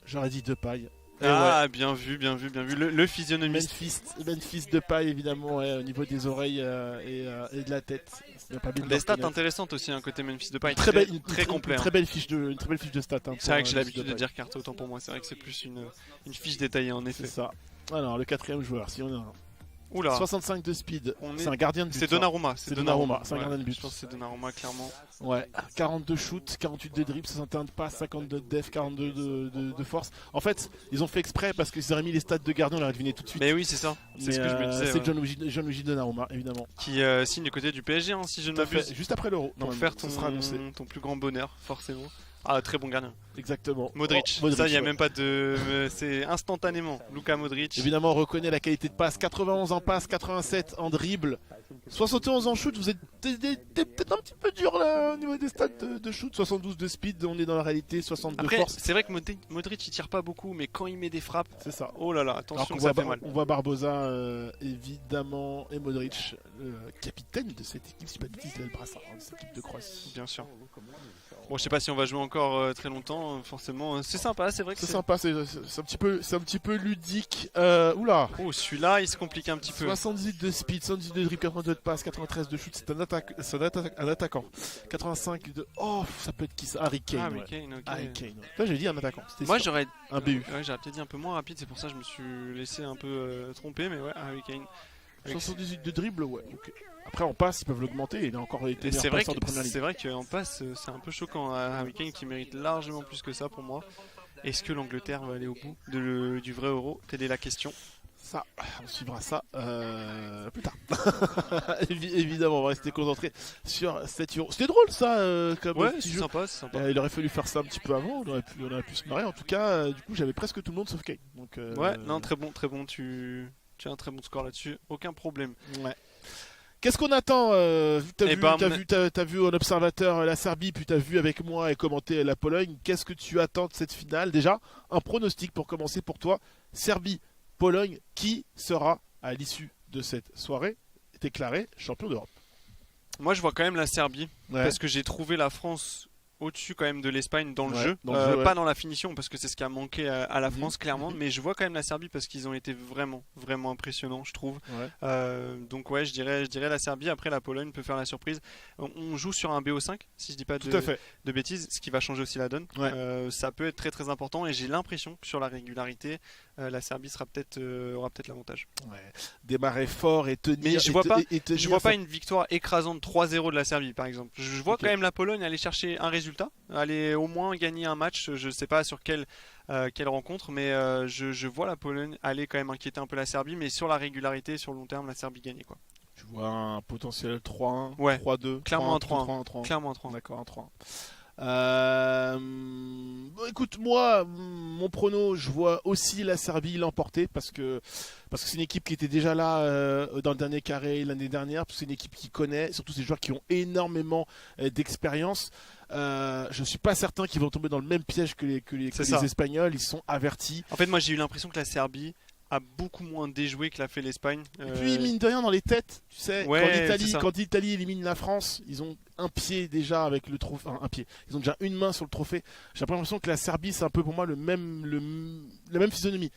j'aurais dit Depay. Bien vu. Le physionomiste. Memphis Depay, évidemment, au niveau des oreilles et de la tête. Des stats intéressantes aussi, un côté Memphis Depay. Très complet. Une très belle fiche de stats. Hein, c'est vrai que j'ai l'habitude de dire carte, autant pour moi. C'est vrai que c'est plus une fiche détaillée, en effet. C'est ça. Alors, le quatrième joueur, si on a un. Oula. 65 de speed, c'est un gardien de but. C'est Donnarumma. C'est Donnarumma, c'est un gardien de but. Je pense que c'est Donnarumma, clairement. Ouais, 42 shoot, 48 de dribble, 61 de passe, 52 de def, 42 de force. En fait, ils ont fait exprès parce qu'ils auraient mis les stats de gardien, on aurait deviné tout de suite. Mais oui, c'est ça. C'est ce que je me disais. C'est Gianluigi Donnarumma, évidemment. Qui signe du côté du PSG, hein, si je ne m'abuse. Juste après l'Euro. Pour faire ton plus grand bonheur, forcément. Ah, très bon gardien. Exactement. Modric. Ça, il n'y a même pas de. C'est instantanément. Luka Modric. Évidemment, on reconnaît la qualité de passe. 91 en passe, 87 en dribble, 71 en shoot. Vous êtes peut-être un petit peu dur là au niveau des stats de shoot. 72 de speed, on est dans la réalité. 62 de force. C'est vrai que Modric il tire pas beaucoup, mais quand il met des frappes. C'est ça. Oh là là, attention, ça fait mal. On voit Barbosa évidemment et Modric, le capitaine de cette équipe, si je ne dis pas de bêtises, le brassard de cette équipe de Croatie. Bien sûr. Bon, je sais pas si on va jouer encore très longtemps, forcément. C'est sympa, c'est vrai que c'est sympa, c'est un petit peu ludique. Oula. Oh, celui-là, il se complique un petit peu. 78 de speed, 78 de dribble, 82 de passe, 93 de shoot. C'est un attaquant. 85 de. Oh, ça peut être qui ça? Harry Kane. Harry Kane, ok. Harry Kane. Là, j'ai dit un attaquant. Moi, j'aurais un BU. Ouais, j'aurais peut-être dit un peu moins rapide. C'est pour ça que je me suis laissé un peu tromper, mais ouais, Harry Kane. 78 de dribble, ouais. Okay. Après, en passe, ils peuvent l'augmenter. Il a encore été meilleur passeur de première ligue. C'est vrai qu'en passe, c'est un peu choquant. Harry Kane qui mérite largement plus que ça pour moi. Est-ce que l'Angleterre va aller au bout du vrai Euro? Telle est la question. Ça, on suivra ça plus tard. Évidemment, on va rester concentré sur 7 euros. C'était drôle ça, comme c'est sympa, c'est sympa. Il aurait fallu faire ça un petit peu avant. On aurait pu se marrer. En tout cas, du coup, j'avais presque tout le monde sauf Kane. Donc, ouais, non, très bon. Tu as un très bon score là-dessus, aucun problème. Ouais. Qu'est-ce qu'on attend? T'as vu en observateur la Serbie, puis t'as vu avec moi et commenté la Pologne. Qu'est-ce que tu attends de cette finale? Déjà, un pronostic pour commencer pour toi. Serbie, Pologne, qui sera à l'issue de cette soirée déclaré champion d'Europe? Moi, je vois quand même la Serbie, parce que j'ai trouvé la France au-dessus quand même de l'Espagne dans le jeu, pas dans la finition parce que c'est ce qui a manqué à la France clairement, mais je vois quand même la Serbie parce qu'ils ont été vraiment impressionnants, je trouve. Donc ouais, je dirais la Serbie. Après, la Pologne peut faire la surprise. On joue sur un BO5 si je dis pas de bêtises, ce qui va changer aussi la donne. Ça peut être très très important et j'ai l'impression que sur la régularité, la Serbie aura peut-être l'avantage. Démarrer fort et tenir. Mais je vois pas une victoire écrasante 3-0 de la Serbie par exemple. Je vois quand même la Pologne aller chercher un résultat résultat, aller au moins gagner un match. Je ne sais pas sur quelle rencontre, mais je vois la Pologne aller quand même inquiéter un peu la Serbie, mais sur la régularité, sur le long terme, la Serbie gagner quoi. Tu vois un potentiel 3-1, ouais. 3-2, clairement 3-1. Clairement un 3-1. D'accord, un 3-1. Écoute, moi, mon prono, je vois aussi la Serbie l'emporter parce que c'est une équipe qui était déjà là dans le dernier carré l'année dernière, parce que c'est une équipe qui connaît, surtout ces joueurs qui ont énormément d'expérience. Je suis pas certain qu'ils vont tomber dans le même piège que les Espagnols, ils sont avertis. En fait, moi j'ai eu l'impression que la Serbie a beaucoup moins déjoué que l'a fait l'Espagne. Et puis mine de rien dans les têtes, tu sais, ouais, quand l'Italie élimine la France, ils ont un pied déjà avec le trophée, enfin, un pied. Ils ont déjà une main sur le trophée. J'ai l'impression que la Serbie c'est un peu pour moi la même physionomie.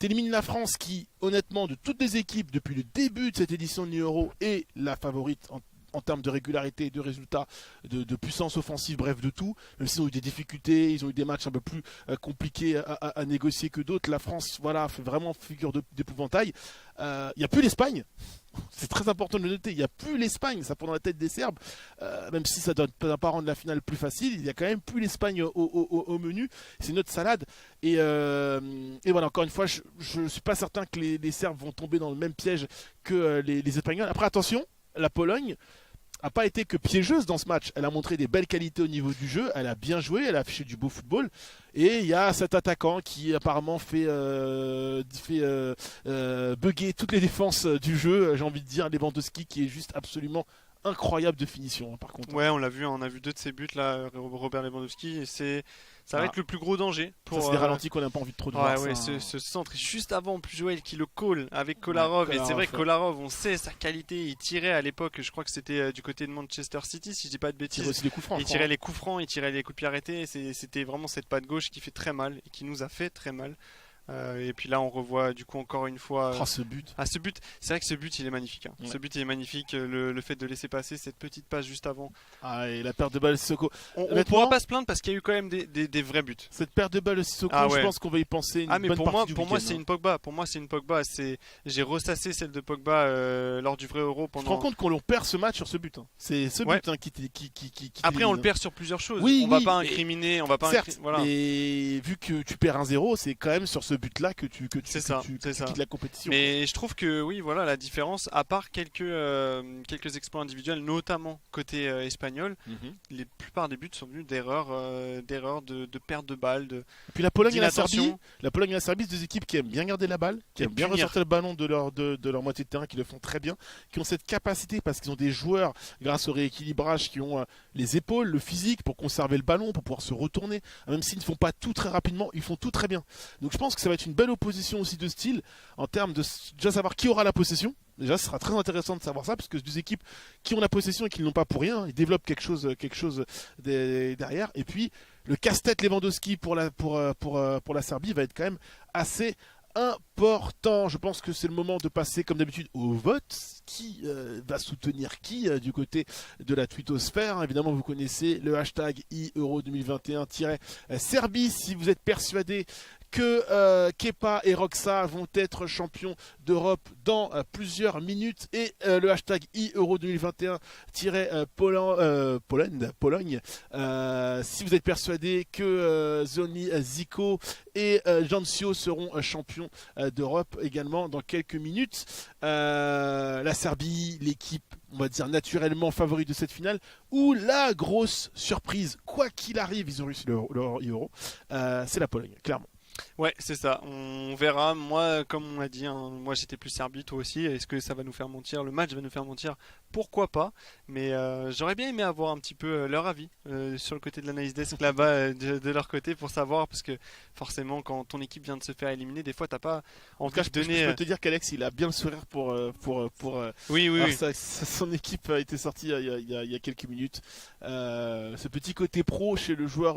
T'élimines la France qui, honnêtement, de toutes les équipes depuis le début de cette édition de l'Euro est la favorite en termes de régularité, de résultats, de puissance offensive, bref de tout. Même s'ils ont eu des difficultés, ils ont eu des matchs un peu plus compliqués à négocier que d'autres. La France, voilà, fait vraiment figure d'épouvantail. Il n'y a plus l'Espagne. C'est très important de le noter. Il n'y a plus l'Espagne, ça prend dans la tête des Serbes. Même si ça ne doit pas rendre la finale plus facile, il n'y a quand même plus l'Espagne au menu. C'est notre salade. Et voilà, encore une fois, je ne suis pas certain que les Serbes vont tomber dans le même piège que les Espagnols. Après, attention, la Pologne n'a pas été que piégeuse dans ce match. Elle a montré des belles qualités au niveau du jeu, elle a bien joué, elle a affiché du beau football. Et il y a cet attaquant qui apparemment fait bugger toutes les défenses du jeu, j'ai envie de dire, Lewandowski, qui est juste absolument incroyable de finition, par contre. Ouais, on l'a vu, on a vu 2 de ses buts là, Robert Lewandowski, et ça va être le plus gros danger. Ça, c'est des ralentis qu'on n'a pas envie de trop de voir. Ouais, ce centre, juste avant, plus Joël qui le call avec Kolarov. Ouais, et c'est vrai que Kolarov, on sait sa qualité. Il tirait à l'époque, je crois que c'était du côté de Manchester City, si je dis pas de bêtises. Il tirait aussi les coups francs. Il tirait les coups francs, il tirait les coups de pied arrêtés. C'était vraiment cette patte gauche qui fait très mal et qui nous a fait très mal. Et puis là on revoit du coup encore une fois ce but. Ce but, c'est vrai que ce but il est magnifique. Ouais. Ce but il est magnifique, le fait de laisser passer cette petite passe juste avant. Et la perte de balle de Sissoko. On pourra pas se plaindre parce qu'il y a eu quand même des vrais buts. Cette perte de balle de Sissoko, je pense qu'on va y penser une bonne partie du week-end. Pour moi c'est une Pogba. Pour moi c'est une Pogba. J'ai ressassé celle de Pogba lors du vrai Euro. Je te rends compte qu'on perd ce match sur ce but. C'est ce but qui après on le perd sur plusieurs choses. Oui, on va pas incriminer, on va pas. Certes, et vu que tu perds 1-0, c'est quand même sur ce but-là que tu quittes la compétition. Mais je trouve que oui, voilà la différence. À part quelques exploits individuels, notamment côté espagnol, la plupart des buts sont venus d'erreurs, de perte de balles. Et puis la Pologne et la Serbie, c'est deux équipes qui aiment bien garder la balle, qui aiment bien ressortir le ballon de leur moitié de terrain, qui le font très bien, qui ont cette capacité parce qu'ils ont des joueurs grâce au rééquilibrage qui ont les épaules, le physique pour conserver le ballon, pour pouvoir se retourner. Même s'ils ne font pas tout très rapidement, ils font tout très bien. Donc je pense que ça va être une belle opposition aussi de style en termes de déjà savoir qui aura la possession. Déjà, ce sera très intéressant de savoir ça parce que deux équipes qui ont la possession et qui ne l'ont pas pour rien, ils développent quelque chose derrière. Et puis le casse-tête Lewandowski pour la Serbie va être quand même assez important. Je pense que c'est le moment de passer comme d'habitude au vote. Qui va soutenir qui du côté de la twittosphère. Évidemment vous connaissez le hashtag Euro 2021-Serbie si vous êtes persuadé que Kepa et Roxa vont être champions d'Europe dans plusieurs minutes et le hashtag Euro 2021-Pologne si vous êtes persuadé que Zoni Zico et Jancio seront champions d'Europe également dans quelques minutes. La Serbie, l'équipe on va dire naturellement favorite de cette finale, ou la grosse surprise, quoi qu'il arrive, ils ont réussi leur Euro, c'est la Pologne, clairement. Ouais, c'est ça. On verra. Moi, comme on l'a dit, moi j'étais plus Serbie, toi aussi. Est-ce que ça va nous faire mentir? Le match va nous faire mentir? Pourquoi pas? Mais j'aurais bien aimé avoir un petit peu leur avis sur le côté de l'analyse desk là-bas, de leur côté, pour savoir, parce que forcément, quand ton équipe vient de se faire éliminer, des fois, t'as pas envie de donner. Je peux te dire qu'Alex, il a bien le sourire pour. Oui. Son équipe a été sortie il y a quelques minutes. Ce petit côté pro chez le joueur.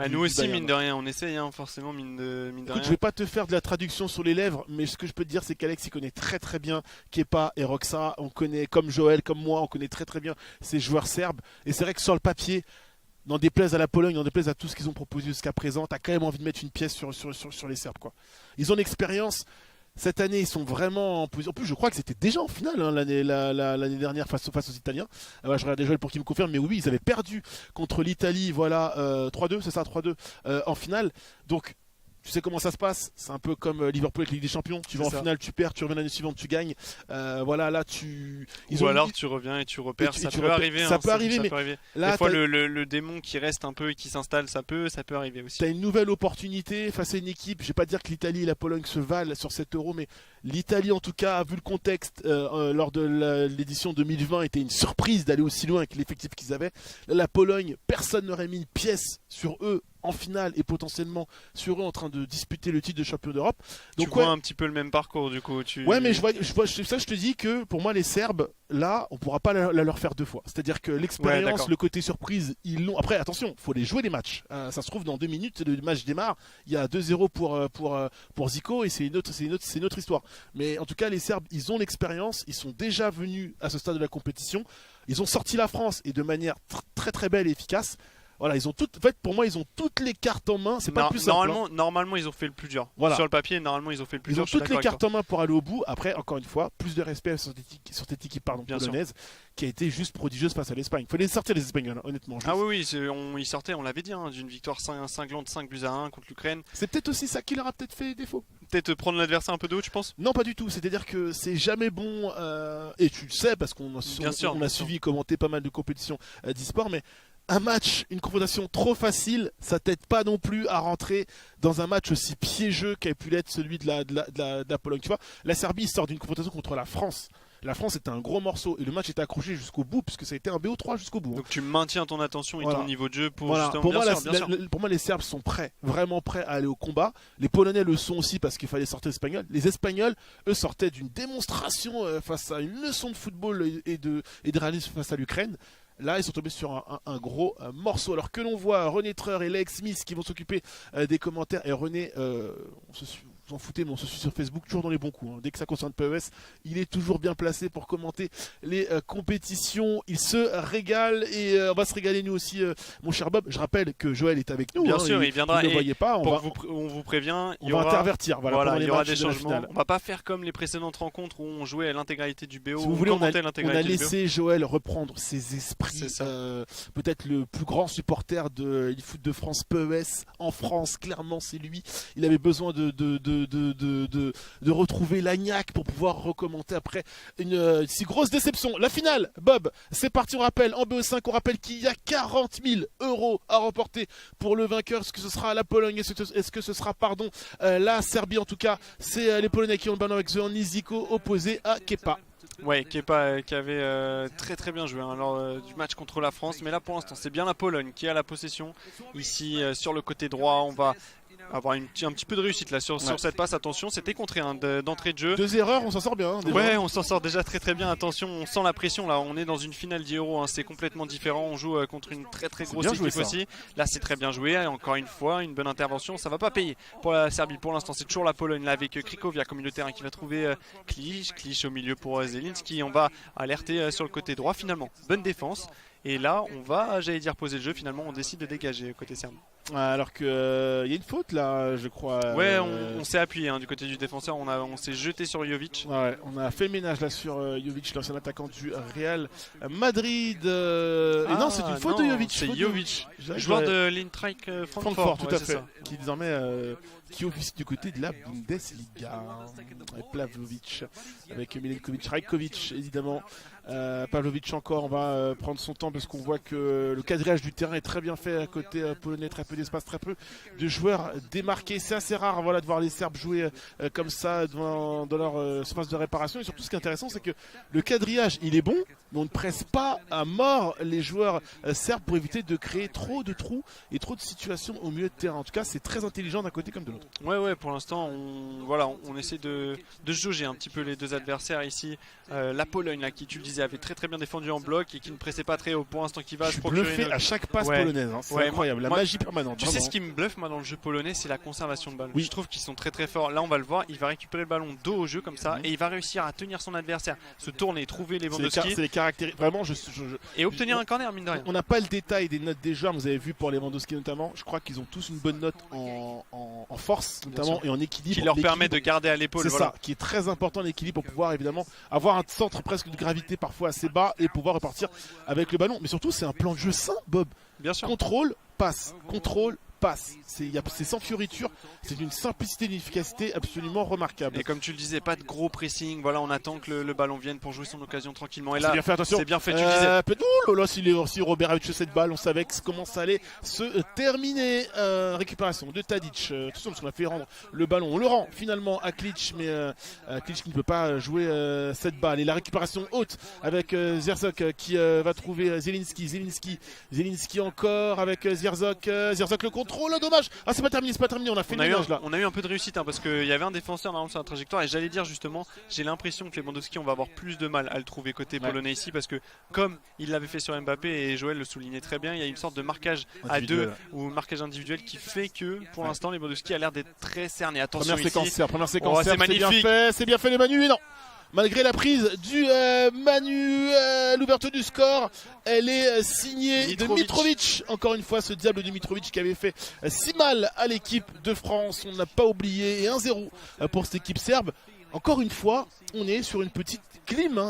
Nous aussi, mine de rien, on essaye, forcément, mine de rien. Je vais pas te faire de la traduction sur les lèvres, mais ce que je peux te dire, c'est qu'Alex, il connaît très très bien Kepa et Roxa. On connaît, comme Joël, comme moi, on connaît très très bien ces joueurs serbes. Et c'est vrai que sur le papier, n'en déplaise à la Pologne, n'en déplaise à tout ce qu'ils ont proposé jusqu'à présent, t'as quand même envie de mettre une pièce sur les Serbes, quoi. Ils ont l'expérience. Cette année, ils sont vraiment en position. En plus, je crois que c'était déjà en finale hein, l'année dernière face aux Italiens. Je regardais Joël pour qu'il me confirme, mais oui, ils avaient perdu contre l'Italie, voilà, 3-2, c'est ça, 3-2 en finale. Donc, tu sais comment ça se passe, c'est un peu comme Liverpool avec la Ligue des Champions. Tu vas en finale, tu perds, tu reviens l'année suivante, tu gagnes. Voilà, là tu. Alors tu reviens et tu repères. Ça peut arriver. Ça peut arriver, mais là, des fois le démon qui reste un peu et qui s'installe, ça peut arriver aussi. T'as une nouvelle opportunité face à une équipe. Je vais pas dire que l'Italie et la Pologne se valent sur cet Euro, mais l'Italie en tout cas, a vu le contexte lors de l'édition 2020, était une surprise d'aller aussi loin avec l'effectif qu'ils avaient. Là, la Pologne, personne n'aurait mis une pièce sur eux en finale et potentiellement sur eux en train de disputer le titre de champion d'Europe. Donc tu vois un petit peu le même parcours du coup. Ouais, mais je te dis que pour moi les Serbes, là, on pourra pas la leur faire deux fois. C'est-à-dire que l'expérience, le côté surprise, ils l'ont. Après, attention, faut les jouer les matchs. Ça se trouve dans 2 minutes, le match démarre. Il y a 2-0 pour Zico et c'est une autre histoire. Mais en tout cas, les Serbes, ils ont l'expérience. Ils sont déjà venus à ce stade de la compétition. Ils ont sorti la France et de manière très très belle et efficace. Voilà, ils ont toutes. En fait, pour moi, ils ont toutes les cartes en main. C'est pas plus simple. Normalement, ils ont fait le plus dur. Voilà. Sur le papier, normalement, ils ont fait le plus dur. Ils ont toutes les cartes en main pour aller au bout. Après, encore une fois, plus de respect sur cette équipe polonaise qui a été juste prodigieuse face à l'Espagne. Il fallait sortir les Espagnols, honnêtement. Ah oui, ils sortaient, on l'avait dit, hein, d'une victoire 5-1 contre l'Ukraine. C'est peut-être aussi ça qui leur a peut-être fait défaut. Peut-être prendre l'adversaire un peu de haut, tu penses? Non, pas du tout. C'est-à-dire que c'est jamais bon, et tu le sais parce qu'on a suivi et commenté pas mal de compétitions d'e-sport, mais un match, une confrontation trop facile, ça t'aide pas non plus à rentrer dans un match aussi piégeux qu'a pu l'être celui de la Pologne. Tu vois, la Serbie sort d'une confrontation contre la France. La France était un gros morceau et le match était accroché jusqu'au bout puisque ça a été un BO3 jusqu'au bout. Donc tu maintiens ton attention et ton niveau de jeu pour justement. Pour moi, les Serbes sont prêts, vraiment prêts à aller au combat. Les Polonais le sont aussi parce qu'il fallait sortir les Espagnols. Les Espagnols, eux, sortaient d'une démonstration face à une leçon de football et de réalisme face à l'Ukraine. Là, ils sont tombés sur un gros morceau. Alors que l'on voit René Treur et Lex Smith qui vont s'occuper des commentaires. Et René, vous en foutez, mais on se suit sur Facebook toujours dans les bons coups. Hein. Dès que ça concerne PES, il est toujours bien placé pour commenter les compétitions. Il se régale et on va se régaler nous aussi, mon cher Bob. Je rappelle que Joël est avec nous. Bien sûr, il viendra. Vous ne le voyez pas. On vous prévient. On va intervertir. Voilà, il y aura des changements. On va pas faire comme les précédentes rencontres où on jouait à l'intégralité du BO. Si vous voulez, on a laissé Joël reprendre ses esprits. Peut-être le plus grand supporter de foot de France PES en France. Clairement, c'est lui. Il avait besoin de retrouver l'agnac pour pouvoir recommenter après une si grosse déception. La finale, Bob, c'est parti, on rappelle, en BO5, on rappelle qu'il y a 40 000 € à remporter pour le vainqueur. Est-ce que ce sera la Pologne, est-ce que ce sera, la Serbie? En tout cas, c'est les Polonais qui ont le ballon avec Zoran Zico opposé à Kepa. Ouais, Kepa qui avait très très bien joué lors du match contre la France. Mais là pour l'instant c'est bien la Pologne qui a la possession. Ici sur le côté droit on va avoir un petit peu de réussite là sur cette passe. Attention, c'était contré d'entrée de jeu. 2 erreurs, on s'en sort bien. Ouais, on s'en sort déjà très très bien. Attention, on sent la pression là. On est dans une finale d'Euro, c'est complètement différent. On joue contre une très très grosse équipe aussi. Là, c'est très bien joué. Encore une fois, une bonne intervention. Ça va pas payer pour la Serbie. Pour l'instant, c'est toujours la Pologne là avec Krikoviak comme milieu de terrain qui va trouver Klich au milieu pour Zelinski. On va alerter sur le côté droit finalement. Bonne défense. Et là, on va, j'allais dire, poser le jeu. Finalement, on décide de dégager côté serbe. Alors que y a une faute là, je crois. Ouais, on s'est appuyé du côté du défenseur. On s'est jeté sur Jovic. Ouais, on a fait le ménage là sur Jovic, l'ancien attaquant du Real Madrid. Et non, c'est une faute de Jovic. C'est Jovic, joueur de l'Eintracht Francfort. Tout à fait. Qui désormais qui officie du côté de la Bundesliga. Pavlovic avec Milenkovic, Rajkovic évidemment. Pavlovic encore, on va prendre son temps parce qu'on voit que le quadrillage du terrain est très bien fait à côté polonais, très peu d'espace, très peu de joueurs démarqués. C'est assez rare de voir les Serbes jouer comme ça dans leur espace de réparation. Et surtout ce qui est intéressant, c'est que le quadrillage il est bon, mais on ne presse pas à mort les joueurs serbes pour éviter de créer trop de trous et trop de situations au milieu de terrain. En tout cas, c'est très intelligent d'un côté comme de l'autre. Ouais, pour l'instant, on essaie de jauger un petit peu les deux adversaires ici. La Pologne là, qui tu le disais, qu'ils avaient très très bien défendu en bloc et qu'ils ne pressaient pas très haut pour l'instant qui va. Je suis bluffé à chaque passe polonaise, hein. C'est incroyable, la magie permanente. Tu sais ce qui me bluffe moi dans le jeu polonais, c'est la conservation de balle. Je trouve qu'ils sont très très forts. Là on va le voir, il va récupérer le ballon dos au jeu comme ça et il va réussir à tenir son adversaire, se tourner, trouver Lewandowski. C'est les caractéristiques. Vraiment, et obtenir un corner mine de rien. On n'a pas le détail des notes des joueurs, vous avez vu pour Lewandowski notamment. Je crois qu'ils ont tous une bonne note en force notamment et en équilibre. Qui leur permet de garder à l'épaule. C'est ça, qui est très important l'équilibre pour pouvoir évidemment avoir un centre presque de gravité parfois assez bas et pouvoir repartir avec le ballon. Mais surtout, c'est un plan de jeu sain, Bob. Bien sûr. Contrôle, passe. Contrôle, passe. C'est sans fioriture, c'est d'une simplicité et d'une efficacité absolument remarquable. Et comme tu le disais, pas de gros pressing, voilà, on attend que le ballon vienne pour jouer son occasion tranquillement. Et là, c'est bien fait, attention. C'est bien fait, tu le disais. Si Robert avait touché cette balle, on savait comment ça allait se terminer. Récupération de Tadic, attention parce qu'on a fait rendre le ballon, on le rend finalement à Klitsch, mais Klitsch qui ne peut pas jouer cette balle. Et la récupération haute avec Zierzok qui va trouver Zielinski encore avec Zierzok le contrôle, dommage. Ah, c'est pas terminé, on a fait là. On a eu un peu de réussite parce qu'il y avait un défenseur normalement sur la trajectoire et j'allais dire justement, j'ai l'impression que Lewandowski on va avoir plus de mal à le trouver côté polonais ici parce que comme il l'avait fait sur Mbappé et Joël le soulignait très bien, il y a une sorte de marquage à deux ou marquage individuel qui fait que pour l'instant Lewandowski a l'air d'être très cerné. Attention Première séquence, c'est magnifique. C'est bien fait les Manu, non. Malgré la prise du Manu, l'ouverture du score, elle est signée de Mitrovic. Encore une fois, ce diable de Mitrovic qui avait fait si mal à l'équipe de France. On n'a pas oublié. Et 1-0 pour cette équipe serbe. Encore une fois, on est sur une petite clim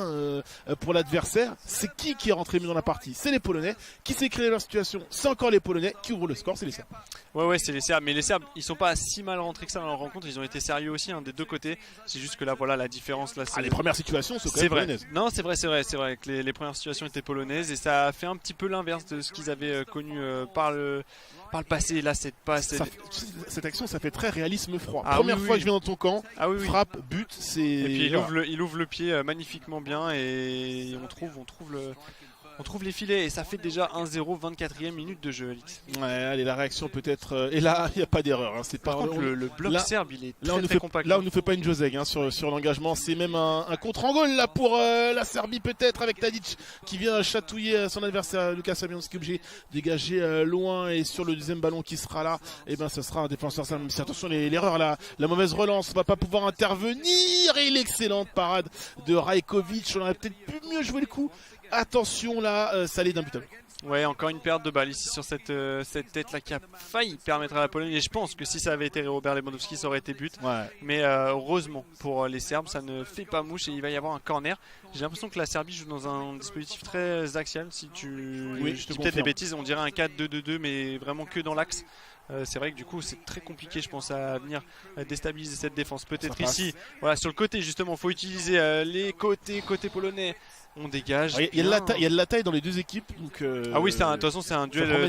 pour l'adversaire. C'est qui est rentré mieux dans la partie? C'est les Polonais. Qui s'est créé leur situation? C'est encore les Polonais. Qui ouvrent le score? C'est les Serbes. Ouais, c'est les Serbes. Mais les Serbes, ils sont pas si mal rentrés que ça dans leur rencontre. Ils ont été sérieux aussi des deux côtés. C'est juste que là, voilà, la différence. Là, les premières situations sont quand même polonaises. Non, c'est vrai que les premières situations étaient polonaises et ça a fait un petit peu l'inverse de ce qu'ils avaient connu par le passé. Là, cette passe. Cette action, ça fait très réalisme froid. Première fois que je viens dans ton camp, frappe, but. Et puis il ouvre le pied magnifiquement bien et on trouve les filets et ça fait déjà 1-0, 24e minute de jeu, Alix. Ouais, allez, la réaction peut-être. Et là, il n'y a pas d'erreur. C'est Par contre, le bloc serbe, il est très compact. Là, on ne nous fait pas une Joseg sur l'engagement. C'est même un contre-en-goal là pour la Serbie, peut-être, avec Tadic qui vient chatouiller son adversaire, Lucas Fabianski, obligé de dégager loin. Et sur le deuxième ballon qui sera là, ce sera un défenseur serbe. Attention, l'erreur, la mauvaise relance, on va pas pouvoir intervenir. Et l'excellente parade de Rajkovic. On aurait peut-être pu mieux jouer le coup. Attention là, ça allait d'un but à l'autre. Ouais, encore une perte de balle ici sur cette tête là qui a failli permettre à la Pologne. Et je pense que si ça avait été Robert Lewandowski, ça aurait été but. Ouais. Mais heureusement pour les Serbes, ça ne fait pas mouche et il va y avoir un corner. J'ai l'impression que la Serbie joue dans un dispositif très axial. Si tu je dis peut-être des bêtises, on dirait un 4-2-2-2, mais vraiment que dans l'axe. C'est vrai que du coup c'est très compliqué, je pense, à venir déstabiliser cette défense. Peut-être ici, voilà, sur le côté justement, faut utiliser les côtés polonais. On dégage. Il y a de la taille dans les deux équipes. Donc, ah oui, de toute façon c'est un duel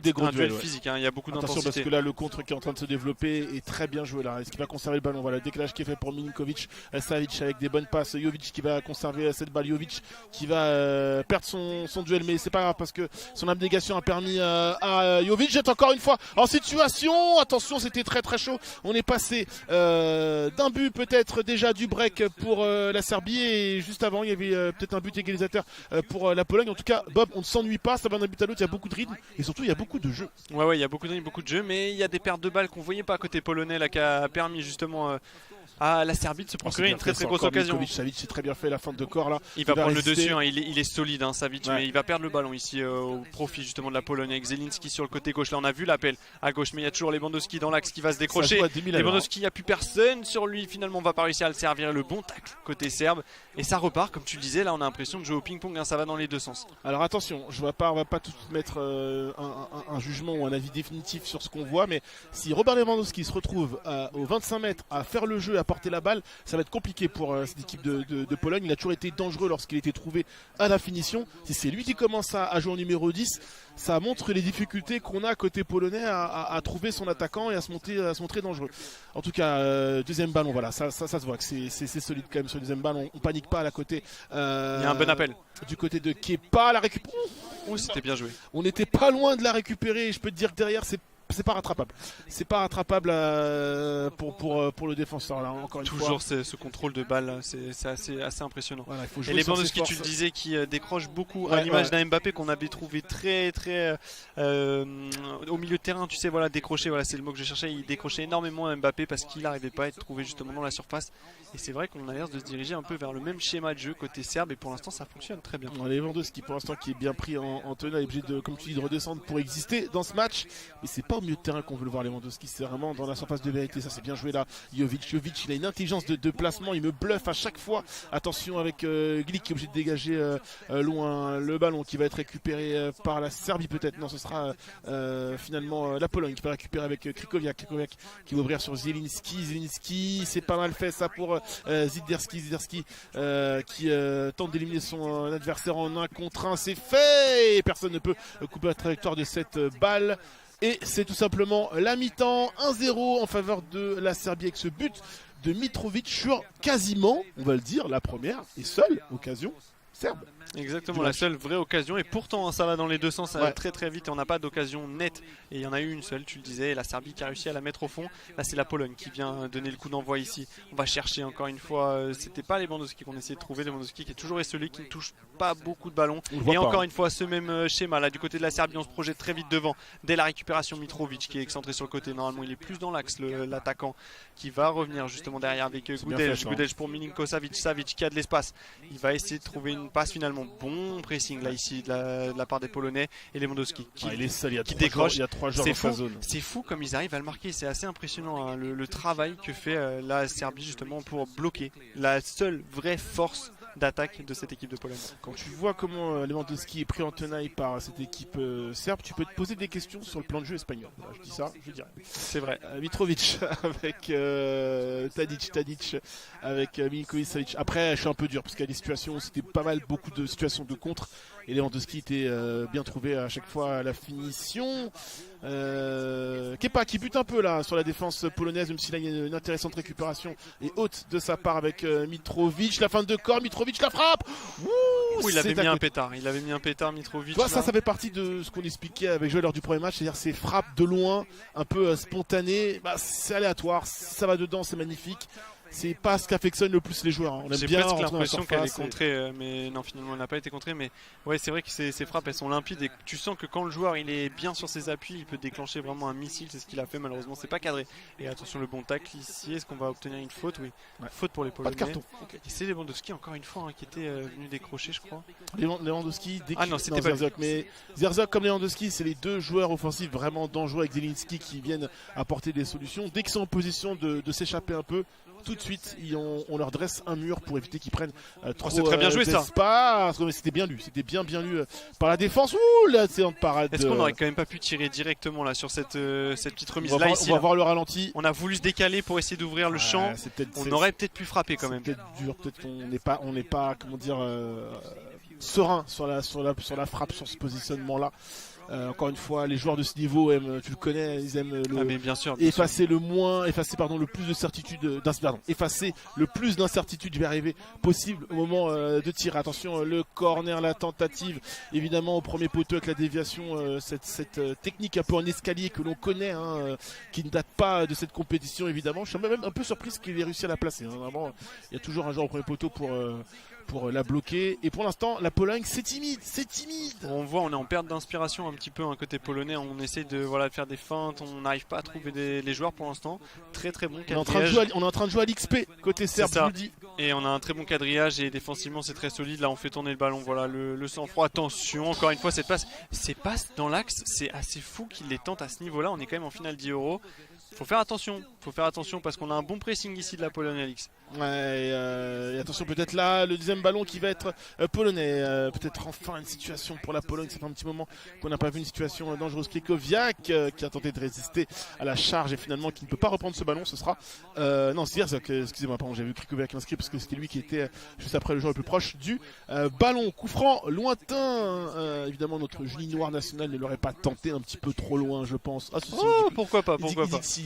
physique. Il y a beaucoup d'intensité. Attention parce que là le contre qui est en train de se développer est très bien joué là. Est-ce qu'il va conserver le ballon? Voilà, le décalage qui est fait pour Milinkovic, Savic avec des bonnes passes. Jovic qui va conserver cette balle. Jovic qui va perdre son duel, mais c'est pas grave parce que son abnégation a permis à Jovic d'être encore une fois en situation. Attention, c'était très très chaud. On est passé d'un but peut-être déjà du break pour la Serbie et juste avant il y avait peut-être un but égalisateur pour la Pologne. En tout cas, Bob, on ne s'ennuie pas, ça va d'un but à l'autre, il y a beaucoup de rythme et surtout il y a beaucoup de jeux. Ouais, il y a beaucoup de rythme, beaucoup de jeux, mais il y a des pertes de balles qu'on voyait pas côté polonais là, qui a permis justement à la Serbie de se procurer une très très grosse occasion. Savic, c'est très bien fait la fin de corps là. Il va prendre le dessus, il est solide Savic, mais il va perdre le ballon ici au profit justement de la Pologne avec Zielinski sur le côté gauche. Là on a vu l'appel à gauche, mais il y a toujours Lewandowski dans l'axe qui va se décrocher. Lewandowski, il n'y a plus personne sur lui, finalement on va pas réussir à le servir. Le bon tacle côté serbe et ça repart comme tu le disais. Là on a l'impression de jouer au ping-pong, ça va dans les deux sens. Alors attention, on va pas tout mettre un jugement ou un avis définitif sur ce qu'on voit, mais si Robert Lewandowski se retrouve aux 25 mètres à faire le jeu, à porter la balle, ça va être compliqué pour cette équipe de Pologne. Il a toujours été dangereux lorsqu'il était trouvé à la finition. Si c'est lui qui commence à jouer en numéro 10, ça montre les difficultés qu'on a côté polonais à trouver son attaquant et à se montrer dangereux. En tout cas, deuxième ballon, voilà, ça se voit que c'est solide quand même sur le deuxième ballon. On panique pas à la côté. Il y a un bon appel. Du côté de Kepa, la récupération. C'était bien joué. On n'était pas loin de la récupérer. Je peux te dire que derrière, c'est pas rattrapable. C'est pas rattrapable pour le défenseur là. Encore une fois. Toujours ce contrôle de balle, c'est assez impressionnant. Voilà, il faut jouer et sur Lewandowski, ses tu le forces. disais, qui décroche beaucoup à l'image d'un Mbappé qu'on avait trouvé très au milieu de terrain. Tu sais, voilà, décrocher, voilà, c'est le mot que je cherchais. Il décrochait énormément à Mbappé parce qu'il n'arrivait pas à être trouvé justement dans la surface. Et c'est vrai qu'on a l'air de se diriger un peu vers le même schéma de jeu côté serbe et pour l'instant ça fonctionne très bien. Lewandowski pour l'instant qui est bien pris en tenue, est obligé de, comme tu dis, de redescendre pour exister dans ce match. Mais c'est pas au milieu de terrain qu'on veut le voir Lewandowski, c'est vraiment dans la surface de vérité. Ça c'est bien joué là. Jovic, il a une intelligence de placement, il me bluffe à chaque fois. Attention avec Glick qui est obligé de dégager loin le ballon qui va être récupéré par la Serbie peut-être. Non, ce sera finalement la Pologne qui va récupérer avec Krikoviak qui va ouvrir sur Zielinski, c'est pas mal fait ça pour Zidlerski qui tente d'éliminer son adversaire en 1 contre 1, c'est fait et personne ne peut couper la trajectoire de cette balle. Et c'est tout simplement la mi-temps, 1-0 en faveur de la Serbie avec ce but de Mitrovic sur quasiment, on va le dire, la première et seule occasion serbe. Exactement, la seule vraie occasion, et pourtant ça va dans les deux sens, ça va très très vite et on n'a pas d'occasion nette, et il y en a eu une seule, tu le disais, et la Serbie qui a réussi à la mettre au fond. Là c'est la Pologne qui vient donner le coup d'envoi ici. On va chercher encore une fois, c'était pas Lewandowski qu'on essayait de trouver, Lewandowski qui est toujours esselé, qui ne touche pas beaucoup de ballons, et encore une fois ce même schéma là du côté de la Serbie, on se projette très vite devant, dès la récupération Mitrovic qui est excentré sur le côté, normalement il est plus dans l'axe l'attaquant, qui va revenir justement derrière avec Gudel pour Milinko Savic qui a de l'espace, il va essayer de trouver une passe finalement. Bon pressing là ici de la part des Polonais, et Lewandowski qui décroche. Il y a 3 joueurs dans sa zone. C'est fou comme ils arrivent à le marquer, c'est assez impressionnant hein, le travail que fait la Serbie justement pour bloquer la seule vraie force d'attaque de cette équipe de Pologne. Quand tu vois comment Lewandowski est pris en tenaille par cette équipe serbe, tu peux te poser des questions sur le plan de jeu espagnol. Voilà, je dis ça, je dirais. C'est vrai. Mitrovic avec Tadic avec Milinkovic Savic. Après, je suis un peu dur parce qu'il y a des situations où c'était pas mal, beaucoup de situations de contre, et Lewandowski était bien trouvé à chaque fois à la finition. Kepa qui bute un peu là sur la défense polonaise, même s'il a une intéressante récupération et haute de sa part avec Mitrovic. La fin de corps, Mitrovic la frappe. Ouh, il avait mis un pétard. Mitrovic. Ça fait partie de ce qu'on expliquait avec Joël lors du premier match, c'est-à-dire ces frappes de loin, un peu spontanées. C'est aléatoire, ça va dedans, c'est magnifique. C'est pas ce qu'affectionnent le plus les joueurs. On aime bien presque l'impression qu'elle est contrée, mais non, finalement elle n'a pas été contrée. Mais ouais, c'est vrai que ces frappes elles sont limpides et tu sens que quand le joueur il est bien sur ses appuis, il peut déclencher vraiment un missile. C'est ce qu'il a fait, malheureusement c'est pas cadré. Et attention, le bon tacle ici, est-ce qu'on va obtenir une faute? Oui, faute pour les Polonais. Pas de carton. Okay. Et c'est Lewandowski encore une fois qui était venu décrocher, je crois. Lewandowski, c'était pas Zerzok, mais Zerzok comme Lewandowski, c'est les deux joueurs offensifs vraiment dangereux avec Zielinski qui viennent apporter des solutions. Dès qu'ils sont en position de s'échapper un peu, tout de suite on leur dresse un mur pour éviter qu'ils prennent trop c'est très bien joué d'espace. C'était bien lu, c'était bien lu par la défense. Ouh, là c'est en parade. Est-ce qu'on aurait quand même pas pu tirer directement là sur cette petite remise on va voir le ralenti. On a voulu se décaler pour essayer d'ouvrir le champ. On aurait peut-être pu frapper quand même. C'est peut-être dur, peut-être qu'on n'est pas comment dire serein sur la frappe, sur ce positionnement là. Encore une fois, les joueurs de ce niveau aiment, tu le connais, ils aiment effacer le plus de certitude, effacer le plus d'incertitude qui va arriver possible au moment de tirer. Attention, le corner, la tentative, évidemment au premier poteau avec la déviation, cette technique un peu en escalier que l'on connaît, qui ne date pas de cette compétition évidemment. Je suis même un peu surpris qu'il ait réussi à la placer. Vraiment, il y a toujours un joueur au premier poteau pour la bloquer, et pour l'instant la Pologne c'est timide. On voit, on est en perte d'inspiration un petit peu côté polonais, on essaie de faire des feintes, on n'arrive pas à trouver les joueurs pour l'instant. Très très bon quadrillage. On est en train de jouer à l'XP côté serbe, je vous le dis. Et on a un très bon quadrillage et défensivement c'est très solide. Là on fait tourner le ballon, voilà le sang-froid. Attention, encore une fois cette passe, ces passes dans l'axe, c'est assez fou qu'il les tente à ce niveau là. On est quand même en finale d'Euro. Faut faire attention parce qu'on a un bon pressing ici de la Pologne, Alix. Ouais, et attention peut-être là, le deuxième ballon qui va être polonais. Peut-être enfin une situation pour la Pologne. Ça fait un petit moment qu'on n'a pas vu une situation dangereuse. Krikoviak qui a tenté de résister à la charge et finalement qui ne peut pas reprendre ce ballon. Ce sera Zerzok, excusez-moi, pardon, j'avais vu Krikoviak inscrit parce que c'était lui qui était juste après le joueur le plus proche du ballon. Coup franc lointain. Évidemment notre Julie Noire nationale ne l'aurait pas tenté, un petit peu trop loin je pense. Pourquoi pas.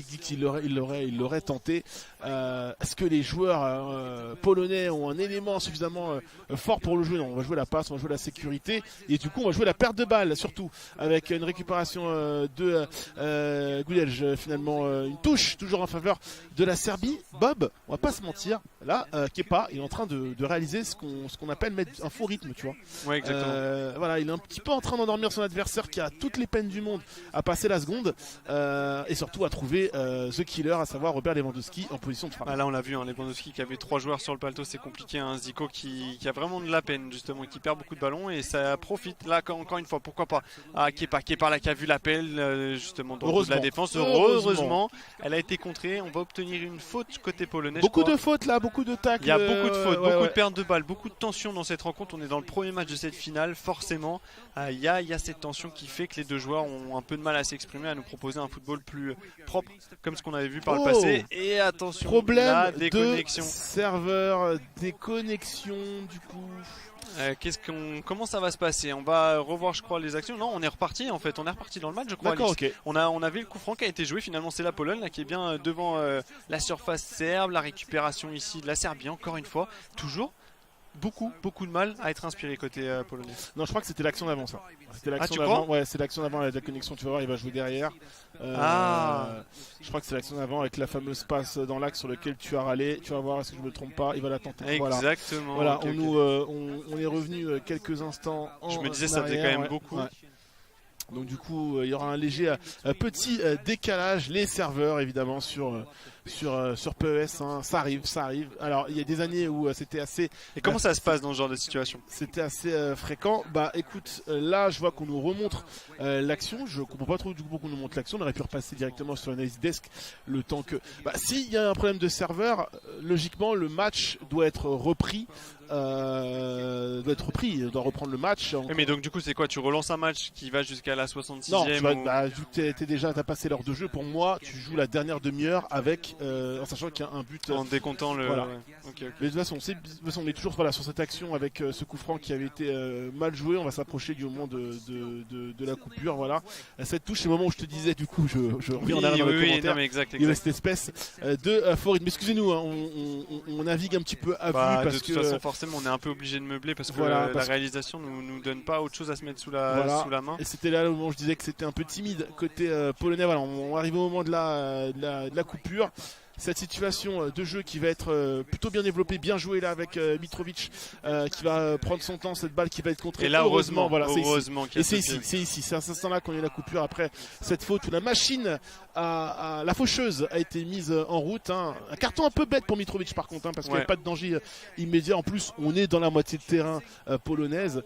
dit qu'il l'aurait tenté. Est-ce que les joueurs polonais ont un élément suffisamment fort pour le jouer? Non, on va jouer la passe, on va jouer la sécurité et du coup on va jouer la perte de balle surtout avec une récupération de Gudelj, finalement une touche toujours en faveur de la Serbie. Bob, on va pas se mentir, là Kepa il est en train de réaliser ce qu'on appelle mettre un faux rythme, tu vois. Ouais, exactement. Voilà, il est un petit peu en train d'endormir son adversaire qui a toutes les peines du monde à passer la seconde et surtout à trouver the killer, à savoir Robert Lewandowski en position de frappe. Là on l'a vu, Lewandowski qui avait 3 joueurs sur le plateau, c'est compliqué. Zico qui a vraiment de la peine justement, qui perd beaucoup de ballons et ça profite là encore une fois, pourquoi pas Kepa là qui a vu l'appel justement dans de la défense. Heureusement, elle a été contrée. On va obtenir une faute côté polonais. Beaucoup de fautes là, beaucoup de tacles. Il y a beaucoup de fautes, beaucoup de pertes de balles, beaucoup de tension dans cette rencontre. On est dans le premier match de cette finale, forcément il y a cette tension qui fait que les deux joueurs ont un peu de mal à s'exprimer, à nous proposer un football plus propre comme ce qu'on avait vu par le passé. Et attention, problème des connexions. Serveur, des connexions du coup. Comment ça va se passer? On va revoir, je crois, les actions. Non, on est reparti en fait. On est reparti dans le match, je crois. D'accord, ok. On avait le coup franc qui a été joué. Finalement, c'est la Pologne là, qui est bien devant la surface serbe. La récupération ici de la Serbie, encore une fois. Toujours beaucoup de mal à être inspiré côté polonais. Non, je crois que c'était l'action d'avant ça. C'était l'action tu d'avant. crois? Ouais, c'est l'action d'avant avec la connexion. Tu vas voir, il va jouer derrière. Je crois que c'est l'action d'avant avec la fameuse passe dans l'axe sur lequel tu as râlé. Tu vas voir, est-ce que je me trompe pas? Il va la tenter. Exactement. Voilà, okay, on est revenu quelques instants en Je me disais, ça faisait quand même beaucoup. Ouais. Donc du coup, il y aura un léger petit décalage. Les serveurs, évidemment, sur PES, hein. Ça arrive. Alors, il y a des années où c'était assez... Et comment ça se passe dans ce genre de situation? C'était assez fréquent. Bah écoute, là, je vois qu'on nous remontre l'action. Je comprends pas trop du coup pourquoi on nous montre l'action. On aurait pu repasser directement sur l'analyse desk le temps que... Bah s'il y a un problème de serveur, logiquement, le match doit être repris. On doit reprendre le match. Oui, mais donc du coup c'est quoi? Tu relances un match qui va jusqu'à la 66e? Non, vu que t'as passé l'heure de jeu, pour moi tu joues la dernière demi-heure avec en sachant qu'il y a un but en décomptant le... Voilà. Ouais. Okay. Mais de toute façon on est toujours sur cette action avec ce coup franc qui avait été mal joué. On va s'approcher du moment de la coupure. Voilà, cette touche, c'est le moment où je te disais, du coup je reviens en arrière dans le commentaire. Non, mais exact. Il y a cette espèce de faux rythme. Excusez-nous, hein, on navigue un petit peu à vue parce de toute façon forcément on est un peu obligé de meubler parce que la réalisation nous donne pas autre chose à se mettre sous la main. Et c'était là où je disais que c'était un peu timide côté polonais. Voilà, on arrive au moment de la coupure. Cette situation de jeu qui va être plutôt bien développée, bien jouée là avec Mitrovic qui va prendre son temps, cette balle qui va être contrée. Et là heureusement c'est ici, c'est à ce instant là qu'on a eu la coupure après cette faute où la machine la faucheuse a été mise en route, hein. Un carton un peu bête pour Mitrovic par contre, hein, parce qu'il n'y a pas de danger immédiat. En plus on est dans la moitié de terrain polonaise,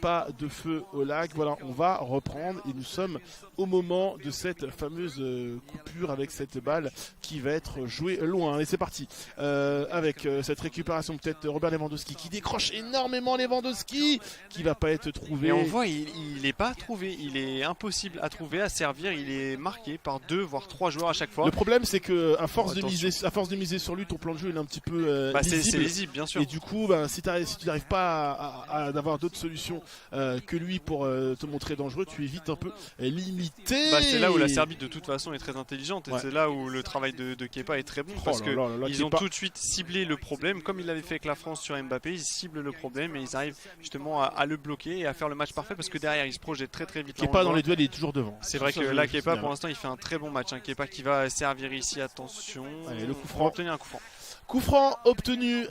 pas de feu au lac. Voilà, on va reprendre et nous sommes au moment de cette fameuse coupure avec cette balle qui va être jouée loin. Et c'est parti avec cette récupération, peut-être Robert Lewandowski qui décroche énormément. Lewandowski qui va pas être trouvé. Et on voit il n'est pas trouvé, il est impossible à trouver, à servir. Il est marqué par 2 voire 3 joueurs à chaque fois. Le problème c'est que à force de miser sur lui, ton plan de jeu il est un petit peu lisible. C'est lisible bien sûr. Et du coup si tu n'arrives pas à avoir d'autres solutions que lui pour te montrer dangereux, tu es vite un peu limité. C'est là où la Serbie de toute façon est très intelligente et c'est là où le travail de Kepa est très bon parce qu'ils ont tout de suite ciblé le problème comme il l'avait fait avec la France sur Mbappé. Ils ciblent le problème et ils arrivent justement à le bloquer et à faire le match parfait parce que derrière ils se projettent très vite. Kepa dans les duels il est toujours devant. C'est vrai que là Kepa pour l'instant il fait un très bon match, hein. Kepa qui va servir ici, attention. Allez, le coup franc. On va obtenir un coup franc. Coup franc obtenu,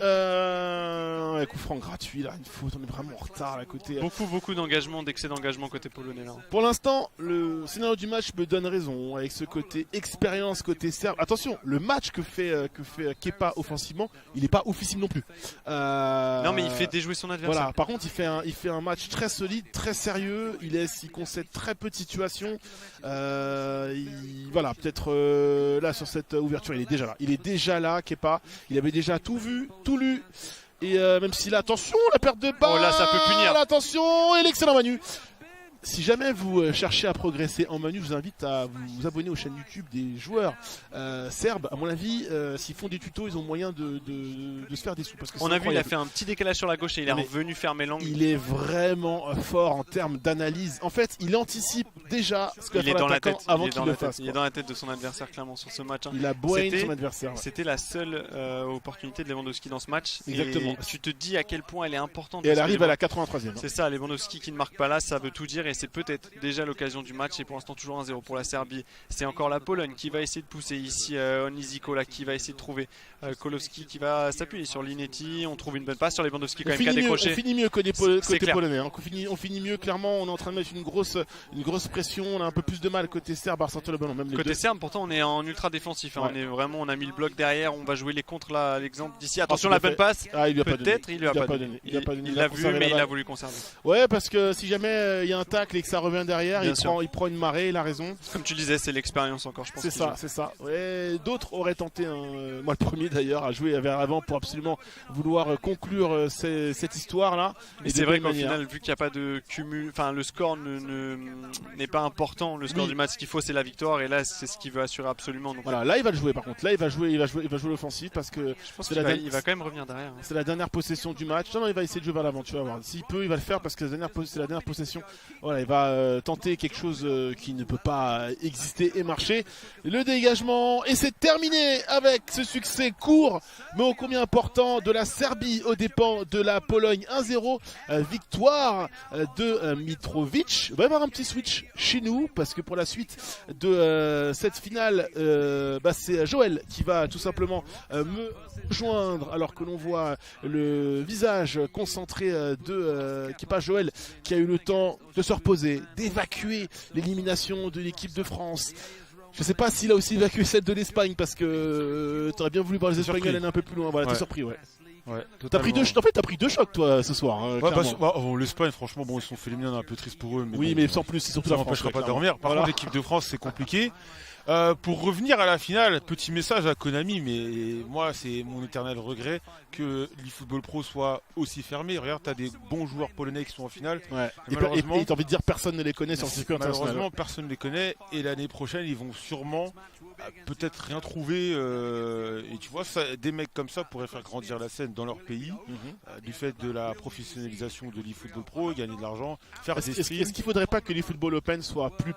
coup franc gratuit là, une faute, on est vraiment en retard à côté. Beaucoup d'engagement, d'excès d'engagement côté polonais là. Pour l'instant, le scénario du match me donne raison avec ce côté expérience, côté serbe. Attention, le match que fait Kepa offensivement, il n'est pas oufissime non plus. Non mais il fait déjouer son adversaire. Voilà, par contre il fait un match très solide, très sérieux, il concède très peu de situations. Voilà, peut-être là sur cette ouverture, il est déjà là Kepa. Il avait déjà tout vu, tout lu. Et même si là, attention, la perte de balle. Oh là, ça peut punir. Attention, et l'excellent Manu. si jamais vous cherchez à progresser en Manu, je vous invite à vous abonner aux chaînes YouTube des joueurs serbes. À mon avis, s'ils font des tutos, ils ont moyen de se faire des sous. Parce que on a vu, il a fait un petit décalage sur la gauche et il est revenu fermer l'angle. Il est vraiment fort en termes d'analyse. En fait, il anticipe déjà ce que va faire l'attaquant avant qu'il le fasse. Il est dans la tête de son adversaire clairement sur ce match. Il a brain son adversaire. C'était la seule opportunité de Lewandowski dans ce match. Exactement. Et tu te dis à quel point elle est importante. Et elle arrive à la 83e. C'est ça, Lewandowski qui ne marque pas là, ça veut tout dire et c'est peut-être déjà l'occasion du match. Et pour l'instant toujours 1-0 pour la Serbie. C'est encore la Pologne qui va essayer de pousser ici. Oniziko là qui va essayer de trouver Kolowski qui va s'appuyer sur Linetti. On trouve une bonne passe sur Lewandowski quand même qui a décroché. On finit mieux côté polonais. Hein. On finit mieux clairement. On est en train de mettre une grosse pression. On a un peu plus de mal côté serbe à ressortir le ballon. Même côté serbe, pourtant on est en ultra défensif. Hein. On a mis le bloc derrière. On va jouer les contres là. L'exemple d'ici. Attention la bonne passe. Peut-être il lui a pas donné. Il l'a vu mais il a voulu conserver. Ouais, parce que si jamais il y a un tacle et que ça revient derrière, il prend une marée. Il a raison. Comme tu disais, c'est l'expérience encore. Je pense. C'est ça. Ouais, d'autres auraient tenté. Moi le premier d'ailleurs à jouer vers avant pour absolument vouloir conclure cette histoire là. Et c'est vrai qu'au final, vu qu'il n'y a pas de cumul, enfin le score n'est pas important. Le score du match, ce qu'il faut, c'est la victoire. Et là, c'est ce qu'il veut assurer absolument. Donc, voilà, là il va le jouer. Par contre, là il va jouer l'offensif parce que je pense qu'il va quand même revenir derrière. C'est la dernière possession du match. Non, il va essayer de jouer vers l'avant. Tu vas voir. S'il peut, il va le faire parce que c'est la dernière possession. Voilà, il va tenter quelque chose qui ne peut pas exister et marcher. Le dégagement et c'est terminé avec ce succès court mais ô combien important de la Serbie aux dépens de la Pologne. 1-0, victoire de Mitrovic. Il va y avoir un petit switch chez nous parce que pour la suite de cette finale, c'est Joël qui va tout simplement me joindre alors que l'on voit le visage concentré de qui est pas Joël qui a eu le temps de se reposer, d'évacuer l'élimination de l'équipe de France. Je sais pas s'il a aussi évacué celle de l'Espagne parce que t'aurais bien voulu voir les Espagnols aller un peu plus loin. Voilà, t'es surpris, ouais. T'as pris deux chocs toi ce soir. L'Espagne, franchement, ils se sont fait éliminer, on est un peu triste pour eux. Mais sans plus, c'est surtout ça la n'empêchera pas de dormir. Par contre, l'équipe de France, c'est compliqué. Pour revenir à la finale, petit message à Konami, mais moi c'est mon éternel regret que l'eFootball Pro soit aussi fermé. Regarde, t'as des bons joueurs polonais qui sont en finale. Et t'as envie de dire personne ne les connaît sur le circuit international. Malheureusement, personne ne les connaît et l'année prochaine ils vont sûrement peut-être rien trouver. Et tu vois, des mecs comme ça pourraient faire grandir la scène dans leur pays du fait de la professionnalisation de l'eFootball Pro, gagner de l'argent, faire des streams. Est-ce qu'il faudrait pas que l'eFootball Open soit plus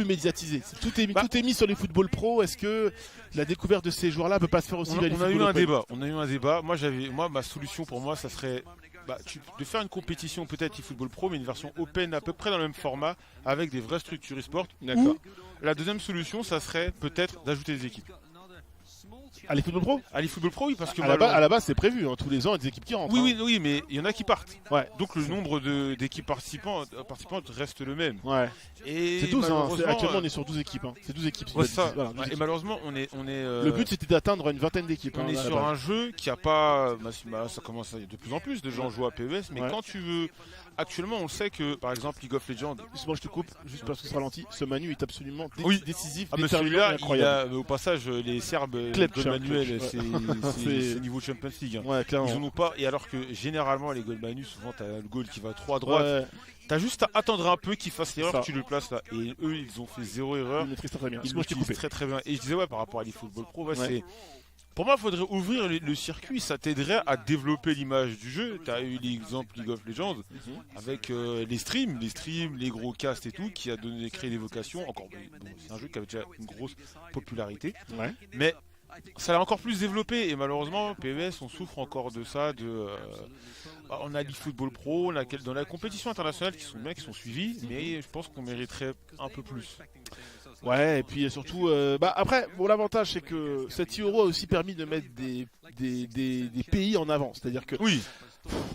médiatisé? Tout est mis sur les football pro. Est-ce que la découverte de ces joueurs-là peut pas se faire aussi? On a eu un débat. Moi, ma solution pour moi, ça serait de faire une compétition peut-être eFootball Pro, mais une version open à peu près dans le même format avec des vraies structures e-sport. D'accord. La deuxième solution, ça serait peut-être d'ajouter des équipes. À l'eFootball Pro? À l'eFootball Pro, oui, parce que à la base c'est prévu, tous les ans il y a des équipes qui rentrent. Oui, mais il y en a qui partent. Donc le nombre d'équipes participantes reste le même. Et c'est 12, actuellement on est sur 12 équipes. C'est 12 équipes. Et malheureusement on est le but c'était d'atteindre une vingtaine d'équipes. On est sur un jeu qui a pas. Ça commence de plus en plus de gens jouent à PES, mais quand tu veux. Actuellement, on sait que, par exemple, League of Legends. Moi, je te coupe, juste parce que c'est ralenti. Ce Manu est absolument décisif. Mais celui-là, incroyable. Au passage, les Serbes, Gold Manuel, c'est niveau Champions League. Ils en ont pas. Et alors que généralement, les Gold Manu, souvent, t'as le goal qui va trop à droite. T'as juste à attendre un peu qu'il fasse l'erreur que tu le places là. Et eux, ils ont fait zéro erreur. Ils maîtrisent très bien. Ils maîtrisent très bien. Et je disais, par rapport à l'eFootball Pro, c'est. Pour moi, il faudrait ouvrir le circuit, ça t'aiderait à développer l'image du jeu. Tu as eu l'exemple League of Legends avec les streams, les gros casts et tout, qui a créé des vocations. Encore, c'est un jeu qui avait déjà une grosse popularité, mais ça l'a encore plus développé. Et malheureusement, PES, on souffre encore de ça. On a l'eFootball Pro, dans la compétition internationale qui sont bien, qui sont suivis, mais je pense qu'on mériterait un peu plus. Ouais, et puis surtout, après, l'avantage c'est que cet Euro a aussi permis de mettre des pays en avant. C'est-à-dire que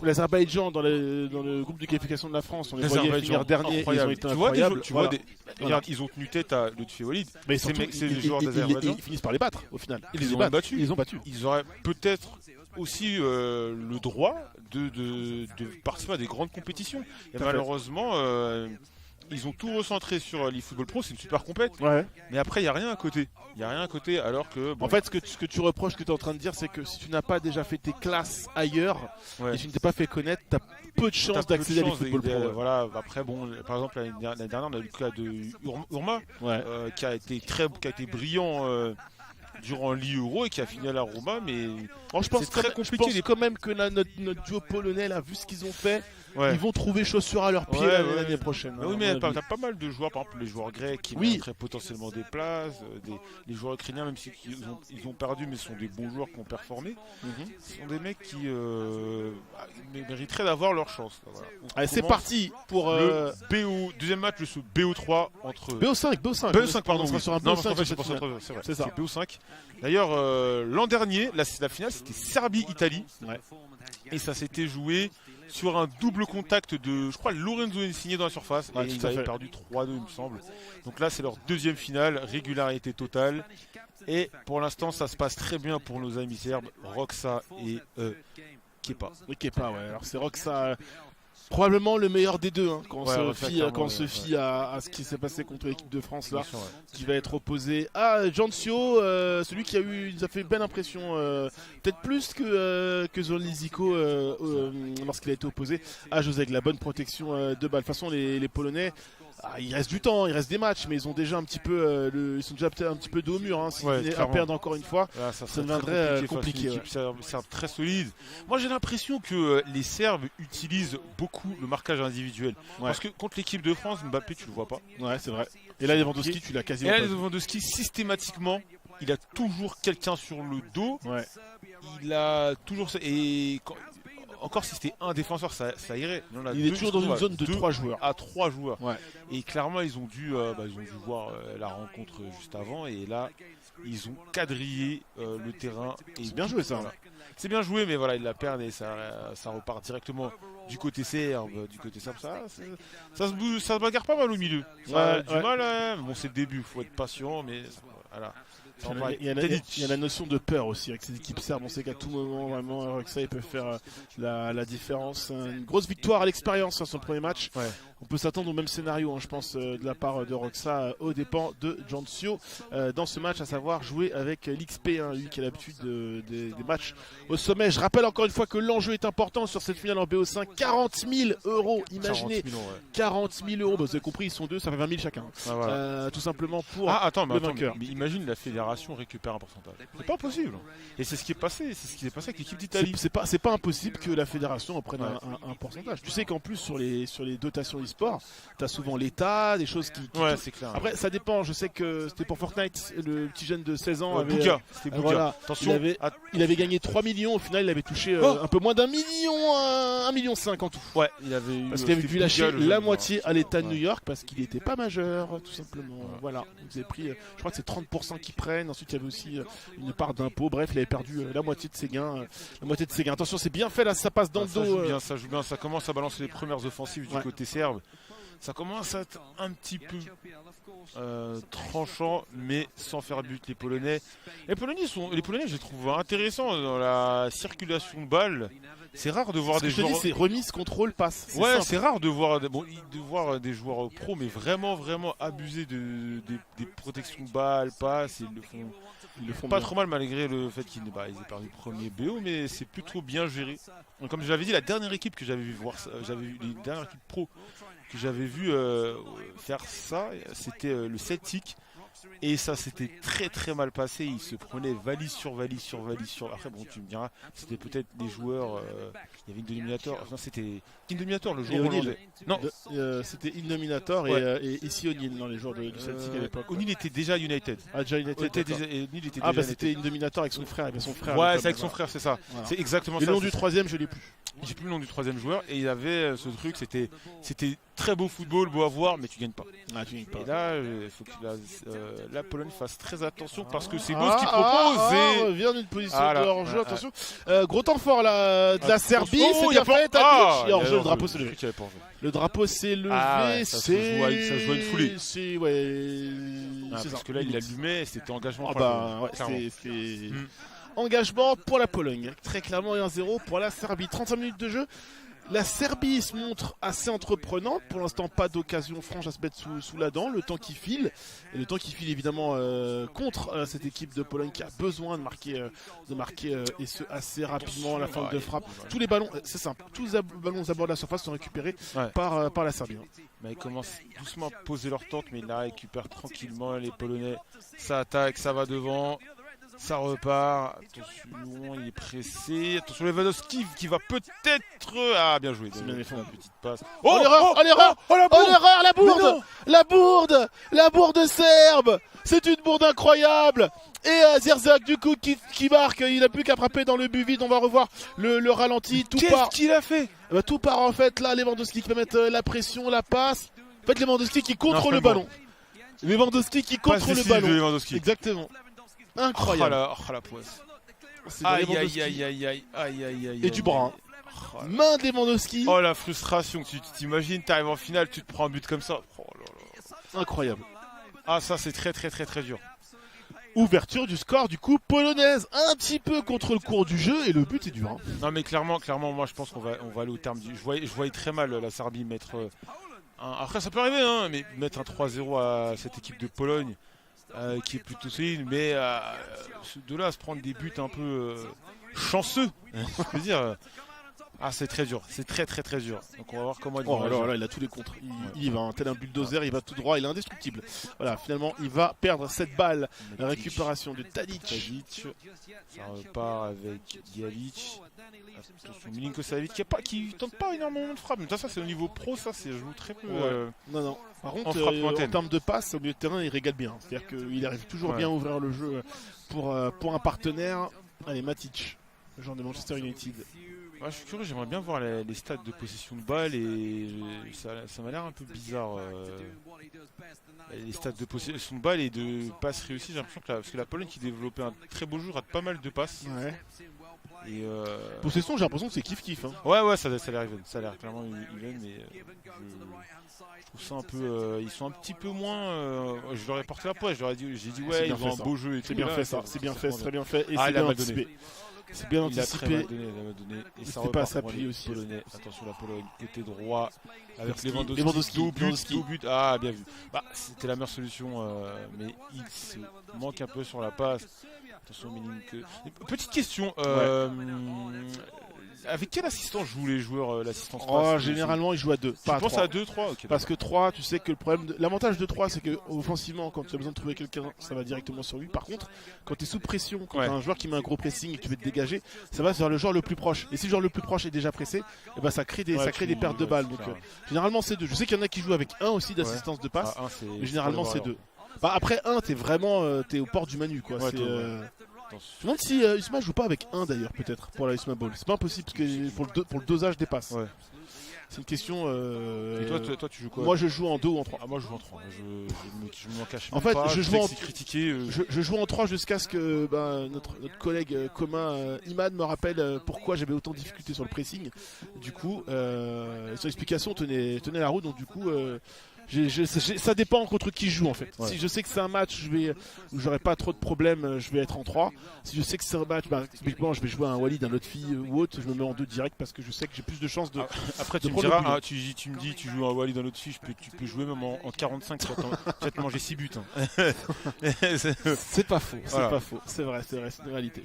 l'Azerbaïdjan dans le groupe de qualification de la France, on les voyait finir dernier, ils ont été incroyables. Regarde, ils ont tenu tête à Lutfi Walid. Mais c'est des joueurs d'Azerbaïdjan. Ils finissent par les battre au final. Ils les ont battus. Ils auraient peut-être aussi le droit de participer à des grandes compétitions. Et malheureusement. ils ont tout recentré sur l'eFootball Pro, c'est une super compète. Ouais. Mais après, il n'y a rien à côté. Il n'y a rien à côté alors que... Bon. En fait, ce que tu reproches, ce que tu es en train de dire, c'est que si tu n'as pas déjà fait tes classes ailleurs et tu ne t'es pas fait connaître, tu as peu de chances d'accéder à l'eFootball Pro. Voilà, après, bon, par exemple, l'année dernière, on a eu le cas de Urma, qui a été brillant durant l'Euro et qui a fini à la Roma, mais je pense c'est très compliqué. Je pense quand même que notre duo polonais, là, vu ce qu'ils ont fait, ils vont trouver chaussures à leurs pieds l'année prochaine. Oui, mais t'as pas mal de joueurs, par exemple les joueurs grecs qui montrent potentiellement des places, les joueurs ukrainiens, même si ils ont perdu, mais ce sont des bons joueurs qui ont performé. Ce sont des mecs qui mériteraient d'avoir leur chance. Voilà. Allez, c'est parti pour le deuxième match de ce BO3 entre BO5 pardon. On sera sur un non, BO5 en fait, c'est vrai. C'est ça. C'est BO5. D'ailleurs, l'an dernier, la finale, c'était Serbie-Italie. Et ça s'était joué sur un double contact de, je crois, Lorenzo Insigne dans la surface. Et ils avaient perdu 3-2, il me semble. Donc là, c'est leur deuxième finale, régularité totale. Et pour l'instant, ça se passe très bien pour nos amis serbes, Roxa et Kepa. Kepa, ouais. Alors c'est Roxa. Probablement le meilleur des deux quand on se fie à ce qui s'est passé contre l'équipe de France là, qui va être opposé à Jancio, celui qui nous a fait belle impression, peut-être plus que Zoliziko lorsqu'il a été opposé à Josek. La bonne protection de balle. De toute façon, les Polonais, il reste du temps, il reste des matchs, mais ils ont déjà un petit peu, ils sont déjà peut-être un petit peu dos au mur. S'ils venaient à perdre encore une fois, ça deviendrait compliqué. Une équipe serbe très solide. Moi, j'ai l'impression que les Serbes utilisent beaucoup le marquage individuel. Parce que contre l'équipe de France, Mbappé, tu le vois pas. Ouais, c'est vrai. Et là, Lewandowski, tu l'as quasiment pas. Et là, Lewandowski, systématiquement, il a toujours quelqu'un sur le dos. Il a toujours encore si c'était un défenseur, ça irait. Il est toujours dans une zone de 3 joueurs. À 3 joueurs. Et clairement, ils ont dû voir la rencontre juste avant. Et là, ils ont quadrillé le terrain. C'est bien joué ça. C'est bien joué, mais voilà, ils la perdent et ça repart directement du côté serbe. Du côté serbe, ça se bagarre pas mal au milieu. Ça a du mal. Bon, c'est le début, il faut être patient, mais voilà. Il y a la notion de peur aussi avec ces équipes serbes. On sait qu'à tout moment, vraiment, avec ça, ils peuvent faire la différence. Une grosse victoire à l'expérience sur le premier match. On peut s'attendre au même scénario, je pense, de la part de Roxa aux dépens de Jancio dans ce match, à savoir jouer avec l'XP, lui qui a l'habitude des matchs au sommet. Je rappelle encore une fois que l'enjeu est important sur cette finale en BO5. 40 000 €, imaginez. 40 000 €, vous avez compris, ils sont deux, ça fait 20 000 chacun. Tout simplement pour le vainqueur. Mais imagine la fédération récupère un pourcentage. C'est pas possible. Et c'est ce qui est passé, avec l'équipe d'Italie. C'est pas impossible que la fédération en prenne un pourcentage. Tu sais qu'en plus sur les dotations e-sport, t'as souvent l'État, des choses qui c'est clair. Après ça dépend, je sais que c'était pour Fortnite, le petit jeune de 16 ans c'était Bouga. Attention, il avait gagné 3 millions, au final il avait touché un peu moins d'1 million, 1,5 million en tout. Parce qu'il avait dû lâcher la moitié à l'État de New York parce qu'il n'était pas majeur, tout simplement. Voilà, vous avez pris, je crois que c'est 30% qu'ils prennent. Ensuite il y avait aussi une part d'impôt. Bref, il avait perdu la moitié de ses gains. Attention, c'est bien fait là, ça passe dans le dos. Ça joue bien, ça commence à balancer les premières offensives du côté serbe. Ça commence à être un petit peu tranchant, mais sans faire but. Les Polonais, je les trouve intéressants dans la circulation de balles. C'est rare de voir des joueurs. C'est remise, contrôle, passe. C'est rare de voir des joueurs pro, mais vraiment abuser des protections de balles, passes. Ils le font pas trop mal malgré le fait qu'ils aient perdu le premier BO, mais c'est plutôt bien géré. Donc, comme je l'avais dit, la dernière équipe que j'avais vu les dernières équipes pro que j'avais vu faire ça, c'était le Celtic. Et ça s'était très très mal passé. Ils se prenaient valise sur valise sur valise sur. Après bon, tu me diras, c'était peut-être des joueurs. Il y avait Indominator. Non, c'était Indominator le joueur hollandais. Non, c'était Indominator et ici O'Neill dans les joueurs du Celtic à l'époque. O'Neill était déjà United. Déjà United. C'était Indominator avec son frère. C'est avec son frère, c'est ça. Voilà. C'est exactement ça. Le nom du troisième, je l'ai plus. J'ai plus le nom du troisième joueur et il avait ce truc, c'était très beau football, beau à voir, mais tu gagnes pas. Et là, il faut que la Pologne fasse très attention parce que c'est beau ce qu'il propose. On revient d'une position de hors-jeu, attention. Gros temps fort là, de la Serbie, c'est bien fait. Hors-jeu, le drapeau s'est levé. Le drapeau s'est levé, ça se joue à une foulée. Parce que là, il allumait, c'était engagement. Engagement pour la Pologne. Très clairement 1-0 pour la Serbie. 35 minutes de jeu. La Serbie se montre assez entreprenante. Pour l'instant, pas d'occasion franche à se mettre sous la dent. Le temps qui file. Et le temps qui file évidemment contre cette équipe de Pologne qui a besoin de marquer et ce assez rapidement à la fin de frappe. Tous les ballons, c'est simple, tous les ballons aux abords de la surface sont récupérés par la Serbie. Bah, ils commencent doucement à poser leur tente, mais ils la récupèrent tranquillement. Les Polonais, ça attaque, ça va devant. Ça repart, attention, il est pressé, attention Lewandowski qui va peut-être... Ah, bien joué, c'est bien défendu. Petite passe. Oh l'erreur, la bourde serbe. C'est une bourde incroyable. Et Zierzak du coup qui marque, il n'a plus qu'à frapper dans le but vide, on va revoir le ralenti. Qu'est-ce qu'il a fait? Tout part en fait là, Lewandowski qui va mettre la pression, la passe. En fait Lewandowski qui contre le ballon. Lewandowski qui contre le ballon. Exactement. Incroyable. Oh la poisse. Aïe. Et du bras. Main de Lewandowski. Oh la frustration. Tu t'imagines, t'arrives en finale, tu te prends un but comme ça. Oh là. Incroyable. Ah ça c'est très dur. Ouverture du score du coup polonaise. Un petit peu contre le cours du jeu et le but est dur. Hein. Non mais clairement moi je pense qu'on va aller au terme du... Je voyais très mal la Serbie mettre... Après ça peut arriver hein, mais mettre un 3-0 à cette équipe de Pologne. Qui est plutôt solide, mais de là à se prendre des buts un peu chanceux, je veux dire. Ah, c'est très dur, c'est très dur. Donc on va voir comment il va. Alors là, il a tous les contres. Il va, tel un bulldozer, il va tout droit, il est indestructible. Voilà, finalement, il va perdre cette balle. La récupération de Tadic. Ça repart avec Jalic. Attention, Milinkovic qui tente pas énormément de frappe. Mais ça c'est au niveau pro, ça c'est joue très peu. Non. Par contre, en termes de passe, au milieu de terrain, il régale bien. C'est-à-dire qu'il arrive toujours bien à ouvrir le jeu pour un partenaire. Allez, Matic, le joueur de Manchester United. Ouais, je suis curieux, j'aimerais bien voir les stats de possession de balle et ça m'a l'air un peu bizarre. Les stats de possession de balle et de passes réussies, j'ai l'impression que parce que la Pologne qui développait un très beau jeu rate pas mal de passes. Ouais. Et possession, j'ai l'impression que c'est kiff-kiff. Hein. Ouais, ça a l'air even. Ça a l'air clairement even, mais je trouve ça un peu. Ils sont un petit peu moins. Je leur ai porté la poisse, j'ai dit ouais, ils ont un beau jeu. C'est bien fait ça, c'est bien fait, c'est très bien fait. Et c'est bien anticipé. C'est bien anticipé. Et ça repart pas s'appuyer aussi. Polonais. Attention la Pologne, côté droit. Avec Lewandowski, deux buts. Ah, bien vu. Bah, c'était la meilleure solution, mais il se manque un peu sur la passe. Attention, Milinkovic. Petite question. Avec quel assistant jouent les joueurs l'assistance passe? Généralement, ils jouent à 2. Tu penses à 2, 3 okay, parce que 3, tu sais que le problème. L'avantage de 3, c'est que offensivement, quand tu as besoin de trouver quelqu'un, ça va directement sur lui. Par contre, quand tu es sous pression, quand tu as un joueur qui met un gros pressing et que tu veux te dégager, ça va vers le joueur le plus proche. Et si le joueur le plus proche est déjà pressé, et ben ça crée des pertes de balles. Donc, généralement, c'est 2. Je sais qu'il y en a qui jouent avec 1 aussi d'assistance de passe, mais généralement, c'est 2. Bah, après 1, t'es vraiment t'es au port du Manu. Quoi. Je me demande si Usma joue pas avec 1 d'ailleurs, peut-être, pour la Usma Ball. C'est pas impossible parce que pour le dosage des passes. Ouais. C'est une question. Et toi, tu joues quoi? Moi, je joue en 2 ou en 3. Ah, moi, je joue en 3. Je m'en cache en même fait, pas. Je joue en 3 jusqu'à ce que notre collègue commun Imad me rappelle pourquoi j'avais autant de difficultés sur le pressing. Du coup, son explication tenait la route. Donc, du coup. Ça dépend contre qui je joue en fait. Ouais. Si je sais que c'est un match où j'aurai pas trop de problèmes, je vais être en 3. Si je sais que c'est un match, typiquement je vais jouer un Walid, un autre fille ou autre, je me mets en 2 direct parce que je sais que j'ai plus de chances de. Après tu me diras, tu me dis tu joues un Walid, un autre fille, tu peux jouer même en 45, tu vas te manger 6 buts. Hein. C'est pas faux, c'est pas faux. C'est vrai, c'est une réalité.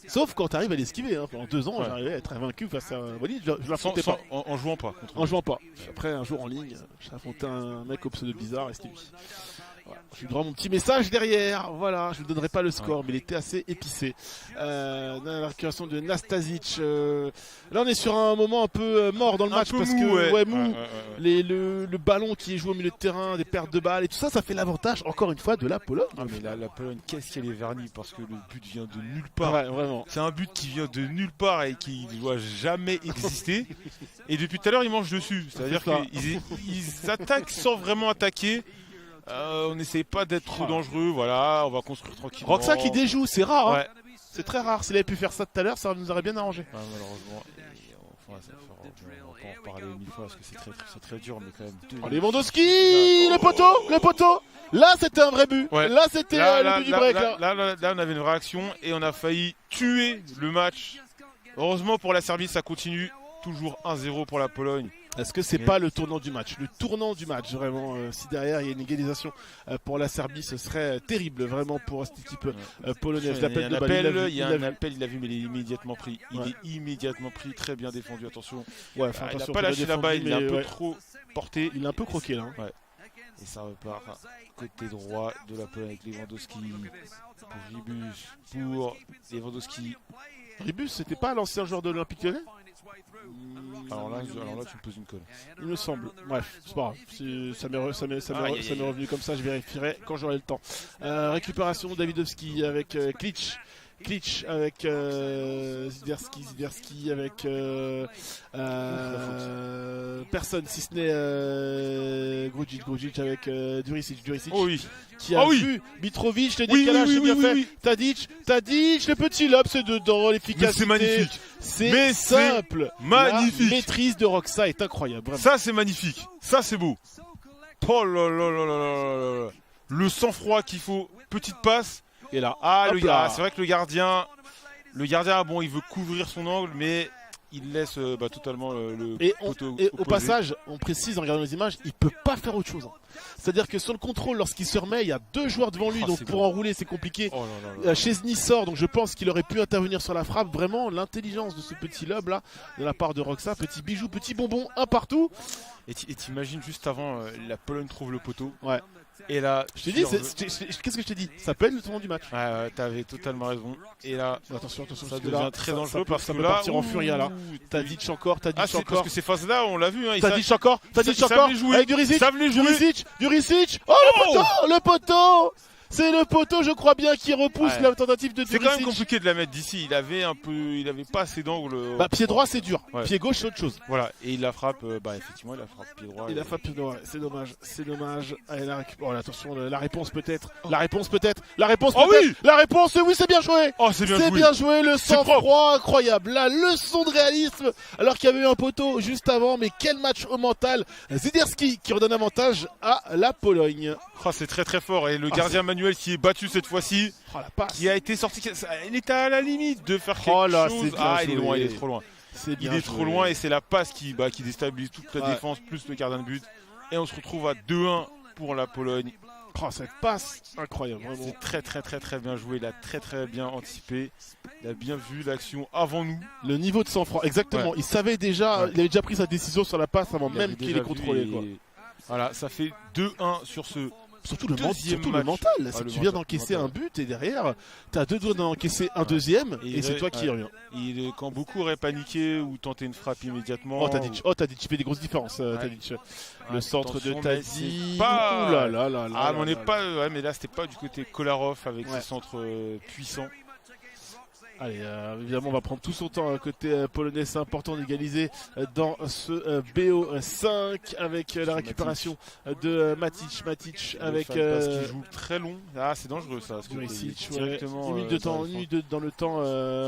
Sauf quand tu arrives à l'esquiver. Hein. Pendant 2 ans, j'arrivais à être invaincu face à un Walid, je l'affrontais pas. En jouant pas. En jouant pas. Après un jour en ligne, j'ai affronté un mec au pseudo bizarre et c'était lui. Voilà. Je lui donnerai mon petit message derrière. Voilà, je ne donnerai pas le score, mais il était assez épicé. Dans la récupération de Nastasic. Là, on est sur un moment un peu mort dans le match parce que mou. Le ballon qui est joué au milieu de terrain, des pertes de balles et tout ça, ça fait l'avantage encore une fois de la Pologne. Ah, mais la Pologne, qu'est-ce qu'elle est vernie parce que le but vient de nulle part. Ouais, vraiment. C'est un but qui vient de nulle part et qui ne doit jamais exister. Et depuis tout à l'heure, ils mangent dessus. C'est-à-dire qu'ils attaquent sans vraiment attaquer. On n'essaye pas d'être trop dangereux, voilà, on va construire tranquillement. Roxa qui déjoue, c'est rare, hein. C'est très rare. S'il avait pu faire ça tout à l'heure, ça nous aurait bien arrangé. Malheureusement, on va en reparler 1000 fois parce que c'est très dur, mais quand même. Lewandowski, le poteau. Là, c'était un vrai but. Ouais. Là, c'était le but du break. Là, on avait une réaction et on a failli tuer le match. Heureusement pour la Serbie, ça continue. toujours 1-0 pour la Pologne. Est-ce que c'est pas le tournant du match? Le tournant du match, vraiment. Si derrière il y a une égalisation pour la Serbie, ce serait terrible, vraiment, pour cette équipe polonaise. Il y a un appel, il a vu, mais il est immédiatement pris. Il est immédiatement pris, très bien défendu, attention. Ouais, il n'a pas lâché la balle, il est un peu trop porté. Il est un peu croqué là. Ouais. Et ça repart côté droit de la Pologne avec Lewandowski. Pour Ribus, pour Lewandowski. Ribus, c'était pas l'ancien joueur de l'Olympique Lyonnais? Alors là, tu me poses une colle. Il me semble. Bref, c'est pas grave. Ça m'est revenu comme ça, je vérifierai quand j'aurai le temps. Récupération Davidowski avec Klitsch avec Ziderski avec personne si ce n'est Grujic avec Duricic oh oui. Qui a vu Mitrovic, le décalage, c'est bien fait. Tadic, le petit lob, c'est dedans, l'efficacité. C'est magnifique. C'est simple. Magnifique. La maîtrise de Roxa est incroyable. Vraiment. Ça, c'est magnifique. Ça, c'est beau. Oh là là là là là. Le sang-froid qu'il faut. Petite passe. Et là, c'est vrai que le gardien, bon, il veut couvrir son angle, mais il laisse totalement le poteau. Et au passage, on précise en regardant les images, il peut pas faire autre chose. C'est-à-dire que sur le contrôle, lorsqu'il se remet, il y a 2 joueurs devant lui, donc pour enrouler, c'est compliqué. Oh là là. Chesney sort, donc je pense qu'il aurait pu intervenir sur la frappe. Vraiment, l'intelligence de ce petit lob là, de la part de Roxa, petit bijou, petit bonbon, un partout. Et t'imagines juste avant, la Pologne trouve le poteau. Ouais. Et là, je t'ai dit, qu'est-ce que je t'ai dit? Ça peut être le tournant du match. Ouais, t'avais totalement raison. Et là, attention, ça devient très dangereux parce que ça peut partir en furia là. Tadic encore. Parce que ces phases là, on l'a vu. Tadic encore, avec Duricic. Duricic. Oh le poteau. C'est le poteau, je crois bien, qui repousse la tentative de Duricic. C'est quand même compliqué de la mettre d'ici. Il avait pas assez d'angle. Pied droit, c'est dur. Ouais. Pied gauche, c'est autre chose. Voilà. Et il la frappe. Effectivement, il la frappe pied droit. Il la frappe pied droit. C'est dommage. Allez, attention, la réponse peut-être. La réponse, oui. La réponse, oui, c'est bien joué. Oh, c'est bien joué. Le sang-froid incroyable. La leçon de réalisme. Alors qu'il y avait eu un poteau juste avant, mais quel match au mental. Ziderski qui redonne avantage à la Pologne. Oh, c'est très très fort. Et le gardien Manuel qui est battu cette fois-ci, qui a été sorti, il était à la limite de faire quelque chose. Il est loin, il est trop loin. Il est trop loin et c'est la passe qui déstabilise toute la défense plus le gardien de but. Et on se retrouve à 2-1 pour la Pologne. Oh, cette passe incroyable, vraiment. C'est très très très très bien joué, il a très très bien anticipé, il a bien vu l'action avant nous. Le niveau de sang-froid, exactement. Il savait déjà, il avait déjà pris sa décision sur la passe avant même qu'il ait contrôlé. Voilà, ça fait 2-1 sur ce. Surtout le mental, c'est que tu viens d'encaisser un but et derrière, t'as 2 doigts d'encaisser un deuxième et c'est toi qui reviens. Quand beaucoup auraient paniqué ou tenté une frappe immédiatement. Oh, Tadic fait des grosses différences, Tadic. Le centre de Tadic. Pas... Ouh là là là là. Mais on n'est pas. Mais là, c'était pas du côté Kolarov avec ses centres puissants. Allez, évidemment, on va prendre tout son temps côté polonais. C'est important d'égaliser dans ce BO5 avec la récupération de Matic avec parce qu'il joue très long. C'est dangereux ça. Duricic, directement. 10 minutes dans le temps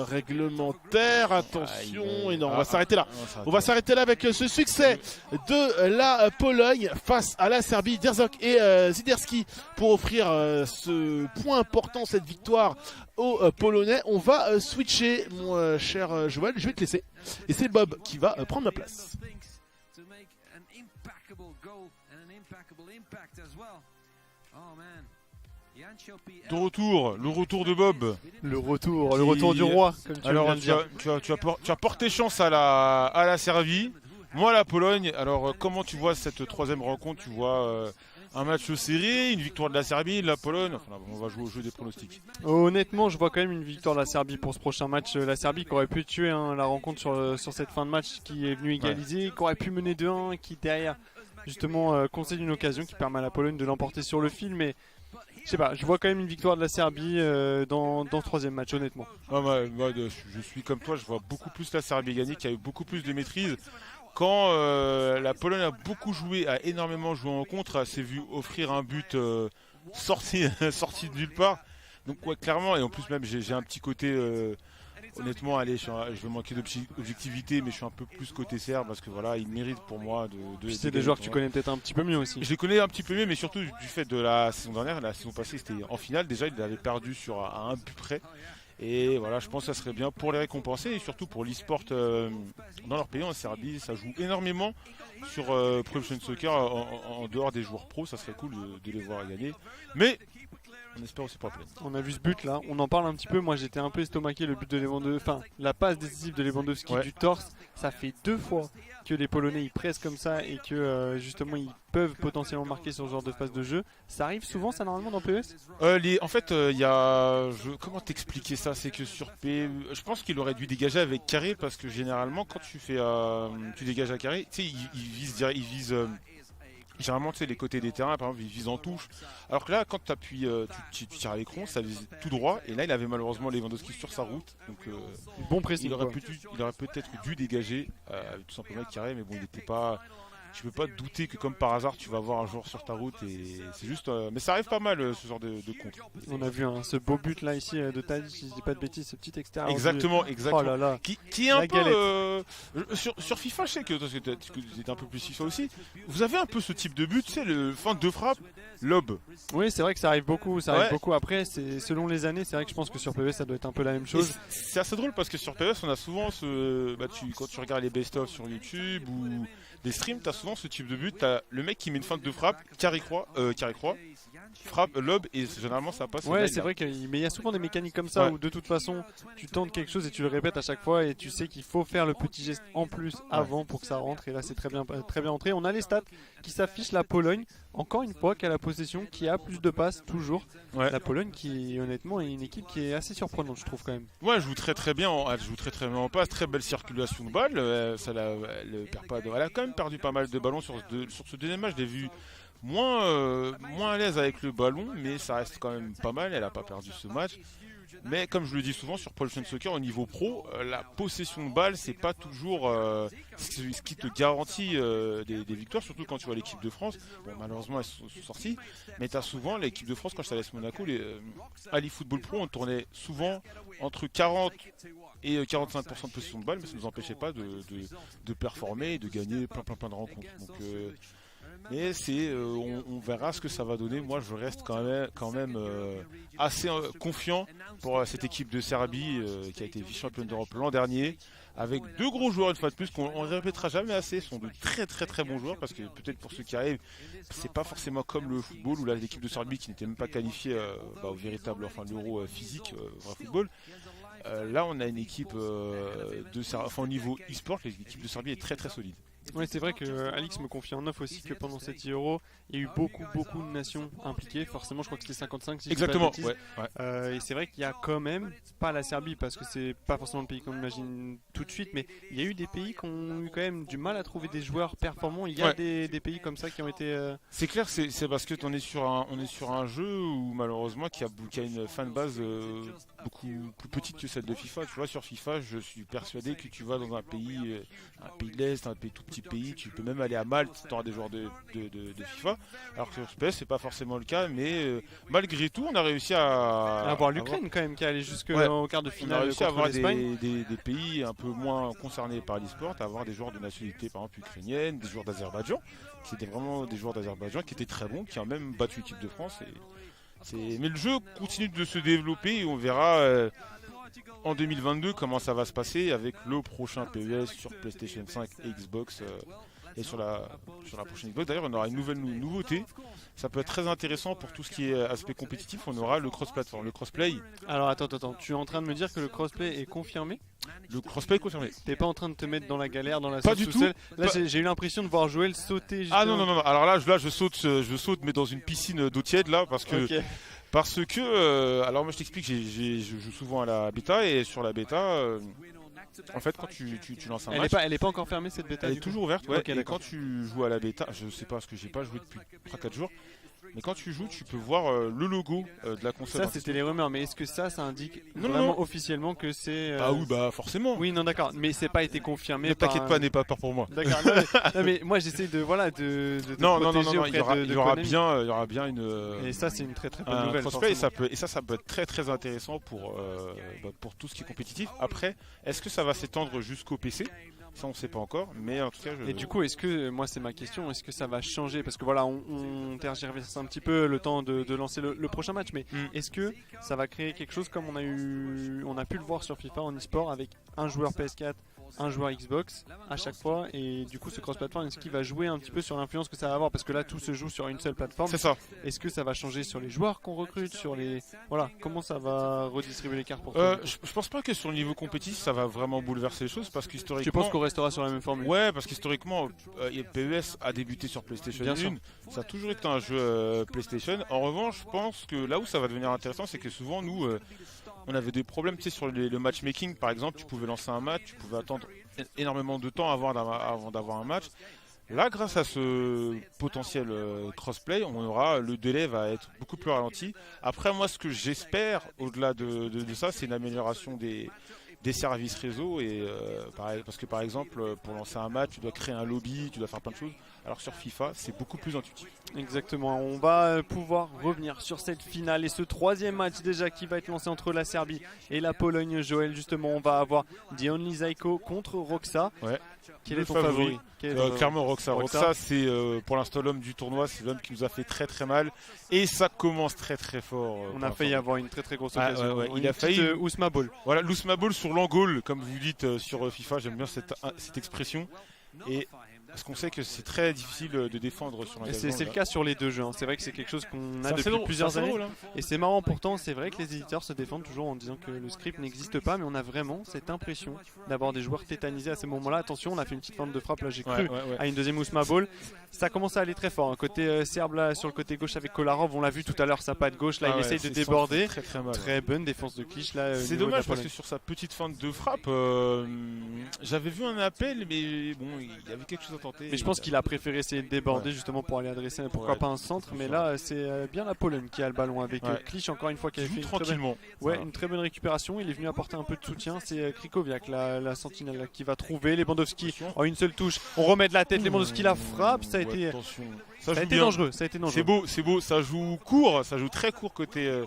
réglementaire. Attention, énorme. On va s'arrêter là. On va s'arrêter là avec ce succès de la Pologne face à la Serbie. Derzok et Ziderski pour offrir ce point important, cette victoire aux Polonais. On va switcher, mon cher Joël, je vais te laisser. Et c'est Bob qui va prendre ma place. De retour, le retour de Bob. Le retour du roi, comme tu viens de dire. Tu as porté chance à la Serbie. Moi, la Pologne. Alors, comment tu vois cette 3e rencontre? Tu vois un match serré, une victoire de la Serbie, de la Pologne. Enfin, on va jouer au jeu des pronostics. Honnêtement, je vois quand même une victoire de la Serbie pour ce prochain match. La Serbie qui aurait pu tuer la rencontre sur cette fin de match, qui est venue égaliser, qui aurait pu mener 2-1, qui derrière justement concède une occasion qui permet à la Pologne de l'emporter sur le fil. Mais je sais pas, je vois quand même une victoire de la Serbie dans le 3e match, honnêtement. Je suis comme toi, je vois beaucoup plus la Serbie gagner, qui a eu beaucoup plus de maîtrise. Quand la Pologne a beaucoup joué, a énormément joué en contre, elle s'est vue offrir un but sorti de nulle part. Donc clairement, et en plus même j'ai un petit côté, honnêtement, je vais manquer d'objectivité, mais je suis un peu plus côté serbe parce que voilà, ils méritent pour moi de c'est des joueurs que tu connais peut-être un petit peu mieux aussi. Je les connais un petit peu mieux, mais surtout du fait de la saison dernière, la saison passée, c'était en finale déjà, ils avaient perdu à un but près. Et voilà, je pense que ça serait bien pour les récompenser et surtout pour l'e-sport dans leur pays. En Serbie, ça joue énormément sur Pro Evolution Soccer en dehors des joueurs pros. Ça serait cool de les voir gagner. Mais on espère aussi pour la plaine. On a vu ce but là, on en parle un petit peu. Moi j'étais un peu estomaqué, le but de Lewandowski, enfin la passe décisive de Lewandowski du torse. Ça fait 2 fois que les Polonais ils pressent comme ça et que justement ils peuvent potentiellement marquer sur ce genre de phase de jeu. Ça arrive souvent ça normalement dans PES? En fait, il y a. Comment t'expliquer ça? C'est que sur PES, je pense qu'il aurait dû dégager avec carré parce que généralement quand tu fais, tu dégages à carré, tu sais, il vise. Généralement, tu sais, les côtés des terrains, par exemple, ils visent en touche. Alors que là, quand t'appuies, tu tires à l'écran, ça vise tout droit. Et là, il avait malheureusement Lewandowski sur sa route. Donc, bon pressing. Il aurait peut-être dû dégager tout simplement avec carré, mais bon, il n'était pas. Tu peux pas te douter que comme par hasard tu vas avoir un joueur sur ta route et c'est juste mais ça arrive pas mal ce genre de contre. On a vu ce beau but là ici de Tadic, si je dis pas de bêtises, ce petit extérieur. Exactement. Oh là là. Qui est un peu sur FIFA, je sais que tu étais un peu plus FIFA aussi. Vous avez un peu ce type de but, tu sais, le fin de frappe, lob. Oui, c'est vrai que ça arrive beaucoup, beaucoup. Après, c'est selon les années, c'est vrai que je pense que sur PES ça doit être un peu la même chose. C'est assez drôle parce que sur PES on a souvent quand tu regardes les best-of sur YouTube ou des streams, t'as souvent ce type de but, t'as le mec qui met une feinte de frappe, carré-croix, frappe, lob, et généralement ça passe. Ouais, c'est vrai mais il y a souvent des mécaniques comme ça où de toute façon tu tentes quelque chose et tu le répètes à chaque fois et tu sais qu'il faut faire le petit geste en plus avant pour que ça rentre, et là c'est très bien entré. On a les stats qui s'affichent, la Pologne, encore une fois, qui a la possession, qui a plus de passes toujours. La Pologne qui honnêtement est une équipe qui est assez surprenante, je trouve quand même. Ouais, elle joue très bien, en passe, très belle circulation de balles, elle perd pas elle a quand même perdu pas mal de ballons sur ce deuxième match. Je l'ai vu moins à l'aise avec le ballon, mais ça reste quand même pas mal. Elle a pas perdu ce match. Mais comme je le dis souvent sur Pro Evolution Soccer, au niveau pro, la possession de balle, c'est pas toujours ce qui te garantit des victoires, surtout quand tu vois l'équipe de France. Bon, malheureusement, elles sont sorties, mais tu as souvent l'équipe de France, quand je t'allais à Monaco, à l'eFootball Pro, on tournait souvent entre 40 et 45% de possession de balle, mais ça ne nous empêchait pas de performer et de gagner plein de rencontres. Donc, mais on verra ce que ça va donner. Moi, je reste quand même assez confiant pour cette équipe de Serbie qui a été vice-championne d'Europe l'an dernier, avec 2 gros joueurs une fois de plus qu'on ne répétera jamais assez. Ce sont de très bons joueurs, parce que peut-être pour ceux qui arrivent, c'est pas forcément comme le football où là l'équipe de Serbie qui n'était même pas qualifiée au véritable, l'Euro physique, vrai football. Là, on a une équipe au niveau e-sport, l'équipe de Serbie est très solide. Oui, c'est vrai que Alix me confie en off aussi que pendant cette Euro, il y a eu beaucoup de nations impliquées. Forcément, je crois que c'était 55 si exactement. Je dis pas de bêtises. Et c'est vrai qu'il y a quand même, pas la Serbie parce que c'est pas forcément le pays qu'on imagine tout de suite, mais il y a eu des pays qui ont eu quand même du mal à trouver des joueurs performants. Il y a des pays comme ça qui ont été. C'est clair, c'est parce que on est sur un jeu où malheureusement qui a une fanbase beaucoup plus petite que celle de FIFA. Tu vois, sur FIFA, je suis persuadé que tu vas dans un pays de l'Est, un pays tout petit pays, tu peux même aller à Malte, tu auras des joueurs de FIFA, alors que sur PS c'est pas forcément le cas, mais malgré tout on a réussi à avoir l'Ukraine quand même qui est allé jusqu'au quart de finale. On a réussi à avoir des pays un peu moins concernés par l'e-sport, à avoir des joueurs de nationalité par exemple ukrainienne, des joueurs d'Azerbaïdjan, qui étaient vraiment des joueurs d'Azerbaïdjan qui étaient très bons, qui ont même battu l'équipe de France. Mais le jeu continue de se développer et on verra en 2022 comment ça va se passer avec le prochain PES sur PlayStation 5 et Xbox et sur la prochaine Xbox. D'ailleurs, on aura une nouvelle nouveauté. Ça peut être très intéressant pour tout ce qui est aspect compétitif. On aura le cross-platform, le crossplay. Alors attends, tu es en train de me dire que le crossplay est confirmé? Le crossplay est confirmé. T'es pas en train de te mettre dans la galère, dans la sauce? Pas du tout. Là, j'ai eu l'impression de voir Joël sauter. Ah non. Alors là, je saute, mais dans une piscine d'eau tiède là, parce que. Okay. Parce que, alors moi je t'explique, je joue souvent à la bêta, et sur la bêta, en fait quand tu lances un match... Elle est pas encore fermée cette bêta? Elle est toujours ouverte, ouais, et quand tu joues à la bêta, je sais pas parce que j'ai pas joué depuis 3-4 jours, mais quand tu joues, tu peux voir le logo de la console. Ça c'était les rumeurs, mais est-ce que ça indique vraiment officiellement que c'est... Ah oui, bah forcément. Oui, non d'accord, mais c'est pas été confirmé. Ne t'inquiète pas, n'aie pas peur pour moi. D'accord, non, mais moi j'essaie de non, il y aura bien une... Et ça c'est une très bonne nouvelle. Crossplay, et ça peut être très intéressant pour tout ce qui est compétitif. Après, est-ce que ça va s'étendre jusqu'au PC ? Ça, on ne sait pas encore, mais en tout cas... Et du coup, est-ce que, moi c'est ma question, est-ce que ça va changer? Parce que voilà, on tergiverse un petit peu le temps de lancer le prochain match, mais est-ce que ça va créer quelque chose comme on a pu le voir sur FIFA en e-sport avec un joueur PS4, un joueur Xbox à chaque fois, et du coup ce cross-platform, est-ce qu'il va jouer un petit peu sur l'influence que ça va avoir? Parce que là tout se joue sur une seule plateforme. C'est ça. Est-ce que ça va changer sur les joueurs qu'on recrute, sur les... Voilà, comment ça va redistribuer les cartes pour je pense pas que sur le niveau compétitif ça va vraiment bouleverser les choses, parce qu'historiquement... Tu penses qu'on restera sur la même formule? Ouais, parce qu'historiquement PES a débuté sur PlayStation 1, ça a toujours été un jeu PlayStation. En revanche, je pense que là où ça va devenir intéressant, c'est que souvent nous on avait des problèmes, tu sais, sur le matchmaking par exemple. Tu pouvais lancer un match, tu pouvais attendre énormément de temps avant d'avoir un match. Là, grâce à ce potentiel crossplay, le délai va être beaucoup plus ralenti. Après, moi, ce que j'espère au-delà de ça, c'est une amélioration des services réseau, et parce que par exemple pour lancer un match tu dois créer un lobby, tu dois faire plein de choses, alors sur FIFA c'est beaucoup plus intuitif. Exactement, on va pouvoir revenir sur cette finale et ce troisième match déjà qui va être lancé entre la Serbie et la Pologne. Joël, justement, on va avoir The Only Zyko contre Roxa. Ouais. Quel est ton favori? Clairement Roxa. Roxa, c'est pour l'instant l'homme du tournoi, c'est l'homme qui nous a fait très très mal, et ça commence très très fort. On a failli avoir une très très grosse occasion. Il a failli Ousma Ball. Voilà, l'Ousma Ball sur l'angle, comme vous dites sur FIFA, j'aime bien cette expression. Et parce qu'on sait que c'est très difficile de défendre sur un C'est le cas sur les deux jeux, hein. C'est vrai que c'est quelque chose qu'on a depuis plusieurs années. Et c'est marrant, pourtant c'est vrai que les éditeurs se défendent toujours en disant que le script n'existe pas, mais on a vraiment cette impression d'avoir des joueurs tétanisés à ces moments-là. Attention, on a fait une petite feinte de frappe, là j'ai cru à une deuxième Ousma Ball. Ça commence à aller très fort, hein. Côté serbe là sur le côté gauche avec Kolarov, on l'a vu tout à l'heure, sa patte gauche là, il essaye de déborder. Très bonne défense de Clich là. C'est dommage parce que sur sa petite feinte de frappe, j'avais vu un appel, mais bon, il y avait quelque chose à tenter. Mais je pense qu'il a préféré essayer de déborder justement pour aller adresser pourquoi pas un centre, mais là c'est bien la Pologne qui a le ballon avec Clich encore une fois qui a fait une très bonne récupération. Il est venu apporter un peu de soutien, c'est Krikoviak la sentinelle qui va trouver Lewandowski en une seule touche. On remet de la tête, Lewandowski la frappe, ça a été dangereux. C'est beau, ça joue court, ça joue très court côté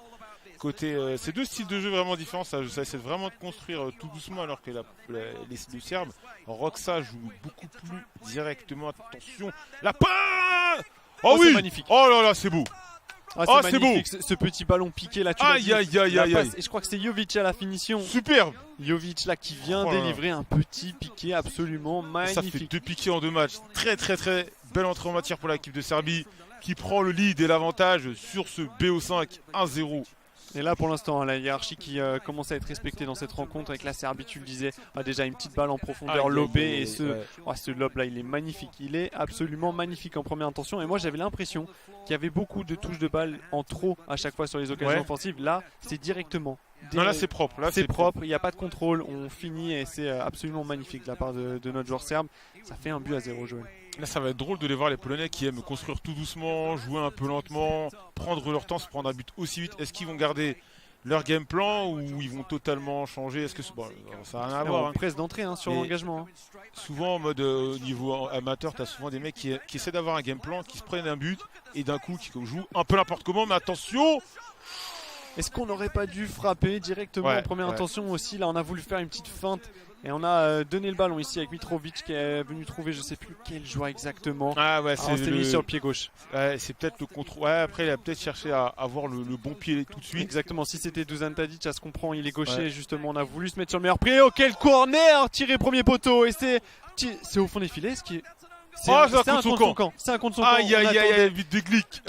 ces deux styles de jeu vraiment différents, ça essaie vraiment de construire tout doucement, alors que les Serbes, Roxa joue beaucoup plus directement. Attention, la passe. Oh oui, magnifique. Oh là là, c'est beau. C'est beau. Ce petit ballon piqué là, aïe. Et je crois que c'est Jovic à la finition. Superbe. Jovic là qui vient délivrer un petit piqué absolument magnifique. Ça fait 2 piqués en 2 matchs. Très très très belle entrée en matière pour l'équipe de Serbie, qui prend le lead et l'avantage sur ce BO5 1-0. Et là pour l'instant la hiérarchie qui commence à être respectée dans cette rencontre avec la Serbie, tu le disais, déjà une petite balle en profondeur lobée, et ce lob là il est magnifique, il est absolument magnifique en première intention. Et moi j'avais l'impression qu'il y avait beaucoup de touches de balle en trop à chaque fois sur les occasions offensives. Là c'est directement. Non, là c'est propre. Là c'est propre, il n'y a pas de contrôle, on finit, et c'est absolument magnifique de la part de notre joueur serbe. Ça fait 1-0, Joël. Là ça va être drôle de les voir, les Polonais qui aiment construire tout doucement, jouer un peu lentement, prendre leur temps, se prendre un but aussi vite. Est-ce qu'ils vont garder leur game plan ou ils vont totalement changer? Est-ce que ça n'a rien à voir, presse d'entrée sur l'engagement. Souvent en mode au niveau amateur, tu as souvent des mecs qui essaient d'avoir un game plan, qui se prennent un but et d'un coup qui jouent un peu n'importe comment. Mais attention, est-ce qu'on n'aurait pas dû frapper directement en première intention aussi? Là on a voulu faire une petite feinte et on a donné le ballon ici avec Mitrovic qui est venu trouver je sais plus quel joueur exactement. C'est mis sur le pied gauche. C'est peut-être le contrôle. Après il a peut-être cherché à avoir le bon pied tout de suite. Exactement, si c'était Dusan Tadic, ça se comprend, il est gaucher justement, on a voulu se mettre sur le meilleur pied. Oh quel corner tiré premier poteau, et c'est au fond des filets, ce qui est... C'est un contre son camp. C'est un contre son camp. Aïe, vite de Glick.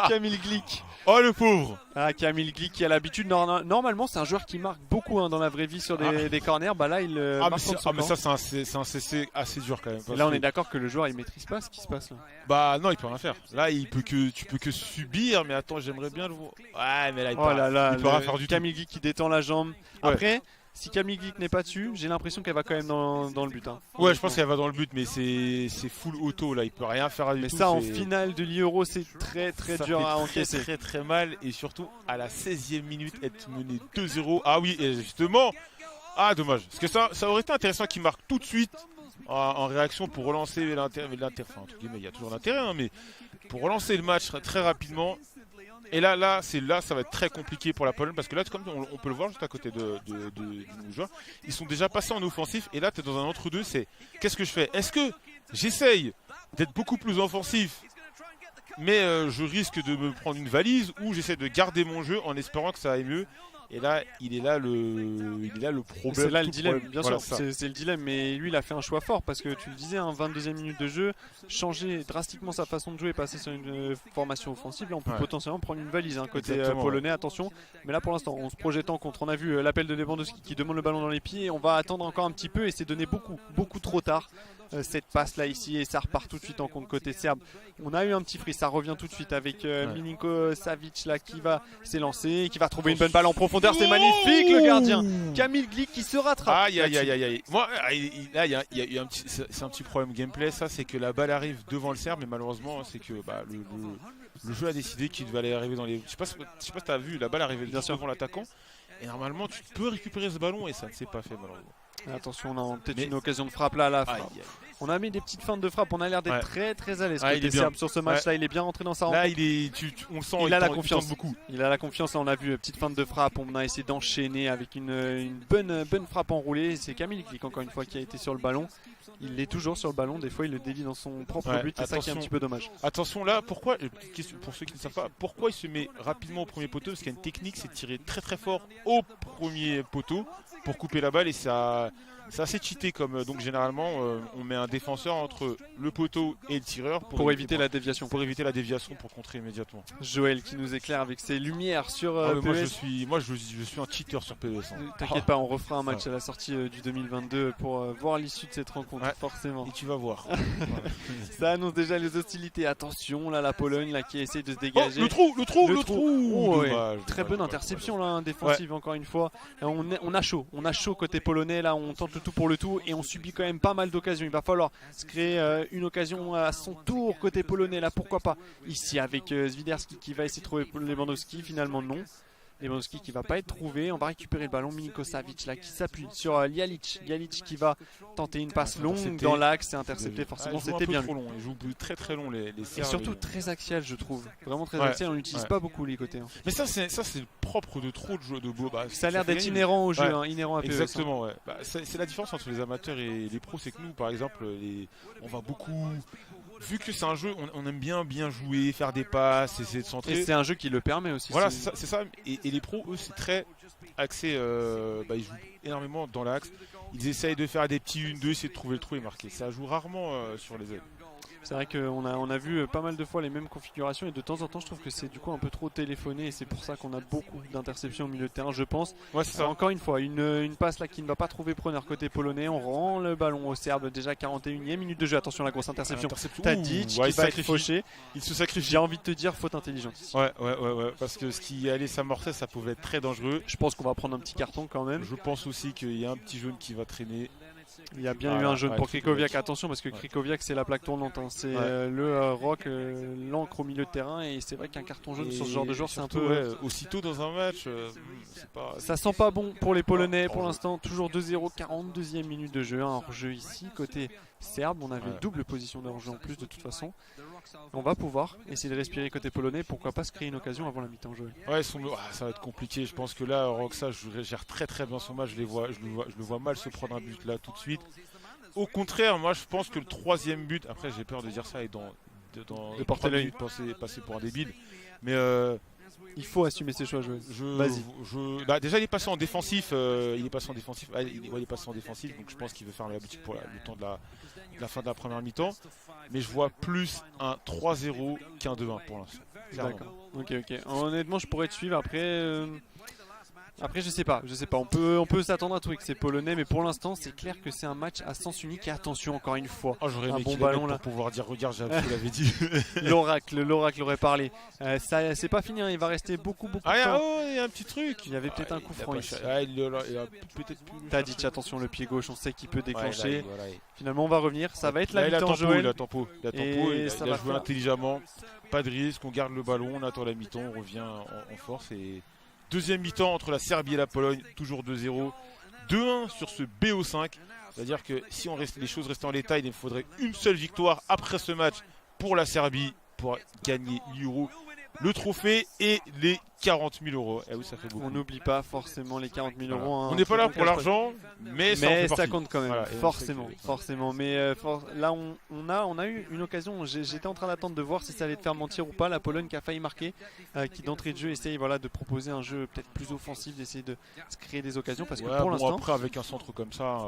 Camille Glick. Oh le pauvre. Camille Glick qui a l'habitude, normalement c'est un joueur qui marque beaucoup dans la vraie vie sur des corners. Bah là il marque contre son camp. Mais ça c'est un CC assez dur quand même. Et là on est d'accord que le joueur il maîtrise pas ce qui se passe là. Bah non, il peut rien faire. Là tu peux que subir, mais attends, j'aimerais bien le voir. Ouais mais là il peut rien faire du tout. Camille Glick qui détend la jambe. Après si Camille Glick n'est pas dessus, j'ai l'impression qu'elle va quand même dans le but. Ouais, je pense qu'elle va dans le but, mais c'est full auto là, il peut rien faire du tout. Mais ça en finale de l'Euro, c'est très dur à encaisser. Très très mal, et surtout à la 16e minute être mené 2-0. Ah oui, et justement, dommage. Parce que ça aurait été intéressant qu'il marque tout de suite en réaction pour relancer l'intérêt. Enfin, entre guillemets, il y a toujours l'intérêt, mais pour relancer le match très rapidement. Et là, ça va être très compliqué pour la Pologne parce que là, comme on peut le voir juste à côté de nos joueurs, ils sont déjà passés en offensif et là, tu es dans un entre-deux, c'est qu'est-ce que je fais? Est-ce que j'essaye d'être beaucoup plus offensif mais je risque de me prendre une valise ou j'essaie de garder mon jeu en espérant que ça aille mieux? Et là, il est là le problème. C'est là le dilemme, bien voilà, sûr. C'est le dilemme, mais lui, il a fait un choix fort parce que tu le disais, 22e minute de jeu, changer drastiquement sa façon de jouer, passer sur une formation offensive. Là, on peut potentiellement prendre une valise côté polonais. Attention, mais là pour l'instant, on se projetant contre. On a vu l'appel de Lewandowski qui demande le ballon dans les pieds. On va attendre encore un petit peu et c'est donné beaucoup trop tard. Cette passe là ici et ça repart tout de suite en compte côté serbe. On a eu un petit freeze, ça revient tout de suite avec Milinko Savic là qui va s'élancer, qui va trouver une bonne balle en profondeur. C'est magnifique le gardien Kamil Glik qui se rattrape. Aïe. Moi là il y a un petit problème gameplay, ça c'est que la balle arrive devant le serbe mais malheureusement c'est que le jeu a décidé qu'il devait aller arriver dans les. Je sais pas si t'as vu, la balle arrivait bien sûr devant l'attaquant et normalement tu peux récupérer ce ballon et ça ne s'est pas fait malheureusement. Attention, on a peut-être une occasion de frappe là à la fin. On a mis des petites feintes de frappe, on a l'air d'être très à l'aise côté serbe sur ce match là, il est bien rentré dans sa rencontre. Là on le sent, il a la confiance beaucoup. Il a la confiance, là on a vu petite feinte de frappe, on a essayé d'enchaîner avec une bonne frappe enroulée. C'est Kamil Glik encore une fois qui a été sur le ballon. Il est toujours sur le ballon, des fois il le dévie dans son propre but, c'est ça qui est un petit peu dommage. Attention là, pourquoi, pour ceux qui ne savent pas, pourquoi il se met rapidement au premier poteau? Parce qu'il y a une technique, c'est de tirer très fort au premier poteau pour couper la balle et ça... C'est assez cheaté comme donc généralement on met un défenseur entre le poteau et le tireur pour éviter la déviation. Pour éviter la déviation pour contrer immédiatement. Joël qui nous éclaire avec ses lumières sur PES. Moi je suis un cheater sur PES. T'inquiète pas, on refera un match à la sortie du 2022 pour voir l'issue de cette rencontre forcément. Et tu vas voir. Ça annonce déjà les hostilités. Attention là la Pologne là qui essaie de se dégager. Le trou. Très bonne interception là défensive encore une fois. On a chaud côté polonais là, on tente le tout pour le tout et on subit quand même pas mal d'occasions. Il va falloir se créer une occasion à son tour côté polonais là, pourquoi pas ici avec Zwiderski qui va essayer de trouver Lewandowski, finalement non. Lewandowski qui va pas être trouvé, on va récupérer le ballon. Milinko Savic là qui s'appuie sur Lialic qui va tenter une passe longue dans l'axe, c'est intercepté forcément, c'était bien long. Il joue très long les et surtout très axial je trouve, vraiment très axial, on n'utilise pas beaucoup les côtés. Mais ça c'est propre de trop de jeux de beau. Ça a l'air d'être inhérent au jeu, inhérent à PES. Exactement, c'est la différence entre les amateurs et les pros, c'est que nous par exemple on va beaucoup. Vu que c'est un jeu, on aime bien jouer, faire des passes, essayer de centrer. Et c'est un jeu qui le permet aussi. Voilà, c'est ça. Et les pros, eux, c'est très axé. Ils jouent énormément dans l'axe. Ils essayent de faire des petits 1-2, essayer de trouver le trou et marquer. Ça joue rarement sur les ailes. C'est vrai qu'on a vu pas mal de fois les mêmes configurations et de temps en temps je trouve que c'est du coup un peu trop téléphoné et c'est pour ça qu'on a beaucoup d'interceptions au milieu de terrain je pense. Ouais, c'est ça. Encore une fois une passe là qui ne va pas trouver preneur côté polonais, on rend le ballon au Serbe déjà 41e minute de jeu, attention la grosse interception. Tadic qui va être fauché. Il se sacrifie. J'ai envie de te dire faute intelligente. Ouais, parce que ce qui allait s'amorcer ça pouvait être très dangereux. Je pense qu'on va prendre un petit carton quand même. Je pense aussi qu'il y a un petit jaune qui va traîner. Il y a bien eu un jaune pour Krychowiak, attention parce que Krychowiak c'est la plaque tournante, c'est le rock, l'encre au milieu de terrain et c'est vrai qu'un carton jaune sur ce genre de joueur c'est un peu... aussitôt dans un match, ça sent pas bon pour les Polonais pour l'instant, toujours 2-0, 42e minute de jeu, un hors-jeu ici, côté serbe, on avait double position de hors-jeu en plus de toute façon. On va pouvoir essayer de respirer côté polonais, pourquoi pas se créer une occasion avant la mi-temps jouée. Ouais, ça va être compliqué, je pense que là Roxa gère très bien son match, je le vois mal se prendre un but là tout de suite. Au contraire, moi je pense que le troisième but, après j'ai peur de dire ça et de porter l'œil, passer pour un débile, mais il faut assumer ses choix, Vas-y. Déjà il est passé en défensif, il est passé en défensif, donc je pense qu'il veut faire la boutique pour le temps de la fin de la première mi-temps. Mais je vois plus un 3-0 qu'un 2-1 pour l'instant. D'accord. Ok. Honnêtement, je pourrais te suivre. Après, je sais pas. On peut s'attendre à tout avec ces Polonais, mais pour l'instant, c'est clair que c'est un match à sens unique. Et attention, encore une fois, j'aurais un bon ballon là pour pouvoir dire regarde, je l'avais dit. L'oracle aurait parlé. Ça, c'est pas fini. Il va rester beaucoup de temps. Il y a un petit truc. Il y avait peut-être un coup franc ici. Il a peut-être plus. T'as dit attention, le pied gauche, on sait qu'il peut déclencher. Finalement, on va revenir. Ça va être la mi-temps, Joël. Il a tempo. Il a joué intelligemment. Pas de risque. On garde le ballon. On attend la mi-temps. On revient en force et. Deuxième mi-temps entre la Serbie et la Pologne, toujours 2-0. 2-1 sur ce BO5. C'est-à-dire que si les choses restent en l'état, il faudrait une seule victoire après ce match pour la Serbie pour gagner l'Euro le trophée et les 40 000 euros. Eh oui, ça fait beaucoup. On n'oublie pas forcément les 40 000 euros. On n'est pas là pour l'argent, mais ça compte quand même. Voilà, forcément. Mais là, on a eu une occasion. J'étais en train d'attendre de voir si ça allait te faire mentir ou pas. La Pologne qui a failli marquer, qui d'entrée de jeu essaye de proposer un jeu peut-être plus offensif, d'essayer de se créer des occasions. Parce que pour l'instant, après avec un centre comme ça,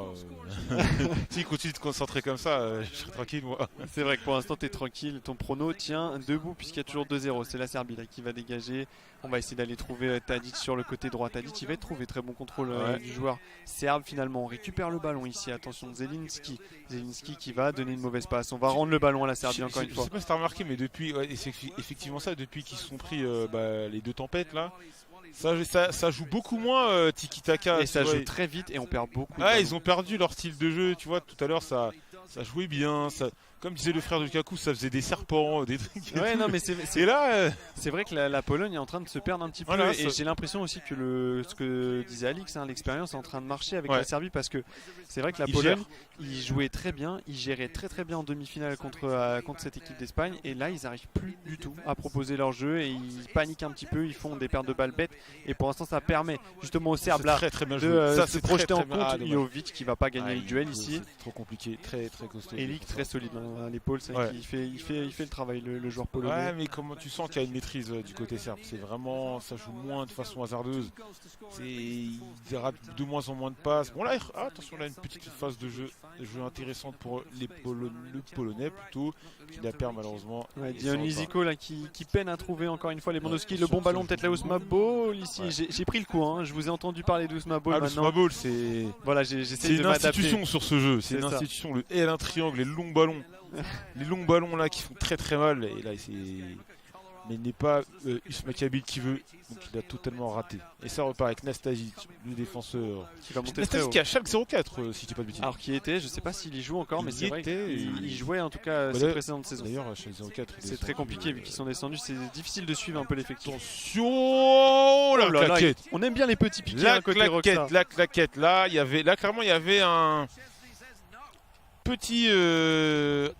s'il continue de concentrer comme ça, je serai tranquille moi. C'est vrai que pour l'instant, tu es tranquille. Ton prono tient debout puisqu'il y a toujours 2-0. C'est la Serbie là qui va dégager. On va essayer d'aller trouver Tadic sur le côté droit. Tadic, il va trouver très bon contrôle du joueur serbe. Finalement, on récupère le ballon ici. Attention, Zelinski qui va donner une mauvaise passe. On va rendre le ballon à la Serbie encore une fois. Je sais pas si t'as remarqué, mais depuis, c'est effectivement ça, depuis qu'ils se sont pris les deux tempêtes là. Ça joue beaucoup moins tiki-taka. Et ça joue très vite et on perd beaucoup. Ils ont perdu leur style de jeu. Tu vois, tout à l'heure, ça jouait bien. Comme disait le frère de Lukaku, ça faisait des serpents, des trucs. Ouais, non, mais c'est là, c'est vrai que la Pologne est en train de se perdre un petit peu. Et j'ai l'impression aussi que ce que disait Alix, l'expérience est en train de marcher avec la Serbie parce que c'est vrai que la Pologne, ils jouaient très bien, ils géraient très bien en demi-finale contre cette équipe d'Espagne. Et là, ils n'arrivent plus du tout à proposer leur jeu et ils paniquent un petit peu, ils font des pertes de balles bêtes. Et pour l'instant, ça permet justement aux Serbes là très bien de se projeter en compte. Jovic qui va pas gagner le duel ici. C'est trop compliqué, très costaud. Elik très solide. À l'épaule, c'est vrai qu'il fait le travail, le joueur polonais. Ouais, mais comment tu sens qu'il y a une maîtrise du côté serbe. C'est vraiment, ça joue moins de façon hasardeuse. Il rate de moins en moins de passes. Bon là, attention, là une petite phase de jeu intéressante pour le Polonais plutôt, qui la perd malheureusement. Dionysiko là qui peine à trouver encore une fois les Lewandowski. Le bon ballon peut-être là Ousmane Bol ici. J'ai pris le coup. Je vous ai entendu parler d'Ousmane Bol. Ousmane Bol, c'est une institution sur ce jeu. C'est une institution. Le L1 triangle, les longs ballons. Les longs ballons là qui font très mal et là mais il n'est pas Usmakabil qui veut, donc il a totalement raté. Et ça repart avec Nastasic, le défenseur qui va monter Nastasic qui a Schalke 04 si je dis pas de bêtises. Alors qui était, je sais pas s'il y joue encore, mais c'est vrai qu'il jouait en tout cas ses précédentes saisons. D'ailleurs Schalke 04 c'est très compliqué vu qu'ils sont descendus, c'est difficile de suivre un peu l'effectif. Attention, la claquette. On aime bien les petits piquets à côté Roxa. La claquette, là clairement il y avait un petit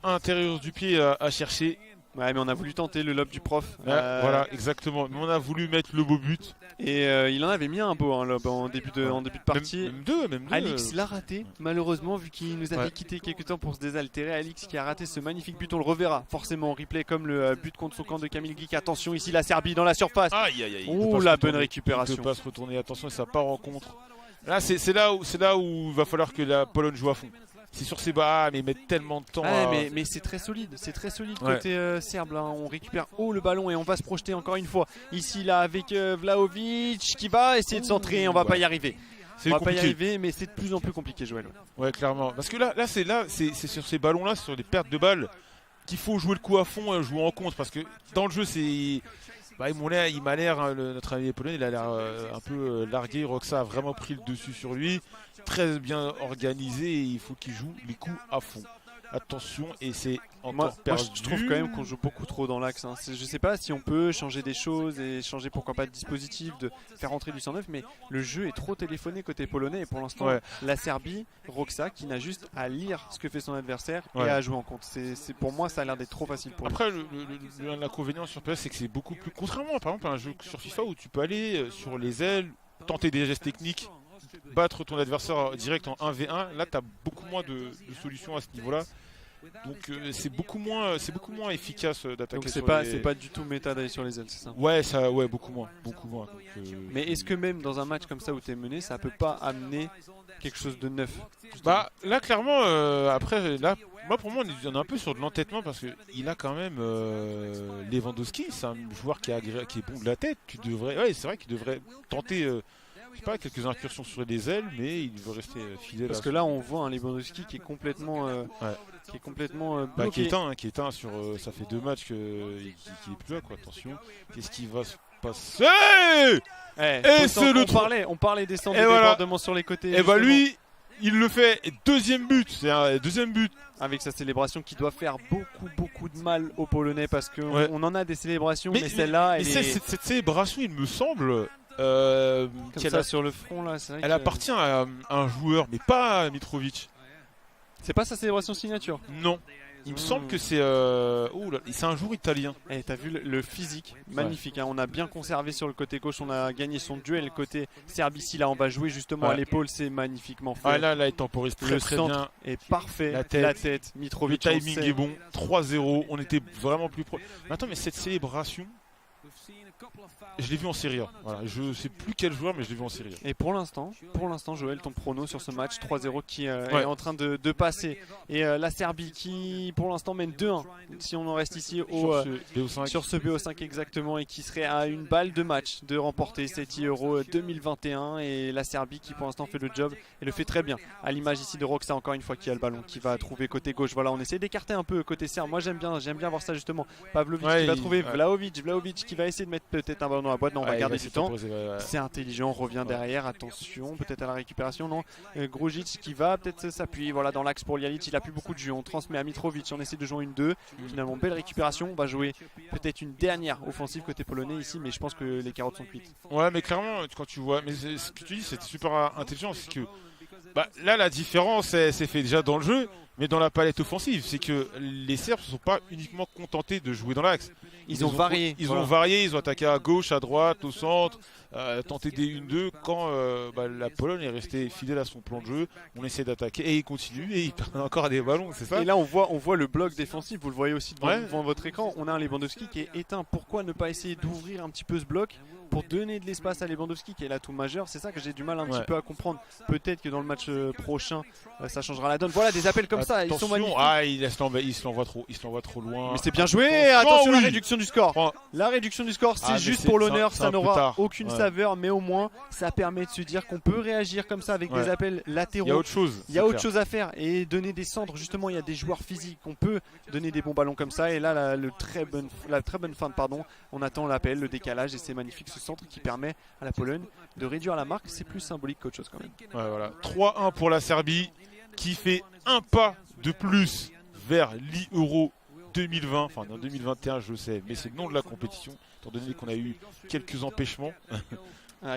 intérieur du pied à chercher. Ouais, mais on a voulu tenter le lob du prof. Voilà, exactement. Mais on a voulu mettre le beau but. Et il en avait mis un beau lob en début de partie. Même deux. Alix l'a raté, malheureusement, vu qu'il nous avait quitté quelques temps pour se désaltérer. Alix qui a raté ce magnifique but, on le reverra forcément en replay comme le but contre son camp de Kamil Glik. Attention ici, la Serbie dans la surface. Aïe. Oh, la bonne récupération. Il ne peut pas se retourner, attention, ça part en contre. Là, c'est là où il va falloir que la Pologne joue à fond. C'est sur ses bas, mais ils mettent tellement de temps. Mais c'est très solide, côté serbe. Là. On récupère haut le ballon et on va se projeter encore une fois. Ici, là, avec Vlahovic qui va essayer de centrer. On va pas y arriver. On va pas y arriver, mais c'est de plus en plus compliqué, Joël. Ouais, clairement. Parce que là, c'est sur ces ballons-là, sur les pertes de balles, qu'il faut jouer le coup à fond et jouer en contre. Parce que dans le jeu, c'est. Il m'a l'air, notre ami polonais, il a l'air un peu largué. Roxa a vraiment pris le dessus sur lui. Très bien organisé et il faut qu'il joue les coups à fond. Attention, et c'est encore perdu. Moi, je trouve quand même qu'on joue beaucoup trop dans l'axe. Je sais pas si on peut changer des choses et changer pourquoi pas de dispositif, de faire rentrer du 109, mais le jeu est trop téléphoné côté polonais et pour l'instant, la Serbie, Roxa, qui n'a juste à lire ce que fait son adversaire et à jouer en compte. Pour moi, ça a l'air d'être trop facile pour lui. Après, l'inconvénient sur PS, c'est que c'est beaucoup plus. Contrairement par exemple à un jeu sur FIFA où tu peux aller sur les ailes, tenter des gestes techniques, battre ton adversaire direct en 1v1, là tu as beaucoup moins de solutions à ce niveau-là. Donc c'est beaucoup moins efficace d'attaquer. Donc c'est pas du tout méta d'aller sur les ailes, c'est ça? Ouais, beaucoup moins. Donc, mais est-ce que même dans un match comme ça où tu es mené, ça peut pas amener quelque chose de neuf? Bah là clairement après là moi pour moi on est un peu sur de l'entêtement parce que il a quand même Lewandowski, c'est un joueur qui est bon de la tête. C'est vrai qu'il devrait tenter je sais pas, quelques incursions sur les ailes, mais il veut rester fidèle. Parce que là, on voit un Lewandowski qui est complètement, bloqué. Qui est éteint sur. Ça fait 2 matchs qu'il est plus là, quoi. Attention, qu'est-ce qui va se passer? On parlait des centres de débordement sur les côtés. Et lui, il le fait. Deuxième but, c'est un deuxième but. Avec sa célébration qui doit faire beaucoup de mal aux Polonais parce qu'on en a des célébrations, mais celle-là, cette célébration, il me semble. Comme ça sur le front là, c'est vrai elle appartient à un joueur, mais pas à Mitrovic. C'est pas sa célébration signature? Non. Il me semble que c'est c'est un jour italien. Et t'as vu le physique, magnifique. Hein. On a bien conservé sur le côté gauche, on a gagné son duel. Côté Serbe ici, là, on va jouer justement à l'épaule, c'est magnifiquement fait. Ah là, il temporise très bien. Est parfait. La tête. Mitrovic. Le timing est bon. 3-0. On était vraiment plus proche. Mais attends, mais cette célébration. Je l'ai vu en Serie A. Voilà, je sais plus quel joueur, mais je l'ai vu en Serie A. Et pour l'instant, Joël, ton prono sur ce match 3-0 qui est en train de passer. Et la Serbie qui, pour l'instant, mène 2-1. Si on en reste ici sur ce BO5 exactement, et qui serait à une balle de match de remporter cette Euro 2021. Et la Serbie qui, pour l'instant, fait le job et le fait très bien. À l'image ici de Roxa, encore une fois, qui a le ballon, qui va trouver côté gauche. Voilà, on essaie d'écarter un peu côté serbe. Moi, j'aime bien voir ça justement. Pavlovic qui va trouver Vlahovic qui va essayer de mettre peut-être un ballon dans la boîte. Non, on va garder du temps. C'est intelligent, revient derrière. Attention, peut-être à la récupération. Non, Grujic qui va peut-être s'appuyer dans l'axe pour Jalic. Il a plus beaucoup de jus. On transmet à Mitrovic. On essaie de jouer une 2. Finalement, belle récupération. On va jouer peut-être une dernière offensive côté polonais ici, mais je pense que les carottes sont cuites. Ouais, mais clairement, quand tu vois, mais ce que tu dis, c'est super intelligent. C'est que là, la différence, c'est fait déjà dans le jeu. Mais dans la palette offensive, c'est que les Serbes ne sont pas uniquement contentés de jouer dans l'axe. Ils ont varié. Ils ont varié, ils ont attaqué à gauche, à droite, au centre, tenté des 1-2 quand la Pologne est restée fidèle à son plan de jeu. On essaie d'attaquer et ils continuent et ils perdent encore des ballons, c'est ça. Et là on voit le bloc défensif, vous le voyez aussi devant votre écran. On a un Lewandowski qui est éteint. Pourquoi ne pas essayer d'ouvrir un petit peu ce bloc pour donner de l'espace à Lewandowski qui est l'atout majeur? C'est ça que j'ai du mal un petit peu à comprendre. Peut-être que dans le match prochain ça changera la donne. Voilà, des appels comme ça, ils sont magnifiques. Il se l'envoie trop loin. Mais c'est bien joué. Attention, la réduction du score. La réduction du score, c'est juste pour l'honneur. Ça n'aura aucune saveur, mais au moins ça permet de se dire qu'on peut réagir comme ça avec des appels latéraux. Il y a autre chose. Il y a autre chose à faire et donner des centres. Justement, il y a des joueurs physiques. On peut donner des bons ballons comme ça. Et là, la très bonne fin, on attend l'appel, le décalage, et c'est magnifique ce centre qui permet à la Pologne de réduire la marque. C'est plus symbolique qu'autre chose quand même. Ouais, voilà. 3-1 pour la Serbie qui fait un pas de plus vers l'Euro 2020, enfin en 2021 je sais, mais c'est le nom de la compétition, étant donné qu'on a eu quelques empêchements.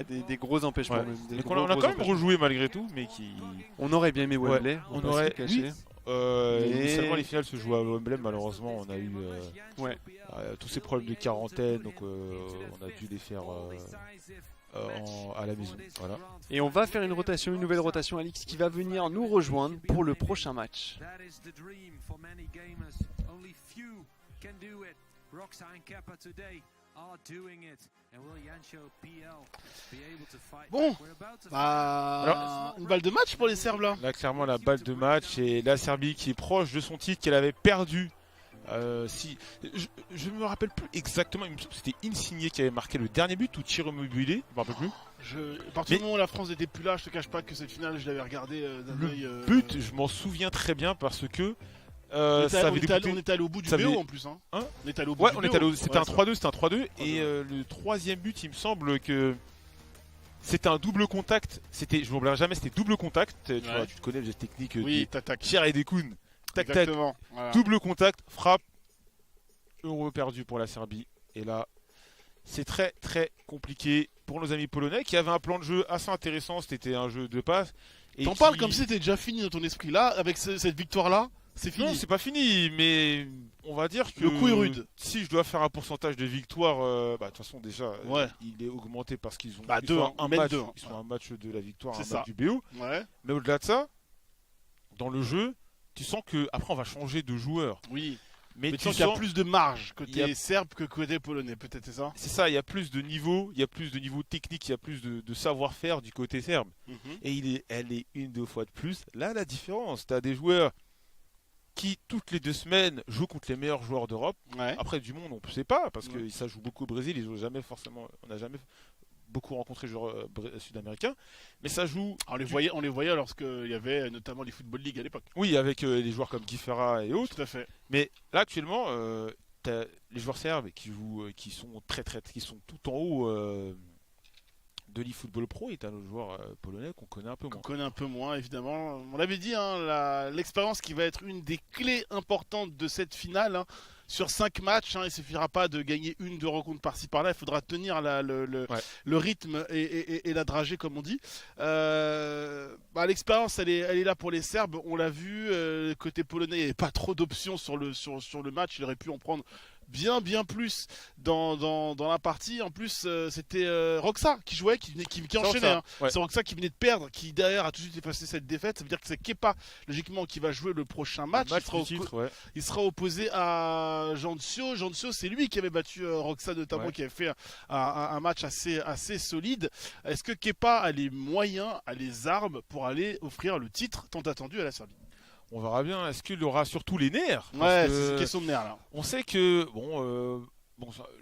Des gros empêchements. Ouais. On a quand même rejoué malgré tout, mais on aurait bien aimé Wembley. On aurait. Seulement les finales se jouent à Wembley, malheureusement on a eu tous ces problèmes de quarantaine, donc on a dû les faire à la maison. Voilà. Et on va faire une nouvelle rotation, Alix, qui va venir nous rejoindre pour le prochain match. Bon, une balle de match pour les Serbes là. Là, clairement, la balle de match, et la Serbie qui est proche de son titre qu'elle avait perdu. Je me rappelle plus exactement, c'était Insigne qui avait marqué le dernier but ou Thierry Mobilé, je me rappelle plus. À partir du moment où la France n'était plus là, je te cache pas que cette finale, je l'avais regardé d'un œil. Le but, je m'en souviens très bien parce que. On était allé au bout du BO en plus. On était allé au bout du BO. C'était un 3-2, et le troisième but, il me semble que c'était un double contact. Je me rappellerai jamais, c'était double contact. Tu te connais les techniques Cher et Dekoun. Tac, voilà. Double contact, frappe, euro perdu pour la Serbie. Et là, c'est très très compliqué pour nos amis polonais qui avaient un plan de jeu assez intéressant. C'était un jeu de passe. T'en parles comme si c'était déjà fini dans ton esprit. Là, avec cette victoire-là, c'est fini. Non, c'est pas fini, mais on va dire que le coup est rude. Si je dois faire un pourcentage de victoire, de toute façon déjà, il est augmenté parce qu'ils ont ils sont un match de la victoire, un match du BO. Ouais. Mais au-delà de ça, dans le jeu, tu sens que après on va changer de joueur. Oui. Mais tu sens qu'il y a plus de marge côté serbe que côté polonais, peut-être, c'est ça? C'est ça, il y a plus de niveau, technique, il y a plus de savoir-faire du côté serbe. Et elle est une, deux fois de plus. Là, la différence, tu as des joueurs qui, toutes les 2 semaines, jouent contre les meilleurs joueurs d'Europe. Après, du monde, on ne sait pas, parce que ça joue beaucoup au Brésil, on n'a jamais beaucoup rencontré de joueurs sud-américains, mais ça joue. On les voyait lorsqu'il y avait notamment les Football League à l'époque. Oui, avec les joueurs comme Guy Ferra et autres. Tout à fait. Mais là actuellement, t'as les joueurs serbes qui sont tout en haut de l'eFootball Pro, et t'as nos joueurs polonais qu'on connaît un peu moins. On connaît un peu moins, évidemment. On l'avait dit, l'expérience qui va être une des clés importantes de cette finale. sur 5 matchs, il suffira pas de gagner 1-2 rencontres par-ci par-là, il faudra tenir le rythme et la dragée comme on dit. L'expérience elle est là pour les Serbes, on l'a vu, côté polonais il n'y avait pas trop d'options sur le match, il aurait pu en prendre bien plus dans la partie. En plus c'était Roxa qui jouait, qui enchaînait, c'est Roxa qui venait de perdre, qui derrière a tout de suite effacé cette défaite. Ça veut dire que c'est Kepa logiquement qui va jouer le prochain match, il sera opposé à Jancio. C'est lui qui avait battu Roxa notamment, qui avait fait un match assez solide. Est-ce que Kepa a les moyens, a les armes pour aller offrir le titre tant attendu à la Serbie? On verra bien. Est-ce qu'il aura surtout les nerfs? Ouais, c'est une question de nerfs là. On sait que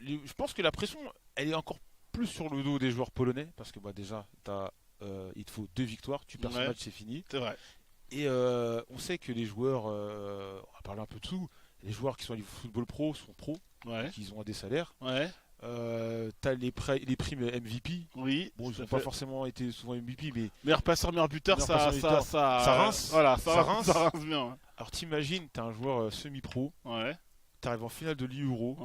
je pense que la pression, elle est encore plus sur le dos des joueurs polonais parce que déjà, il te faut 2 victoires. Tu perds ce match, c'est fini. C'est vrai. Et on sait que les joueurs, on va parler un peu de tout. Les joueurs qui sont au football pro sont pros, qui ont des salaires. T'as les primes MVP. Oui. Bon, ils n'ont pas forcément été souvent MVP, mais meilleur passeur, meilleur buteur, ça rince. Voilà, ça rince bien. Alors t'imagines, t'es un joueur semi-pro. T'arrives en finale de l'Euro.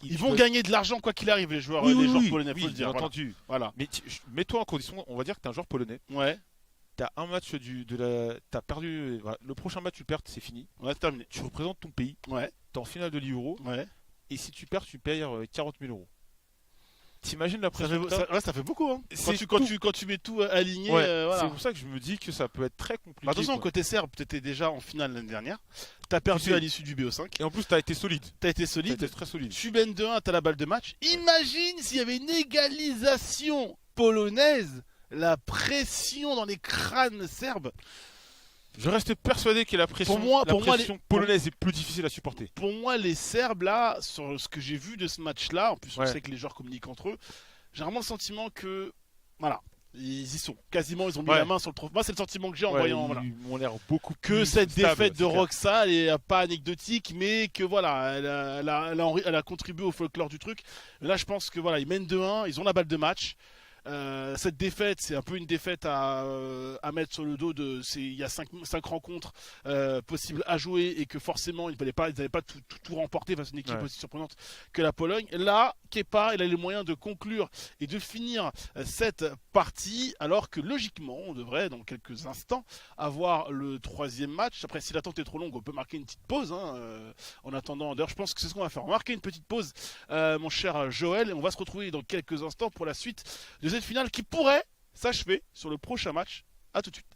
Ils vont gagner de l'argent quoi qu'il arrive, les joueurs polonais, faut le dire. Entendu. Voilà. Mais mets-toi en condition, on va dire que t'es un joueur polonais. T'as un match t'as perdu. Le prochain match tu perds, c'est fini. C'est terminé. Tu représentes ton pays. T'es en finale de l'Euro. Et si tu perds, tu payes 40 000 €. T'imagines la pression? Ça fait beaucoup. Quand tu mets tout aligné. C'est pour ça que je me dis que ça peut être très compliqué. Attention, côté serbe, t'étais déjà en finale l'année dernière. T'as perdu à l'issue du BO5. Et en plus, t'as été solide. T'as été très solide. Tu mènes 2-1, t'as la balle de match. Imagine s'il y avait une égalisation polonaise, la pression dans les crânes serbes. Je reste persuadé que la pression polonaise est plus difficile à supporter. Pour moi, les Serbes, là, sur ce que j'ai vu de ce match-là, en plus on sait que les joueurs communiquent entre eux, j'ai vraiment le sentiment que, voilà, ils y sont. Quasiment, ils ont mis la main sur le trophée. Moi, c'est le sentiment que j'ai en voyant. Ils ont l'air beaucoup que plus cette stable, défaite de Roxa, elle est pas anecdotique, mais que voilà, elle a contribué au folklore du truc. Mais là, je pense que voilà, ils mènent 2-1, ils ont la balle de match. Cette défaite, c'est un peu une défaite à mettre sur le dos il y a 5 rencontres possibles à jouer et que forcément ils n'avaient pas tout remporté face à une équipe aussi surprenante que la Pologne. Là, Kepa, il a les moyens de conclure et de finir cette partie, alors que logiquement, on devrait dans quelques instants avoir le 3e match. Après, si l'attente est trop longue, on peut marquer une petite pause en attendant. D'ailleurs, je pense que c'est ce qu'on va faire. On va marquer une petite pause, mon cher Joël, et on va se retrouver dans quelques instants pour la suite de cette finale qui pourrait s'achever sur le prochain match. À tout de suite.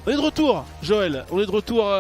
On est de retour, Joël. On est de retour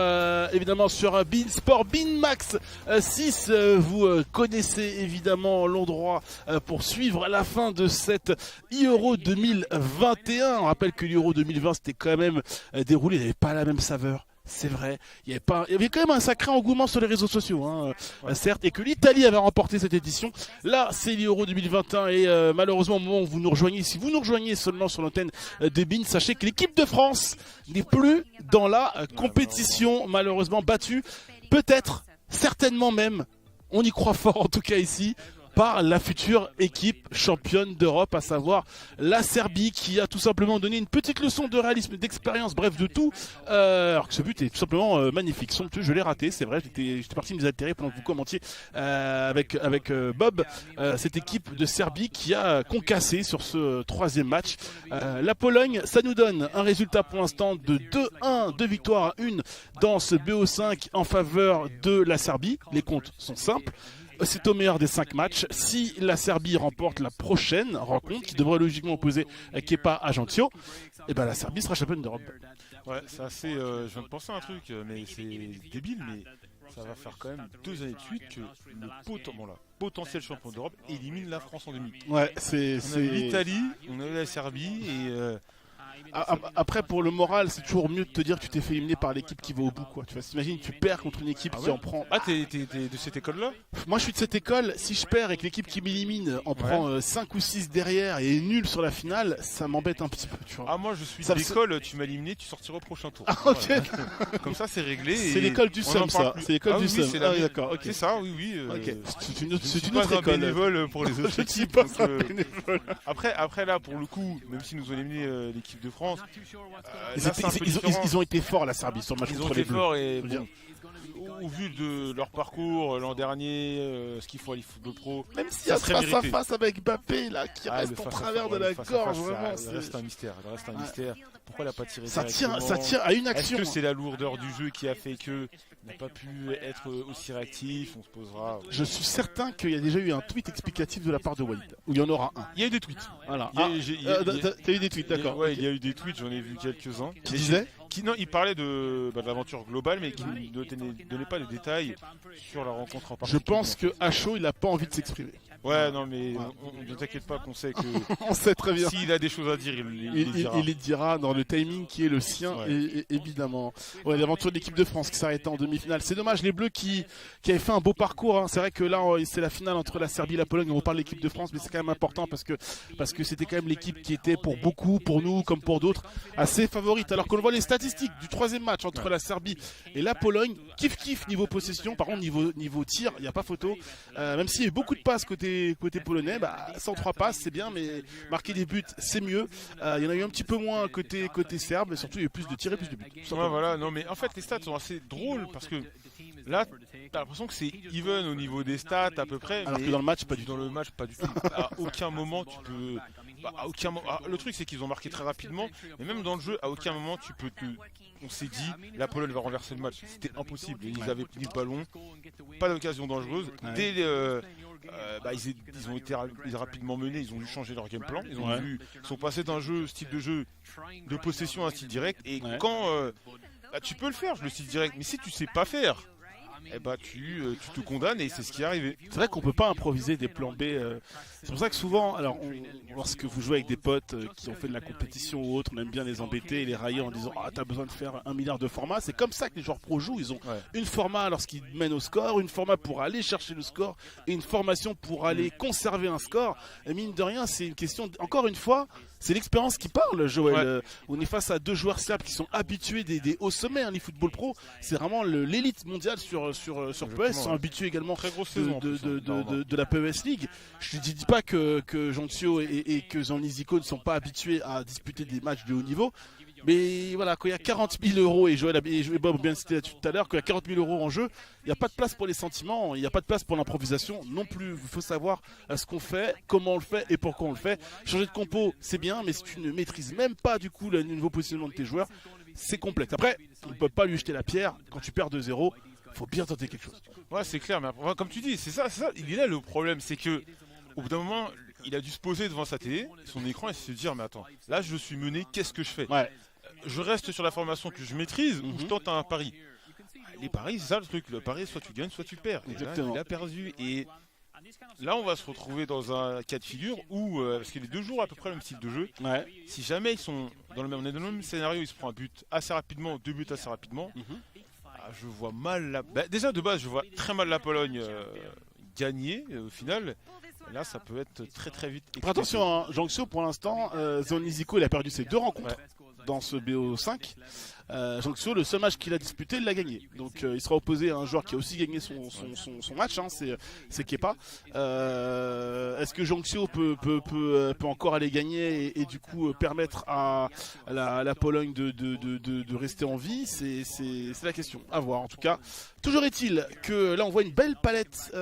évidemment sur Bein Sport, Bein Max 6. Vous connaissez évidemment l'endroit pour suivre la fin de cette Euro 2021. On rappelle que l'Euro 2020 c'était quand même déroulé, il n'y avait pas la même saveur. C'est vrai, il y avait quand même un sacré engouement sur les réseaux sociaux, certes, et que l'Italie avait remporté cette édition. Là, c'est l'Euro 2021 et malheureusement, au moment où vous nous rejoignez, si vous nous rejoignez seulement sur l'antenne de Bein, sachez que l'équipe de France n'est plus dans la compétition, malheureusement battue, peut-être, certainement même, on y croit fort en tout cas ici, par la future équipe championne d'Europe, à savoir la Serbie, qui a tout simplement donné une petite leçon de réalisme, d'expérience, bref de tout, alors que ce but est tout simplement magnifique, somptueux. Je l'ai raté, c'est vrai, j'étais parti me désaltérer pendant que vous commentiez avec Bob, cette équipe de Serbie qui a concassé sur ce troisième match. La Pologne, ça nous donne un résultat pour l'instant de 2-1, 2 victoires à 1 dans ce BO5 en faveur de la Serbie. Les comptes sont simples. C'est au meilleur des 5 matchs. Si la Serbie remporte la prochaine rencontre, qui devrait logiquement opposer Kepa à Ajaccio, et ben la Serbie sera championne d'Europe. Ouais, c'est assez. Je viens de penser à un truc, mais c'est débile, mais ça va faire quand même 2 années de suite que le potentiel champion d'Europe élimine la France en demi. Ouais, on a eu l'Italie, on a eu la Serbie et. Après, pour le moral, c'est toujours mieux de te dire que tu t'es fait éliminer par l'équipe qui va au bout, quoi. Tu vois, t'imagines, tu perds contre une équipe qui en prend. Ah, t'es de cette école-là? Moi, je suis de cette école. Si je perds et que l'équipe qui m'élimine en prend 5 ou 6 derrière et est nulle sur la finale, ça m'embête un petit peu, tu vois. Ah, moi, je suis de l'école, tu m'as éliminé, tu sortiras au prochain tour. Ah, ok. Voilà. Comme ça, c'est réglé. C'est l'école du seum, ça. C'est l'école du seum. Ah, oui, d'accord. C'est ça, oui. Ok. C'est une autre école. Bénévole pour les autres équipes. Après, là, pour le coup, même s'ils nous ont éliminé l'équipe de France. Ils ont été forts, la Serbie, sur le match contre les Bleus. Et bon, au vu de leur parcours l'an dernier, ce qu'il faut à l'eFootball Pro, même s'il y a face à face avec Mbappé là, qui reste au travers de la gorge, vraiment. Il reste un mystère. Pourquoi il n'a pas tiré ça tient à une action. Est-ce que c'est la lourdeur du jeu qui a fait que n'a pas pu être aussi réactif? On se posera. Je suis certain qu'il y a déjà eu un tweet explicatif de la part de Walid, où il y en aura un. Il y a eu des tweets. Voilà. T'as eu des tweets, d'accord. Ouais, il y a eu des tweets, j'en ai vu quelques-uns. Qui disaient il parlait de l'aventure globale, mais qui ne donnait pas de détails sur la rencontre en particulier. Je pense que Acho, il a pas envie de s'exprimer. Ouais, non, mais ne t'inquiète pas qu'on sait que. On sait très bien. S'il a des choses à dire, il les dira. Il les dira dans le timing qui est le sien, et évidemment. Ouais, l'aventure de l'équipe de France qui s'arrêtait en demi-finale. C'est dommage, les Bleus qui avaient fait un beau parcours. Hein. C'est vrai que là, c'est la finale entre la Serbie et la Pologne. On reparle de l'équipe de France, mais c'est quand même important parce que c'était quand même l'équipe qui était pour beaucoup, pour nous, comme pour d'autres, assez favorite. Alors qu'on voit les statistiques du troisième match entre la Serbie et la Pologne, kiff niveau possession. Par contre, niveau tir, il n'y a pas photo. Même s'il y a eu beaucoup de passes côté polonais, 103 passes c'est bien, mais marquer des buts c'est mieux. Il y en a eu un petit peu moins côté serbe, mais surtout il y a eu plus de tirs et plus de buts. Ouais, voilà, non mais en fait les stats sont assez drôles parce que là t'as l'impression que c'est even au niveau des stats à peu près. Alors que dans le match pas du tout. Dans le match pas du tout. À aucun moment tu peux. Le truc c'est qu'ils ont marqué très rapidement, mais même dans le jeu, à aucun moment tu peux on s'est dit la Pologne va renverser le match. C'était impossible. Ils avaient pris le ballon, pas d'occasion dangereuse. Dès ils ont été rapidement menés, ils ont dû changer leur game plan. Ils sont passés d'un style de jeu de possession à un style direct. Et quand tu peux le faire, le style direct, mais si tu sais pas faire, tu te condamnes et c'est ce qui est arrivé. C'est vrai qu'on peut pas improviser des plans B. C'est pour ça que souvent, lorsque vous jouez avec des potes qui ont fait de la compétition ou autre, on aime bien les embêter et les railler en disant t'as besoin de faire 1 milliard de formats. C'est comme ça que les joueurs pro jouent. Ils ont une format lorsqu'ils mènent au score, une format pour aller chercher le score et une formation pour aller conserver un score. Et mine de rien, c'est une question. Encore une fois, c'est l'expérience qui parle, Joël. On est face à 2 joueurs serbes qui sont habitués des hauts sommets. Les football pro, c'est vraiment l'élite mondiale sur PES. Ils sont habitués également de la PES League. Je ne dis pas que Ajaccio et que Zaniziko ne sont pas habitués à disputer des matchs de haut niveau. Mais voilà, quand il y a 40 000 euros, et Joël et Bob bien cité tout à l'heure, quand il y a 40 000 euros en jeu, il n'y a pas de place pour les sentiments, il n'y a pas de place pour l'improvisation non plus. Il faut savoir ce qu'on fait, comment on le fait et pourquoi on le fait. Changer de compo, c'est bien, mais si tu ne maîtrises même pas du coup le nouveau positionnement de tes joueurs, c'est complexe. Après, on ne peut pas lui jeter la pierre. Quand tu perds 2-0, il faut bien tenter quelque chose. Ouais, c'est clair, mais après, comme tu dis, c'est ça, il est là le problème, c'est que au bout d'un moment, il a dû se poser devant sa télé, son écran, et se dire, mais attends, là je suis mené, qu'est-ce que je fais? je reste sur la formation que je maîtrise ou je tente un pari. Les paris, c'est ça le truc. Le pari, soit tu gagnes, soit tu perds. Exactement. Là, il a perdu. Et là, on va se retrouver dans un cas de figure où, parce que les deux joueurs ont à peu près le même style de jeu, si jamais ils sont on est dans le même scénario, ils se prennent un but assez rapidement, 2 buts assez rapidement, je vois mal déjà de base, je vois très mal la Pologne gagner au final. Là, ça peut être très très vite. Attention, hein, Jonxio, pour l'instant, Zoniziko, il a perdu ses 2 rencontres dans ce BO5. Jonxio, le seul match qu'il a disputé, il l'a gagné. Donc il sera opposé à un joueur qui a aussi gagné son match, hein, c'est Kepa. Est-ce que Jonxio peut encore aller gagner et du coup permettre à la Pologne de rester en vie? C'est la question. À voir en tout cas. Toujours est-il que là on voit une belle palette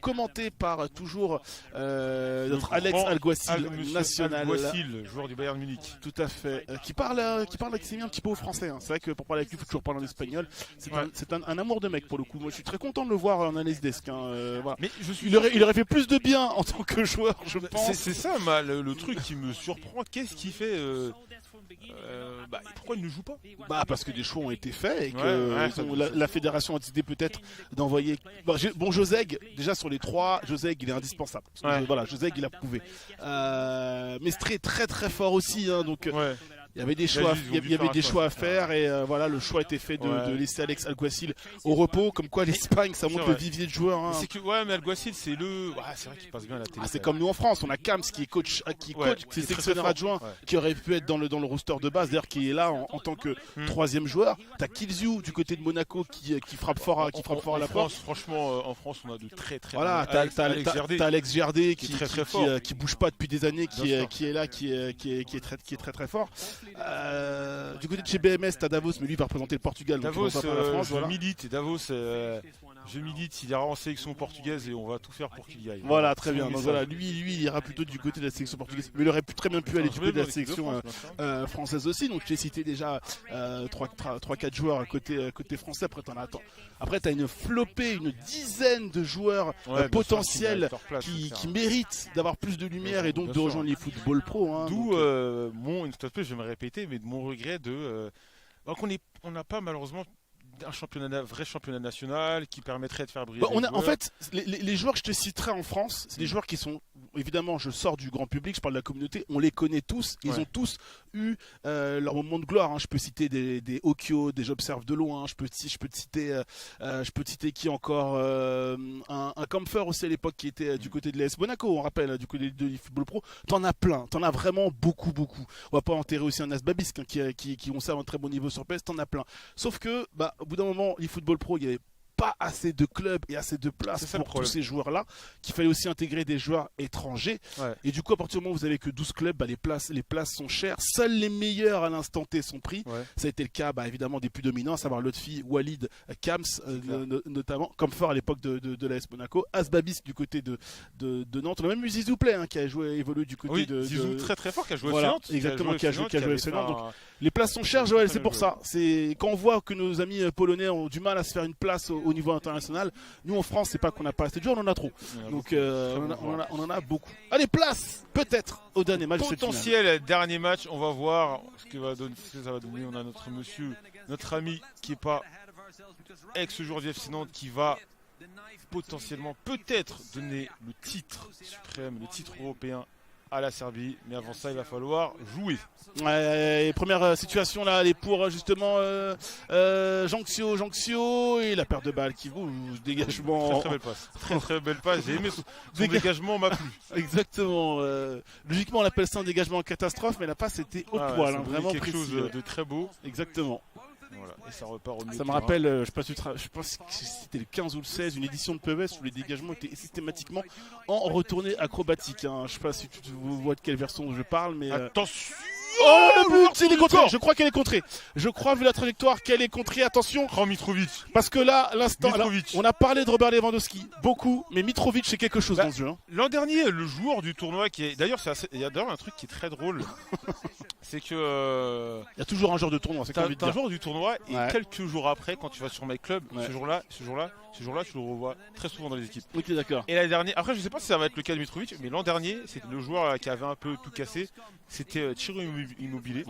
commentée par toujours notre Alex Alguacil national. Alguacil, joueur du Bayern Munich. Tout à fait. Qui s'est mis un petit peu au français. Hein. C'est vrai que pour parler avec lui, il faut toujours parler en espagnol. C'est un amour de mec pour le coup. Moi je suis très content de le voir en analyse desk. Hein. Voilà. Mais il aurait fait plus de bien en tant que joueur, je pense. C'est ça le truc qui me surprend. Qu'est-ce qu'il fait pourquoi il ne joue pas? Parce que des choix ont été faits et que la fédération a décidé peut-être d'envoyer. Joseg, déjà sur les 3, Joseg il est indispensable. Voilà, Joseg il a prouvé. Mestre très très fort aussi, hein, donc. Il y avait des choix, à faire et voilà, le choix a été fait de laisser Alex Alguacil au repos, comme quoi l'Espagne ça montre le vivier de joueurs. Hein. C'est que mais Alguacil c'est c'est vrai qu'il passe bien à la télé. C'est comme nous en France, on a Kams qui est coach, qui est sélectionneur adjoint, qui aurait pu être dans le roster de base, d'ailleurs qui est là en tant que 3e joueur. T'as Kilziu du côté de Monaco qui frappe fort à la porte. Franchement, en France on a de très très. Voilà, t'as Alex Gerdé qui est très très fort, qui bouge pas depuis des années, qui est là, qui est très très fort. Du côté de chez BMS, t'as Davos, mais lui va représenter le Portugal. Davos, donc la France, je milite. Davos, je milite. Il ira en sélection portugaise et on va tout faire pour qu'il y aille. Voilà, très bien. Donc voilà, lui, il ira plutôt du côté de la sélection portugaise, mais il aurait très bien pu aller du côté de la sélection française aussi. Donc j'ai cité déjà 3-4 joueurs côté français. Après t'as une flopée, une dizaine de joueurs potentiels qui méritent d'avoir plus de lumière et donc de rejoindre les football pro. Hein, d'où je vais me répéter, mais de mon regret on n'a pas malheureusement un vrai championnat national qui permettrait de faire briller. En fait, les joueurs que je te citerai en France, c'est des joueurs qui sont, évidemment, je sors du grand public, je parle de la communauté, on les connaît tous, ils ont tous eu leur moment de gloire. Hein. Je peux citer des Okio, des J'observe de loin, je peux te citer qui encore, un Kampfer aussi à l'époque qui était du côté de l'AS Monaco, on rappelle, du côté de football pro. T'en as plein, t'en as vraiment beaucoup. On va pas enterrer aussi un Asbabisk qui conserve un très bon niveau sur PS, t'en as plein. Sauf que, au bout d'un moment, l'eFootball Pro, il y avait pas assez de clubs et assez de places pour tous ces joueurs-là, qu'il fallait aussi intégrer des joueurs étrangers. Et du coup, à partir du moment où vous avez que 12 clubs, les places sont chères. Seuls les meilleurs à l'instant T sont pris. Ça a été le cas, évidemment, des plus dominants, à savoir Lotfi, Walid, Kams, notamment, comme fort à l'époque de l'AS Monaco, Asbabis du côté de Nantes. On a même eu Zizou Play qui a évolué du côté de Zizou très très fort qui a joué à Nantes. Exactement, qui a joué à Nantes. Donc les places sont chères, Joël, c'est pour ça. C'est quand on voit que nos amis polonais ont du mal à se faire une place au niveau international, nous en France, c'est pas qu'on n'a pas assez de joueurs, on en a trop. Donc on en a beaucoup. Allez, place peut-être au dernier match. Potentiel dernier match, on va voir ce que ça va donner. On a notre ami qui est pas ex-joueur du FC Nantes qui va potentiellement peut-être donner le titre suprême, le titre européen à la Serbie, mais avant ça il va falloir jouer. Première situation là, elle est pour justement Jonxio et la perte de balle qui bouge, dégagement. Très belle passe. Très belle passe. J'ai aimé son dégagement m'a plu. Exactement. Logiquement on appelle ça un dégagement en catastrophe, mais la passe était au poil, vraiment quelque chose de très beau. Exactement. Voilà, et ça repart au milieu. Ça me rappelle, je pense que c'était le 15 ou le 16, une édition de PES où les dégagements étaient systématiquement en retournée acrobatique. Hein. Je sais pas si tu vois de quelle version je parle, mais attention. Oh le but, il est contré. Je crois qu'elle est contrée. Je crois vu la trajectoire qu'elle est contrée. Attention. Mitrovic. Parce que là, l'instant, on a parlé de Robert Lewandowski beaucoup, mais Mitrovic c'est quelque chose dans ce jeu. Hein. L'an dernier, le joueur du tournoi qui est d'ailleurs il y a d'ailleurs un truc qui est très drôle, c'est que il y a toujours un joueur de tournoi. C'est un joueur du tournoi et quelques jours après, quand tu vas sur My Club, ce jour-là, tu le revois très souvent dans les équipes. Ok, d'accord. Et l'année dernière, après je sais pas si ça va être le cas de Mitrovic, mais l'an dernier, c'était le joueur qui avait un peu tout cassé, c'était Ciro Immobile.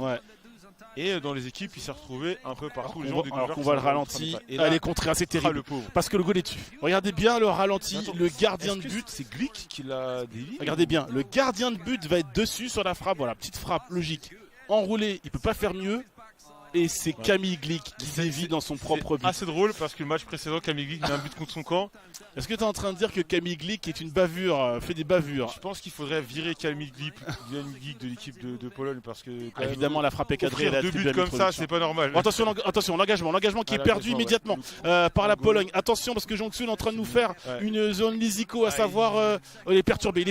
Et dans les équipes, il s'est retrouvé un peu partout. Alors qu'on voit le ralenti. Allez, contrer, c'est terrible. Parce que le goal est dessus. Regardez bien le ralenti. Le gardien de but. C'est Glick qui l'a dévié. Regardez bien. Le gardien de but va être dessus sur la frappe. Voilà, petite frappe logique. Enroulé, il peut pas faire mieux. Et c'est Camille Glick qui dévie dans son propre but. Assez drôle parce que le match précédent, Camille Glick met un but contre son camp. Est-ce que tu es en train de dire que Camille Glick est une bavure, fait des bavures? Je pense qu'il faudrait virer Camille Glick de l'équipe de Pologne parce que évidemment la frappe est cadrée. Deux buts comme ça, c'est pas normal. Bon, attention, l'engagement qui est perdu immédiatement par la Pologne. Attention parce que Jongsu est en train de nous faire une zone lisico, à savoir il est perturbé.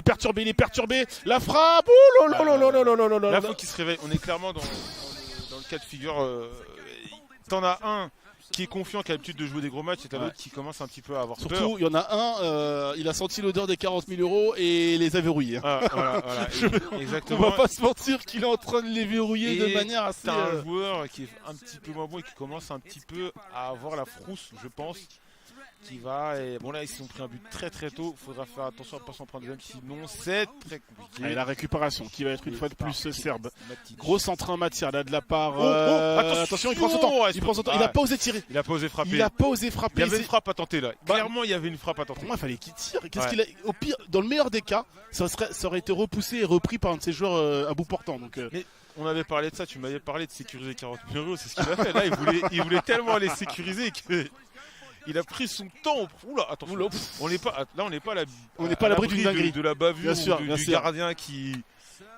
La frappe. Oh là là là là là là là là. Là, faut qu'il se réveille. On est clairement dans le cas de figure. T'en as un qui est confiant, qui a l'habitude de jouer des gros matchs, et t'as l'autre qui commence un petit peu à avoir peur. Surtout, il y en a un, il a senti l'odeur des 40 000 € et les a verrouillés. Voilà. Exactement. On va pas se mentir qu'il est en train de les verrouiller de manière assez... T'as un joueur qui est un petit peu moins bon et qui commence un petit peu à avoir la frousse, je pense. Qui va, et bon là ils se sont pris un but très très tôt, il faudra faire attention à ne pas s'en prendre deuxième, sinon c'est très compliqué. Et la récupération qui va être une fois de plus serbe. Gros centre en matière là de la part. Attention, il prend son temps. Il a pas osé tirer. Il a pas osé frapper. Il y avait une frappe à tenter là. Clairement il y avait une frappe à tenter. Pour moi il fallait qu'il tire. Au pire, dans le meilleur des cas, ça aurait été repoussé et repris par un de ses joueurs à bout portant. Donc. Mais on avait parlé de ça, tu m'avais parlé de sécuriser 40 000 €, c'est ce qu'il a fait. Là il voulait tellement les sécuriser que. Il a pris son temps. Oula, attention. On n'est pas à l'abri d'une dinguerie, de la bavure, du gardien qui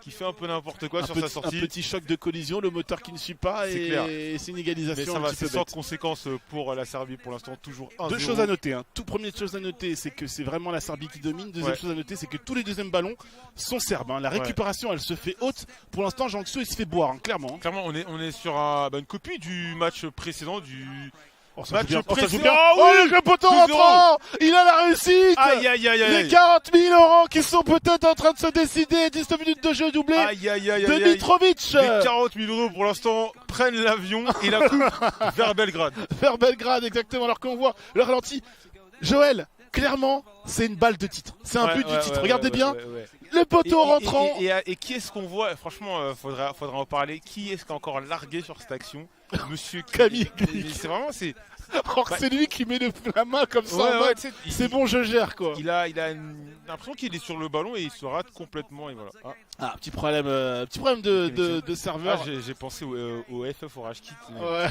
fait un peu n'importe quoi sur sa sortie. Un petit choc de collision, le moteur qui ne suit pas et c'est une égalisation. Mais c'est sans conséquence pour la Serbie pour l'instant, toujours 1-0. Deux choses à noter. Tout première chose à noter, c'est que c'est vraiment la Serbie qui domine. Deuxième chose à noter, c'est que tous les deuxièmes ballons sont serbes. La récupération, elle se fait haute. Pour l'instant, Jongsu il se fait boire, clairement. Clairement, on est sur une copie du match précédent le poteau rentrant. Il a la réussite. Les 40 000 € qui sont peut-être en train de se décider. 19 minutes de jeu doublé de Mitrovic. Les 40 000 € pour l'instant prennent l'avion et la coupe vers Belgrade. Vers Belgrade, exactement. Alors qu'on voit le ralenti. Joël, clairement, c'est une balle de titre. C'est un but du titre. Regardez bien. Le poteau rentrant. Et qui est-ce qu'on voit? Franchement, faudra en parler. Qui est-ce qui a encore largué sur cette action? Monsieur Camille. C'est vraiment c'est lui qui met la main comme ça. C'est bon, je gère quoi. Il a l'impression qu'il est sur le ballon et il se rate complètement et voilà. Petit problème de serveur. J'ai pensé au FF au Rage Kit. Ouais.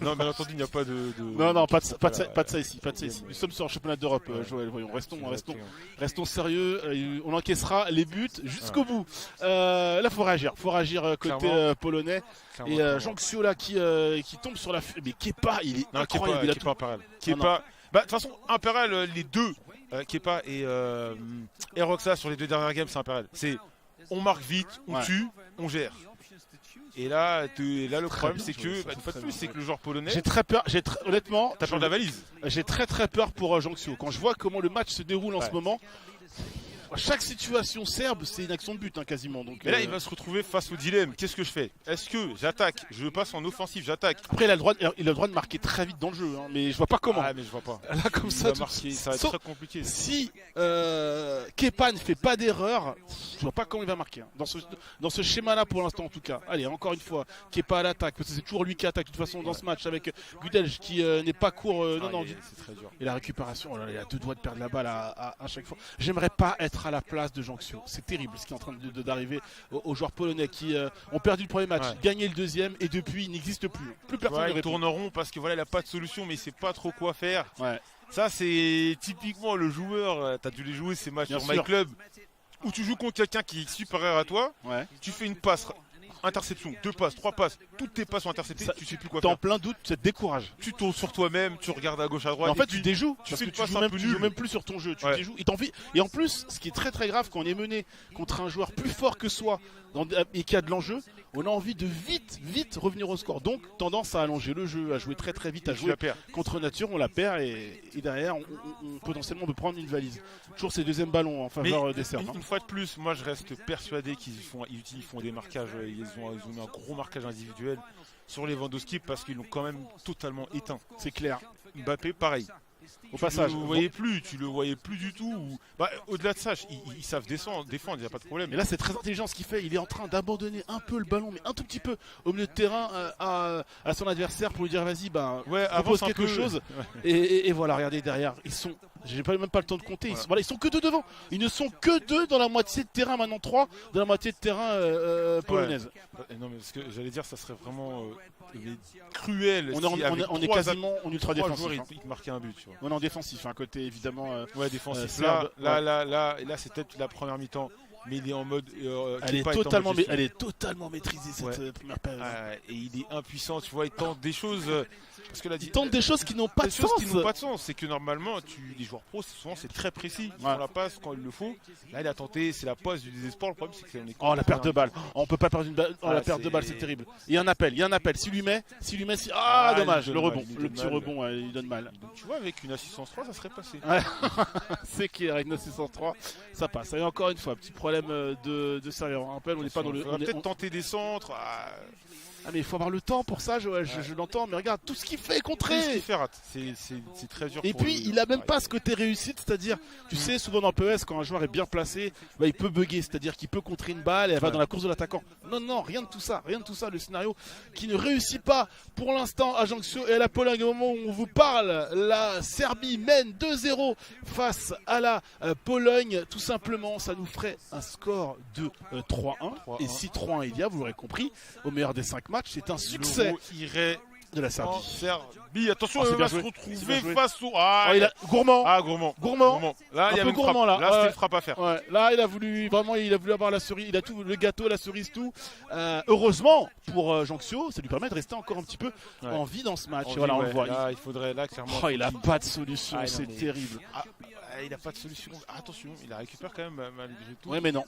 Non, bien entendu, il n'y a pas de. Non, pas de ça ici. Nous sommes sur un championnat d'Europe, Joël. Voyons, restons sérieux. On encaissera les buts jusqu'au bout. Là, faut réagir côté polonais. Et Jongsu là qui tombe sur la. Mais Kepa, il est incroyable. Kepa. De toute façon, Imperial, les deux, Kepa et Roxa sur les deux dernières games, c'est Imperial. C'est on marque vite, on tue, on gère. Et là le problème, c'est que, une fois de plus, c'est que le joueur polonais. J'ai très peur, honnêtement. T'as peur de la valise. J'ai très peur pour Jongsu. Quand je vois comment le match se déroule en ce moment. Chaque situation serbe, c'est une action de but quasiment. Donc, et là, il va se retrouver face au dilemme. Qu'est-ce que je fais? Est-ce que j'attaque? Je passe en offensif, j'attaque. Après, il a le droit de marquer très vite dans le jeu, mais je vois pas comment. Mais je vois pas. Là, comme ça, ça va être très compliqué. Si Kepa ne fait pas d'erreur, je vois pas comment il va marquer. Dans ce schéma-là, pour l'instant, en tout cas. Allez, encore une fois, Kepa à l'attaque, parce que c'est toujours lui qui attaque de toute façon dans ce match avec Gudelj qui n'est pas court. C'est très dur. Et la récupération, il a deux doigts de perdre la balle à chaque fois. J'aimerais pas être à la place de Jongsu. C'est terrible ce qui est en train d'arriver aux joueurs polonais qui ont perdu le premier match, gagné le deuxième et depuis il n'existe plus. Plus personne ne répond. Ils tourneront parce que il n'a pas de solution mais il sait pas trop quoi faire. Ça c'est typiquement le joueur, tu as dû les jouer ces matchs sur My Club où tu joues contre quelqu'un qui est supérieur à toi, tu fais une passe. Interception, 2 passes, 3 passes, toutes tes passes sont interceptées, tu sais plus quoi faire. T'es en plein doute, ça te décourage. Tu tournes sur toi-même, tu regardes à gauche, à droite. En fait, tu déjoues, tu fais une passe tu joues même plus sur ton jeu, tu déjoues. Et en plus, ce qui est très très grave quand on est mené contre un joueur plus fort que soi et qui a de l'enjeu, on a envie de vite revenir au score. Donc, tendance à allonger le jeu, à jouer très très vite, à jouer contre nature, on la perd et derrière, on potentiellement peut prendre une valise. Toujours ces deuxièmes ballons en faveur des Serbes. Une fois de plus, moi je reste persuadé qu'ils font des marquages, ils ont mis un gros marquage individuel sur Lewandowski parce qu'ils l'ont quand même totalement éteint. C'est clair. Mbappé, pareil. Au passage, tu le voyais plus du tout. Au-delà de ça, ils savent défendre, il n'y a pas de problème. Et là, c'est très intelligent ce qu'il fait. Il est en train d'abandonner un peu le ballon, mais un tout petit peu au milieu de terrain à son adversaire pour lui dire vas-y, propose quelque chose. Et voilà, regardez derrière, j'ai même pas le temps de compter. Ils sont que deux devant. Ils ne sont que deux dans la moitié de terrain, maintenant 3 dans la moitié de terrain polonaise. Non, mais ce que j'allais dire, ça serait vraiment cruel. On est quasiment en ultra défensif. Il te marquait un but. Tu vois. On est en défensif, un côté évidemment. Défensif. Là, c'est peut-être la première mi-temps. Mais il est en mode. Elle est totalement maîtrisée cette première période. Et il est impuissant, tu vois, il tente des choses. Parce que là, il tente des choses qui n'ont pas de sens. C'est que normalement, les joueurs pros, souvent c'est très précis. Ils font la passe quand il le faut. Là, il a tenté, c'est la passe du désespoir. Le problème, c'est que la perte de balle. On peut pas perdre une balle. La perte de balle, c'est terrible. Il y a un appel. S'il lui met. Dommage. Le petit rebond, il donne mal. Donc, tu vois, avec une assistance 3, ça serait passé. C'est clair, avec une assistance 3, ça passe. Et encore une fois, petit problème de sérieux. On rappelle, on n'est pas dans le. On va peut-être tenter des centres. Mais il faut avoir le temps pour ça, Joël. Je l'entends, mais regarde tout ce qu'il fait contrer. Tout ce qu'il fait rate. C'est très dur. Et puis il a même pas ce côté réussite, c'est-à-dire, tu sais, souvent dans PES, quand un joueur est bien placé, il peut bugger, c'est-à-dire qu'il peut contrer une balle et elle va dans la course de l'attaquant. Non, rien de tout ça. Le scénario qui ne réussit pas pour l'instant à Ajaccio et à la Pologne. Au moment où on vous parle, la Serbie mène 2-0 face à la Pologne. Tout simplement, ça nous ferait un score de 3-1. Et si 3-1 il y a, vous l'aurez compris, au meilleur des 5 matchs, c'est un succès de la Serbie. Attention, il va se retrouver face au. Gourmand. Là, il y a une frappe. Là, c'était une frappe à faire. Là, il a voulu avoir la cerise. Il a tout, le gâteau, la cerise, tout. Heureusement pour Ajaccio, ça lui permet de rester encore un petit peu en vie dans ce match. Voilà, on le voit. Là, il faudrait clairement. Il a pas de solution, c'est terrible. Il n'a pas de solution. Attention, il la récupère quand même malgré tout. Ouais, mais non.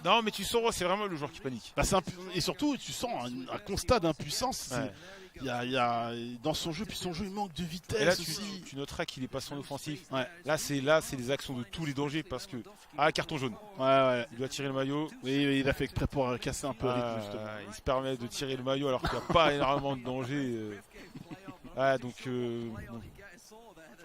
Non, mais tu sens, c'est vraiment le joueur qui panique. Et surtout, tu sens un constat d'impuissance. Il y a dans son jeu, puis son jeu, il manque de vitesse. Et là, aussi. tu noteras qu'il est pas son offensif. Là, c'est des actions de tous les dangers parce que carton jaune. Il doit tirer le maillot. Oui, il a fait exprès pour casser un peu le rythme. Justement. Il se permet de tirer le maillot alors qu'il n'y a pas énormément de danger. Donc.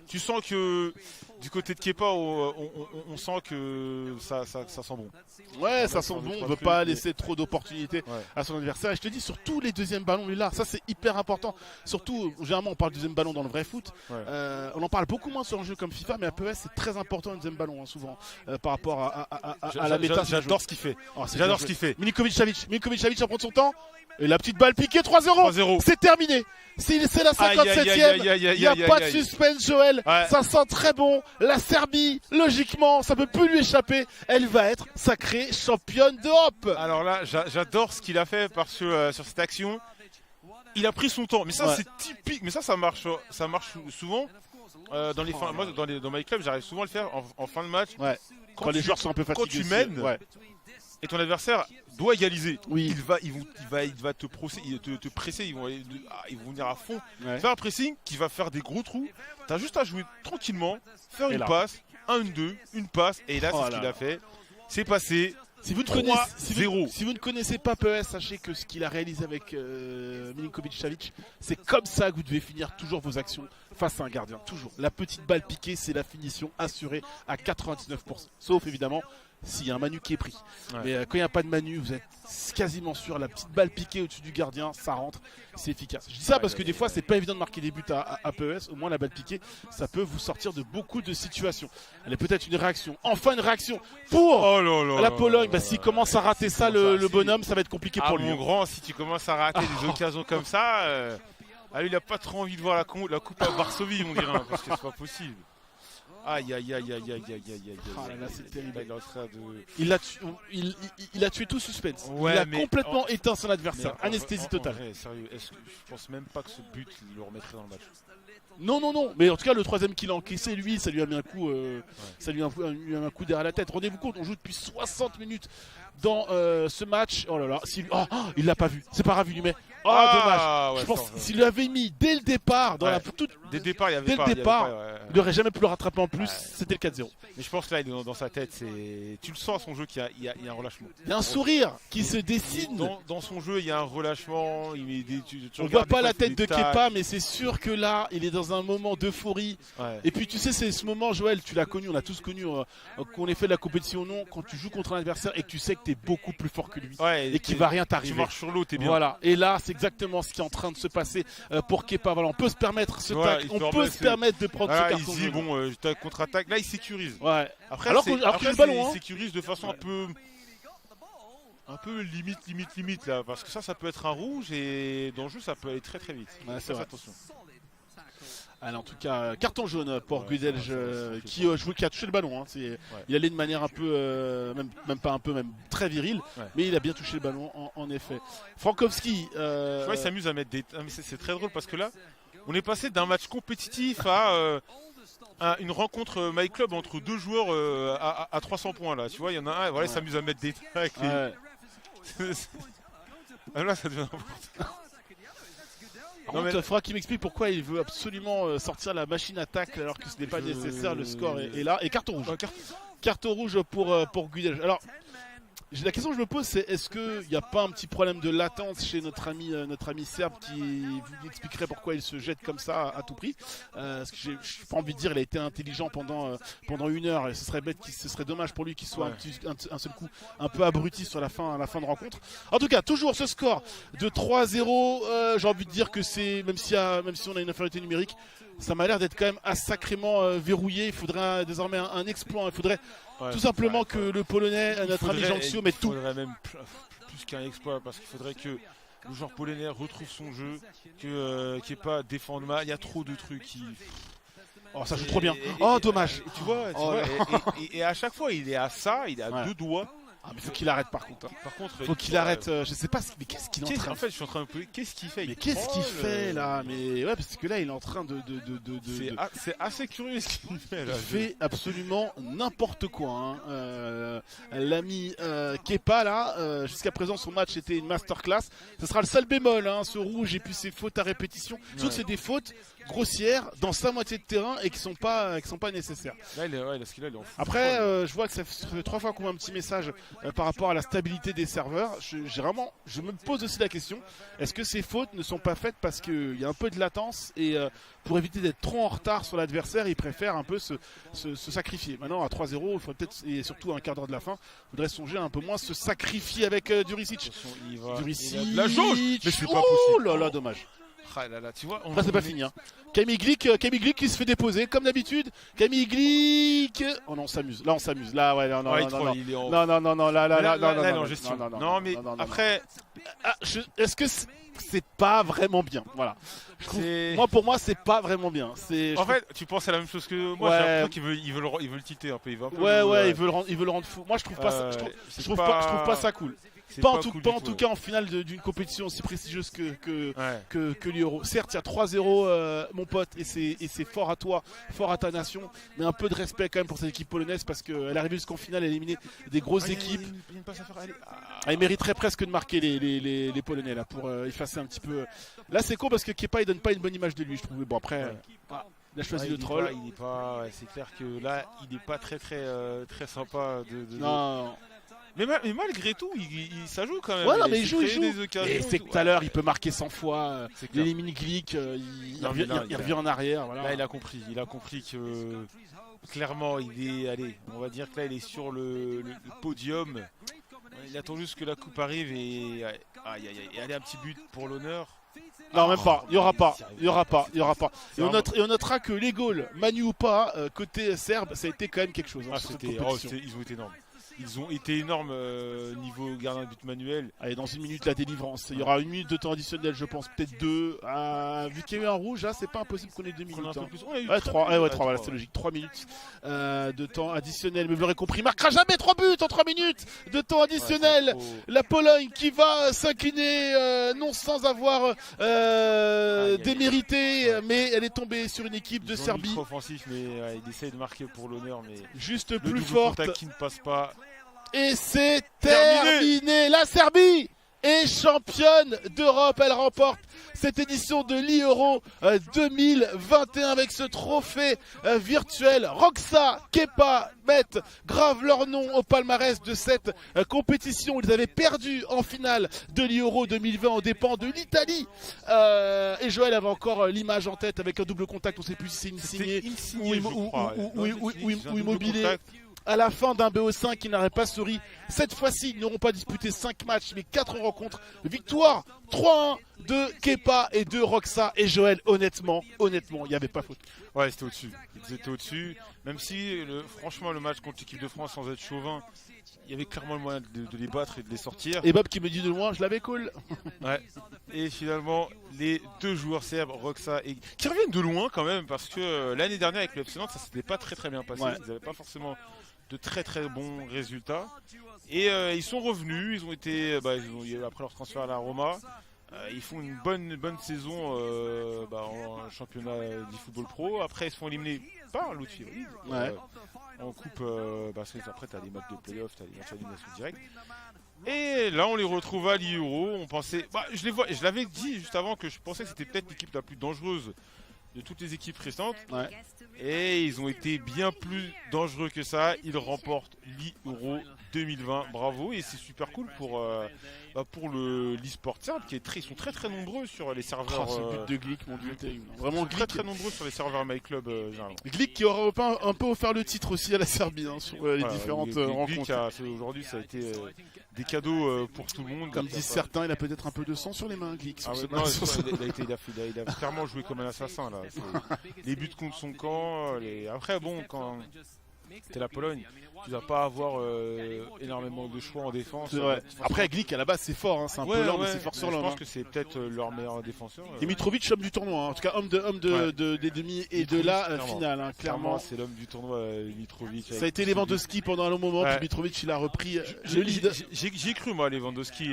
Tu sens que du côté de Kepa, on sent que ça sent bon. Ouais, ça sent bon. On ne veut pas laisser trop d'opportunités à son adversaire. Et je te dis, sur tous les deuxièmes ballons, il est là. Ça, c'est hyper important. Surtout, généralement, on parle du deuxième ballon dans le vrai foot. On en parle beaucoup moins sur un jeu comme FIFA, mais à PES, c'est très important le deuxième ballon, souvent, par rapport à la méta. J'adore ce qu'il fait. J'adore ce qu'il fait. Milinkovic-Savic, prendre son temps. Et la petite balle piquée, 3-0. C'est terminé. C'est la 57e. Il n'y a pas de suspense, Joël. Ça sent très bon. La Serbie, logiquement, ça peut plus lui échapper. Elle va être sacrée championne d'Europe. Alors là, j'adore ce qu'il a fait parce que sur cette action, il a pris son temps. Mais ça, c'est typique. Mais ça marche souvent. Dans les fins, moi, dans my club, j'arrive souvent à le faire en fin de match. Quand les joueurs sont un peu fatigués. Quand tu mènes. Et ton adversaire doit égaliser. Il va te presser. Ils vont venir à fond. Faire un pressing qui va faire des gros trous. T'as juste à jouer tranquillement, faire une passe, une passe. Et là, c'est ce qu'il a fait. C'est passé. Si vous ne connaissez pas PES, sachez que ce qu'il a réalisé avec Milinkovic-Savic, c'est comme ça que vous devez finir toujours vos actions face à un gardien. Toujours. La petite balle piquée, c'est la finition assurée à 99%. Sauf évidemment s'il y a un Manu qui est pris. Mais quand il n'y a pas de Manu, vous êtes quasiment sûr. La petite balle piquée au-dessus du gardien, ça rentre, c'est efficace. Je dis ça parce que des fois, c'est pas évident de marquer des buts à PES. Au moins, la balle piquée, ça peut vous sortir de beaucoup de situations. Elle est peut-être une réaction. Enfin, une réaction pour la Pologne. S'il commence à rater ça, le bonhomme, ça va être compliqué pour lui. Mon grand, si tu commences à rater des occasions comme ça, lui, il n'a pas trop envie de voir la coupe à Varsovie, on dirait, parce que c'est pas possible. Aïe. C'est terrible. Il a tué tout suspense. Il a complètement éteint son adversaire. Anesthésie totale. Sérieux, je pense même pas que ce but, il le remettrait dans le match. Non. Mais en tout cas, le troisième qu'il a encaissé, lui, ça lui a mis un coup, ça lui a mis un coup derrière la tête. Rendez-vous compte, on joue depuis 60 minutes. dans ce match. Oh là là, il l'a pas vu. C'est pas grave, il lui met. Dommage. Ouais, je pense s'il l'avait mis dès le départ, dans dès le départ, il n'aurait jamais pu le rattraper en plus. C'était le 4-0. Mais je pense que là, dans sa tête, tu le sens à son jeu qu'il y a un relâchement. Il y a un sourire qui se dessine. Dans son jeu, il y a un relâchement. On voit pas la tête de Kepa, mais c'est sûr que là, il est dans un moment d'euphorie. Et puis tu sais, c'est ce moment, Joël, tu l'as connu, on l'a tous connu, qu'on ait fait de la compétition ou non, quand tu joues contre un adversaire et que tu sais que tu es beaucoup plus fort que lui et qu'il va rien t'arriver. Tu marches sur l'eau, t'es bien. Voilà. Et là, c'est exactement ce qui est en train de se passer pour Kepa. Voilà, on peut se permettre ce tac, on peut se permettre de prendre ce carton. Il dit bon, contre-attaque. Là, il sécurise. Ouais. Après, alors qu'il le ballon, il sécurise de façon un peu limite là, parce que ça peut être un rouge et dans le jeu ça peut aller très très vite. C'est vrai. Attention. Allez, en tout cas, carton jaune pour Gudelj qui a touché le ballon. Il allait de manière un peu, même pas un peu, même très virile, mais il a bien touché le ballon en effet. Frankowski. Tu vois, il s'amuse à mettre des. Mais c'est très drôle parce que là, on est passé d'un match compétitif à une rencontre My Club entre deux joueurs à 300 points là. Tu vois, il y en a un, voilà, il s'amuse à mettre des tacs. Là, ça devient n'importe quoi. Il faudra qu'il m'explique pourquoi il veut absolument sortir la machine à tacle alors que ce n'est pas nécessaire. Le score est là. Et carton rouge. Carton rouge pour Gudelj. Alors, la question que je me pose, c'est est-ce qu'il n'y a pas un petit problème de latence chez notre ami serbe qui vous expliquerait pourquoi il se jette comme ça à tout prix. Parce que j'ai pas envie de dire il a été intelligent pendant une heure et ce serait dommage pour lui qu'il soit un seul coup un peu abruti sur la fin de rencontre. En tout cas, toujours ce score de 3-0. J'ai envie de dire que c'est même si on a une infériorité numérique, ça m'a l'air d'être quand même sacrément verrouillé. Il faudrait désormais un exploit. Il faudrait tout simplement que le Polonais, notre ami Janksio, mette tout. Il faudrait même plus qu'un exploit parce qu'il faudrait que le joueur polonais retrouve son jeu, qu'il n'y ait pas défendre mal. Il y a trop de trucs qui. Oh, ça joue trop bien. Dommage. Tu vois, et à chaque fois, il est à ça, il est à deux doigts. Mais faut qu'il arrête par contre. Faut qu'il arrête. Je sais pas, mais qu'est-ce qu'il est en train. En fait, je suis en train de me poser. Qu'est-ce qu'il fait? Mais qu'est-ce qu'il fait là? Mais ouais, parce que là, il est en train de. C'est assez curieux ce qu'il fait là. Il fait absolument n'importe quoi. L'ami Kepa là, jusqu'à présent, son match était une masterclass. Ce sera le seul bémol, ce rouge et puis ses fautes à répétition. Sauf que c'est des fautes grossières dans sa moitié de terrain et qui sont pas nécessaires. Là, il est en fou. Après, je vois que ça fait 3 fois qu'on voit un petit message par rapport à la stabilité des serveurs. Je me pose aussi la question, est-ce que ces fautes ne sont pas faites parce qu'il y a un peu de latence et pour éviter d'être trop en retard sur l'adversaire, ils préfèrent un peu se sacrifier. Maintenant à 3-0, il faudrait peut-être, et surtout à un quart d'heure de la fin, il faudrait songer un peu moins se sacrifier avec Duricic. Duricic, la jauge, mais c'est pas possible. Oh là là, dommage. Tu vois, c'est pas fini. Camille Glick qui se fait déposer comme d'habitude. Camille Glick. Oh non, on s'amuse. Là, on s'amuse. Là, ouais, non, mais après, est-ce que c'est pas vraiment bien? Voilà. Pour moi, c'est pas vraiment bien. En fait, tu penses à la même chose que moi. J'ai l'impression qu'il veut le titer un peu. Il veut le rendre fou. Moi, je trouve pas ça. Je trouve pas ça cool. Pas en tout cas en finale d'une compétition aussi prestigieuse que l'Euro. Certes, il y a 3-0, mon pote, et c'est fort à toi, fort à ta nation, mais un peu de respect quand même pour cette équipe polonaise parce qu'elle est arrivée jusqu'en finale, elle a éliminé des grosses équipes. Elle mériterait presque de marquer les Polonais là pour effacer un petit peu. Là, c'est con parce que Kepa il donne pas une bonne image de lui, je trouve. Mais bon, après, il a choisi le troll. C'est clair que là, il n'est pas très sympa de. Non. Mais malgré tout, ça joue quand même. Ouais, non, mais il joue. Et c'est que tout à l'heure, il peut marquer 100 fois. Il élimine Glick, il revient en arrière. Voilà. Là, il a compris que clairement, on va dire que là, il est sur le podium. Il attend juste que la coupe arrive et aller un petit but pour l'honneur. Non, même pas. Il y aura pas. Et on notera que les goals, Manu ou pas, côté serbe, ça a été quand même quelque chose. Ils ont été énormes. Ils ont été énormes niveau gardien de but manuel. Allez, dans une minute la délivrance. Il y aura 1 minute de temps additionnel, je pense, peut-être 2. Vu qu'il y a eu un rouge, là, c'est pas impossible qu'on ait 2 minutes. 3, voilà, c'est logique. 3 minutes de temps additionnel. Mais vous l'aurez compris, il marquera jamais 3 buts en 3 minutes de temps additionnel. La Pologne qui va s'incliner, non sans avoir démérité, mais elle est tombée sur une équipe de Serbie. Offensif, mais il essaye de marquer pour l'honneur, mais juste plus forte. Qui ne passe pas. Et c'est terminé. La Serbie est championne d'Europe. Elle remporte cette édition de l'Euro 2021 avec ce trophée virtuel. Roxa, Kepa mettent grave leur nom au palmarès de cette compétition. Ils avaient perdu en finale de l'Euro 2020 aux dépens de l'Italie. Et Joël avait encore l'image en tête avec un double contact. On ne sait plus si c'est Insigné ou Immobilier. À la fin d'un BO5 qui n'aurait pas souri. Cette fois-ci, ils n'auront pas disputé 5 matchs, mais 4 rencontres. Victoire 3-1 de Kepa et de Roxa. Et Joël, honnêtement, il n'y avait pas faute. Ouais, c'était au-dessus. Ils étaient au-dessus. Même si, franchement, le match contre l'équipe de France, sans être chauvin, il y avait clairement le moyen de les battre et de les sortir. Et Bob qui me dit de loin, je l'avais cool. Ouais. Et finalement, les deux joueurs serbes, Roxa et qui reviennent de loin quand même, parce que l'année dernière avec le FC Nantes, ça s'était pas très bien passé. Ouais. Ils n'avaient pas forcément de très bons résultats. Et ils sont revenus. Ils ont été, après leur transfert à la Roma, ils font une bonne saison en championnat du football pro. Après, ils se font éliminer par l'Outfi. Ouais. En coupe, parce que après, tu as des matchs de playoff, tu as des matchs d'élimination directe. Et là, on les retrouve à l'Euro. On pensait, je l'avais dit juste avant que je pensais que c'était peut-être l'équipe la plus dangereuse de toutes les équipes récentes. Ouais. Et ils ont été bien plus dangereux que ça. Ils remportent l'Euro 2020. Bravo. Et c'est super cool pour l'e-sport serbe ils sont très nombreux sur les serveurs. Ce but de Glick, mon Dieu, vraiment Glick, très nombreux sur les serveurs MyClub. Glick qui aura un peu offert le titre aussi à la Serbie sur les différentes rencontres. Aujourd'hui, ça a été des cadeaux pour tout le monde. Comme disent certains, il a peut-être un peu de sang sur les mains, Glick. Il a clairement joué comme un assassin là. Les buts contre son camp. Après, bon, quand c'était la Pologne, tu dois pas avoir énormément de choix en défense. Après, Glick à la base c'est fort, hein. C'est un peu lent, mais c'est fort sur l'homme. Je pense que c'est peut-être leur meilleur défenseur. Et Mitrovic, homme du tournoi, hein. En tout cas homme des demi et de la finale, hein, clairement. C'est l'homme du tournoi, Mitrovic. Ça a été Lewandowski pendant un long moment, puis Mitrovic il a repris le lead. J'ai cru moi Lewandowski.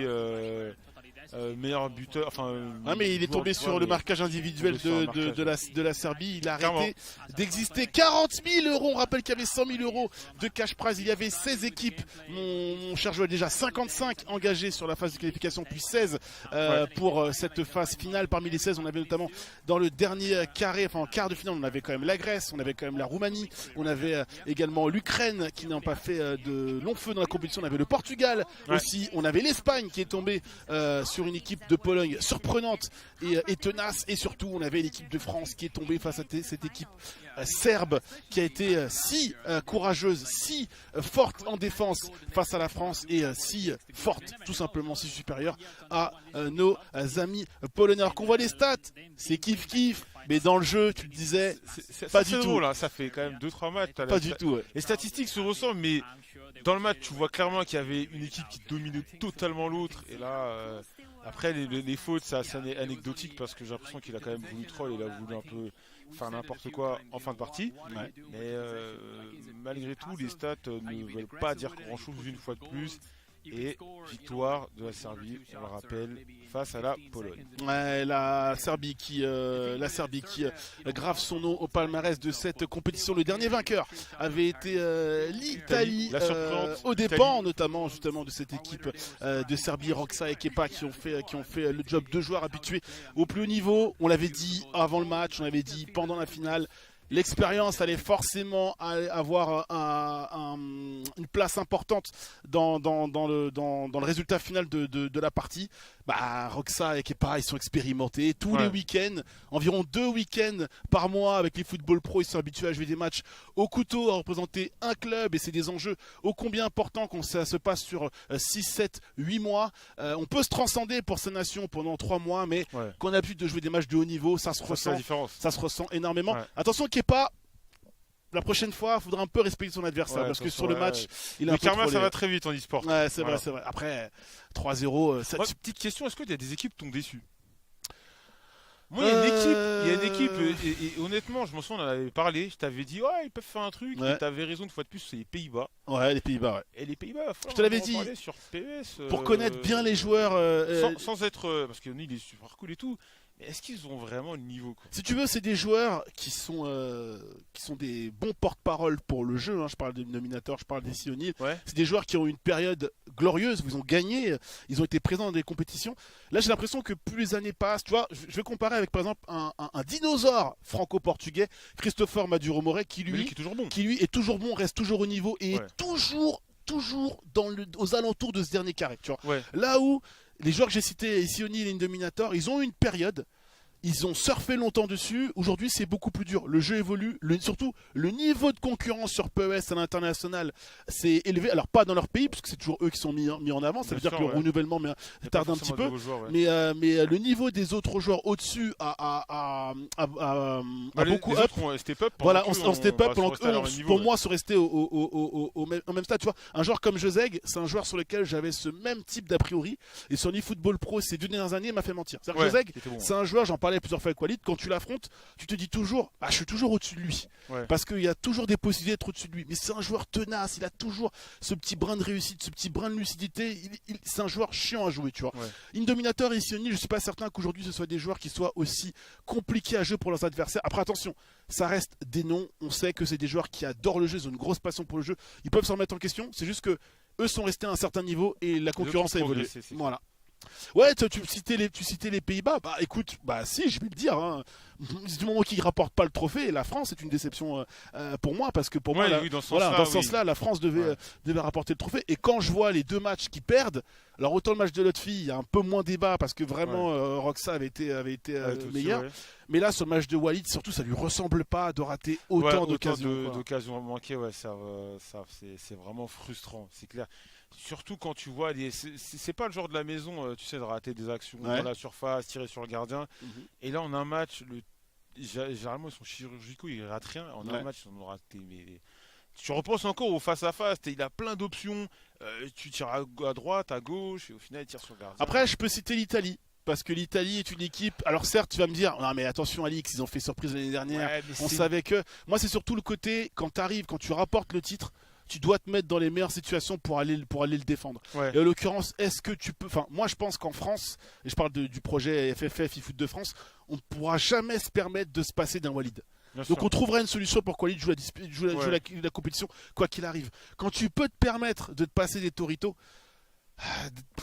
Meilleur buteur, mais il est tombé sur le marquage individuel de la Serbie. Il a arrêté d'exister. 40 000 euros. On rappelle qu'il y avait 100 000 euros de cash prize. Il y avait 16 équipes. Mon cher Joël, déjà 55 engagés sur la phase de qualification, puis 16 pour cette phase finale. Parmi les 16, on avait notamment dans le dernier en quart de finale, on avait quand même la Grèce, on avait quand même la Roumanie, on avait également l'Ukraine qui n'ont pas fait de long feu dans la compétition. On avait le Portugal aussi. On avait l'Espagne qui est tombée sur une équipe de Pologne surprenante et tenace, et surtout on avait l'équipe de France qui est tombée face à cette équipe serbe qui a été si courageuse, si forte en défense face à la France, et si forte, tout simplement si supérieure à nos amis polonais. Alors qu'on voit les stats, c'est kiff, mais dans le jeu, tu le disais, pas du tout. Là, ça fait quand même 2-3 matchs. Pas du tout. Ouais. Les statistiques se ressemblent, mais dans le match, tu vois clairement qu'il y avait une équipe qui dominait totalement l'autre. Et là, après, les fautes, c'est assez anecdotique parce que j'ai l'impression qu'il a quand même voulu troll, il a voulu un peu faire n'importe quoi en fin de partie. Ouais. Mais malgré tout, les stats ne veulent pas dire grand-chose une fois de plus. Et victoire de la Serbie, on le rappelle, face à la Pologne. Ouais, la Serbie qui grave son nom au palmarès de cette compétition. Le dernier vainqueur avait été l'Italie, aux dépens notamment justement de cette équipe de Serbie, Roxa et Kepa qui ont fait le job de joueurs habitués au plus haut niveau. On l'avait dit avant le match, on l'avait dit pendant la finale. L'expérience allait forcément avoir une place importante dans le résultat final de la partie. Roxa et Kepa, ils sont expérimentés tous les week-ends, environ 2 week-ends par mois avec les football pro. Ils sont habitués à jouer des matchs au couteau, à représenter un club, et c'est des enjeux ô combien importants quand ça se passe sur 6, 7, 8 mois. On peut se transcender pour ces nations pendant 3 mois, mais quand on a l'habitude de jouer des matchs de haut niveau, ça se ressent énormément. Attention Kepa, la prochaine fois, il faudra un peu respecter son adversaire parce que sur le match, il a un peu trop ça va très vite en e-sport. Ouais, c'est vrai. Après, 3-0. Petite question, est-ce qu'il y a des équipes qui t'ont déçu? Moi, il y a une équipe, et honnêtement, je m'en souviens, on en avait parlé, je t'avais dit, ils peuvent faire un truc, et t'avais raison, une fois de plus, c'est les Pays-Bas. Ouais, les Pays-Bas, Et les Pays-Bas, je te l'avais dit, sur PES, pour connaître bien les joueurs. Sans être, parce qu'il est super cool et tout, Mais est-ce qu'ils ont vraiment le niveau, quoi? Si tu veux, c'est des joueurs qui sont des bons porte-parole pour le jeu. Hein. Je parle des Nominator, je parle des Sionil. C'est des joueurs qui ont eu une période glorieuse, où ils ont gagné, ils ont été présents dans des compétitions. Là, j'ai l'impression que plus les années passent, tu vois, je vais comparer avec par exemple un dinosaure franco-portugais, Christopher Maduro-Moret, qui lui est toujours bon, reste toujours au niveau et est toujours aux alentours de ce dernier carré. Tu vois. Là où les joueurs que j'ai cités, Sionil et Indominator, ils ont eu une période. Ils ont surfé longtemps dessus. Aujourd'hui, c'est beaucoup plus dur. Le jeu évolue. Surtout, le niveau de concurrence sur PES à l'international s'est élevé. Alors, pas dans leur pays, parce que c'est toujours eux qui sont mis en avant. Ça veut dire que le renouvellement tarde un petit peu. Mais le niveau des autres joueurs au-dessus a beaucoup up. On step up. Voilà, on step up pendant que pour moi, sont restés au même stade. Tu vois, un joueur comme Joseg, c'est un joueur sur lequel j'avais ce même type d'a priori. Et sur eFootball Pro, ces 2 dernières années, m'a fait mentir. C'est-à-dire que Joseg, c'est un joueur, j'en parlais plusieurs fois avec Walid, quand tu l'affrontes, tu te dis toujours, je suis toujours au-dessus de lui. Parce qu'il y a toujours des possibilités d'être au-dessus de lui. Mais c'est un joueur tenace, il a toujours ce petit brin de réussite, ce petit brin de lucidité. C'est un joueur chiant à jouer, tu vois. Indominator et Sionil, je suis pas certain qu'aujourd'hui ce soit des joueurs qui soient aussi compliqués à jouer pour leurs adversaires. Après, attention, ça reste des noms. On sait que c'est des joueurs qui adorent le jeu, ils ont une grosse passion pour le jeu. Ils peuvent s'en remettre en question. C'est juste que eux sont restés à un certain niveau et la concurrence a évolué. Voilà. Ouais, tu citais les Pays-Bas. Bah écoute, si, je vais le dire. Hein. Du moment qu'ils ne rapportent pas le trophée, la France est une déception pour moi, parce que pour moi, dans ce sens-là, la France devait rapporter le trophée. Et quand je vois les 2 matchs qu'ils perdent, alors autant le match de Lotfi, il y a un peu moins débat parce que vraiment Roxa avait été meilleur. Mais là, sur le match de Walid, surtout, ça lui ressemble pas de rater autant d'occasions manquées. C'est vraiment frustrant, c'est clair. Surtout quand tu vois, c'est pas le genre de la maison, tu sais, de rater des actions dans la surface, tirer sur le gardien. Et là, en un match, généralement, ils sont chirurgicaux, ils ratent rien. En un match, ils en ont raté. Mais tu repenses encore au face-à-face, il a plein d'options. Tu tires à droite, à gauche, et au final, il tire sur le gardien. Après, je peux citer l'Italie. Parce que l'Italie est une équipe. Alors certes, tu vas me dire, non mais attention Alix, ils ont fait surprise l'année dernière. On savait que. Moi, c'est surtout le côté quand tu rapportes le titre, tu dois te mettre dans les meilleures situations pour aller le défendre. Et en l'occurrence, est-ce que tu peux. Enfin, moi, je pense qu'en France, et je parle du projet FFF eFoot de France, on ne pourra jamais se permettre de se passer d'un Walid. Donc on trouverait une solution pour que Walid joue la compétition, quoi qu'il arrive. Quand tu peux te permettre de te passer des Torito.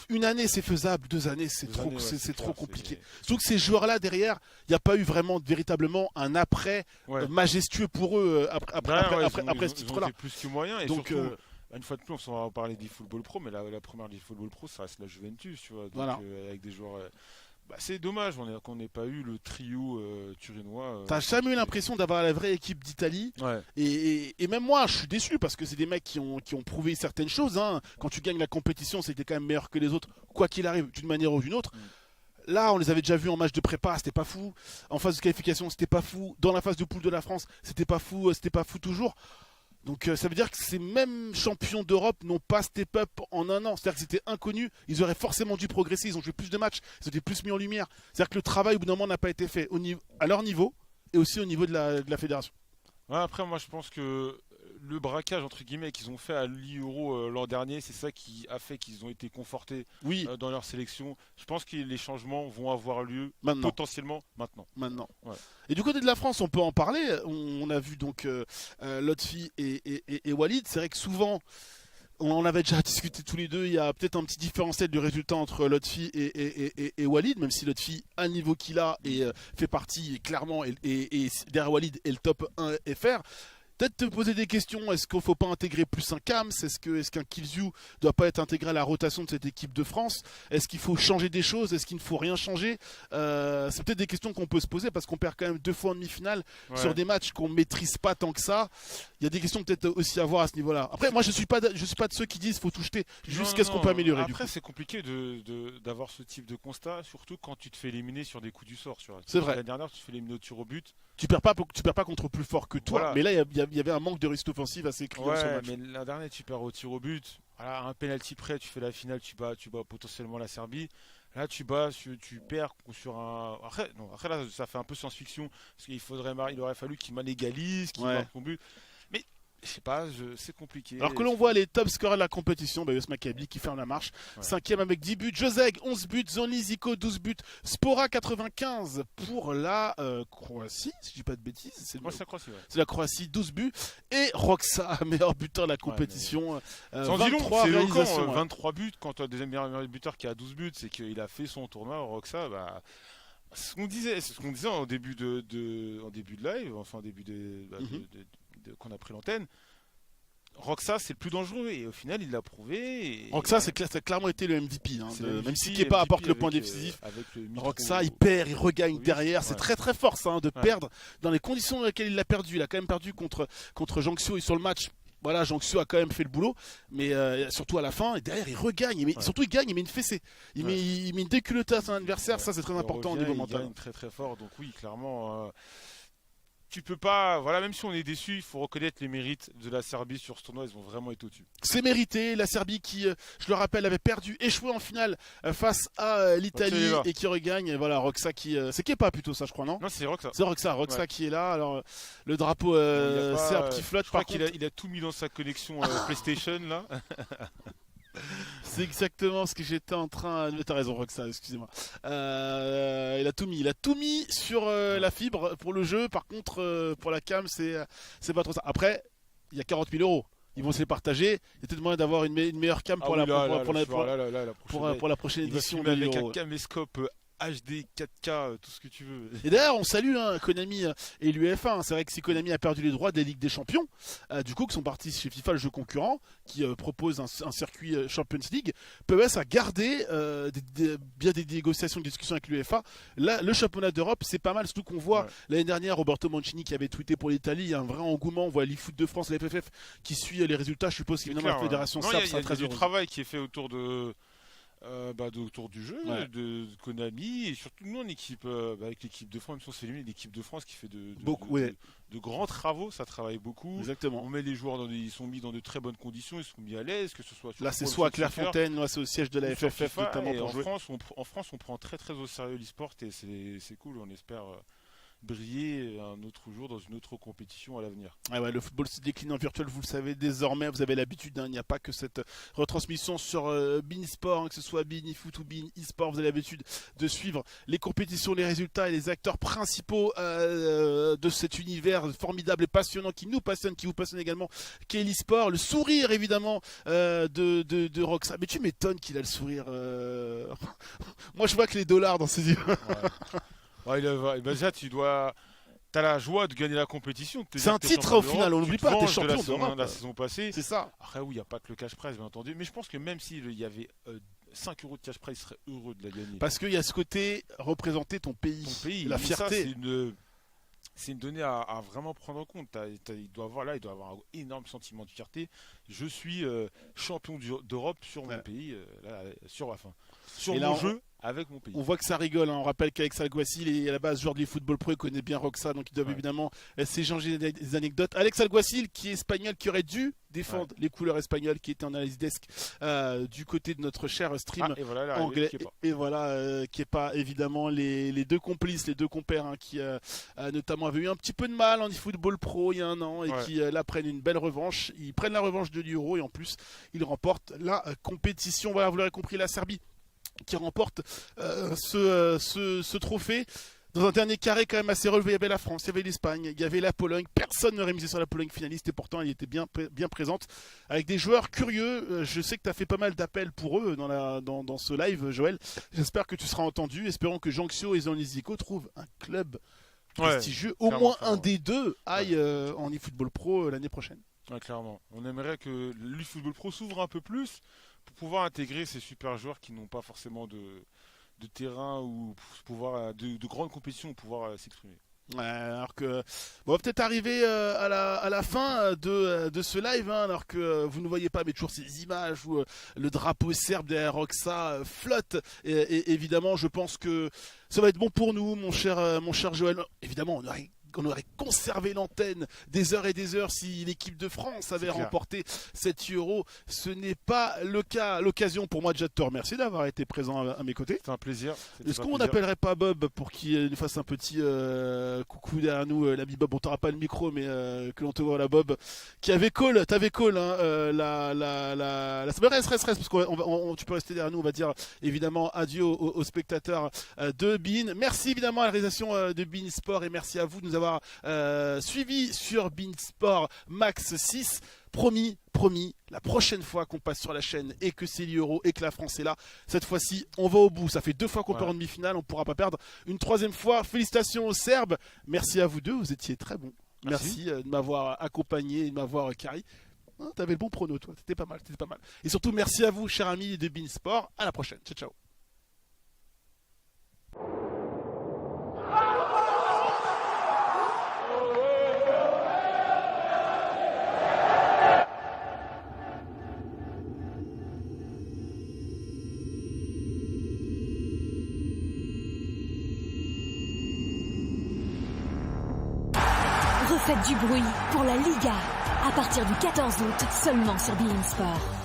Une année c'est faisable, 2 années c'est trop compliqué. Surtout que ces joueurs-là derrière, il n'y a pas eu véritablement un après majestueux pour eux après ce titre-là. C'est plus que moyen. Et donc, surtout, une fois de plus, on va parler d'eFootball Pro, mais la première d'eFootball Pro, ça reste la Juventus, tu vois. Donc, avec des joueurs. C'est dommage qu'on n'ait pas eu le trio turinois. T'as jamais eu l'impression d'avoir la vraie équipe d'Italie. Et même moi, je suis déçu parce que c'est des mecs qui ont prouvé certaines choses. Hein. Quand tu gagnes la compétition, c'était quand même meilleur que les autres, quoi qu'il arrive, d'une manière ou d'une autre. Là, on les avait déjà vus en match de prépa, c'était pas fou. En phase de qualification, c'était pas fou. Dans la phase de poule de la France, c'était pas fou toujours. Donc ça veut dire que ces mêmes champions d'Europe n'ont pas step up en un an. C'est-à-dire que c'était inconnu, ils auraient forcément dû progresser, ils ont joué plus de matchs, ils ont été plus mis en lumière. C'est-à-dire que le travail au bout d'un moment n'a pas été fait à leur niveau et aussi au niveau de la fédération. Après, moi je pense que le braquage entre guillemets qu'ils ont fait à l'Euro l'an dernier, c'est ça qui a fait qu'ils ont été confortés dans leur sélection. Je pense que les changements vont avoir lieu potentiellement maintenant. Et du côté de la France, on peut en parler. On a vu donc Lotfi et Walid. C'est vrai que souvent, on en avait déjà discuté tous les deux. Il y a peut-être un petit différentiel du résultat entre Lotfi et Walid, même si Lotfi a le niveau qu'il a et fait partie clairement et derrière Walid est le top 1 FR. Peut-être te poser des questions, est-ce qu'il ne faut pas intégrer plus un Kams? Est-ce qu'un Killzoo ne doit pas être intégré à la rotation de cette équipe de France? Est-ce qu'il faut changer des choses? Est-ce qu'il ne faut rien changer? C'est peut-être des questions qu'on peut se poser parce qu'on perd quand même 2 fois en demi-finale sur des matchs qu'on ne maîtrise pas tant que ça. Il y a des questions peut-être aussi à voir à ce niveau-là. Après, moi je suis pas de ceux qui disent qu'il faut tout jeter, juste qu'est-ce qu'on peut améliorer. Après, c'est compliqué d'avoir ce type de constat, surtout quand tu te fais éliminer sur des coups du sort. C'est vrai. La dernière, tu te fais éliminer au tir au but. Tu perds pas contre plus fort que toi, mais là il y avait un manque de réussite offensive assez criant sur le match. Mais la dernière, tu perds au tir au but. Voilà, un penalty près, tu fais la finale, tu bats potentiellement la Serbie. Là, tu perds sur un. Après là, ça fait un peu science-fiction parce qu'il aurait fallu qu'il égalise, qu'il marque son but. Mais Je sais pas, c'est compliqué. Alors que l'on voit les top scorers de la compétition, US Maccabi qui ferme la marche. 5e avec 10 buts, Jozeg 11 buts, Zonli Zico 12 buts, Spora 95 pour la Croatie, si je dis pas de bêtises. C'est la Croatie, 12 buts. Et Roxa, meilleur buteur de la compétition. Sans dire long, c'est éloquent, 23 buts quand tu as des meilleurs buteurs qui a 12 buts, c'est qu'il a fait son tournoi. Roxa, c'est ce qu'on disait en début de live, enfin en début qu'on a pris l'antenne. Roxa c'est le plus dangereux et au final il l'a prouvé. Roxa ça a clairement été le MVP, même si Kepa apporte le point décisif. Roxa il perd, il regagne derrière, c'est très très fort ça de perdre dans les conditions dans lesquelles il l'a perdu. Il a quand même perdu contre Jiangsu et sur le match. Voilà, Jiangsu a quand même fait le boulot, mais surtout à la fin, et derrière il regagne, surtout il gagne, il met une fessée, il met une déculottée à son adversaire, ça c'est très important au niveau mental. Il gagne très très fort, donc oui, clairement, tu peux pas, même si on est déçu, il faut reconnaître les mérites de la Serbie sur ce tournoi, ils ont vraiment été au-dessus. C'est mérité, la Serbie qui, je le rappelle, avait échoué en finale face à l'Italie et qui regagne. Et voilà, Roxa qui, c'est Kepa plutôt ça, je crois, non? Non, c'est Roxa. C'est Roxa qui est là. Alors le drapeau serbe qui flotte. Je crois qu'il a tout mis dans sa connexion PlayStation là. C'est exactement ce que j'étais en train. T'as raison, Roxa, excusez-moi. Il a tout mis sur la fibre pour le jeu. Par contre, pour la cam, c'est pas trop ça. Après, il y a 40 000 €. Ils vont se les partager. Il y a peut-être moyen d'avoir une meilleure cam pour la prochaine édition. Il va avec un caméscope HD, 4K, tout ce que tu veux. Et d'ailleurs, on salue Konami et l'UEFA. C'est vrai que si Konami a perdu les droits des Ligues des Champions, du coup, qui sont partis chez FIFA, le jeu concurrent, qui propose un circuit Champions League, PES a gardé bien des négociations, des discussions avec l'UEFA. Là, le championnat d'Europe, c'est pas mal, surtout qu'on voit l'année dernière Roberto Mancini qui avait tweeté pour l'Italie. Il y a un vrai engouement. On voit l'eFoot de France, la FFF qui suit les résultats. Je suppose qu'évidemment la fédération serbe sera très heureuse. Il y a du travail qui est fait autour autour du jeu, de Konami et surtout nous en équipe avec l'équipe de France, même si on se fait éliminer, l'équipe de France qui fait de grands travaux, ça travaille beaucoup. Exactement. On met les joueurs ils sont mis dans de très bonnes conditions, ils sont mis à l'aise, que ce soit là c'est soit à Clairefontaine, là c'est au siège de la FFF notamment pour jouer. En France on prend très très au sérieux l'e-sport et c'est cool, on espère briller un autre jour dans une autre compétition à l'avenir. Le football se décline en virtuel, vous le savez désormais, vous avez l'habitude, il n'y a pas que cette retransmission sur beIN Sport, que ce soit beIN eFoot ou beIN eSport, vous avez l'habitude de suivre les compétitions, les résultats et les acteurs principaux de cet univers formidable et passionnant qui nous passionne, qui vous passionne également, qu'est l'eSport, le sourire évidemment de Roxa. Mais tu m'étonnes qu'il a le sourire. Moi je vois que les dollars dans ses yeux. Déjà, t'as la joie de gagner la compétition. C'est un titre au final, on n'oublie pas, t'es champion d'Europe. La saison passée. C'est ça. Après, oui, il n'y a pas que le cash prize, bien entendu. Mais je pense que même s'il y avait 5 € de cash prize, il serait heureux de la gagner. Parce qu'il y a ce côté représenter ton pays, la fierté. Ça, c'est une donnée à vraiment prendre en compte. Il doit avoir un énorme sentiment de fierté. Je suis champion d'Europe sur mon pays, sur mon jeu. Avec mon pays. On voit que ça rigole, On rappelle qu'Alex Alguacil est à la base joueur du football pro, il connaît bien Roxa, donc ils doivent évidemment s'échanger des anecdotes. Alex Alguacil, qui est espagnol, qui aurait dû défendre les couleurs espagnoles, qui était en analyse desk du côté de notre cher stream anglais. Kepa, évidemment, les deux complices, les deux compères, qui notamment avaient eu un petit peu de mal en football pro il y a un an et qui là prennent une belle revanche. Ils prennent la revanche de l'Euro et en plus ils remportent la compétition. Voilà, vous l'aurez compris, la Serbie qui remporte ce trophée. Dans un dernier carré quand même assez relevé, il y avait la France, il y avait l'Espagne, il y avait la Pologne. Personne n'aurait misé sur la Pologne finaliste et pourtant elle était bien présente. Avec des joueurs curieux, je sais que tu as fait pas mal d'appels pour eux dans ce live, Joël. J'espère que tu seras entendu. Espérons que Jiangsu et Zonli Zico trouvent un club prestigieux. Au moins un des deux aille en eFootball Pro l'année prochaine. Ouais, clairement. On aimerait que l'eFootball Pro s'ouvre un peu plus pour pouvoir intégrer ces super joueurs qui n'ont pas forcément de terrain ou pouvoir de grandes compétitions pour pouvoir s'exprimer. Alors que on va peut-être arriver à la fin de ce live, alors que vous ne voyez pas, mais toujours ces images où le drapeau serbe derrière Roxa flotte. Et évidemment, je pense que ça va être bon pour nous, mon cher Joël. Évidemment, on aurait conservé l'antenne des heures et des heures si l'équipe de France avait remporté cet Euro. Ce n'est pas le cas. L'occasion pour moi déjà de te remercier d'avoir été présent à mes côtés. C'était un plaisir. Est-ce qu'on n'appellerait pas Bob pour qu'il nous fasse un petit coucou derrière nous, l'ami Bob? On t'aura pas le micro, mais que l'on te voit là, Bob, qui avait t'avais call reste parce que tu peux rester derrière nous. On va dire évidemment adieu aux spectateurs de beIN. Merci évidemment à la réalisation de beIN Sport et merci à vous de nous avoir suivis sur beIN Sport Max 6. Promis, la prochaine fois qu'on passe sur la chaîne et que c'est l'Euro et que la France est là, cette fois-ci, on va au bout. Ça fait 2 fois qu'on perd en demi-finale, on ne pourra pas perdre une 3e fois. Félicitations aux Serbes. Merci à vous deux, vous étiez très bons. Merci de m'avoir accompagné et de m'avoir carré. T'avais le bon prono, toi. C'était pas mal. Et surtout, merci à vous, chers amis de beIN Sport. À la prochaine. Ciao, ciao. Refaites du bruit pour la Liga à partir du 14 août seulement sur beIN Sport.